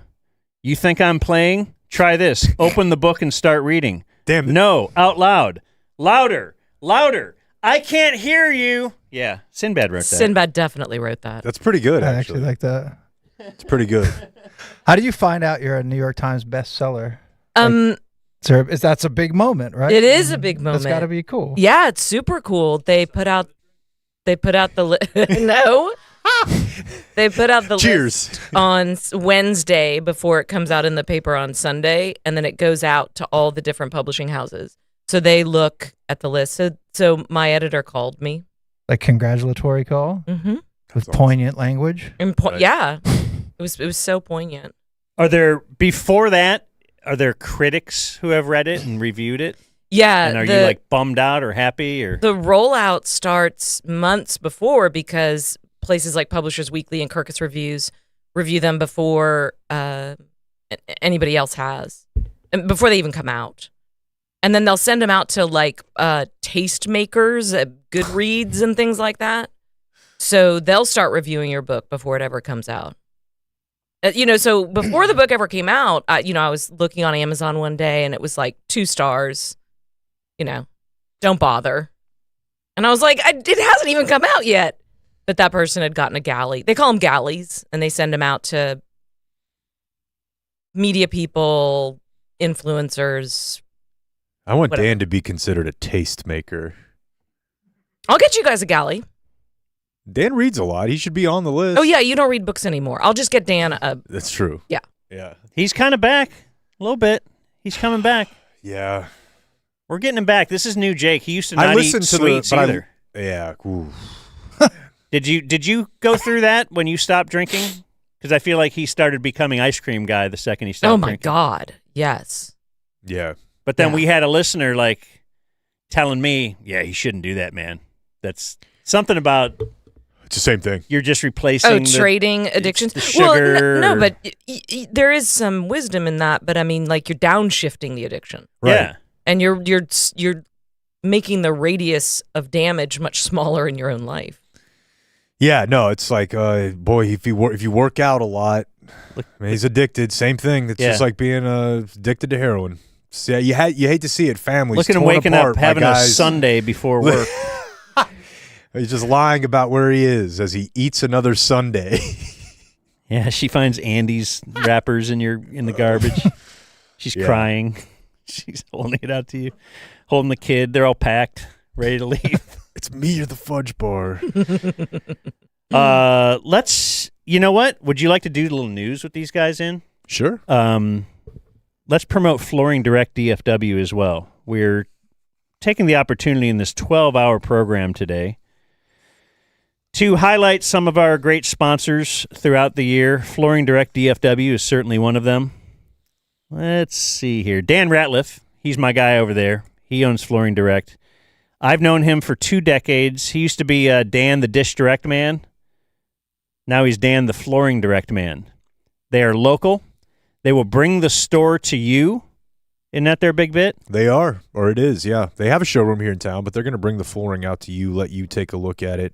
S1: You think I'm playing? Try this. Open the book and start reading.
S2: Damn.
S1: No, out loud. Louder. I can't hear you. Yeah, Sinbad wrote that.
S10: Sinbad definitely wrote that.
S2: That's pretty good,
S21: I
S2: actually.
S21: actually like that.
S2: It's pretty good.
S21: How do you find out you're a New York Times bestseller? That's a big moment, right?
S10: It is a big moment.
S21: That's got to be cool.
S10: Yeah, it's super cool. They put out the no. They put out the
S2: Cheers.
S10: list on Wednesday before it comes out in the paper on Sunday, and then it goes out to all the different publishing houses. So they look at the list. So my editor called me.
S21: Like congratulatory call?
S10: Mm-hmm.
S21: With poignant language.
S10: Yeah, it was so poignant.
S1: Are there critics who have read it and reviewed it?
S10: Yeah.
S1: And are you like bummed out or happy or?
S10: The rollout starts months before because places like Publishers Weekly and Kirkus Reviews review them before anybody else has, and before they even come out. And then they'll send them out to like tastemakers at Goodreads and things like that. So they'll start reviewing your book before it ever comes out. So before the book ever came out, I was looking on Amazon one day and it was like 2 stars. Don't bother. And I was like, it hasn't even come out yet. But that person had gotten a galley. They call them galleys, and they send them out to media people, influencers.
S2: I want
S10: whatever.
S2: Dan to be considered a tastemaker.
S10: I'll get you guys a galley.
S2: Dan reads a lot. He should be on the list.
S10: Oh, yeah, you don't read books anymore. I'll just get Dan a...
S2: That's true.
S10: Yeah.
S2: Yeah.
S1: He's kind of back a little bit. He's coming back.
S2: Yeah.
S1: We're getting him back. This is new Jake. He used to not eat sweets either.
S2: Yeah. Ooh.
S1: Did you go through that when you stopped drinking? Because I feel like he started becoming ice cream guy the second he stopped
S10: Oh, my
S1: drinking.
S10: God. Yes.
S2: Yeah.
S1: But then we had a listener like telling me, yeah, he shouldn't do that, man. That's something about...
S2: It's the same thing.
S1: You're just replacing
S10: trading addictions.
S1: the sugar.
S10: Well, no, but there is some wisdom in that. But I mean, like you're downshifting the addiction.
S1: Right. Yeah.
S10: And you're making the radius of damage much smaller in your own life.
S2: Yeah, no, it's like, boy, if you work out a lot, he's addicted. Same thing. It's just like being addicted to heroin. So, yeah, you hate to see it. Families
S1: look at him
S2: torn
S1: waking
S2: apart
S1: up having
S2: by
S1: a
S2: guys.
S1: Sunday before work.
S2: He's just lying about where he is as he eats another Sunday.
S1: Yeah, she finds Andy's wrappers in the garbage. She's crying. She's holding it out to you, holding the kid. They're all packed, ready to leave.
S2: It's me or the fudge bar.
S1: You know what? Would you like to do a little news with these guys in?
S2: Sure.
S1: Let's promote Flooring Direct DFW as well. We're taking the opportunity in this 12-hour program today to highlight some of our great sponsors throughout the year. Flooring Direct DFW is certainly one of them. Let's see here. Dan Ratliff, he's my guy over there. He owns Flooring Direct. I've known him for 2 decades. He used to be Dan the Dish Direct Man. Now he's Dan the Flooring Direct Man. They are local. They will bring the store to you. Isn't that their big bit?
S2: They are, or it is, yeah. They have a showroom here in town, but they're going to bring the flooring out to you, let you take a look at it.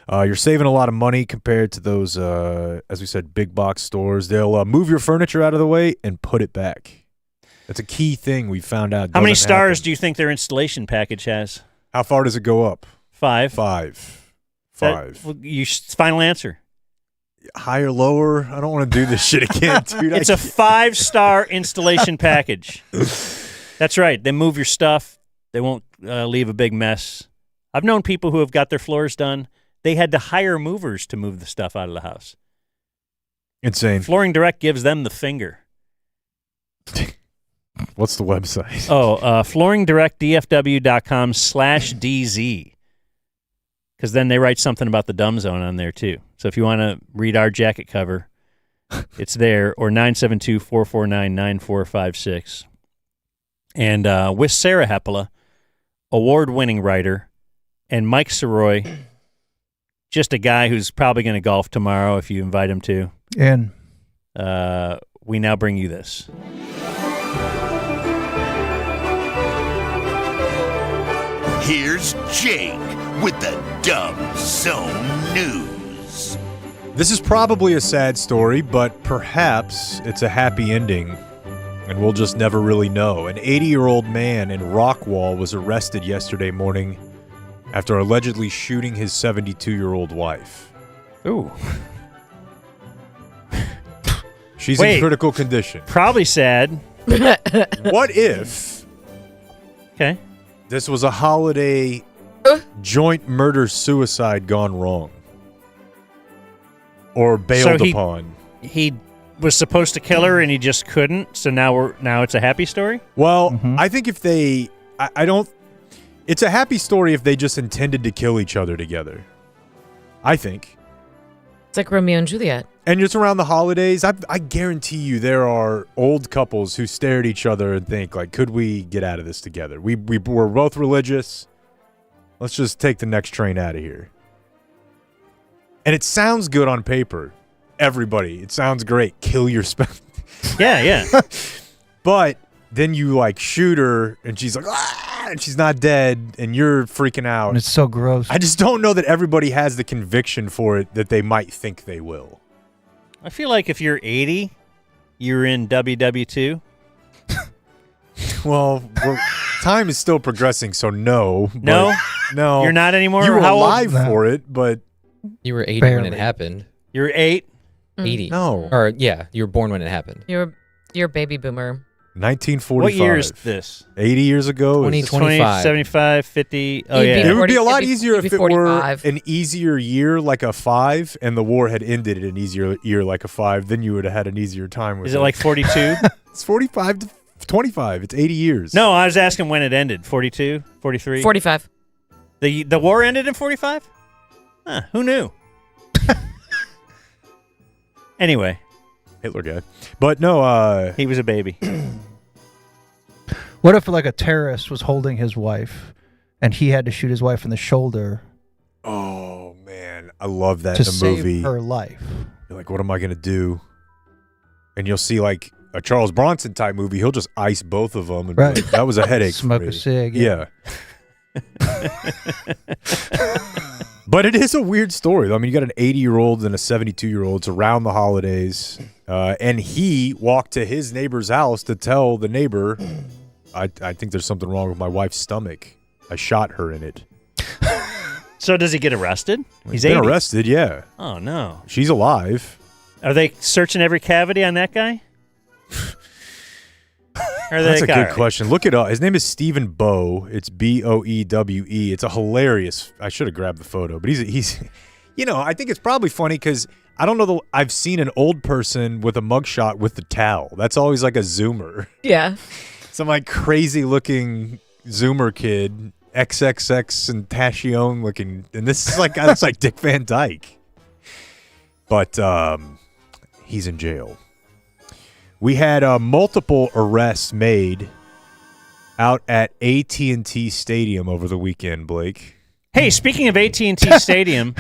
S2: You're saving a lot of money compared to those, as we said, big box stores. They'll move your furniture out of the way and put it back. That's a key thing we found out.
S1: How many stars do you think their installation package has?
S2: How far does it go up?
S1: 5.
S2: 5.
S1: Final answer.
S2: Higher, lower? I don't want to do this shit again, dude.
S1: It's a 5-star installation package. That's right. They move your stuff. They won't leave a big mess. I've known people who have got their floors done. They had to hire movers to move the stuff out of the house.
S2: Insane.
S1: Flooring Direct gives them the finger.
S2: What's the website?
S1: flooringdirectdfw.com/DZ. Because then they write something about the dumb zone on there, too. So if you want to read our jacket cover, it's there, or 972-449-9456. And with Sarah Hepola, award-winning writer, and Mike Sirois, just a guy who's probably going to golf tomorrow if you invite him to.
S21: And
S1: we now bring you this.
S16: Here's Jake with the Dumb Zone News.
S2: This is probably a sad story, but perhaps it's a happy ending, and we'll just never really know. An 80-year-old man in Rockwall was arrested yesterday morning after allegedly shooting his 72-year-old wife.
S1: Ooh.
S2: She's in critical condition.
S1: Probably sad.
S2: What if this was a holiday joint murder-suicide gone wrong? Or bailed upon?
S1: He was supposed to kill her and he just couldn't, so now it's a happy story?
S2: Well, I think if they... I don't... It's a happy story if they just intended to kill each other together. I think.
S10: It's like Romeo and Juliet.
S2: And it's around the holidays. I guarantee you there are old couples who stare at each other and think, like, could we get out of this together? We're both religious. Let's just take the next train out of here. And it sounds good on paper. Everybody, it sounds great. Kill your spouse.
S1: Yeah.
S2: But then you, like, shoot her, and she's like, and she's not dead, and you're freaking out.
S21: And it's so gross.
S2: I just don't know that everybody has the conviction for it that they might think they will.
S1: I feel like if you're 80, you're in WW2.
S2: Well, time is still progressing, so no.
S1: No?
S2: No.
S1: You're not anymore?
S2: You were
S1: How old?
S2: alive for it, but...
S3: You were 80 when it happened.
S1: You were 8?
S3: 80.
S2: No.
S3: Or, yeah, you were born when it happened.
S10: You're a baby boomer.
S2: 1945.
S1: What year is this?
S2: 80 years ago?
S3: 2025.
S1: 75, 50. Oh,
S10: You'd be
S1: yeah.
S2: It would be a lot
S10: it'd be-
S2: easier
S10: it'd
S2: if
S10: be
S2: it were
S10: 45.
S2: an easier year like a 5 and the war had ended in an easier year like a 5. Then you would have had an easier time with it.
S1: Is it like 42?
S2: It's 45 to 25. It's 80 years.
S1: No, I was asking when it ended. 42? 43?
S10: 45.
S1: The war ended in 45? Huh, who knew? Anyway.
S2: Hitler guy. But no,
S1: he was a baby.
S21: What if like a terrorist was holding his wife, and he had to shoot his wife in the shoulder?
S2: Oh man, I love that
S21: to
S2: in the
S21: save
S2: movie.
S21: her life.
S2: You're like, what am I gonna do? And you'll see like a Charles Bronson type movie. He'll just ice both of them, and be
S21: Right.
S2: like, that was a headache. for
S21: Smoke
S2: me."
S21: a cig.
S2: Yeah. But it is a weird story. I mean, you got an 80-year-old and a 72-year-old. It's around the holidays, and he walked to his neighbor's house to tell the neighbor, I think there's something wrong with my wife's stomach. I shot her in it.
S1: So does he get arrested?
S2: He's been
S1: 80.
S2: arrested, yeah.
S1: Oh, no.
S2: She's alive.
S1: Are they searching every cavity on that guy? Or are they
S2: That's a
S1: like,
S2: good
S1: all right.
S2: question. Look it up. His name is Stephen Bowe. It's Boewe. It's a hilarious. I should have grabbed the photo, but he's you know, I think it's probably funny because I don't know. I've seen an old person with a mugshot with the towel. That's always like a Zoomer.
S10: Yeah.
S2: Some like crazy looking Zoomer kid, XXX and Tachion looking, and this is like that's like Dick Van Dyke. But he's in jail. We had multiple arrests made out at AT&T Stadium over the weekend, Blake.
S1: Hey, speaking of AT&T Stadium,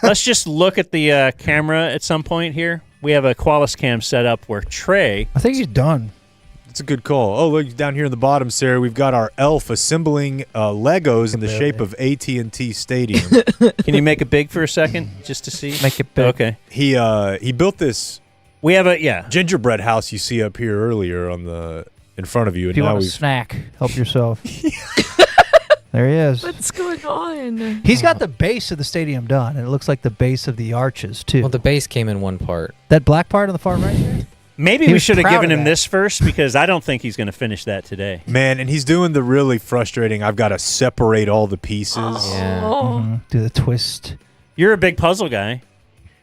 S1: let's just look at the camera at some point here. We have a Qualis cam set up where Trey...
S21: I think he's done.
S2: It's a good call. Oh, look, down here in the bottom, Sarah, we've got our elf assembling Legos in the shape of AT&T Stadium.
S1: Can you make it big for a second just to see?
S21: Make it big.
S1: Okay.
S2: He built this...
S1: We have a
S2: gingerbread house you see up here earlier on the in front of you, and
S21: If you
S2: now
S21: want a
S2: we've
S21: snack, help yourself. There he is.
S10: What's going on?
S21: He's got the base of the stadium done, and it looks like the base of the arches too.
S3: Well, the base came in one part.
S21: That black part on the far right there?
S1: Maybe
S21: He
S1: we
S21: was
S1: should have
S21: proud
S1: given
S21: of
S1: him
S21: that.
S1: this first because I don't think he's going to finish that today.
S2: Man, and he's doing the really frustrating. I've got to separate all the pieces.
S21: Do the twist.
S1: You're a big puzzle guy,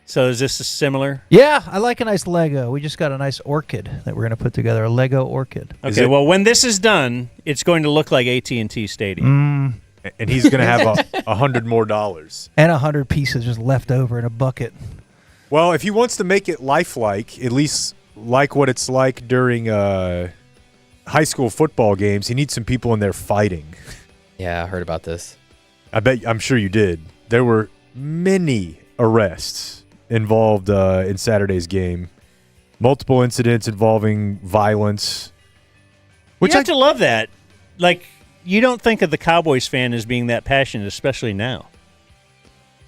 S1: so is this similar?
S21: Yeah, I like a nice Lego. We just got a nice orchid that we're going to put together, a Lego orchid.
S1: Okay, well, when this is done, it's going to look like AT&T Stadium.
S2: And he's going to have $100 more.
S21: And 100 pieces just left over in a bucket.
S2: Well, if he wants to make it lifelike, at least like what it's like during high school football games, he needs some people in there fighting.
S3: Yeah, I heard about this.
S2: I'm sure you did. There were many arrests involved in Saturday's game. Multiple incidents involving violence.
S1: You have to love that. Like, you don't think of the Cowboys fan as being that passionate, especially now.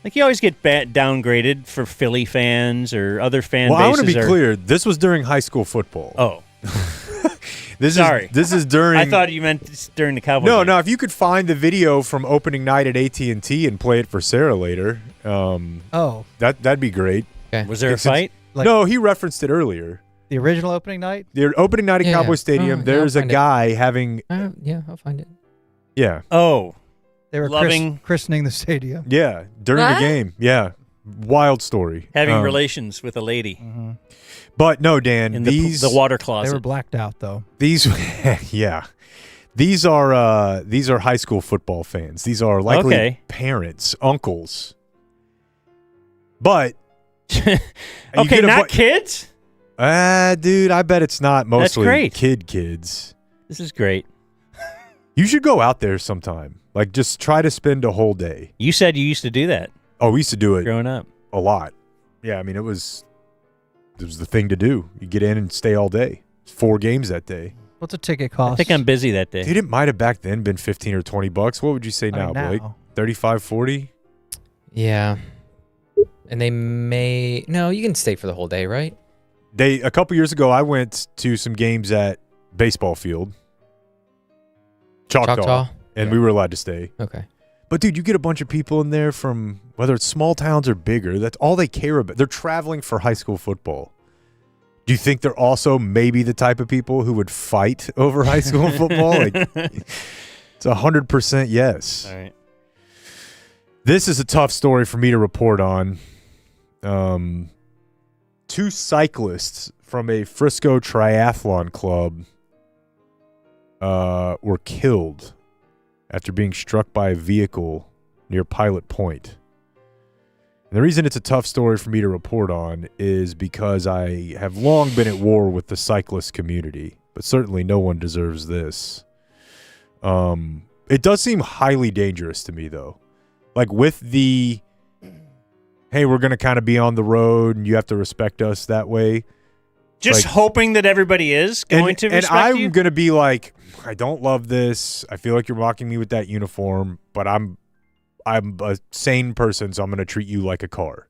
S1: Like, you always get downgraded for Philly fans or other fan bases.
S2: Well, I want to be clear. This was during high school football.
S1: Oh.
S2: Sorry. This is during...
S1: I thought you meant during the Cowboys.
S2: No, if you could find the video from opening night at AT&T and play it for Sarah later, that'd be great.
S3: Okay.
S1: Was there a fight?
S2: No, he referenced it earlier.
S21: The original opening night?
S2: The opening night at
S3: Yeah,
S2: Cowboys
S3: yeah.
S2: Stadium,
S3: Oh, yeah,
S2: there's a
S3: I'll find it.
S2: guy having...
S3: Yeah, I'll find it.
S2: Yeah.
S1: Oh.
S21: They were christening the stadium.
S2: Yeah, during the game. Yeah. Wild story.
S1: Having relations with a lady.
S2: But no, Dan,
S1: In
S2: these...
S1: the water closet.
S21: They were blacked out, though.
S2: These, yeah. These are high school football fans. These are likely
S1: Okay.
S2: parents, uncles. But
S1: Okay, not kids?
S2: Dude, I bet it's not mostly
S1: great.
S2: kids.
S1: This is great.
S2: You should go out there sometime. Like, just try to spend a whole day.
S1: You said you used to do that.
S2: Oh, we used to do it
S1: growing up
S2: a lot. Yeah, I mean, it was the thing to do. You get in and stay all day. 4 games that day.
S21: What's a ticket cost?
S1: I think I'm busy that day.
S2: Dude, it might have back then been $15 or $20. What would you say now, Blake? 35, 40?
S3: Yeah. And they may... No, you can stay for the whole day, right?
S2: A couple years ago, I went to some games at baseball field. Choctaw. And we were allowed to stay.
S3: Okay.
S2: But, dude, you get a bunch of people in there from, whether it's small towns or bigger, that's all they care about. They're traveling for high school football. Do you think they're also maybe the type of people who would fight over high school football? Like, it's 100% yes.
S1: All right.
S2: This is a tough story for me to report on. 2 cyclists from a Frisco triathlon club were killed after being struck by a vehicle near Pilot Point. And the reason it's a tough story for me to report on is because I have long been at war with the cyclist community, but certainly no one deserves this. It does seem highly dangerous to me, though. Like, with the, hey, we're going to kind of be on the road and you have to respect us that way.
S1: Just
S2: like,
S1: hoping that everybody is going to respect
S2: and
S1: you?
S2: I'm going to be like, I don't love this. I feel like you're mocking me with that uniform, but I'm a sane person, so I'm going to treat you like a car.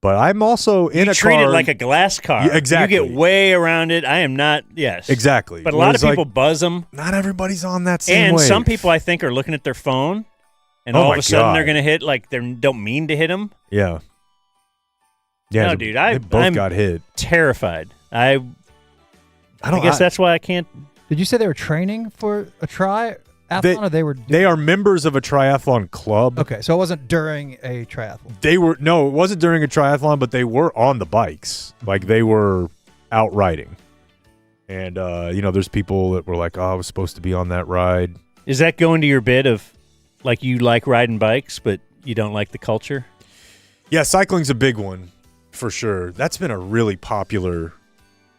S2: But I'm also in a car.
S1: You treat it like a glass car.
S2: Yeah, exactly.
S1: You get way around it. I am not, yes.
S2: Exactly.
S1: But a lot of people buzz them.
S2: Not everybody's on that same
S1: And
S2: wave.
S1: some people, I think, are looking at their phone, and all of a sudden they're going to hit, like, they don't mean to hit them.
S2: Yeah. Yeah,
S1: no, dude,
S2: they both got hit.
S1: Terrified. I guess that's why I can't.
S21: Did you say they were training for a triathlon, or they were?
S2: They are members of a triathlon club.
S21: Okay, so it wasn't during a triathlon.
S2: No, it wasn't during a triathlon, but they were on the bikes. Like, they were out riding. And, there's people that were like, oh, I was supposed to be on that ride.
S1: Is that going to your bit of, like, you like riding bikes, but you don't like the culture?
S2: Yeah, cycling's a big one, for sure. That's been a really popular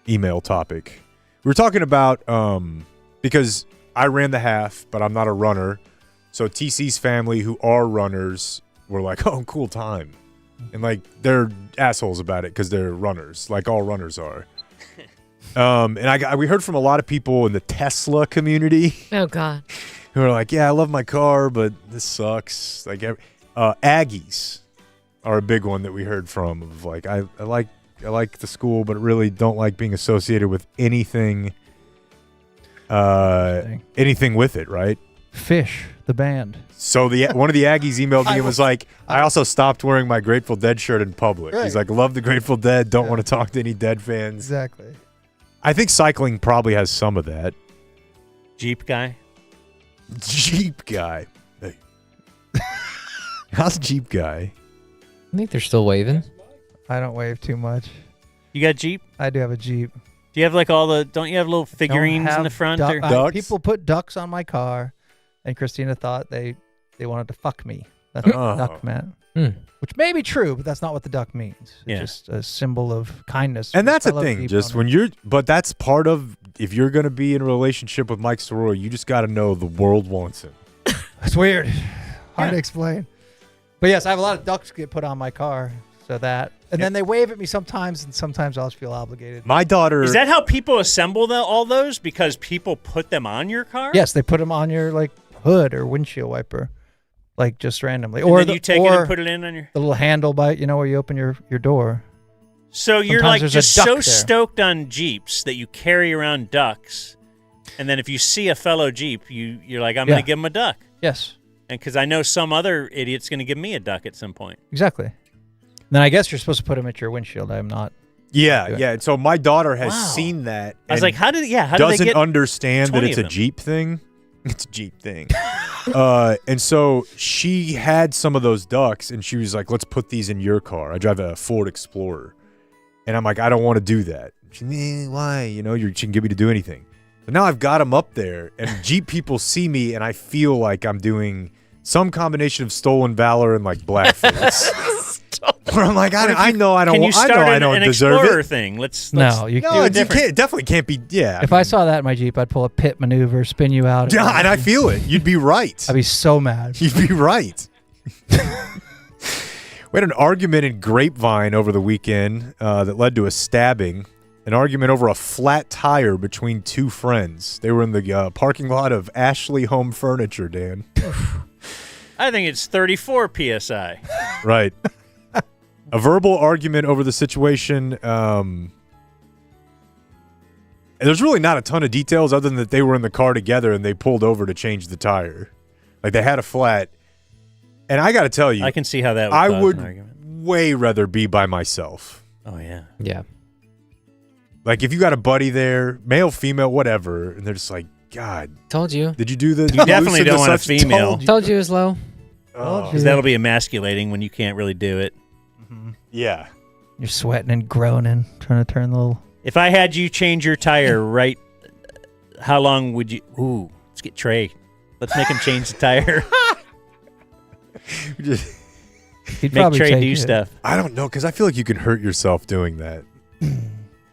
S2: email topic. We were talking about, because I ran the half, but I'm not a runner. So TC's family, who are runners, were like, oh, cool time. And, like, they're assholes about it because they're runners, like all runners are. And we heard from a lot of people in the Tesla community.
S10: Oh, God.
S2: Who are like, yeah, I love my car, but this sucks. Like, Aggies are a big one that we heard from. Of like, I like the school, but really don't like being associated with anything with it, right?
S21: Fish, the band.
S2: So one of the Aggies emailed me and was like, I also stopped wearing my Grateful Dead shirt in public.
S21: Right.
S2: He's like, love the Grateful Dead, don't want to talk to any Dead fans.
S21: Exactly.
S2: I think cycling probably has some of that.
S1: Jeep guy?
S2: Jeep guy. Hey. How's Jeep guy?
S3: I think they're still waving.
S21: I don't wave too much.
S1: You got Jeep?
S21: I do have a Jeep.
S1: Do you have like don't you have little figurines in the front?
S21: Ducks? People put ducks on my car, and Christina thought they wanted to fuck me. That's what duck meant. Which may be true, but that's not what the duck means. It's just a symbol of kindness.
S2: And that's a thing. Just when but that's part of, if you're going to be in a relationship with Mike Sirois, you just got to know the world wants him.
S21: It's weird. Hard to explain. But yes, I have a lot of ducks get put on my car. So that, and then they wave at me sometimes, and sometimes I'll just feel obligated.
S2: My daughter.
S1: Is that how people assemble all those? Because people put them on your car?
S21: Yes, they put them on your like hood or windshield wiper, like just randomly.
S1: And then you take it and put it in on your
S21: the little handle bite, where you open your door.
S1: So you're
S21: Sometimes
S1: like
S21: there's
S1: just
S21: a duck
S1: so
S21: there.
S1: stoked on Jeeps that you carry around ducks, and then if you see a fellow Jeep, you're like, I'm going to give him a duck.
S21: Yes.
S1: And because I know some other idiot's going to give me a duck at some point.
S21: Exactly. Then I guess you're supposed to put them at your windshield. I'm not.
S2: Yeah, yeah. And so my daughter has seen that.
S1: I was like, how did they
S2: doesn't
S1: get
S2: understand that
S1: 20
S2: it's
S1: of
S2: a
S1: them?
S2: Jeep thing. It's a Jeep thing. And so she had some of those ducks, and she was like, let's put these in your car. I drive a Ford Explorer. And I'm like, I don't want to do that. She, why? You can get me to do anything. But now I've got them up there, and Jeep people see me, and I feel like I'm doing some combination of stolen valor and like blackface. Where I'm like, I know I don't.
S1: Can you
S2: I know
S1: start
S2: I don't
S1: an
S2: deserve
S1: Explorer
S2: it.
S1: thing? Let's
S21: No, you
S2: No,
S21: do
S2: it definitely can't be. Yeah.
S21: If I saw that in my Jeep, I'd pull a pit maneuver, spin you out.
S2: Yeah, and I feel it. You'd be right.
S21: I'd be so mad.
S2: You'd be right. We had an argument in Grapevine over the weekend that led to a stabbing. An argument over a flat tire between two friends. They were in the parking lot of Ashley Home Furniture, Dan.
S1: I think it's 34 psi.
S2: Right. A verbal argument over the situation. There's really not a ton of details other than that they were in the car together and they pulled over to change the tire. Like they had a flat. And I got to tell you,
S1: I can see how that would
S2: I
S1: cause
S2: would
S1: an argument.
S2: way rather be by myself.
S1: Oh yeah.
S3: Yeah.
S2: Like if you got a buddy there, male, female, whatever, and they're just like, God,
S3: Told you.
S2: did you do the?
S1: You definitely
S2: loosen
S1: don't
S2: the
S1: want a
S2: substance?
S1: female.
S3: Told you it was low.
S1: Because that'll be emasculating when you can't really do it.
S2: Yeah.
S21: You're sweating and groaning, trying to turn the little.
S1: If I had you change your tire right, how long would you? Ooh, let's get Trey. Let's make him change the tire.
S21: He'd
S1: Make
S21: probably
S1: Trey
S21: take
S1: do
S21: it.
S1: stuff.
S2: I don't know, because I feel like you can hurt yourself doing that.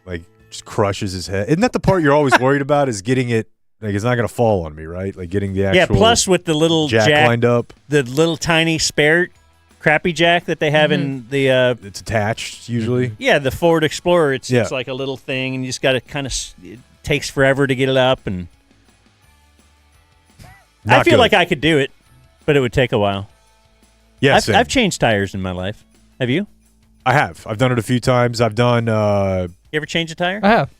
S2: Like, just crushes his head. Isn't that the part you're always worried about? Is getting it? Like, it's not going to fall on me, right? Like getting the actual.
S1: Yeah. Plus, with the little
S2: jack lined up,
S1: the little tiny spare crappy jack that they have in the.
S2: It's attached usually.
S1: Yeah, the Ford Explorer. It's
S2: Yeah.
S1: like a little thing, and you just got to kind of. It takes forever to get it up, and I
S2: Not
S1: feel
S2: good.
S1: like I could do it, but it would take a while.
S2: Yeah,
S1: I've changed tires in my life. Have you?
S2: I have. I've done it a few times. I've done.
S1: You ever changed a tire?
S21: I have.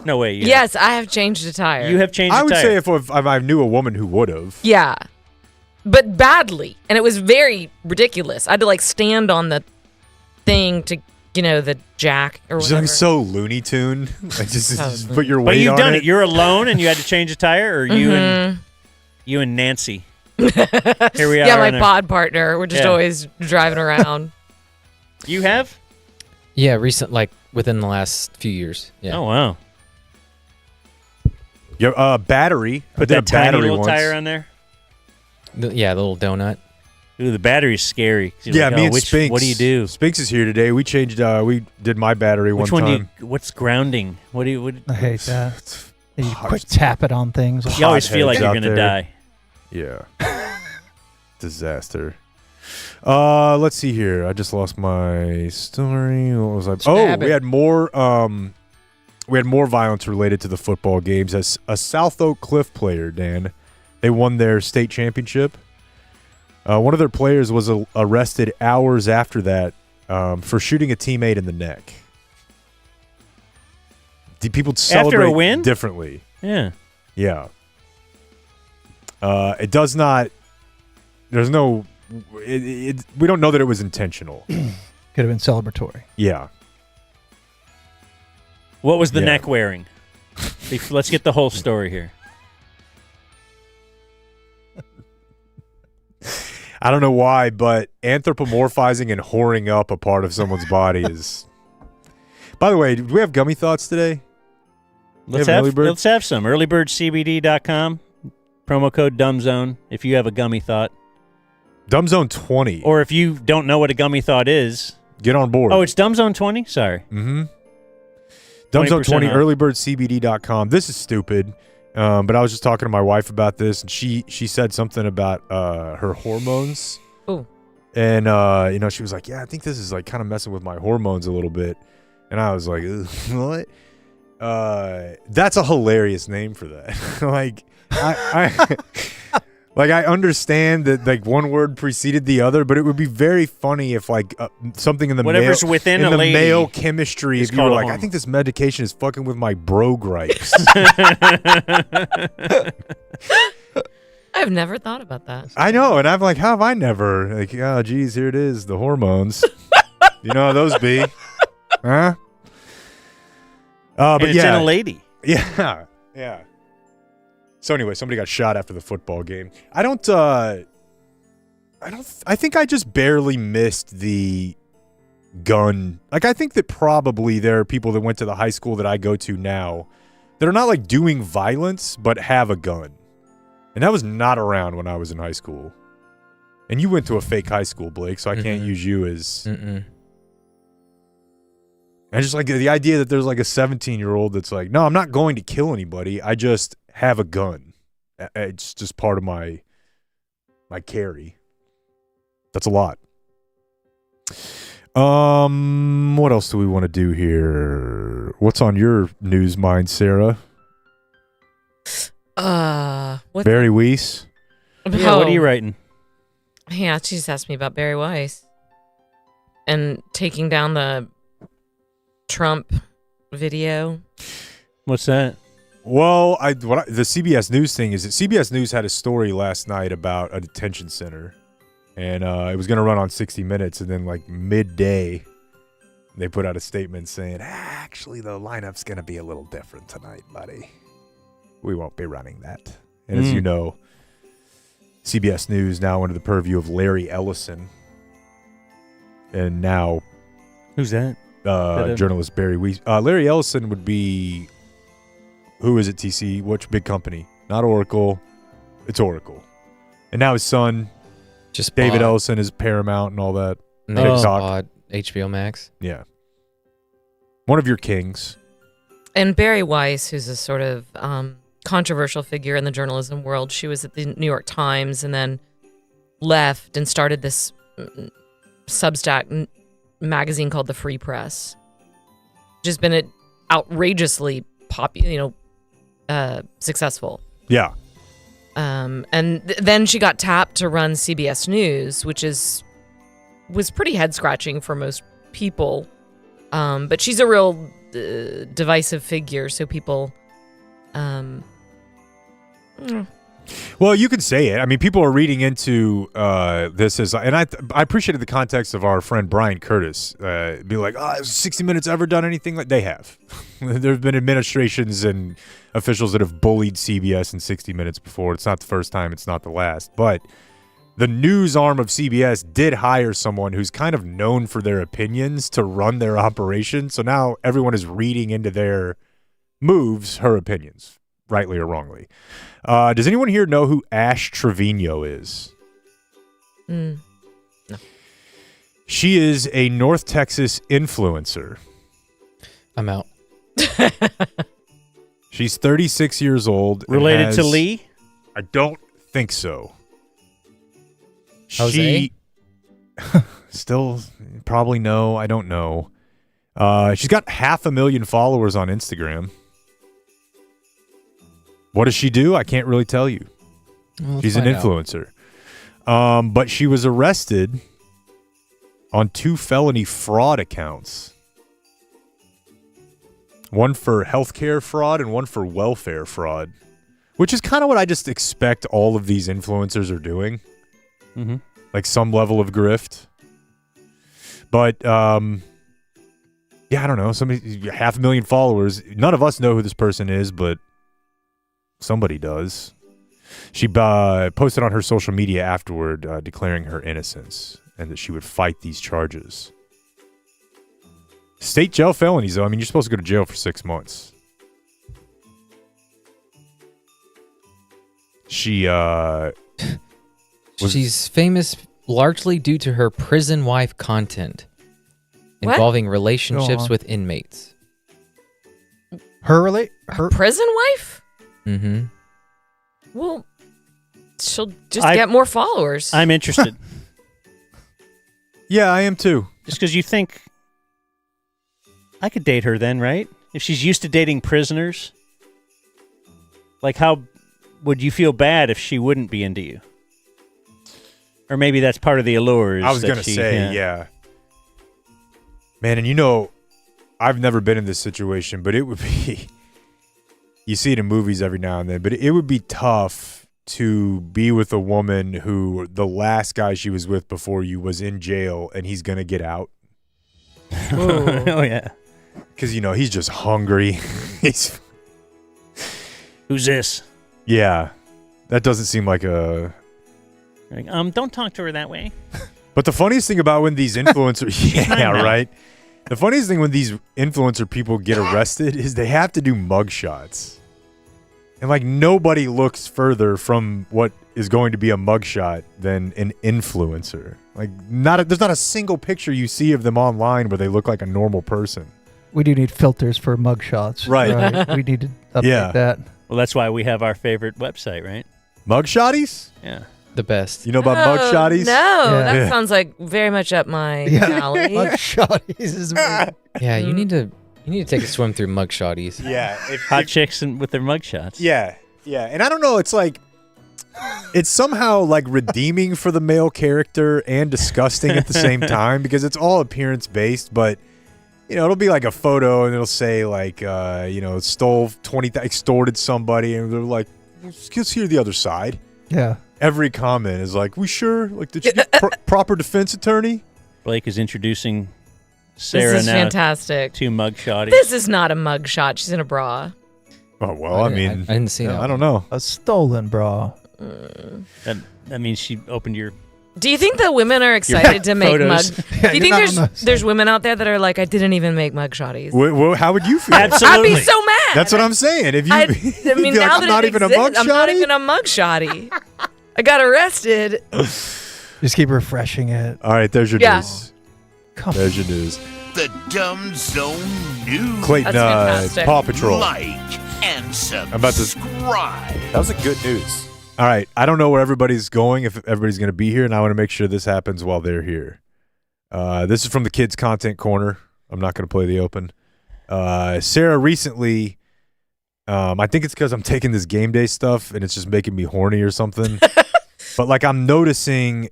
S1: No way. You
S10: Yes, I have changed a tire.
S1: You have changed
S2: I
S1: a
S2: would
S1: tire.
S2: say if I knew a woman who would have.
S10: Yeah. But badly. And it was very ridiculous. I had to like stand on the thing to, the jack or
S2: It's
S10: whatever.
S2: like so Looney Tune. Like just put your weight
S1: But you've
S2: on
S1: done
S2: it.
S1: it. You're alone and you had to change a tire, or you and Nancy. Here we are.
S10: Yeah, my
S1: on a-
S10: pod partner. We're just
S1: Yeah.
S10: always driving around.
S1: You have?
S3: Yeah, recent, within the last few years. Yeah.
S1: Oh wow.
S2: Your battery. I
S1: Put
S2: did a
S1: that tiny
S2: battery
S1: little
S2: once.
S1: tire on there.
S3: The little donut.
S1: Ooh, the battery's scary. You're
S2: Yeah,
S1: like,
S2: me
S1: oh,
S2: and
S1: which,
S2: Spinks.
S1: What do you do?
S2: Spinks is here today. We changed. We did my battery
S1: Which
S2: one
S1: one
S2: time.
S1: do you? What's grounding? What do you? What,
S21: I hate that. You quick tap it on things.
S1: you always feel like
S2: Hotheads
S1: you're
S2: out
S1: gonna
S2: there.
S1: die.
S2: Yeah. Disaster. Let's see here. I just lost my story. What was I?
S3: Stab
S2: we
S3: it.
S2: had more. We had more violence related to the football games. As a South Oak Cliff player, Dan, they won their state championship. One of their players was arrested hours after that for shooting a teammate in the neck. People celebrate
S1: a win?
S2: differently.
S1: Yeah.
S2: Yeah. It does not. There's no. We don't know that it was intentional.
S21: Could have been celebratory.
S2: Yeah.
S1: What was the
S2: Yeah.
S1: neck wearing? Let's get the whole story here.
S2: I don't know why, but anthropomorphizing and whoring up a part of someone's body is. By the way, do we have gummy thoughts today?
S1: Let's
S2: have
S1: have
S2: early bird?
S1: let's have some earlybirdcbd.com promo code dumbzone if you have a gummy thought,
S2: Dumbzone 20.
S1: or if you don't know what a gummy thought is.
S2: Get on board.
S1: Oh, it's Dumbzone 20. Sorry.
S2: Mm-hmm. Dumbzone 20,
S1: off.
S2: earlybirdcbd.com. This is stupid, but I was just talking to my wife about this, and she said something about her hormones.
S10: Ooh.
S2: And, she was like, yeah, I think this is, kind of messing with my hormones a little bit. And I was like, ugh, what? That's a hilarious name for that. I understand that one word preceded the other, but it would be very funny if something in the
S1: Whatever's
S2: male,
S1: within
S2: in
S1: a
S2: the
S1: lady
S2: male chemistry,
S1: is
S2: if you were
S1: called a
S2: like, I
S1: hormone.
S2: think this medication is fucking with my bro gripes.
S10: I've never thought about that.
S2: I know, and I'm like, how have I never? Like, oh, geez, here it is, the hormones. You know how those be, huh? But
S1: And it's
S2: yeah,
S1: in a lady.
S2: yeah, yeah. So anyway, somebody got shot after the football game. I think I just barely missed the gun. I think that probably there are people that went to the high school that I go to now that are not doing violence, but have a gun. And that was not around when I was in high school. And you went to a fake high school, Blake, so I can't use you as.
S3: Mm-mm.
S2: I just like the idea that there's like a 17-year-old that's like, no, I'm not going to kill anybody. I just have a gun. It's just part of my carry. That's a lot. What else do we want to do here? What's on your news mind, Sarah? Barry Weiss.
S1: Yeah, what are you writing?
S10: Yeah, she just asked me about Barry Weiss and taking down the Trump video.
S1: What's that?
S2: Well, the CBS News thing is that CBS News had a story last night about a detention center, and it was going to run on 60 Minutes, and then like midday, they put out a statement saying, actually, the lineup's going to be a little different tonight, buddy. We won't be running that. And as you know, CBS News now under the purview of Larry Ellison, and now
S1: who's that?
S2: Journalist Barry Weiss. Larry Ellison would be, who is it, TC? Which big company? Not Oracle. It's Oracle. And now his son, David Ellison, is Paramount and all that.
S3: HBO Max.
S2: Yeah. One of your kings.
S10: And Barry Weiss, who's a sort of controversial figure in the journalism world. She was at the New York Times and then left and started this Substack magazine called The Free Press, which has been outrageously successful.
S2: Yeah.
S10: And then she got tapped to run CBS News, which was pretty head-scratching for most people. But she's a real divisive figure, so people...
S2: Well, you can say it. I mean, people are reading into this as, and I appreciated the context of our friend Brian Curtis. Be like, has 60 Minutes ever done anything like they have? There have been administrations and officials that have bullied CBS and 60 Minutes before. It's not the first time. It's not the last. But the news arm of CBS did hire someone who's kind of known for their opinions to run their operation. So now everyone is reading into their moves her opinions, rightly or wrongly. Does anyone here know who Ash Trevino is?
S10: No.
S2: She is a North Texas influencer.
S3: I'm out.
S2: She's 36 years old.
S1: Related to Lee?
S2: I don't think so.
S3: Jose?
S2: Still probably no. I don't know. She's got 500,000 followers on Instagram. What does she do? I can't really tell you.
S3: Well,
S2: she's an influencer. But she was arrested on 2 felony fraud accounts. One for healthcare fraud and one for welfare fraud, which is kind of what I just expect all of these influencers are doing.
S1: Mm-hmm.
S2: Like some level of grift. But, yeah, I don't know. 500,000 followers. None of us know who this person is, but somebody does. She posted on her social media afterward declaring her innocence and that she would fight these charges. State jail felonies, though. I mean, you're supposed to go to jail for 6 months. She's
S3: famous largely due to her prison wife content involving relationships with inmates.
S21: Her
S10: prison wife?
S3: Mm-hmm.
S10: Well, she'll just get more followers.
S1: I'm interested.
S2: Yeah, I am too.
S1: Just because you think I could date her then, right? If she's used to dating prisoners, like how would you feel bad if she wouldn't be into you? Or maybe that's part of the allure.
S2: I was going to say, yeah. Man, and I've never been in this situation, but it would be, you see it in movies every now and then, but it would be tough to be with a woman who the last guy she was with before you was in jail and he's going to get out.
S1: Oh, yeah.
S2: Because, he's just hungry.
S1: Who's this?
S2: Yeah. That doesn't seem like a...
S1: Like, don't talk to her that way.
S2: But the funniest thing about when these influencers... yeah, right? The funniest thing when these influencer people get arrested is they have to do mugshots. And like nobody looks further from what is going to be a mugshot than an influencer. Like there's not a single picture you see of them online where they look like a normal person.
S21: We do need filters for mugshots.
S2: Right.
S21: We need to update that.
S1: Well, that's why we have our favorite website, right?
S2: Mugshotties?
S1: Yeah.
S3: The best.
S2: You know about mugshotties?
S10: No, that sounds like very much up my alley.
S21: Mugshotties is amazing.
S3: Yeah, you need to take a swim through mugshotties.
S2: Yeah.
S1: Hot chicks with their mugshots.
S2: Yeah. Yeah. And I don't know, it's like it's somehow like redeeming for the male character and disgusting at the same time because it's all appearance based, but it'll be like a photo and it'll say like stole 20 extorted somebody and they're like, let's hear the other side.
S21: Yeah.
S2: Every comment is like, we sure? Like, did you get proper defense attorney?
S1: Blake is introducing Sarah
S10: This is
S1: now
S10: fantastic.
S1: to mugshotties.
S10: This is not a mugshot. She's in a bra.
S2: Oh, well, I mean,
S3: I didn't see that.
S2: I don't know.
S21: A stolen bra.
S1: That means she opened your...
S10: Do you think the women are excited to make
S1: photos.
S10: Do you think there's women out there that are like, I didn't even make mugshotties?
S2: How would you feel?
S1: Absolutely.
S10: I'd be so mad.
S2: That's what I'm saying. If you,
S10: I
S2: you'd
S10: mean,
S2: be like,
S10: now
S2: I'm
S10: that
S2: not
S10: it
S2: even a
S10: exists, I'm not
S2: mugshotty?
S10: even a mugshotty. I got arrested.
S21: Just keep refreshing it.
S2: All right, there's your
S10: Yeah.
S2: news. There's your news.
S16: The Dumb Zone News.
S2: Clayton,
S10: That's fantastic.
S2: Paw Patrol.
S16: Like and subscribe.
S2: I'm about to. That was a good news. All right, I don't know where everybody's going, if everybody's going to be here, and I want to make sure this happens while they're here. This is from the Kids Content Corner. I'm not going to play the open. Sarah recently, I think it's because I'm taking this game day stuff, and it's just making me horny or something. But like I'm noticing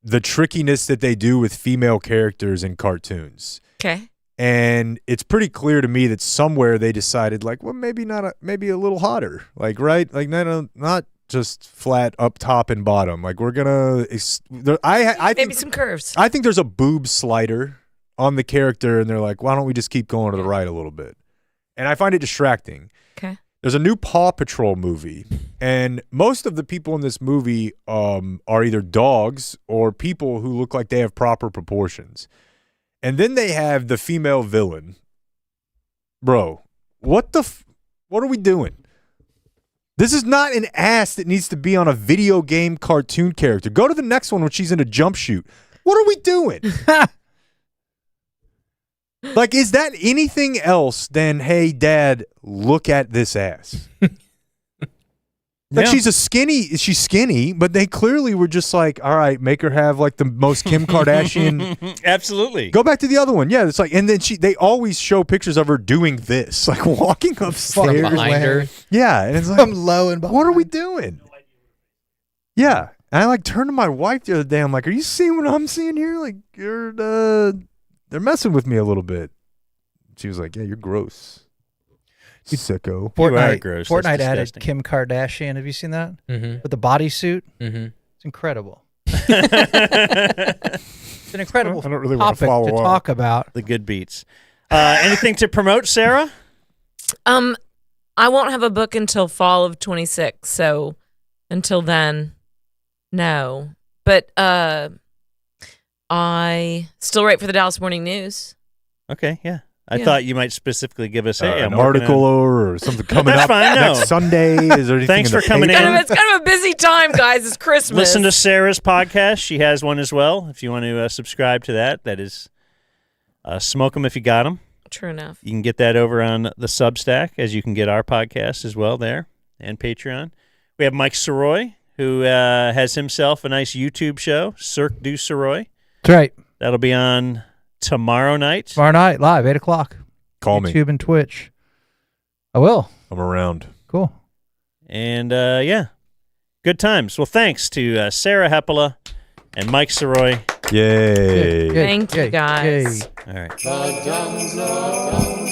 S2: the trickiness that they do with female characters in cartoons.
S10: Okay.
S2: And it's pretty clear to me that somewhere they decided, like, well, maybe maybe a little hotter, like, right? Like, not just flat up top and bottom. Like, we're gonna, I
S10: Maybe
S2: think
S10: some curves.
S2: I think there's a boob slider on the character, and they're like, why don't we just keep going to the right a little bit? And I find it distracting.
S10: Okay.
S2: There's a new Paw Patrol movie, and most of the people in this movie are either dogs or people who look like they have proper proportions. And then they have the female villain. Bro, what are we doing? This is not an ass that needs to be on a video game cartoon character. Go to the next one when she's in a jump shoot. What are we doing? Like, is that anything else than, hey, Dad, look at this ass? Like, she's skinny, but they clearly were just like, all right, make her have like the most Kim Kardashian.
S1: Absolutely.
S2: Go back to the other one. Yeah, it's like, and then they always show pictures of her doing this, like walking upstairs.
S3: From behind her.
S2: Yeah, and it's like,
S21: From low and behind.
S2: what are we doing? Yeah, and I like turned to my wife the other day. I'm like, are you seeing what I'm seeing here? Like, they're messing with me a little bit. She was like, yeah, you're gross. Sicko.
S21: Fortnite added Kim Kardashian. Have you seen that?
S3: Mm-hmm.
S21: With the bodysuit?
S3: Mm-hmm.
S21: It's incredible. It's an incredible
S2: I don't really want
S21: topic
S2: to follow
S21: to
S2: up.
S21: talk about.
S1: The good beats. Anything to promote, Sarah?
S10: I won't have a book until fall of 26, so until then, no. But I still write for the Dallas Morning News.
S1: Okay, yeah. I thought you might specifically give us
S2: an article or something coming up next Sunday. Is there anything
S1: Thanks
S2: in the
S1: for coming
S2: paper?
S1: in.
S10: It's kind of a busy time, guys. It's Christmas.
S1: Listen to Sarah's podcast. She has one as well. If you want to subscribe to that, that is Smoke 'em If You Got 'em.
S10: True enough.
S1: You can get that over on the Substack, as you can get our podcast as well there, and Patreon. We have Mike Sirois, who has himself a nice YouTube show, Cirque du Sirois.
S21: That's right.
S1: That'll be on tomorrow night.
S21: Tomorrow night, live, 8 o'clock.
S2: Call me.
S21: YouTube and Twitch. I will.
S2: I'm around.
S21: Cool.
S1: And, yeah, good times. Well, thanks to Sarah Hepola and Mike Sirois.
S2: Yay.
S10: Thank you, guys.
S1: All right.
S5: The Dumb Zone.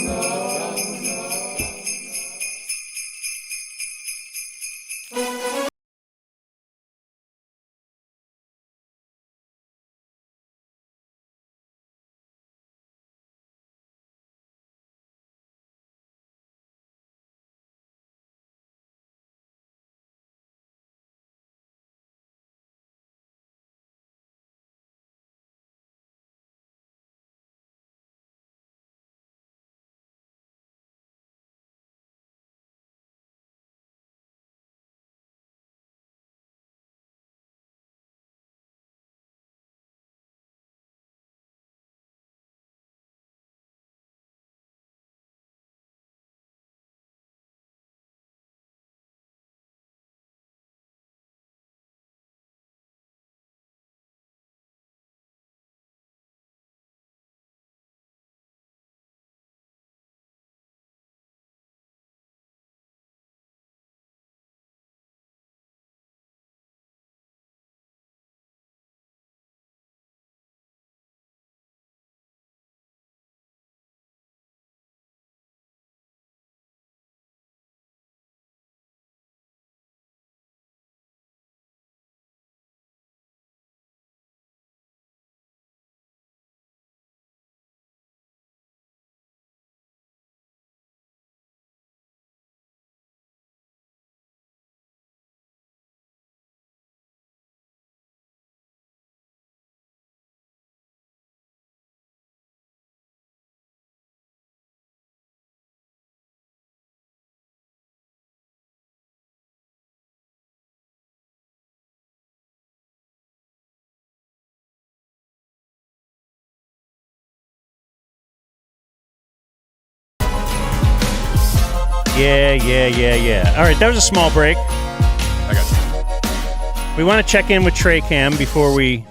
S1: Yeah. All right, that was a small break.
S2: I got you.
S1: We want to check in with Trey Cam before we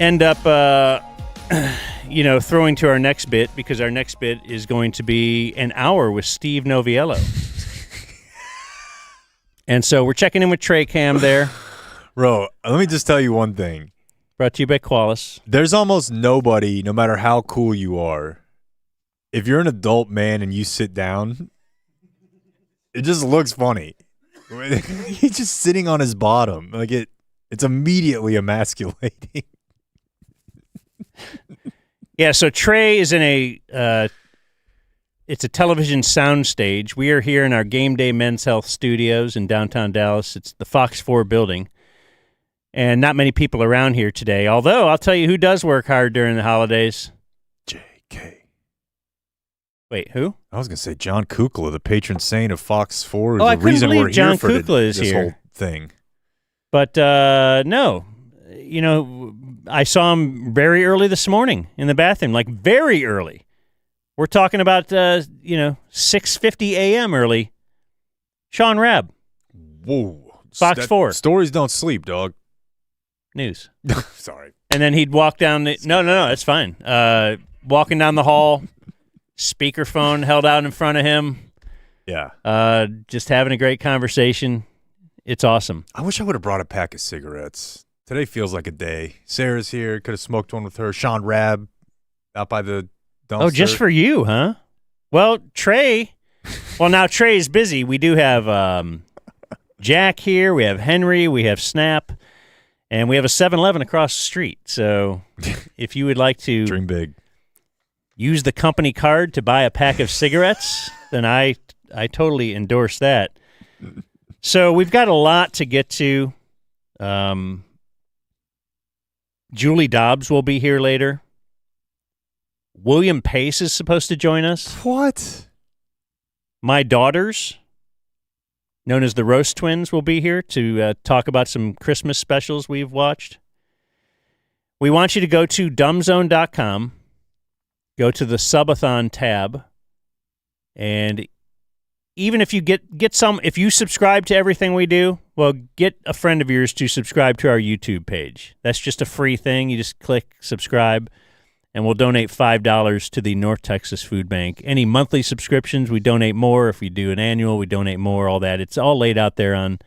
S1: end up, throwing to our next bit, because our next bit is going to be an hour with Steve Noviello. And so we're checking in with Trey Cam there.
S2: Bro, let me just tell you one thing.
S1: Brought to you by Qualis.
S2: There's almost nobody, no matter how cool you are, if you're an adult man and you sit down, it just looks funny. He's just sitting on his bottom. Like it's immediately emasculating.
S1: Yeah, so Trey is in it's a television soundstage. We are here in our Game Day Men's Health Studios in downtown Dallas. It's the Fox 4 building. And not many people around here today, although I'll tell you who does work hard during the holidays.
S2: JK.
S1: Wait, who?
S2: I was going to say John Kukla, the patron saint of Fox 4, is
S1: I
S2: the reason we're
S1: John
S2: here for
S1: Kukla is
S2: this
S1: here.
S2: whole thing.
S1: But no, I saw him very early this morning in the bathroom, like very early. We're talking about, 6:50 a.m. early. Sean Rabb.
S2: Whoa.
S1: Fox 4.
S2: Stories don't sleep, dog.
S1: News.
S2: Sorry.
S1: And then he'd walk down the... No, that's fine. Walking down the hall, speakerphone held out in front of him.
S2: Yeah.
S1: Just having a great conversation. It's awesome.
S2: I wish I would have brought a pack of cigarettes. Today feels like a day. Sarah's here. Could have smoked one with her. Sean Rabb out by the dumpster.
S1: Oh, just for you, huh? Well, Trey... Well, now Trey's busy. We do have Jack here. We have Henry. We have Snap. And we have a 7-Eleven across the street. So if you would like to
S2: dream big,
S1: use the company card to buy a pack of cigarettes, then I totally endorse that. So we've got a lot to get to. Julie Dobbs will be here later. William Pace is supposed to join us.
S2: What?
S1: My daughters, known as the Roast Twins, will be here to talk about some Christmas specials we've watched. We want you to go to dumbzone.com, go to the Subathon tab, and even if you get some, if you subscribe to everything we do, well, get a friend of yours to subscribe to our YouTube page. That's just a free thing. You just click subscribe, and we'll donate $5 to the North Texas Food Bank. Any monthly subscriptions, we donate more. If we do an annual, we donate more, all that. It's all laid out there on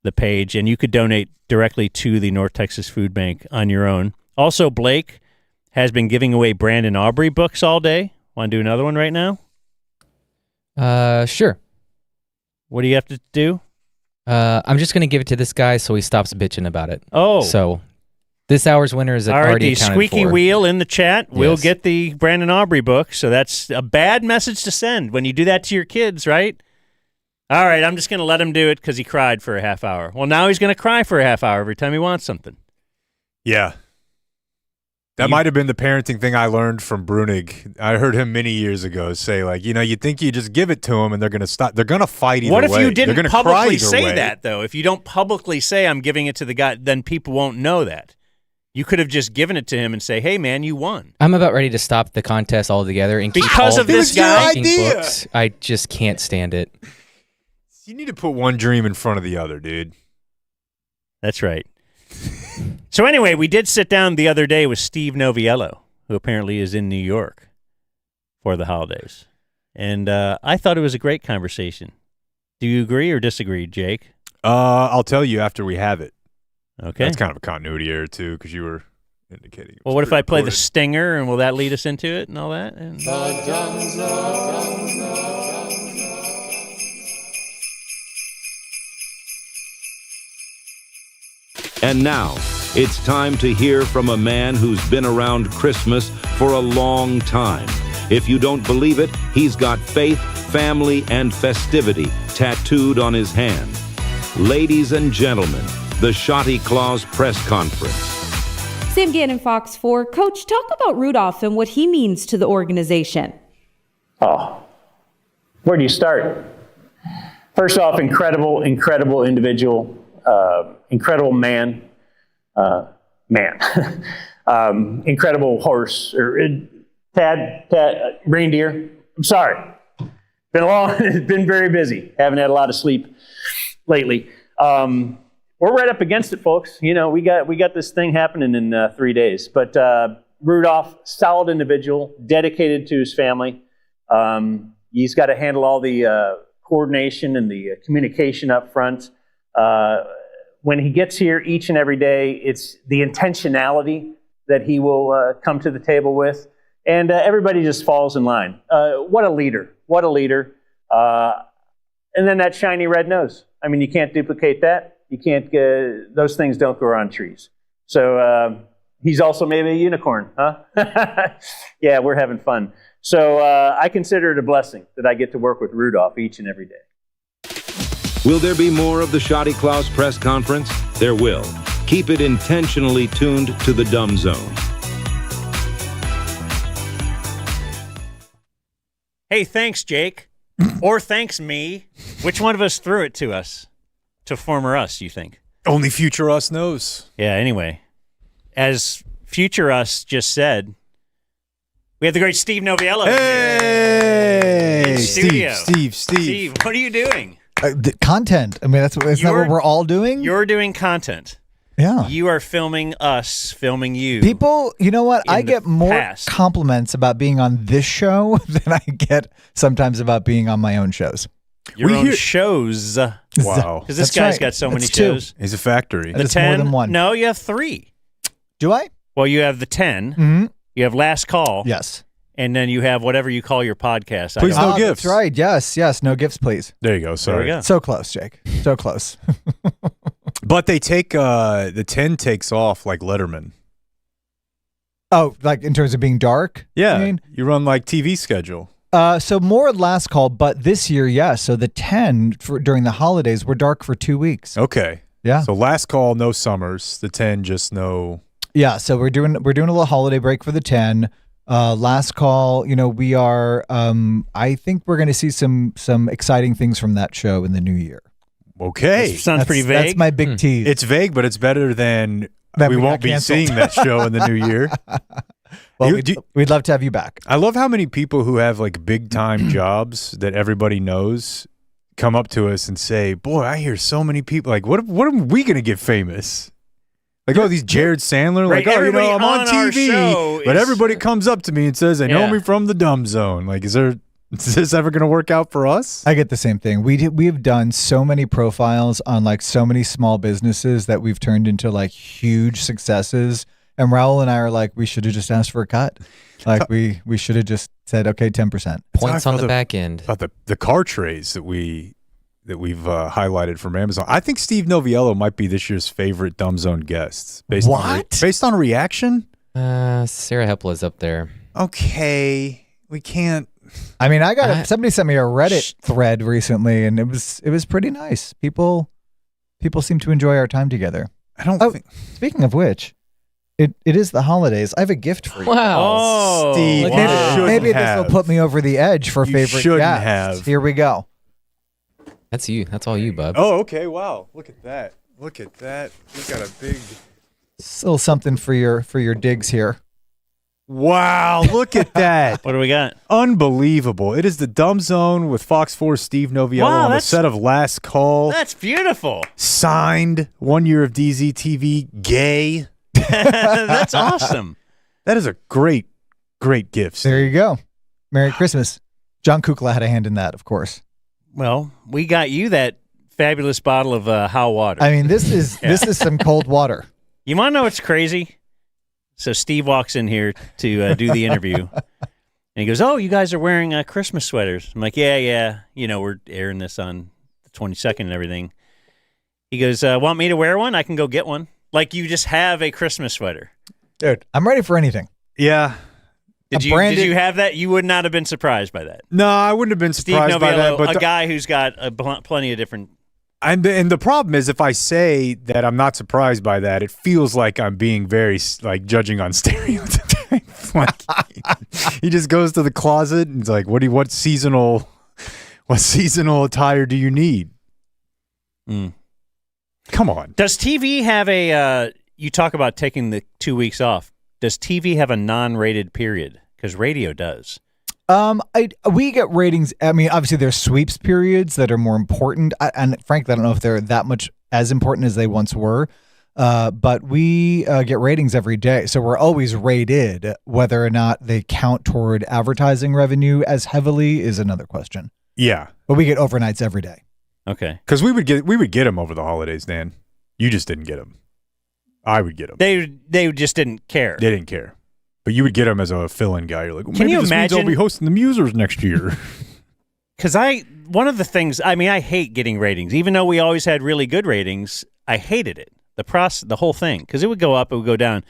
S1: the page, and you could donate directly to the North Texas Food Bank on your own. Also, Blake has been giving away Brandon Aubrey books all day. Want to do another one right now?
S3: Sure.
S1: What do you have to do?
S3: I'm just going to give it to this guy so he stops bitching about it.
S1: Oh.
S3: So this hour's winner is
S1: all right,
S3: already
S1: the
S3: accounted
S1: squeaky
S3: for.
S1: wheel in the chat will
S3: Yes.
S1: get the Brandon Aubrey book. So that's a bad message to send when you do that to your kids, right? All right, I'm just going to let him do it because he cried for a half hour. Well, now he's going to cry for a half hour every time he wants something.
S2: Yeah. That might have been the parenting thing I learned from Bruenig. I heard him many years ago say, like, you think you just give it to them and they're going to stop. They're going to fight either way.
S1: What if you didn't
S2: They're gonna cry
S1: publicly
S2: either
S1: say
S2: way.
S1: that, though? If you don't publicly say I'm giving it to the guy, then people won't know that. You could have just given it to him and say, hey, man, you won.
S3: I'm about ready to stop the contest altogether and keep
S1: Because
S3: all
S1: of this
S3: the
S1: guy?
S3: fucking
S2: Idea.
S3: books. I just can't stand it.
S2: You need to put one dream in front of the other, dude.
S1: That's right. So anyway, we did sit down the other day with Steve Noviello, who apparently is in New York for the holidays. And I thought it was a great conversation. Do you agree or disagree, Jake?
S2: I'll tell you after we have it.
S1: Okay.
S2: That's kind of a continuity error, too, because you were indicating.
S1: Well, what if I play the stinger, and will that lead us into it and all that? And...
S17: And now, it's time to hear from a man who's been around Christmas for a long time. If you don't believe it, he's got faith, family, and festivity tattooed on his hand. Ladies and gentlemen, the Shotty Claus Press Conference.
S20: Sam Gannon, Fox 4. Coach, talk about Rudolph and what he means to the organization.
S22: Oh, where do you start? First off, incredible individual, incredible man, incredible horse, or reindeer, I'm sorry. It's been very busy. Haven't had a lot of sleep lately. We're right up against it, folks. We got this thing happening in 3 days. But Rudolph, solid individual, dedicated to his family. He's got to handle all the coordination and the communication up front. When he gets here each and every day, it's the intentionality that he will come to the table with. And everybody just falls in line. What a leader. What a leader. And then that shiny red nose. I mean, you can't duplicate that. You can't, those things don't grow on trees. So he's also maybe a unicorn, huh? Yeah, we're having fun. So I consider it a blessing that I get to work with Rudolph each and every day.
S17: Will there be more of the Shoddy Klaus press conference? There will. Keep it intentionally tuned to the Dumb Zone.
S1: Hey, thanks, Jake. Or thanks, me. Which one of us threw it to us? To former us, you think?
S2: Only future us knows.
S1: Yeah, anyway. As future us just said, we have the great Steve Noviello
S2: Hey!
S1: here in studio.
S2: Steve.
S1: What are you doing?
S21: The content. I mean, is that what we're all doing?
S1: You're doing content.
S21: Yeah.
S1: You are filming us, filming you.
S21: People, you know what? I get more
S1: past.
S21: compliments about being on this show than I get sometimes about being on my own shows.
S1: Your own shows.
S2: Wow.
S1: Because this
S21: That's
S1: guy's
S21: right.
S1: got so many
S21: That's two.
S1: shows.
S2: He's a factory.
S1: The
S21: That's
S1: 10?
S21: more than one.
S1: No, you have 3.
S21: Do I?
S1: Well, you have the 10.
S21: Mm-hmm.
S1: You have Last Call.
S21: Yes.
S1: And then you have whatever you call your podcast.
S2: Please no gifts.
S21: That's right. Yes. No gifts, please.
S2: There you go. Sorry.
S1: There we go.
S21: So close, Jake. So close.
S2: But they take the 10 takes off like Letterman.
S21: Oh, like in terms of being dark?
S2: Yeah.
S21: I mean?
S2: You run like TV schedule.
S21: So more Last Call, but this year, yes. So the 10 during the holidays were dark for 2 weeks.
S2: Okay.
S21: Yeah.
S2: So Last Call, no summers. The 10, just no.
S21: Yeah. So we're doing a little holiday break for the 10. Last Call, we are. I think we're going to see some exciting things from that show in the new year.
S2: Okay.
S1: Sounds pretty vague.
S21: That's my big tease.
S2: It's vague, but it's better than
S21: That
S2: we
S21: we
S2: won't
S21: got
S2: be
S21: canceled.
S2: seeing that show in the new year.
S21: Well, we'd love to have you back.
S2: I love how many people who have like big time jobs that everybody knows come up to us and say, "Boy, I hear so many people like, what are we going to get famous?" Like, oh, these Jared Sandler,
S1: Right,
S2: like, oh,
S1: everybody
S2: I'm on
S1: on our
S2: TV,
S1: show
S2: but
S1: is-
S2: everybody comes up to me and says they know
S1: Yeah.
S2: me from the Dumb Zone. Like, is this ever going to work out for us?
S21: I get the same thing. We've done so many profiles on like so many small businesses that we've turned into like huge successes. And Raul and I are like, we should have just asked for a cut. Like we should have just said, okay, 10%.
S3: Points on the back end.
S2: About the car trays that we've highlighted from Amazon. I think Steve Noviello might be this year's favorite Dumb Zone guest. Based on reaction?
S3: Sarah Hepola's up there.
S2: Okay, we can't.
S21: I mean, somebody sent me a Reddit thread recently, and it was pretty nice. People seem to enjoy our time together.
S2: I don't.
S21: Speaking of which, it is the holidays. I have a gift for you.
S3: Wow.
S1: Oh,
S2: Steve,
S21: Like,
S2: wow.
S21: maybe this will put me over the edge for
S2: You
S21: favorite
S2: shouldn't
S21: guest.
S2: have.
S21: Here we go.
S3: That's you. That's all you, bub.
S2: Oh, okay. Wow. Look at that. We got a big.
S21: Still something for your digs here.
S2: Wow. Look at that.
S1: What do we got?
S2: Unbelievable. It is the Dumb Zone with Fox 4's Steve Noviello
S1: Wow,
S2: on the
S1: that's-
S2: set of Last Call.
S1: That's beautiful.
S2: Signed 1 year of DZTV. Gay.
S1: That's awesome.
S2: That is a great gift.
S21: There you go. Merry Christmas. John Kukla had a hand in that, of course.
S1: Well, we got you that fabulous bottle of How Water.
S21: I mean, this is some cold water.
S1: You want to know what's crazy? So Steve walks in here to do the interview, and he goes, "Oh, you guys are wearing Christmas sweaters." I'm like, "Yeah. We're airing this on the 22nd and everything." He goes, "Want me to wear one? I can go get one." Like you just have a Christmas sweater.
S21: Dude, I'm ready for anything.
S2: Yeah.
S1: Did you have that? You would not have been surprised by that.
S2: No, I wouldn't have been
S1: Steve
S2: surprised by that.
S1: Noviello,
S2: But
S1: a guy who's got plenty of different.
S2: and the problem is, if I say that I'm not surprised by that, it feels like I'm being very like judging on stereotypes. Like he just goes to the closet and it's like, what seasonal attire do you need? Come on.
S1: Does TV have a? You talk about taking the 2 weeks off. Does TV have a non-rated period? Because radio does.
S14: We get ratings. I mean, obviously there's sweeps periods that are more important, and frankly, I don't know if they're that much as important as they once were. But we get ratings every day, so we're always rated. Whether or not they count toward advertising revenue as heavily is another question.
S2: Yeah,
S14: but we get overnights every day.
S1: Okay,
S2: because we would get them over the holidays, Dan. You just didn't get them. I would get them.
S1: They just didn't care.
S2: They didn't care. But you would get them as a fill-in guy. You're like, well,
S1: can
S2: maybe
S1: you
S2: this
S1: imagine?
S2: Means I'll be hosting the Musers next year.
S1: Because one of the things, I mean, I hate getting ratings. Even though we always had really good ratings, I hated it. The whole thing, because it would go up, it would go down.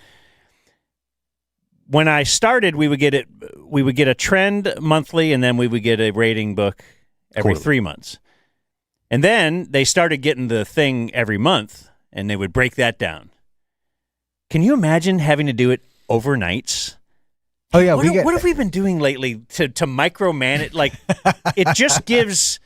S1: When I started, we would get a trend monthly, and then we would get a rating book every 3 months. And then they started getting the thing every month, and they would break that down. Can you imagine having to do it overnights?
S14: Oh yeah,
S1: what have we been doing lately to micromanage? Like, it just gives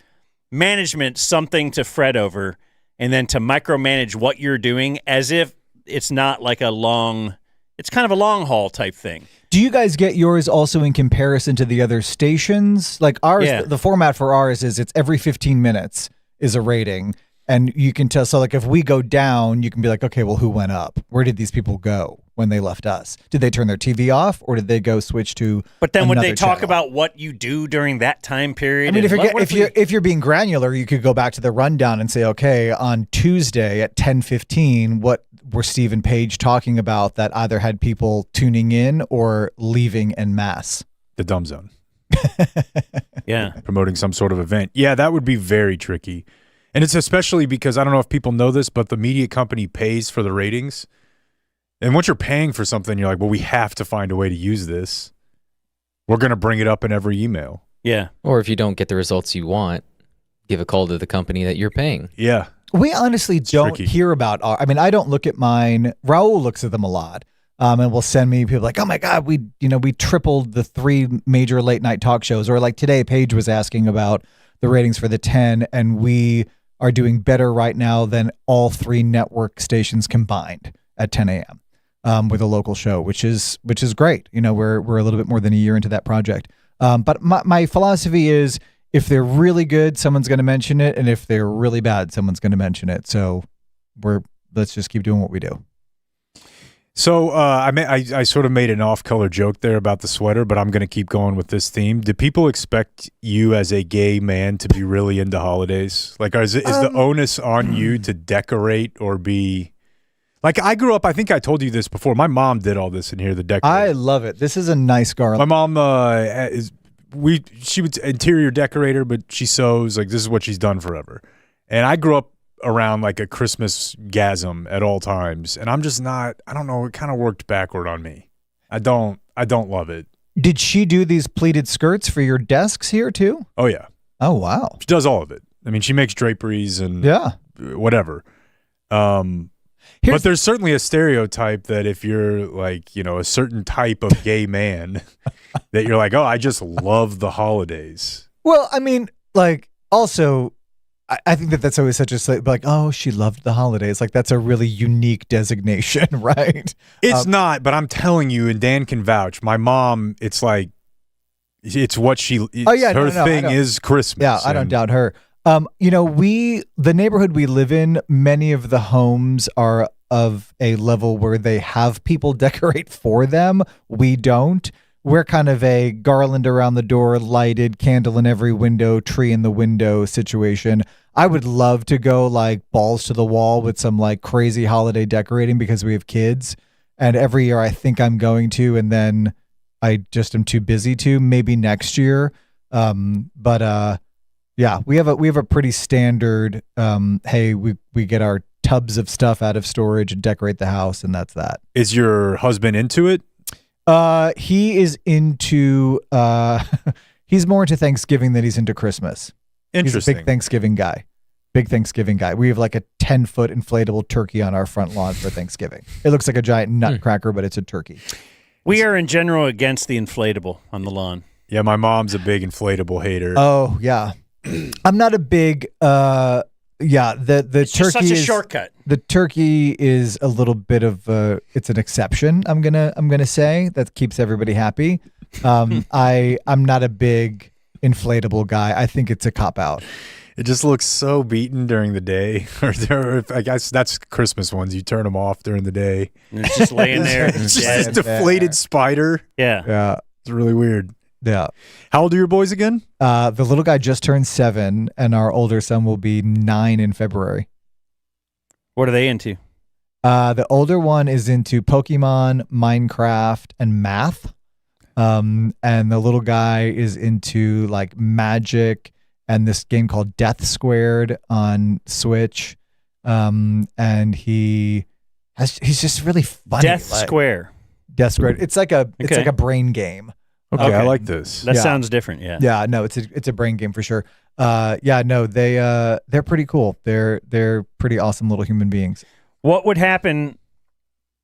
S1: management something to fret over, and then to micromanage what you're doing as if it's not like it's kind of a long haul type thing.
S14: Do you guys get yours also in comparison to the other stations? Like ours, the format for ours is it's every 15 minutes is a rating. And you can tell, so like if we go down, you can be like, okay, well, who went up? Where did these people go when they left us? Did they turn their TV off, or did they go switch to?
S1: But then would they
S14: another
S1: talk
S14: channel?
S1: about what you do during that time period?
S14: I mean,
S1: And
S14: if you're being granular, you could go back to the rundown and say, okay, on Tuesday at 10:15, what were Steve and Paige talking about that either had people tuning in or leaving en masse?
S2: The Dumb Zone.
S1: Yeah,
S2: promoting some sort of event. Yeah, that would be very tricky. And it's especially because, I don't know if people know this, but the media company pays for the ratings. And once you're paying for something, you're like, well, we have to find a way to use this. We're going to bring it up in every email.
S1: Yeah.
S3: Or if you don't get the results you want, give a call to the company that you're paying.
S2: Yeah.
S14: We honestly don't hear about I mean, I don't look at mine. Raul looks at them a lot. And will send me people like, oh my God, we tripled the 3 major late night talk shows. Or like today, Paige was asking about the ratings for the 10, and we are doing better right now than all 3 network stations combined at 10 a.m. With a local show, which is great. We're a little bit more than a year into that project. But my philosophy is, if they're really good, someone's going to mention it, and if they're really bad, someone's going to mention it. So let's just keep doing what we do.
S2: So I sort of made an off-color joke there about the sweater, but I'm going to keep going with this theme. Do people expect you as a gay man to be really into holidays? Like, is the onus on you to decorate or be... Like, I grew up, I think I told you this before, my mom did all this in here, the decorating.
S14: I love it. This is a nice garland.
S2: My mom she was interior decorator, but she sews. Like, this is what she's done forever. And I grew up around like a Christmas gasm at all times, and I'm just not, I don't know, it kind of worked backward on me. I don't love it.
S14: Did she do these pleated skirts for your desks here too?
S2: Oh yeah.
S14: Oh wow.
S2: She does all of it. I mean, she makes draperies and whatever. But there's certainly a stereotype that if you're like, a certain type of gay man, that you're like, oh, I just love the holidays.
S14: Well, I mean, like, also, I think that's always such a, like, oh, she loved the holidays. Like, that's a really unique designation, right?
S2: It's not, but I'm telling you, and Dan can vouch, my mom, it's like, it's what her thing is Christmas.
S14: Yeah, I don't doubt her. The neighborhood we live in, many of the homes are of a level where they have people decorate for them. We don't. We're kind of a garland around the door, lighted, candle in every window, tree in the window situation. I would love to go like balls to the wall with some like crazy holiday decorating because we have kids. And every year I think I'm going to, and then I just am too busy to. Maybe next year. Yeah, we have a pretty standard. Hey, we get our tubs of stuff out of storage and decorate the house, and that's that.
S2: Is your husband into it?
S14: He is into. He's more into Thanksgiving than he's into Christmas.
S2: Interesting.
S14: He's a big Thanksgiving guy. We have like a 10-foot inflatable turkey on our front lawn for Thanksgiving. It looks like a giant nutcracker, but it's a turkey.
S1: We are in general against the inflatable on the lawn.
S2: Yeah, my mom's a big inflatable hater.
S14: Oh yeah. I'm not a big Yeah, the
S1: It's just
S14: turkey
S1: such a
S14: is
S1: shortcut.
S14: The turkey is a little bit of it's an exception. I'm gonna say that keeps everybody happy. I'm not a big inflatable guy. I think it's a cop out.
S2: It just looks so beaten during the day. Or I guess that's Christmas ones. You turn them off during the day.
S1: And it's just laying there.
S2: It's just a deflated spider.
S1: Yeah.
S2: It's really weird.
S14: Yeah.
S2: How old are your boys again?
S14: The little guy just turned 7, and our older son will be 9 in February.
S1: What are they into?
S14: The older one is into Pokemon, Minecraft, and math. And the little guy is into like magic and this game called Death Squared on Switch. And he's just really funny.
S1: Death Square.
S14: Death Squared. It's like a brain game.
S2: Okay, I like this.
S1: That sounds different. Yeah.
S14: Yeah, no, it's a brain game for sure. They're pretty cool. They're pretty awesome little human beings.
S1: What would happen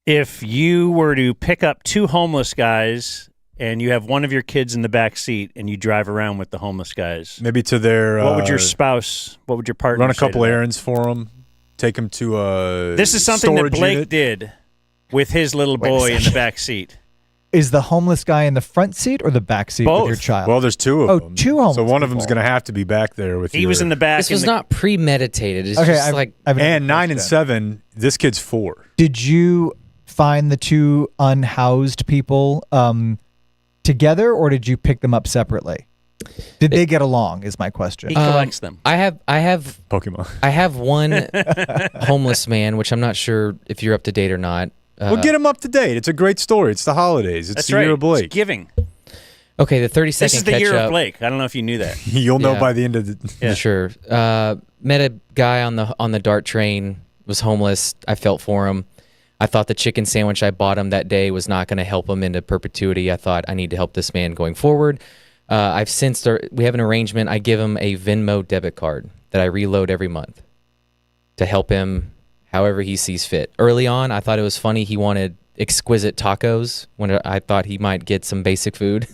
S1: if you were to pick up 2 homeless guys and you have one of your kids in the back seat and you drive around with the homeless guys?
S2: Maybe to their.
S1: What would your partner
S2: run a
S1: say
S2: couple
S1: to that?
S2: errands for them? Take them to a.
S1: This is something that
S2: storage
S1: Blake
S2: unit?
S1: did with his little boy in the back seat.
S14: Is the homeless guy in the front seat or the back seat with your child?
S2: Well, there's 2 of them.
S14: 2 homeless
S2: So one of them's
S14: people.
S2: going to have to be back there with you.
S1: He was in the back.
S3: This was not premeditated. It's
S14: Okay,
S3: just like
S2: And 9 and 7, this kid's 4.
S14: Did you find the 2 unhoused people together, or did you pick them up separately? Did they get along? Is my question.
S1: He collects them.
S3: I have
S2: Pokemon.
S3: I have one homeless man, which I'm not sure if you're up to date or not.
S2: We'll get him up to date. It's a great story. It's the holidays. It's
S1: That's
S2: the
S1: right.
S2: year of Blake.
S1: It's giving.
S3: Okay, the 30-second
S1: This is the year
S3: catch-up.
S1: of Blake. I don't know if you knew that.
S2: You'll know
S3: Yeah.
S2: by the end of the.
S1: Yeah.
S3: Sure. Met a guy on the DART train, was homeless. I felt for him. I thought the chicken sandwich I bought him that day was not going to help him into perpetuity. I thought I need to help this man going forward. We have an arrangement. I give him a Venmo debit card that I reload every month to help him however he sees fit. Early on, I thought it was funny. He wanted exquisite tacos when I thought he might get some basic food.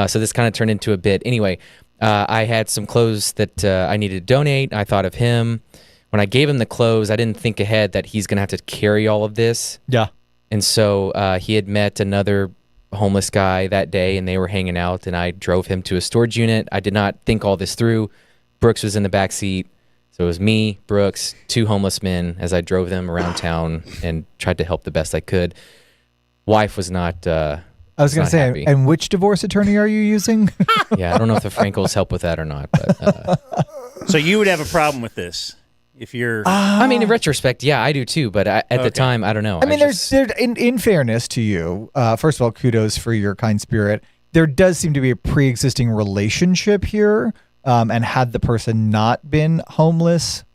S3: So this kind of turned into a bit. Anyway, I had some clothes that I needed to donate. I thought of him. When I gave him the clothes, I didn't think ahead that he's going to have to carry all of this.
S14: Yeah.
S3: And so he had met another homeless guy that day, and they were hanging out, and I drove him to a storage unit. I did not think all this through. Brooks was in the back seat. So it was me, Brooks, 2 homeless men as I drove them around town and tried to help the best I could. Wife was not.
S14: I was going to say,
S3: happy.
S14: and which divorce attorney are you using?
S3: Yeah, I don't know if the Frankels help with that or not. But
S1: So you would have a problem with this if you're.
S3: I mean, in retrospect, yeah, I do too. But at the time, I don't know.
S14: I mean, in fairness to you, first of all, kudos for your kind spirit. There does seem to be a pre-existing relationship here. And had the person not been homeless,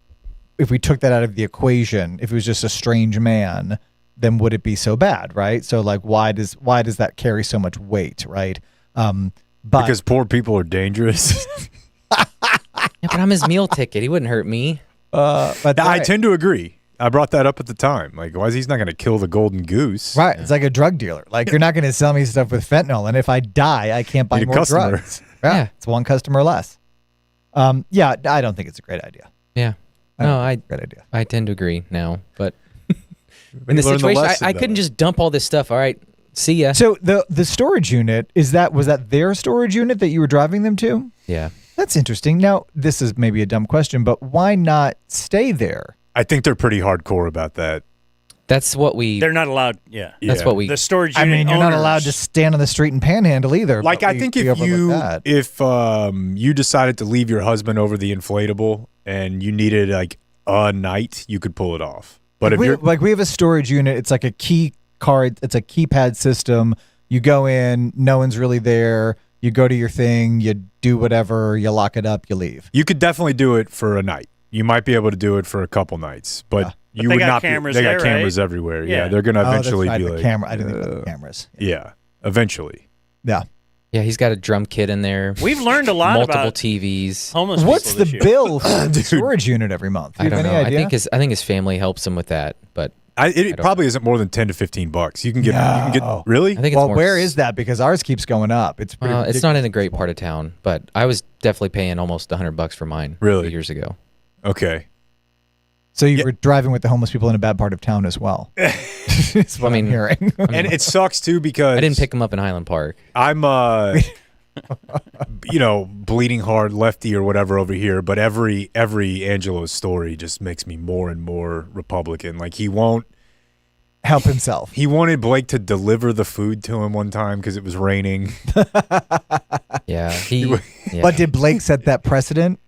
S14: if we took that out of the equation, if it was just a strange man, then would it be so bad, right? So like, why does that carry so much weight, right? But
S2: Because poor people are dangerous.
S3: Yeah, but I'm his meal ticket. He wouldn't hurt me.
S14: but
S2: I tend to agree. I brought that up at the time. Like, why is he's not going to kill the golden goose?
S14: right, it's like a drug dealer. Like you're not going to sell me stuff with fentanyl, and if I die, I can't buy
S2: Need a
S14: more
S2: customer.
S14: drugs. Yeah, it's one customer less. Yeah, I don't think it's a great idea.
S3: Yeah.
S14: Great idea.
S3: I tend to agree now, but
S2: learned
S3: in the
S2: the
S3: situation,
S2: lesson,
S3: I couldn't
S2: though.
S3: just dump all this stuff. All right, see ya.
S14: So the storage unit, was that their storage unit that you were driving them to?
S3: Yeah.
S14: That's interesting. Now, this is maybe a dumb question, but why not stay there?
S2: I think they're pretty hardcore about that.
S3: That's what we.
S1: They're not allowed. Yeah.
S3: That's what we.
S1: The storage
S14: I
S1: unit.
S14: mean, you're not
S1: owners-
S14: allowed to stand on the street and panhandle either.
S2: Like,
S14: but
S2: I
S14: we-
S2: think
S14: we
S2: if
S14: overlook that.
S2: you decided to leave your husband over the inflatable and you needed like a night, you could pull it off. But
S14: Like, we have a storage unit. It's like a key card. It's a keypad system. You go in, no one's really there. You go to your thing, you do whatever, you lock it up, you leave.
S2: you could definitely do it for a night. You might be able to do it for a couple nights, but you
S1: they
S2: would
S1: got
S2: not.
S1: cameras
S2: They got
S1: there,
S2: cameras
S1: right?
S2: everywhere.
S1: Yeah.
S2: Yeah, they're gonna eventually
S14: that's right,
S2: be
S14: the
S2: like
S14: camera. I didn't think about the cameras.
S2: Yeah, eventually.
S14: Yeah.
S3: Yeah, he's got a drum kit in there.
S1: We've learned a lot
S3: multiple
S1: about
S3: TVs.
S1: homeless
S14: What's
S1: people
S14: the
S1: this year.
S14: bill for the storage unit every month? Do
S3: I
S14: you have
S3: don't
S14: any
S3: know.
S14: idea?
S3: I think his family helps him with that, but
S2: It probably isn't more than $10 to $15. You can get really.
S3: I think it's
S14: well,
S3: more.
S14: where is that? Because ours keeps going up. It's pretty.
S3: It's not in a great part of town, but I was definitely paying almost $100 for mine.
S2: Really?
S3: 2 years ago.
S2: Okay.
S14: So you were driving with the homeless people in a bad part of town as well. That's what I'm hearing.
S2: And it sucks too because
S3: I didn't pick him up in Highland Park.
S2: I'm bleeding hard lefty or whatever over here, but every Angelo's story just makes me more and more Republican. Like he won't
S14: help himself.
S2: He wanted Blake to deliver the food to him one time because it was raining.
S3: Yeah,
S14: But did Blake set that precedent?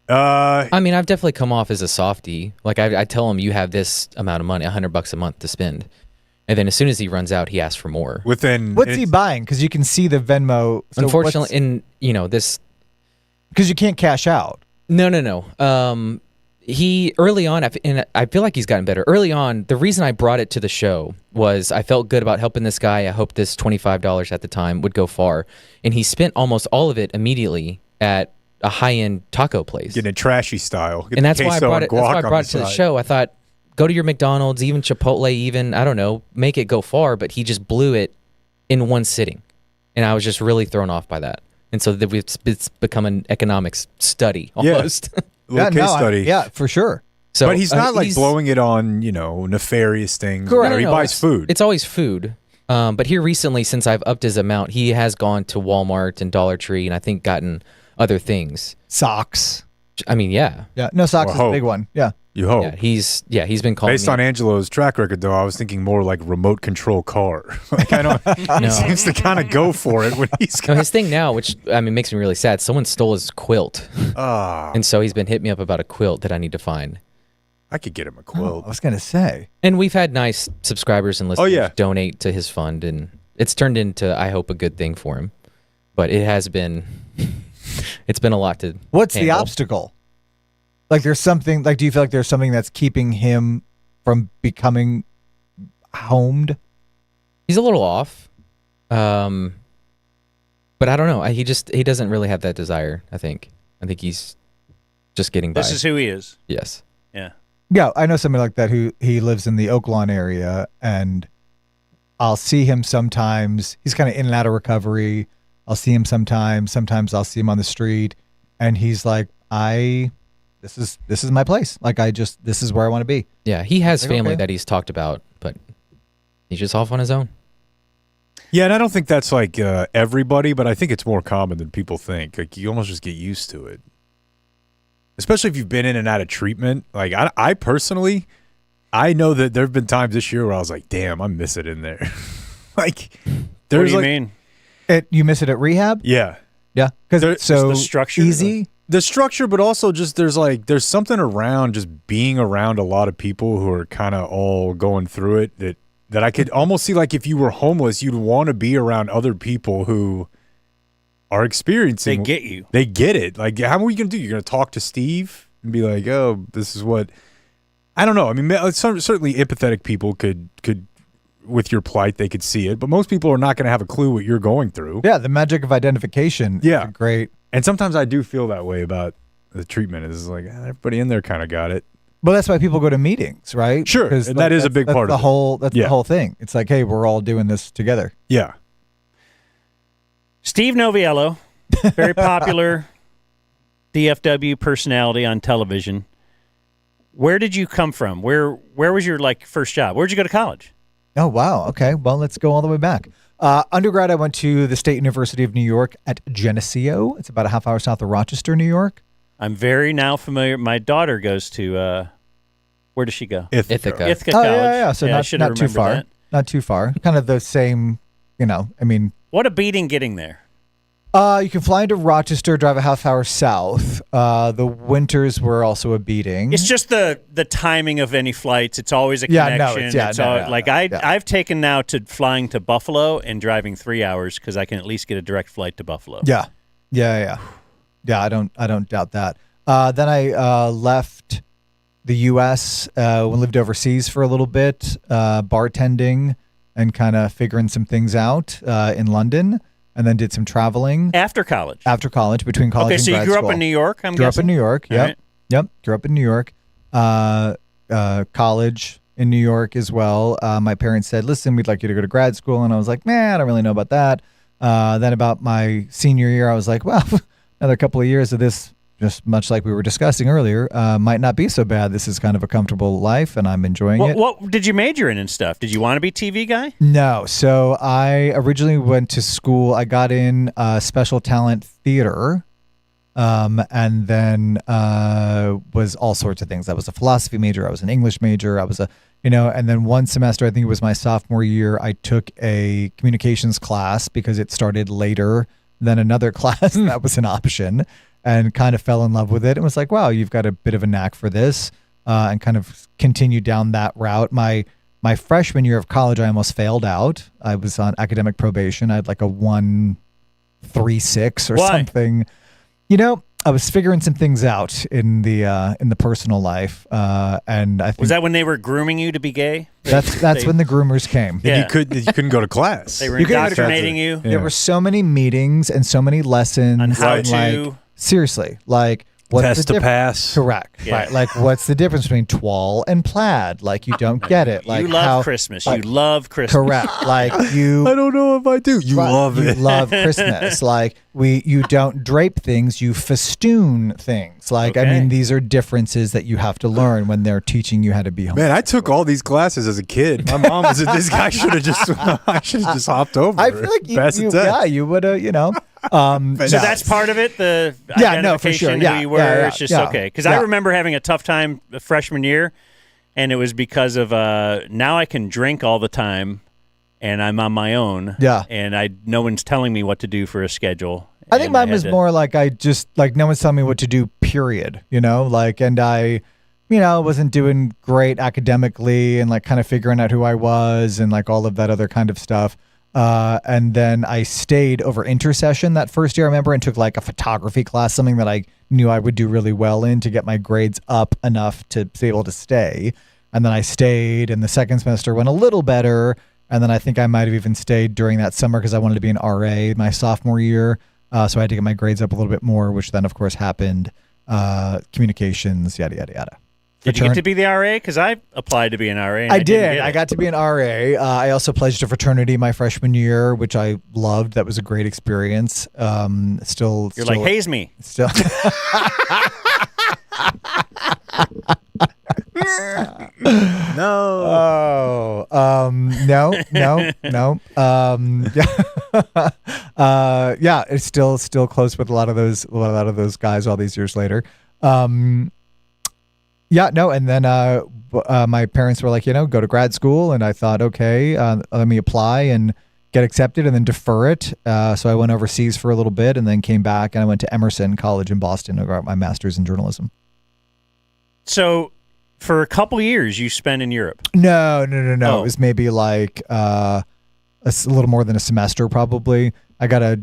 S3: I mean, I've definitely come off as a softie. Like I tell him, you have this amount of money, $100 a month to spend, and then as soon as he runs out, he asks for more.
S14: What's he buying? Because you can see the Venmo. So
S3: unfortunately, this,
S14: because you can't cash out.
S3: No. He early on, and I feel like he's gotten better. Early on, the reason I brought it to the show was I felt good about helping this guy. I hoped this $25 at the time would go far, and he spent almost all of it immediately at a high-end taco place.
S2: Getting it trashy style.
S3: And that's why I brought it. That's why I brought it to the show. I thought, go to your McDonald's, even Chipotle, even I don't know, make it go far. But he just blew it in one sitting, and I was just really thrown off by that. And so it's become an economics study almost.
S2: Yeah. Case study.
S14: Yeah, for sure.
S3: So,
S2: but he's not like blowing it on nefarious things.
S3: Correct.
S2: He buys food.
S3: It's always food. But here recently, since I've upped his amount, he has gone to Walmart and Dollar Tree, and I think gotten other things.
S14: Socks.
S3: I mean, yeah.
S14: Yeah. No, socks is a big one. Yeah.
S2: You hope.
S3: Yeah, he's been calling
S2: Based
S3: me.
S2: on Angelo's track record, though, I was thinking more like remote control car. Like I don't. He seems to kind of go for it when he's.
S3: No, his thing now, which I mean makes me really sad. Someone stole his quilt, and so he's been hitting me up about a quilt that I need to find.
S2: I could get him a quilt.
S14: I was gonna say.
S3: And we've had nice subscribers and listeners
S2: yeah.
S3: donate to his fund, and it's turned into, I hope, a good thing for him. But it has been, it's been a lot to.
S14: What's the
S3: handle.
S14: obstacle? Like, there's something. Like, do you feel like there's something that's keeping him from becoming homed?
S3: He's a little off, but I don't know. He doesn't really have that desire. I think he's just getting by.
S1: This is who he is.
S3: Yes.
S1: Yeah.
S14: Yeah, I know somebody like that who he lives in the Oak Lawn area, and I'll see him sometimes. He's kind of in and out of recovery. I'll see him sometimes. Sometimes I'll see him on the street, and he's like, this is my place. Like, this is where I want to be.
S3: Yeah, he has
S14: Like,
S3: family
S14: okay.
S3: that he's talked about, but he's just off on his own.
S2: Yeah, and I don't think that's like everybody, but I think it's more common than people think. Like, you almost just get used to it. Especially if you've been in and out of treatment. Like, I personally, I know that there have been times this year where I was like, damn, I miss it in there. Like, there's
S1: What do you mean?
S14: You miss it at rehab?
S2: Yeah.
S14: Yeah, because it's so
S1: the structure
S14: easy.
S2: The structure, but also just there's something around just being around a lot of people who are kind of all going through it that I could almost see, like, if you were homeless, you'd want to be around other people who are experiencing.
S1: They get you.
S2: They get it. Like, how are you going to do? You're going to talk to Steve and be like, oh, this is what. I don't know. I mean, certainly empathetic people could, with your plight, they could see it. But most people are not going to have a clue what you're going through.
S14: Yeah, the magic of identification.
S2: Yeah.
S14: Is great.
S2: And sometimes I do feel that way about the treatment. It's like, everybody in there kind of got it.
S14: Well, that's why people go to meetings, right?
S2: Sure, and that is a big part of it.
S14: That's
S2: Yeah.
S14: the whole thing. It's like, hey, we're all doing this together.
S2: Yeah.
S1: Steve Noviello, very popular DFW personality on television. Where did you come from? Where was your first job? Where'd you go to college?
S14: Oh, wow. Okay. Well, let's go all the way back. Undergrad, I went to the State University of New York at Geneseo. It's about a half hour south of Rochester, New York.
S1: I'm very now familiar. My daughter goes to, where does she go?
S3: Ithaca.
S1: Ithaca
S14: Oh,
S1: College.
S14: yeah. So
S1: I
S14: not
S1: should have
S14: too
S1: remembered
S14: far.
S1: that.
S14: Not too far. Kind of the same, I mean.
S1: What a beating getting there.
S14: You can fly into Rochester, drive a half hour south. The winters were also a beating.
S1: It's just the timing of any flights. It's always a
S14: Yeah,
S1: connection.
S14: no, it's-
S1: I've taken now to flying to Buffalo and driving 3 hours because I can at least get a direct flight to Buffalo.
S14: Yeah. I don't doubt that. Then I left the U.S. Lived overseas for a little bit, bartending and kind of figuring some things out in London, and then did some traveling
S1: After college.
S14: between college
S1: Okay,
S14: and
S1: so you
S14: grad
S1: grew
S14: school.
S1: up in New York, I'm
S14: Grew up
S1: guessing?
S14: in New York.
S1: All
S14: Yep.
S1: right.
S14: Yep. Grew up in New York. College in New York as well. My parents said, listen, we'd like you to go to grad school. And I was like, man, I don't really know about that. Then about my senior year, I was like, well, another couple of years of this just much like we were discussing earlier, might not be so bad. This is kind of a comfortable life, and I'm enjoying it.
S1: What did you major in and stuff? Did you want to be TV guy?
S14: No. So I originally went to school. I got in special talent theater, and then was all sorts of things. I was a philosophy major. I was an English major. I was and then one semester, I think it was my sophomore year, I took a communications class because it started later than another class, and that was an option, and kind of fell in love with it and was like, wow, you've got a bit of a knack for this, and kind of continued down that route. My freshman year of college, I almost failed out. I was on academic probation. I had like a 1.36 or something. I was figuring some things out in the personal life, and I think
S1: Was that when they were grooming you to be gay?
S14: that's when the groomers came.
S1: Yeah.
S2: You couldn't go to class.
S1: They were indoctrinating you.
S14: There were so many meetings and so many lessons
S1: On how
S14: and,
S1: to-
S14: seriously, like what's
S2: Test
S14: the
S2: to pass.
S14: Correct.
S1: Yeah.
S14: Right. Like what's the difference between toile and plaid? Like you don't get it. Like
S1: you love
S14: how,
S1: Christmas.
S14: like,
S1: You love Christmas.
S14: Correct. Like you.
S2: I don't know if I do. You love it.
S14: You love Christmas. Like you don't drape things. You festoon things. Like I mean, these are differences that you have to learn when they're teaching you how to be home.
S2: Man, I took all these classes as a kid. My mom was this guy should have just hopped over.
S14: I feel like you would have,
S1: So that's part of it. The
S14: no, for sure.
S1: identification,
S14: Yeah,
S1: who you were.
S14: yeah,
S1: It's just
S14: yeah,
S1: okay. Because
S14: yeah.
S1: I remember having a tough time the freshman year, and it was because of now I can drink all the time, and I'm on my own.
S14: Yeah.
S1: And no one's telling me what to do for a schedule.
S14: I think
S1: And
S14: mine
S1: had
S14: was
S1: to-
S14: more like I just like no one's telling me what to do, period. And I wasn't doing great academically and like kind of figuring out who I was and like all of that other kind of stuff. And then I stayed over intersession that first year, I remember, and took like a photography class, something that I knew I would do really well in to get my grades up enough to be able to stay. And then I stayed, and the second semester went a little better. And then I think I might have even stayed during that summer because I wanted to be an RA my sophomore year. So I had to get my grades up a little bit more, which then, of course, happened. Communications, yada, yada, yada.
S1: Did you get to be the RA? Because I applied to be an RA. And
S14: I
S1: didn't
S14: did.
S1: get
S14: I
S1: it.
S14: got to be an RA. I also pledged a fraternity my freshman year, which I loved. That was a great experience. You're
S1: like, haze me.
S14: Still.
S2: No.
S14: No. Yeah, it's still close with a lot of those guys all these years later. Yeah, no, and then my parents were like, go to grad school, and I thought, okay, let me apply and get accepted, and then defer it. So I went overseas for a little bit, and then came back, and I went to Emerson College in Boston and got my master's in journalism.
S1: So for a couple years, you spent in Europe.
S14: No.
S1: Oh.
S14: It was maybe like a little more than a semester, probably. I got a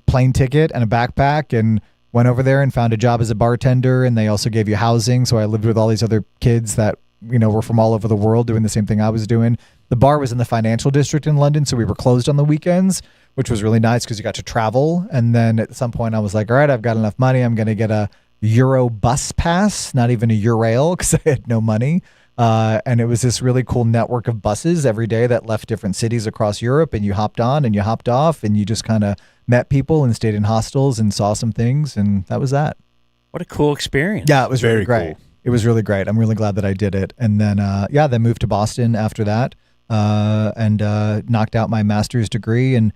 S14: plane ticket and a backpack and went over there and found a job as a bartender, and they also gave you housing. So I lived with all these other kids that, were from all over the world doing the same thing I was doing. The bar was in the financial district in London, so we were closed on the weekends, which was really nice because you got to travel. And then at some point I was like, all right, I've got enough money. I'm going to get a Euro bus pass, not even a Eurail because I had no money. And it was this really cool network of buses every day that left different cities across Europe, and you hopped on and you hopped off, and you just kind of met people and stayed in hostels and saw some things, and that was that.
S1: What a cool experience.
S14: Yeah, it was
S2: Very
S14: really great.
S2: cool.
S14: It was really great. I'm really glad that I did it. And then, then moved to Boston after that, and knocked out my master's degree. And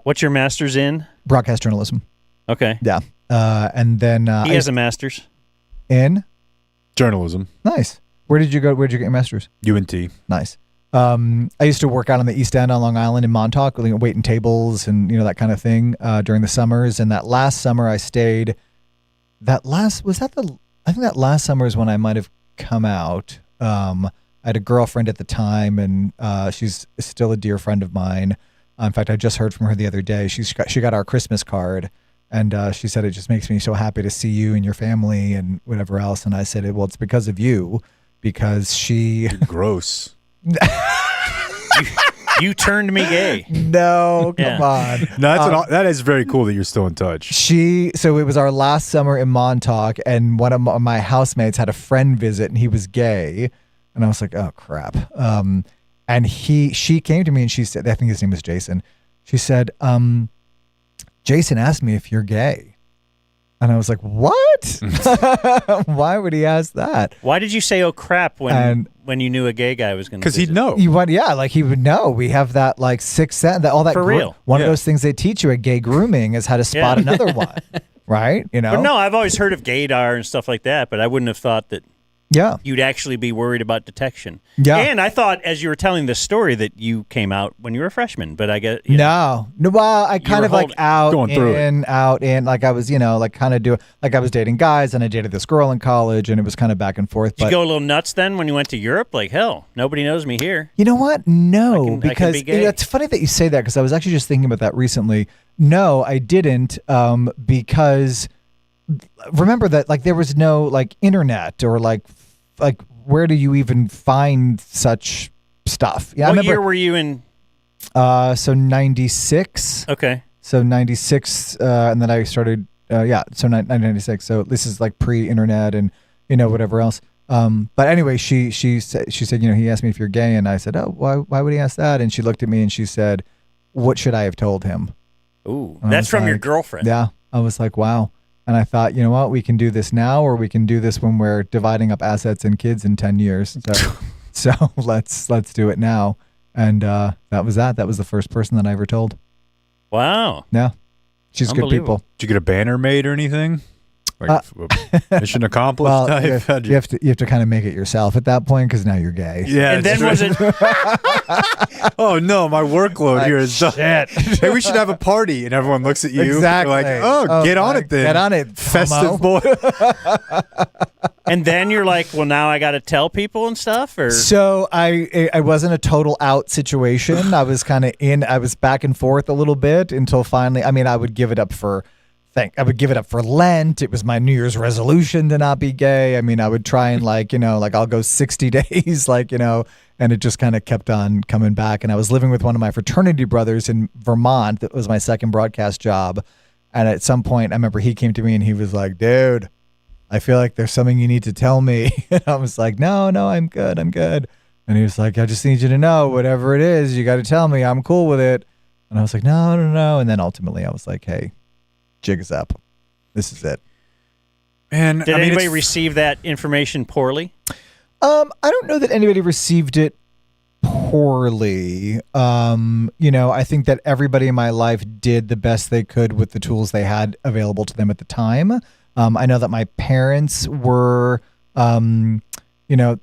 S1: what's your master's in?
S14: Broadcast journalism.
S1: Okay.
S14: Yeah. And then
S1: He has a master's
S14: in
S2: journalism.
S14: Nice. Where did you go? Where'd you get your master's?
S2: UNT.
S14: Nice. I used to work out on the East End on Long Island in Montauk, waiting tables and that kind of thing during the summers. And that last summer I stayed. I think that last summer is when I might have come out. I had a girlfriend at the time, and she's still a dear friend of mine. In fact, I just heard from her the other day. She got our Christmas card, and she said, it just makes me so happy to see you and your family and whatever else. And I said, well, it's because of you, because she...
S2: You're gross.
S1: You turned me gay.
S14: No, come on.
S2: No, that is very cool that you're still in touch.
S14: So it was our last summer in Montauk, and one of my housemates had a friend visit, and he was gay, and I was like, oh crap. And she came to me, and she said, I think his name was Jason. She said, Jason asked me if you're gay. And I was like, what? Why would he ask that?
S1: Why did you say, oh, crap, when you knew a gay guy was going to
S2: Because he'd know.
S14: He would, yeah, like he would know. We have that like sixth sense, all that
S1: For real.
S14: One of those things they teach you at gay grooming is how to spot another one, right? You know.
S1: But no, I've always heard of gaydar and stuff like that, but I wouldn't have thought that you'd actually be worried about detection.
S14: Yeah.
S1: And I thought, as you were telling this story, that you came out when you were a freshman, but I guess
S14: No, well, I kind of like
S2: going through
S14: out in, like I was, like kind of doing, like I was dating guys, and I dated this girl in college, and it was kind of back and forth.
S1: Did
S14: But
S1: you go a little nuts then when you went to Europe? Like, hell, nobody knows me here.
S14: you know what? No,
S1: I can
S14: because
S1: be gay.
S14: it's funny that you say that because I was actually just thinking about that recently. No, I didn't, because remember that like there was no like internet or like where do you even find such stuff? Yeah,
S1: What year were you in?
S14: So 96.
S1: Okay.
S14: So 96, and then I started. So 1996. So this is like pre-internet and whatever else. But anyway, she said he asked me if you're gay, and I said, oh, why would he ask that? And she looked at me and she said, what should I have told him?
S1: Ooh,
S14: And I
S1: that's
S14: was
S1: from your
S14: like,
S1: girlfriend.
S14: Yeah, I was like, wow. And I thought, you know what, we can do this now, or we can do this when we're dividing up assets and kids in 10 years. So let's do it now. And that was that. That was the first person that I ever told.
S1: Wow.
S14: Yeah, she's good people.
S2: Did you get a banner made or anything? Like mission accomplished
S14: Well,
S2: type?
S14: you have to kind of make it yourself at that point because now you're gay.
S2: Yeah.
S1: And then was it?
S2: Oh no, my workload here is done.
S14: Shit.
S2: Hey, we should have a party, and everyone looks at you.
S14: Exactly.
S2: Like, oh, get on it then.
S14: Get on it,
S2: festive
S14: homo.
S2: boy.
S1: And then you're like, well, now I got to tell people and stuff, or
S14: So I wasn't a total out situation. I was kind of I was back and forth a little bit until finally. I mean, I would give it up for. I would give it up for Lent. It was my New Year's resolution to not be gay. I mean, I would try and like I'll go 60 days, and it just kind of kept on coming back. And I was living with one of my fraternity brothers in Vermont. That was my second broadcast job. And at some point, I remember he came to me and he was like, dude, I feel like there's something you need to tell me. And I was like, no, I'm good. And he was like, I just need you to know whatever it is, you got to tell me. I'm cool with it. And I was like, no. And then ultimately I was like, hey, jig is up. This is it.
S2: Man,
S1: did anybody receive that information poorly?
S14: I don't know that anybody received it poorly. I think that everybody in my life did the best they could with the tools they had available to them at the time. I know that my parents were, my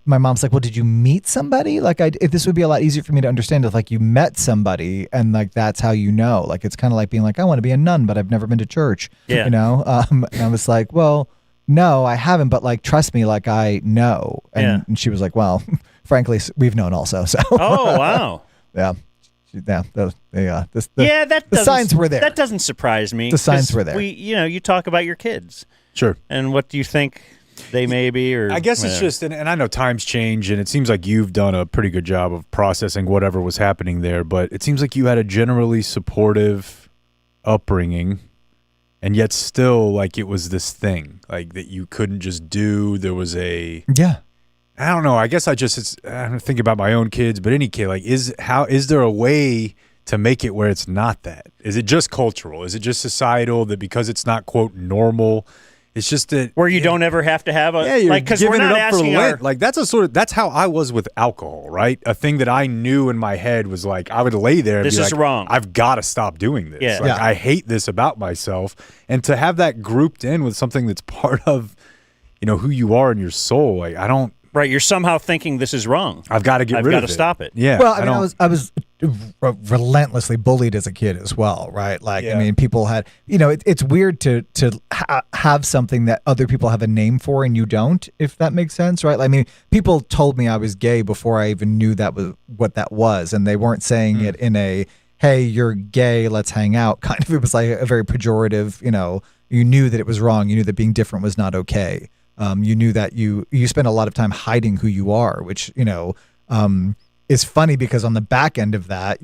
S14: mom's like, well, did you meet somebody? Like, this would be a lot easier for me to understand if, like, you met somebody and, like, that's how you know. Like, it's kind of like being like, I want to be a nun, but I've never been to church.
S1: Yeah.
S14: And I was like, well, no, I haven't, but, like, trust me, like, I know. And she was like, well, frankly, we've known also. So.
S1: Oh, wow.
S14: Yeah. The
S1: signs
S14: were there.
S1: That doesn't surprise me.
S14: The signs were there.
S1: You talk about your kids.
S2: Sure.
S1: And what do you think they may be? Or
S2: I guess
S1: whatever.
S2: it's just, and I know times change, and it seems like you've done a pretty good job of processing whatever was happening there, but it seems like you had a generally supportive upbringing, and yet still, like, it was this thing, like, that you couldn't just do. There was I don't know. I guess I don't think about my own kids, but any kid, like, is there a way to make it where it's not that? Is it just cultural? Is it just societal that because it's not, quote, normal, it's just that
S1: where you don't ever have to have
S2: you're
S1: because
S2: giving
S1: we're not
S2: it up for
S1: asking
S2: Lent. Like, that's how I was with alcohol, right? A thing that I knew in my head was like, I would lay there and
S1: This
S2: be
S1: is
S2: like,
S1: wrong.
S2: I've got to stop doing this.
S1: Yeah.
S2: Like, I hate this about myself. And to have that grouped in with something that's part of, who you are in your soul, like, I don't.
S1: Right, you're somehow thinking this is wrong.
S2: I've got to get rid of it.
S1: I've got to stop it.
S2: Yeah.
S14: Well, I mean, I was relentlessly bullied as a kid as well, right? Like, I mean, people had, it's weird to have something that other people have a name for and you don't, if that makes sense, right? I mean, people told me I was gay before I even knew that was what that was, and they weren't saying it in a, hey, you're gay, let's hang out kind of. It was like a very pejorative, you knew that it was wrong. You knew that being different was not okay. You knew that you spend a lot of time hiding who you are, which, is funny because on the back end of that,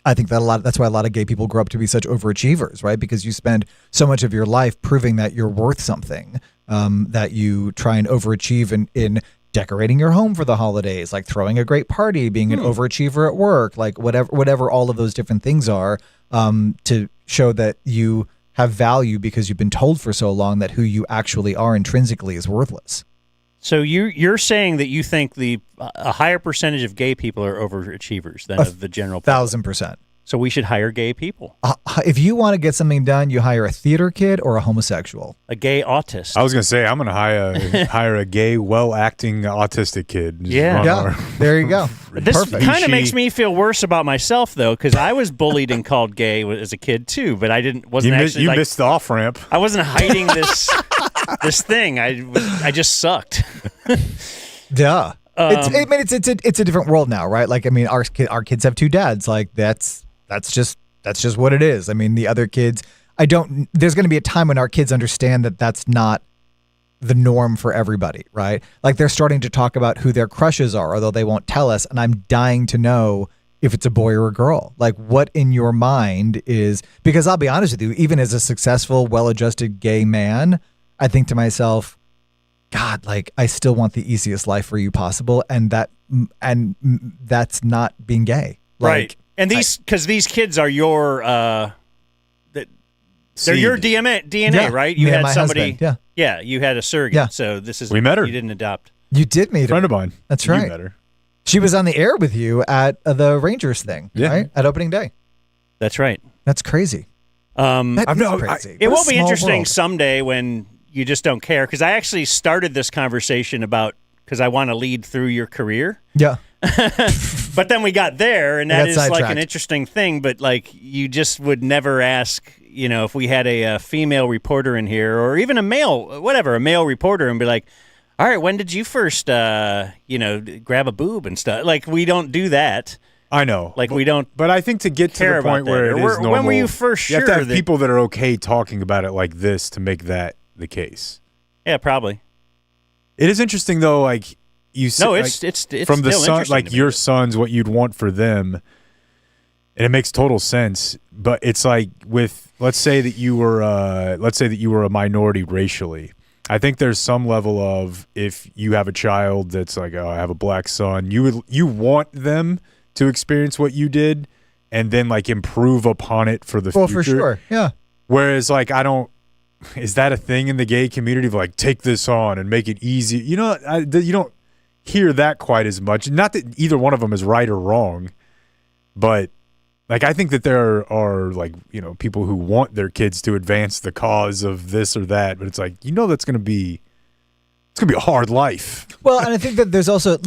S14: I think that that's why a lot of gay people grow up to be such overachievers, right? Because you spend so much of your life proving that you're worth something, that you try and overachieve in decorating your home for the holidays, like throwing a great party, being an overachiever at work, like whatever all of those different things are, to show that you have value because you've been told for so long that who you actually are intrinsically is worthless.
S1: So you're saying that you think a higher percentage of gay people are overachievers than of the general public?
S14: 1,000%.
S1: So we should hire gay people.
S14: If you want to get something done, you hire a theater kid or a homosexual.
S1: A gay autist.
S2: I was gonna say I'm gonna hire a gay, well-acting autistic kid. Just
S1: Yeah.
S2: run
S14: Yeah,
S2: our-
S14: there you go.
S1: This
S14: Perfect.
S1: kind of makes me feel worse about myself, though, because I was bullied and called gay as a kid too, but I wasn't actually.
S2: You
S1: like,
S2: missed the off ramp.
S1: I wasn't hiding this thing. I just sucked.
S14: Duh. It's a different world now, right? Like, I mean, our kids have two dads. Like, that's just what it is. I mean, the other kids, there's going to be a time when our kids understand that that's not the norm for everybody, right? Like, they're starting to talk about who their crushes are, although they won't tell us. And I'm dying to know if it's a boy or a girl. Like, what in your mind is, because I'll be honest with you, even as a successful, well-adjusted gay man, I think to myself, God, like, I still want the easiest life for you possible. And that's not being gay.
S1: Right. And because these kids are your, they're your DNA,
S14: Yeah,
S1: right?
S14: you
S1: You
S14: and
S1: had
S14: my
S1: somebody,
S14: husband, yeah.
S1: you had a surrogate.
S14: Yeah.
S1: So
S2: We met her.
S1: You didn't adopt.
S14: You did meet her.
S2: Friend of mine.
S14: That's
S2: You
S14: right.
S2: met her.
S14: She was on the air with you at the Rangers thing, right? At opening day.
S1: That's right.
S14: That's crazy. That is crazy.
S1: It
S14: What a
S1: will be
S14: small
S1: interesting
S14: world.
S1: someday when you just don't care, because I actually started this conversation because I want to lead through your career.
S14: Yeah.
S1: But then we got there, and
S14: We
S1: that
S14: got
S1: is like
S14: sidetracked.
S1: an interesting thing. But like, you just would never ask, if we had a female reporter in here, or even a male reporter, and be like, "All right, when did you first, grab a boob and stuff?" Like, we don't do that.
S2: I know.
S1: Like, we don't.
S2: But I think to get to
S1: care
S2: the point
S1: about
S2: where
S1: that.
S2: it
S1: Or
S2: is normal,
S1: when were you first
S2: you have to
S1: sure
S2: have
S1: that-
S2: people that are okay talking about it like this to make that the case.
S1: Yeah, probably.
S2: It is interesting though, like you said,
S1: No, it's
S2: from the
S1: still
S2: son,
S1: interesting
S2: like
S1: to me.
S2: your sons, what you'd want for them, and it makes total sense. But it's like with let's say that you were a minority racially. I think there's some level of, if you have a child that's like, oh, I have a black son, you want them to experience what you did, and then like improve upon it for the future.
S14: Well, for sure. Yeah.
S2: Whereas like is that a thing in the gay community of like, take this on and make it easy? You don't hear that quite as much. Not that either one of them is right or wrong, but like, I think that there are like, people who want their kids to advance the cause of this or that, but it's like, that's going to be, it's going to be a hard life.
S14: Well, and I think that there's also,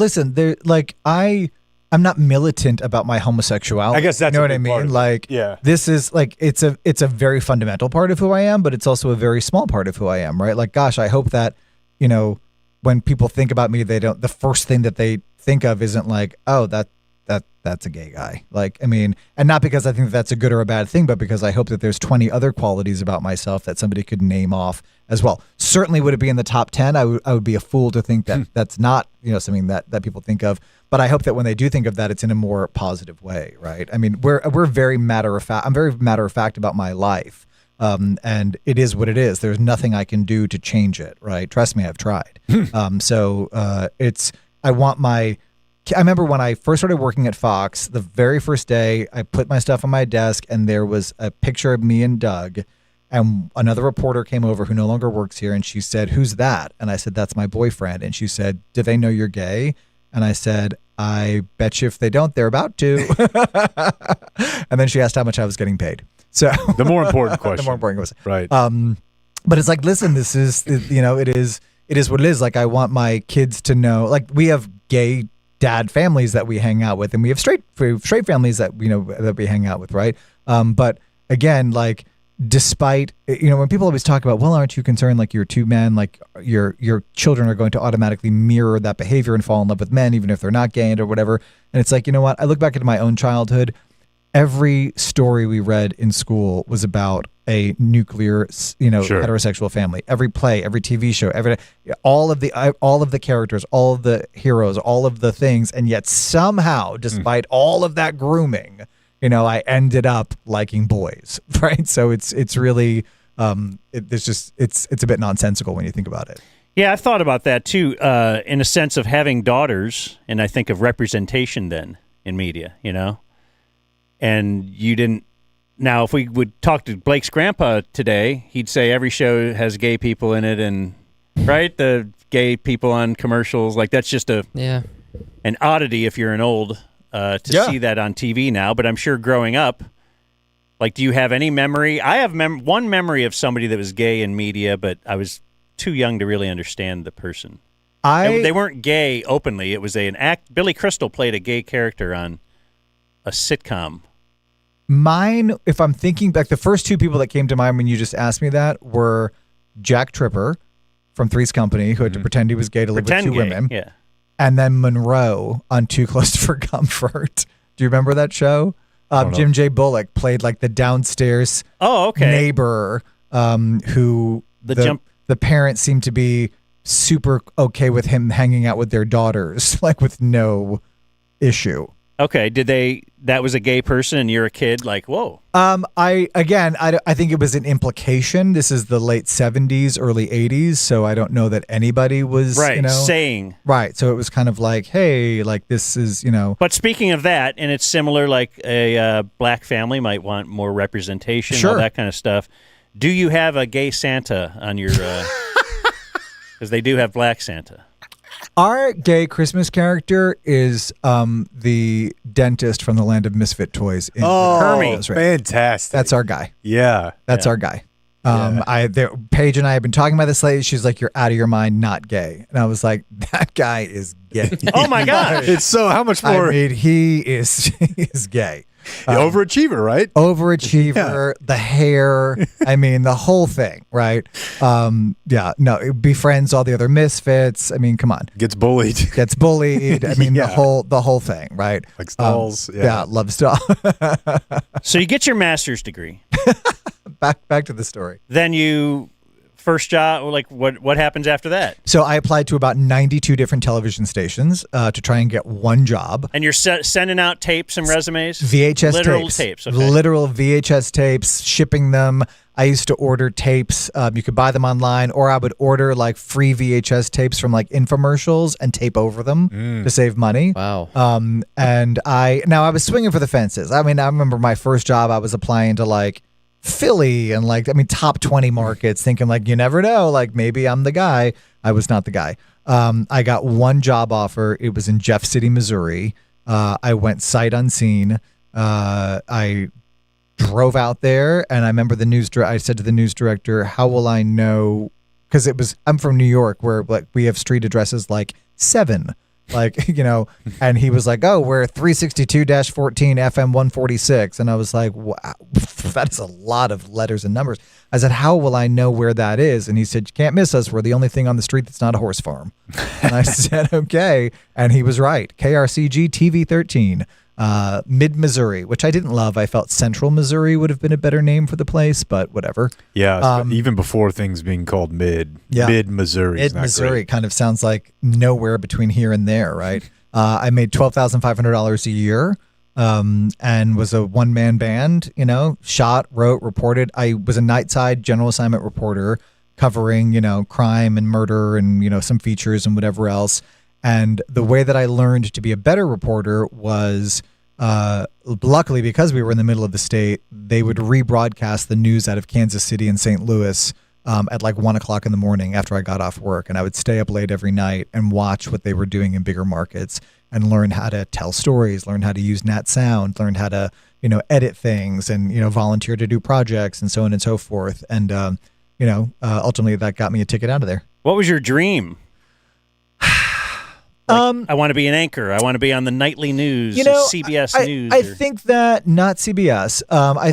S14: I'm not militant about my homosexuality.
S2: I guess that's
S14: you know
S2: a
S14: what I
S2: big part
S14: mean.
S2: of it.
S14: Like,
S2: Yeah.
S14: this is like it's a very fundamental part of who I am, but it's also a very small part of who I am. Right? Like, gosh, I hope that when people think about me, the first thing that they think of isn't like, oh, that's a gay guy. Like, I mean, and not because I think that's a good or a bad thing, but because I hope that there's 20 other qualities about myself that somebody could name off as well. Certainly, would it be in the top 10? I would be a fool to think that that's not something that people think of. But I hope that when they do think of that, it's in a more positive way, right? I mean, we're very matter of fact. I'm very matter of fact about my life, and it is what it is. There's nothing I can do to change it, right? Trust me, I've tried. I remember when I first started working at Fox, the very first day, I put my stuff on my desk, and there was a picture of me and Doug, and another reporter came over who no longer works here, and she said, "Who's that?" And I said, "That's my boyfriend." And she said, "Do they know you're gay?" And I said, "I bet you if they don't, they're about to." And then she asked how much I was getting paid. So
S2: the more important question.
S14: The more important question.
S2: Right.
S14: But it's like, listen, this is, it is what it is. Like, I want my kids to know, like, we have gay dad families that we hang out with, and we have straight families that that we hang out with, right? But again, like, despite when people always talk about, well, aren't you concerned, like, you're two men, like your children are going to automatically mirror that behavior and fall in love with men even if they're not gay or whatever. And it's like, you know what, I look back into my own childhood, every story we read in school was about a nuclear, heterosexual family. Every play, every TV show, all of the characters, all of the heroes, all of the things, and yet somehow, despite all of that grooming, I ended up liking boys, right? So it's really it's a bit nonsensical when you think about it.
S1: Yeah, I've thought about that too, in a sense of having daughters, and I think of representation then in media, and you didn't Now, if we would talk to Blake's grandpa today, he'd say every show has gay people in it, and right, the gay people on commercials, like that's just an oddity if you're an old to see that on TV now. But I'm sure growing up, like, do you have any memory? I have one memory of somebody that was gay in media, but I was too young to really understand the person. They weren't gay openly. It was an act. Billy Crystal played a gay character on a sitcom.
S14: Mine, if I'm thinking back, the first two people that came to mind when you just asked me that were Jack Tripper from Three's Company, who had to pretend he was gay to live with two women.
S1: Yeah.
S14: And then Monroe on Too Close for Comfort. Do you remember that show? Jim J. Bullock played like the downstairs neighbor who the parents seemed to be super okay with him hanging out with their daughters, like with no issue.
S1: Okay, that was a gay person and you're a kid, like, whoa.
S14: I think it was an implication. This is the late 70s, early 80s, so I don't know that anybody was
S1: saying.
S14: Right, so it was kind of like, hey, like this is,
S1: But speaking of that, and it's similar, like a black family might want more representation, all that kind of stuff. Do you have a gay Santa on your, because they do have black Santa.
S14: Our gay Christmas character is the dentist from the Land of Misfit Toys.
S2: Hermie. Fantastic.
S14: That's our guy.
S2: Yeah.
S14: That's our guy. Paige and I have been talking about this lately. She's like, you're out of your mind, not gay. And I was like, that guy is gay.
S1: Oh my gosh.
S2: It's so, how much more?
S14: I mean, he is gay.
S2: Overachiever, right?
S14: Overachiever, the hair, I mean, the whole thing, right? It befriends all the other misfits. I mean, come on.
S2: Gets bullied.
S14: I mean, the whole thing, right?
S2: Like dolls.
S14: Loves dolls.
S1: So you get your master's degree.
S14: Back to the story.
S1: Then you first job, like what happens after that?
S14: So I applied to about 92 different television stations to try and get one job.
S1: And you're sending out tapes and resumes?
S14: VHS
S1: Literal tapes. Okay.
S14: Literal VHS tapes, shipping them. I used to order tapes. You could buy them online, or I would order like free VHS tapes from like infomercials and tape over them to save money.
S3: Wow.
S14: And I was swinging for the fences. I mean, I remember my first job, I was applying to like Philly and top 20 markets, thinking like, you never know, like maybe I'm the guy. I was not the guy. I got one job offer. It was in Jeff City, Missouri. I went sight unseen. I drove out there, and I remember I said to the news director, how will I know? Because I'm from New York, where like we have street addresses like 7. Like, and he was like, oh, we're 362-14 FM 146. And I was like, wow, that is a lot of letters and numbers. I said, how will I know where that is? And he said, you can't miss us. We're the only thing on the street that's not a horse farm. And I said, okay. And he was right. KRCG TV 13. Mid-Missouri, which I didn't love. I felt Central Missouri would have been a better name for the place, but whatever.
S2: Yeah, even before things being called Mid-Missouri.
S14: Mid-Missouri kind of sounds like nowhere between here and there, right? I made $12,500 a year and was a one-man band, shot, wrote, reported. I was a nightside general assignment reporter covering, crime and murder and, some features and whatever else. And the way that I learned to be a better reporter was, luckily, because we were in the middle of the state, they would rebroadcast the news out of Kansas City and St. Louis at like 1 o'clock in the morning after I got off work. And I would stay up late every night and watch what they were doing in bigger markets and learn how to tell stories, learn how to use Nat Sound, learn how to, edit things and, volunteer to do projects and so on and so forth. And, ultimately that got me a ticket out of there.
S1: What was your dream? I want to be an anchor. I want to be on the nightly news, CBS News.
S14: I think that not CBS. I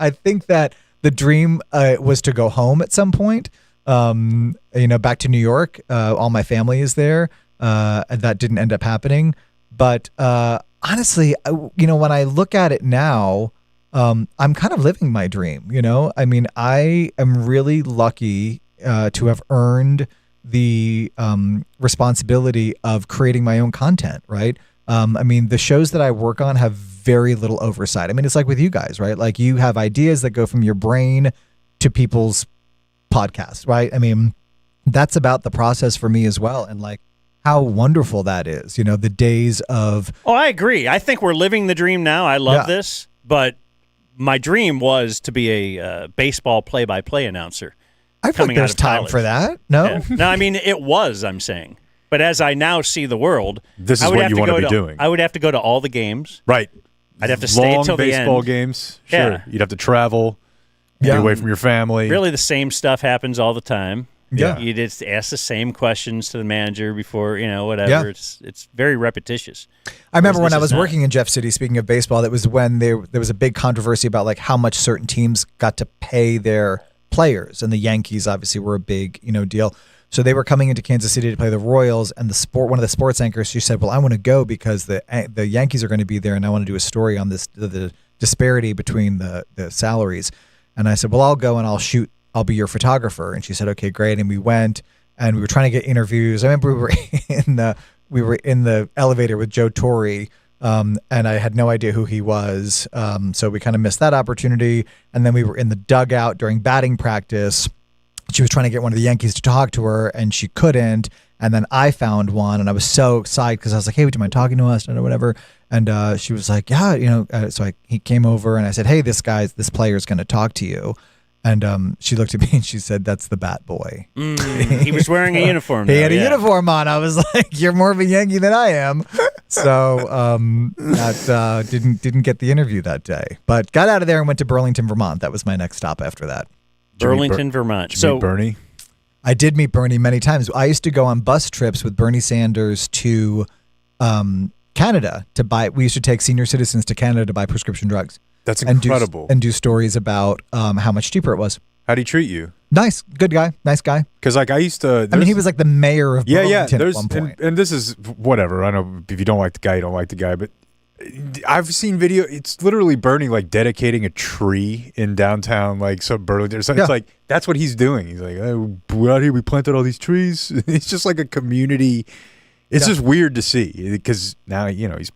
S14: think that the dream was to go home at some point. Back to New York. All my family is there. And that didn't end up happening. But honestly, when I look at it now, I'm kind of living my dream. I mean, I am really lucky to have earned the responsibility of creating my own content, right? I mean, the shows that I work on have very little oversight. I mean, it's like with you guys, right? Like you have ideas that go from your brain to people's podcasts, right? I mean, that's about the process for me as well. And like how wonderful that is, the days of...
S1: Oh, I agree. I think we're living the dream now. I love this. But my dream was to be a baseball play-by-play announcer.
S14: I feel like there's time for that. No?
S1: Yeah. No, I mean, it was, I'm saying. But as I now see the world,
S2: this is
S1: I would
S2: what
S1: have
S2: you
S1: to
S2: want to
S1: go
S2: be doing.
S1: I would have to go to all the games.
S2: Right.
S1: I'd have to stay
S2: Long
S1: till the end.
S2: baseball games. Sure.
S1: Yeah.
S2: You'd have to travel. Get away from your family.
S1: Really, the same stuff happens all the time.
S2: Yeah.
S1: You just ask the same questions to the manager before, whatever.
S14: Yeah.
S1: It's very repetitious.
S14: I remember
S1: Whereas
S14: when I
S1: this
S14: was
S1: is not.
S14: working in Jeff City, speaking of baseball, that was when there was a big controversy about like how much certain teams got to pay their players. And the Yankees obviously were a big, deal. So they were coming into Kansas City to play the Royals, and one of the sports anchors, she said, well, I want to go because the Yankees are going to be there, and I want to do a story on this, the disparity between the salaries. And I said, well, I'll go and I'll be your photographer. And she said, okay, great. And we went, and we were trying to get interviews. I remember we were in the elevator with Joe Torre, and I had no idea who he was. So we kind of missed that opportunity. And then we were in the dugout during batting practice. She was trying to get one of the Yankees to talk to her, and she couldn't. And then I found one, and I was so excited because I was like, hey, would you mind talking to us? Or whatever. And she was like, yeah, so he came over, and I said, hey, this player's going to talk to you. And she looked at me and she said, that's the bat boy.
S1: He was wearing a uniform.
S14: He
S1: though,
S14: had a
S1: yeah.
S14: uniform on. I was like, you're more of a Yankee than I am. So that didn't get the interview that day. But got out of there and went to Burlington, Vermont. That was my next stop after that.
S1: Burlington, Vermont.
S2: Did you meet Bernie?
S14: I did meet Bernie many times. I used to go on bus trips with Bernie Sanders to Canada to buy. We used to take senior citizens to Canada to buy prescription drugs.
S2: That's incredible.
S14: And do stories about how much cheaper it was.
S2: How'd he treat you?
S14: Nice, good guy, nice guy.
S2: Because I used to.
S14: I mean, he was like the mayor of Burlington at one point.
S2: And this is whatever. I know if you don't like the guy, you don't like the guy. But I've seen video. It's literally Bernie like dedicating a tree in downtown Burlington. So it's like that's what he's doing. He's like, oh, we're out here. We planted all these trees. It's just like a community. It's just weird to see because now he's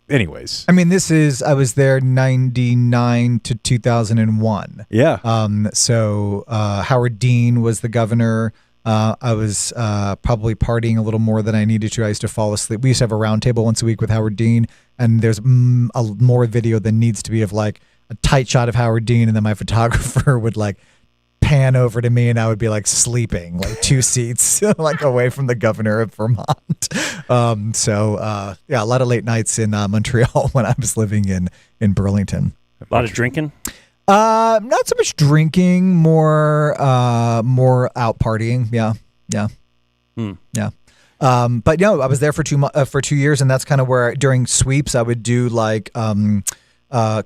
S2: anyways.
S14: I mean, I was there 99 to 2001.
S2: Yeah.
S14: So Howard Dean was the governor. I was probably partying a little more than I needed to. I used to fall asleep. We used to have a round table once a week with Howard Dean, and there's more video than needs to be of like a tight shot of Howard Dean, and then my photographer would like pan over to me, and I would be like sleeping like 2 seats like away from the governor of Vermont. A lot of late nights in Montreal when I was living in Burlington.
S1: A lot of drinking.
S14: Not so much drinking, more out partying. Yeah. Yeah. But I was there for 2 years, and that's kind of where during sweeps I would do like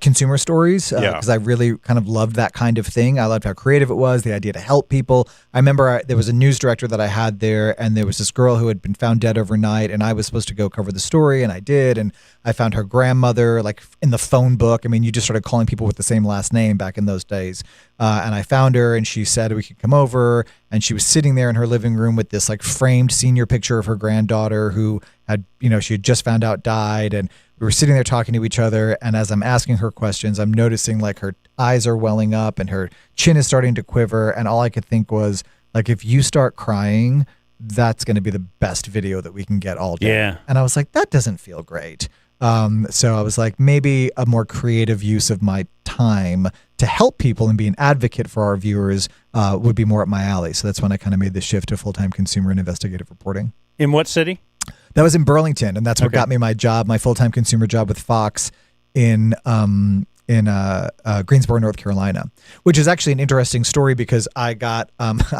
S14: consumer stories because I really kind of loved that kind of thing. I loved how creative it was, the idea to help people. I remember there was a news director that I had there, and there was this girl who had been found dead overnight, and I was supposed to go cover the story, and I did, and I found her grandmother like in the phone book. I mean, you just started calling people with the same last name back in those days. And I found her, and she said we could come over, and she was sitting there in her living room with this like framed senior picture of her granddaughter who had, she had just found out died, and we were sitting there talking to each other, and as I'm asking her questions, I'm noticing like her eyes are welling up and her chin is starting to quiver, and all I could think was like, if you start crying, that's going to be the best video that we can get all day.
S1: Yeah.
S14: And I was like, that doesn't feel great. So I was like, maybe a more creative use of my time to help people and be an advocate for our viewers would be more up my alley. So that's when I kind of made the shift to full-time consumer and investigative reporting.
S1: In what city?
S14: That was in Burlington, and that's what got me my job, my full-time consumer job with Fox in Greensboro, North Carolina, which is actually an interesting story because I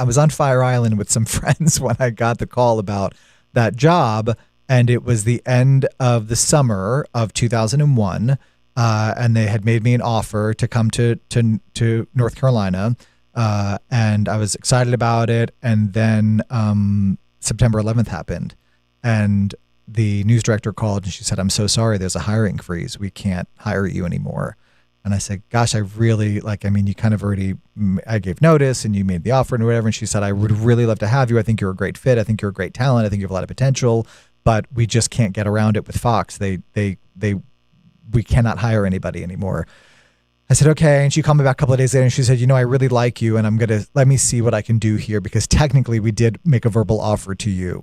S14: was on Fire Island with some friends when I got the call about that job, and it was the end of the summer of 2001, and they had made me an offer to come to North Carolina, and I was excited about it, and then September 11th happened. And the news director called and she said, I'm so sorry, there's a hiring freeze. We can't hire you anymore. And I said, gosh, I really you kind of already, I gave notice and you made the offer and whatever. And she said, I would really love to have you. I think you're a great fit. I think you're a great talent. I think you have a lot of potential, but we just can't get around it with Fox. We cannot hire anybody anymore. I said, okay. And she called me back a couple of days later and she said, I really like you and let me see what I can do here because technically we did make a verbal offer to you.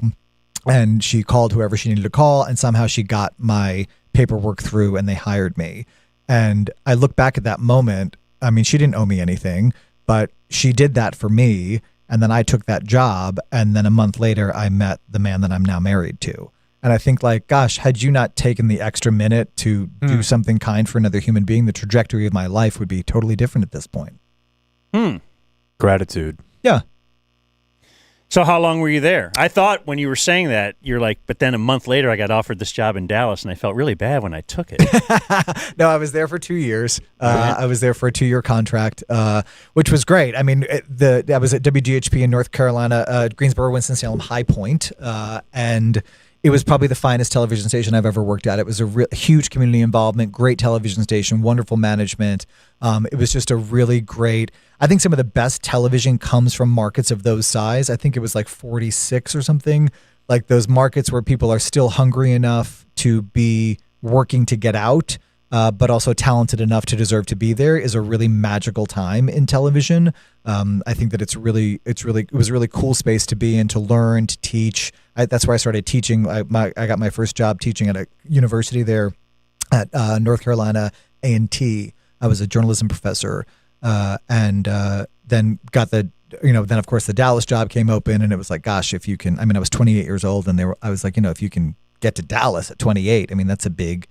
S14: And she called whoever she needed to call, and somehow she got my paperwork through, and they hired me. And I look back at that moment. I mean, she didn't owe me anything, but she did that for me. And then I took that job. And then a month later, I met the man that I'm now married to. And I think, like, gosh, had you not taken the extra minute to do something kind for another human being, the trajectory of my life would be totally different at this point.
S2: Gratitude.
S14: Yeah.
S1: So how long were you there? I thought when you were saying that, you're like, but then a month later, I got offered this job in Dallas, and I felt really bad when I took it.
S14: No, I was there for 2 years. I was there for a 2-year contract, which was great. I mean, I was at WGHP in North Carolina, Greensboro, Winston-Salem, High Point, and it was probably the finest television station I've ever worked at. It was a huge community involvement, great television station, wonderful management. It was just a really great, I think some of the best television comes from markets of those size. I think it was like 46 or something, like those markets where people are still hungry enough to be working to get out, but also talented enough to deserve to be there is a really magical time in television. I think that it was a really cool space to be in, to learn, to teach. That's where I started teaching. I got my first job teaching at a university there at North Carolina A&T. I was a journalism professor, and then got then of course the Dallas job came open, and it was like, gosh, if you can, I mean, I was 28 years old, and I was like, if you can get to Dallas at 28, I mean, that's a big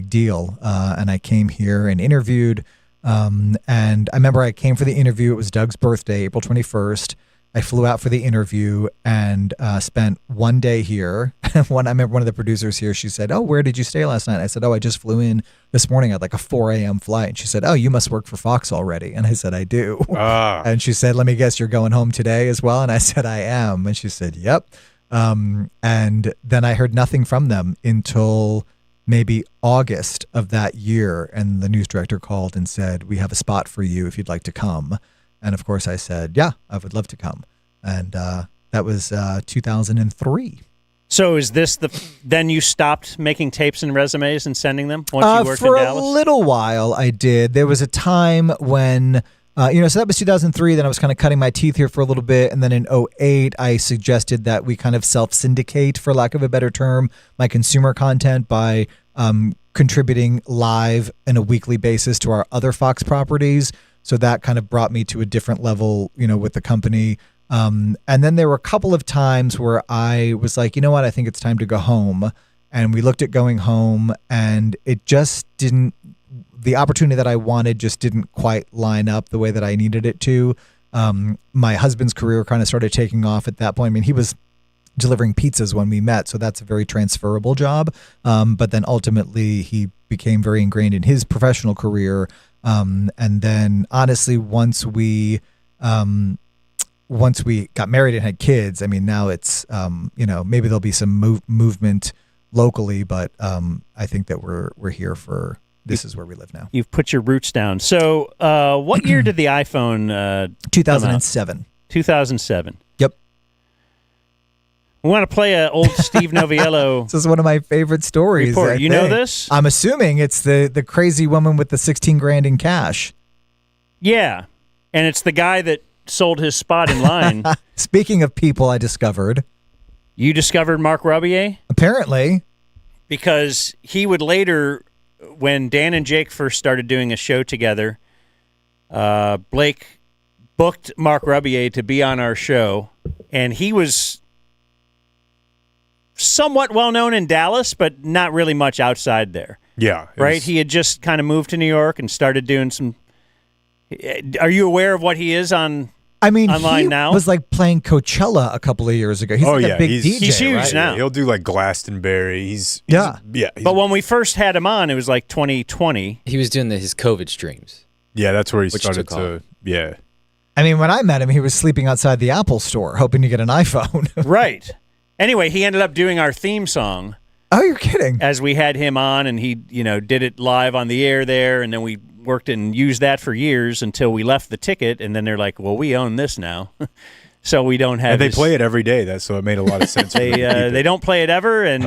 S14: deal. And I came here and interviewed, and I remember I came for the interview. It was Doug's birthday, April 21st. I flew out for the interview and spent one day here. I remember one of the producers here, she said, "Oh, where did you stay last night?" I said, "Oh, I just flew in this morning at like a 4 a.m. flight." And she said, "Oh, you must work for Fox already." And I said, "I do." And she said, "Let me guess, you're going home today as well?" And I said, "I am." And she said, "Yep." And then I heard nothing from them until maybe August of that year. And the news director called and said, "We have a spot for you if you'd like to come." And of course I said, "Yeah, I would love to come." And that was 2003.
S1: So is this then you stopped making tapes and resumes and sending them once you worked in Dallas?
S14: For a little while I did. There was a time when, so that was 2003. Then I was kind of cutting my teeth here for a little bit. And then in 2008, I suggested that we kind of self-syndicate, for lack of a better term, my consumer content by contributing live on a weekly basis to our other Fox properties. So that kind of brought me to a different level, with the company. And then there were a couple of times where I was like, you know what, I think it's time to go home. And we looked at going home, and it just didn't, the opportunity that I wanted just didn't quite line up the way that I needed it to. My husband's career kind of started taking off at that point. I mean, he was delivering pizzas when we met, so that's a very transferable job. But then ultimately he became very ingrained in his professional career. And then honestly, once we got married and had kids, I mean, now it's, maybe there'll be some movement locally, but I think that we're here for, this is where we live now.
S1: You've put your roots down. So what year did the iPhone
S14: 2007.
S1: 2007.
S14: Yep.
S1: We want to play an old Steve Noviello.
S14: This is one of my favorite stories.
S1: Report. You know this?
S14: I'm assuming it's the crazy woman with the $16,000 in cash.
S1: Yeah. And it's the guy that sold his spot in line.
S14: Speaking of people I discovered.
S1: You discovered Marc Rebillet?
S14: Apparently.
S1: Because he would later, when Dan and Jake first started doing a show together, Blake booked Marc Rebillet to be on our show, and he was somewhat well-known in Dallas, but not really much outside there.
S2: Yeah.
S1: Right? He had just kind of moved to New York and started doing some... Are you aware of what he is on online
S14: he
S1: now?
S14: Was like playing Coachella a couple of years ago. He's like a big DJ.
S1: He's huge
S14: right?
S1: now.
S2: He'll do like Glastonbury.
S1: But when we first had him on, it was like 2020.
S3: He was doing his COVID streams.
S2: Yeah, that's where he
S3: Which
S2: started
S3: took
S2: to.
S3: off.
S2: Yeah.
S14: I mean, when I met him, he was sleeping outside the Apple store, hoping to get an iPhone.
S1: Right. Anyway, he ended up doing our theme song.
S14: Oh, you're kidding.
S1: As we had him on, and he, did it live on the air there, and then we worked and used that for years until we left the ticket, and then they're like, well, we own this now. So we don't have
S2: And they play it every day, so it made a lot of sense.
S1: They don't play it ever, and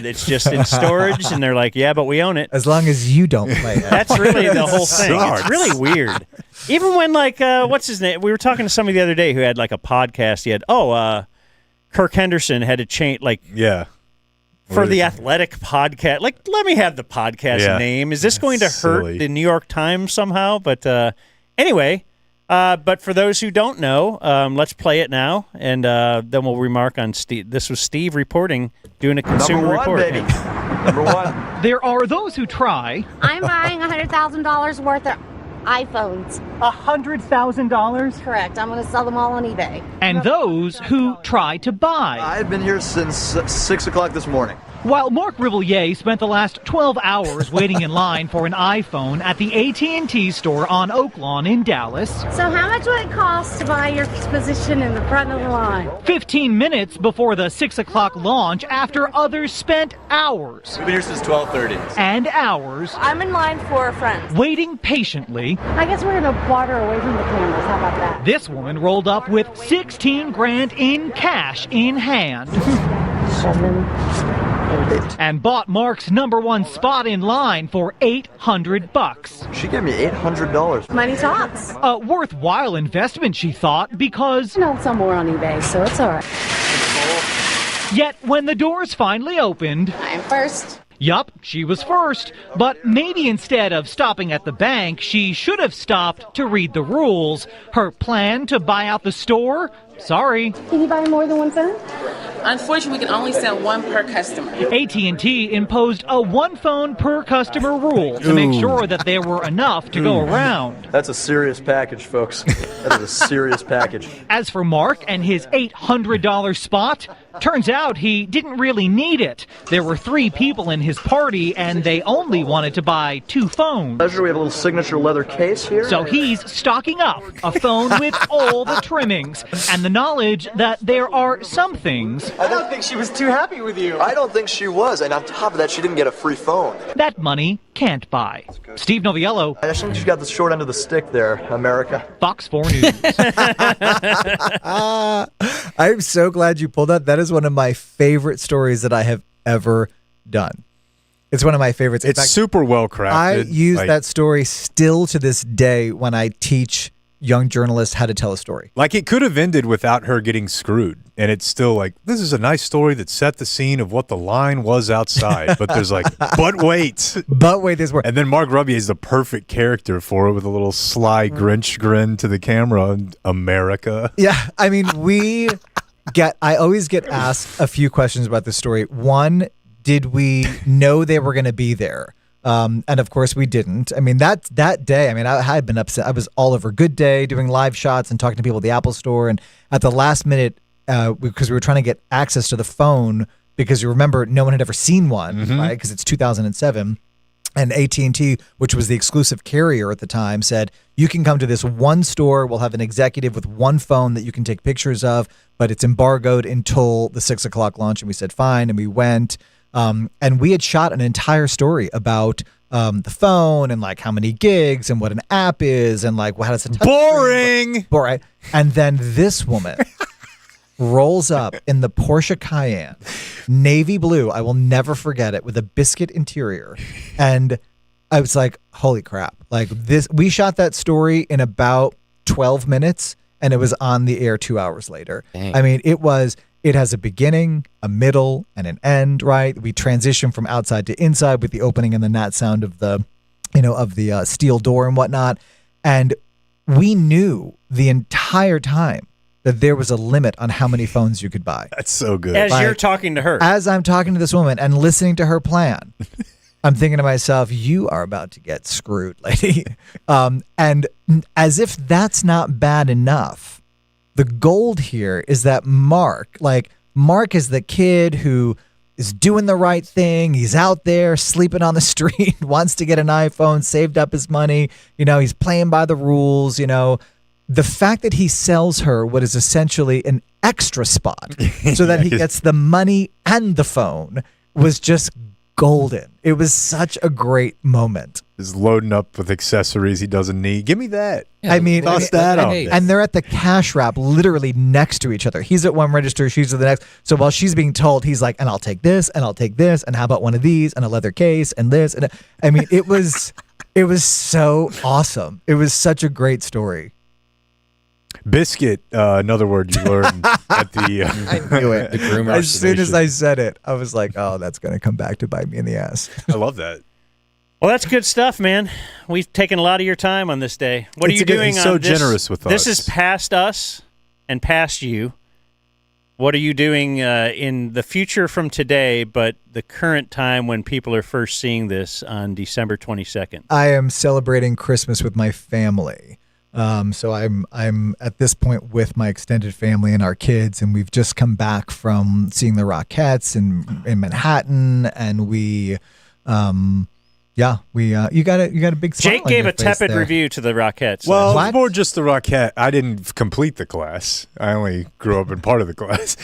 S1: it's just in storage, and they're like, yeah, but we own it.
S14: As long as you don't play it.
S1: That's really the whole thing. It's really weird. Even when, what's his name? We were talking to somebody the other day who had, a podcast. He had, Kirk Henderson had to change, for the athletic podcast. Like, let me have the podcast name. Is this going to hurt the New York Times somehow? But anyway, but for those who don't know, let's play it now, and then we'll remark on Steve. This was Steve reporting, doing a consumer report.
S13: Baby. Number one. There are those who try.
S18: I'm buying $100,000 worth of iPhones.
S13: $100,000?
S18: Correct. I'm going to sell them all on eBay.
S13: And those who try to buy. I've been here since 6 o'clock this morning. While Marc Rebillet spent the last 12 hours waiting in line for an iPhone at the AT&T store on Oak Lawn in Dallas.
S18: So how much would it cost to buy your position in the front of the line?
S13: 15 minutes before the 6 o'clock launch after others spent hours. We've been here since 12:30. And hours.
S18: I'm in line for a friend.
S13: Waiting patiently.
S18: I guess we're going to water away from the cameras. How about that?
S13: This woman rolled up with 16 grand in cash in hand.
S18: 7, 8.
S13: And bought Marc's number one spot in line for $800. She gave me $800.
S18: Money talks.
S13: A worthwhile investment, she thought, because
S18: I know some more on eBay, so it's all right.
S13: Yet when the doors finally opened,
S18: I'm first.
S13: Yup, she was first, but maybe instead of stopping at the bank, she should have stopped to read the rules. Her plan to buy out the store? Sorry.
S18: Can you buy more than one phone?
S23: Unfortunately, we can only sell one per customer.
S13: AT&T imposed a one phone per customer rule to make sure that there were enough to go around. That's a serious package, folks. That is a serious package. As for Marc and his $800 spot, turns out he didn't really need it. There were 3 people in his party, and they only wanted to buy 2 phones. We have a little signature leather case here. So he's stocking up a phone with all the trimmings and the knowledge that there are some things. I don't think she was too happy with you. I don't think she was, and on top of that, she didn't get a free phone. That money can't buy. Steve Noviello. I think you got the short end of the stick there, America. Fox 4 News.
S14: I'm so glad you pulled that. That is one of my favorite stories that I have ever done. It's one of my favorites. In
S2: It's
S14: fact,
S2: super well crafted.
S14: I use that story still to this day when I teach young journalists how to tell a story.
S2: Like, it could have ended without her getting screwed, and it's still like, this is a nice story that set the scene of what the line was outside. But there's like, but wait,
S14: there's more.
S2: And then Marc Rebillet is the perfect character for it, with a little sly Grinch grin to the camera. America.
S14: Yeah, I mean, I always get asked a few questions about this story. One, did we know they were going to be there? And of course we didn't. I mean, that day, I mean, I had been upset. I was all over Good Day doing live shots and talking to people at the Apple store. And at the last minute, because we were trying to get access to the phone, because you remember no one had ever seen one, right? Because it's 2007. And AT&T, which was the exclusive carrier at the time, said, you can come to this one store. We'll have an executive with one phone that you can take pictures of, but it's embargoed until the 6 o'clock launch. And we said, fine. And we went. And we had shot an entire story about the phone and like how many gigs and what an app is and like how does it
S2: boring.
S14: And then this woman rolls up in the Porsche Cayenne, navy blue. I will never forget it, with a biscuit interior. And I was like, holy crap. Like this, we shot that story in about 12 minutes and it was on the air 2 hours later.
S3: Dang.
S14: I mean, it has a beginning, a middle, and an end, right? We transition from outside to inside with the opening and then that sound of the, steel door and whatnot. And we knew the entire time that there was a limit on how many phones you could buy.
S2: That's so good.
S1: As you're talking to her.
S14: As I'm talking to this woman and listening to her plan, I'm thinking to myself, you are about to get screwed, lady. And as if that's not bad enough, the gold here is that Marc is the kid who is doing the right thing. He's out there sleeping on the street, wants to get an iPhone, saved up his money. He's playing by the rules. The fact that he sells her what is essentially an extra spot so that he gets the money and the phone was just golden. It was such a great moment.
S2: Is loading up with accessories he doesn't need. Give me that.
S14: Yeah,
S2: Toss that up.
S14: And they're at the cash wrap literally next to each other. He's at one register, she's at the next. So while she's being told, he's like, and I'll take this, and I'll take this, and how about one of these, and a leather case, and this. And I mean, it was so awesome. It was such a great story.
S2: Biscuit, another word you learned at the.
S14: I knew it.
S3: The groomer.
S14: As soon as I said it, I was like, "Oh, that's going to come back to bite me in the ass."
S2: I love that.
S1: Well, that's good stuff, man. We've taken a lot of your time on this day. What are you doing
S2: he's
S1: on
S2: so
S1: this?
S2: generous with
S1: This
S2: us.
S1: is past us and past you. What are you doing in the future from today, but the current time when people are first seeing this on December 22nd?
S14: I am celebrating Christmas with my family. So I'm at this point with my extended family and our kids, and we've just come back from seeing the Rockettes in Manhattan, and we you got a big smile
S1: Jake
S14: on
S1: gave
S14: your
S1: a
S14: face
S1: tepid
S14: there.
S1: review to the Rockettes.
S2: Well, it's more just the Rockette. I didn't complete the class. I only grew up in part of the class.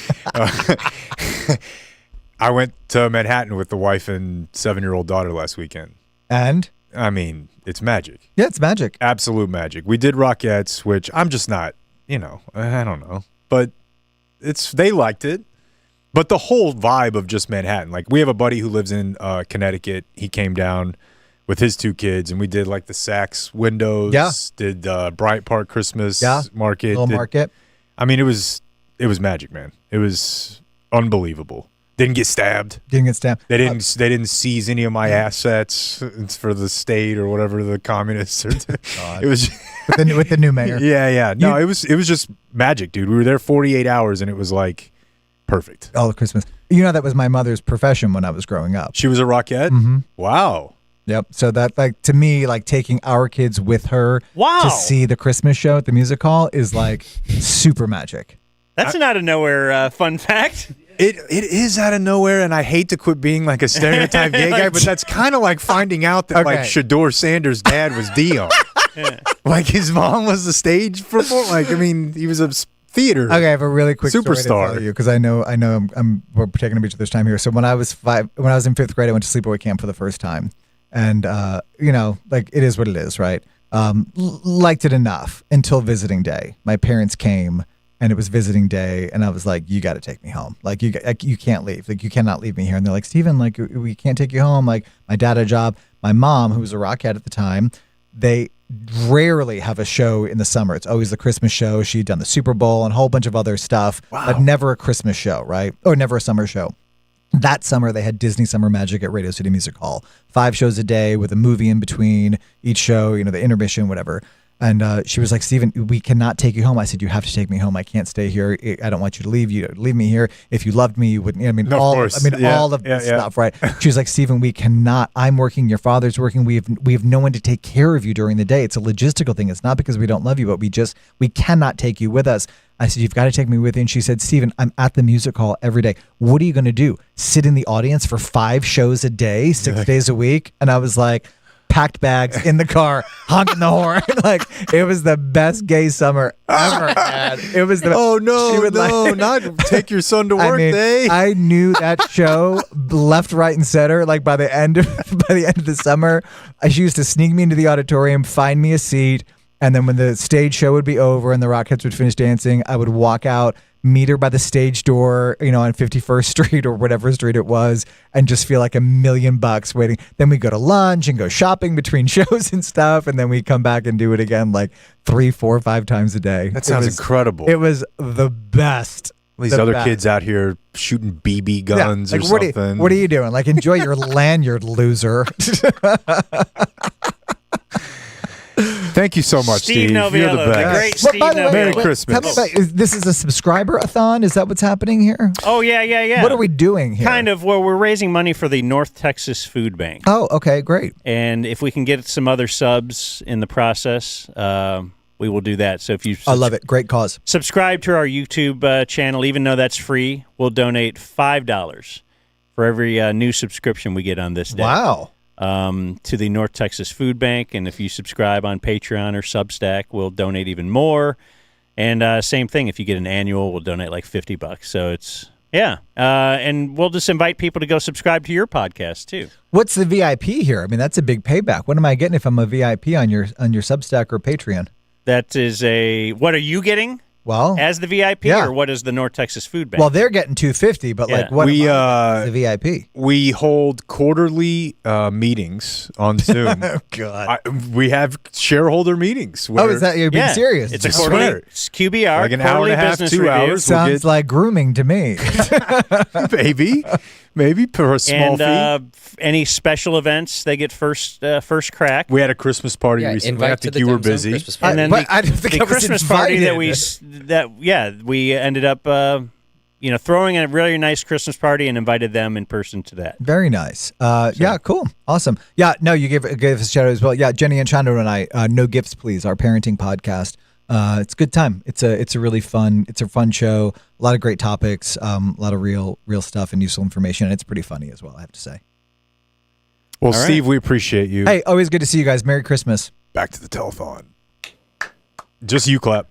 S2: I went to Manhattan with the wife and 7-year-old daughter last weekend.
S14: And?
S2: I mean, it's magic.
S14: Yeah, it's magic.
S2: Absolute magic. We did Rockettes, which I'm just not, I don't know. But they liked it. But the whole vibe of just Manhattan, like we have a buddy who lives in Connecticut. He came down with his 2 kids, and we did like the Saks windows.
S14: Yeah.
S2: Did Bryant Park Christmas market.
S14: Little market.
S2: I mean, it was magic, man. It was unbelievable. Didn't get stabbed.
S14: They
S2: didn't seize any of my assets. It's for the state or whatever the communists are doing. It was
S14: with the new mayor.
S2: Yeah. No, it was just magic, dude. We were there 48 hours, and it was like perfect.
S14: All of Christmas. That was my mother's profession when I was growing up.
S2: She was a Rockette?
S14: Mm-hmm.
S2: Wow.
S14: Yep. So that, like, to me, like taking our kids with her to see the Christmas show at the music hall is like super magic.
S1: That's not a nowhere fun fact.
S2: It is out of nowhere, and I hate to quit being like a stereotype gay guy, but that's kind of like finding out that like Shador Sanders' dad was Dion. Like his mom was the stage performer. Like, I mean, he was a theater.
S14: Okay, I have a really quick
S2: superstar
S14: story to tell you because I know we're taking up each other's time here. So when I was in 5th grade, I went to sleepaway camp for the first time, and like it is what it is, right? Liked it enough until visiting day. My parents came, and it was visiting day, and I was like, "You got to take me home. Like you can't leave. Like you cannot leave me here." And they're like, "Steven, like we can't take you home. Like my dad had a job. My mom, who was a Rockette at the time, they rarely have a show in the summer. It's always the Christmas show. She'd done the Super Bowl and a whole bunch of other stuff, but never a Christmas show, right? Or never a summer show. That summer, they had Disney Summer Magic at Radio City Music Hall. 5 shows a day with a movie in between each show, the intermission, whatever. And she was like, "Steven, we cannot take you home." I said, "You have to take me home. I can't stay here. I don't want you to leave. You leave me here. If you loved me, you wouldn't." All of the stuff, right? She was like, "Steven, we cannot. I'm working. Your father's working. We have no one to take care of you during the day. It's a logistical thing. It's not because we don't love you, but we cannot take you with us." I said, "You've got to take me with you." And she said, "Steven, I'm at the music hall every day. What are you going to do? Sit in the audience for 5 shows a day, 6 days a week?" And I was like, packed bags in the car, honking the horn. Like, it was the best gay summer ever, man. It was the
S2: not take your son to work day.
S14: I knew that show left, right, and center. Like by the end of the summer, she used to sneak me into the auditorium, find me a seat, and then when the stage show would be over and the Rockettes would finish dancing, I would walk out, meet her by the stage door, on 51st Street or whatever street it was, and just feel like $1 million waiting. Then we go to lunch and go shopping between shows and stuff, and then we come back and do it again like 3, 4, 5 times a day.
S2: That sounds incredible.
S14: It was the best.
S2: These other kids out here shooting BB guns or something.
S14: What are you doing? Like, enjoy your lanyard, loser.
S2: Thank you so much, Steve.
S1: Noviello,
S2: You're the best.
S1: the great Steve Noviello.
S2: Merry Christmas.
S14: Tell me about, this is a subscriber-a-thon? Is that what's happening here?
S1: Oh, yeah.
S14: What are we doing here?
S1: Kind of. Well, we're raising money for the North Texas Food Bank.
S14: Oh, okay, great.
S1: And if we can get some other subs in the process, we will do that. So if you
S14: I love it. Great cause.
S1: Subscribe to our YouTube channel, even though that's free. We'll donate $5 for every new subscription we get on this day.
S14: Wow.
S1: To the North Texas Food Bank. And if you subscribe on Patreon or Substack, we'll donate even more. And same thing, if you get an annual, we'll donate like $50. So it's, and we'll just invite people to go subscribe to your podcast too.
S14: What's the VIP here? I mean, that's a big payback. What am I getting if I'm a VIP on your Substack or Patreon?
S1: That is what are you getting?
S14: Well,
S1: as the VIP,
S14: yeah.
S1: or what is the North Texas Food Bank?
S14: Well, they're getting $250, but like what? The VIP.
S2: We hold quarterly meetings on Zoom.
S14: Oh God.
S2: We have shareholder meetings.
S14: Oh, is that you're being serious?
S1: It's a quarterly it's QBR,
S2: like an hour and a half, 2
S1: review.
S2: hours.
S14: Sounds like grooming to me.
S2: Maybe for a small
S1: and,
S2: fee.
S1: Any special events, they get first crack.
S2: We had a Christmas party recently. I think you were busy.
S1: And then
S14: I didn't think
S1: the
S14: I was
S1: Christmas party
S14: invited.
S1: we ended up throwing a really nice Christmas party and invited them in person to that.
S14: Very nice. Yeah, cool. Awesome. Yeah, no, you gave us a shout out as well. Yeah, Jenny and Chandra and I, No Gifts Please, our parenting podcast. It's a good time. It's a really fun show. A lot of great topics, a lot of real stuff and useful information. And it's pretty funny as well, I have to say.
S2: Well,
S1: All right.
S2: Steve, we appreciate you.
S14: Hey, always good to see you guys. Merry Christmas.
S2: Back to the telethon. Just you clap.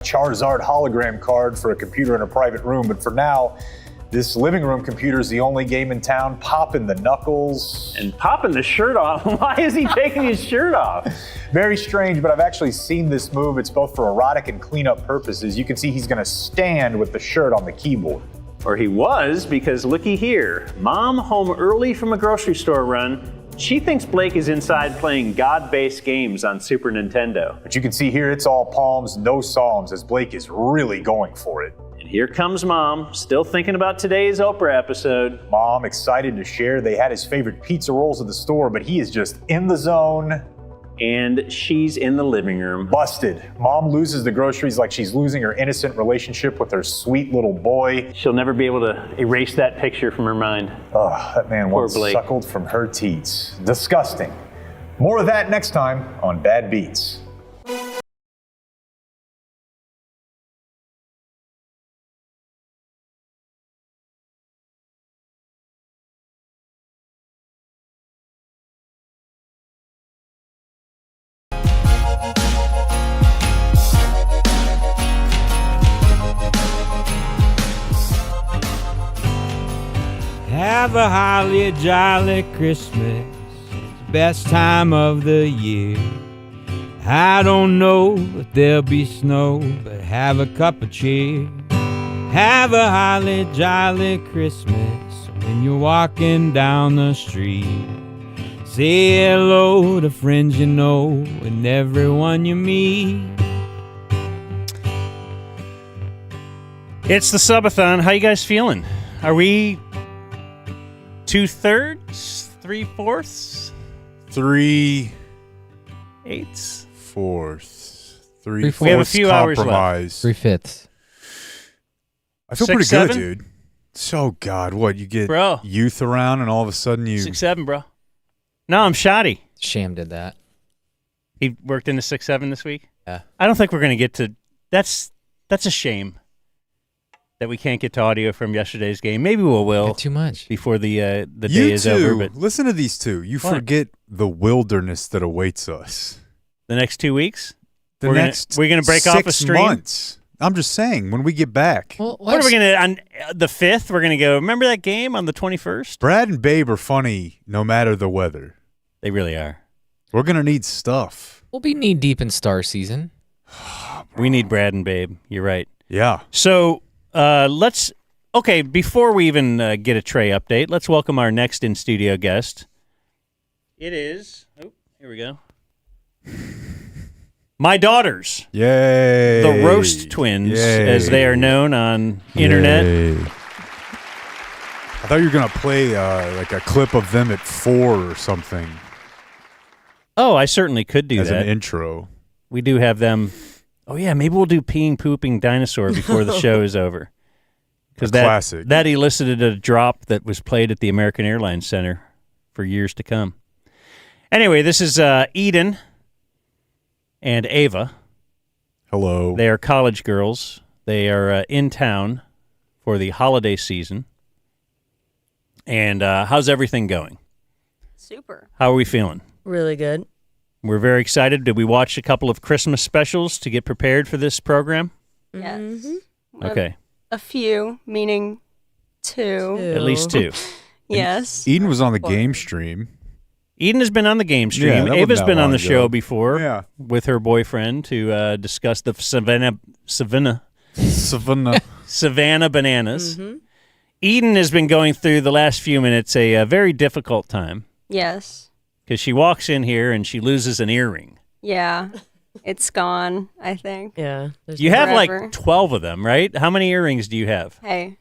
S8: Charizard hologram card for a computer in a private room, but for now, this living room computer is the only game in town. Popping the knuckles.
S22: And popping the shirt off. Why is he taking his shirt off?
S8: Very strange, but I've actually seen this move. It's both for erotic and cleanup purposes. You can see he's gonna stand with the shirt on the keyboard.
S22: Or he was, because looky here. Mom home early from a grocery store run. She thinks Blake is inside playing God-based games on Super Nintendo.
S8: But you can see here it's all palms, no psalms, as Blake is really going for it.
S22: And here comes Mom, still thinking about today's Oprah episode.
S8: Mom excited to share they had his favorite pizza rolls at the store, but he is just in the zone.
S22: And she's in the living room.
S8: Busted. Mom loses the groceries like she's losing her innocent relationship with her sweet little boy.
S22: She'll never be able to erase that picture from her mind.
S8: Oh, that man
S22: Poor
S8: once
S22: Blake.
S8: suckled from her teats. Disgusting. More of that next time on Bad Beats.
S5: Have a holly jolly Christmas. It's the best time of the year. I don't know if there'll be snow, but have a cup of cheer. Have a holly jolly Christmas when you're walking down the street. Say hello to friends you know and everyone you meet.
S1: It's the Subathon. How you guys feeling? Are we 2/3, 3/4,
S2: 3/8, 3/4.
S1: We have a few hours left.
S3: 3/5.
S2: I feel
S1: 6,
S2: pretty
S1: 7?
S2: good, dude. So, God, what, you get
S1: Bro.
S2: youth around and all of a sudden you...
S1: 6-7, bro. No, I'm shoddy.
S3: Sham did that.
S1: He worked in the 6-7 this week?
S3: Yeah.
S1: I don't think we're going to get to... That's a shame that we can't get to audio from yesterday's game. Maybe we will.
S3: Not too much.
S1: Before the
S2: You
S1: day is over. But
S2: listen to these two. You
S1: What?
S2: forget the wilderness that awaits us.
S1: the next 2 weeks?
S2: The
S1: we're
S2: next
S1: we're gonna break off a
S2: 6
S1: stream?
S2: months. I'm just saying, when we get back.
S3: Well,
S1: What are we going to... On the 5th, we're going to go... Remember that game on the 21st?
S2: Brad and Babe are funny no matter the weather.
S1: They really are.
S2: We're going to need stuff.
S3: We'll be knee deep in star season.
S1: We need Brad and Babe. You're right.
S2: Yeah.
S1: So let's... Okay, before we even get a Trey update, let's welcome our next in-studio guest. It is... Oh, here we go. My daughters.
S2: Yay.
S1: The Roast Twins,
S2: Yay.
S1: as they are known on internet.
S2: Yay. I thought you were going to play like a clip of them at 4 or something.
S1: Oh, I certainly could do
S2: as
S1: that.
S2: an intro.
S1: We do have them. Oh yeah, maybe we'll do peeing pooping dinosaur before the show is over. Because
S2: classic.
S1: That elicited a drop that was played at the American Airlines Center for years to come. Anyway, this is Eden and Ava.
S2: Hello.
S1: They are college girls. They are in town for the holiday season. And how's everything going?
S4: Super.
S1: How are we feeling?
S4: Really good.
S1: We're very excited. Did we watch a couple of Christmas specials to get prepared for this program?
S4: Yes.
S1: Mm-hmm. Okay.
S4: A few, meaning two.
S1: At least two.
S4: Yes.
S2: Eden was on the game stream.
S1: Eden has been on the game stream.
S2: Yeah,
S1: Ava's been on the show
S2: ago.
S1: before with her boyfriend to discuss the Savannah bananas.
S4: Mm-hmm.
S1: Eden has been going through the last few minutes a very difficult time.
S4: Yes.
S1: Because she walks in here and she loses an earring.
S4: Yeah. It's gone, I think.
S10: Yeah.
S1: You have like 12 of them, right? How many earrings do you have?
S4: Hey.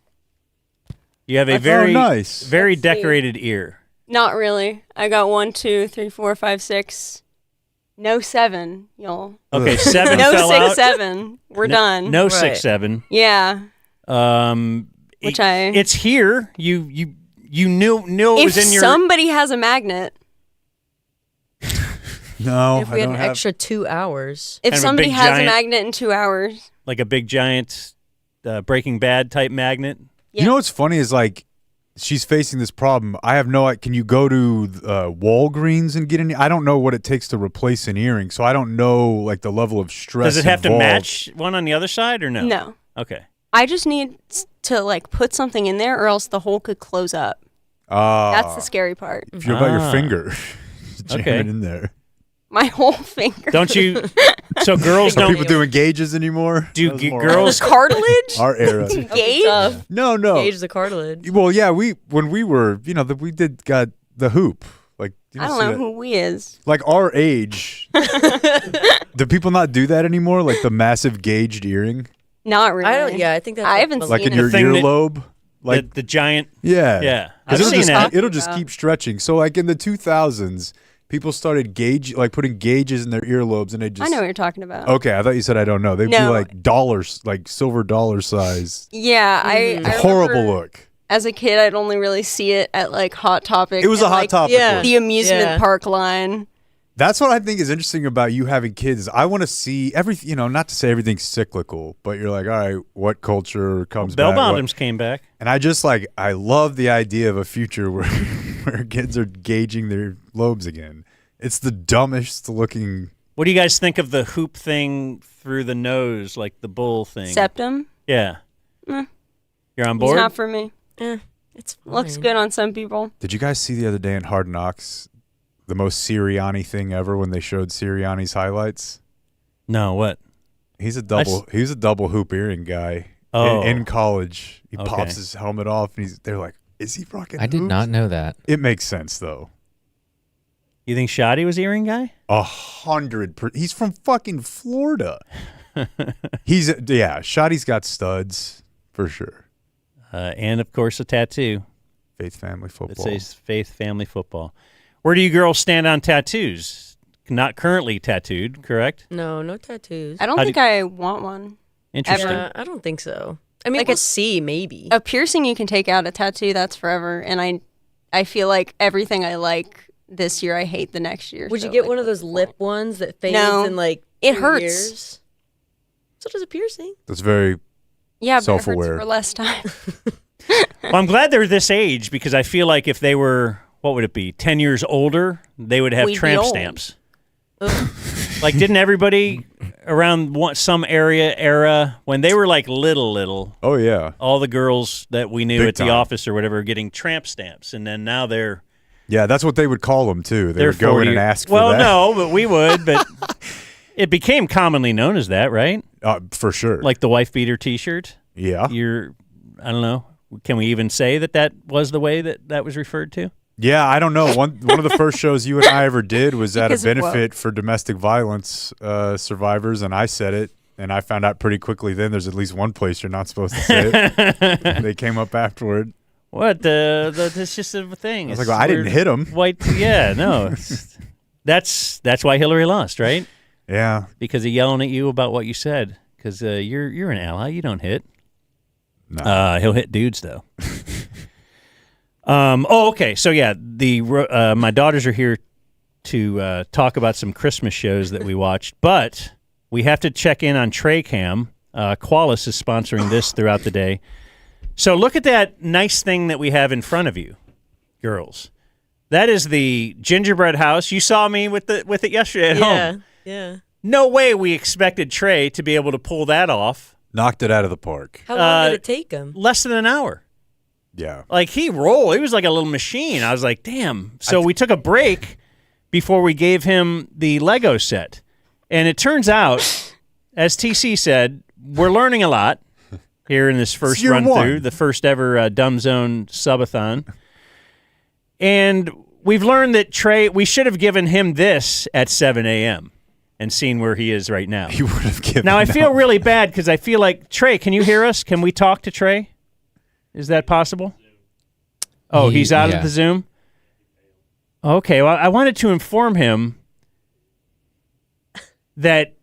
S1: You have a
S2: That's
S1: very,
S2: nice.
S1: very decorated ear.
S4: Not really. I got 1, 2, 3, 4, 5, 6. No 7, y'all.
S1: Okay, 7
S4: no
S1: fell
S4: 6,
S1: out.
S4: 7. We're done.
S1: No 6, 7.
S4: Yeah.
S1: It's here. You knew it was in your.
S4: If somebody has a magnet.
S2: No,
S10: If we had an extra 2 hours.
S4: If
S1: Kind of a
S4: somebody
S1: big
S4: has
S1: giant-
S4: a magnet in 2 hours.
S1: like a big giant Breaking Bad type magnet.
S2: You know what's funny is like she's facing this problem. I have no. Can you go to Walgreens and get any? I don't know what it takes to replace an earring, so I don't know like the level of stress.
S1: Does it have to
S2: involved.
S1: match one on the other side or no?
S4: No.
S1: Okay.
S4: I just need to like put something in there or else the hole could close up. That's the scary part.
S2: If you're about your finger, jam
S1: Okay.
S2: it in there.
S4: My whole finger.
S1: Don't you? So girls
S2: Are
S1: don't
S2: people doing gauges anymore?
S1: do
S2: That was more
S1: girls
S4: cartilage?
S2: Our era.
S4: Gauge?
S2: No.
S10: Gauge the cartilage.
S2: Well, yeah, when we were, we got the hoop. Like
S4: I don't know who we is.
S2: Like our age. Do people not do that anymore? Like the massive gauged earring,
S4: Not really.
S10: I think that's
S4: I haven't
S2: like
S4: seen
S2: in your
S4: it.
S1: thing that-
S2: earlobe. Like
S1: the giant.
S2: yeah.
S1: I've seen that.
S2: It'll just keep stretching. So like in the 2000s, people started putting gauges in their earlobes, and they just.
S4: I know what you're talking about.
S2: Okay, I thought you said I don't know. They'd be
S4: No.
S2: like dollars, like silver dollar size.
S4: Yeah, I
S2: Horrible
S4: remember
S2: look.
S4: As a kid, I'd only really see it at like Hot Topic.
S2: It was
S4: and,
S2: a Hot
S4: like,
S2: Topic one.
S4: The amusement
S10: Yeah.
S4: park line.
S2: That's what I think is interesting about you having kids. I want to see everything, not to say everything's cyclical, but you're like, all right, what culture comes
S1: Bell
S2: back?
S1: bottoms came back.
S2: And I love the idea of a future where kids are gauging their lobes again. It's the dumbest looking.
S1: What do you guys think of the hoop thing through the nose, like the bull thing?
S4: Septum.
S1: Yeah.
S4: Eh,
S1: You're on
S4: It's
S1: board?
S4: not for me.
S10: It's fine.
S4: Looks good on some people.
S2: Did you guys see the other day in Hard Knocks the most Sirianni thing ever when they showed Sirianni's highlights?
S1: No, what?
S2: He's a double hoop earring guy.
S1: Oh.
S2: In college, he
S1: Okay.
S2: pops his helmet off, and they're like, "Is he rocking?"
S3: I did
S2: hoops?"
S3: not know that.
S2: It makes sense though.
S1: You think Shoddy was earring guy?
S2: 100%. He's from fucking Florida. Shoddy's got studs for sure.
S1: And of course a tattoo.
S2: Faith Family
S1: That
S2: Football.
S1: says Faith Family Football. Where do you girls stand on tattoos? Not currently tattooed, correct?
S10: No tattoos.
S4: I don't
S1: How
S4: think I want one.
S1: Interesting.
S4: Ever.
S10: I don't think so. I mean,
S4: Like
S10: we'll
S4: a-
S10: see, maybe.
S4: A piercing you can take out. A tattoo that's forever. And I feel like everything I like this year I hate the next year.
S10: Would you
S4: so,
S10: get
S4: like,
S10: one of those lip ones that fades
S4: No.
S10: in like
S4: It
S10: 2
S4: hurts.
S10: years? So does a piercing.
S2: That's very
S4: Yeah, but it hurts
S2: self-aware.
S4: for less time.
S1: Well, I'm glad they're this age because I feel like if they were, what would it be, 10 years older, they would have
S4: We'd be
S1: tramp
S4: old.
S1: stamps. Like, didn't everybody around some era when they were like little?
S2: Oh yeah.
S1: All the girls that we knew
S2: Big
S1: at the
S2: time.
S1: office or whatever getting tramp stamps, and then now they're
S2: Yeah, that's what they would call them too. They
S1: they're
S2: would go
S1: 40.
S2: in and ask for
S1: well,
S2: that.
S1: no, but we would. But it became commonly known as that, right?
S2: For sure.
S1: Like the wife beater T-shirt.
S2: Yeah.
S1: I don't know. Can we even say that was the way that was referred to?
S2: Yeah, I don't know. One of the first shows you and I ever did was at a
S4: Because of what?
S2: benefit for domestic violence survivors, and I said it, and I found out pretty quickly then there's at least one place you're not supposed to say it. They came up afterward.
S1: What? That's just a thing.
S2: I was like, well, I didn't hit him.
S1: White. Yeah, no. That's why Hillary lost, right?
S2: Yeah.
S1: Because of yelling at you about what you said. Because you're an ally. You don't hit.
S2: No.
S1: He'll hit dudes, though. Okay. So, yeah, my daughters are here to talk about some Christmas shows that we watched. But we have to check in on Trey Cam. Qualis is sponsoring this throughout the day. So look at that nice thing that we have in front of you, girls. That is the gingerbread house. You saw me with it yesterday at home.
S10: Yeah.
S1: No way we expected Trey to be able to pull that off.
S2: Knocked it out of the park.
S10: How long did it take him?
S1: Less than an hour.
S2: Yeah.
S1: Like, he rolled. He was like a little machine. I was like, damn. So we took a break before we gave him the Lego set. And it turns out, as TC said, we're learning a lot here in this first run-through, the first ever Dumb Zone Subathon. And we've learned that Trey, we should have given him this at 7 a.m. and seen where he is right now.
S2: You would have given
S1: Now, I feel really bad because I feel like, Trey, can you hear us? Can we talk to Trey? Is that possible? Oh, he's out of the Zoom? Okay, well, I wanted to inform him that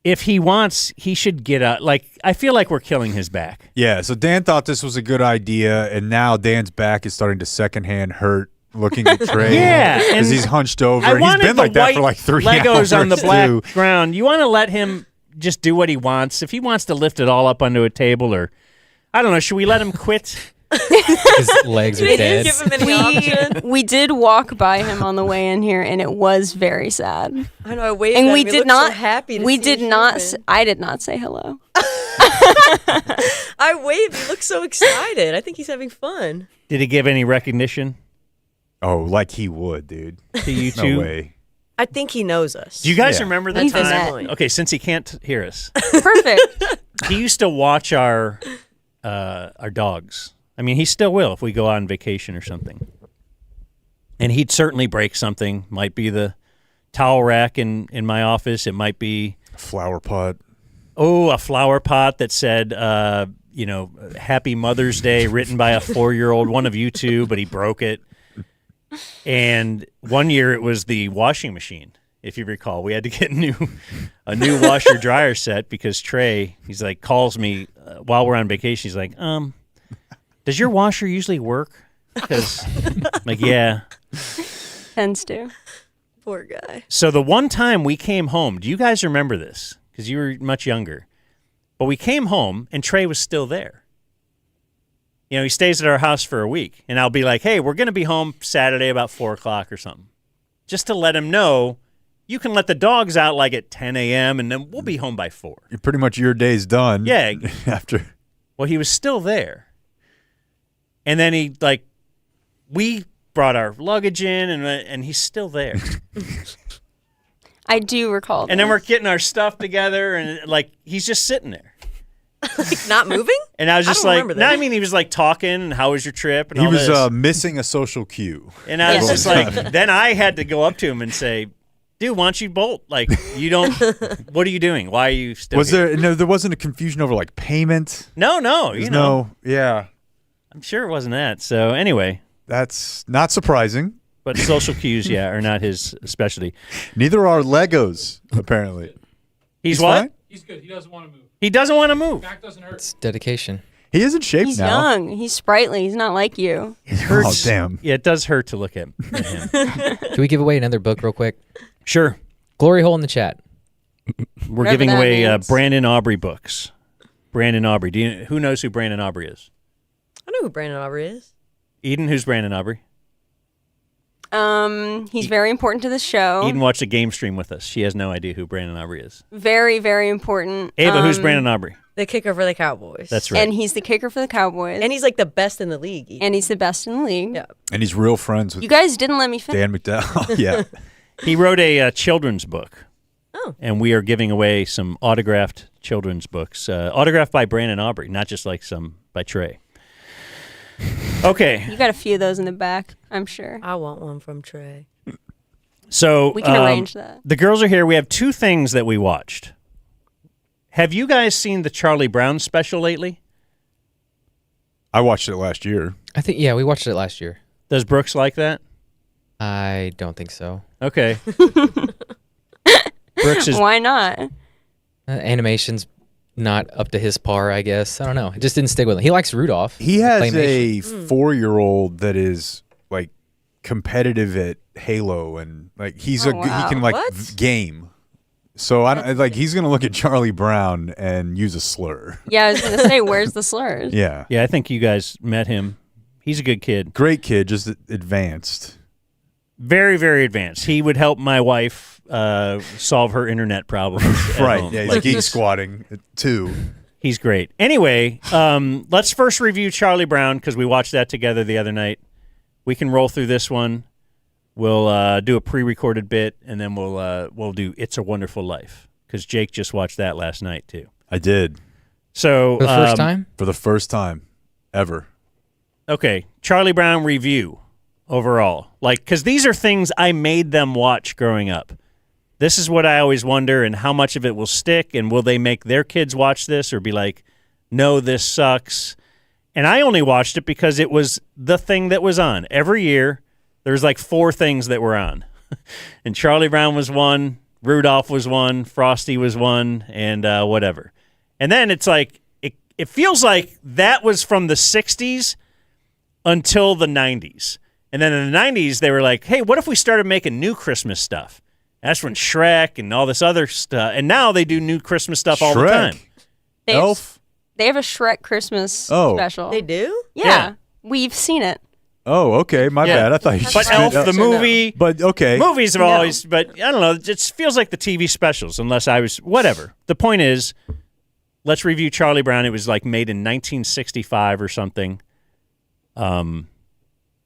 S1: if he wants, he should get up. Like, I feel like we're killing his back.
S2: Yeah, so Dan thought this was a good idea, and now Dan's back is starting to secondhand hurt looking at Trey.
S1: Yeah.
S2: Because he's hunched over.
S1: I
S2: He's
S1: wanted
S2: been like that for like 3 hours.
S1: Legos on the black
S2: too.
S1: ground. You want to let him just do what he wants. If he wants to lift it all up onto a table, or, I don't know, should we let him quit?
S3: His legs are dead.
S10: Give him any option.
S4: We did walk by him on the way in here, and it was very sad.
S10: I know. I waved
S4: And
S10: at
S4: we
S10: him. He
S4: did
S10: looked
S4: not.
S10: So happy. To
S4: we
S10: see
S4: did
S10: you
S4: not.
S10: human.
S4: I did not say hello.
S10: I waved. He looked so excited. I think he's having fun.
S1: Did he give any recognition
S2: Oh, like he would, dude.
S1: to you two?
S2: No way.
S10: I think he knows us.
S1: Do you guys remember the
S4: We've been
S1: time?
S4: met.
S1: Okay, since he can't hear us,
S4: Perfect.
S1: he used to watch our dogs. I mean, he still will if we go on vacation or something. And he'd certainly break something. Might be the towel rack in my office. It might be
S2: a flower pot.
S1: Oh, a flower pot that said, Happy Mother's Day, written by a 4-year-old, one of you two, but he broke it. And one year it was the washing machine, if you recall. We had to get a new washer dryer set because Trey, he's like, calls me while we're on vacation. He's like, does your washer usually work? Because, like, yeah.
S4: Tends to.
S10: Poor guy.
S1: So the one time we came home, do you guys remember this? Because you were much younger. But we came home, and Trey was still there. You know, he stays at our house for a week. And I'll be like, hey, we're going to be home Saturday about 4 o'clock or something. Just to let him know, you can let the dogs out like at 10 a.m., and then we'll be home by 4.
S2: You're pretty much your day's done.
S1: Yeah.
S2: After.
S1: Well, he was still there. And then we brought our luggage in, and he's still there.
S4: I do recall.
S1: And then we're getting our stuff together, and he's just sitting there.
S10: Like, not moving?
S1: And I was just
S10: don't
S1: like,
S10: remember
S1: no,
S10: that.
S1: I mean, he was like talking, and how was your trip? And
S2: He
S1: all
S2: was
S1: this.
S2: missing a social cue.
S1: And I was just like, then I had to go up to him and say, dude, why don't you bolt? Like, you don't, what are you doing? Why are you still here?
S2: There wasn't a confusion over like payment?
S1: No,
S2: There's no, yeah.
S1: I'm sure it wasn't that. So anyway.
S2: That's not surprising.
S1: But social cues, yeah, are not his specialty.
S2: Neither are Legos, apparently.
S1: He's what?
S2: fine?
S7: He's good. He doesn't want to move.
S1: He doesn't want to move.
S7: Back doesn't hurt.
S3: It's dedication.
S2: He is in shape
S4: He's
S2: now.
S4: young. He's sprightly. He's not like you.
S1: It hurts.
S2: Oh, damn.
S1: Yeah, it does hurt to look at him.
S3: Can we give away another book real quick?
S1: Sure.
S3: Glory hole in the chat.
S1: We're
S4: Whatever
S1: giving
S4: that
S1: away
S4: means.
S1: Brandon Aubrey books. Brandon Aubrey. Who knows who Brandon Aubrey is?
S10: I know who Brandon Aubrey is.
S1: Eden, who's Brandon Aubrey?
S4: He's very important to the show.
S1: Eden watched a game stream with us. She has no idea who Brandon Aubrey is.
S4: Very, very important.
S1: Ava, who's Brandon Aubrey?
S10: The kicker for the Cowboys.
S1: That's right.
S4: And he's the kicker for the Cowboys.
S10: And he's like the best in the league.
S4: And he's the best in the league.
S10: Yeah.
S2: And he's real friends with
S4: You guys didn't let me finish.
S2: Dan McDowell. Yeah.
S1: He wrote a children's book.
S10: Oh.
S1: And we are giving away some autographed children's books. Autographed by Brandon Aubrey, not just like some by Trey. Okay.
S4: You got a few of those in the back, I'm sure.
S10: I want one from Trey.
S1: So
S4: We can arrange that.
S1: The girls are here. We have 2 things that we watched. Have you guys seen the Charlie Brown special lately?
S2: I watched it last year.
S3: I think, yeah, we watched it last year.
S1: Does Brooks like that?
S3: I don't think so.
S1: Okay. Brooks is
S4: Why not?
S3: Animation's not up to his par, I guess. I don't know. It just didn't stick with him. He likes Rudolph.
S2: He has
S3: Claymation.
S2: a 4-year-old that is like competitive at Halo, and like he can like game. So I don't like he's gonna look at Charlie Brown and use a slur.
S4: Yeah, I was gonna say, where's the slurs?
S2: Yeah,
S1: I think you guys met him. He's a good kid.
S2: Great kid, just advanced.
S1: Very, very advanced. He would help my wife solve her internet problems.
S2: Right.
S1: home.
S2: Yeah, he's geek squatting too.
S1: He's great. Anyway, let's first review Charlie Brown because we watched that together the other night. We can roll through this one. We'll do a pre-recorded bit, and then we'll do It's a Wonderful Life because Jake just watched that last night too.
S2: I did.
S1: So
S3: For the first time?
S2: For the first time ever.
S1: Okay, Charlie Brown review overall. Like, because these are things I made them watch growing up. This is what I always wonder, and how much of it will stick, and will they make their kids watch this or be like, no, this sucks? And I only watched it because it was the thing that was on. Every year, there's like 4 things that were on. And Charlie Brown was one, Rudolph was one, Frosty was one, and whatever. And then it's like, it feels like that was from the 60s until the 90s. And then in the 90s, they were like, hey, what if we started making new Christmas stuff? That's when Shrek and all this other stuff. And now they do new Christmas stuff all the time.
S2: Elf?
S4: They have a Shrek Christmas special.
S10: They do?
S4: Yeah. We've seen it.
S2: Oh, okay. My bad. I thought you
S1: But Elf, the movie.
S2: But okay.
S1: Movies have always, but I don't know. It feels like the TV specials, unless I was, whatever. The point is, let's review Charlie Brown. It was like made in 1965 or something.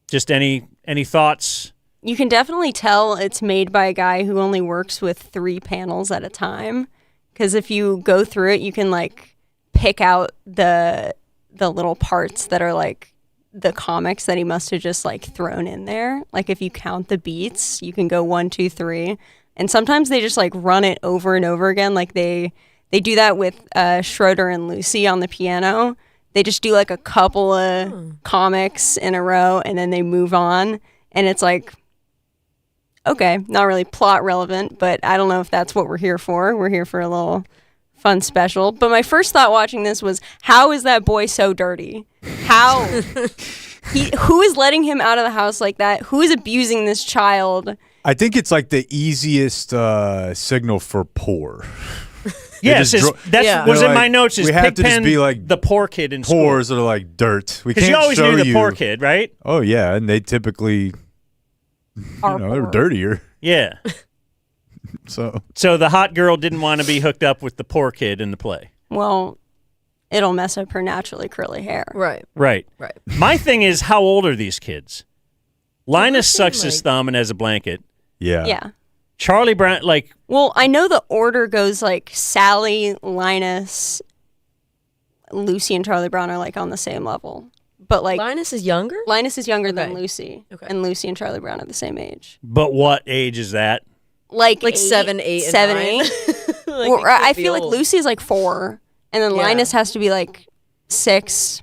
S1: Just any thoughts?
S4: You can definitely tell it's made by a guy who only works with 3 panels at a time. Because if you go through it, you can like pick out the little parts that are like the comics that he must have just like thrown in there. Like if you count the beats, you can go 1, 2, 3. And sometimes they just like run it over and over again. Like they do that with Schroeder and Lucy on the piano. They just do like a couple of comics in a row and then they move on. And it's like, okay, not really plot relevant, but I don't know if that's what we're here for. We're here for a little fun special. But my first thought watching this was, how is that boy so dirty? How? Who is letting him out of the house like that? Who is abusing this child?
S2: I think it's like the easiest signal for poor.
S1: Yes, that was in my notes. Is
S2: we have to just
S1: Pigpen
S2: be like
S1: the poor kid in school?
S2: Poors are like dirt. We
S1: Because
S2: can't
S1: you always
S2: show
S1: knew the poor kid, right?
S2: Oh yeah, and they typically, they're dirtier.
S1: Yeah. So the hot girl didn't want to be hooked up with the poor kid in the play.
S4: Well, it'll mess up her naturally curly hair.
S10: Right.
S1: Right. My thing is, how old are these kids? Linus sucks his thumb and has a blanket.
S2: Yeah.
S4: Yeah.
S1: Charlie Brown, like...
S4: Well, I know the order goes like Sally, Linus, Lucy, and Charlie Brown are like on the same level. But like...
S10: Linus is younger?
S4: Linus is younger than Lucy. Okay. And Lucy and Charlie Brown are the same age.
S1: But what age is that?
S4: Like
S10: 7, 8, and
S4: 7,
S10: 9.
S4: 8.
S10: Like,
S4: Well, I feel like
S10: old.
S4: Lucy is like 4. And then Linus has to be like 6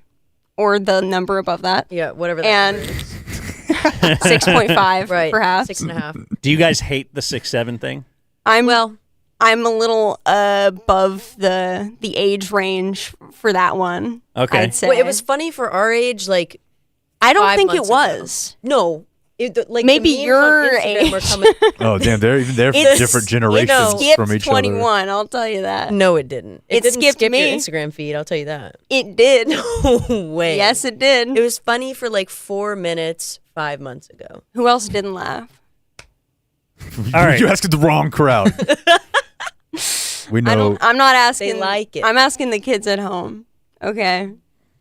S4: or the number above that.
S10: Yeah, whatever that
S4: and 6.5
S10: Right,
S4: perhaps.
S10: 6.5.
S1: Do you guys hate the 6'7" thing?
S4: I'm a little above the age range for that one.
S1: Okay.
S4: I'd say.
S10: Well, it was funny for our age, like
S4: I don't
S10: 5
S4: think it
S10: months
S4: was.
S10: ago. No. Like
S4: Maybe
S10: the memes
S4: your
S10: on Instagram were
S4: age.
S10: coming-
S2: Oh damn, they're
S4: It's-
S2: different generations
S4: it
S2: from
S4: skipped
S2: each
S4: 21, I'll tell you that.
S10: No, it didn't.
S4: It
S10: didn't
S4: skipped
S10: skip
S4: me.
S10: your Instagram feed, I'll tell you that.
S4: It did.
S10: No way.
S4: Yes, it did.
S10: It was funny for like 4 minutes 5 months ago.
S4: Who else didn't laugh?
S1: All right.
S2: You asking the wrong crowd. We know.
S4: I'm not asking.
S10: They like it.
S4: I'm asking the kids at home. Okay.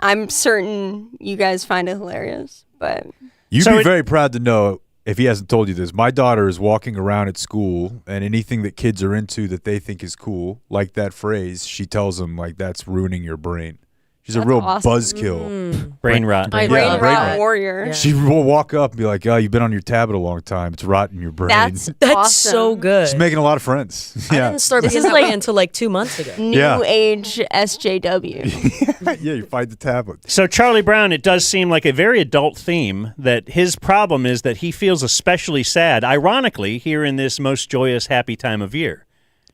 S4: I'm certain you guys find it hilarious, but
S2: You'd be very proud to know, if he hasn't told you this, my daughter is walking around at school, and anything that kids are into that they think is cool, like that phrase, she tells them like that's ruining your brain. She's a real
S4: awesome.
S2: buzzkill.
S1: Brain rot.
S4: I brain rot warrior.
S2: She will walk up and be like, "Oh, you've been on your tablet a long time. It's rotting your brain."
S4: That's awesome.
S10: so good.
S2: She's making a lot of friends.
S10: I
S2: Yeah,
S10: didn't start
S4: This
S10: being
S4: is
S10: that way
S4: like
S10: until like 2 months ago.
S4: New age SJW.
S2: yeah. You find the tablet.
S1: So Charlie Brown, it does seem like a very adult theme that his problem is that he feels especially sad, ironically, here in this most joyous, happy time of year.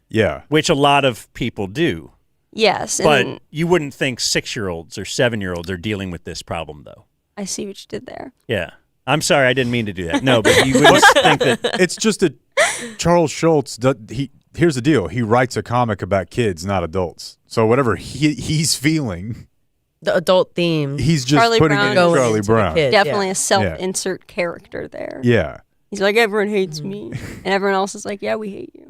S2: Yeah.
S1: which a lot of people do.
S4: Yes.
S1: But
S4: And
S1: you wouldn't think 6-year-olds or 7-year-olds are dealing with this problem, though.
S4: I see what you did there.
S1: Yeah. I'm sorry, I didn't mean to do that. No, but you wouldn't think that.
S2: It's just that Charles Schultz, here's the deal. He writes a comic about kids, not adults. So whatever he's feeling,
S7: the adult theme.
S2: he's just
S4: Charlie
S2: putting
S4: Brown
S2: in
S4: is
S2: Charlie Brown.
S4: Definitely a self-insert character there.
S2: Yeah.
S4: He's like, everyone hates me. And everyone else is like, yeah, we hate you.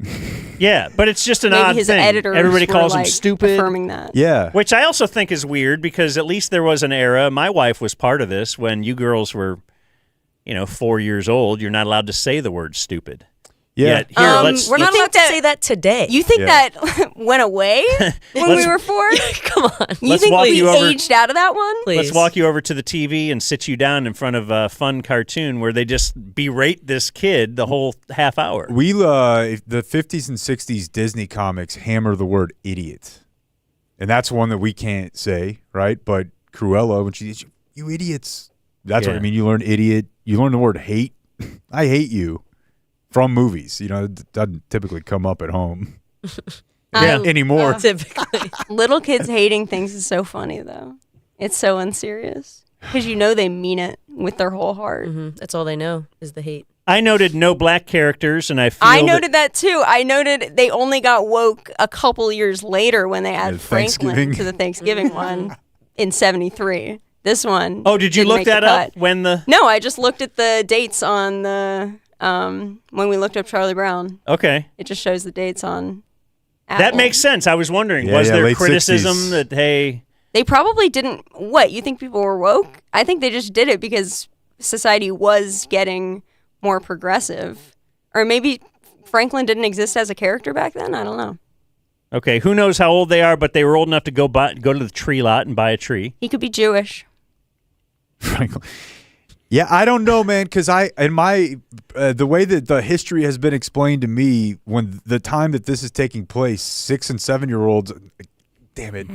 S1: Yeah, but it's just an
S4: Maybe
S1: odd
S4: his
S1: thing.
S4: editors
S1: Everybody
S4: were,
S1: calls him
S4: like,
S1: stupid.
S4: affirming that.
S2: Yeah.
S1: Which I also think is weird because at least there was an era, my wife was part of this, when you girls were, 4 years old, you're not allowed to say the word stupid.
S2: Yeah.
S1: Yet, here,
S7: we're not allowed to say that today.
S4: You think that went away when we were 4?
S7: Come on.
S4: You
S1: Let's
S4: think
S1: walk
S4: we
S1: you over-
S4: aged out of that one?
S1: Let's walk you over to the TV and sit you down in front of a fun cartoon where they just berate this kid the whole half hour.
S2: We the 50s and 60s Disney comics hammer the word idiot. And that's one that we can't say, right? But Cruella, when she says, you idiots. That's what I mean. You learn idiot. You learn the word hate. I hate you. From movies, it doesn't typically come up at home. Anymore.
S7: Typically.
S4: Little kids hating things is so funny, though. It's so unserious. Because they mean it with their whole heart.
S7: That's all they know is the hate.
S1: I noted no black characters, and I
S4: noted that too. I noted they only got woke a couple years later when they added Franklin to the Thanksgiving one in 73. This one.
S1: Oh, did you
S4: didn't
S1: look
S4: make the
S1: that up
S4: cut.
S1: when the?
S4: No, I just looked at the dates on the when we looked up Charlie Brown.
S1: Okay.
S4: It just shows the dates on Apple.
S1: That makes sense. I was wondering, was there criticism that, hey...
S4: They probably didn't... What, you think people were woke? I think they just did it because society was getting more progressive. Or maybe Franklin didn't exist as a character back then? I don't know.
S1: Okay, who knows how old they are, but they were old enough to go to the tree lot and buy a tree.
S4: He could be Jewish.
S2: Franklin... Yeah, I don't know, man, because the way that the history has been explained to me, when the time that this is taking place, 6 and 7-year-olds, damn it,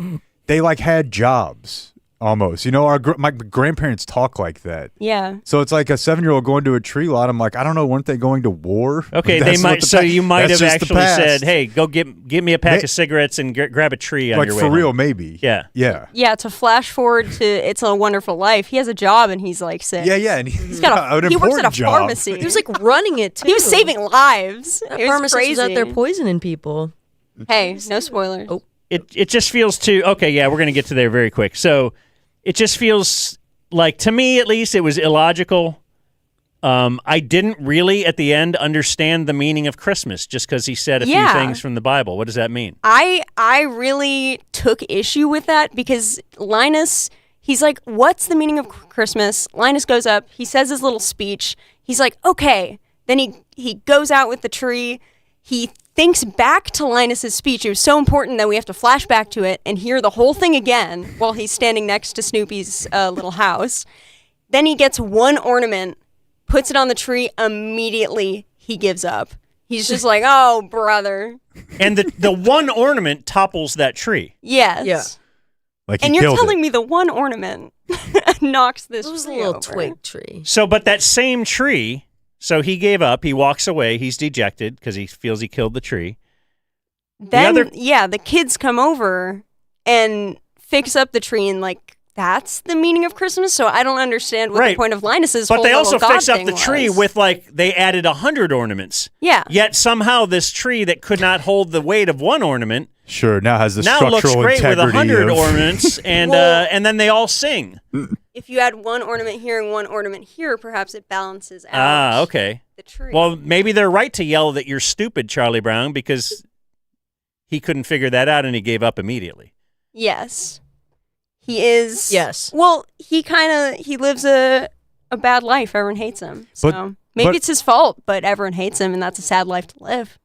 S2: they had jobs almost. My grandparents talk like that.
S4: Yeah.
S2: So it's like a 7-year-old going to a tree lot. I'm like, I don't know, weren't they going to war?
S1: Okay, they might. So you might have actually said, "Hey, go get me a pack of cigarettes and grab a tree on your way."
S2: For real,
S1: home.
S2: maybe.
S1: Yeah.
S2: Yeah.
S4: Yeah. To flash forward to It's a Wonderful Life, he has a job and he's like 6.
S2: Yeah, and
S4: he's got he works at a pharmacy.
S7: He was running it too.
S4: He was saving lives.
S7: That
S4: it was
S7: pharmacist
S4: crazy.
S7: was out there poisoning people.
S4: Hey, no spoilers.
S7: Oh.
S1: It just feels too. Okay, yeah, we're gonna get to there very quick. So. It just feels like, to me at least, it was illogical. I didn't really, at the end, understand the meaning of Christmas just because he said a few things from the Bible. What does that mean?
S4: I really took issue with that because Linus, he's like, what's the meaning of Christmas? Linus goes up, he says his little speech. He's like, okay. Then he goes out with the tree. He thinks back to Linus's speech. It was so important that we have to flash back to it and hear the whole thing again while he's standing next to Snoopy's little house. Then he gets one ornament, puts it on the tree. Immediately, he gives up. He's just like, oh, brother.
S1: And the one ornament topples that tree.
S4: Yes.
S7: Yeah.
S4: And you're telling me the one ornament knocks this tree
S7: It was a little
S4: over.
S7: twig tree.
S1: So, but that same tree... So he gave up. He walks away. He's dejected because he feels he killed the tree.
S4: Then, the kids come over and fix up the tree, and that's the meaning of Christmas. So I don't understand what the point of Linus's
S1: but
S4: whole
S1: they also
S4: little God
S1: fixed up
S4: thing
S1: the tree
S4: was.
S1: with they added 100 ornaments.
S4: Yeah.
S1: Yet somehow this tree that could not hold the weight of one ornament
S2: sure now has the
S1: now
S2: structural
S1: looks great with
S2: integrity
S1: 100
S2: of...
S1: ornaments, and then they all sing.
S4: If you add one ornament here and one ornament here, perhaps it balances out.
S1: Ah, okay.
S4: The tree.
S1: Well, maybe they're right to yell that you're stupid, Charlie Brown, because he couldn't figure that out and he gave up immediately.
S4: Yes. He is.
S7: Yes.
S4: Well, he lives a bad life. Everyone hates him. So maybe
S2: but-
S4: it's his fault, but everyone hates him, and that's a sad life to live.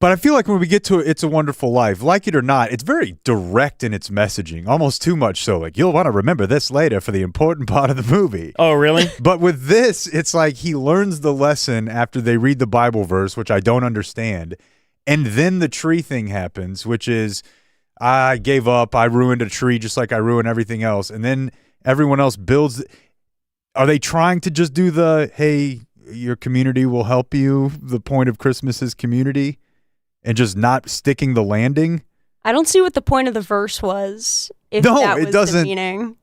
S2: But I feel like when we get to It's a Wonderful Life, like it or not, it's very direct in its messaging, almost too much so. You'll want to remember this later for the important part of the movie.
S1: Oh, really?
S2: But with this, it's like he learns the lesson after they read the Bible verse, which I don't understand. And then the tree thing happens, which is, I gave up, I ruined a tree just like I ruined everything else. And then everyone else builds. Are they trying to just do the, hey, your community will help you, the point of Christmas is community? and just not sticking the landing.
S4: I don't see what the point of the verse was. If
S2: No,
S4: that
S2: it
S4: was
S2: doesn't-
S4: the meaning.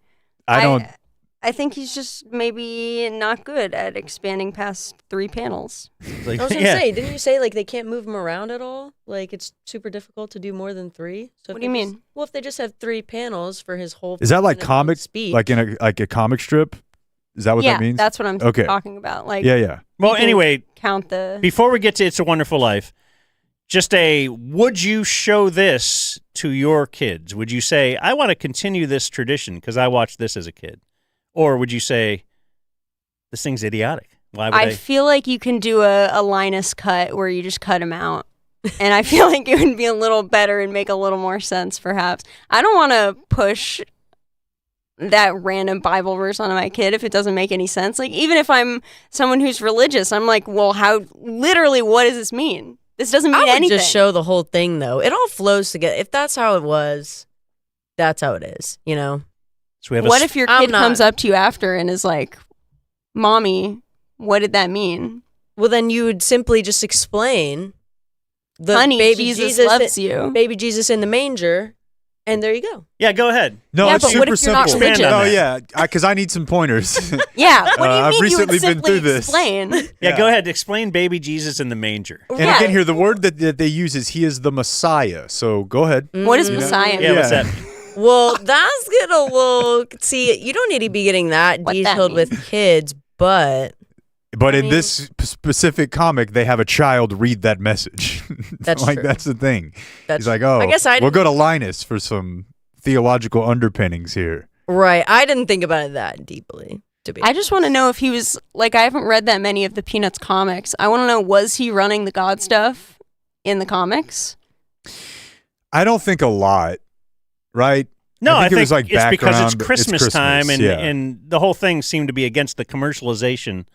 S4: I think he's just maybe not good at expanding past 3 panels.
S7: I was gonna say, didn't you say like they can't move them around at all? Like it's super difficult to do more than 3. So
S4: What do you mean?
S7: Well, if they just have 3 panels for his whole.
S2: Is that like
S7: 15-minute
S2: comic,
S7: speech.
S2: like in a comic strip? Is that what
S4: yeah,
S2: that means?
S4: that's what I'm
S2: okay.
S4: talking about. Like,
S2: yeah.
S1: Well,
S4: you can
S1: anyway,
S4: count the.
S1: before we get to It's a Wonderful Life, just would you show this to your kids? Would you say, I want to continue this tradition because I watched this as a kid? Or would you say, this thing's idiotic? Why would
S4: I feel like you can do a Linus cut where you just cut him out. And I feel like it would be a little better and make a little more sense, perhaps. I don't want to push that random Bible verse onto my kid if it doesn't make any sense. Like, even if I'm someone who's religious, I'm like, well, what does this mean? This doesn't mean
S7: I would
S4: anything.
S7: just show the whole thing, though. It all flows together. If that's how it was, that's how it is, you know?
S1: So we have
S4: what if your kid comes up to you after and is like, Mommy, what did that mean?
S7: Well, then you would simply just explain the
S4: Honey,
S7: baby
S4: Jesus loves you.
S7: Baby Jesus in the manger, and there you go.
S1: Yeah, go ahead.
S2: No,
S4: Yeah,
S2: it's
S4: but what
S2: super
S4: if you're not
S2: simple.
S4: religious?
S2: Oh yeah, because I need some pointers.
S4: Yeah, what do you mean
S2: I've
S4: you
S2: recently
S4: would
S2: been
S4: simply
S2: through this.
S4: explain?
S1: Yeah, go ahead. Explain baby Jesus in the manger.
S2: And again, here the word that they use is he is the Messiah. So go ahead.
S4: What does
S2: You know?
S4: Messiah mean?
S1: Yeah, what's that?
S7: Well, that's getting a little. See, you don't need to be getting that
S4: What that
S7: detailed with kids, but
S2: But in this specific comic, they have a child read that message.
S7: That's
S2: like
S7: true.
S2: that's the thing.
S7: That's
S2: He's like,
S7: true.
S2: oh,
S7: I guess I
S2: we'll
S7: didn't-
S2: go to Linus for some theological underpinnings here.
S7: right. I didn't think about it that deeply. To be,
S4: I just want to know if he was like, I haven't read that many of the Peanuts comics. I want to know, was he running the God stuff in the comics?
S2: I don't think a lot, right?
S1: No, I
S2: it
S1: think
S2: was like
S1: it's because it's
S2: background.
S1: Christmas time, and,
S2: yeah.
S1: and the whole thing seemed to be against the commercialization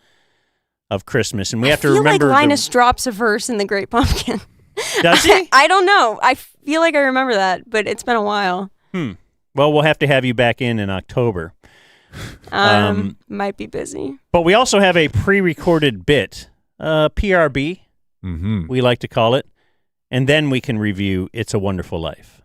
S1: of Christmas. And we have to
S4: I feel
S1: remember.
S4: like Linus drops a verse in The Great Pumpkin.
S1: Does he?
S4: I don't know. I feel like I remember that, but it's been a while.
S1: Well, we'll have to have you back in October.
S4: Might be busy.
S1: But we also have a pre-recorded bit, PRB, we like to call it, and then we can review It's a Wonderful Life.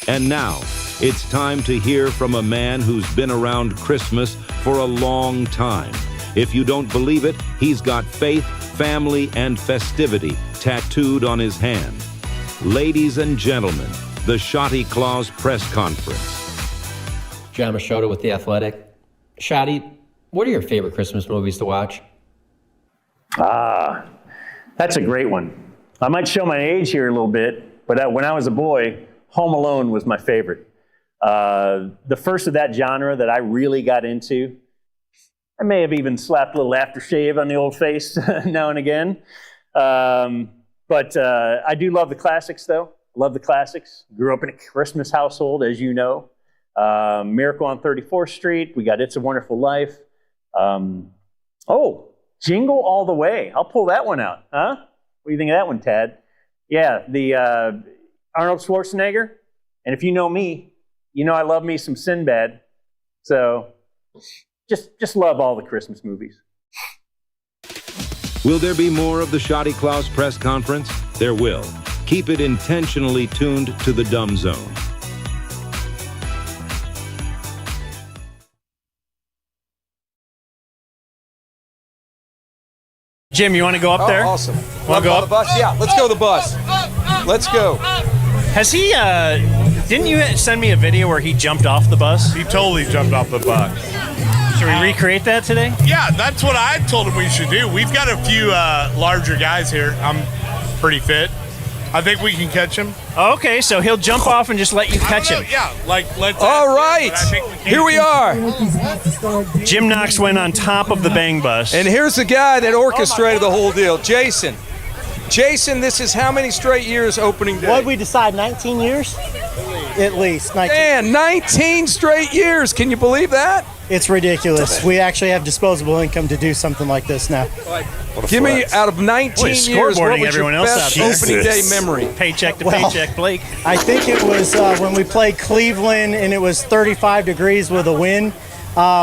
S17: And now, it's time to hear from a man who's been around Christmas for a long time. If you don't believe it, he's got faith, family, and festivity tattooed on his hand. Ladies and gentlemen, the Shotty Claus Press Conference.
S9: John Machota with The Athletic. Shotty, what are your favorite Christmas movies to watch?
S22: That's a great one. I might show my age here a little bit, but when I was a boy, Home Alone was my favorite. The first of that genre that I really got into. I may have even slapped a little aftershave on the old face now and again. But I do love the classics, though. Love the classics. Grew up in a Christmas household, as you know. Miracle on 34th Street. We got It's a Wonderful Life. Jingle All the Way. I'll pull that one out. Huh? What do you think of that one, Tad? Yeah, the Arnold Schwarzenegger. And if you know me, you know I love me some Sinbad. So just love all the Christmas movies.
S17: Will there be more of the Shotty Claus Press Conference? There will. Keep it intentionally tuned to the Dumb Zone.
S1: Jim, you want to go up there?
S11: Awesome.
S1: Want to go up?
S11: The bus? Yeah, let's go the bus. Let's go.
S1: Has he, didn't you send me a video where he jumped off the bus?
S15: He totally jumped off the bus.
S1: Should we recreate that today?
S15: Yeah, that's what I told him we should do. We've got a few larger guys here. I'm pretty fit. I think we can catch him.
S1: Okay, so he'll jump off and just let you catch him.
S15: Yeah, let's.
S11: All right, here we are.
S1: Jim Knox went on top of the bang bus.
S11: And here's the guy that orchestrated the whole deal, Jason. Jason, this is how many straight years opening day?
S24: What did we decide, 19 years? At least. 19.
S11: Man, 19 straight years. Can you believe that?
S24: It's ridiculous. We actually have disposable income to do something like this now.
S11: Give me, out of 19 years, what was your best opening day memory?
S1: Paycheck to paycheck, Blake.
S24: I think it was when we played Cleveland and it was 35 degrees with a wind.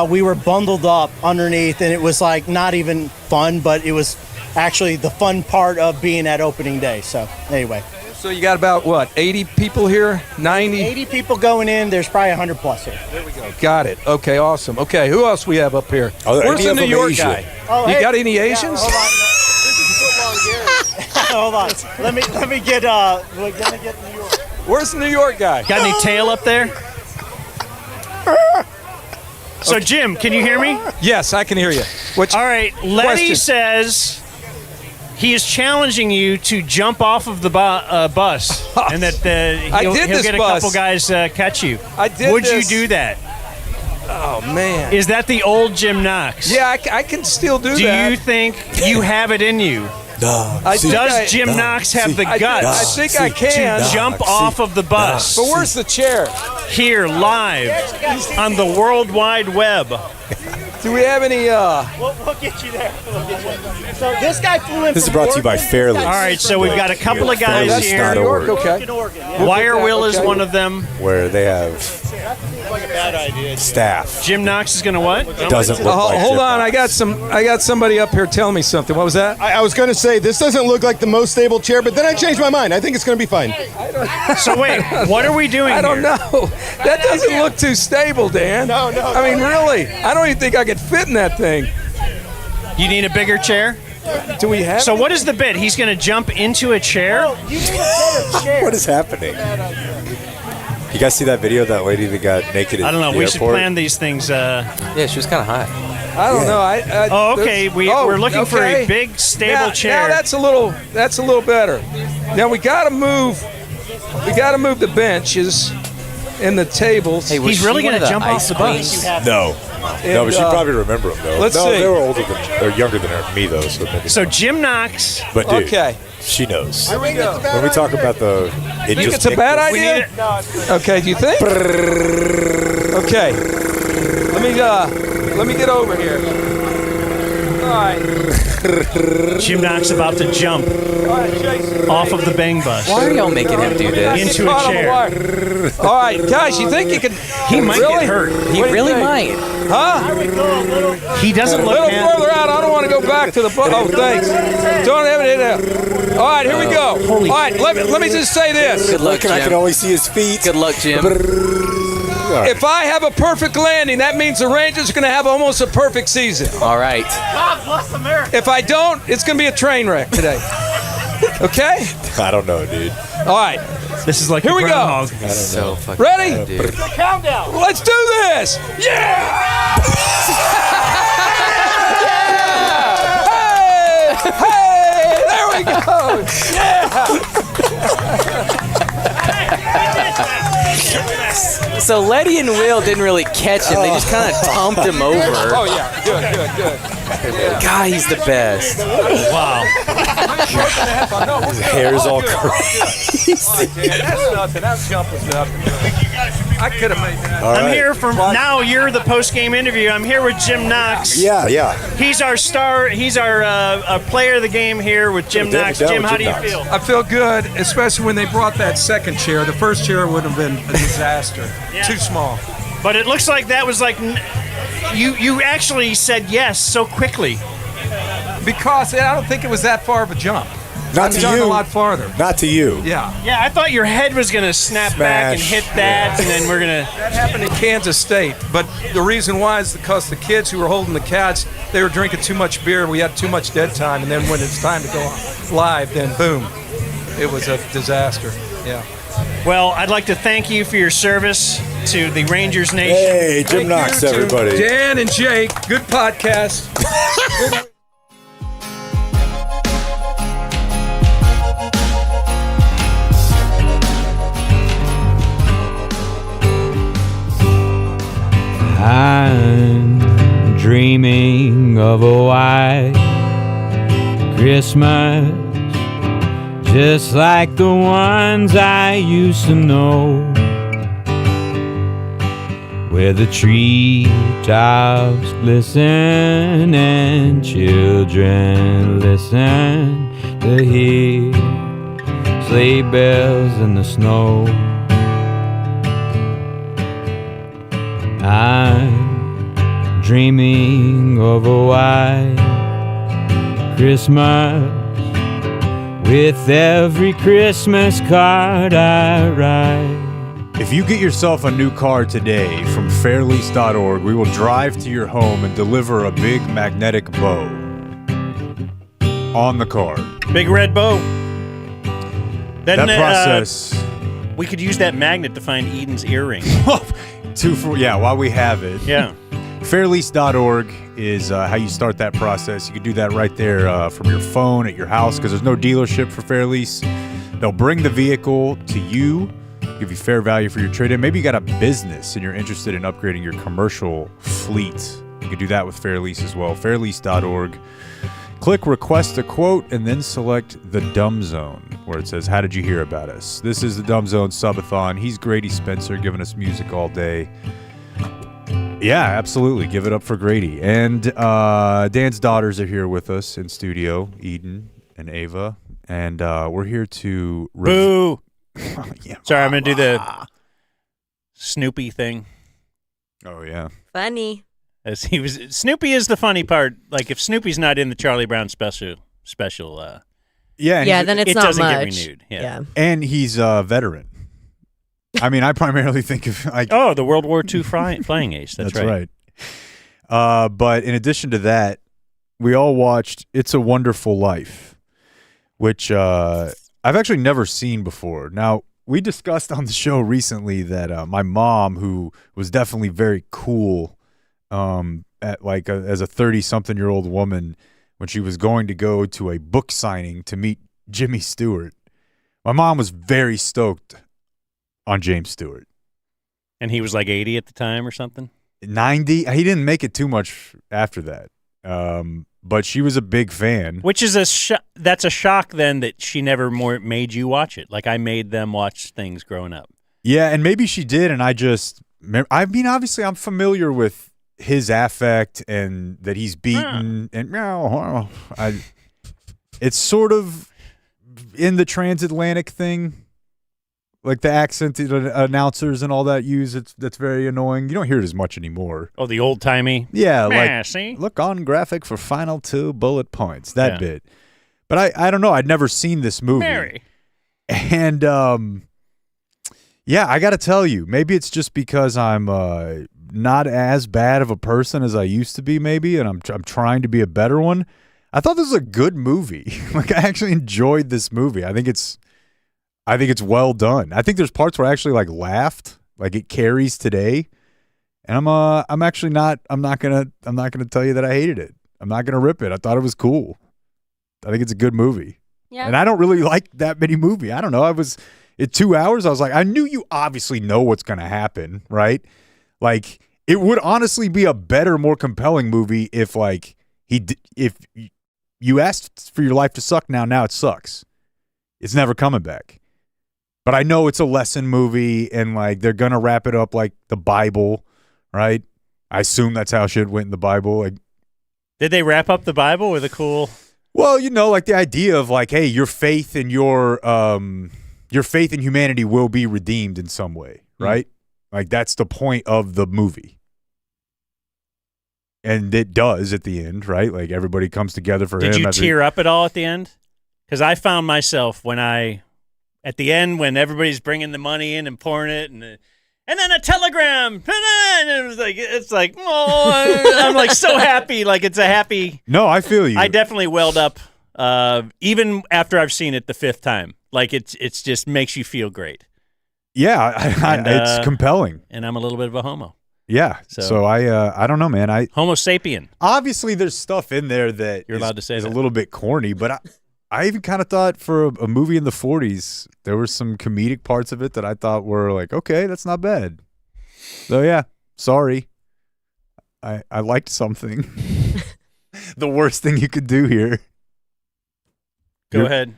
S24: we were bundled up underneath, and it was like not even fun, but it was actually the fun part of being at opening day. So anyway.
S11: So you got about, what, 80 people here? 90?
S24: 80 people going in. There's probably 100 plus here.
S11: There we go. Got it. Okay, awesome. Okay, who else we have up here?
S24: Are there
S11: Where's
S24: any
S11: the
S24: of
S11: New
S24: them
S11: York
S24: Asian?
S11: guy?
S24: Oh,
S11: You
S24: hey.
S11: got any
S24: Yeah,
S11: Asians?
S24: hold on. Hold on. Let me get we're gonna get New York.
S11: Where's the New York guy?
S22: Got any tail up there? So, Jim, can you hear me?
S11: Yes, I can hear you.
S22: All right, Letty
S11: question?
S22: says he is challenging you to jump off of the bus, and that he'll
S11: this
S22: get a
S11: bus.
S22: couple guys catch you.
S11: I did
S22: Would
S11: this.
S22: you do that?
S11: Oh, man.
S22: Is that the old Jim Knox?
S11: Yeah, I can still do
S22: Do
S11: that.
S22: you think you have it in you? Does Jim Knox have the guts?
S11: I think I can.
S22: To jump off of the bus.
S11: But where's the chair?
S22: Here, live on the World Wide Web.
S11: Do we have any?
S24: We'll get you there. So this guy flew in.
S2: This is
S24: from
S2: brought to you by
S24: Oregon.
S2: Fairly.
S22: All right, so we've got a couple of guys
S2: Fairly's
S22: here.
S2: not Oregon.
S11: Okay.
S22: Wire Will is one of them.
S2: Where they have
S24: Like a bad idea.
S2: staff.
S22: Jim Knox is going to what?
S2: Doesn't look like
S11: Hold
S2: Jim
S11: on, I got somebody up here telling me something. What was that?
S6: I was going to say, this doesn't look like the most stable chair, but then I changed my mind. I think it's going to be fine.
S22: So wait, what are we doing
S11: I don't
S22: here?
S11: know. That doesn't look too stable, Dan.
S6: No.
S11: I mean, really, I don't even think I could fit in that thing.
S22: You need a bigger chair?
S11: Do we have?
S22: So what is the bit? He's going to jump into a chair?
S24: You need a better chair.
S2: What is happening? You guys see that video of that lady that got naked at
S22: I don't know.
S2: the
S22: We
S2: airport?
S22: should plan these things.
S12: Yeah, she was kind of hot.
S11: I don't know.
S22: Oh, okay. We're looking for a big, stable chair.
S11: Now that's a little better. Now we got to move. We got to move the benches and the tables.
S12: Hey, was
S22: He's
S12: she
S22: really
S12: one
S22: going
S12: of
S22: to jump off
S12: ice
S22: the
S12: queens?
S22: bus.
S2: No, but she'd probably remember them though.
S11: Let's
S2: no,
S11: see.
S2: they were older than, or younger than her, me though. So, maybe
S22: So
S2: not.
S22: Jim Knox.
S2: But dude,
S11: Okay.
S2: she knows.
S11: Here we go.
S2: When we talk about the, it
S11: Think
S2: just
S11: it's a bad
S22: We
S11: idea?
S22: need it.
S11: Okay, do you think? Okay. Let me get over here. All right.
S22: Jim Knox about to jump
S11: All right, Jason.
S22: off of the bang bus.
S12: Why are y'all making him do this?
S22: Into
S11: Caught
S22: a
S11: on the
S22: chair.
S11: wire. All right, guys, you think you can?
S22: He might
S11: really?
S22: get hurt.
S12: He
S11: What do you
S12: really
S11: think?
S12: might.
S11: Huh?
S22: He doesn't
S11: A
S22: look
S11: little
S22: mad.
S11: further out. I don't want to go back to the boat. Oh, thanks. Don't have it in there. All right, here we go. All right, let me just say this.
S12: Good luck,
S2: Look, I can
S12: Jim.
S2: only see his feet.
S12: Good luck, Jim.
S11: If I have a perfect landing, that means the Rangers are going to have almost a perfect season.
S12: All right.
S24: God bless America.
S11: If I don't, it's going to be a train wreck today. Okay?
S2: I don't know, dude.
S11: All right.
S22: This is like
S11: Here
S22: a
S11: we go.
S22: groundhog.
S2: I don't
S12: So
S2: know.
S12: fucking
S11: Ready?
S12: bad, dude.
S24: Countdown.
S11: Let's do this. Yeah! Yeah! Hey! There we go.
S12: So Letty and Will didn't really catch him. They just kind of thumped him over.
S11: Oh, yeah. Good.
S12: God, he's the best.
S22: Wow.
S2: His hair's all crazy.
S11: That's nothing. That jump was nothing. I could have made that.
S2: All
S22: I'm
S2: right.
S22: here from now. You're the post-game interview. I'm here with Jim Knox.
S2: Yeah.
S22: He's our star. He's our player of the game here with Jim
S2: Damn,
S22: Knox.
S2: down
S22: Jim,
S2: with
S22: how do
S2: Jim
S22: you
S2: Knox.
S22: feel?
S11: I feel good, especially when they brought that second chair. The first chair would have been a disaster.
S22: Yeah.
S11: Too small.
S22: But it looks like that was like you actually said yes so quickly.
S11: Because I don't think it was that far of a jump.
S2: Not
S11: I've
S2: to
S11: done
S2: you.
S11: a lot farther.
S2: Not to you.
S11: Yeah.
S22: Yeah, I thought your head was gonna snap back and
S2: Smash.
S22: hit that, and then we're gonna.
S11: That happened in Kansas State, but the reason why is because the kids who were holding the cats, they were drinking too much beer. We had too much dead time, and then when it's time to go live, then boom, it was a disaster. Yeah.
S22: Well, I'd like to thank you for your service to the Rangers Nation.
S2: Hey, Jim
S11: Thank
S2: Knox,
S11: you to
S2: everybody.
S11: Dan and Jake, good podcast.
S5: I'm dreaming of a white Christmas, just like the ones I used to know, where the treetops glisten and children listen to hear sleigh bells in the snow. I'm dreaming of a white Christmas with every Christmas card I write.
S2: If you get yourself a new car today from fairlease.org, we will drive to your home and deliver a big magnetic bow on the car.
S1: Big red bow.
S2: That process.
S1: We could use that magnet to find Eden's earring.
S2: While we have it.
S1: Yeah.
S2: Fairlease.org is how you start that process. You can do that right there from your phone at your house because there's no dealership for Fairlease. They'll bring the vehicle to you, give you fair value for your trade-in. Maybe you got a business and you're interested in upgrading your commercial fleet. You can do that with Fairlease as well. Fairlease.org. Click Request a Quote and then select the Dumb Zone where it says, how did you hear about us? This is the Dumb Zone Subathon. He's Grady Spencer giving us music all day. Yeah, absolutely. Give it up for Grady. And Dan's daughters are here with us in studio, Eden and Ava. And we're here to...
S1: Boo!
S2: Yeah.
S1: Sorry, I'm going to do the Snoopy thing.
S2: Oh, yeah.
S7: Funny.
S1: As Snoopy is the funny part. Like, if Snoopy's not in the Charlie Brown special,
S7: then it's
S1: it
S7: not
S1: doesn't
S7: much.
S1: get renewed. Yeah.
S2: And he's a veteran. I mean, I primarily think of
S1: the World War II flying ace. That's
S2: right. But in addition to that, we all watched It's a Wonderful Life, which I've actually never seen before. Now, we discussed on the show recently that my mom, who was definitely very cool as a 30-something-year-old woman, when she was going to go to a book signing to meet Jimmy Stewart, my mom was very stoked on James Stewart.
S1: And he was like 80 at the time or something?
S2: 90. He didn't make it too much after that. But she was a big fan.
S1: Which is that's a shock then that she never more made you watch it. Like I made them watch things growing up.
S2: Yeah, and maybe she did, and obviously I'm familiar with his affect and that he's beaten and it's sort of in the transatlantic thing. Like the accented announcers and all that that's very annoying. You don't hear it as much anymore.
S1: Oh, the old-timey?
S2: Yeah,
S1: see?
S2: Look on graphic for final 2 bullet points. That bit. But I don't know. I'd never seen this movie.
S1: Mary.
S2: And, I got to tell you, maybe it's just because I'm not as bad of a person as I used to be, maybe, and I'm trying to be a better one. I thought this was a good movie. Like, I actually enjoyed this movie. I think it's well done. I think there's parts where I actually laughed, like it carries today. And I'm actually not gonna tell you that I hated it. I'm not gonna rip it. I thought it was cool. I think it's a good movie.
S4: Yeah.
S2: And I don't really like that many movies. I don't know. In 2 hours, I was like, I knew you obviously know what's gonna happen, right? Like it would honestly be a better, more compelling movie if if you asked for your life to suck now it sucks. It's never coming back. But I know it's a lesson movie, and they're gonna wrap it up like the Bible, right? I assume that's how shit went in the Bible.
S1: Did they wrap up the Bible with a cool?
S2: Well, the idea of hey, your faith in your faith in humanity will be redeemed in some way, right? Like that's the point of the movie, and it does at the end, right? Like everybody comes together for him.
S1: Did you tear up at all at the end? Because I found myself at the end when everybody's bringing the money in and pouring it, and then a telegram, and it's like, oh, I'm so happy, it's a happy.
S2: No, I feel you.
S1: I definitely welled up, even after I've seen it the 5th time. It's just makes you feel great.
S2: Yeah, it's compelling,
S1: and I'm a little bit of a homo.
S2: Yeah, so I don't know, man.
S1: Homo sapien.
S2: Obviously, there's stuff in there that
S1: you're allowed to say
S2: is a little bit corny, but I even kind of thought for a movie in the 40s, there were some comedic parts of it that I thought were okay, that's not bad. So yeah, sorry. I liked something. The worst thing you could do here.
S1: Go ahead.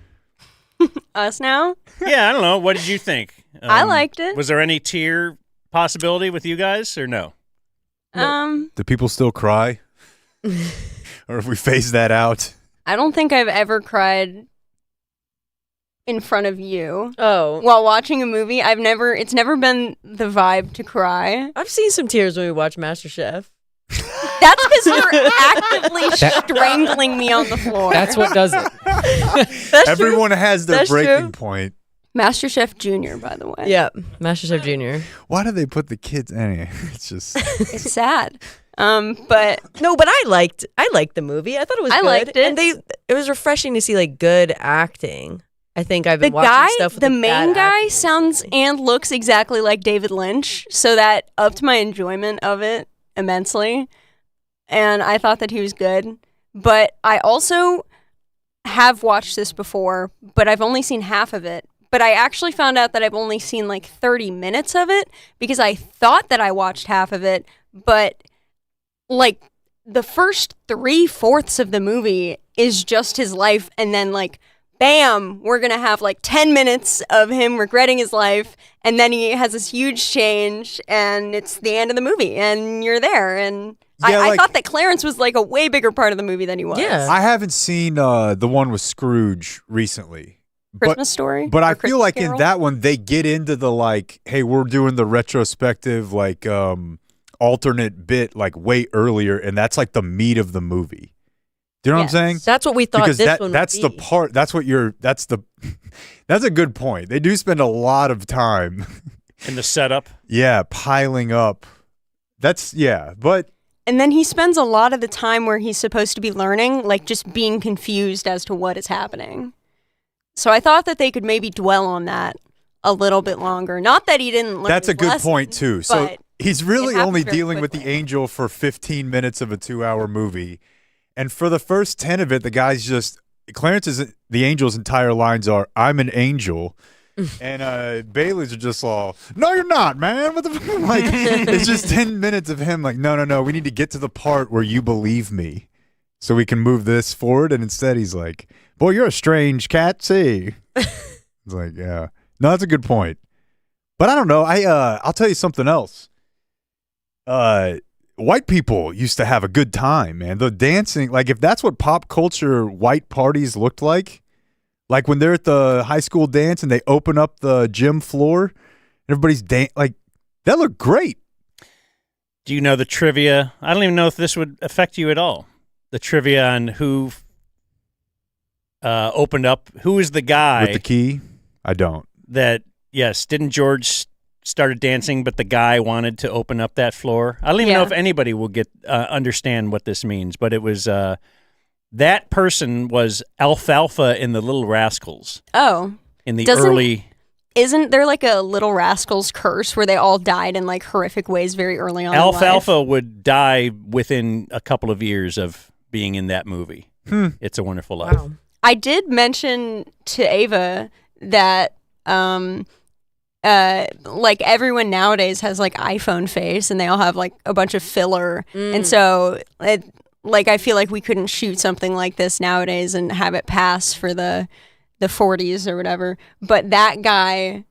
S4: Us now?
S1: Yeah, I don't know. What did you think?
S4: I liked it.
S1: Was there any tear possibility with you guys or no?
S2: Do people still cry? Or if we phase that out?
S4: I don't think I've ever cried in front of you.
S7: Oh.
S4: While watching a movie. It's never been the vibe to cry.
S7: I've seen some tears when we watch MasterChef.
S4: That's because you're actively strangling me on the floor.
S3: That's what does it.
S2: Everyone has their breaking point.
S4: MasterChef Junior, by the way.
S7: Yeah, MasterChef Junior.
S2: Why do they put the kids anyway? It's just
S4: It's sad. But
S7: I liked the movie. I thought it was good.
S4: liked it.
S7: And it was refreshing to see like good acting. I think I've been
S4: the
S7: watching
S4: guy,
S7: stuff with
S4: the
S7: like,
S4: main
S7: bad
S4: guy
S7: acting.
S4: sounds and looks exactly like David Lynch, so that upped my enjoyment of it immensely. And I thought that he was good. But I also have watched this before, but I've only seen half of it. But I actually found out that I've only seen like 30 minutes of it because I thought that I watched half of it, but like the first 3/4 of the movie is just his life, and then like bam, we're gonna have like 10 minutes of him regretting his life, and then he has this huge change, and it's the end of the movie, and you're there. And I thought that Clarence was like a way bigger part of the movie than he was.
S7: Yeah.
S2: I haven't seen the one with Scrooge recently.
S4: Christmas Story?
S2: But I
S4: Or
S2: feel
S4: Christmas
S2: like
S4: Carol?
S2: in that one they get into the like, hey, we're doing the retrospective like alternate bit like way earlier, and that's like the meat of the movie. Do you know what I'm saying?
S7: That's what we thought
S2: because
S7: this one would
S2: that's the
S7: be.
S2: part. That's what you're. That's a good point. They do spend a lot of time
S1: in the setup.
S2: Yeah, piling up. But
S4: And then he spends a lot of the time where he's supposed to be learning, like just being confused as to what is happening. So I thought that they could maybe dwell on that a little bit longer. Not that he didn't learn
S2: that's a
S4: his
S2: good
S4: lesson,
S2: point too. So
S4: but
S2: he's really
S4: it happens
S2: only
S4: very
S2: dealing with the angel for 15 minutes of a 2-hour movie. And for the first 10 of it, the guy's just the angel's entire lines are, "I'm an angel." And Bailey's are just all, "No, you're not, man." What the fuck? Like, it's just 10 minutes of him like, no, we need to get to the part where you believe me so we can move this forward. And instead he's like, "Boy, you're a strange cat, see." It's like, yeah. No, that's a good point. But I don't know. I'll tell you something else. White people used to have a good time, man. The dancing, like if that's what pop culture white parties looked like when they're at the high school dance and they open up the gym floor, everybody's like that looked great.
S1: Do you know the trivia? I don't even know if this would affect you at all. The trivia on who opened up, who is the guy
S2: with the key? I don't.
S1: That, yes, didn't George started dancing, but the guy wanted to open up that floor? I don't even know if anybody will understand what this means, but it was that person was Alfalfa in the Little Rascals.
S4: Oh.
S1: In the early...
S4: Isn't there like a Little Rascals curse where they all died in like horrific ways very early on in life?
S1: Alfalfa would die within a couple of years of being in that movie. It's a Wonderful Life.
S4: Wow. I did mention to Ava that like everyone nowadays has like iPhone face and they all have like a bunch of filler. And so I feel like we couldn't shoot something like this nowadays and have it pass for the 40s or whatever. But that guy,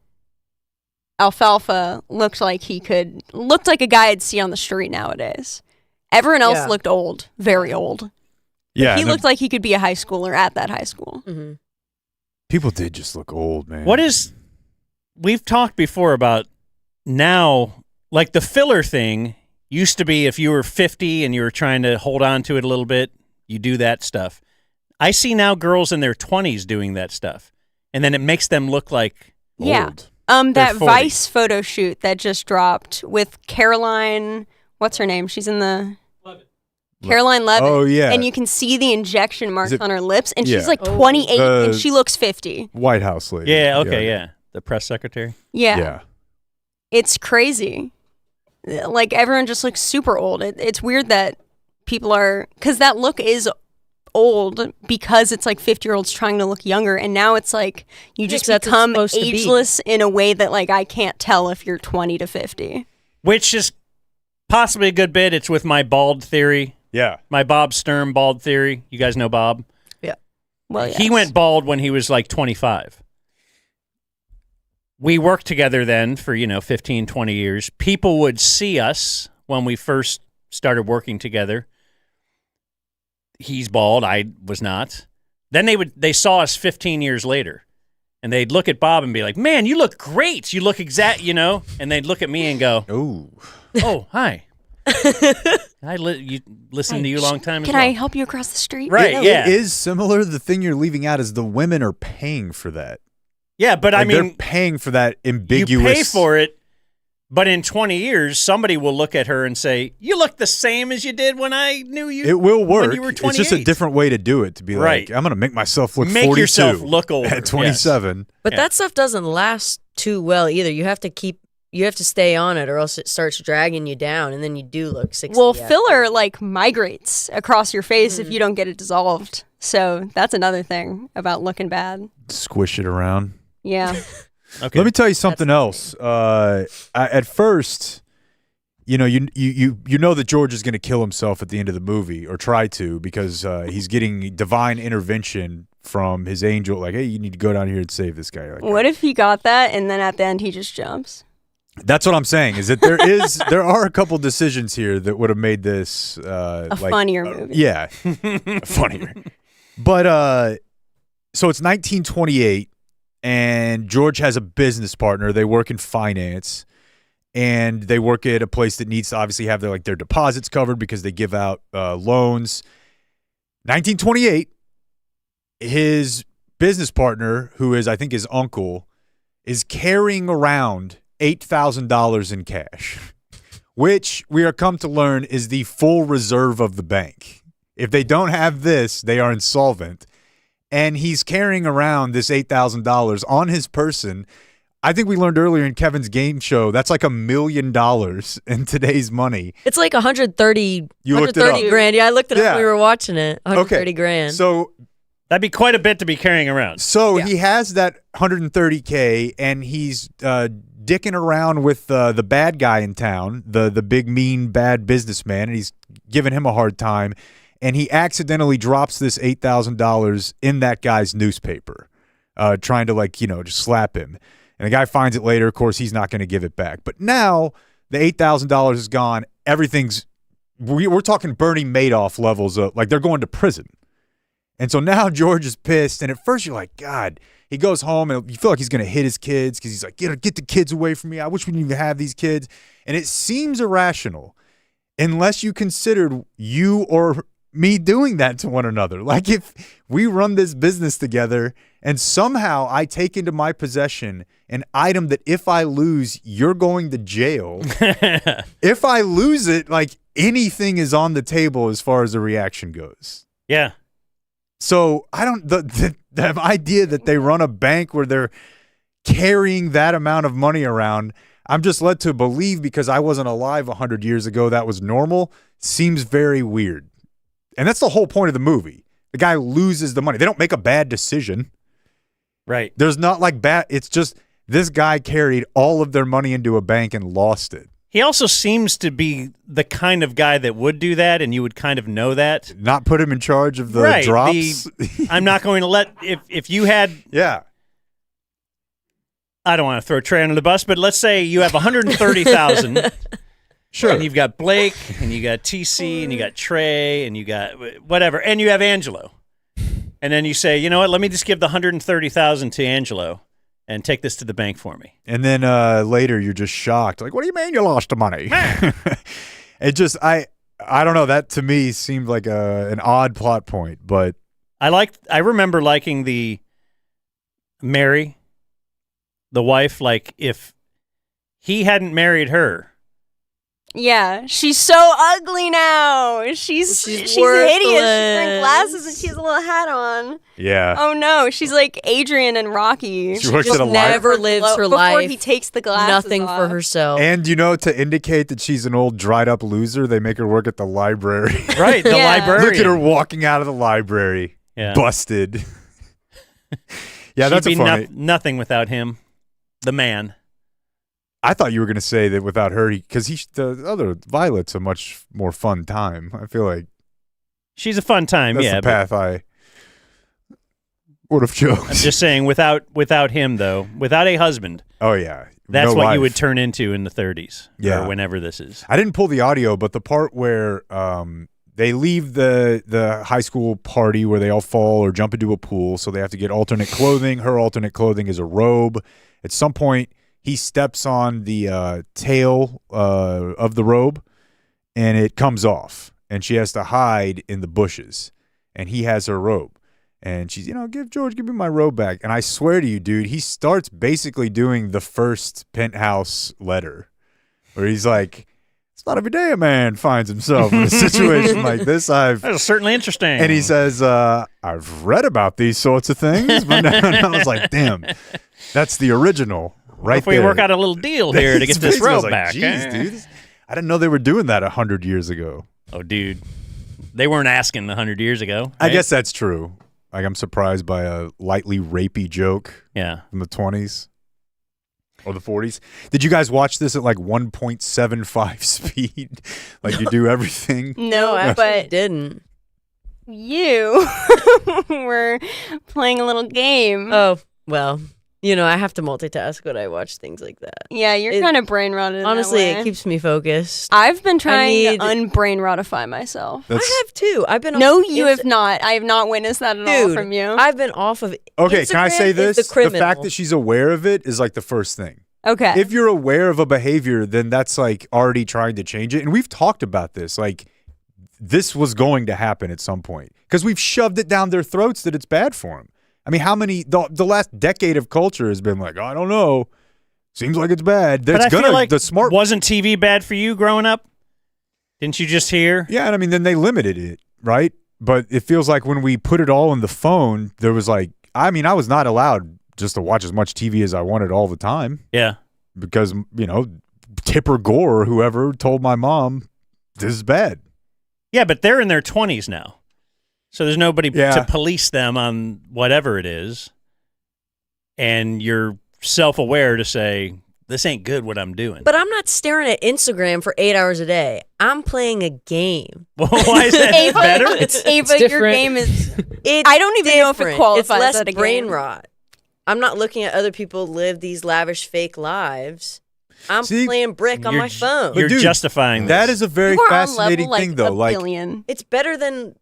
S4: Alfalfa, looked like a guy I'd see on the street nowadays. Everyone else looked old, very old.
S2: Yeah,
S4: he looked like he could be a high schooler at that high school.
S7: Mm-hmm.
S2: People did just look old, man.
S1: We've talked before about now, like the filler thing used to be if you were 50 and you were trying to hold on to it a little bit, you do that stuff. I see now girls in their 20s doing that stuff, and then it makes them look like old.
S4: That
S1: 40.
S4: Vice photo shoot that just dropped with Caroline, what's her name? She's in the... Caroline Levitt.
S2: Oh, yeah.
S4: And you can see the injection marks on her lips, and she's
S2: Yeah.
S4: like 28, and she looks 50.
S2: White House lady.
S1: Yeah, okay, yeah. The press secretary.
S4: Yeah. It's crazy. Like, everyone just looks super old. It's weird that people are... Because that look is old because it's like 50-year-olds trying to look younger, and now it's like you just become ageless in a way that like I can't tell if you're 20 to 50.
S1: Which is possibly a good bit. It's with my bald theory.
S2: Yeah.
S1: My Bob Sturm bald theory. You guys know Bob?
S7: Yeah.
S4: Well,
S1: He went bald when he was like 25. We worked together then for, 15, 20 years. People would see us when we first started working together. He's bald. I was not. Then they saw us 15 years later, and they'd look at Bob and be like, "Man, you look great. You look exact, And they'd look at me and go, "Oh, hi." You listened to you a long time.
S4: Can I help you across the street?
S1: Right? Yeah.
S2: It is similar. The thing you're leaving out is the women are paying for that.
S1: Yeah, but
S2: Like,
S1: I mean,
S2: they're paying for that ambiguous.
S1: You pay for it. But in 20 years, somebody will look at her and say, "You look the same as you did when I knew you."
S2: It will work.
S1: When you were 28.
S2: It's just a different way to do it. To be
S1: Right.
S2: like, I'm going to make myself look
S10: Make
S2: 42
S1: yourself look older,
S2: at 27.
S7: But that stuff doesn't last too well either. You have to stay on it, or else it starts dragging you down, and then you do look 60.
S4: Well, filler like migrates across your face if you don't get it dissolved. So that's another thing about looking bad.
S2: Squish it around.
S4: Yeah.
S2: Okay. Let me tell you something else. At first, you know that George is going to kill himself at the end of the movie, or try to, because he's getting divine intervention from his angel. Like, hey, you need to go down here and save this guy. Like,
S4: What if he got that and then at the end he just jumps?
S2: that's what I'm saying. Is that there are a couple decisions here that would have made this
S4: A funnier movie.
S2: Yeah, funnier. But so it's 1928. And George has a business partner. They work in finance, and they work at a place that needs to obviously have their deposits covered because they give out loans. 1928, his business partner, who is I think his uncle, is carrying around $8,000 in cash, which we are come to learn is the full reserve of the bank. If they don't have this, they are insolvent. And he's carrying around this $8,000 on his person. I think we learned earlier in Kevin's game show, that's like $1 million in today's money.
S7: It's like 130 grand. Yeah, I looked it up when we were watching it. 130 grand.
S2: So
S1: that'd be quite a bit to be carrying around.
S2: So he has that $130K, and he's dicking around with the bad guy in town, the big, mean, bad businessman, and he's giving him a hard time. And he accidentally drops this $8,000 in that guy's newspaper, trying to just slap him. And the guy finds it later. Of course, he's not going to give it back. But now the $8,000 is gone. Everything's we're talking Bernie Madoff levels of they're going to prison. And so now George is pissed. And at first you're like, God. He goes home and you feel like he's going to hit his kids because he's like, get the kids away from me. I wish we didn't even have these kids. And it seems irrational unless you considered you or me doing that to one another. Like, if we run this business together and somehow I take into my possession an item that if I lose, you're going to jail. If I lose it, anything is on the table as far as the reaction goes.
S1: Yeah.
S2: So I don't, the idea that they run a bank where they're carrying that amount of money around, I'm just led to believe, because I wasn't alive 100 years ago, that was normal, seems very weird. And that's the whole point of the movie. The guy loses the money. They don't make a bad decision.
S1: Right.
S2: There's not bad. It's just this guy carried all of their money into a bank and lost it.
S1: He also seems to be the kind of guy that would do that, and you would kind of know that.
S2: Not put him in charge of the drops.
S1: I'm not going to let if you had.
S2: Yeah.
S1: I don't want to throw Trey under the bus, but let's say you have 130,000.
S2: Sure.
S1: And you've got Blake, and you got TC, and you got Trey, and you got whatever, and you have Angelo. And then you say, you know what, let me just give the 130,000 to Angelo and take this to the bank for me.
S2: And then later you're just shocked. Like, what do you mean you lost the money? It just, I don't know. That to me seemed like an odd plot point, but.
S1: I remember liking the Mary, the wife, if he hadn't married her.
S4: Yeah, she's so ugly now. She's hideous. She's wearing glasses and she has a little hat on.
S2: Yeah.
S4: Oh no, she's like Adrian and Rocky.
S2: She works at a
S7: never lives her life
S4: before he takes the glasses
S7: nothing
S4: off.
S7: for herself.
S2: And to indicate that she's an old dried up loser, they make her work at the library.
S1: Right, the librarian.
S2: Look at her walking out of the library, busted. Yeah, that's
S1: She'd be
S2: funny.
S1: Nothing without him, the man.
S2: I thought you were going to say that without her, because the other Violet's a much more fun time. I feel like
S1: she's a fun time.
S2: That's the path I would have chosen.
S1: I'm just saying, without him though, without a husband.
S2: Oh yeah,
S1: that's
S2: no
S1: what
S2: life.
S1: you would turn into in the 30s.
S2: Yeah,
S1: or whenever this is.
S2: I didn't pull the audio, but the part where they leave the high school party where they all fall or jump into a pool, so they have to get alternate clothing. Her alternate clothing is a robe. At some point, he steps on the tail of the robe, and it comes off, and she has to hide in the bushes, and he has her robe. And she's, give me my robe back. And I swear to you, dude, he starts basically doing the first Penthouse letter where he's like, it's not every day a man finds himself in a situation like this.
S1: That's certainly interesting.
S2: And he says, I've read about these sorts of things. But I was like, damn, that's the original right there.
S1: If we work out a little deal here to get this robe back.
S2: Jeez, dude. I didn't know they were doing that 100 years ago.
S1: Oh, dude. They weren't asking 100 years ago. Right?
S2: I guess that's true. Like, I'm surprised by a lightly rapey joke from the 20s or the 40s. Did you guys watch this at like 1.75 speed? Like you do everything?
S7: No, I actually didn't.
S4: You were playing a little game.
S7: Oh, well, I have to multitask when I watch things like that.
S4: Yeah, you're kind of brain rotted.
S7: Honestly,
S4: that way.
S7: It keeps me focused.
S4: I've been trying to unbrain rotify myself.
S7: I have too. I've been.
S4: No, you have not. I have not witnessed that at all from you.
S7: I've been off of.
S2: Okay,
S7: Instagram
S2: can I say this?
S7: The
S2: fact that she's aware of it is like the first thing.
S4: Okay.
S2: If you're aware of a behavior, then that's like already trying to change it. And we've talked about this. Like, this was going to happen at some point because we've shoved it down their throats that it's bad for them. I mean, how many the last decade of culture has been like, I don't know, seems like it's bad.
S1: But I feel like wasn't TV bad for you growing up? Didn't you just hear?
S2: Yeah, and I mean, then they limited it, right? But it feels like when we put it all in the phone, there was like, I mean, I was not allowed just to watch as much TV as I wanted all the time.
S1: Yeah,
S2: because Tepper Gore or whoever told my mom this is bad.
S1: Yeah, but they're in their 20s now. So there's nobody to police them on whatever it is. And you're self-aware to say, this ain't good what I'm doing.
S7: But I'm not staring at Instagram for 8 hours a day. I'm playing a game.
S1: Well, why is that
S4: Ava,
S1: better?
S4: Ava, your game is... I don't even know if it qualifies
S7: It's less
S4: as a
S7: brain
S4: game.
S7: rot. I'm not looking at other people live these lavish fake lives. I'm playing brick on my phone.
S1: You're justifying this.
S2: That is a very
S4: You are on
S2: fascinating
S4: level,
S2: thing, though.
S4: a billion.
S7: It's better than...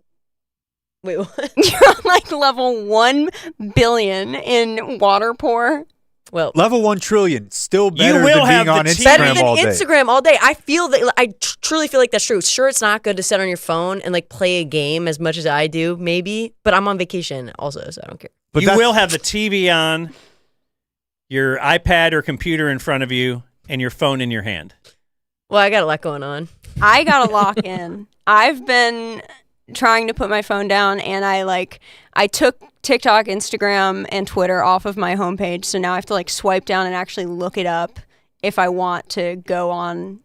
S7: Wait, what?
S4: You're on like level 1 billion in water pour.
S7: Well,
S2: level 1 trillion, still better
S1: will
S2: than
S1: have
S2: being on
S1: the
S2: Instagram all day.
S7: Instagram all day. I feel that I truly feel like that's true. Sure, it's not good to sit on your phone and like play a game as much as I do, maybe. But I'm on vacation also, so I don't care.
S1: But you will have the TV on, your iPad or computer in front of you, and your phone in your hand.
S7: Well, I got a lot going on.
S4: I got to lock in. I've been trying to put my phone down, and I took TikTok, Instagram, and Twitter off of my homepage, so now I have to like swipe down and actually look it up if I want to go on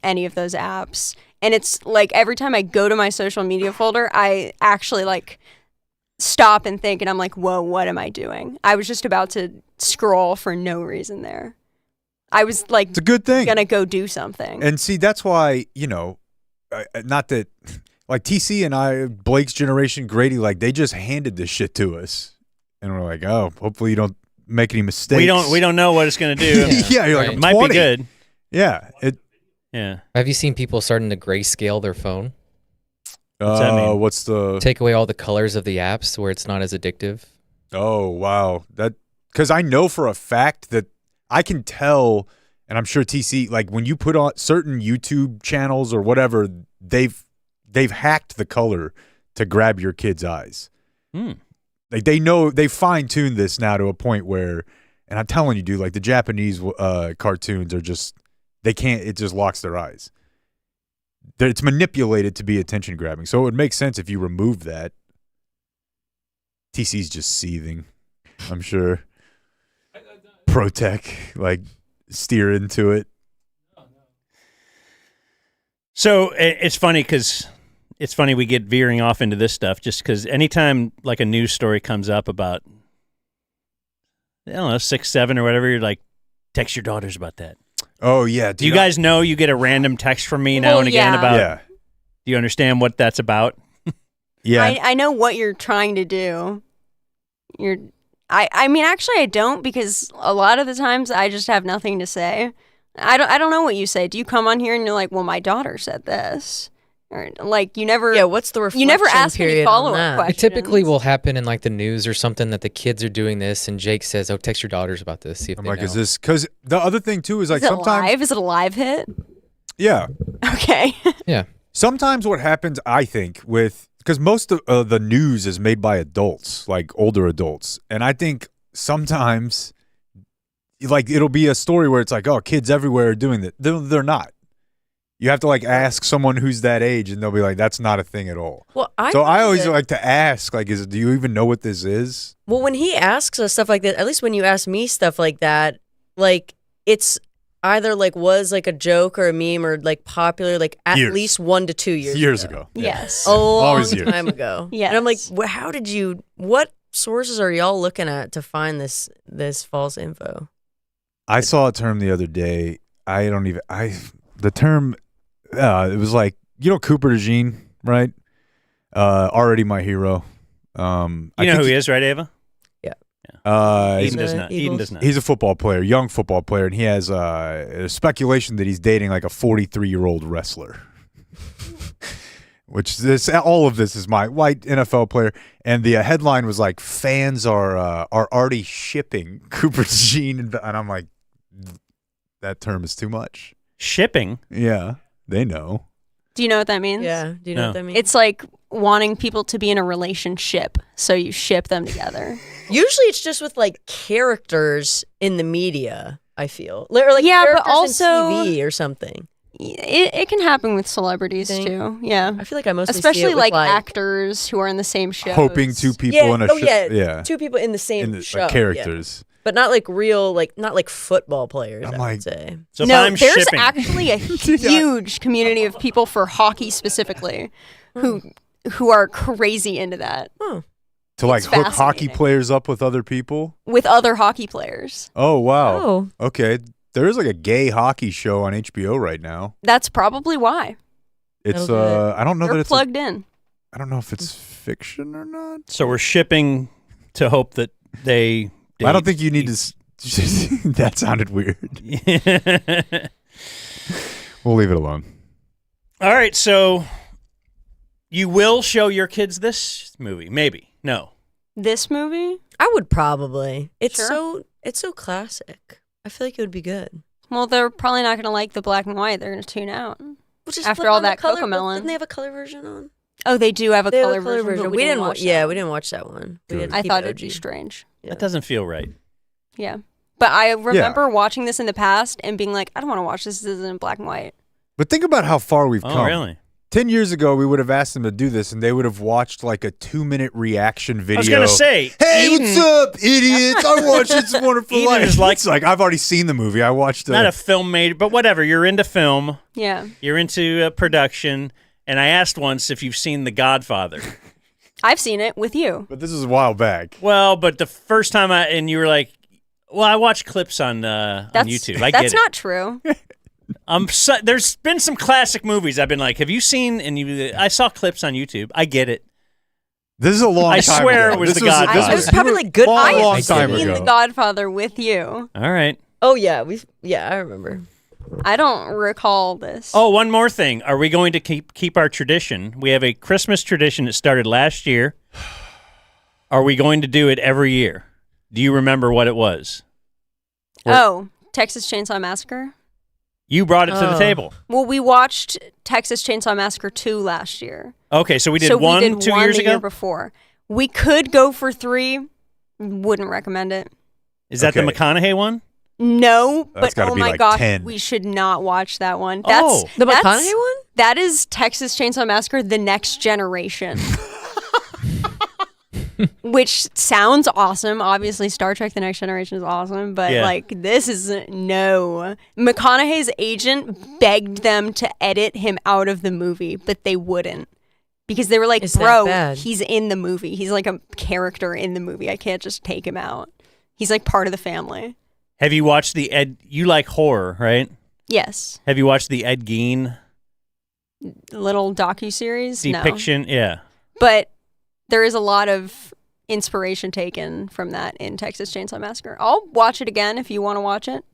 S4: any of those apps. And it's like every time I go to my social media folder, I actually like stop and think, and I'm like, whoa, what am I doing? I was just about to scroll for no reason there. I was like,
S2: it's a good thing.
S4: Gonna go do something.
S2: And see, that's why, not that like TC and I, Blake's generation, Grady, like they just handed this shit to us. And we're like, oh, hopefully you don't make any mistakes.
S1: We don't know what it's going to do.
S2: Yeah, you're like,
S1: it might be good.
S2: Yeah.
S1: Yeah.
S3: Have you seen people starting to grayscale their phone?
S1: What's that mean?
S2: What's the...
S3: Take away all the colors of the apps where it's not as addictive.
S2: Oh, wow. Because I know for a fact that I can tell, and I'm sure TC, like when you put on certain YouTube channels or whatever, they've hacked the color to grab your kid's eyes. Like they know, they fine-tuned this now to a point where, and I'm telling you, dude, like the Japanese cartoons are just, it just locks their eyes. It's manipulated to be attention grabbing. So it would make sense if you remove that. TC's just seething, I'm sure. Protec, like steer into it.
S1: So it's funny because we get veering off into this stuff just because anytime like a news story comes up about, I don't know, 6, 7 or whatever, you're like, text your daughters about that.
S2: Oh, yeah.
S1: Do you guys know you get a random text from me now and again about, do you understand what that's about?
S2: Yeah.
S4: I know what you're trying to do. I mean, actually, I don't, because a lot of the times I just have nothing to say. I don't know what you say. Do you come on here and you're like, well, my daughter said this? Or like you never...
S7: Yeah, what's the reflection
S4: You never ask any
S7: period
S4: follow-up
S7: on that?
S4: questions.
S3: It typically will happen in like the news or something that the kids are doing this, and Jake says, "Oh, text your daughters about this." See if
S2: I'm
S3: they
S2: like,
S3: know.
S2: is this... Because the other thing, too, is like
S4: Is it
S2: sometimes...
S4: live? Is it a live hit?
S2: Yeah.
S4: Okay.
S3: Yeah.
S2: Sometimes what happens, I think, because most of the news is made by adults, like older adults, and I think sometimes, like, it'll be a story where it's like, oh, kids everywhere are doing that. They're not. You have to like ask someone who's that age, and they'll be like, "That's not a thing at all."
S7: Well,
S2: I always like to ask, like, do you even know what this is?
S7: Well, when he asks us stuff like that, at least when you ask me stuff like that, like it's either like was like a joke or a meme or like popular, like at least 1 to 2 years
S2: ago.
S4: Yes,
S7: a long
S2: Always years.
S7: time ago.
S4: Yes.
S7: And I'm like, how did you? What sources are y'all looking at to find this false info?
S2: I saw a term the other day. The term. It was like, Cooper DeJean, right? Already my hero.
S1: You know who he is, right, Ava?
S7: Yeah.
S1: Eden does not. Eden does not.
S2: He's a football player, young football player, and he has a speculation that he's dating like a 43-year-old wrestler. Which all of this is my white NFL player, and the headline was like, fans are already shipping Cooper DeJean, and I'm like, that term is too much.
S1: Shipping?
S2: Yeah. They know.
S4: Do you know what that means?
S7: Yeah. Do you know what that means?
S4: It's like wanting people to be in a relationship, so you ship them together.
S7: Usually it's just with like characters in the media, I feel. Or like
S4: Yeah, but
S7: characters in
S4: also-
S7: TV or something.
S4: It can happen with celebrities too. Yeah.
S7: I feel like I mostly see
S4: Especially
S7: it with,
S4: like actors who are in the same show.
S2: Hoping two people in a show.
S7: yeah. Two people in the same show.
S2: Like characters.
S7: Yeah. But not like real, like not like football players,
S2: I'm
S7: I
S2: like-
S7: would say.
S1: So if
S4: No,
S1: I'm
S4: there's
S1: shipping,
S4: actually a huge community of people for hockey specifically who are crazy into that
S2: To like
S4: It's
S2: hook hockey
S4: fascinating.
S2: players up with other people?
S4: with other hockey players.
S2: Oh, wow.
S7: Oh.
S2: Okay. There is like a gay hockey show on HBO right now.
S4: That's probably why.
S2: It's
S7: That'll do it.
S2: I don't know
S4: They're
S2: that it's
S4: plugged in.
S2: I don't know if it's fiction or not.
S1: so we're shipping to hope that they.
S2: I don't think you need to that sounded weird. We'll leave it alone.
S1: All right, so you will show your kids this movie? Maybe. No.
S4: This movie?
S7: I would probably. It's
S4: Sure.
S7: so classic. I feel like it would be good.
S4: Well, they're probably not going to like the black and white. They're going to tune out.
S7: We'll just
S4: After
S7: flip
S4: all
S7: on the
S4: that
S7: color,
S4: Cocomelon.
S7: Didn't they have a color version on?
S4: Oh, they do have a
S7: They have
S4: color version. But we didn't watch
S7: Yeah,
S4: that.
S7: we didn't watch that one. We had to
S4: I
S7: keep
S4: thought
S7: it
S4: it'd be
S7: OG.
S4: strange.
S1: That doesn't feel right.
S4: Yeah. But I remember watching this in the past and being like, I don't want to watch this. This isn't black and white.
S2: But think about how far we've
S1: Oh,
S2: come.
S1: really?
S2: 10 years ago, we would have asked them to do this, and they would have watched like a 2-minute reaction video.
S1: I was going to say.
S2: Hey,
S1: Eden,
S2: what's up, idiots? I watched It's a Wonderful
S1: Eden
S2: Life.
S1: is like-
S2: It's like, I've already seen the movie. I watched it.
S1: Not a film made, but whatever. You're into film.
S4: Yeah.
S1: You're into production. And I asked once if you've seen The Godfather.
S4: I've seen it with you.
S2: But this was a while back.
S1: Well, but the first time and you were like, well, I watch clips on YouTube. I get
S4: That's
S1: it.
S4: not true.
S1: There's been some classic movies I've been like, have you seen? And I saw clips on YouTube. I get it.
S2: This is a long
S1: I
S2: time
S1: swear
S2: ago.
S1: it was
S2: This
S1: The Godfather.
S7: It was probably like good.
S4: I
S2: long
S4: have
S2: time
S4: seen
S2: ago.
S4: The Godfather with you.
S1: All right.
S7: Oh yeah, I remember.
S4: I don't recall this.
S1: Oh, one more thing. Are we going to keep our tradition? We have a Christmas tradition that started last year. Are we going to do it every year? Do you remember what it was?
S4: Texas Chainsaw Massacre?
S1: You brought it to the table.
S4: Well, we watched Texas Chainsaw Massacre 2 last year.
S1: Okay, so we did
S4: so
S1: one
S4: we did
S1: 2
S4: one
S1: years
S4: the
S1: ago?
S4: year before. We could go for 3. Wouldn't recommend it.
S1: Is that the
S2: Okay.
S1: McConaughey one?
S4: No,
S2: That's
S4: but
S2: gotta
S4: oh
S2: be
S4: my
S2: like
S4: gosh,
S2: 10.
S4: we should not watch that one.
S1: Oh.
S7: The
S4: that's-
S7: McConaughey one?
S4: That is Texas Chainsaw Massacre: The Next Generation. Which sounds awesome. Obviously, Star Trek: The Next Generation is awesome, but
S1: Yeah.
S4: like this is no. McConaughey's agent begged them to edit him out of the movie, but they wouldn't. Because they were like,
S7: Is that
S4: bro,
S7: bad?
S4: he's in the movie. He's like a character in the movie. I can't just take him out. He's like part of the family.
S1: Have you watched you like horror, right?
S4: Yes.
S1: Have you watched the Ed Gein
S4: Little docuseries? No.
S1: depiction? Yeah.
S4: But there is a lot of inspiration taken from that in Texas Chainsaw Massacre. I'll watch it again if you want to watch it.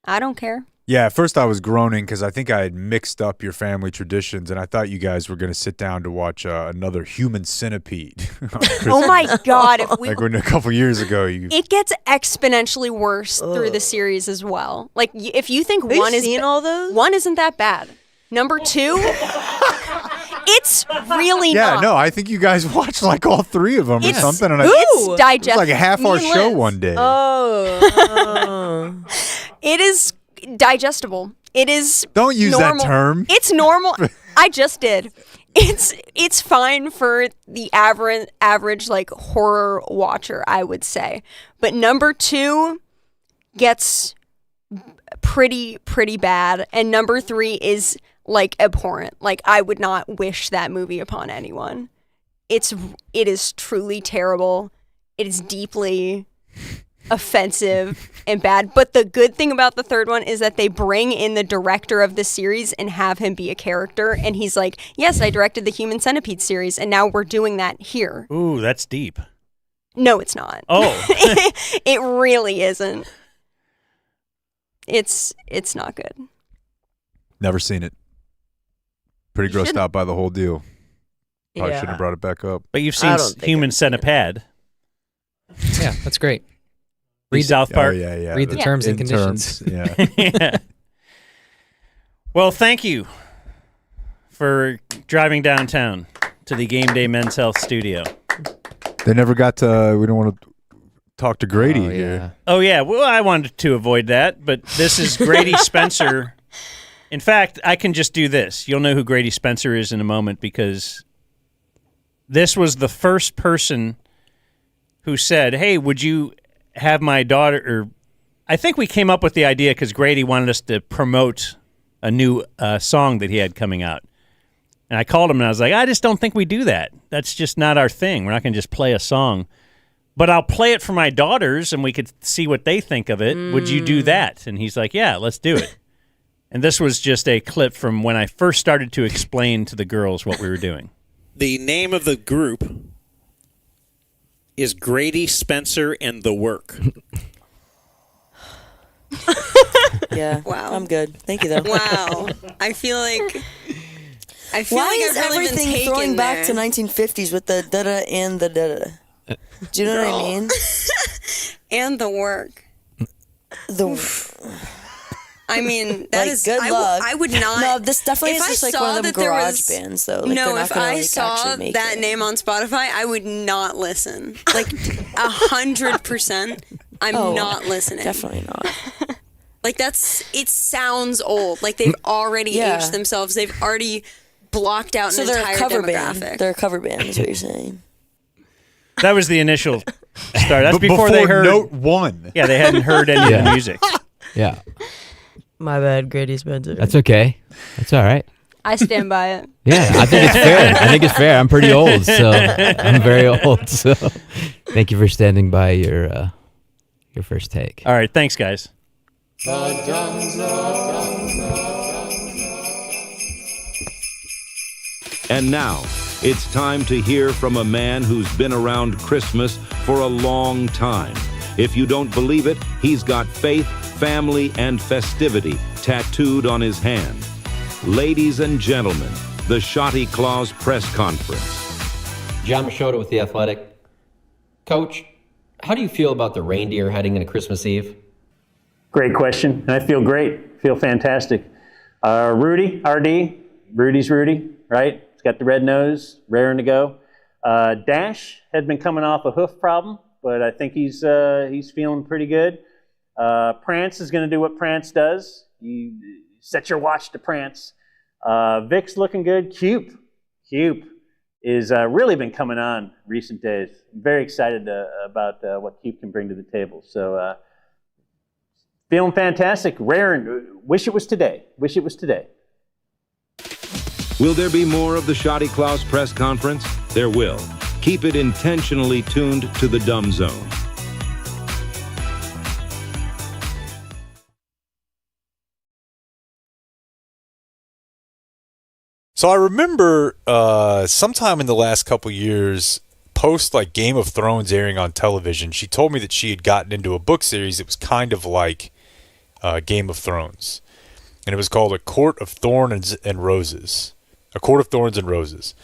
S4: I don't care.
S2: Yeah, at first I was groaning because I think I had mixed up your family traditions, and I thought you guys were going to sit down to watch another Human Centipede. on Christmas.
S4: Oh my God. If we,
S2: Like when a couple years ago, you
S4: it gets exponentially worse through the series as well. Like if you think
S7: Have you
S4: one is
S7: seen all those?
S4: one isn't that bad. Number 2, It's really
S2: Yeah,
S4: not.
S2: no, I think you guys watched like all 3 of them or
S4: It's-
S2: something. And
S4: it's digestible.
S2: It was like a half-hour
S4: Me and
S2: show
S4: Liz.
S2: one day.
S7: Oh.
S4: It is digestible. It is
S2: Don't use that
S4: normal.
S2: term.
S4: It's normal. I just did. It's fine for the average like horror watcher, I would say. But number 2 gets pretty bad, and number 3 is like abhorrent. Like I would not wish that movie upon anyone. It is truly terrible. It is deeply offensive and bad. But the good thing about the third one is that they bring in the director of the series and have him be a character. And he's like, yes, I directed the Human Centipede series, and now we're doing that here.
S1: Ooh, that's deep.
S4: No, it's not.
S1: Oh.
S4: It really isn't. It's not good.
S2: Never seen it. Pretty
S4: You
S2: grossed
S4: should.
S2: out by the whole deal. Probably
S4: Yeah.
S2: shouldn't have brought it back up.
S1: But you've seen Human Centipede.
S3: Yeah, that's great.
S1: Read South Park.
S2: Oh, yeah.
S3: Read the terms and conditions.
S2: Yeah.
S1: Well, thank you for driving downtown to the Game Day Men's Health Studio.
S2: They never got to. We don't want to talk to Grady here.
S1: Oh, yeah. Well, I wanted to avoid that, but this is Grady Spencer. In fact, I can just do this. You'll know who Grady Spencer is in a moment because this was the first person who said, hey, would you have my daughter, or I think we came up with the idea because Grady wanted us to promote a new song that he had coming out. And I called him and I was like, I just don't think we do that. That's just not our thing. We're not going to just play a song. But I'll play it for my daughters and we could see what they think of it. Would you do that? And he's like, yeah, let's do it. And this was just a clip from when I first started to explain to the girls what we were doing.
S16: The name of the group is Grady Spencer and the Work.
S7: Yeah.
S4: Wow.
S7: I'm good. Thank you, though.
S4: Wow. I feel like
S7: Why
S4: like
S7: is
S4: I've really been
S7: everything
S4: taken
S7: throwing back
S4: there.
S7: to 1950s with the da-da and the da-da? Do you know what I mean?
S4: And the work. I mean, that
S7: Like,
S4: is
S7: good luck.
S4: I would not.
S7: No, this definitely
S4: if
S7: is
S4: I
S7: just like
S4: saw
S7: one of them
S4: that there
S7: garage
S4: was-
S7: bands, though. Like,
S4: no,
S7: they're not
S4: if
S7: gonna,
S4: I
S7: like,
S4: saw
S7: actually make
S4: that
S7: it.
S4: name on Spotify, I would not listen. Like 100%, I'm
S7: Oh,
S4: not listening.
S7: Definitely not.
S4: Like it sounds old. Like they've already
S7: Yeah.
S4: aged themselves. They've already blocked out
S7: So
S4: an
S7: they're
S4: entire
S7: a cover
S4: demographic.
S7: band. They're a cover band, is what you're saying.
S1: That was the initial start. That's
S2: But
S1: before they heard
S2: note 1.
S1: Yeah, they hadn't heard any of the music.
S19: Yeah.
S7: My bad, Grady Spencer.
S19: That's okay. That's all right.
S4: I stand by it.
S19: Yeah, I think it's fair. I think it's fair. I'm pretty old, so I'm very old. So thank you for standing by your first take.
S1: All right, thanks, guys.
S17: And now, it's time to hear from a man who's been around Christmas for a long time. If you don't believe it, he's got faith, family, and festivity tattooed on his hand. Ladies and gentlemen, the Shotty Claus press conference.
S9: John Machota with The Athletic. Coach, how do you feel about the reindeer heading into Christmas Eve?
S22: Great question. I feel great. Feel fantastic. Rudy, RD, Rudy's Rudy, right? He's got the red nose, raring to go. Dash had been coming off a hoof problem, but I think he's feeling pretty good. Prance is going to do what Prance does. You set your watch to Prance. Vic's looking good. Coop is really been coming on recent days. I'm very excited about what Coop can bring to the table. So feeling fantastic. Raring. Wish it was today. Wish it was today.
S17: Will there be more of the Shotty Claus press conference? There will. Keep it intentionally tuned to the Dumb Zone.
S2: So I remember sometime in the last couple years, post like Game of Thrones airing on television, she told me that she had gotten into a book series that was kind of like Game of Thrones. And it was called A Court of Thorns and Roses. A Court of Thorns and Roses.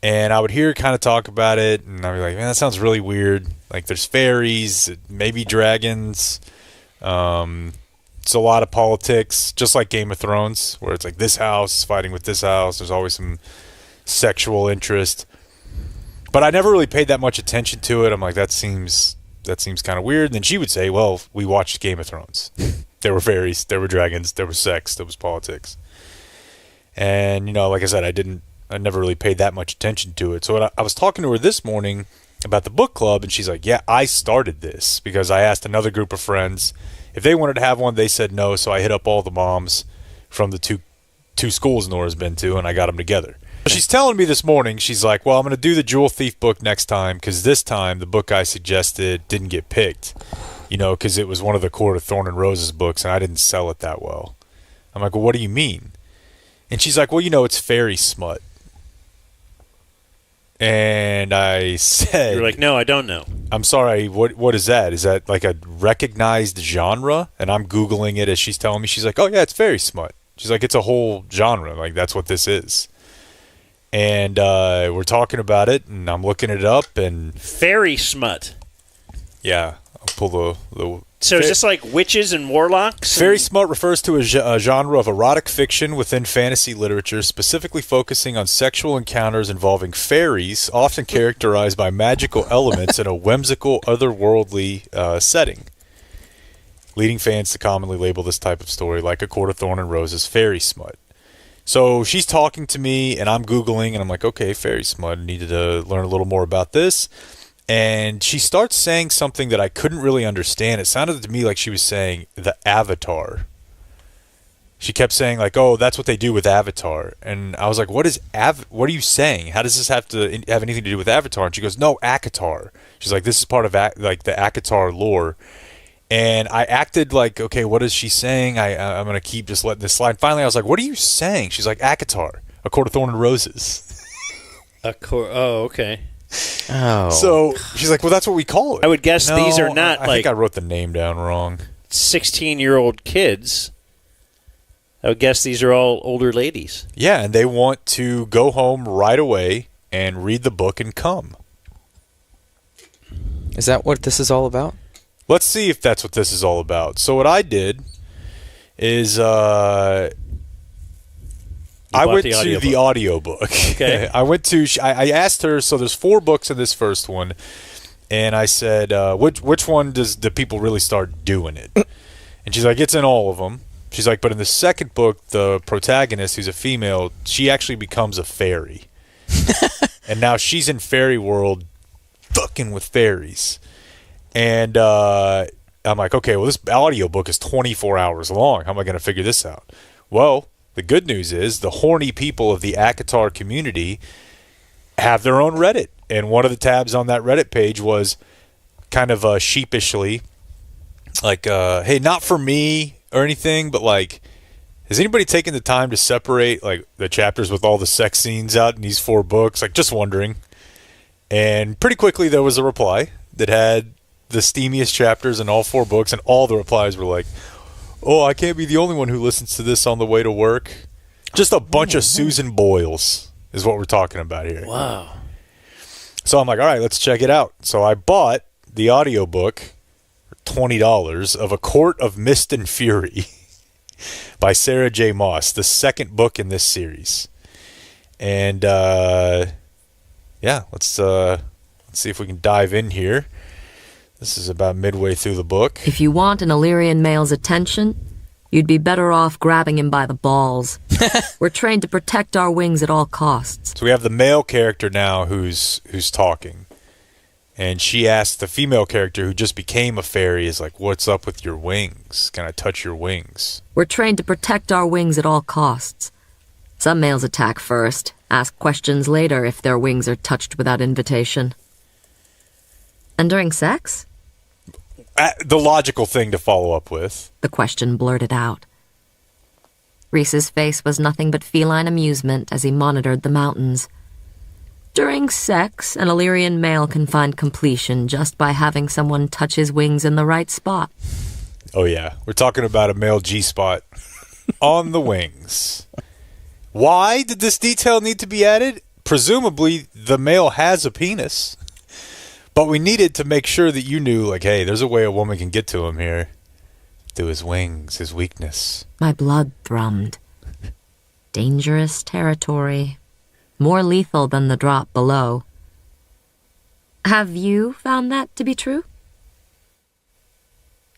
S2: And I would hear her kind of talk about it, and I'd be like, man, that sounds really weird. Like there's fairies, maybe dragons. It's a lot of politics, just like Game of Thrones, where it's like this house is fighting with this house. There's always some sexual interest. But I never really paid that much attention to it. I'm like, that seems kind of weird. And then she would say, well, we watched Game of Thrones. There were fairies, there were dragons, there was sex, there was politics. And, like I said, I never really paid that much attention to it. So I was talking to her this morning about the book club, and she's like, yeah, I started this because I asked another group of friends if they wanted to have one. They said no, so I hit up all the moms from the two schools Nora's been to, and I got them together. She's telling me this morning, she's like, well, I'm going to do the Jewel Thief book next time because this time the book I suggested didn't get picked, because it was one of the Court of Thorn and Roses books, and I didn't sell it that well. I'm like, well, what do you mean? And she's like, well, it's fairy smut. And I said...
S16: You're like, no, I don't know.
S2: I'm sorry, what is that? Is that like a recognized genre? And I'm Googling it as she's telling me. She's like, oh, yeah, it's fairy smut. She's like, it's a whole genre. Like, that's what this is. And we're talking about it, and I'm looking it up, and...
S16: Fairy smut.
S2: Yeah, I'll pull the
S16: So is this like witches and warlocks?
S2: Fairy smut refers to a genre of erotic fiction within fantasy literature, specifically focusing on sexual encounters involving fairies, often characterized by magical elements in a whimsical, otherworldly setting. Leading fans to commonly label this type of story, like A Court of Thorn and Roses, fairy smut. So she's talking to me, and I'm Googling, and I'm like, okay, fairy smut. I needed to learn a little more about this. And she starts saying something that I couldn't really understand. It sounded to me like she was saying the Avatar. She kept saying, like, oh, that's what they do with Avatar. And I was like, what are you saying? How does this have to have anything to do with Avatar? And she goes, no, ACOTAR. She's like, this is part of the ACOTAR lore. And I acted like, okay, what is she saying? I'm going to keep just letting this slide. Finally, I was like, what are you saying? She's like, ACOTAR, A Court of Thorn and Roses.
S16: Oh, okay.
S2: Oh. So she's like, well, that's what we call it.
S16: I would guess these are not
S2: I think I wrote the name down wrong.
S16: 16-year-old kids. I would guess these are all older ladies.
S2: Yeah, and they want to go home right away and read the book and come.
S12: Is that what this is all about?
S2: Let's see if that's what this is all about. So what I did is I went to the audiobook.
S16: Okay.
S2: I asked her, so there's 4 books in this first one, and I said, which one do people really start doing it? And she's like, it's in all of them. She's like, but in the second book, the protagonist, who's a female, she actually becomes a fairy. And now she's in fairy world fucking with fairies. And I'm like, okay, well, this audiobook is 24 hours long. How am I going to figure this out? Well, the good news is the horny people of the ACOTAR community have their own Reddit. And one of the tabs on that Reddit page was kind of sheepishly like, hey, not for me or anything, but like, has anybody taken the time to separate like the chapters with all the sex scenes out in these 4 books? Like, just wondering. And pretty quickly there was a reply that had the steamiest chapters in all 4 books, and all the replies were like, oh, I can't be the only one who listens to this on the way to work. Just a bunch of Susan Boyles is what we're talking about here.
S16: Wow.
S2: So I'm like, all right, let's check it out. So I bought the audiobook for $20 of A Court of Mist and Fury by Sarah J. Maas, the second book in this series. And yeah, let's see if we can dive in here. This is about midway through the book.
S18: If you want an Illyrian male's attention, you'd be better off grabbing him by the balls. We're trained to protect our wings at all costs.
S2: So we have the male character now who's talking. And she asks the female character who just became a fairy, is like, what's up with your wings? Can I touch your wings?
S18: We're trained to protect our wings at all costs. Some males attack first, ask questions later if their wings are touched without invitation. And during sex?
S2: The logical thing to follow up with.
S18: The question blurted out. Reese's face was nothing but feline amusement as he monitored the mountains. During sex, an Illyrian male can find completion just by having someone touch his wings in the right spot.
S2: Oh yeah, we're talking about a male G-spot on the wings. Why did this detail need to be added? Presumably, the male has a penis. But we needed to make sure that you knew, like, hey, there's a way a woman can get to him here. Through his wings, his weakness.
S18: My blood thrummed. Dangerous territory. more lethal than the drop below. Have you found that to be true?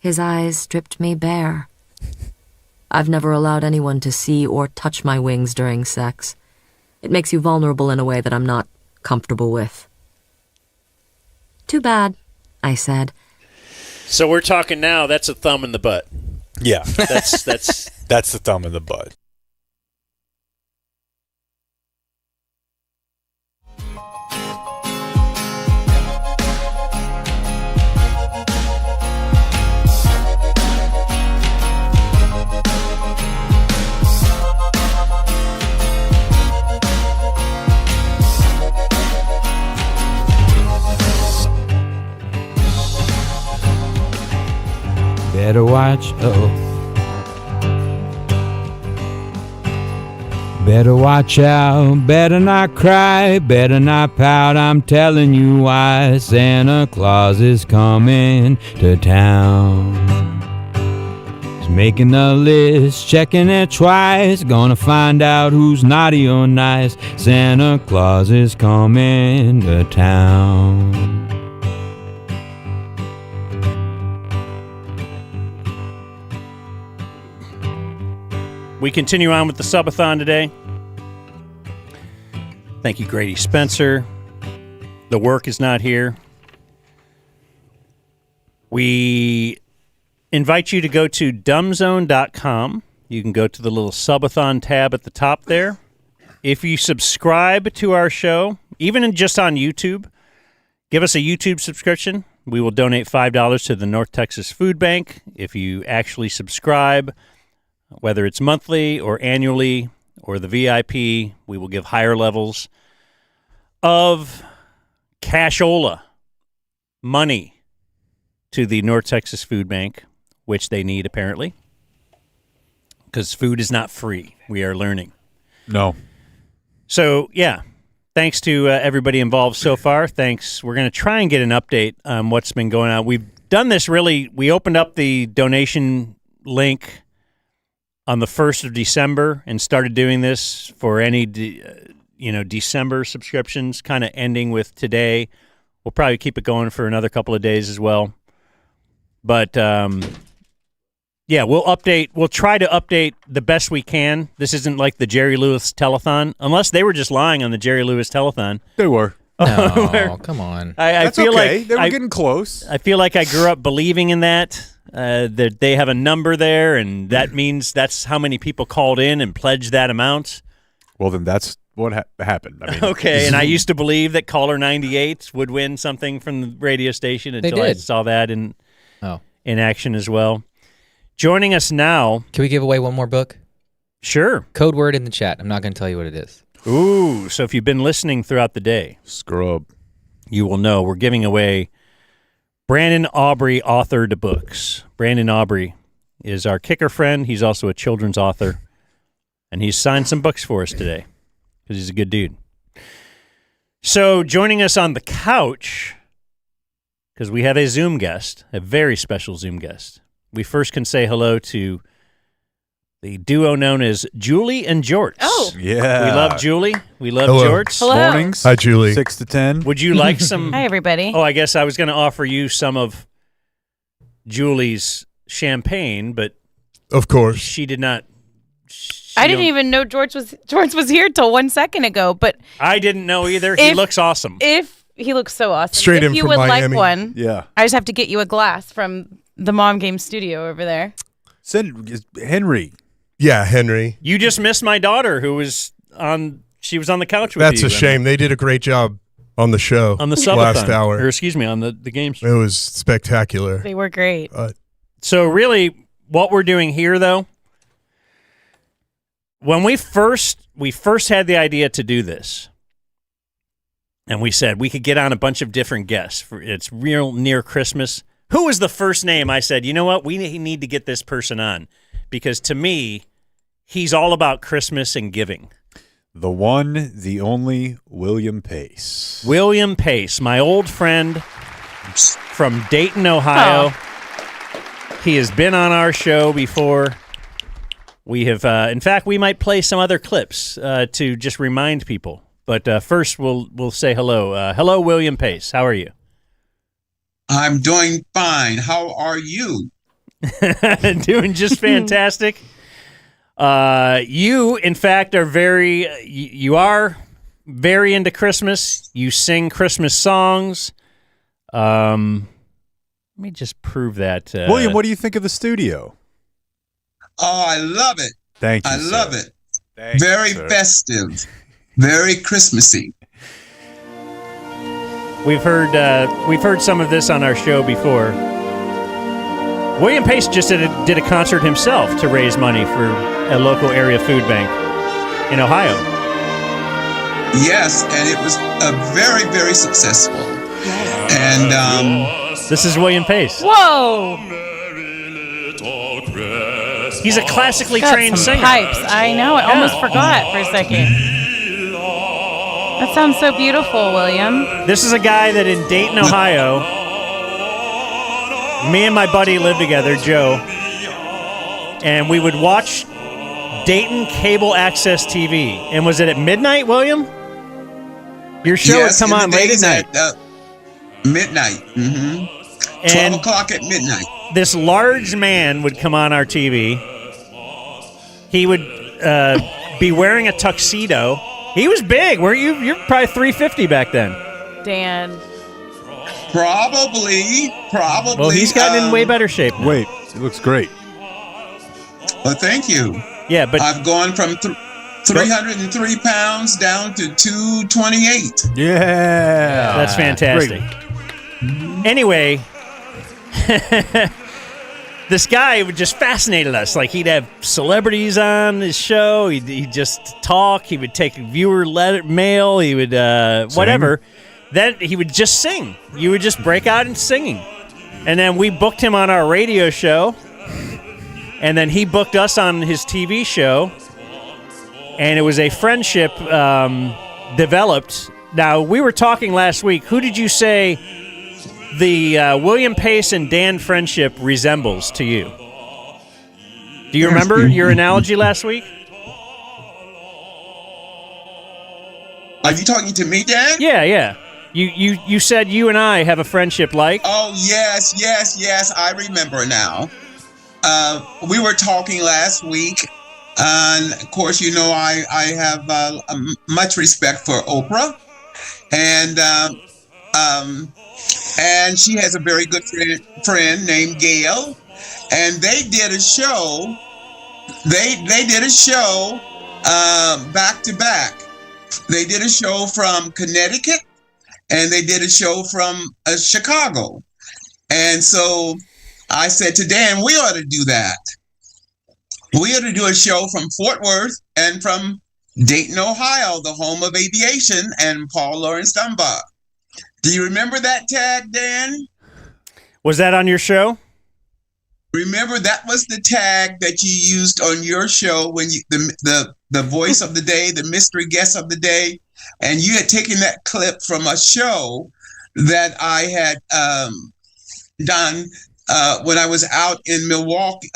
S18: His eyes stripped me bare. I've never allowed anyone to see or touch my wings during sex. It makes you vulnerable in a way that I'm not comfortable with. Too bad, I said.
S16: So we're talking now, that's a thumb in the butt.
S2: Yeah.
S16: That's
S2: That's the thumb in the butt.
S5: Better watch, better watch out, better not cry, better not pout, I'm telling you why. Santa Claus is coming to town. He's making a list, checking it twice, gonna find out who's naughty or nice. Santa Claus is coming to town.
S1: We continue on with the Subathon today. Thank you, Grady Spencer. The work is not here. We invite you to go to dumbzone.com. You can go to the little Subathon tab at the top there. If you subscribe to our show, even just on YouTube, give us a YouTube subscription. We will donate $5 to the North Texas Food Bank. If you actually subscribe, whether it's monthly or annually or the VIP, we will give higher levels of cashola money to the North Texas Food Bank, which they need apparently, because food is not free. We are learning.
S2: No.
S1: So, yeah, thanks to everybody involved so far. Thanks. We're going to try and get an update on what's been going on. We've done this really, we opened up the donation link on the 1st of December and started doing this for any, December subscriptions, kind of ending with today. We'll probably keep it going for another couple of days as well. But, we'll update. We'll try to update the best we can. This isn't like the Jerry Lewis telethon, unless they were just lying on the Jerry Lewis telethon.
S2: They were.
S3: No, come on.
S1: I feel
S2: okay.
S1: like
S2: they were getting close.
S1: I feel like I grew up believing in that. That they have a number there, and that means that's how many people called in and pledged that amount.
S2: Well, then that's what happened. I mean,
S1: okay, and I used to believe that caller 98 would win something from the radio station until I saw that in action as well. Joining us now.
S3: Can we give away one more book?
S1: Sure.
S3: Code word in the chat. I'm not going to tell you what it is.
S1: Ooh, so if you've been listening throughout the day,
S2: scrub,
S1: you will know we're giving away Brandon Aubrey authored books. Brandon Aubrey is our kicker friend. He's also a children's author, and he's signed some books for us today because he's a good dude. So joining us on the couch, because we have a Zoom guest, a very special Zoom guest. We first can say hello to the duo known as Julie and Jorts.
S7: Oh.
S2: Yeah.
S1: We love Julie. We love
S6: Hello.
S1: Jorts.
S7: Hello.
S2: Mornings.
S6: Hi, Julie.
S2: 6 to 10.
S1: Would you like some?
S13: Hi, everybody.
S1: Oh, I guess I was going to offer you some of Julie's champagne, but
S6: of course
S1: she did not.
S13: I didn't even know Jorts was here till 1 second ago, but
S1: I didn't know either. He looks awesome.
S13: If he looks so awesome,
S6: Straight
S13: if
S6: in
S13: you
S6: from
S13: would
S6: Miami.
S13: like one,
S2: Yeah.
S13: I just have to get you a glass from the Mom Game Studio over there.
S2: Send Henry.
S6: Yeah, Henry.
S1: You just missed my daughter, who was on. She was on the couch with
S6: That's
S1: you.
S6: a shame. They did a great job on the show
S1: On the Subathon,
S6: last hour.
S1: or excuse me, on the game.
S6: It was spectacular.
S13: They were great.
S1: So really, what we're doing here, though, when we first had the idea to do this, and we said we could get on a bunch of different guests. It's real near Christmas. Who was the first name? I said, you know what? We need to get this person on. Because to me, he's all about Christmas and giving.
S2: The one, the only William Pace.
S1: William Pace, my old friend from Dayton, Ohio. He has been on our show before. We have, in fact, we might play some other clips to just remind people But first, we'll say hello. Hello, William Pace. How are you?
S14: I'm doing fine. How are you?
S1: Doing just fantastic. You, in fact, are you are very into Christmas. You sing Christmas songs. Let me just prove that.
S2: William, what do you think of the studio?
S14: Oh, I love it.
S2: Thank you.
S14: I love it.
S2: Very
S14: festive, very Christmassy.
S1: We've heard some of this on our show before. William Pace just did a concert himself to raise money for a local area food bank in Ohio.
S14: Yes, and it was very, very successful. And
S1: this is William Pace.
S13: Whoa!
S1: He's a classically
S13: Got
S1: trained
S13: some
S1: singer.
S13: Pipes. I know. I almost forgot for a second. That sounds so beautiful, William.
S1: This is a guy that in Dayton, Ohio, me and my buddy lived together, Joe, and we would watch Dayton cable access TV. And was it at midnight, William? Your show would come on late at night.
S14: Midnight. Mm-hmm. 12 o'clock at midnight.
S1: This large man would come on our TV. He would be wearing a tuxedo. He was big. Weren't you? You're probably 350 back then.
S13: Dan.
S14: Probably.
S1: Well, he's gotten in way better shape now.
S2: Wait, it looks great.
S14: Well, thank you.
S1: Yeah, but
S14: I've gone from 303 pounds down to 228.
S2: Yeah.
S1: That's fantastic. Anyway, this guy would just fascinated us. Like, he'd have celebrities on his show. He'd just talk. He would take viewer mail. He would whatever. Then he would just sing. You would just break out in singing. And then we booked him on our radio show. And then he booked us on his TV show. And it was a friendship developed. Now, we were talking last week. Who did you say the William Pace and Dan friendship resembles to you? Do you remember your analogy last week?
S14: Are you talking to me, Dan?
S1: Yeah. You said you and I have a friendship like.
S14: Oh, yes. I remember now. We were talking last week, and of course, you know I have much respect for Oprah, and she has a very good friend named Gail, and they did a show. They did a show back to back. They did a show from Connecticut, and they did a show from Chicago. And so I said to Dan, we ought to do that. We ought to do a show from Fort Worth and from Dayton, Ohio, the home of aviation, and Paul Laurence Dunbar. Do you remember that tag, Dan?
S1: Was that on your show?
S14: Remember, that was the tag that you used on your show when you the voice of the day, the mystery guest of the day, and you had taken that clip from a show that I had done when I was out in Milwaukee,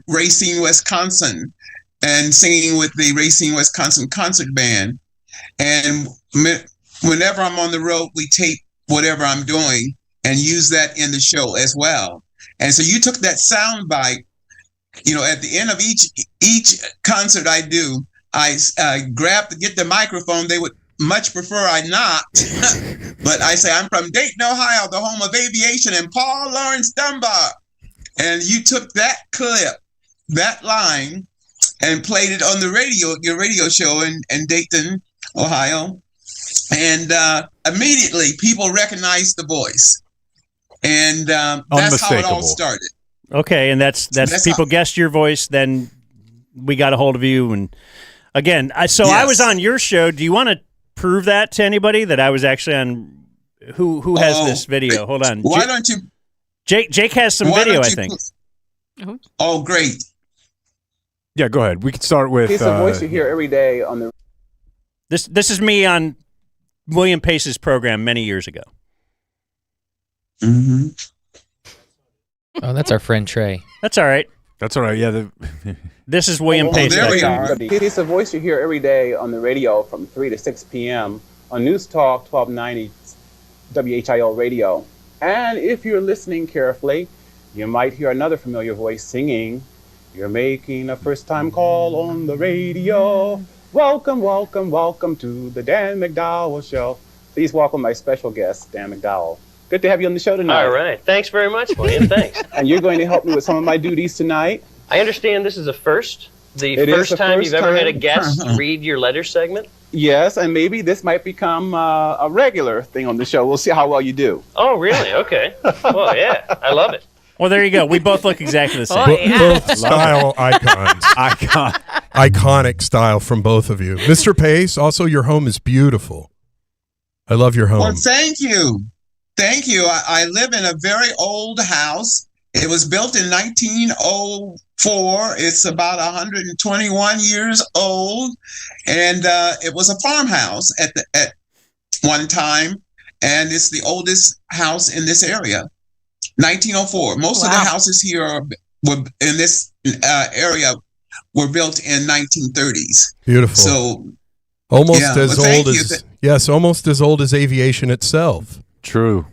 S14: Racine, Wisconsin, and singing with the Racine, Wisconsin concert band. And whenever I'm on the road, we tape whatever I'm doing and use that in the show as well. And so you took that sound bite, you know, at the end of each concert I do, I get the microphone. They would much prefer I not, but I say, I'm from Dayton, Ohio, the home of aviation, and Paul Laurence Dunbar. And you took that clip, that line, and played it on the radio, your radio show in Dayton, Ohio. And immediately people recognized the voice. And that's how it all started.
S1: Okay, and that's people guessed your voice, then we got a hold of you. And again, I was on your show. Do you want to prove that to anybody that I was actually on? Who has this video? Hold on.
S14: Why don't you?
S1: Jake has some video, I think.
S14: Oh, great.
S2: Yeah, go ahead. We can start with.
S20: It's a voice you hear every day on the.
S1: This is me on William Pace's program many years ago.
S14: Mm-hmm.
S3: Oh, that's our friend Trey.
S1: That's all right.
S2: That's all right. Yeah.
S1: This is William Pace.
S14: There we are.
S20: It's a voice you hear every day on the radio from 3 to 6 p.m. on News Talk 1290 WHIO radio. And if you're listening carefully, you might hear another familiar voice singing, "You're making a first-time call on the radio. Welcome, welcome, welcome to the Dan McDowell Show." Please welcome my special guest, Dan McDowell. Good to have you on the show tonight.
S8: All right. Thanks very much, William. Thanks.
S20: And you're going to help me with some of my duties tonight.
S8: I understand this is a first.
S20: It is
S8: First
S20: the
S8: time
S20: first
S8: you've ever had a
S20: time.
S8: guest read your letter segment?
S20: Yes, and maybe this might become a regular thing on the show. We'll see how well you do.
S8: Oh, really? Okay. Well, yeah. I love it.
S1: Well, there you go. We both look exactly the same.
S15: Both style icons. Iconic style from both of you. Mr. Pace, also your home is beautiful. I love your home.
S14: Well, thank you. Thank you. I live in a very old house. It was built in 1904. It's about 121 years old. And it was a farmhouse at one time. And it's the oldest house in this area. 1904. Most of the houses here were in this area were built in 1930s.
S15: Beautiful.
S14: So
S15: almost
S14: yeah,
S15: as
S14: well,
S15: old as yes, almost as old as aviation itself.
S2: True.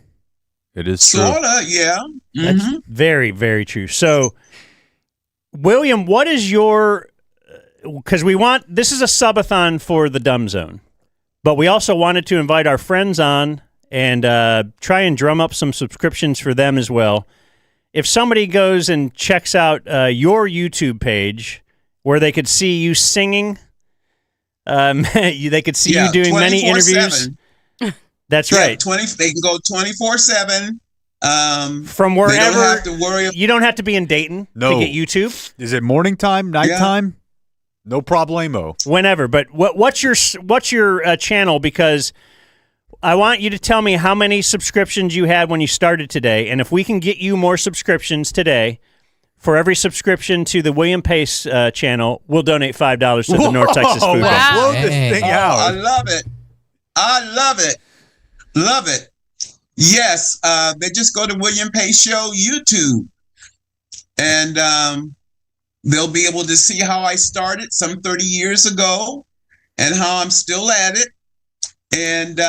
S2: It is true.
S14: Sorta, yeah.
S1: That's very, very true. So, William, what is your? Because this is a subathon for the Dumb Zone, but we also wanted to invite our friends on and try and drum up some subscriptions for them as well. If somebody goes and checks out your YouTube page, where they could see you singing, they could see you doing many interviews. That's right.
S14: They can go 24/7.
S1: From wherever.
S14: They don't have to worry.
S1: You don't have to be in Dayton to get YouTube.
S2: Is it morning time, nighttime? No problemo.
S1: Whenever. But what's your channel? Because I want you to tell me how many subscriptions you had when you started today, and if we can get you more subscriptions today, for every subscription to the William Pace channel, we'll donate $5 to the North Texas Food Bank.
S2: Blow this thing out.
S14: I love it. I love it. Love it. Yes, they just go to William Pace Show YouTube, and they'll be able to see how I started some 30 years ago and how I'm still at it. And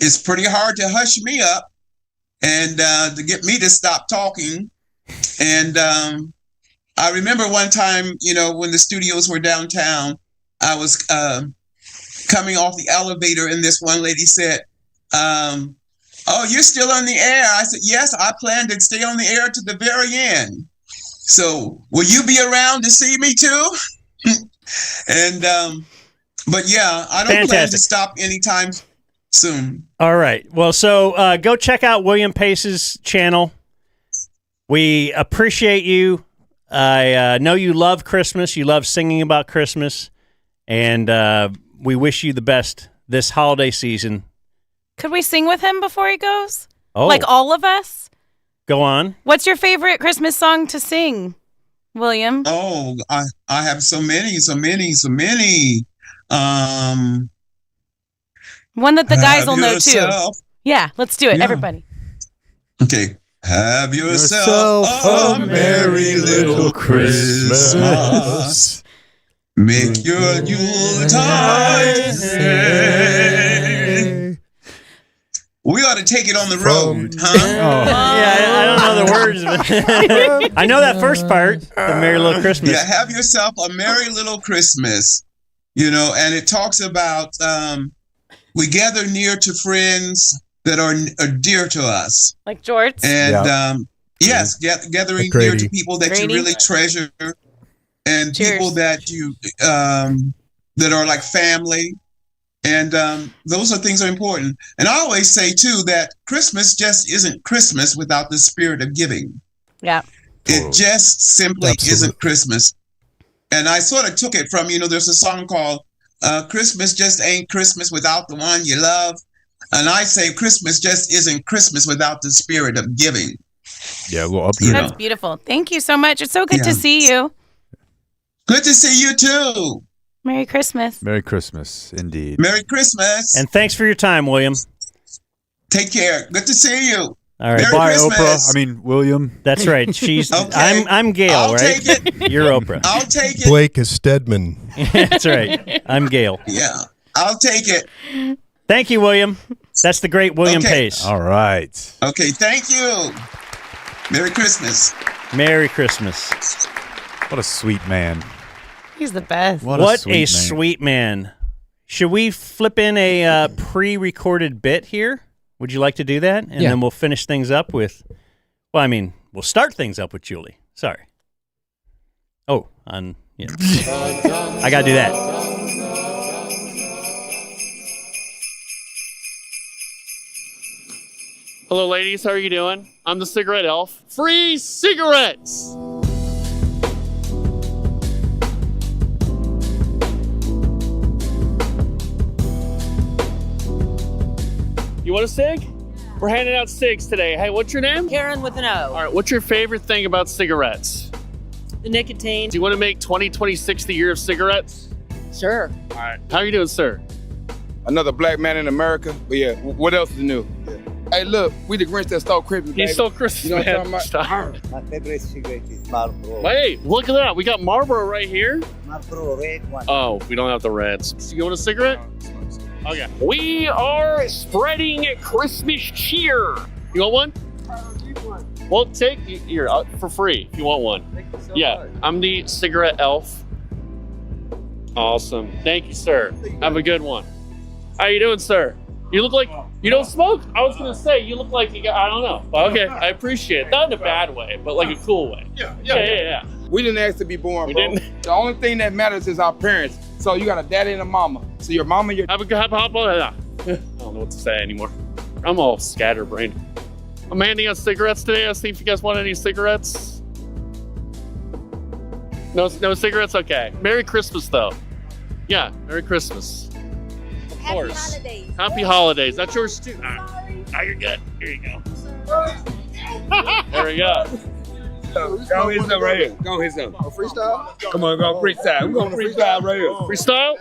S14: it's pretty hard to hush me up and to get me to stop talking. And I remember one time, when the studios were downtown, I was coming off the elevator, and this one lady said, "Oh, you're still on the air." I said, "Yes, I plan to stay on the air to the very end. So will you be around to see me too?" And but yeah, I don't plan to stop anytime soon.
S1: All right. Well, so go check out William Pace's channel. We appreciate you. I know you love Christmas. You love singing about Christmas. And we wish you the best this holiday season.
S13: Could we sing with him before he goes?
S1: Oh.
S13: Like all of us?
S1: Go on.
S13: What's your favorite Christmas song to sing, William?
S14: Oh, I have so many.
S13: One that the guys will know
S14: yourself.
S13: too. Yeah, let's do it,
S14: Yeah.
S13: everybody.
S14: Okay. Have yourself a merry little Christmas. Make your Yuletide gay. We ought to take it on the road, huh?
S1: Yeah, I don't know the words, but I know that first part, the Merry Little Christmas.
S14: Yeah, have yourself a merry little Christmas. And it talks about we gather near to friends that are dear to us.
S13: Like Jorts.
S14: And yes, gathering near to people that you really treasure, and people that you that are like family. And those are things that are important. And I always say, too, that Christmas just isn't Christmas without the spirit of giving.
S13: Yeah.
S14: It just simply isn't Christmas. And I sort of took it from, there's a song called Christmas Just Ain't Christmas Without the One You Love. And I say Christmas just isn't Christmas without the spirit of giving.
S2: Yeah, a little upgrade.
S13: That's beautiful. Thank you so much. It's so good to see you.
S14: Good to see you, too.
S13: Merry Christmas.
S2: Merry Christmas, indeed.
S14: Merry Christmas.
S1: And thanks for your time, William.
S14: Take care. Good to see you.
S1: All right.
S14: Merry
S2: Bye,
S14: Christmas.
S2: Oprah. William.
S1: That's right. She's.
S14: Okay.
S1: I'm Gail,
S14: I'll
S1: right?
S14: take it.
S1: You're Oprah.
S14: I'll take it.
S15: Blake is Stedman.
S1: That's right. I'm Gail.
S14: Yeah, I'll take it.
S1: Thank you, William. That's the great William
S14: Okay.
S1: Pace.
S2: All right.
S14: Okay, thank you. Merry Christmas.
S1: Merry Christmas.
S2: What a sweet man.
S13: He's the best.
S2: What
S1: a sweet man. Should we flip in a pre-recorded bit here? Would you like to do that? And then we'll finish things up with, we'll start things up with Julie. Sorry. Oh, I got to do that.
S11: Hello, ladies. How are you doing? I'm the cigarette elf. Free cigarettes! You want a cig? We're handing out cigs today. Hey, what's your name?
S21: Karen with an O.
S11: All right, what's your favorite thing about cigarettes?
S21: The nicotine.
S11: Do you want to make 2026 the year of cigarettes?
S21: Sure.
S11: All right. How are you doing, sir?
S23: Another black man in America. But yeah, what else is new? Yeah. Hey, look, we the Grinch that stole Christmas.
S11: He stole Christmas,
S23: You know what
S11: man.
S23: I'm talking
S11: Stop.
S23: about?
S24: My favorite cigarette is Marlboro.
S11: Hey, look at that. We got Marlboro right here.
S24: Marlboro red one.
S11: Oh, we don't have the reds. So you want a cigarette? Okay. We are spreading Christmas cheer. You want one? Well, take here for free if you want one. Yeah, I'm the cigarette elf. Awesome. Thank you, sir. Have a good one. How you doing, sir? You look like you don't smoke. I was gonna say you look like you got. I don't know. Okay, I appreciate it. Not in a bad way, but like a cool way. Yeah.
S23: We didn't ask to be born,
S11: We
S23: bro.
S11: didn't.
S23: The only thing that matters is our parents. So you got a daddy and a mama. So your mama, your
S11: I don't know what to say anymore. I'm all scatterbrained. I'm handing out cigarettes today. I'll see if you guys want any cigarettes. No cigarettes? Okay. Merry Christmas, though. Yeah, Merry Christmas. Of course. Happy holidays. That's yours, too. Now you're good. Here you go. There we go.
S23: Go hit some right here. Go hit some. Freestyle? Come on, go freestyle. We're gonna freestyle right here.
S11: Freestyle?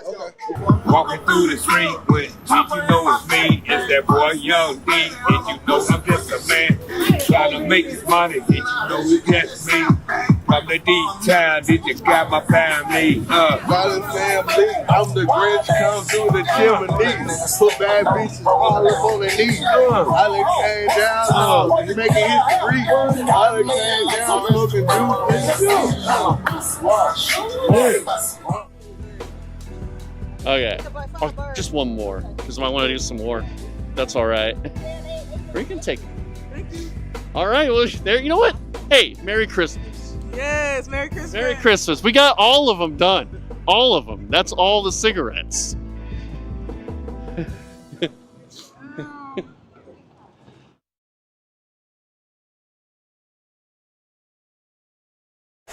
S23: Walking through the street with you know it's me. It's that boy Young D. And you know I'm just a man trying to make this money. And you know it's just me. From the deep town, did you got my family?
S25: Got a family. I'm the Grinch, come through the chimney. Put bad bitches all up on their knees. I done came down, making history. I done came down, smoking juice.
S11: Okay. Oh, just one more, because I want to do some more. That's all right. Or you can take it. All right. Well, there. You know what? Hey, Merry Christmas.
S21: Yes, Merry Christmas.
S11: Merry Christmas. We got all of them done. All of them. That's all the cigarettes.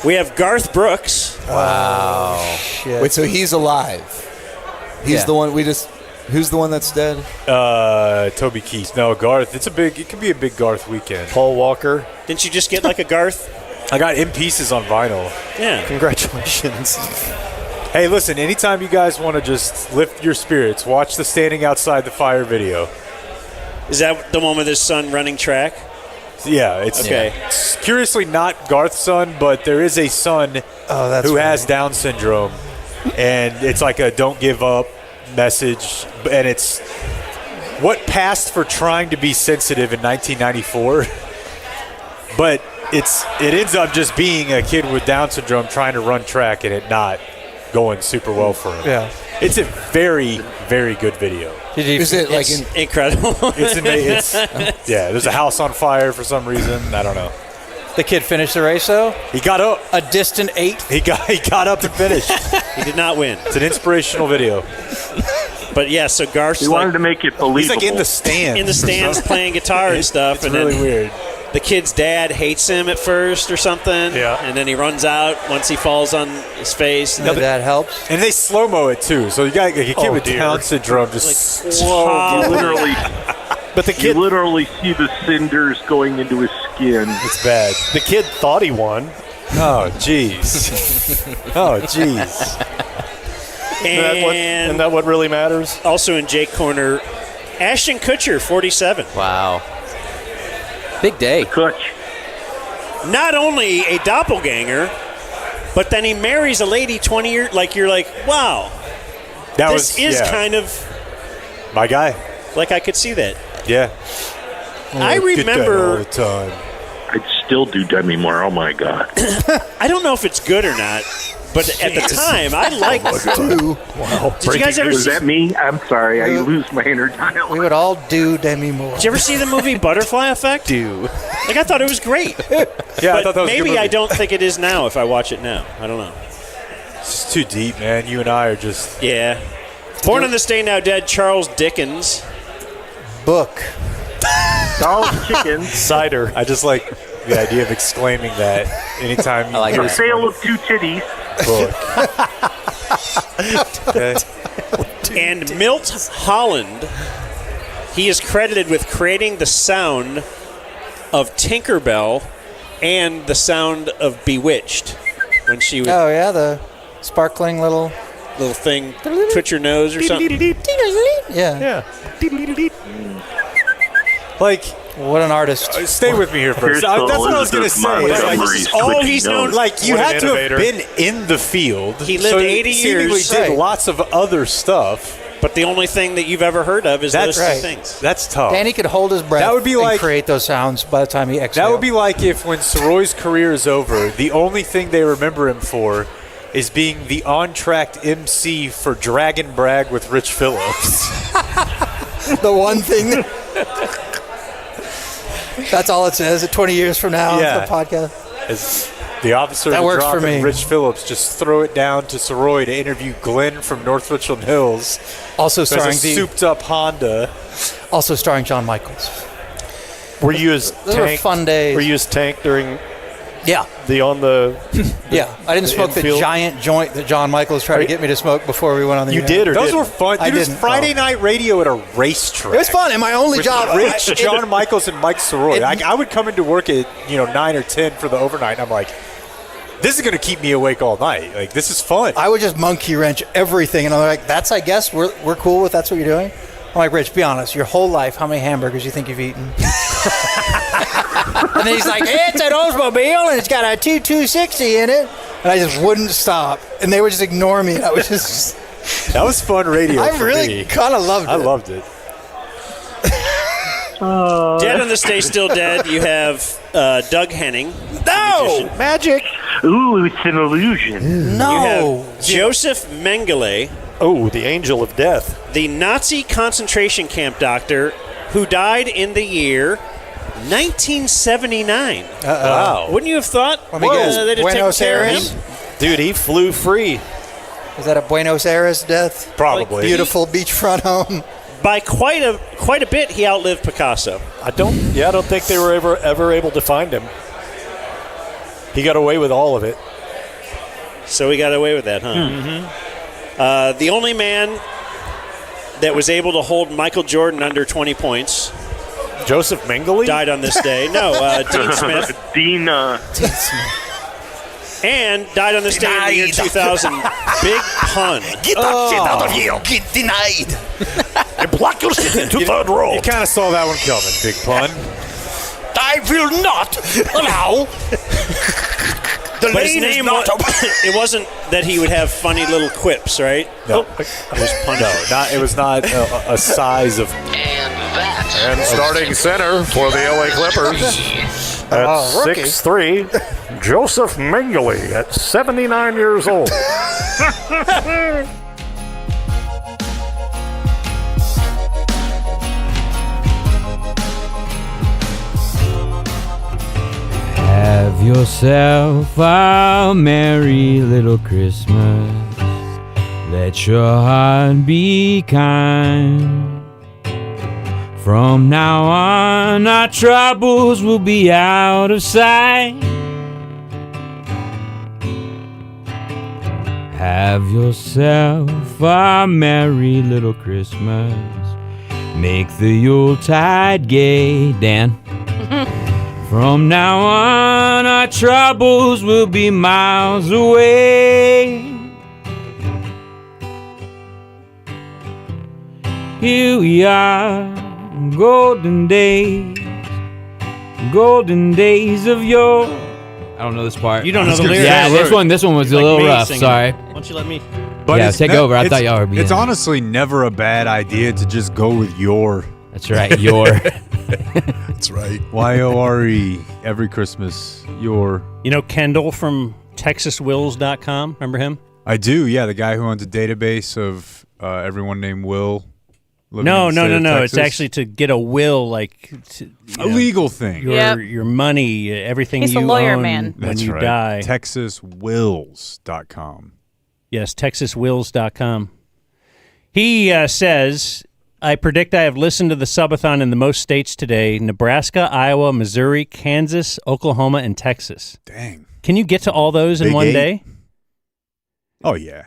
S16: We have Garth Brooks.
S26: Wow. Wait, so he's alive? He's the one we just. Who's the one that's dead?
S2: Toby Keith. No, Garth. It could be a big Garth weekend.
S26: Paul Walker.
S16: Didn't you just get like a Garth?
S2: I got In Pieces on vinyl.
S16: Yeah.
S26: Congratulations.
S2: Hey, listen, anytime you guys want to just lift your spirits, watch the Standing Outside the Fire video.
S16: Is that the one with his son running track?
S2: Yeah, it's
S16: okay.
S2: It's curiously not Garth's son, but there is a son who has Down syndrome, and it's like a don't give up message, and it's what passed for trying to be sensitive in 1994, but it ends up just being a kid with Down syndrome trying to run track and it not going super well for him.
S26: Yeah.
S2: It's a very, very good video.
S26: Is it like
S16: incredible?
S2: There's a house on fire for some reason. I don't know.
S12: The kid finished the race, though?
S2: He got up.
S12: A distant 8th?
S2: He got up and finished.
S16: He did not win.
S2: It's an inspirational video.
S16: But yeah, so Garth's
S11: wanted to make it believable.
S2: He's like in the stands.
S16: In the stands playing guitar and stuff.
S2: It's
S16: and
S2: really
S16: then
S2: weird.
S16: The kid's dad hates him at first or something.
S2: Yeah.
S16: And then he runs out once he falls on his face.
S26: No, that helps.
S2: And they slow-mo it, too. So you got like a kid with Down syndrome just
S11: Whoa, literally.
S2: But the kid,
S11: you literally see the cinders going into his skin.
S2: It's bad.
S27: The kid thought he won.
S2: Oh, jeez. Oh, jeez.
S27: Isn't that what really matters?
S16: Also in Jake Corner, Ashton Kutcher, 47.
S12: Wow. Big day.
S16: Not only a doppelganger, but then he marries a lady 20 years. Like you're like, wow, this is kind of
S2: my guy.
S16: Like I could see that.
S2: Yeah.
S16: I remember
S2: all the time.
S4: I'd still do Demi Moore. Oh my God.
S16: I don't know if it's good or not, but at the time I liked it.
S4: Wow.
S16: Did you guys ever
S4: Was
S16: see
S4: that me? I'm sorry. I lose my inner dialogue.
S24: We would all do Demi Moore.
S16: Did you ever see the movie Butterfly Effect? Like I thought it was great.
S2: Yeah,
S16: but
S2: I thought that was a good
S16: maybe
S2: movie.
S16: I don't think it is now if I watch it now. I don't know.
S2: It's just too deep, man. You and I are just
S16: Born on this day now dead, Charles Dickens.
S24: Book.
S4: Charles Chicken.
S2: Cider. I just like the idea of exclaiming that anytime you hear
S4: A Sale of Two Titties.
S2: book.
S16: And Milt Holland, he is credited with creating the sound of Tinkerbell and the sound of Bewitched when she would.
S24: Oh yeah, the sparkling little
S16: thing, twitch your nose or something.
S24: Yeah.
S2: Like,
S24: what an artist.
S2: Stay with me here for a second. That's what I was going to say. Like, all he's known, like, you had to have been in the field.
S16: He lived
S2: so
S16: 80
S2: seemingly
S16: years.
S2: did lots of other stuff.
S16: But the only thing that you've ever heard of is those two things.
S2: That's tough.
S24: Danny could hold his breath
S2: That would be
S24: and
S2: like-
S24: create those sounds by the time he exhaled.
S2: That would be like if when Sirois' career is over, the only thing they remember him for is being the on-track MC for Dragon Brag with Rich Phillips.
S24: the one thing. That's all it says. 20 years from now,
S2: Yeah.
S24: the podcast.
S2: As the officer
S24: That
S2: of the
S24: works
S2: drop
S24: for me.
S2: and Rich Phillips just throw it down to Sirois to interview Glenn from North Richland Hills.
S24: Also
S2: There's
S24: starring
S2: a souped-up Honda.
S24: Also starring John Michaels.
S27: Were you as
S24: Those were
S27: Tank?
S24: fun days.
S27: Were you as Tank during?
S24: Yeah. Yeah, I didn't smoke the
S27: infield?
S24: giant joint that John Michaels tried to get me to smoke before we went on the
S2: You
S24: air.
S2: did, or those were fun.
S24: I
S2: Dude, it was
S24: didn't.
S2: Friday night radio at a racetrack.
S24: It was fun, and my only
S2: With
S24: job.
S2: Rich, John Michaels, and Mike Sirois. I would come into work at 9 or 10 for the overnight, and I'm like, this is going to keep me awake all night. Like, this is fun.
S24: I would just monkey wrench everything, and I'm like, "That's, I guess, we're cool with. That's what you're doing." I'm like, "Rich, be honest. Your whole life, how many hamburgers you think you've eaten?" And then he's like, "It's an Oldsmobile, and it's got a T260 in it." And I just wouldn't stop, and they would just ignore me. I was just.
S2: That was fun radio.
S24: I
S2: for
S24: really
S2: me.
S24: kind of loved it.
S2: I loved it.
S16: Dead on this day, still dead. You have Doug Henning.
S24: No!
S2: Magic.
S4: Ooh, it's an illusion.
S24: No.
S16: You have Joseph Mengele.
S27: Oh, the angel of death.
S16: The Nazi concentration camp doctor who died in the year 1979.
S27: Wow.
S16: Wouldn't you have thought
S24: Let me guess.
S16: they'd have taken
S24: Buenos
S16: care of
S24: Aires?
S16: him?
S27: Dude, he flew free.
S24: Is that a Buenos Aires death?
S2: Probably.
S24: Beautiful beachfront home.
S16: By quite a bit, he outlived Picasso.
S27: I don't think they were ever able to find him. He got away with all of it.
S16: So he got away with that, huh?
S27: Mm-hmm.
S16: The only man that was able to hold Michael Jordan under 20 points.
S27: Joseph Mengele?
S16: Died on this day. No, Dean Smith.
S4: Dean
S16: And died on this day in the year 2000. Big pun.
S24: Get that shit out of here. Get denied.
S27: And block your shit into third row.
S2: You kind of saw that one coming, big pun.
S24: I will not allow. The
S16: But his
S24: lane is
S16: name
S24: not open.
S16: it wasn't that he would have funny little quips, right?
S2: No.
S16: It was pun.
S2: No, it was not a size of.
S27: And starting center for the LA Clippers at
S24: rookie.
S27: 6'3", Joseph Mengele at 79 years old.
S5: Have yourself a merry little Christmas. Let your heart be kind. From now on, our troubles will be out of sight. Have yourself a merry little Christmas. Make the Yuletide gay, Dan. From now on, our troubles will be miles away. Here we are, golden days, Golden days of yore. I don't know this part.
S1: You don't know the lyrics.
S5: Yeah, this one was a
S1: Like
S5: little
S1: me
S5: rough.
S1: singing.
S5: Sorry.
S1: Why don't you let me?
S2: But
S5: Yeah,
S2: it's
S5: take over. I thought y'all were being.
S2: It's honestly never a bad idea to just go with your.
S5: That's right, your.
S15: That's right.
S2: Y-O-R-E. Every Christmas, your.
S1: You know Kendall from TexasWills.com? Remember him?
S2: I do, yeah. The guy who owns a database of everyone named Will.
S1: No. It's actually to get a will, like
S2: a legal thing.
S1: Your money, everything
S13: He's
S1: you
S13: a lawyer,
S1: own
S13: man.
S1: when
S2: That's
S1: you
S2: right.
S1: die.
S2: TexasWills.com.
S1: Yes, TexasWills.com. He says, I predict I have listened to the Subathon in the most states today: Nebraska, Iowa, Missouri, Kansas, Oklahoma, and Texas.
S2: Dang.
S1: Can you get to all those in
S2: Big
S1: one
S2: 8?
S1: day?
S2: Oh, yeah.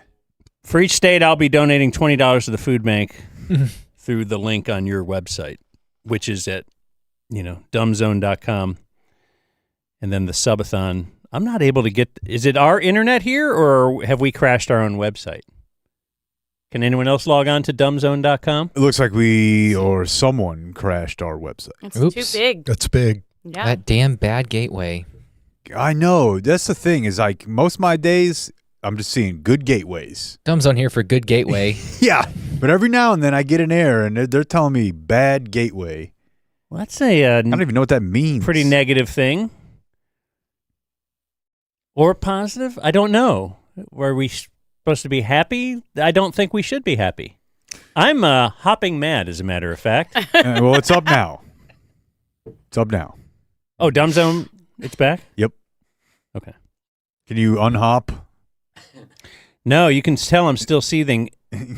S1: For each state, I'll be donating $20 to the food bank through the link on your website, which is at, dumbzone.com. And then the Subathon. I'm not able to get. Is it our internet here, or have we crashed our own website? Can anyone else log on to dumbzone.com?
S2: It looks like we or someone crashed our website.
S13: It's too big.
S15: That's big.
S13: Yeah.
S3: That damn bad gateway.
S2: I know. That's the thing is like most of my days, I'm just seeing good gateways.
S3: Dumb's on here for good gateway.
S2: Yeah. But every now and then I get an error and they're telling me bad gateway.
S1: Well, that's a
S2: I don't even know what that means.
S1: pretty negative thing. Or positive? I don't know. Were we supposed to be happy? I don't think we should be happy. I'm hopping mad, as a matter of fact.
S2: Well, it's up now. It's up now.
S1: Oh, Dumb Zone, it's back?
S2: Yep.
S1: Okay.
S2: Can you unhop?
S1: No, you can tell I'm still seething.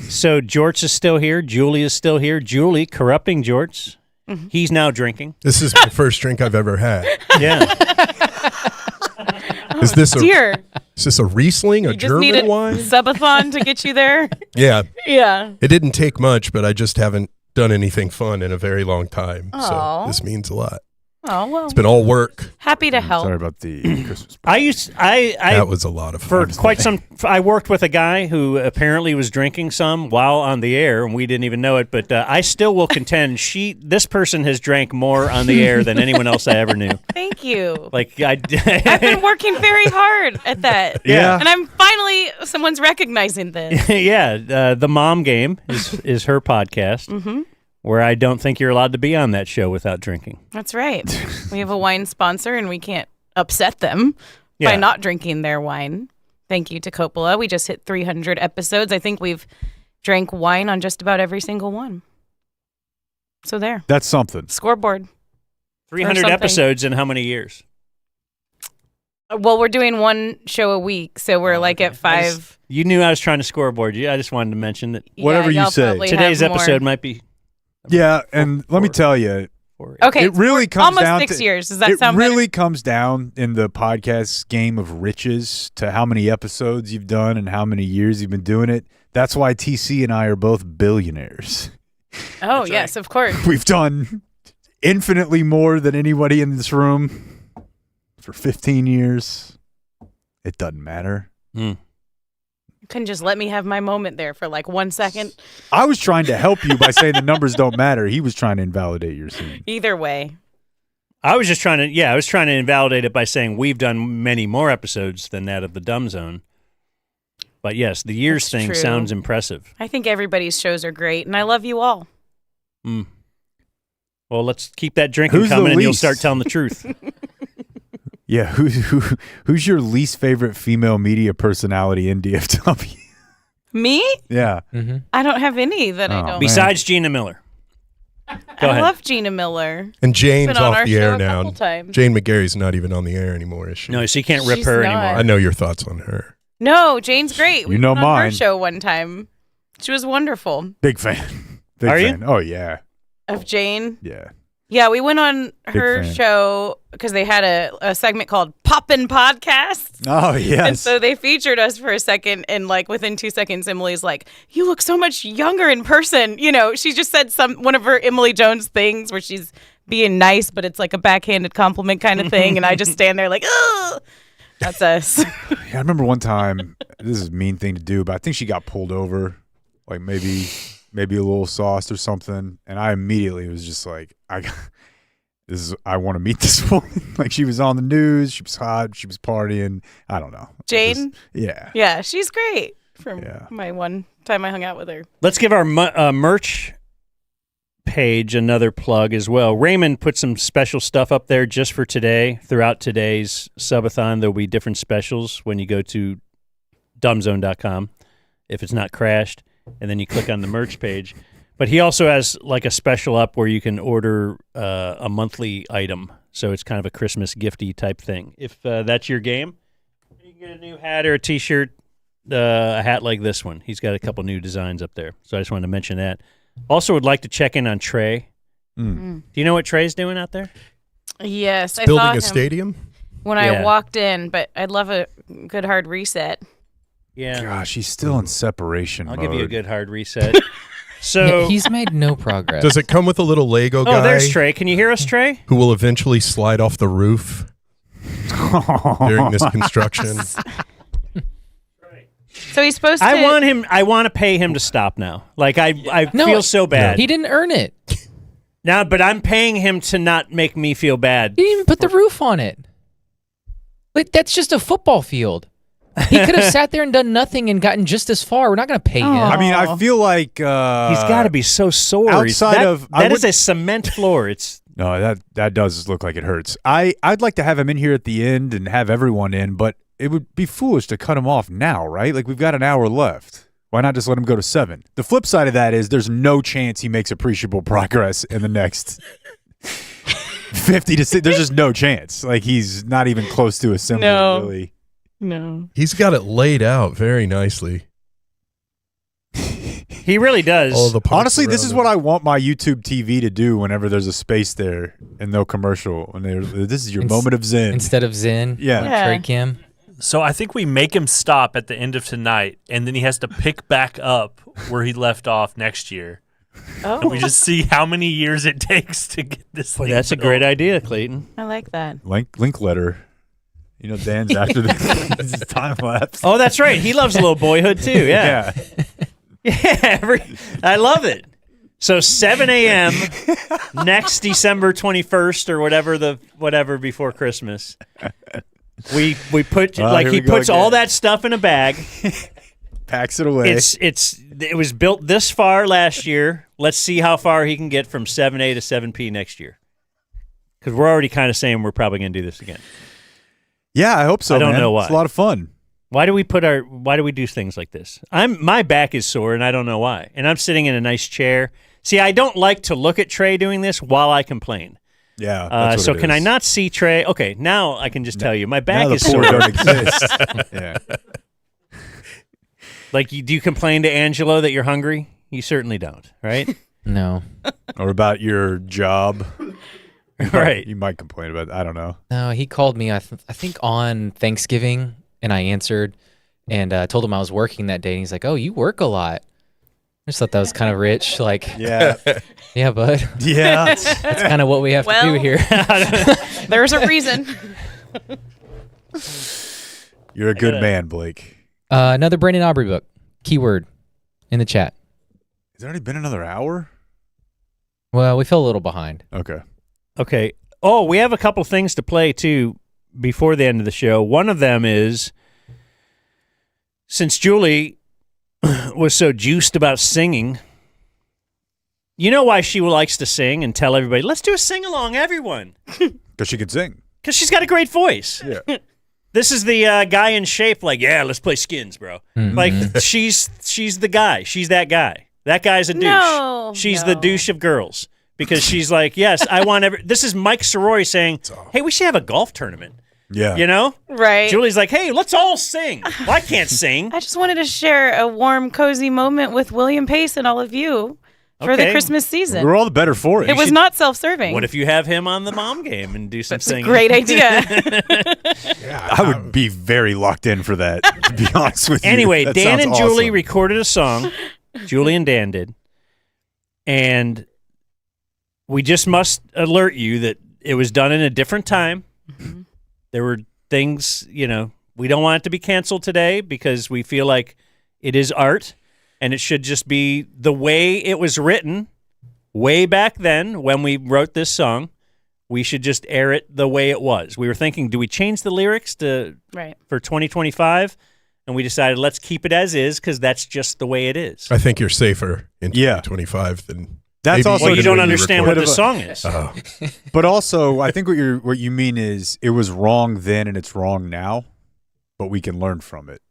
S1: So Jorts is still here. Julie is still here. Julie, corrupting Jorts.
S13: Mm-hmm.
S1: He's now drinking.
S15: This is the first drink I've ever had.
S1: Yeah.
S15: Is this
S13: Dear.
S15: Is this a Riesling, a
S13: You just need
S15: German
S13: a
S15: wine?
S13: subathon to get you there.
S15: Yeah.
S13: Yeah.
S15: It didn't take much, but I just haven't done anything fun in a very long time.
S13: Aw.
S15: So this means a lot.
S13: Oh, well.
S15: It's been all work.
S13: Happy to help.
S2: Sorry about the Christmas.
S15: That was a lot of fun.
S1: For quite some, I worked with a guy who apparently was drinking some while on the air, and we didn't even know it. But I still will contend this person has drank more on the air than anyone else I ever knew.
S13: Thank you.
S1: Like
S13: I've been working very hard at that.
S1: Yeah.
S13: And I'm finally, someone's recognizing this.
S1: yeah, the Mom Game is her podcast.
S13: Mm-hmm.
S1: Where I don't think you're allowed to be on that show without drinking.
S13: That's right. We have a wine sponsor, and we can't upset them by not drinking their wine. Thank you to Hepola. We just hit 300 episodes. I think we've drank wine on just about every single one. So there.
S2: That's something.
S13: Scoreboard.
S1: 300 episodes in how many years?
S13: Well, we're doing one show a week, so we're at 5.
S1: You knew I was trying to scoreboard you. I just wanted to mention that.
S2: Whatever you
S13: y'all
S2: say.
S13: probably
S1: Today's
S13: have more.
S1: episode might be.
S2: Yeah, and let me tell you,
S13: Okay,
S2: it really comes
S13: almost
S2: down
S13: 6
S2: to,
S13: years. Does that
S2: it
S13: sound
S2: really comes down in the podcast game of riches to how many episodes you've done and how many years you've been doing it. That's why TC and I are both billionaires.
S13: better? Oh, yes, of course.
S2: We've done infinitely more than anybody in this room for 15 years. It doesn't matter.
S13: You couldn't just let me have my moment there for 1 second.
S2: I was trying to help you by saying the numbers don't matter. He was trying to invalidate your scene.
S13: Either way.
S1: I was just trying to, I was trying to invalidate it by saying we've done many more episodes than that of the Dumb Zone. But yes, the years
S13: That's
S1: thing
S13: true.
S1: sounds impressive.
S13: I think everybody's shows are great, and I love you all.
S1: Well, let's keep that drinking
S2: Who's the
S1: coming and you'll
S2: least?
S1: start telling the truth.
S2: Yeah, who's your least favorite female media personality in DFW?
S13: Me?
S2: Yeah.
S13: I don't have any that I don't.
S1: Besides Gina Miller. Go
S13: I
S1: ahead.
S13: love Gina Miller.
S15: And Jane's
S13: Been on
S15: off
S13: our
S15: the
S13: show
S15: air
S13: a
S15: now.
S13: couple times.
S15: Jane McGarry's not even on the air anymore, is she?
S1: No, so you can't rip
S13: She's
S1: her
S13: not.
S1: anymore.
S15: I know your thoughts on her.
S13: No, Jane's great. We
S2: You know
S13: went on her
S2: mine.
S13: show one time. She was wonderful.
S2: Big fan. Big
S1: Are you?
S2: fan. Oh, yeah.
S13: Of Jane?
S2: Yeah.
S13: Yeah, we went on her
S2: fan.
S13: show because they had a segment called Poppin' Podcasts.
S2: Oh, yes.
S13: And so they featured us for a second, and within 2 seconds, Emily's like, "You look so much younger in person." She just said one of her Emily Jones things where she's being nice, but it's like a backhanded compliment kind of thing, and I just stand there like, "Ugh." That's us.
S2: Yeah, I remember one time, this is a mean thing to do, but I think she got pulled over, maybe a little sauced or something, and I immediately was just like, I want to meet this woman. Like, she was on the news. She was hot. She was partying. I don't know.
S13: Jane?
S2: Yeah.
S13: Yeah, she's great from my one time I hung out with her.
S1: Let's give our merch page another plug as well. Raymond put some special stuff up there just for today. Throughout today's subathon, there'll be different specials when you go to dumbzone.com if it's not crashed, and then you click on the merch page. But he also has like a special up where you can order a monthly item. So it's kind of a Christmas gifty type thing. If that's your game, you can get a new hat or a T-shirt, a hat like this one. He's got a couple new designs up there. So I just wanted to mention that. Also would like to check in on Trey. Do you know what Trey's doing out there?
S13: Yes. I
S15: Building
S13: saw
S15: a
S13: him
S15: stadium?
S13: when I walked in, but I'd love a good hard reset.
S1: Yeah.
S2: Gosh, he's still in separation
S1: I'll
S2: mode.
S1: give you a good hard reset. So
S3: Yeah, he's made no progress.
S15: Does it come with a little Lego guy?
S1: Oh, there's Trey. Can you hear us, Trey?
S15: Who will eventually slide off the roof during this construction?
S13: So he's supposed to.
S1: I want to pay him to stop now. Like I feel so bad.
S3: He didn't earn it.
S1: No, but I'm paying him to not make me feel bad.
S3: He didn't even put the roof on it. Like, that's just a football field. He could have sat there and done nothing and gotten just as far. We're not going to pay him.
S2: I mean, I feel like
S1: He's got to be so sore.
S2: outside of
S1: that is a cement floor. It's
S2: no, that does look like it hurts. I'd like to have him in here at the end and have everyone in, but it would be foolish to cut him off now, right? Like, we've got an hour left. Why not just let him go to 7? The flip side of that is there's no chance he makes appreciable progress in the next 50 to 6. There's just no chance. Like, he's not even close to assembling, really.
S13: No.
S15: He's got it laid out very nicely.
S1: He really does.
S15: All the parts
S2: Honestly, this
S15: around
S2: is
S15: it.
S2: what I want my YouTube TV to do whenever there's a space there and no commercial. And this is your moment of zen.
S3: Instead of Zen,
S2: Yeah.
S3: like Trey Kim.
S7: So I think we make him stop at the end of tonight, and then he has to pick back up where he left off next year.
S13: Oh.
S7: And we just see how many years it takes to get this thing
S1: that's a
S7: built.
S1: great idea, Clayton.
S13: I like that.
S2: Link letter. You know, Dan's after the time lapse.
S1: Oh, that's right. He loves Little Boyhood too. Yeah. Yeah. I love it. So 7 a.m. next December 21st or whatever before Christmas. We put he puts all that stuff in a bag.
S2: Packs it away.
S1: It was built this far last year. Let's see how far he can get from 7A to 7P next year. Because we're already kind of saying we're probably going to do this again.
S2: Yeah, I hope so.
S1: I don't
S2: man.
S1: know why.
S2: It's a lot of fun.
S1: Why do we do things like this? My back is sore and I don't know why. And I'm sitting in a nice chair. See, I don't like to look at Trey doing this while I complain.
S2: Yeah. That's
S1: So
S2: what it
S1: can
S2: is.
S1: I not see Trey? Okay, now I can just tell you my back
S2: Now the
S1: is
S2: poor
S1: sore.
S2: don't exist. Yeah.
S1: Like, do you complain to Angelo that you're hungry? You certainly don't, right?
S3: No.
S2: Or about your job.
S1: Right.
S2: You might complain about it. I don't know.
S3: No, he called me, I think, on Thanksgiving, and I answered and told him I was working that day. And he's like, oh, you work a lot. I just thought that was kind of rich. Like,
S2: yeah,
S3: yeah, bud.
S2: Yeah.
S3: That's kind of what we have to do here.
S13: There's a reason.
S2: You're a good man, Blake.
S3: Another Brandon Aubrey book. Keyword in the chat.
S2: Has it already been another hour?
S3: Well, we fell a little behind.
S2: Okay.
S1: Oh, we have a couple things to play, too, before the end of the show. One of them is, since Julie was so juiced about singing, you know why she likes to sing and tell everybody, let's do a sing-along, everyone.
S2: Because she can sing.
S1: Because she's got a great voice.
S2: Yeah.
S1: This is the guy in shape, like, yeah, let's play skins, bro.
S3: Mm-hmm.
S1: Like, she's the guy. She's that guy. That guy's a douche.
S13: No,
S1: she's the douche of girls. Because she's like, yes, I want this is Mike Sirois saying, hey, we should have a golf tournament.
S2: Yeah.
S1: You know?
S13: Right.
S1: Julie's like, hey, let's all sing. Well, I can't sing.
S13: I just wanted to share a warm, cozy moment with William Pace and all of you for the
S1: Okay.
S13: Christmas season.
S2: We're all the better for it.
S13: It was not self-serving.
S1: What if you have him on the mom game and do some
S13: That's
S1: singing?
S13: a great idea.
S2: I would be very locked in for that, to be honest with you.
S1: Anyway,
S2: That
S1: Dan
S2: sounds
S1: and Julie
S2: awesome.
S1: recorded a song. Julie and Dan did. And we just must alert you that it was done in a different time.
S13: Mm-hmm.
S1: There were things, we don't want it to be canceled today because we feel like it is art and it should just be the way it was written way back then when we wrote this song. we should just air it the way it was. We were thinking, do we change the lyrics for 2025? And we decided let's keep it as is because that's just the way it is.
S15: I think you're safer in 2025 than
S2: That's
S15: maybe
S2: also
S1: well, you don't
S15: when
S1: understand
S15: recorded.
S1: what the song is.
S2: But also, I think what you mean is it was wrong then and it's wrong now, but we can learn from it.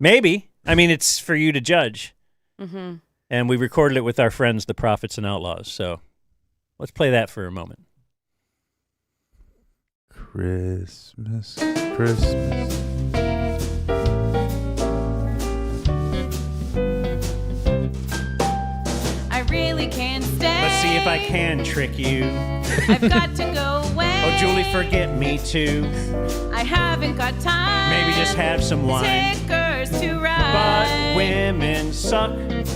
S1: Maybe. I mean, it's for you to judge.
S13: Mm-hmm.
S1: And we recorded it with our friends, the Prophets and Outlaws. So let's play that for a moment.
S2: Christmas, Christmas.
S13: I really can't stay.
S1: Let's see if I can trick you.
S13: I've got to go away.
S1: Oh, Julie, forget me too.
S13: I haven't got time.
S1: Maybe just have some wine.
S13: Tickers to ride.
S1: But women suck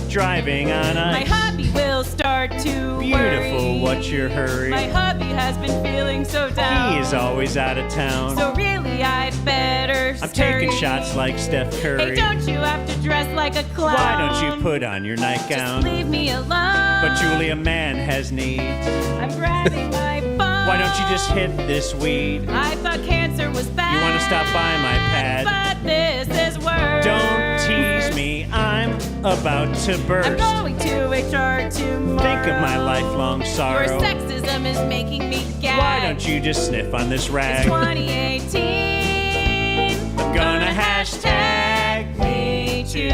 S1: driving on
S13: My
S1: ice.
S13: hubby will start to
S1: Beautiful,
S13: worry.
S1: what's your hurry?
S13: My hubby has been feeling so down.
S1: He is always out of town.
S13: So really, I'd better
S1: I'm
S13: scurry.
S1: taking shots like Steph Curry.
S13: Hey, don't you have to dress like a clown?
S1: Why don't you put on your nightgown?
S13: Just leave me alone.
S1: But Julie, a man has needs.
S13: I'm grabbing my phone.
S1: Why don't you just hit this weed?
S13: I thought cancer was bad.
S1: You want to stop by my pad?
S13: But this is worse.
S1: Don't tease me, I'm about to burst.
S13: I'm going to HR tomorrow.
S1: Think of my lifelong sorrow.
S13: Your sexism is making me gag.
S1: Why don't you just sniff on this rag?
S13: It's 2018.
S1: I'm gonna hashtag me too.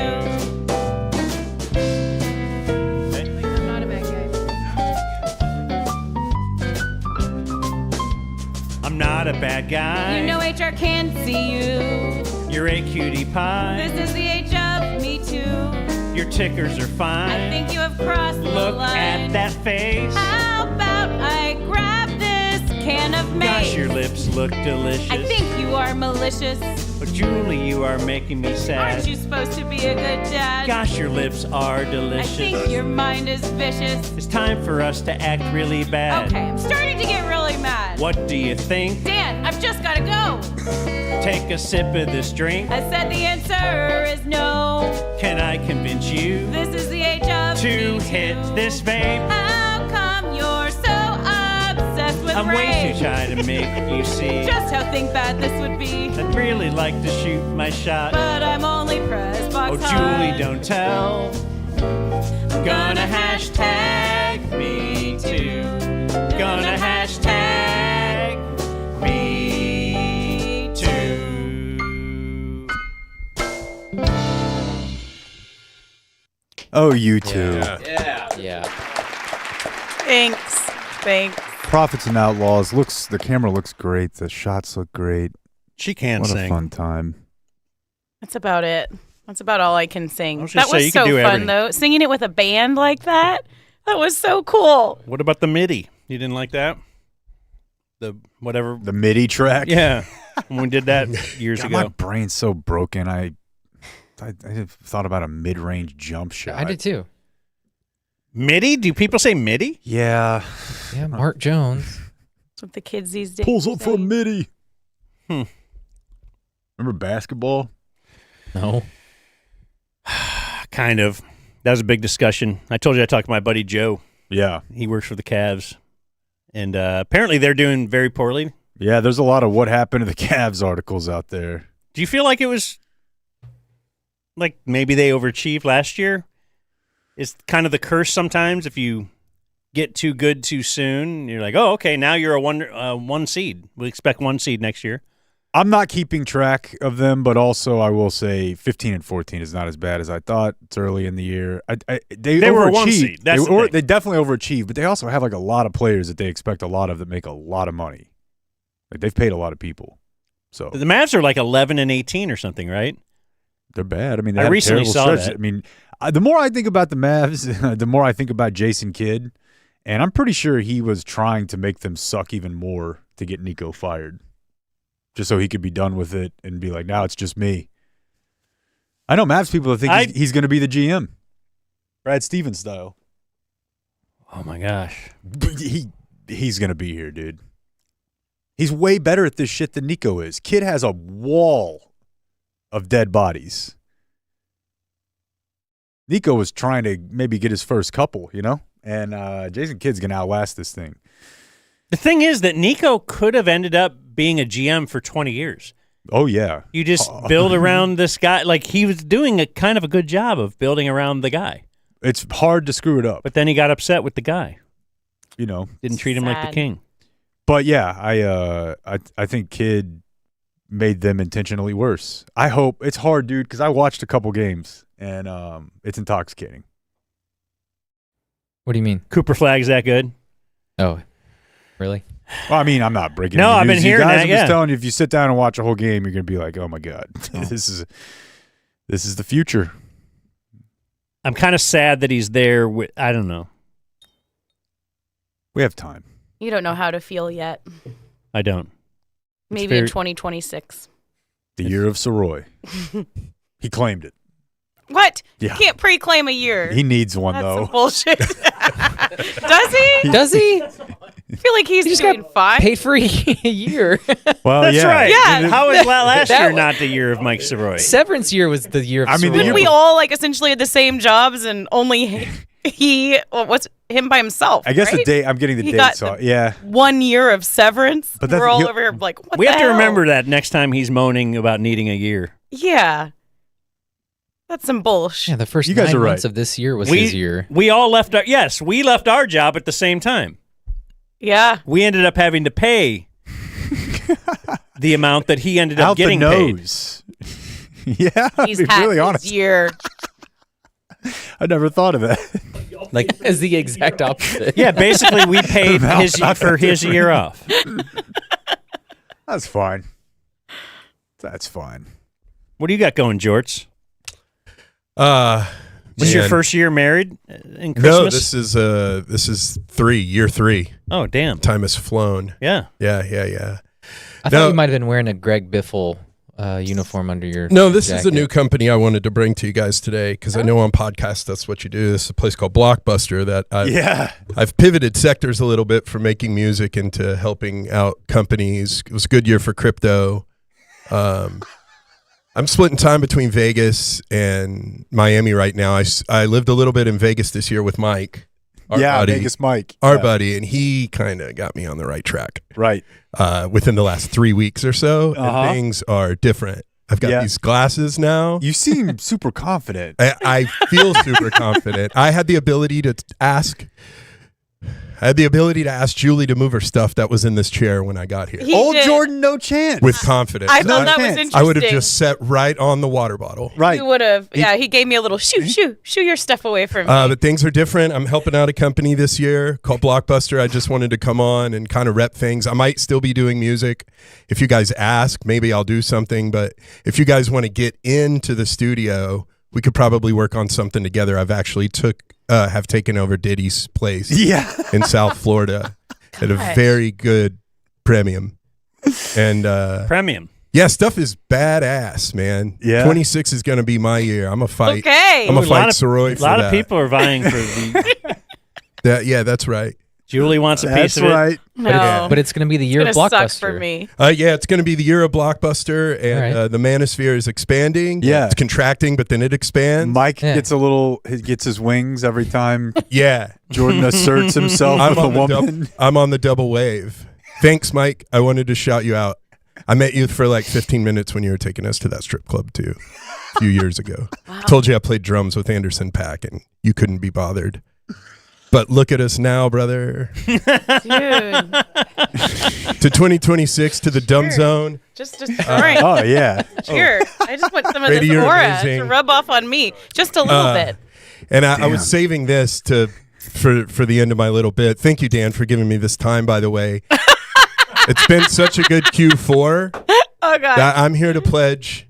S13: I'm not a bad guy.
S1: I'm not a bad guy.
S13: You know HR can't see you.
S1: You're a cutie pie.
S13: This is the age of Me Too.
S1: Your tickers are fine.
S13: I think you have crossed the
S1: Look
S13: line.
S1: at that face.
S13: How about I grab this can of mace?
S1: Gosh, your lips look delicious.
S13: I think you are malicious.
S1: But Julie, you are making me sad.
S13: Aren't you supposed to be a good dad?
S1: Gosh, your lips are delicious.
S13: I think your mind is vicious.
S1: It's time for us to act really bad.
S13: Okay, I'm starting to get really mad.
S1: What do you think?
S13: Dan, I've just gotta go.
S1: Take a sip of this drink.
S13: I said the answer is no.
S1: Can I convince you
S13: This is the age of
S1: to
S13: Me
S1: hit
S13: Too.
S1: this vape?
S13: How come you're so obsessed with
S1: I'm
S13: rape?
S1: way too shy to make you see.
S13: Just how think bad this would be.
S1: I'd really like to shoot my shot.
S13: But I'm only press box
S1: Oh, Julie, don't tell. Gonna hashtag me too. Gonna hashtag me too.
S2: Oh, you too.
S3: Yeah.
S13: Thanks.
S2: Prophets and Outlaws the camera looks great. The shots look great.
S1: She can
S2: what
S1: sing.
S2: a fun time.
S13: That's about it. That's about all I can sing.
S1: was
S13: That
S1: gonna say,
S13: was
S1: you
S13: so
S1: could do
S13: fun,
S1: everything.
S13: though. Singing it with a band like that, that was so cool.
S1: What about the MIDI? You didn't like that? The whatever.
S2: The MIDI track?
S1: Yeah. When we did that years
S2: God,
S1: ago.
S2: my brain's so broken. I thought about a mid-range jump shot.
S3: I did too.
S1: MIDI? Do people say MIDI?
S2: Yeah.
S3: Yeah, Mark Jones.
S13: That's what the kids these days
S2: Pulls up for a
S13: say.
S2: MIDI. Remember basketball?
S3: No.
S1: Kind of. That was a big discussion. I told you I talked to my buddy Joe.
S2: Yeah.
S1: He works for the Cavs. And apparently they're doing very poorly.
S2: Yeah, there's a lot of what happened to the Cavs articles out there.
S1: Do you feel like it was like maybe they overachieved last year? It's kind of the curse sometimes if you get too good too soon. You're like, oh, okay, now you're a one seed. We expect one seed next year.
S2: I'm not keeping track of them, but also I will say 15 and 14 is not as bad as I thought. It's early in the year. They
S1: were a one
S2: overachieved.
S1: seed. That's the thing.
S2: They definitely overachieved, but they also have like a lot of players that they expect a lot of that make a lot of money. Like they've paid a lot of people. So
S1: The Mavs are like 11 and 18 or something, right?
S2: they're bad. I mean, they
S1: I
S2: had a
S1: recently
S2: terrible
S1: saw
S2: stretch.
S1: that.
S2: I mean, the more I think about the Mavs, the more I think about Jason Kidd, and I'm pretty sure he was trying to make them suck even more to get Nico fired, just so he could be done with it and be like, now it's just me. I know Mavs people that think he's going to be the GM, Brad Stevens style.
S1: Oh my gosh,
S2: he's going to be here, dude. He's way better at this shit than Nico is. Kid has a wall of dead bodies. Nico was trying to maybe get his first couple, you know? And Jason Kidd's going to outlast this thing.
S1: The thing is that Nico could have ended up being a GM for 20 years.
S2: Oh, yeah.
S1: You just build around this guy. Like, he was doing a kind of a good job of building around the guy.
S2: It's hard to screw it up.
S1: But then he got upset with the guy.
S2: You know.
S1: Didn't treat him like the king.
S2: But, yeah, I think Kidd made them intentionally worse. I hope. It's hard, dude, because I watched a couple games, and it's intoxicating.
S3: What do you mean?
S1: Cooper Flagg's that good?
S3: Oh, really?
S2: Well, I mean, I'm not breaking.
S1: No,
S2: any
S1: I've
S2: news
S1: been
S2: to you
S1: hearing
S2: guys.
S1: that.
S2: I'm
S1: Yeah.
S2: just telling you, if you sit down and watch a whole game, you're gonna be like, "Oh my god, this is the future."
S1: I'm kind of sad that he's there. I don't know.
S2: We have time.
S13: You don't know how to feel yet.
S1: I don't.
S13: Maybe in 2026.
S2: The year of Sirois. He claimed it.
S13: What?
S2: Yeah.
S13: You can't pre-claim a year.
S2: He needs one
S13: That's
S2: though.
S13: some bullshit. Does he?
S3: Does he?
S13: I feel like he's doing fine.
S3: Paid for a year.
S2: Well,
S1: That's
S2: yeah.
S1: right.
S13: Yeah.
S1: How was last
S3: That
S1: year
S3: was-
S1: not the year of Mike Sirois?
S3: Severance year was the year of
S2: I mean,
S3: Sirois.
S13: When we all like essentially had the same jobs and only he what's him by himself.
S2: I guess
S13: right?
S2: the date. I'm getting the
S13: He
S2: date.
S13: got
S2: So yeah.
S13: 1 year of severance.
S2: But that's-
S13: we're all
S2: he'll-
S13: over here like, what
S1: We
S13: the
S1: have to
S13: hell?
S1: remember that next time he's moaning about needing a year.
S13: Yeah. That's some bullshit.
S3: Yeah, the first
S2: You guys
S3: 9
S2: are
S3: months
S2: right.
S3: of this year was his year.
S1: We all left we left our job at the same time.
S13: Yeah.
S1: We ended up having to pay the amount that he ended up
S2: Out
S1: getting
S2: the
S1: paid.
S2: nose. Yeah, to
S13: He's
S2: be
S13: had
S2: really
S13: his
S2: honest.
S13: year.
S2: I never thought of that.
S3: Like, as the exact opposite.
S1: Yeah, basically we paid
S2: No,
S1: his
S2: not
S1: for
S2: that
S1: his
S2: different.
S1: year off.
S2: That's fine. That's fine.
S1: What do you got going, Jorts? Was your
S15: Man.
S1: first year married in Christmas?
S15: No, this is year 3.
S1: Oh, damn.
S15: Time has flown.
S1: Yeah.
S15: Yeah.
S3: I thought you might have been wearing a Greg Biffle uniform under your
S15: No, this is a
S3: jacket.
S15: new company I wanted to bring to you guys today because I know on podcasts that's what you do. This is a place called Blockbuster that I've pivoted sectors a little bit from making music into helping out companies. It was a good year for crypto. I'm splitting time between Vegas and Miami right now. I lived a little bit in Vegas this year with Mike. Our buddy,
S2: Vegas Mike.
S15: Our buddy, and he kind of got me on the right track.
S2: Right.
S15: Within the last 3 weeks or so,
S2: Uh-huh.
S15: and things are different. I've got these glasses now.
S2: You seem super confident.
S15: I feel super confident. I had the ability to ask Julie to move her stuff that was in this chair when I got here.
S13: He Old did.
S2: Jordan, no chance.
S15: With confidence.
S13: I thought that was interesting.
S15: I would have just sat right on the water bottle.
S2: Right.
S13: You would have. Yeah, he gave me a little shoo your stuff away from me.
S15: But things are different. I'm helping out a company this year called Blockbuster. I just wanted to come on and kind of rep things. I might still be doing music. If you guys ask, maybe I'll do something. But if you guys want to get into the studio, we could probably work on something together. I've actually have taken over Diddy's place in South Florida at a very good premium. And
S1: premium.
S15: Yeah, stuff is badass, man.
S2: Yeah.
S15: 26 is going to be my year. I'm a fight.
S13: Okay.
S15: I'm a
S1: Ooh,
S15: fight Sirois for
S1: A lot
S15: that.
S1: of people are vying for the.
S15: Yeah, that's right.
S1: Julie wants a piece
S2: That's
S1: of it.
S2: right.
S13: No.
S3: But it's going to be the year of
S13: It's gonna
S3: Blockbuster.
S13: suck for me.
S15: Yeah, it's going to be the year of Blockbuster, and
S3: All
S15: the manosphere is expanding.
S2: Yeah.
S15: It's contracting, but then it expands.
S2: Mike gets he gets his wings every time
S15: Yeah.
S2: Jordan asserts himself with a woman.
S15: I'm on the double wave. Thanks, Mike. I wanted to shout you out. I met you for like 15 minutes when you were taking us to that strip club, too, a few years ago. Told you I played drums with Anderson .Paak, and you couldn't be bothered. But look at us now, brother.
S13: Dude.
S15: To 2026, to the dumb zone.
S13: Just destroying.
S2: Oh, yeah.
S13: Sure. I just want some of
S15: Brady,
S13: this
S15: you're
S13: aura
S15: amazing.
S13: to rub off on me. Just a little bit.
S15: And I was saving this for the end of my little bit. Thank you, Dan, for giving me this time, by the way. It's been such a good Q4
S13: Oh, God.
S15: that I'm here to pledge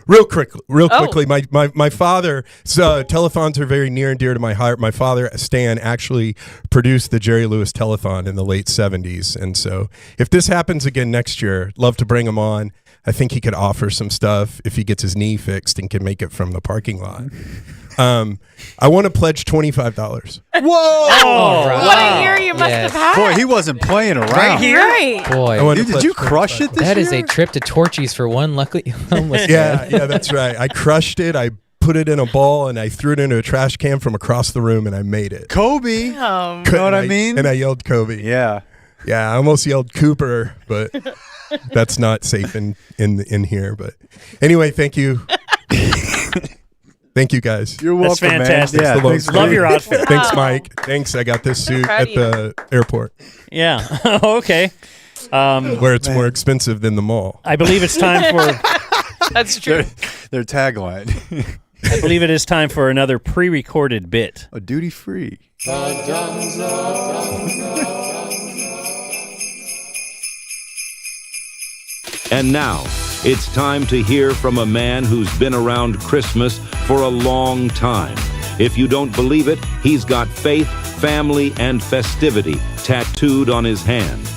S15: real quickly. My father, so telethons are very near and dear to my heart. My father, Stan, actually produced the Jerry Lewis telethon in the late 70s. And so if this happens again next year, love to bring him on. I think he could offer some stuff if he gets his knee fixed and can make it from the parking lot. I want to pledge $25.
S2: Whoa!
S13: What a year you must have had.
S2: Boy, he wasn't playing around.
S13: Right.
S3: Boy,
S2: Dude, did you crush it this
S3: that
S2: year?
S3: is a trip to Torchy's for one lucky homeless man.
S15: Yeah, that's right. I crushed it. I put it in a ball and I threw it into a trash can from across the room and I made it.
S2: Kobe.
S13: Oh.
S2: You know what I mean?
S15: And I yelled Kobe.
S2: Yeah.
S15: Yeah, I almost yelled Cooper, but that's not safe in here. But anyway, thank you. Thank you, guys.
S2: You're welcome,
S1: That's fantastic.
S2: man. Yeah,
S1: Love your outfit.
S15: Thanks, Mike. Thanks. I got this suit at the airport.
S1: Yeah. Okay.
S15: Where it's more expensive than the mall.
S1: I believe it's time for
S13: That's true.
S2: Their tagline.
S1: I believe it is time for another pre-recorded bit.
S2: A duty free.
S6: And now, it's time to hear from a man who's been around Christmas for a long time. If you don't believe it, he's got faith, family, and festivity tattooed on his hand.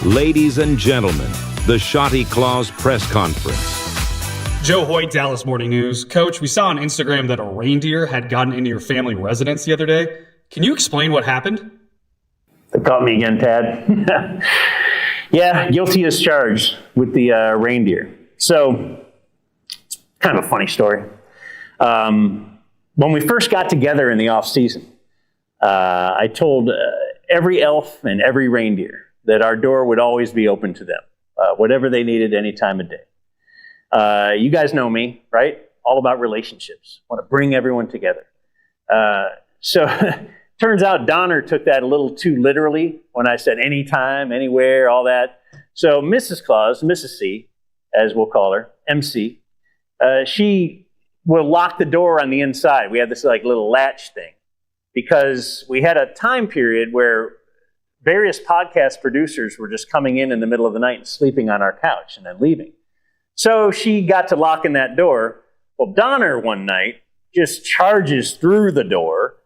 S6: Ladies and gentlemen, the Shotty Claus press conference.
S9: Joe Hoyt, Dallas Morning News. Coach, we saw on Instagram that a reindeer had gotten into your family residence the other day. Can you explain what happened?
S10: They caught me again, Tad. Yeah, guilty as charged with the reindeer. So, it's kind of a funny story. When we first got together in the off season, I told every elf and every reindeer that our door would always be open to them, whatever they needed any time of day. You guys know me, right? All about relationships. Want to bring everyone together. So turns out Donner took that a little too literally when I said anytime, anywhere, all that. So Mrs. Claus, Mrs. C, as we'll call her, MC, she will lock the door on the inside. We had this like little latch thing because we had a time period where various podcast producers were just coming in the middle of the night and sleeping on our couch and then leaving. So she got to locking that door. Well, Donner one night just charges through the door,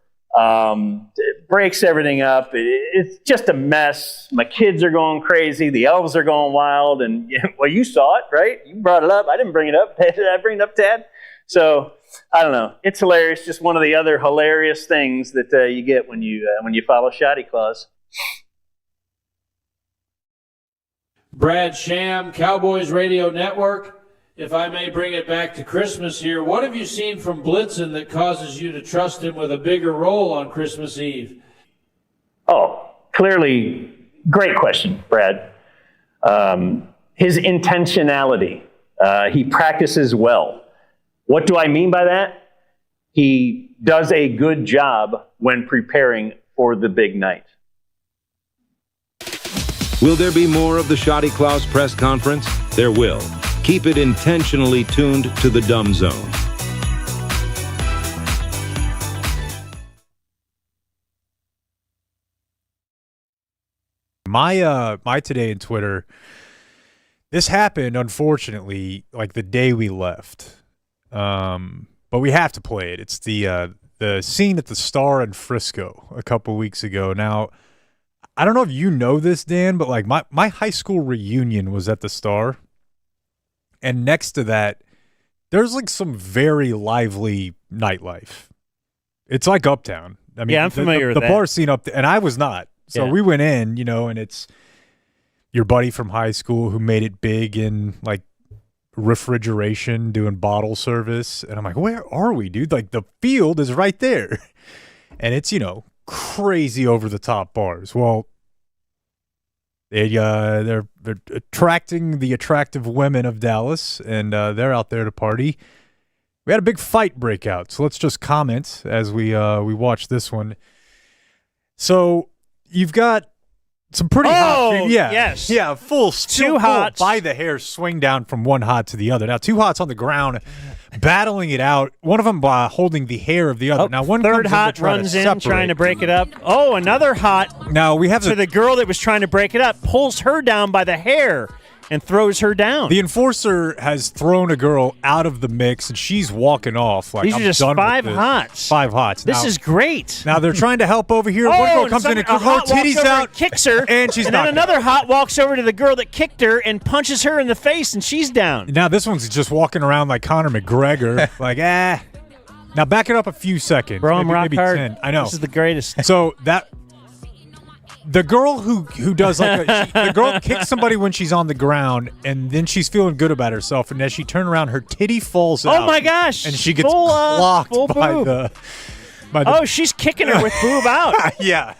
S10: breaks everything up. It's just a mess. My kids are going crazy. The elves are going wild. And, well, you saw it, right? You brought it up. I didn't bring it up. Did I bring it up, Tad? So, I don't know. It's hilarious. Just one of the other hilarious things that you get when you follow Shotty Claus.
S17: Brad Sham, Cowboys Radio Network. If I may bring it back to Christmas here, what have you seen from Blitzen that causes you to trust him with a bigger role on Christmas Eve?
S10: Oh, clearly, great question, Brad. His intentionality. He practices well. What do I mean by that? He does a good job when preparing for the big night.
S6: Will there be more of the Shotty Claus press conference? There will. Keep it intentionally tuned to the Dumb Zone.
S2: My today in Twitter, this happened, unfortunately, like the day we left. But we have to play it. It's the scene at the Star in Frisco a couple weeks ago. Now, I don't know if you know this, Dan, but like my high school reunion was at the Star. And next to that, there's like some very lively nightlife. It's like Uptown. I mean,
S1: yeah, I'm familiar with
S2: the
S1: that.
S2: bar scene up there, and I was not. So
S1: Yeah.
S2: we went in, and it's your buddy from high school who made it big in like refrigeration, doing bottle service. And I'm like, where are we, dude? Like the field is right there. And it's, crazy over the top bars. Well, they're attracting the attractive women of Dallas, and they're out there to party. We had a big fight break out, so let's just comment as we watch this one. So you've got some pretty hot,
S1: yes,
S2: full
S1: Two hots
S2: by the hair swing down from one hot to the other. Now two hots on the ground, battling it out. One of them holding the hair of the other. Now one
S1: third
S2: comes
S1: hot
S2: in to try
S1: runs
S2: to
S1: in
S2: separate.
S1: trying to break it up. Oh, another hot.
S2: Now we have
S1: so the girl that was trying to break it up pulls her down by the hair and throws her down.
S2: The enforcer has thrown a girl out of the mix, and she's walking off. Like,
S1: These are
S2: I'm
S1: just
S2: done with
S1: 5
S2: this.
S1: hots.
S2: 5 hots.
S1: This
S2: Now-
S1: is great.
S2: Now they're trying to help over here. One girl comes in and
S1: hot
S2: titties
S1: walks over
S2: out,
S1: and kicks her,
S2: and she's
S1: and then
S2: knocked
S1: another hot walks over to the girl that kicked her and punches her in the face, and she's down.
S2: Now this one's just walking around like Conor McGregor, like Now back it up a few seconds,
S1: Bro, I'm
S2: maybe,
S1: rock
S2: maybe
S1: hard.
S2: 10. I know
S1: This is the greatest.
S2: So the girl who does like the girl kicks somebody when she's on the ground, and then she's feeling good about herself, and as she turns around, her titty falls out.
S1: Oh my gosh!
S2: And she gets
S1: full
S2: clocked
S1: full
S2: by
S1: boob. Oh, she's kicking her with boob out.
S2: Yeah.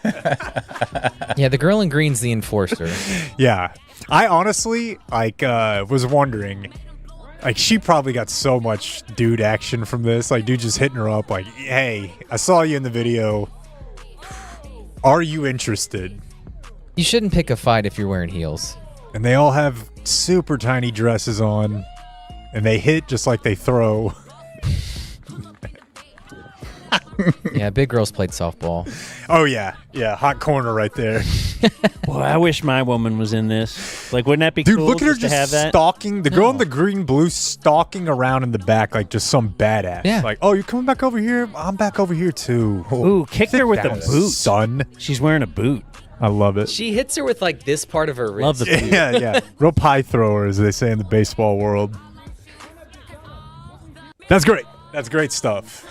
S3: Yeah, the girl in green's the enforcer.
S2: Yeah. I honestly, was wondering, she probably got so much dude action from this. Dude just hitting her up like, hey, I saw you in the video. Are you interested?
S3: You shouldn't pick a fight if you're wearing heels.
S2: And they all have super tiny dresses on, and they hit just like they throw.
S3: Yeah, big girls played softball.
S2: Oh, yeah. Yeah, hot corner right there.
S1: Boy, I wish my woman was in this. Wouldn't that be
S2: Dude,
S1: cool
S2: look at her
S1: to have that?
S2: stalking. The girl in the green-blue stalking around in the back like just some badass.
S3: Yeah.
S2: Oh, you're coming back over here? I'm back over here, too.
S1: Ooh, kicked her with a boot.
S2: Son.
S1: She's wearing a boot.
S2: I love it.
S3: She hits her with this part of her wrist.
S1: Love the boot.
S2: Yeah. Real pie thrower, as they say in the baseball world. That's great. That's great stuff.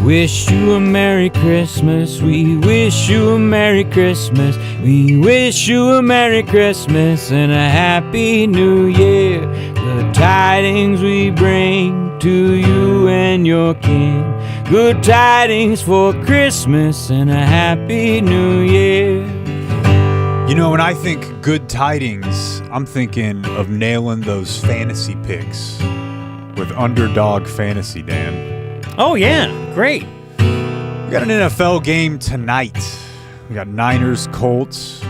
S5: Wish you a Merry Christmas. We wish you a Merry Christmas. We wish you a Merry Christmas and a Happy New Year. The tidings we bring to you and your kin. Good tidings for Christmas and a Happy New Year.
S2: You know, when I think good tidings, I'm thinking of nailing those fantasy picks with Underdog Fantasy, Dan.
S1: Oh, yeah. Great.
S2: We got an NFL game tonight. We got Niners, Colts.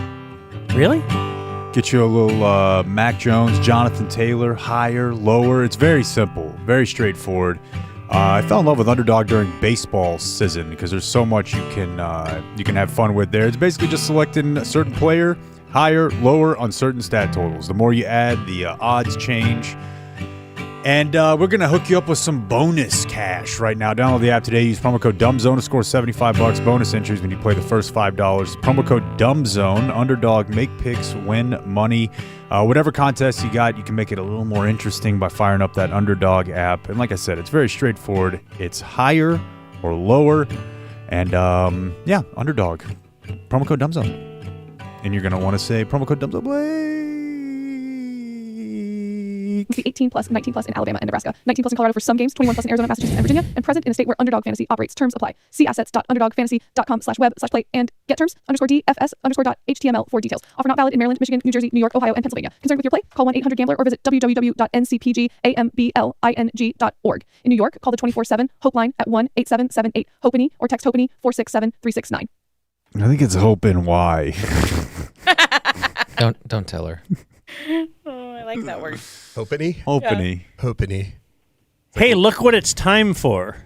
S1: Really?
S2: Get you a little Mac Jones, Jonathan Taylor, higher, lower. It's very simple, very straightforward. I fell in love with Underdog during baseball season because there's so much you can have fun with there. It's basically just selecting a certain player, higher, lower on certain stat totals. The more you add, the odds change. And we're going to hook you up with some bonus cash right now. Download the app today. Use promo code DUMBZONE to score $75. Bonus entries when you play the first $5. Promo code DUMBZONE. Underdog. Make picks. Win money. Whatever contest you got, you can make it a little more interesting by firing up that Underdog app. And like I said, it's very straightforward. It's higher or lower. And, Underdog. Promo code DUMBZONE. And you're going to want to say promo code DUMBZONE.
S8: Be 18 plus, 19 plus in Alabama and Nebraska, 19 plus in Colorado for some games, 21 plus in Arizona, Massachusetts, and Virginia, and present in a state where Underdog Fantasy operates. Terms apply. See assets.underdogfantasy.com/web/play and get terms _DFS_.html for details. Offer not valid in Maryland, Michigan, New Jersey, New York, Ohio, and Pennsylvania. Concerned with your play? Call 1-800-GAMBLER or visit www.ncpgamblining.org. In New York, call the 24/7 Hope line at 1-8778 HOPENY or text HOPENY 467-369.
S2: I think it's Hope and Y.
S3: Don't tell her.
S13: Oh, I like that word.
S15: Hopeny?
S2: Hopeny.
S15: Hopeny.
S1: Hey, look what it's time for.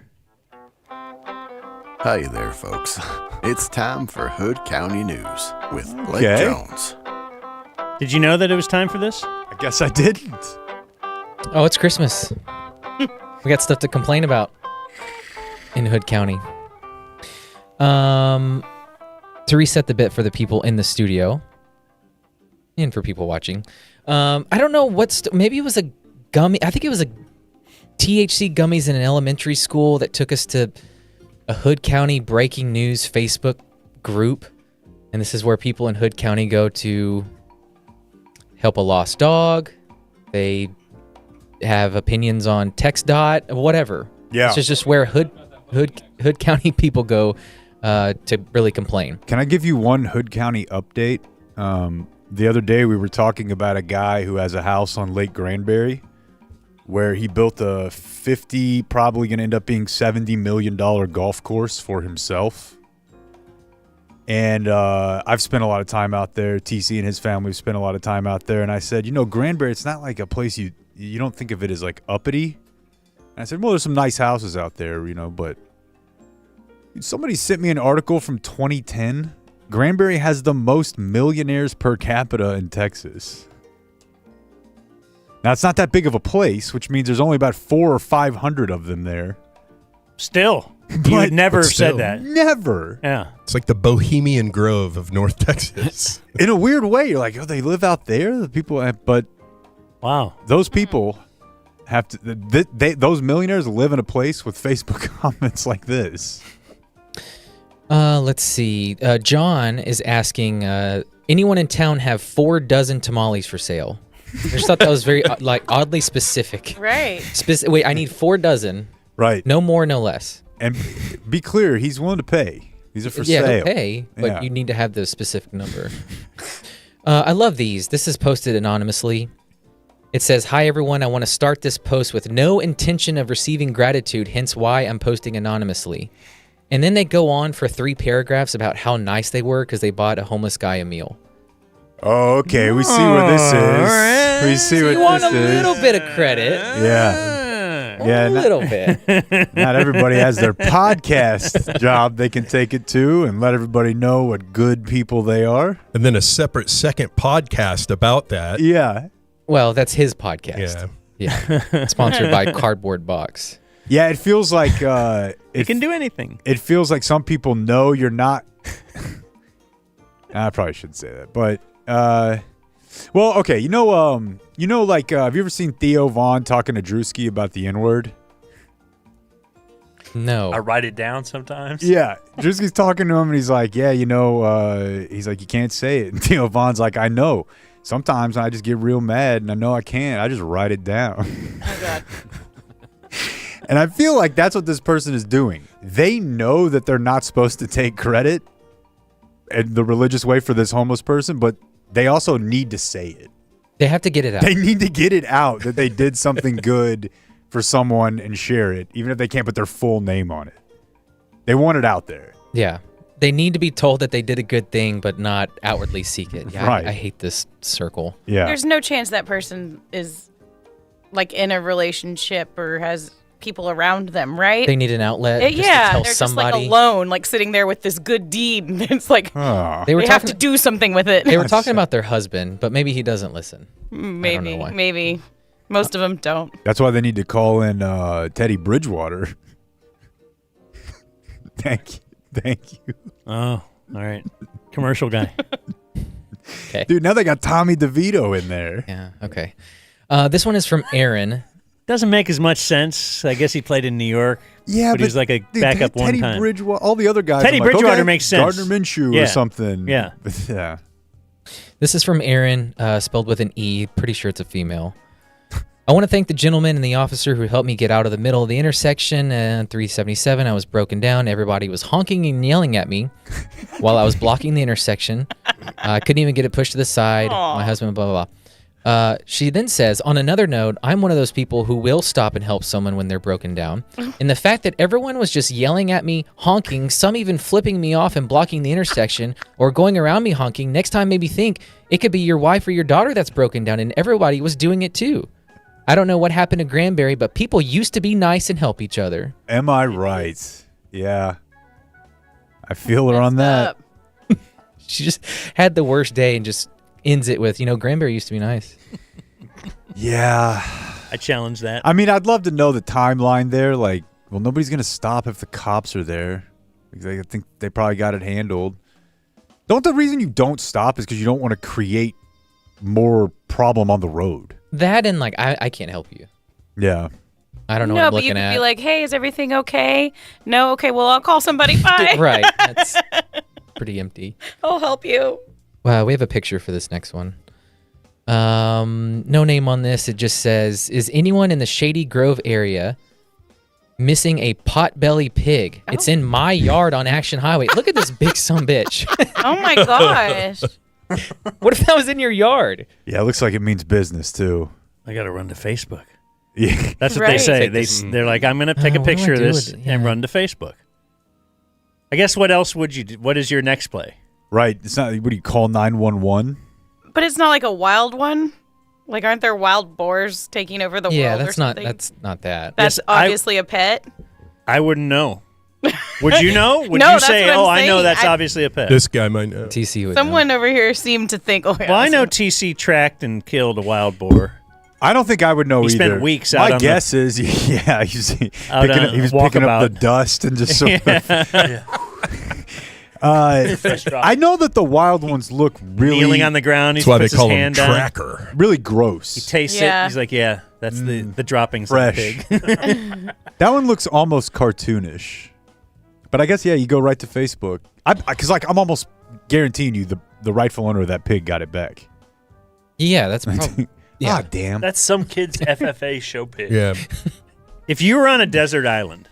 S14: Hi there, folks. It's time for Hood County News with Blake Jones.
S1: Did you know that it was time for this?
S2: I guess I didn't.
S3: Oh, it's Christmas. We got stuff to complain about in Hood County. To reset the bit for the people in the studio and for people watching. I don't know maybe it was a gummy. I think it was a THC gummies in an elementary school that took us to a Hood County breaking news Facebook group. And this is where people in Hood County go to help a lost dog. They have opinions on TxDOT, whatever.
S2: Yeah.
S3: It's just where Hood County people go to really complain.
S2: Can I give you one Hood County update? The other day we were talking about a guy who has a house on Lake Granbury where he built a probably going to end up being $70 million golf course for himself. And I've spent a lot of time out there. TC and his family have spent a lot of time out there. And I said, Granbury, it's not like a place you don't think of it as like uppity. And I said, well, there's some nice houses out there, but somebody sent me an article from 2010. Granbury has the most millionaires per capita in Texas. Now, it's not that big of a place, which means there's only about 400 or 500 of them there.
S1: Still. You would never have said that.
S2: Never.
S1: Yeah.
S15: It's like the Bohemian Grove of North Texas.
S2: In a weird way, you're like, they live out there? The people, but
S1: wow,
S2: those people have to, those millionaires live in a place with Facebook comments like this.
S3: Let's see. John is asking, anyone in town have 4 dozen tamales for sale? I just thought that was very oddly specific.
S13: Right.
S3: Wait, I need 4 dozen.
S2: Right.
S3: No more, no less.
S2: And be clear, he's willing to pay. These are for
S3: yeah,
S2: sale.
S3: he'll pay, but you need to have the specific number. I love these. This is posted anonymously. It says, "Hi everyone, I want to start this post with no intention of receiving gratitude, hence why I'm posting anonymously." And then they go on for 3 paragraphs about how nice they were because they bought a homeless guy a meal.
S2: Oh, okay. We see where this is.
S3: Right.
S2: We see
S3: So
S2: what
S3: you want
S2: this
S3: a
S2: is.
S3: little bit of credit.
S2: Yeah.
S3: A little bit.
S2: Not everybody has their podcast job they can take it to and let everybody know what good people they are.
S15: And then a separate second podcast about that.
S2: Yeah.
S3: Well, that's his podcast. Yeah. Sponsored by Cardboard Box.
S2: Yeah, it feels like
S1: you can do anything.
S2: It feels like some people know you're not. I probably shouldn't say that, but well, okay. Like, have you ever seen Theo Vaughn talking to Drewski about the N-word?
S3: No.
S7: I write it down sometimes.
S2: Yeah, Drewski's talking to him, and he's like, "Yeah, he's like, you can't say it." And Theo Vaughn's like, "I know. Sometimes I just get real mad, and I know I can't. I just write it down."
S13: Oh God.
S2: And I feel like that's what this person is doing. They know that they're not supposed to take credit in the religious way for this homeless person, but they also need to say it.
S3: They have to get it out.
S2: They need to get it out that they did something good for someone and share it, even if they can't put their full name on it. They want it out there.
S3: Yeah. They need to be told that they did a good thing, but not outwardly seek it. Yeah,
S2: Right.
S3: I hate this circle.
S2: Yeah.
S13: There's no chance that person is like in a relationship or has people around them, right?
S3: They need an outlet. Just to
S13: yeah,
S3: tell
S13: they're
S3: somebody.
S13: just like alone, like sitting there with this good deed, and it's like
S3: They were
S13: have
S3: talking-
S13: to do something with it.
S3: They were talking about their husband, but maybe he doesn't listen.
S13: Maybe,
S3: why.
S13: maybe. Most of them don't.
S2: That's why they need to call in Teddy Bridgewater. Thank you.
S1: Oh, all right. Commercial guy.
S3: Okay.
S2: Dude, now they got Tommy DeVito in there.
S3: Yeah, okay. This one is from Aaron.
S1: Doesn't make as much sense. I guess he played in New York.
S2: Yeah,
S1: but he was like a backup one
S2: Teddy
S1: time.
S2: Bridgewater, all the other guys.
S1: Teddy
S2: I'm like,
S1: Bridgewater
S2: okay,
S1: makes sense.
S2: Gardner Minshew
S1: Yeah.
S2: or something.
S1: Yeah.
S2: Yeah.
S3: This is from Aaron, spelled with an E. Pretty sure it's a female. I want to thank the gentleman and the officer who helped me get out of the middle of the intersection. 377, I was broken down. Everybody was honking and yelling at me while I was blocking the intersection. I couldn't even get it pushed to the side. My husband, blah, blah, blah. She then says, on another note, I'm one of those people who will stop and help someone when they're broken down. And the fact that everyone was just yelling at me, honking, some even flipping me off and blocking the intersection or going around me honking, next time made me think it could be your wife or your daughter that's broken down and everybody was doing it too. I don't know what happened to Granbury, but people used to be nice and help each other.
S2: Am I right? Yeah. I feel her on that.
S3: She just had the worst day and just ends it with, Granbury used to be nice.
S2: Yeah.
S1: I challenge that.
S2: I mean, I'd love to know the timeline there. Like, well, nobody's going to stop if the cops are there. Because I think they probably got it handled. Don't the reason you don't stop is because you don't want to create more problem on the road.
S3: That and I can't help you.
S2: Yeah.
S3: I don't know
S13: no,
S3: what I'm
S13: but you
S3: looking
S13: could
S3: at.
S13: be like, hey, is everything okay? No, okay, well, I'll call somebody. Bye.
S3: Right. That's pretty empty.
S13: I'll help you.
S3: Wow, we have a picture for this next one. No name on this. It just says, is anyone in the Shady Grove area missing a potbelly pig? It's in my yard on Action Highway. Look at this big sumbitch.
S13: Oh, my gosh.
S3: What if that was in your yard?
S2: Yeah, it looks like it means business, too.
S1: I got to run to Facebook.
S2: Yeah.
S1: That's what they say. They're like, I'm going to take a
S3: what do I
S1: picture of
S3: do
S1: this
S3: with it? Yeah.
S1: and run to Facebook. I guess what else would you do? What is your next play?
S2: Right. It's not, what do you call 911?
S13: But it's not like a wild one? Like, aren't there wild boars taking over the
S3: Yeah,
S13: world or
S3: that's not
S13: something?
S3: that.
S13: That's obviously a pet?
S1: I wouldn't know. Would you know? Would
S13: No,
S1: you
S13: that's
S1: say,
S13: what I'm
S1: oh, I know
S13: saying.
S1: that's obviously a pet?
S15: This guy might know.
S3: TC would
S13: Someone over here seemed to think, oh, yeah.
S1: Well, I know TC tracked and killed a wild boar.
S2: I don't think I would know
S1: He
S2: either.
S1: spent weeks out
S2: My
S1: on
S2: guess is, yeah, he was picking
S1: Out on
S2: up, he was
S1: a
S2: picking up the
S1: walkabout.
S2: dust and just sort of. I know that the wild ones look really
S1: Kneeling on the ground. He
S15: That's why they
S1: puts his
S15: call him
S1: hand down.
S15: Tracker.
S2: really gross.
S1: He tastes
S13: Yeah.
S1: it. He's like, yeah, that's the droppings
S2: Fresh.
S1: of the pig.
S2: That one looks almost cartoonish. But But I guess, yeah, you go right to Facebook. Because, like, I'm almost guaranteeing you the rightful owner of that pig got it back.
S3: Yeah, that's probably. Yeah.
S2: Ah, damn.
S7: That's some kid's FFA show pig.
S15: Yeah.
S1: If you were on a desert island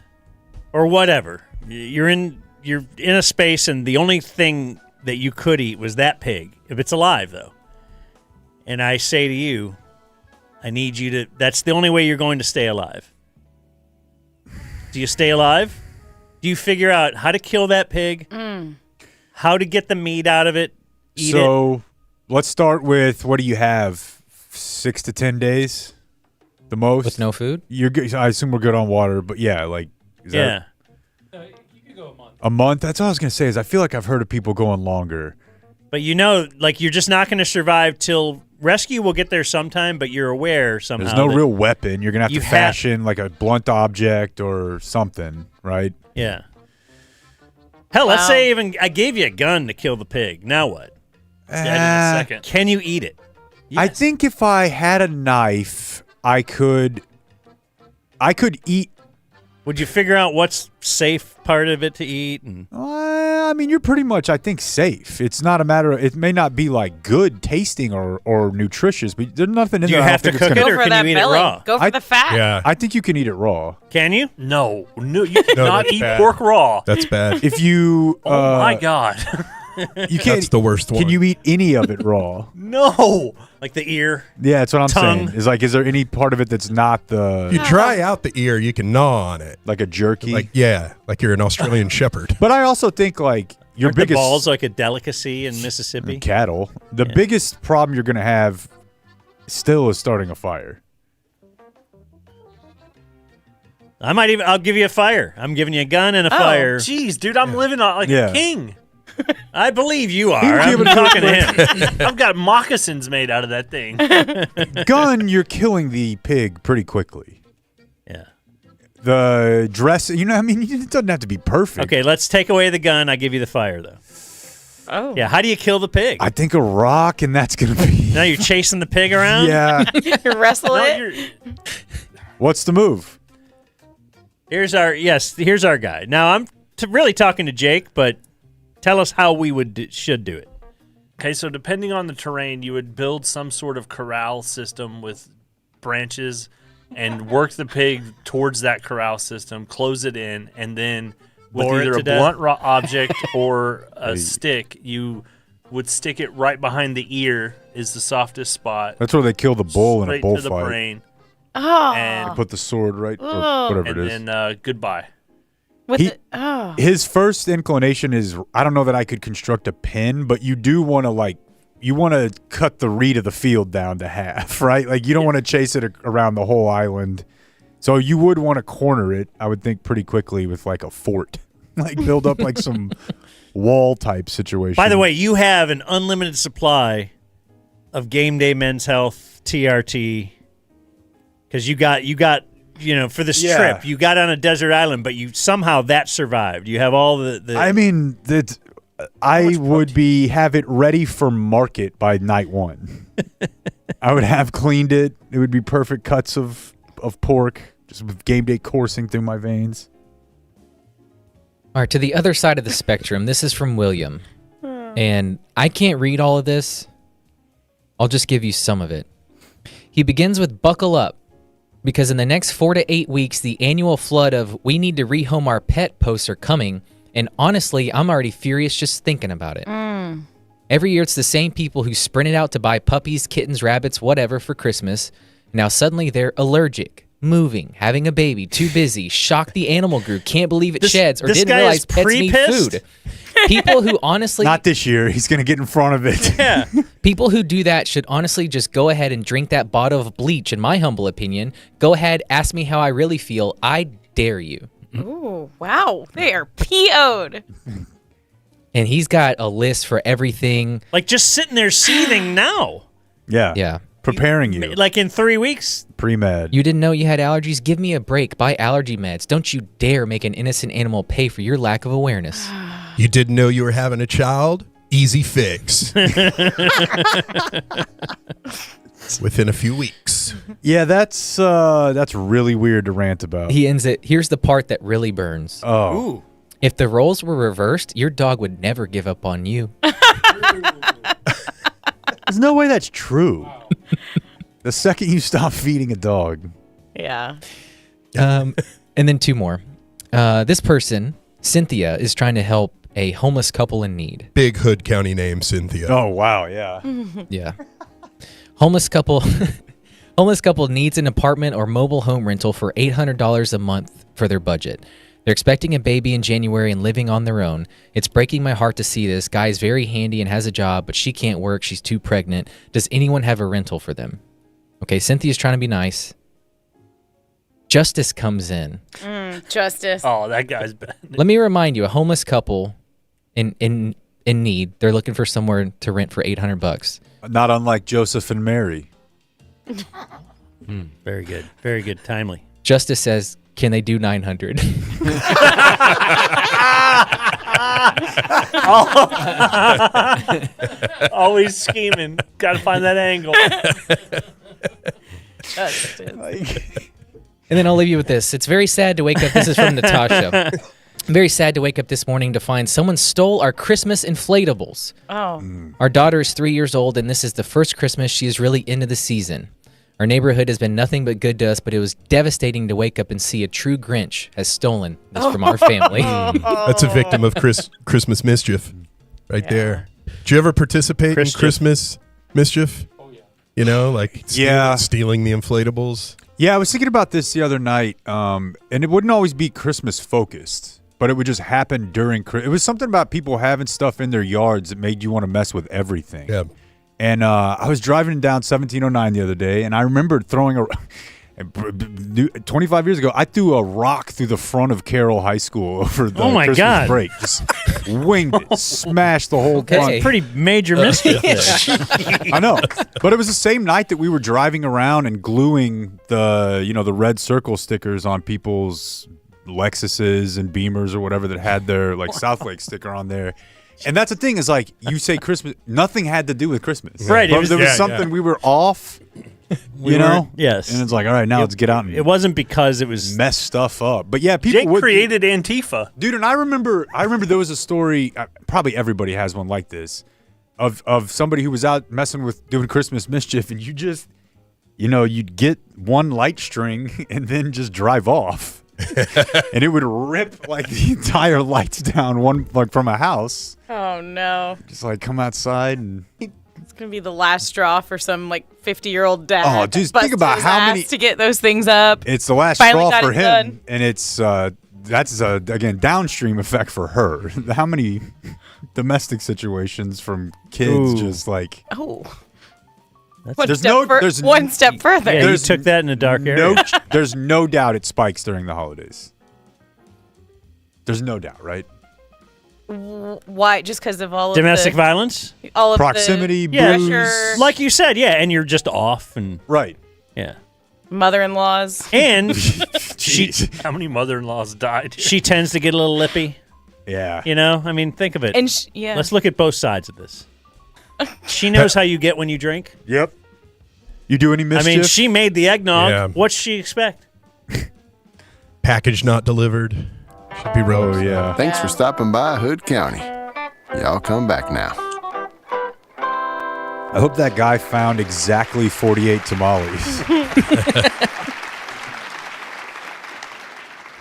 S1: or whatever, you're in a space and the only thing that you could eat was that pig, if it's alive, though. And I say to you, I need you to, that's the only way you're going to stay alive. Do you stay alive? Do you figure out how to kill that pig? How to get the meat out of it? Eat it?
S2: Let's start with, what do you have? 6 to 10 days? The most?
S3: With no food?
S2: You're good. I assume we're good on water, but yeah, like, is that
S7: You could go a month.
S2: a month? That's all I was going to say, is I feel like I've heard of people going longer.
S1: But like you're just not going to survive till rescue will get there sometime, but you're aware somehow.
S2: There's no real weapon. You're going to have to
S1: you
S2: fashion like a blunt object or something, right?
S1: Yeah. Hell, let's say even I gave you a gun to kill the pig. Now what?
S7: Yeah, in a second.
S1: Can you eat it?
S2: I think if I had a knife, I could eat.
S1: Would you figure out what's safe part of it to eat? And
S2: I mean, you're pretty much, I think, safe. It's not a matter of, it may not be like good tasting or nutritious, but there's nothing in
S1: do
S2: there.
S1: you have to cook it or can you eat it raw?
S13: Go for the fat.
S15: Yeah.
S2: I think you can eat it raw.
S1: Can you?
S7: No, you cannot
S15: that's
S7: eat
S15: bad.
S7: pork raw.
S15: That's bad.
S2: If you,
S7: Oh my God.
S2: you can't.
S15: That's the worst one.
S2: Can you eat any of it raw?
S7: No.
S1: Like the ear?
S2: Yeah, that's what I'm
S1: Tongue.
S2: saying. Is there any part of it that's not the
S15: You dry out the ear, you can gnaw on it.
S2: like a jerky?
S15: Like you're an Australian shepherd.
S2: But I also think like your
S1: Aren't
S2: biggest
S1: the balls like a delicacy in Mississippi?
S2: cattle. The biggest problem you're going to have still is starting a fire.
S1: I'll give you a fire. I'm giving you a gun and a fire.
S7: Jeez, dude, I'm living like a king.
S1: I believe you are. I'm talking to him.
S7: I've got moccasins made out of that thing.
S2: Gun, you're killing the pig pretty quickly.
S1: Yeah.
S2: The dress, it doesn't have to be perfect.
S1: Okay, let's take away the gun. I give you the fire, though.
S13: Oh.
S1: Yeah, how do you kill the pig?
S2: I think a rock, and that's going to be...
S1: Now you're chasing the pig around?
S2: Yeah.
S13: Wrestle it.
S2: What's the move?
S1: Here's our guy. Now, I'm really talking to Jake, but tell us how we should do it.
S7: Okay, so depending on the terrain, you would build some sort of corral system with branches and work the pig towards that corral system, close it in, and then with
S1: Bore it
S7: either
S1: to
S7: a
S1: death?
S7: blunt object or a stick, you would stick it right behind the ear is the softest spot.
S2: That's where they kill the bull in a
S7: straight
S2: bullfight.
S7: to the brain.
S13: Oh.
S7: And
S2: Put the sword right, or whatever it is.
S7: And then goodbye.
S2: His first inclination is, I don't know that I could construct a pin, but you do want to cut the reed of the field down to half, right? Like you don't want to chase it around the whole island. So you would want to corner it, I would think, pretty quickly with like a fort, like build up like some wall type situation.
S1: By the way, you have an unlimited supply of Game Day Men's Health TRT because you got for this trip, you got on a desert island, but somehow that survived. You have all the
S2: I mean, I would have it ready for market by night one. I would have cleaned it. It would be perfect cuts of pork, just with Game Day coursing through my veins.
S3: All right, to the other side of the spectrum, this is from William. And I can't read all of this. I'll just give you some of it. He begins with buckle up, because in the next 4 to 8 weeks, the annual flood of we need to rehome our pet posts are coming. And honestly, I'm already furious just thinking about it. Every year, it's the same people who sprinted out to buy puppies, kittens, rabbits, whatever for Christmas. Now suddenly they're allergic, moving, having a baby, too busy, shocked the animal group, can't believe it sheds, or didn't realize pets need food. People who honestly...
S2: Not this year. He's going to get in front of it.
S1: Yeah.
S3: People who do that should honestly just go ahead and drink that bottle of bleach, in my humble opinion. Go ahead, ask me how I really feel. I dare you.
S13: Ooh, wow. They are PO'd.
S3: And he's got a list for everything.
S1: like just sitting there seething now.
S2: Yeah.
S3: Yeah.
S2: Preparing you.
S1: Like in 3 weeks.
S2: Pre-med.
S3: You didn't know you had allergies? Give me a break. Buy allergy meds. Don't you dare make an innocent animal pay for your lack of awareness.
S15: You didn't know you were having a child? Easy fix. Within a few weeks.
S2: Yeah, that's really weird to rant about.
S3: He ends it. Here's the part that really burns.
S2: Oh.
S3: If the roles were reversed, your dog would never give up on you.
S2: There's no way that's true. The second you stop feeding a dog.
S13: Yeah.
S3: And then 2 more. This person, Cynthia, is trying to help a homeless couple in need.
S15: Big Hood County name, Cynthia.
S2: Oh, wow, yeah.
S3: Yeah. Homeless couple needs an apartment or mobile home rental for $800 a month for their budget. They're expecting a baby in January and living on their own. It's breaking my heart to see this. Guy's very handy and has a job, but she can't work. She's too pregnant. Does anyone have a rental for them? Okay, Cynthia's trying to be nice. Justice comes in.
S13: Justice.
S7: Oh, that guy's bad.
S3: Let me remind you, a homeless couple in need, they're looking for somewhere to rent for $800.
S2: Not unlike Joseph and Mary.
S1: Very good. Very good. Timely.
S3: Justice says, can they do 900?
S7: Always scheming. Got to find that angle.
S3: And then I'll leave you with this. It's very sad to wake up. This is from Natasha. Very sad to wake up this morning to find someone stole our Christmas inflatables.
S13: Oh.
S3: Our daughter is 3 years old, and this is the first Christmas she is really into the season. Our neighborhood has been nothing but good to us, but it was devastating to wake up and see a true Grinch has stolen this from our family.
S15: That's a victim of Christmas mischief right there. Did you ever participate in Christmas mischief? Oh, yeah. You know, like stealing the inflatables?
S2: Yeah, I was thinking about this the other night, and it wouldn't always be Christmas focused, but it would just happen during Christmas. It was something about people having stuff in their yards that made you want to mess with everything.
S15: Yeah.
S2: And I was driving down 1709 the other day, and I remember throwing 25 years ago, I threw a rock through the front of Carroll High School over the Christmas break. Just winged it, smashed the whole front.
S1: Pretty major mischief there.
S2: I know, but it was the same night that we were driving around and gluing the red circle stickers on people's Lexuses and Beamers or whatever that had their Southlake sticker on there. And that's the thing is you say Christmas, nothing had to do with Christmas.
S1: Right.
S2: But there was something we were off.
S1: Yes.
S2: And it's like, all right, now let's get out and
S1: it wasn't because it was
S2: mess stuff up. But yeah, people
S7: Jake created Antifa.
S2: Dude, and I remember there was a story, probably everybody has one like this, of somebody who was out messing with doing Christmas mischief, and you just you'd get one light string and then just drive off. And it would rip the entire lights down from a house.
S13: Oh no.
S2: Just come outside and
S13: it's gonna be the last straw for some 50-year-old dad.
S2: Oh, dude, think about how many
S13: to get those things up.
S2: It's the last
S13: Finally
S2: straw
S13: got
S2: for
S13: it
S2: him,
S13: done.
S2: and it's that's again downstream effect for her. How many domestic situations from kids just
S13: There's one step further.
S1: Yeah, you took that in a dark area.
S2: There's no doubt it spikes during the holidays. There's no doubt, right?
S13: Why? Just because of all
S1: domestic
S13: of
S1: violence,
S13: all of
S2: proximity,
S13: the
S2: booze,
S13: pressure.
S1: like you said, and you're just off and
S2: right,
S1: yeah.
S13: Mother-in-laws
S1: And
S7: how many mother-in-laws died?
S1: She tends to get a little lippy.
S2: Yeah,
S1: I mean, think of it.
S13: And
S1: let's look at both sides of this. She knows how you get when you drink.
S2: Yep. You do any mischief?
S1: I mean, she made the eggnog.
S15: Yeah.
S1: What's she expect?
S15: Package not delivered. Should be road.
S2: Oh, yeah.
S14: Thanks for stopping by Hood County. Y'all come back now.
S2: I hope that guy found exactly 48 tamales.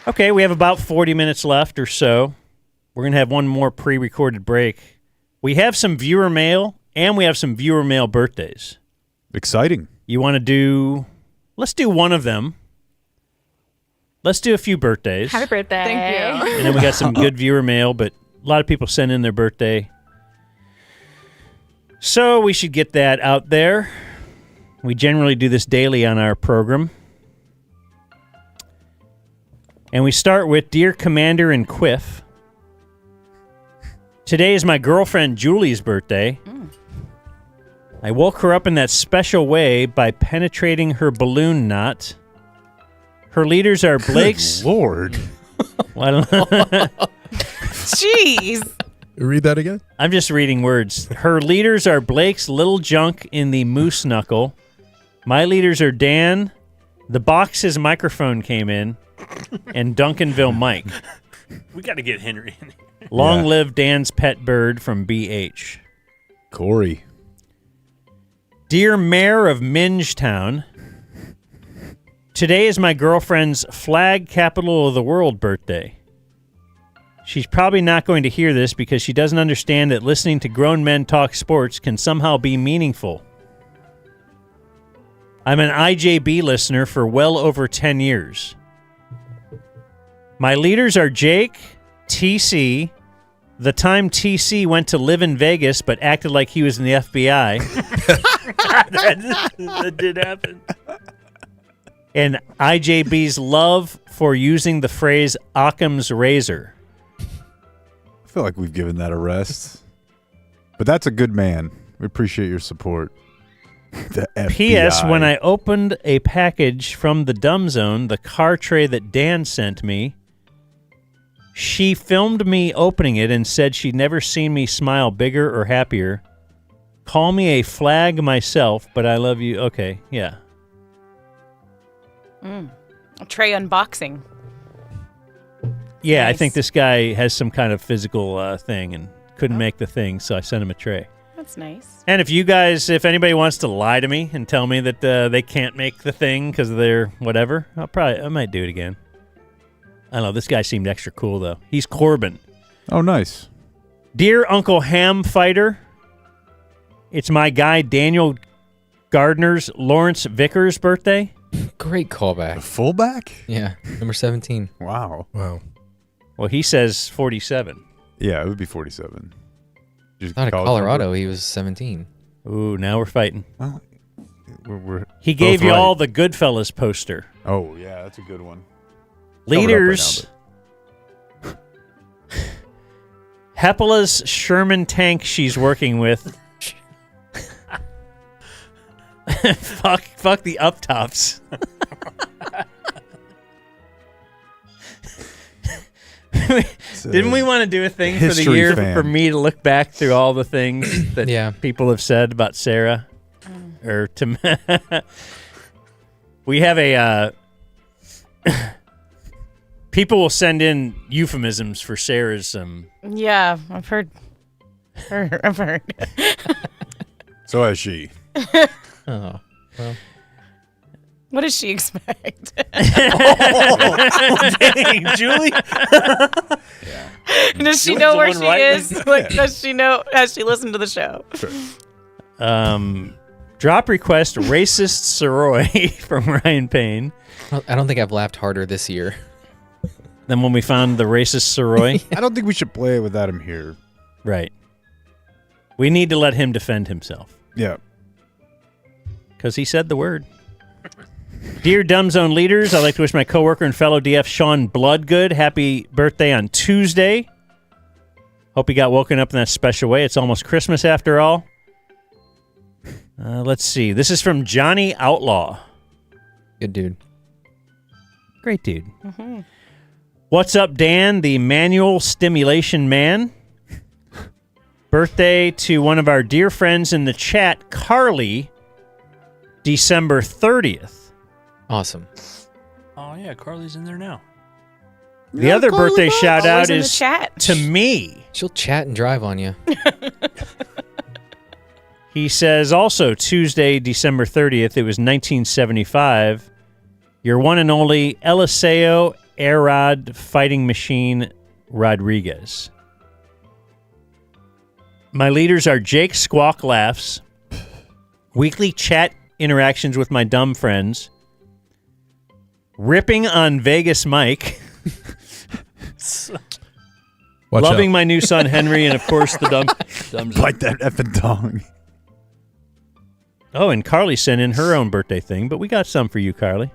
S1: Okay, we have about 40 minutes left or so. We're going to have one more pre-recorded break. We have some viewer mail, and we have some viewer mail birthdays.
S2: Exciting.
S1: You want to do... Let's do one of them. Let's do a few birthdays.
S8: Happy birthday. Thank you.
S1: And then we got some good viewer mail, but a lot of people send in their birthday. So we should get that out there. We generally do this daily on our program. And we start with Dear Commander and Quiff. Today is my girlfriend Julie's birthday. I woke her up in that special way by penetrating her balloon knot. Her leaders are Blake's...
S2: Good Lord.
S1: Well, I don't know.
S13: Jeez.
S15: Read that again?
S1: I'm just reading words. Her leaders are Blake's little junk in the moose knuckle. My leaders are Dan, the box his microphone came in, and Duncanville Mike.
S7: We got to get Henry in here.
S1: Long live Dan's pet bird from BH.
S2: Corey.
S1: Dear Mayor of Mingetown, today is my girlfriend's flag capital of the world birthday. She's probably not going to hear this because she doesn't understand that listening to grown men talk sports can somehow be meaningful. I'm an IJB listener for well over 10 years. My leaders are Jake, TC, the time TC went to live in Vegas but acted like he was in the FBI.
S7: That did happen.
S1: And IJB's love for using the phrase Occam's razor.
S2: I feel like we've given that a rest. But that's a good man. We appreciate your support. The FBI.
S1: P.S. When I opened a package from the Dumb Zone, the car tray that Dan sent me, she filmed me opening it and said she'd never seen me smile bigger or happier. Call me a flag myself, but I love you. Okay, yeah.
S13: Trey unboxing.
S1: Yeah,
S13: Nice.
S1: I think this guy has some kind of physical thing and couldn't make the thing, so I sent him a tray.
S13: That's nice.
S1: And if anybody wants to lie to me and tell me that they can't make the thing because of their whatever, I might do it again. I don't know. This guy seemed extra cool, though. He's Corbin.
S2: Oh, nice.
S1: Dear Uncle Ham Fighter, it's my guy Daniel Gardner's Lawrence Vickers' birthday.
S3: Great callback.
S2: A fullback?
S3: Yeah, number 17.
S2: Wow.
S1: Well, he says 47.
S2: Yeah, it would be 47.
S3: Not in Colorado. He was 17.
S1: Ooh, now we're fighting.
S2: Well, we're
S1: He gave
S2: both
S1: you
S2: right.
S1: all the Goodfellas poster.
S2: Oh, yeah, that's a good one.
S1: Leaders. Hepola's Sherman tank she's working with. fuck the up-tops. Didn't we want to do a thing for the
S2: history
S1: year
S2: fan.
S1: for me to look back through all the things that people have said about Sarah? Or to we have a people will send in euphemisms for Sarah's
S13: Yeah, I've heard. I've heard.
S2: So has she.
S3: Oh, well.
S13: What does she expect?
S1: Dang, Julie.
S13: Does she
S1: Julie's
S13: know
S1: the
S13: where
S1: one
S13: she
S1: writing
S13: is? Like, does she know? Has she listened to the show?
S1: Drop request racist Sirois from Ryan Payne.
S3: I don't think I've laughed harder this year.
S1: Than when we found the racist Sirois.
S2: I don't think we should play it without him here.
S1: Right. We need to let him defend himself.
S2: Yeah.
S1: Because he said the word. Dear Dumb Zone leaders, I'd like to wish my coworker and fellow DF Sean Bloodgood happy birthday on Tuesday. Hope he got woken up in that special way. It's almost Christmas after all. Let's see. This is from Johnny Outlaw.
S3: Good dude.
S1: Great dude. Mm-hmm. What's up, Dan, the manual stimulation man? Birthday to one of our dear friends in the chat, Carly, December 30th.
S3: Awesome.
S7: Oh, yeah, Carly's in there now.
S1: The other birthday shout out
S13: Always in the
S1: is
S13: chat.
S1: to me.
S3: She'll chat and drive on you.
S1: He says also Tuesday, December 30th, it was 1975. Your one and only Eliseo Airrod Fighting Machine Rodriguez. My leaders are Jake Squawk Laughs, weekly chat interactions with my dumb friends, ripping on Vegas Mike, loving my new son Henry, and of course the dumb
S2: Bite that effing tongue.
S1: Oh, and Carly sent in her own birthday thing, but we got some for you, Carly.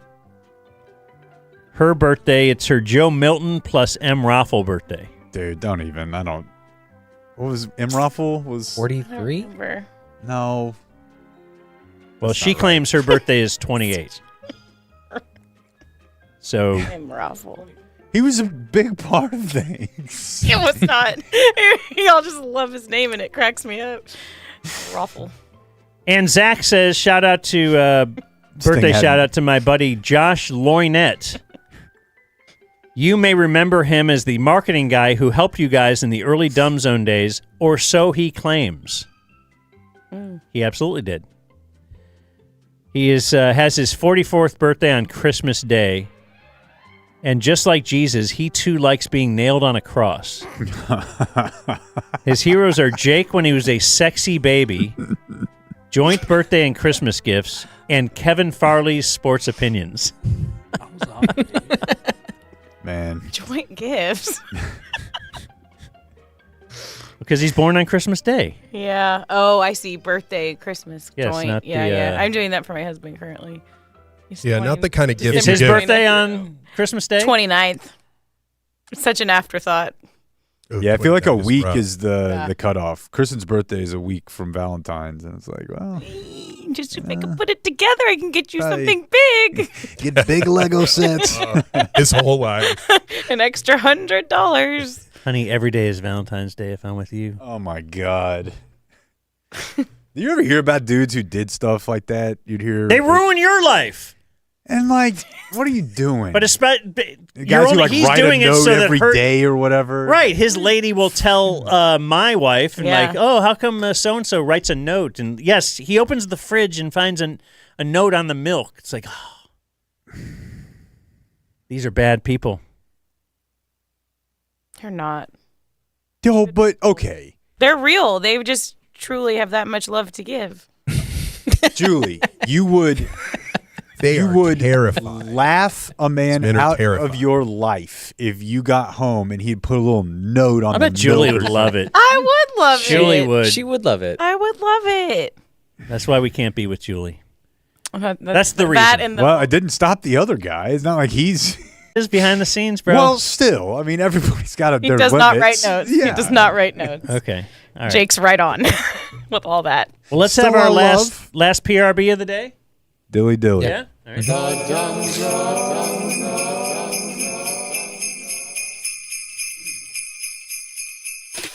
S1: Her birthday, it's her Joe Milton plus M. Raffle birthday.
S2: Dude, don't even. I don't. What was M. Raffle? Was
S3: 43?
S2: No.
S1: Well, she claims her birthday is 28. So
S13: I'm Raffle.
S2: He was a big part of things.
S13: It was not. Y'all just love his name and it cracks me up. Raffle.
S1: And Zach says, shout out to birthday shout out to my buddy Josh Loynette. You may remember him as the marketing guy who helped you guys in the early Dumb Zone days, or so he claims. He absolutely did. He has his 44th birthday on Christmas Day, and just like Jesus, he too likes being nailed on a cross. His heroes are Jake when he was a sexy baby, joint birthday and Christmas gifts, and Kevin Farley's sports opinions.
S2: Man.
S13: Joint gifts.
S1: Because he's born on Christmas Day.
S13: Yeah. Oh, I see. Birthday, Christmas,
S1: Yes,
S13: joint.
S1: not
S13: Yeah,
S1: the,
S13: yeah. I'm doing that for my husband currently. He's
S15: Yeah, not the kind of gift
S1: Is
S15: you
S1: his
S15: give.
S1: birthday on Christmas Day?
S13: 29th. It's such an afterthought.
S2: Yeah, I feel like a
S15: 29 is
S2: week
S15: rough.
S2: is the cutoff. Kristen's birthday is a week from Valentine's, and it's like, well,
S13: Just if I can put it together, I can get you
S2: Right.
S13: something big.
S26: Get big Lego sets.
S15: His whole life.
S13: An extra $100.
S1: Honey, every day is Valentine's Day if I'm with you.
S2: oh my god. Do you ever hear about dudes who did stuff like that? You'd hear
S1: They ruin your life.
S2: and like, what are you doing?
S1: But
S2: Guys who like
S1: he's
S2: write
S1: doing
S2: a
S1: it
S2: note
S1: so that
S2: every day or whatever.
S1: Right, his lady will tell my wife, and
S13: Yeah.
S1: like, oh, how come so-and-so writes a note? And yes, he opens the fridge and finds a note on the milk. It's like, oh, these are bad people.
S13: They're not.
S2: Yo, but okay.
S13: They're real. They just truly have that much love to give.
S2: Julie, you would
S15: terrified.
S2: laugh a man
S15: Men are
S2: out
S15: terrified.
S2: of your life if you got home and he'd put a little note on
S1: I
S2: the
S1: bet Julie
S2: milk
S1: would
S2: or
S1: love it.
S13: I would love
S1: Julie
S13: it.
S1: would.
S3: She would love it.
S13: I would love it.
S1: That's why we can't be with Julie.
S13: That's
S1: the
S13: that
S1: reason.
S13: and the
S2: Well, it didn't stop the other guy. It's not like he's
S1: This is behind the scenes, bro.
S2: well, still. I mean, everybody's got
S13: he
S2: their
S13: does not write
S2: limits.
S13: notes.
S2: Yeah.
S13: He does not write notes.
S1: Okay. All right.
S13: Jake's right on with all that.
S1: Well, let's
S2: Still
S1: have our
S2: our
S1: last PRB of the day.
S2: Dilly dilly.
S1: Yeah. All right.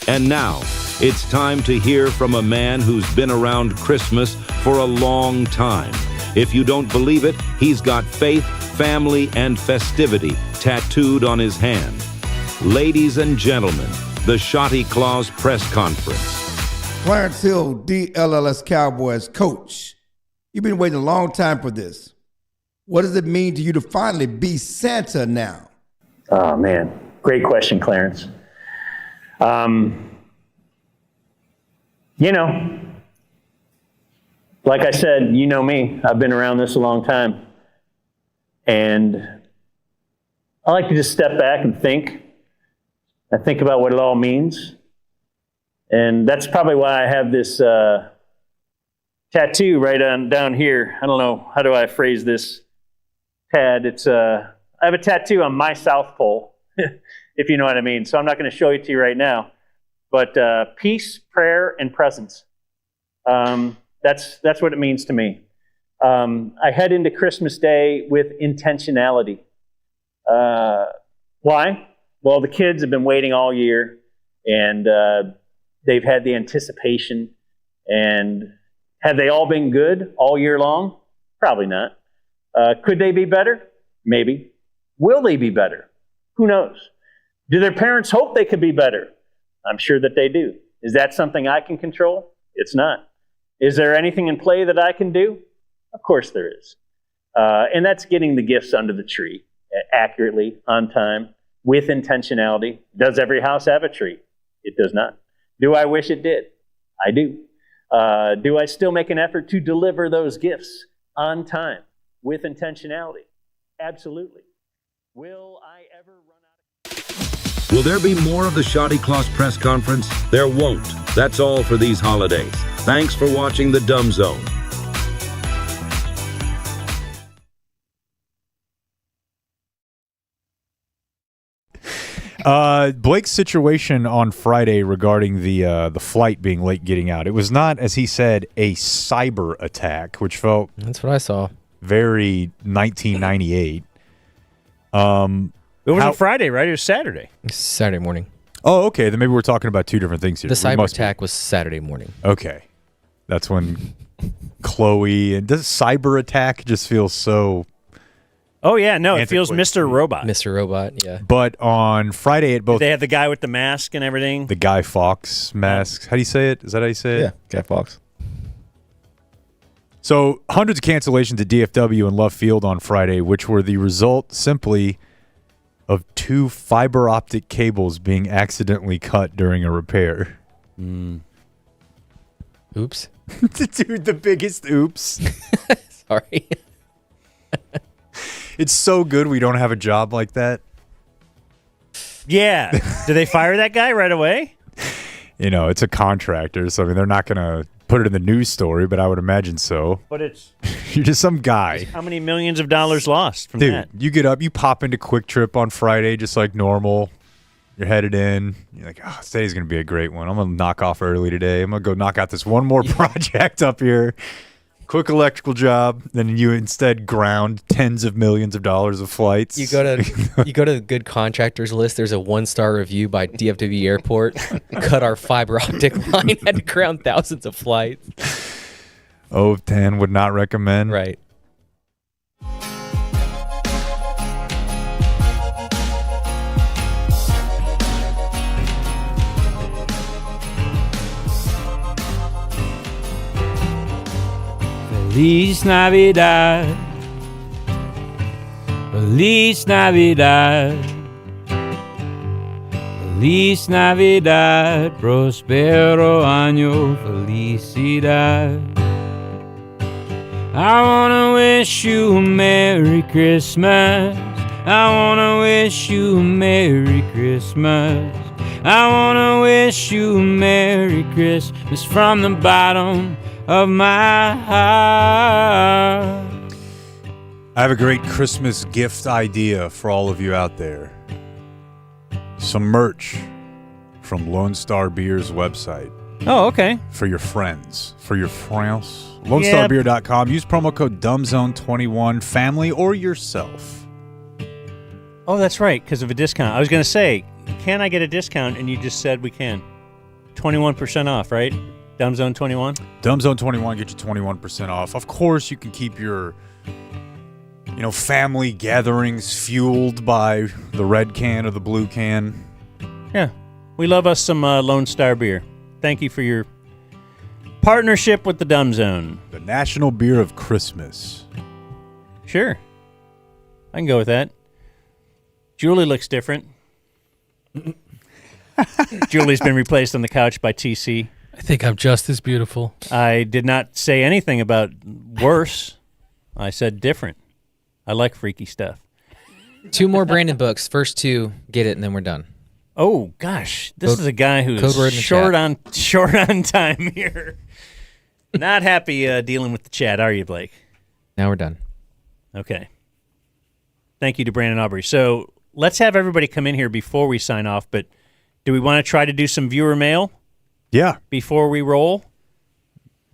S6: And now, it's time to hear from a man who's been around Christmas for a long time. If you don't believe it, he's got faith, family, and festivity tattooed on his hand. Ladies and gentlemen, the Shotty Claus press conference.
S18: Clarence Hill, DLLS Cowboys coach. You've been waiting a long time for this. What does it mean to you to finally be Santa now?
S10: Oh, man. Great question, Clarence. You know, like I said, you know me. I've been around this a long time. And I like to just step back and think. I think about what it all means. And that's probably why I have this tattoo right on down here. I don't know, how do I phrase this, Tad? It's I have a tattoo on my South Pole, if you know what I mean. So I'm not going to show it to you right now. But peace, prayer, and presence. That's what it means to me. I head into Christmas Day with intentionality. Why? Well, the kids have been waiting all year, and they've had the anticipation. And have they all been good all year long? Probably not. Could they be better? Maybe. Will they be better? Who knows? Do their parents hope they could be better? I'm sure that they do. Is that something I can control? It's not. Is there anything in play that I can do? Of course there is. And that's getting the gifts under the tree accurately, on time, with intentionality. Does every house have a tree? It does not. Do I wish it did? I do. Do I still make an effort to deliver those gifts on time, with intentionality? Absolutely. Will I ever run out?
S6: Will there be more of the Shotty Claus press conference? There won't. That's all for these holidays. Thanks for watching The Dumb Zone.
S2: Blake's situation on Friday regarding the flight being late getting out. It was not, as he said, a cyber attack, which felt
S3: That's what I saw.
S2: very 1998.
S1: It wasn't Friday, right? It was Saturday.
S3: Saturday morning.
S2: Oh, okay. Then maybe we're talking about two different things here.
S3: The
S2: We
S3: cyber
S2: must be.
S3: attack was Saturday morning.
S2: Okay. That's when Chloe and does cyber attack just feel so
S1: Oh yeah, no, it feels Mr. Robot.
S3: Mr. Robot, yeah.
S2: But on Friday at both,
S1: They have the guy with the mask and everything.
S2: the Guy Fawkes mask. How do you say it? Is that how you say it?
S26: Yeah, Guy Fawkes.
S2: So hundreds of cancellations at DFW and Love Field on Friday, which were the result simply of 2 fiber optic cables being accidentally cut during a repair.
S3: Oops.
S2: Dude, the biggest oops.
S3: Sorry.
S2: It's so good we don't have a job like that.
S1: Yeah. Did they fire that guy right away?
S2: You know, it's a contractor, so I mean, they're not going to put it in the news story, but I would imagine so.
S1: But it's
S2: You're just some guy.
S1: how many millions of dollars lost from
S2: Dude,
S1: that?
S2: you get up, you pop into Quick Trip on Friday just like normal. You're headed in. You're like, oh, today's going to be a great one. I'm going to knock off early today. I'm going to go knock out this one more project up here. Quick electrical job. Then you instead ground tens of millions of dollars of flights.
S3: You go to the good contractors list. There's a 1-star review by DFW Airport. Cut our fiber optic line, had to ground thousands of flights.
S2: 0 of 10 would not recommend.
S3: Right.
S5: Feliz Navidad. Feliz Navidad. Feliz Navidad. Prospero año. Felicidad. I wanna wish you a Merry Christmas. I wanna wish you a Merry Christmas. I wanna wish you a Merry Christmas from the bottom of my heart.
S2: I have a great Christmas gift idea for all of you out there. Some merch from Lone Star Beer's website.
S1: Oh, okay.
S2: For your friends. For your friends. LoneStarBeer.com. Use promo code DUMBZone21, family or yourself.
S1: Oh, that's right, because of a discount. I was going to say, can I get a discount? And you just said we can. 21% off, right? Dumbzone 21?
S2: Dumbzone 21 get you 21% off. Of course, you can keep your family gatherings fueled by the red can or the blue can.
S1: Yeah. We love us some Lone Star Beer. Thank you for your partnership with the Dumb Zone.
S2: The national beer of Christmas.
S1: Sure. I can go with that. Julie looks different. Julie's been replaced on the couch by TC.
S11: I think I'm just as beautiful.
S1: I did not say anything about worse. I said different. I like freaky stuff.
S3: 2 more Brandon books. First 2, get it, and then we're done.
S1: Oh gosh, this is a guy who's short on time here. Not happy dealing with the chat, are you, Blake?
S3: Now we're done.
S1: Okay. Thank you to Brandon Aubrey. So let's have everybody come in here before we sign off. But do we want to try to do some viewer mail?
S2: Yeah.
S1: Before we roll.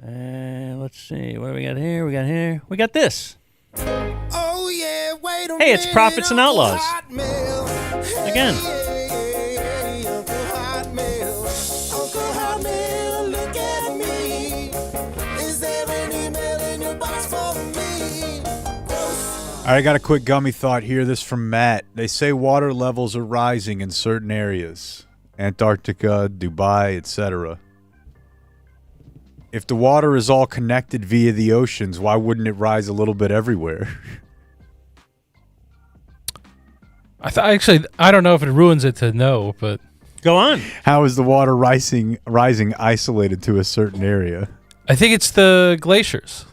S1: Let's see. What do we got here? We got this.
S5: Oh yeah, wait a
S1: Hey, it's Prophets and Outlaws. Again.
S2: All right, I got a quick gummy thought here. This from Matt. They say water levels are rising in certain areas. Antarctica, Dubai, etc. If the water is all connected via the oceans, why wouldn't it rise a little bit everywhere?
S11: Actually, I don't know if it ruins it to know, but
S1: go on.
S2: How is the water rising isolated to a certain area?
S11: I think it's the glaciers.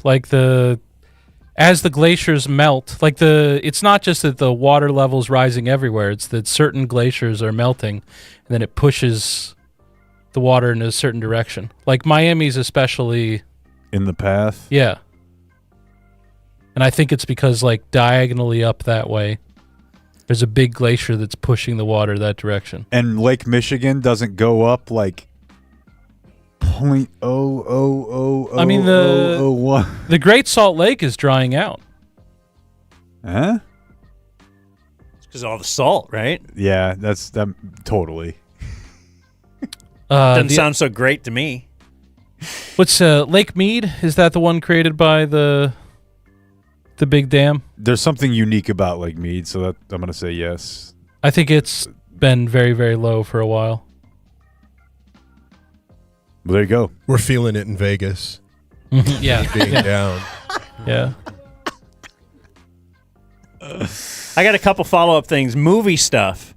S11: As the glaciers melt, it's not just that the water level's rising everywhere, it's that certain glaciers are melting, and then it pushes the water in a certain direction. Like Miami's especially
S2: in the path.
S11: Yeah. And I think it's because diagonally up that way, there's a big glacier that's pushing the water that direction.
S2: And Lake Michigan doesn't go up like 0.00001.
S11: I mean, the Great Salt Lake is drying out.
S2: Huh?
S1: It's because of all the salt, right?
S2: Yeah, that's totally.
S1: Doesn't sound so great to me.
S11: What's Lake Mead? Is that the one created by the The big dam.
S2: There's something unique about Lake Mead, so that I'm going to say yes.
S11: I think it's been very, very low for a while.
S2: Well, there you go.
S15: We're feeling it in Vegas.
S11: Yeah.
S15: Being down.
S11: Yeah.
S1: I got a couple follow-up things. Movie stuff.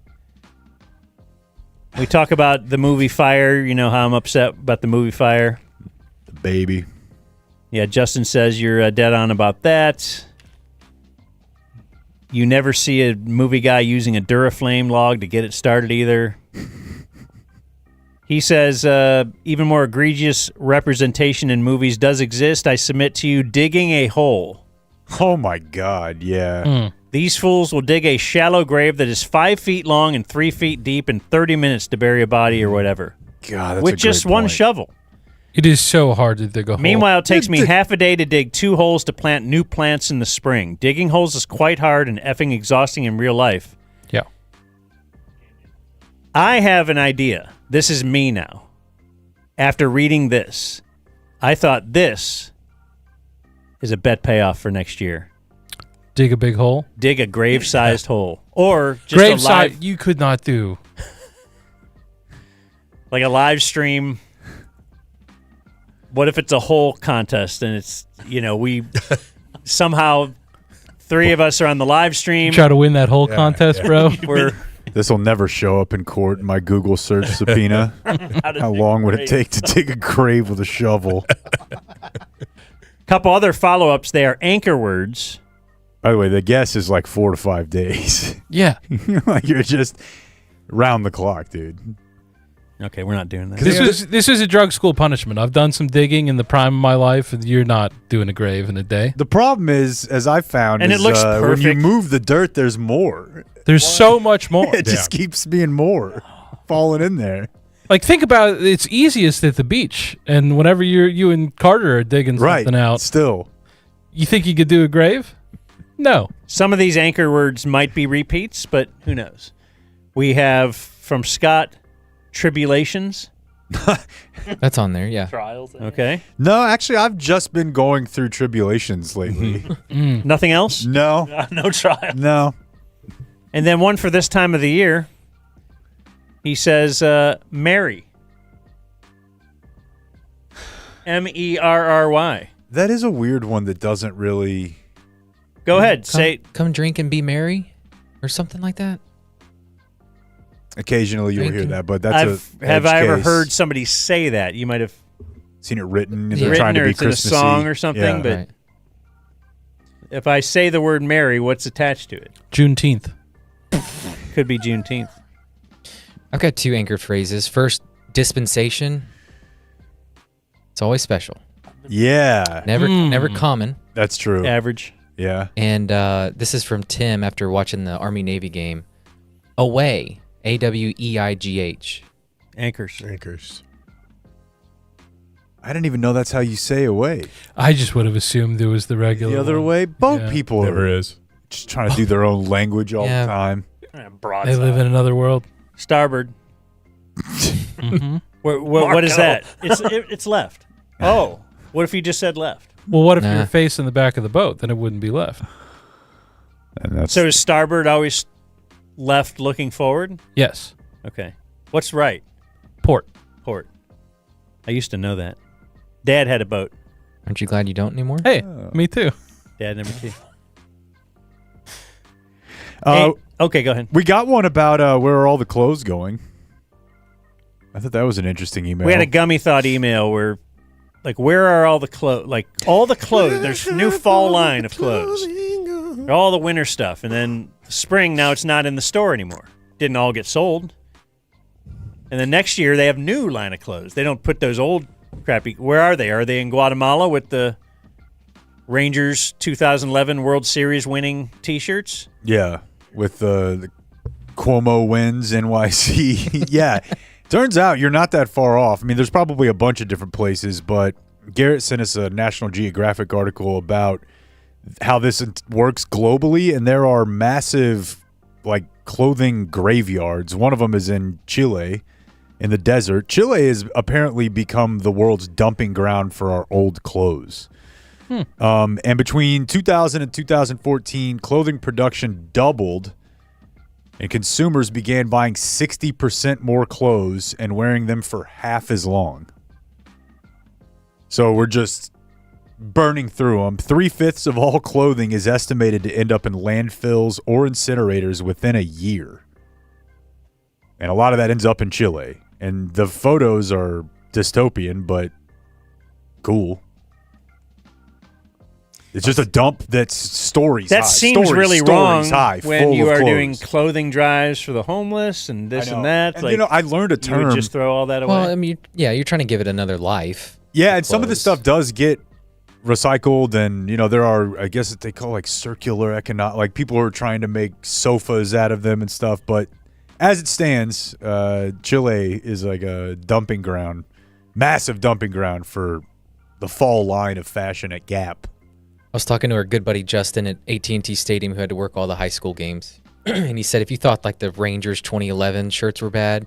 S1: We talk about the movie Fire. You know how I'm upset about the movie Fire.
S2: The baby.
S1: Yeah, Justin says you're dead on about that. You never see a movie guy using a Duraflame log to get it started either. He says, even more egregious representation in movies does exist. I submit to you, digging a hole.
S2: Oh, my God, yeah.
S1: These fools will dig a shallow grave that is 5 feet long and 3 feet deep in 30 minutes to bury a body or whatever.
S2: God, that's
S1: with
S2: a
S1: just
S2: great
S1: one
S2: point.
S1: shovel.
S11: It is so hard to dig a hole.
S1: Meanwhile, it takes me half a day to dig 2 holes to plant new plants in the spring. Digging holes is quite hard and effing exhausting in real life.
S11: Yeah.
S1: I have an idea. This is me now. After reading this, I thought this is a bet payoff for next year.
S11: Dig a big hole?
S1: Dig a grave-sized hole. Or just
S11: grave
S1: a live...
S11: you could not do.
S1: Like a live stream... What if it's a hole contest and it's, we somehow 3 of us are on the live stream.
S11: Try to win that whole contest, bro.
S2: This will never show up in court in my Google search subpoena. How long would it take to dig a grave with a shovel?
S1: Couple other follow-ups there. Anchor words.
S2: By the way, the guess is like 4 to 5 days.
S11: Yeah.
S2: Like you're just round the clock, dude.
S1: Okay, we're not doing that.
S11: This is a drug school punishment. I've done some digging in the prime of my life, and you're not doing a grave in a day.
S2: The problem is, as I found,
S1: and
S2: is,
S1: it looks
S2: when you
S1: perfect.
S2: move the dirt, there's more.
S11: There's so much more.
S2: It just keeps being more falling in there.
S11: Like, think about it. It's easiest at the beach, and whenever you and Carter are digging something out,
S2: still,
S11: you think you could do a grave? No.
S1: Some of these anchor words might be repeats, but who knows? We have from Scott, tribulations.
S3: That's on there, yeah.
S7: Trials.
S1: Okay.
S2: No, actually, I've just been going through tribulations lately.
S1: Nothing else?
S2: No.
S7: No trial.
S2: No.
S1: And then one for this time of the year. He says, Mary. Merry.
S2: That is a weird one that doesn't really...
S1: Go ahead. Say.
S3: Come drink and be merry or something like that.
S2: Occasionally you'll hear that, but that's
S1: have I ever heard somebody say that? You might have
S2: seen it written, and
S1: they're
S2: trying to be
S1: it's in a
S2: Christmassy.
S1: song or something.
S2: Yeah.
S1: But if I say the word Mary, what's attached to it?
S11: Juneteenth.
S1: Could be Juneteenth.
S3: I've got 2 anchored phrases. First, dispensation. It's always special.
S2: Yeah.
S3: Never common.
S2: That's true.
S1: Average.
S2: Yeah.
S3: And this is from Tim after watching the Army-Navy game. Away. AWEIGH.
S1: Anchors.
S2: I didn't even know that's how you say away.
S11: I just would have assumed it was the regular
S2: The other
S11: one.
S2: way? Boat
S11: Yeah.
S2: people
S15: Never
S2: are
S15: is.
S2: just trying to do their own language all
S3: Yeah.
S2: the time.
S11: They live in another world.
S1: Starboard.
S11: Mm-hmm.
S1: What is that? It's left. Oh, what if you just said left?
S11: Well, what if you
S3: Nah.
S11: were facing the back of the boat? Then it wouldn't be left.
S2: And that's
S1: So is starboard always left looking forward?
S11: Yes.
S1: Okay. What's right?
S11: Port.
S1: I used to know that. Dad had a boat.
S3: Aren't you glad you don't anymore?
S11: Hey, me too.
S1: Dad number 2. Hey, okay, go ahead.
S2: We got one about where are all the clothes going. I thought that was an interesting email.
S1: We had a gummy thought email where, like, where are all the clothes? Like, all the clothes. There's a new fall line of clothes. All the winter stuff. And then spring, now it's not in the store anymore. Didn't all get sold. And then next year, they have new line of clothes. They don't put those old crappy. Where are they? Are they in Guatemala with the Rangers 2011 World Series winning T-shirts?
S2: Yeah, with the Cuomo wins NYC. Yeah. Turns out you're not that far off. I mean, there's probably a bunch of different places, but Garrett sent us a National Geographic article about how this works globally, and there are massive, like, clothing graveyards. One of them is in Chile, in the desert. Chile has apparently become the world's dumping ground for our old clothes. And between 2000 and 2014, clothing production doubled, and consumers began buying 60% more clothes and wearing them for half as long. So we're just burning through them. 3/5 of all clothing is estimated to end up in landfills or incinerators within a year. And a lot of that ends up in Chile. And the photos are dystopian, but cool. It's just a dump that's stories
S1: That
S2: high.
S1: seems really wrong
S2: high,
S1: when you
S2: full of
S1: are
S2: clothes.
S1: doing clothing drives for the homeless and this and that.
S2: And, I learned a term.
S1: You would just throw all that away.
S3: Well, I mean, yeah, you're trying to give it another life.
S2: Yeah, and some of this stuff does get recycled, and there are, I guess they call like circular economic, like people are trying to make sofas out of them and stuff. But as it stands, Chile is like a dumping ground, massive dumping ground for the fall line of fashion at Gap.
S3: I was talking to our good buddy Justin at AT&T Stadium, who had to work all the high school games, and he said if you thought like the Rangers 2011 shirts were bad,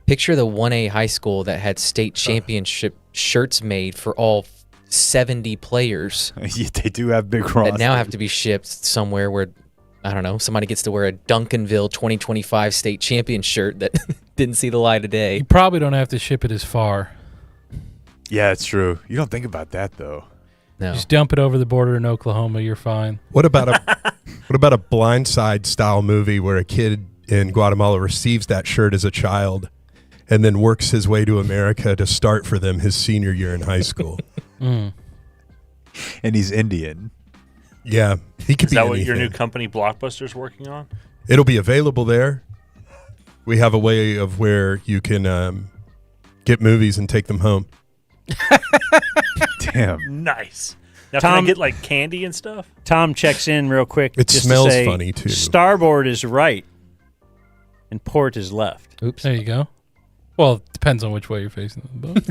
S3: picture the 1A high school that had state championship shirts made for all 70 players.
S2: Yeah, they do have big rosters.
S3: That now have to be shipped somewhere where, I don't know, somebody gets to wear a Duncanville 2025 state champion shirt that didn't see the light of day.
S11: You probably don't have to ship it as far.
S2: Yeah, it's true. You don't think about that, though.
S3: No.
S11: Just dump it over the border in Oklahoma. You're fine.
S15: What about a Blind Side style movie where a kid in Guatemala receives that shirt as a child and then works his way to America to start for them his senior year in high school?
S2: And he's Indian.
S15: Yeah, he could
S7: Is
S15: be
S7: that what your
S15: anything.
S7: new company Blockbuster's working on?
S15: It'll be available there. We have a way of where you can get movies and take them home.
S2: Damn.
S7: Nice. Now, can I get like candy and stuff?
S1: Tom checks in real quick.
S15: It
S1: just
S15: smells
S1: to say,
S15: funny, too.
S1: Starboard is right, and port is left.
S3: Oops.
S11: There you go. Well, it depends on which way you're facing the boat.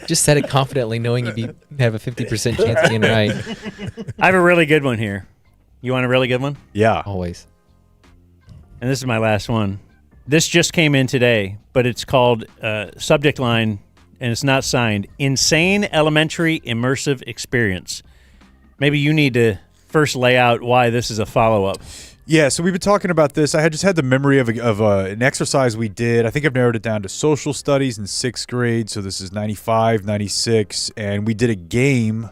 S3: Just said it confidently, knowing you'd have a 50% chance of being right.
S1: I have a really good one here. You want a really good one?
S2: Yeah.
S3: Always.
S1: And this is my last one. This just came in today, but it's called subject line, and it's not signed. Insane Elementary Immersive Experience. Maybe you need to first lay out why this is a follow-up.
S2: Yeah, so we've been talking about this. I had just had the memory of an exercise we did. I think I've narrowed it down to social studies in 6th grade. So this is 95, 96. And we did a game,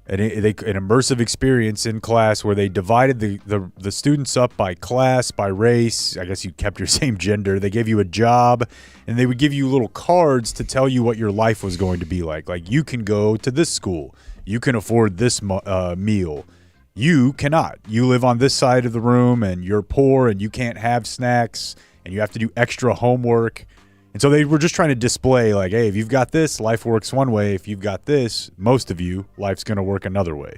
S2: an immersive experience in class where they divided the students up by class, by race. I guess you kept your same gender. They gave you a job, and they would give you little cards to tell you what your life was going to be like. Like, you can go to this school. You can afford this meal. You cannot. You live on this side of the room, and you're poor, and you can't have snacks, and you have to do extra homework. And so they were just trying to display, like, hey, if you've got this, life works one way. If you've got this, most of you, life's going to work another way.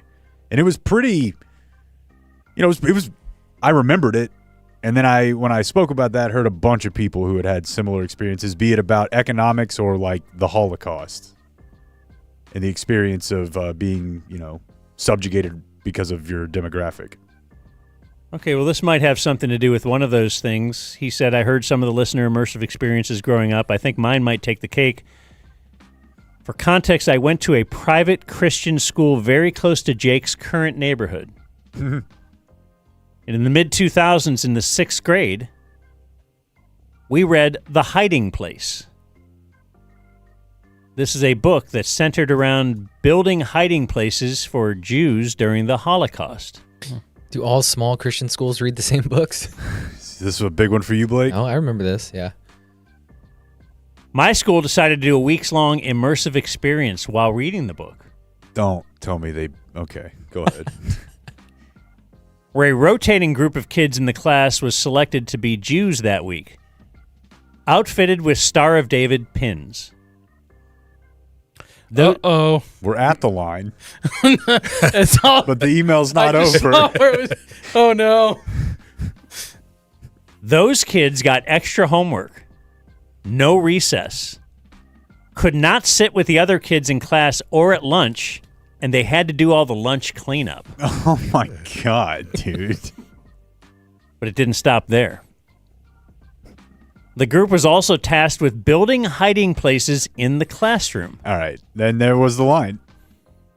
S2: And it was pretty, it was I remembered it. And then when I spoke about that, heard a bunch of people who had similar experiences, be it about economics or like the Holocaust and the experience of being, subjugated because of your demographic.
S1: Okay, well, this might have something to do with one of those things. He said, I heard some of the listener immersive experiences growing up. I think mine might take the cake. For context, I went to a private Christian school very close to Jake's current neighborhood. And in the mid-2000s, in the 6th grade, we read The Hiding Place. This is a book that's centered around building hiding places for Jews during the Holocaust.
S3: Do all small Christian schools read the same books?
S2: Is this a big one for you, Blake?
S3: Oh, I remember this, yeah.
S1: My school decided to do a weeks-long immersive experience while reading the book.
S2: Don't tell me okay, go ahead.
S1: Where a rotating group of kids in the class was selected to be Jews that week, outfitted with Star of David pins.
S11: Uh-oh.
S2: We're at the line.
S11: It's all,
S2: but the email's not
S11: I just
S2: over.
S11: saw where it was, oh, no.
S1: Those kids got extra homework, no recess, could not sit with the other kids in class or at lunch, and they had to do all the lunch cleanup.
S2: Oh, my God, dude.
S1: But it didn't stop there. The group was also tasked with building hiding places in the classroom.
S2: All right. Then there was the line.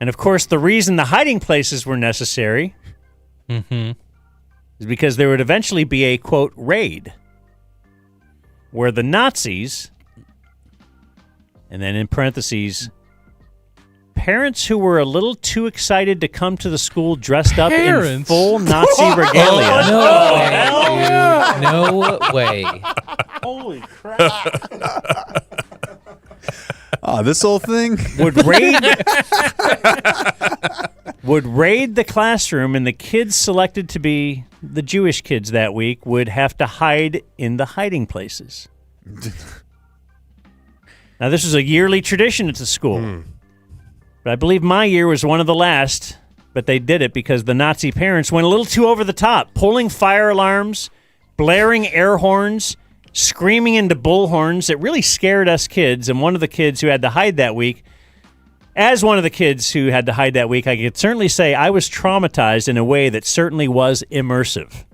S1: And, of course, the reason the hiding places were necessary is because there would eventually be a, quote, raid where the Nazis, and then in parentheses, parents who were a little too excited to come to the school dressed up in full Nazi regalia.
S3: No way.
S7: Holy crap.
S2: This whole thing
S1: would raid the classroom, and the kids selected to be the Jewish kids that week would have to hide in the hiding places. Now, this is a yearly tradition at the school. But I believe my year was one of the last, but they did it because the Nazi parents went a little too over the top, pulling fire alarms, blaring air horns, screaming into bullhorns. It really scared us kids, and one of the kids who had to hide that week, I could certainly say I was traumatized in a way that certainly was immersive.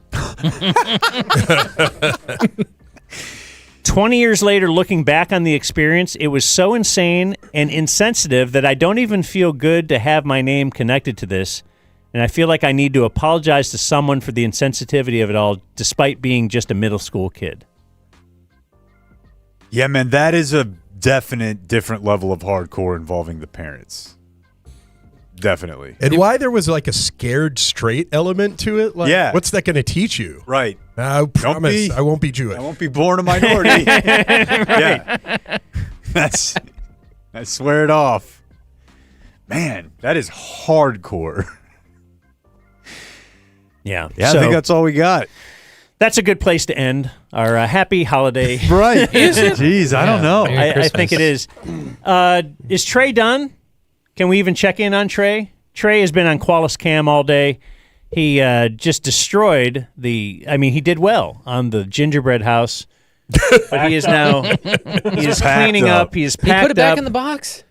S1: 20 years later, looking back on the experience, it was so insane and insensitive that I don't even feel good to have my name connected to this. And I feel like I need to apologize to someone for the insensitivity of it all, despite being just a middle school kid.
S2: Yeah, man, that is a definite different level of hardcore involving the parents. Definitely.
S15: And why there was like a scared straight element to it? Like,
S2: Yeah.
S15: what's that going to teach you?
S2: Right.
S15: I promise I won't be Jewish.
S2: I won't be born a minority. Yeah. I swear it off. Man, that is hardcore.
S1: Yeah.
S2: Yeah, I think that's all we got.
S1: That's a good place to end our happy holiday.
S2: Right.
S1: Is it?
S2: Jeez, I don't know.
S1: I think it is. Is Trey done? Can we even check in on Trey? Trey has been on Qualis Cam all day. He just destroyed he did well on the gingerbread house. But he is now cleaning up. He is packed up.
S3: He put it back in the box?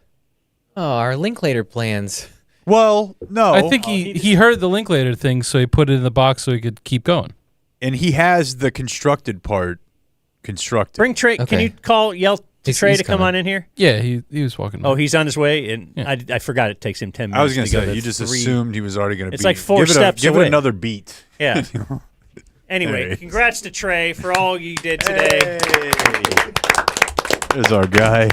S3: Oh, our Linklater plans.
S2: Well, no.
S11: I think he heard the Linklater thing, so he put it in the box so he could keep going.
S2: And he has the constructed part constructed.
S1: Bring Trey. Okay. Can you yell to Trey to come on in here?
S11: Yeah, he was walking.
S1: Oh, he's on his way, and I forgot it takes him 10 minutes.
S2: I was going to say,
S1: go
S2: you just assumed he was already going to be.
S1: It's like 4 steps
S2: Give
S1: away.
S2: it another beat.
S1: Yeah. Anyway, congrats to Trey for all you did today.
S2: There's our guy.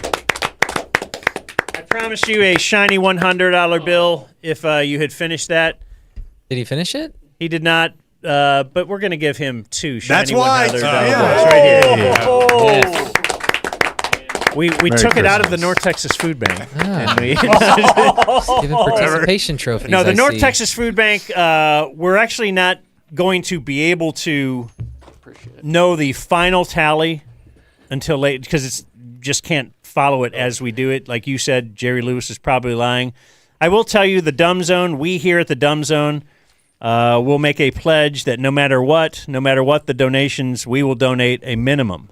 S1: I promised you a shiny $100 bill if you had finished that.
S3: Did he finish it?
S1: He did not, but we're going to give him 2 shiny $100 bills right here.
S3: Yes.
S1: We took it out of the North Texas Food Bank. And we
S3: Give him participation trophies.
S1: No, the
S3: I
S1: North
S3: see.
S1: Texas Food Bank, we're actually not going to be able to know the final tally until late because it's just can't follow it as we do it. Like you said, Jerry Lewis is probably lying. I will tell you, the Dumb Zone, we here at the Dumb Zone will make a pledge that no matter what the donations, we will donate a minimum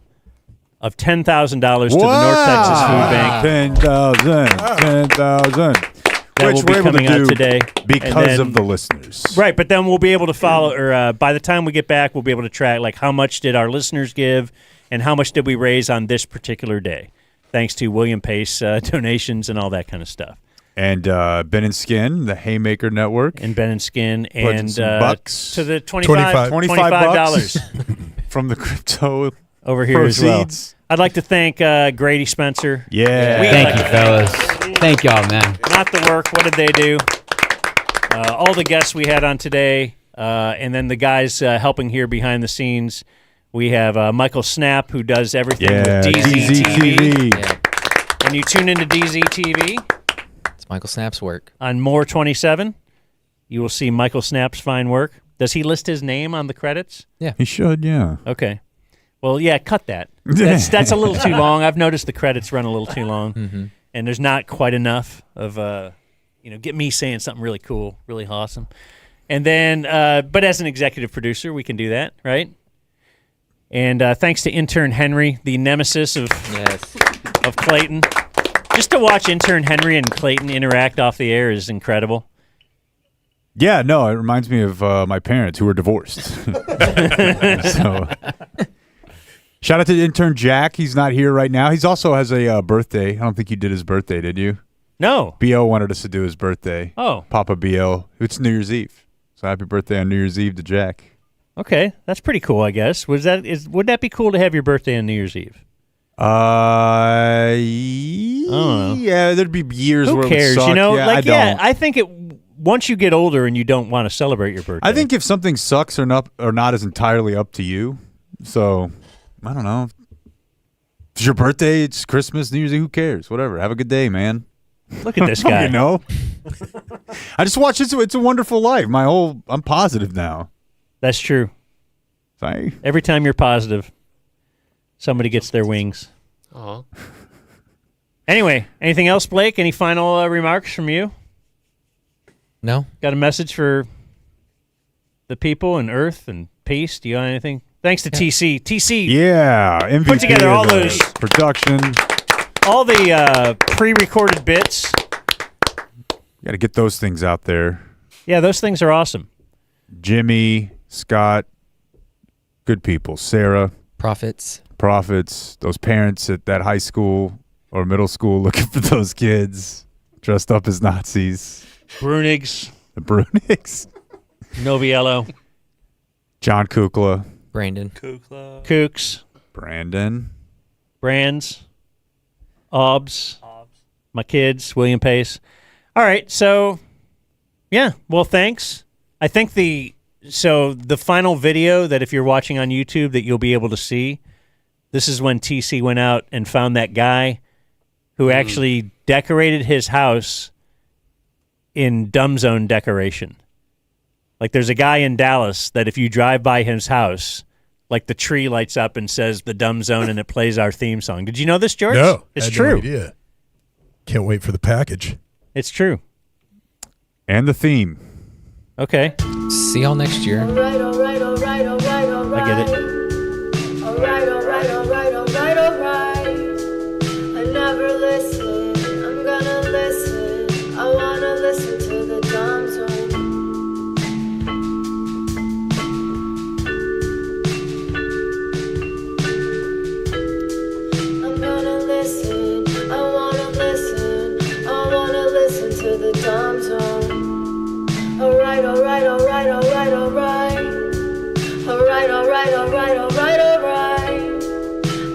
S1: of $10,000 to the North Texas Food Bank.
S2: 10,000.
S1: That will be coming out today.
S2: Because of the listeners.
S1: Right, but then we'll be able to follow, or by the time we get back, we'll be able to track like how much did our listeners give and how much did we raise on this particular day, thanks to William Pace donations and all that kind of stuff.
S2: And Ben and Skin, the Haymaker Network.
S1: And Ben and Skin,
S2: Put
S1: and
S2: some bucks.
S1: to the $25
S2: from the crypto
S1: over here
S2: proceeds.
S1: as well. I'd like to thank Grady Spencer.
S2: Yeah.
S12: Thank you, fellas. Thank y'all, man.
S1: Not the work. What did they do? All the guests we had on today, and then the guys helping here behind the scenes. We have Michael Snap, who does everything with DZTV.
S3: Yeah.
S1: When you tune into DZTV,
S3: It's Michael Snap's work.
S1: On More 27, you will see Michael Snap's fine work. Does he list his name on the credits?
S3: Yeah.
S2: He should, yeah.
S1: Okay. Well, yeah, cut that. That's a little too long. I've noticed the credits run a little too long, and there's not quite enough of, get me saying something really cool, really awesome. And then, but as an executive producer, we can do that, right? And thanks to intern Henry, the nemesis of Clayton. Just to watch intern Henry and Clayton interact off the air is incredible.
S2: Yeah, no, it reminds me of my parents who were divorced. So, Shout out to intern Jack. He's not here right now. He's also has a birthday. I don't think you did his birthday, did you?
S1: No.
S2: B.O. wanted us to do his birthday.
S1: Oh.
S2: Papa B.O. It's New Year's Eve. So happy birthday on New Year's Eve to Jack.
S1: Okay, that's pretty cool, I guess. Would that be cool to have your birthday on New Year's Eve?
S2: Yeah, there'd be years
S1: Who
S2: where
S1: cares?
S2: it would suck.
S1: I think once you get older and you don't want to celebrate your birthday.
S2: I think if something sucks or not is entirely up to you. So, I don't know. If it's your birthday, it's Christmas, New Year's Eve, who cares? Whatever. Have a good day, man.
S1: Look at this guy.
S2: You know? I just watched It's a Wonderful Life. I'm positive now.
S1: That's true.
S2: Sorry.
S1: Every time you're positive, somebody gets their wings.
S4: Oh.
S1: Anyway, anything else, Blake? Any final remarks from you?
S3: No.
S1: Got a message for the people and Earth and peace? Do you got anything? Thanks to TC. TC.
S2: Yeah. MVP
S1: put together all
S2: of the
S1: those
S2: production.
S1: All the pre-recorded bits.
S2: Got to get those things out there.
S1: Yeah, those things are awesome.
S2: Jimmy, Scott, good people. Sarah.
S3: Prophets,
S2: those parents at that high school or middle school looking for those kids dressed up as Nazis.
S1: Bruenigs.
S2: The Bruenigs.
S1: Noviello.
S2: John Kukla.
S3: Brandon.
S1: Kooks.
S2: Brandon.
S1: Brands. Obbs. My kids. William Pace. All right, so, yeah, well, thanks. I think the final video that if you're watching on YouTube that you'll be able to see, this is when TC went out and found that guy who actually decorated his house in Dumb Zone decoration. Like there's a guy in Dallas that if you drive by his house, like the tree lights up and says the Dumb Zone and it plays our theme song. Did you know this, George?
S15: No.
S1: It's
S15: I had
S1: true.
S15: No idea. Can't wait for the package.
S1: It's true.
S2: And the theme.
S1: Okay.
S3: See y'all next year.
S1: I get it.
S19: All right. I never listen. I'm gonna listen. I wanna listen to the Dumb Zone. I'm gonna listen. I wanna listen. I wanna listen to the Dumb Zone. All right.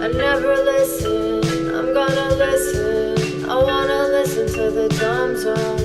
S19: I never listen. I'm gonna listen. I wanna listen to the Dumb Zone.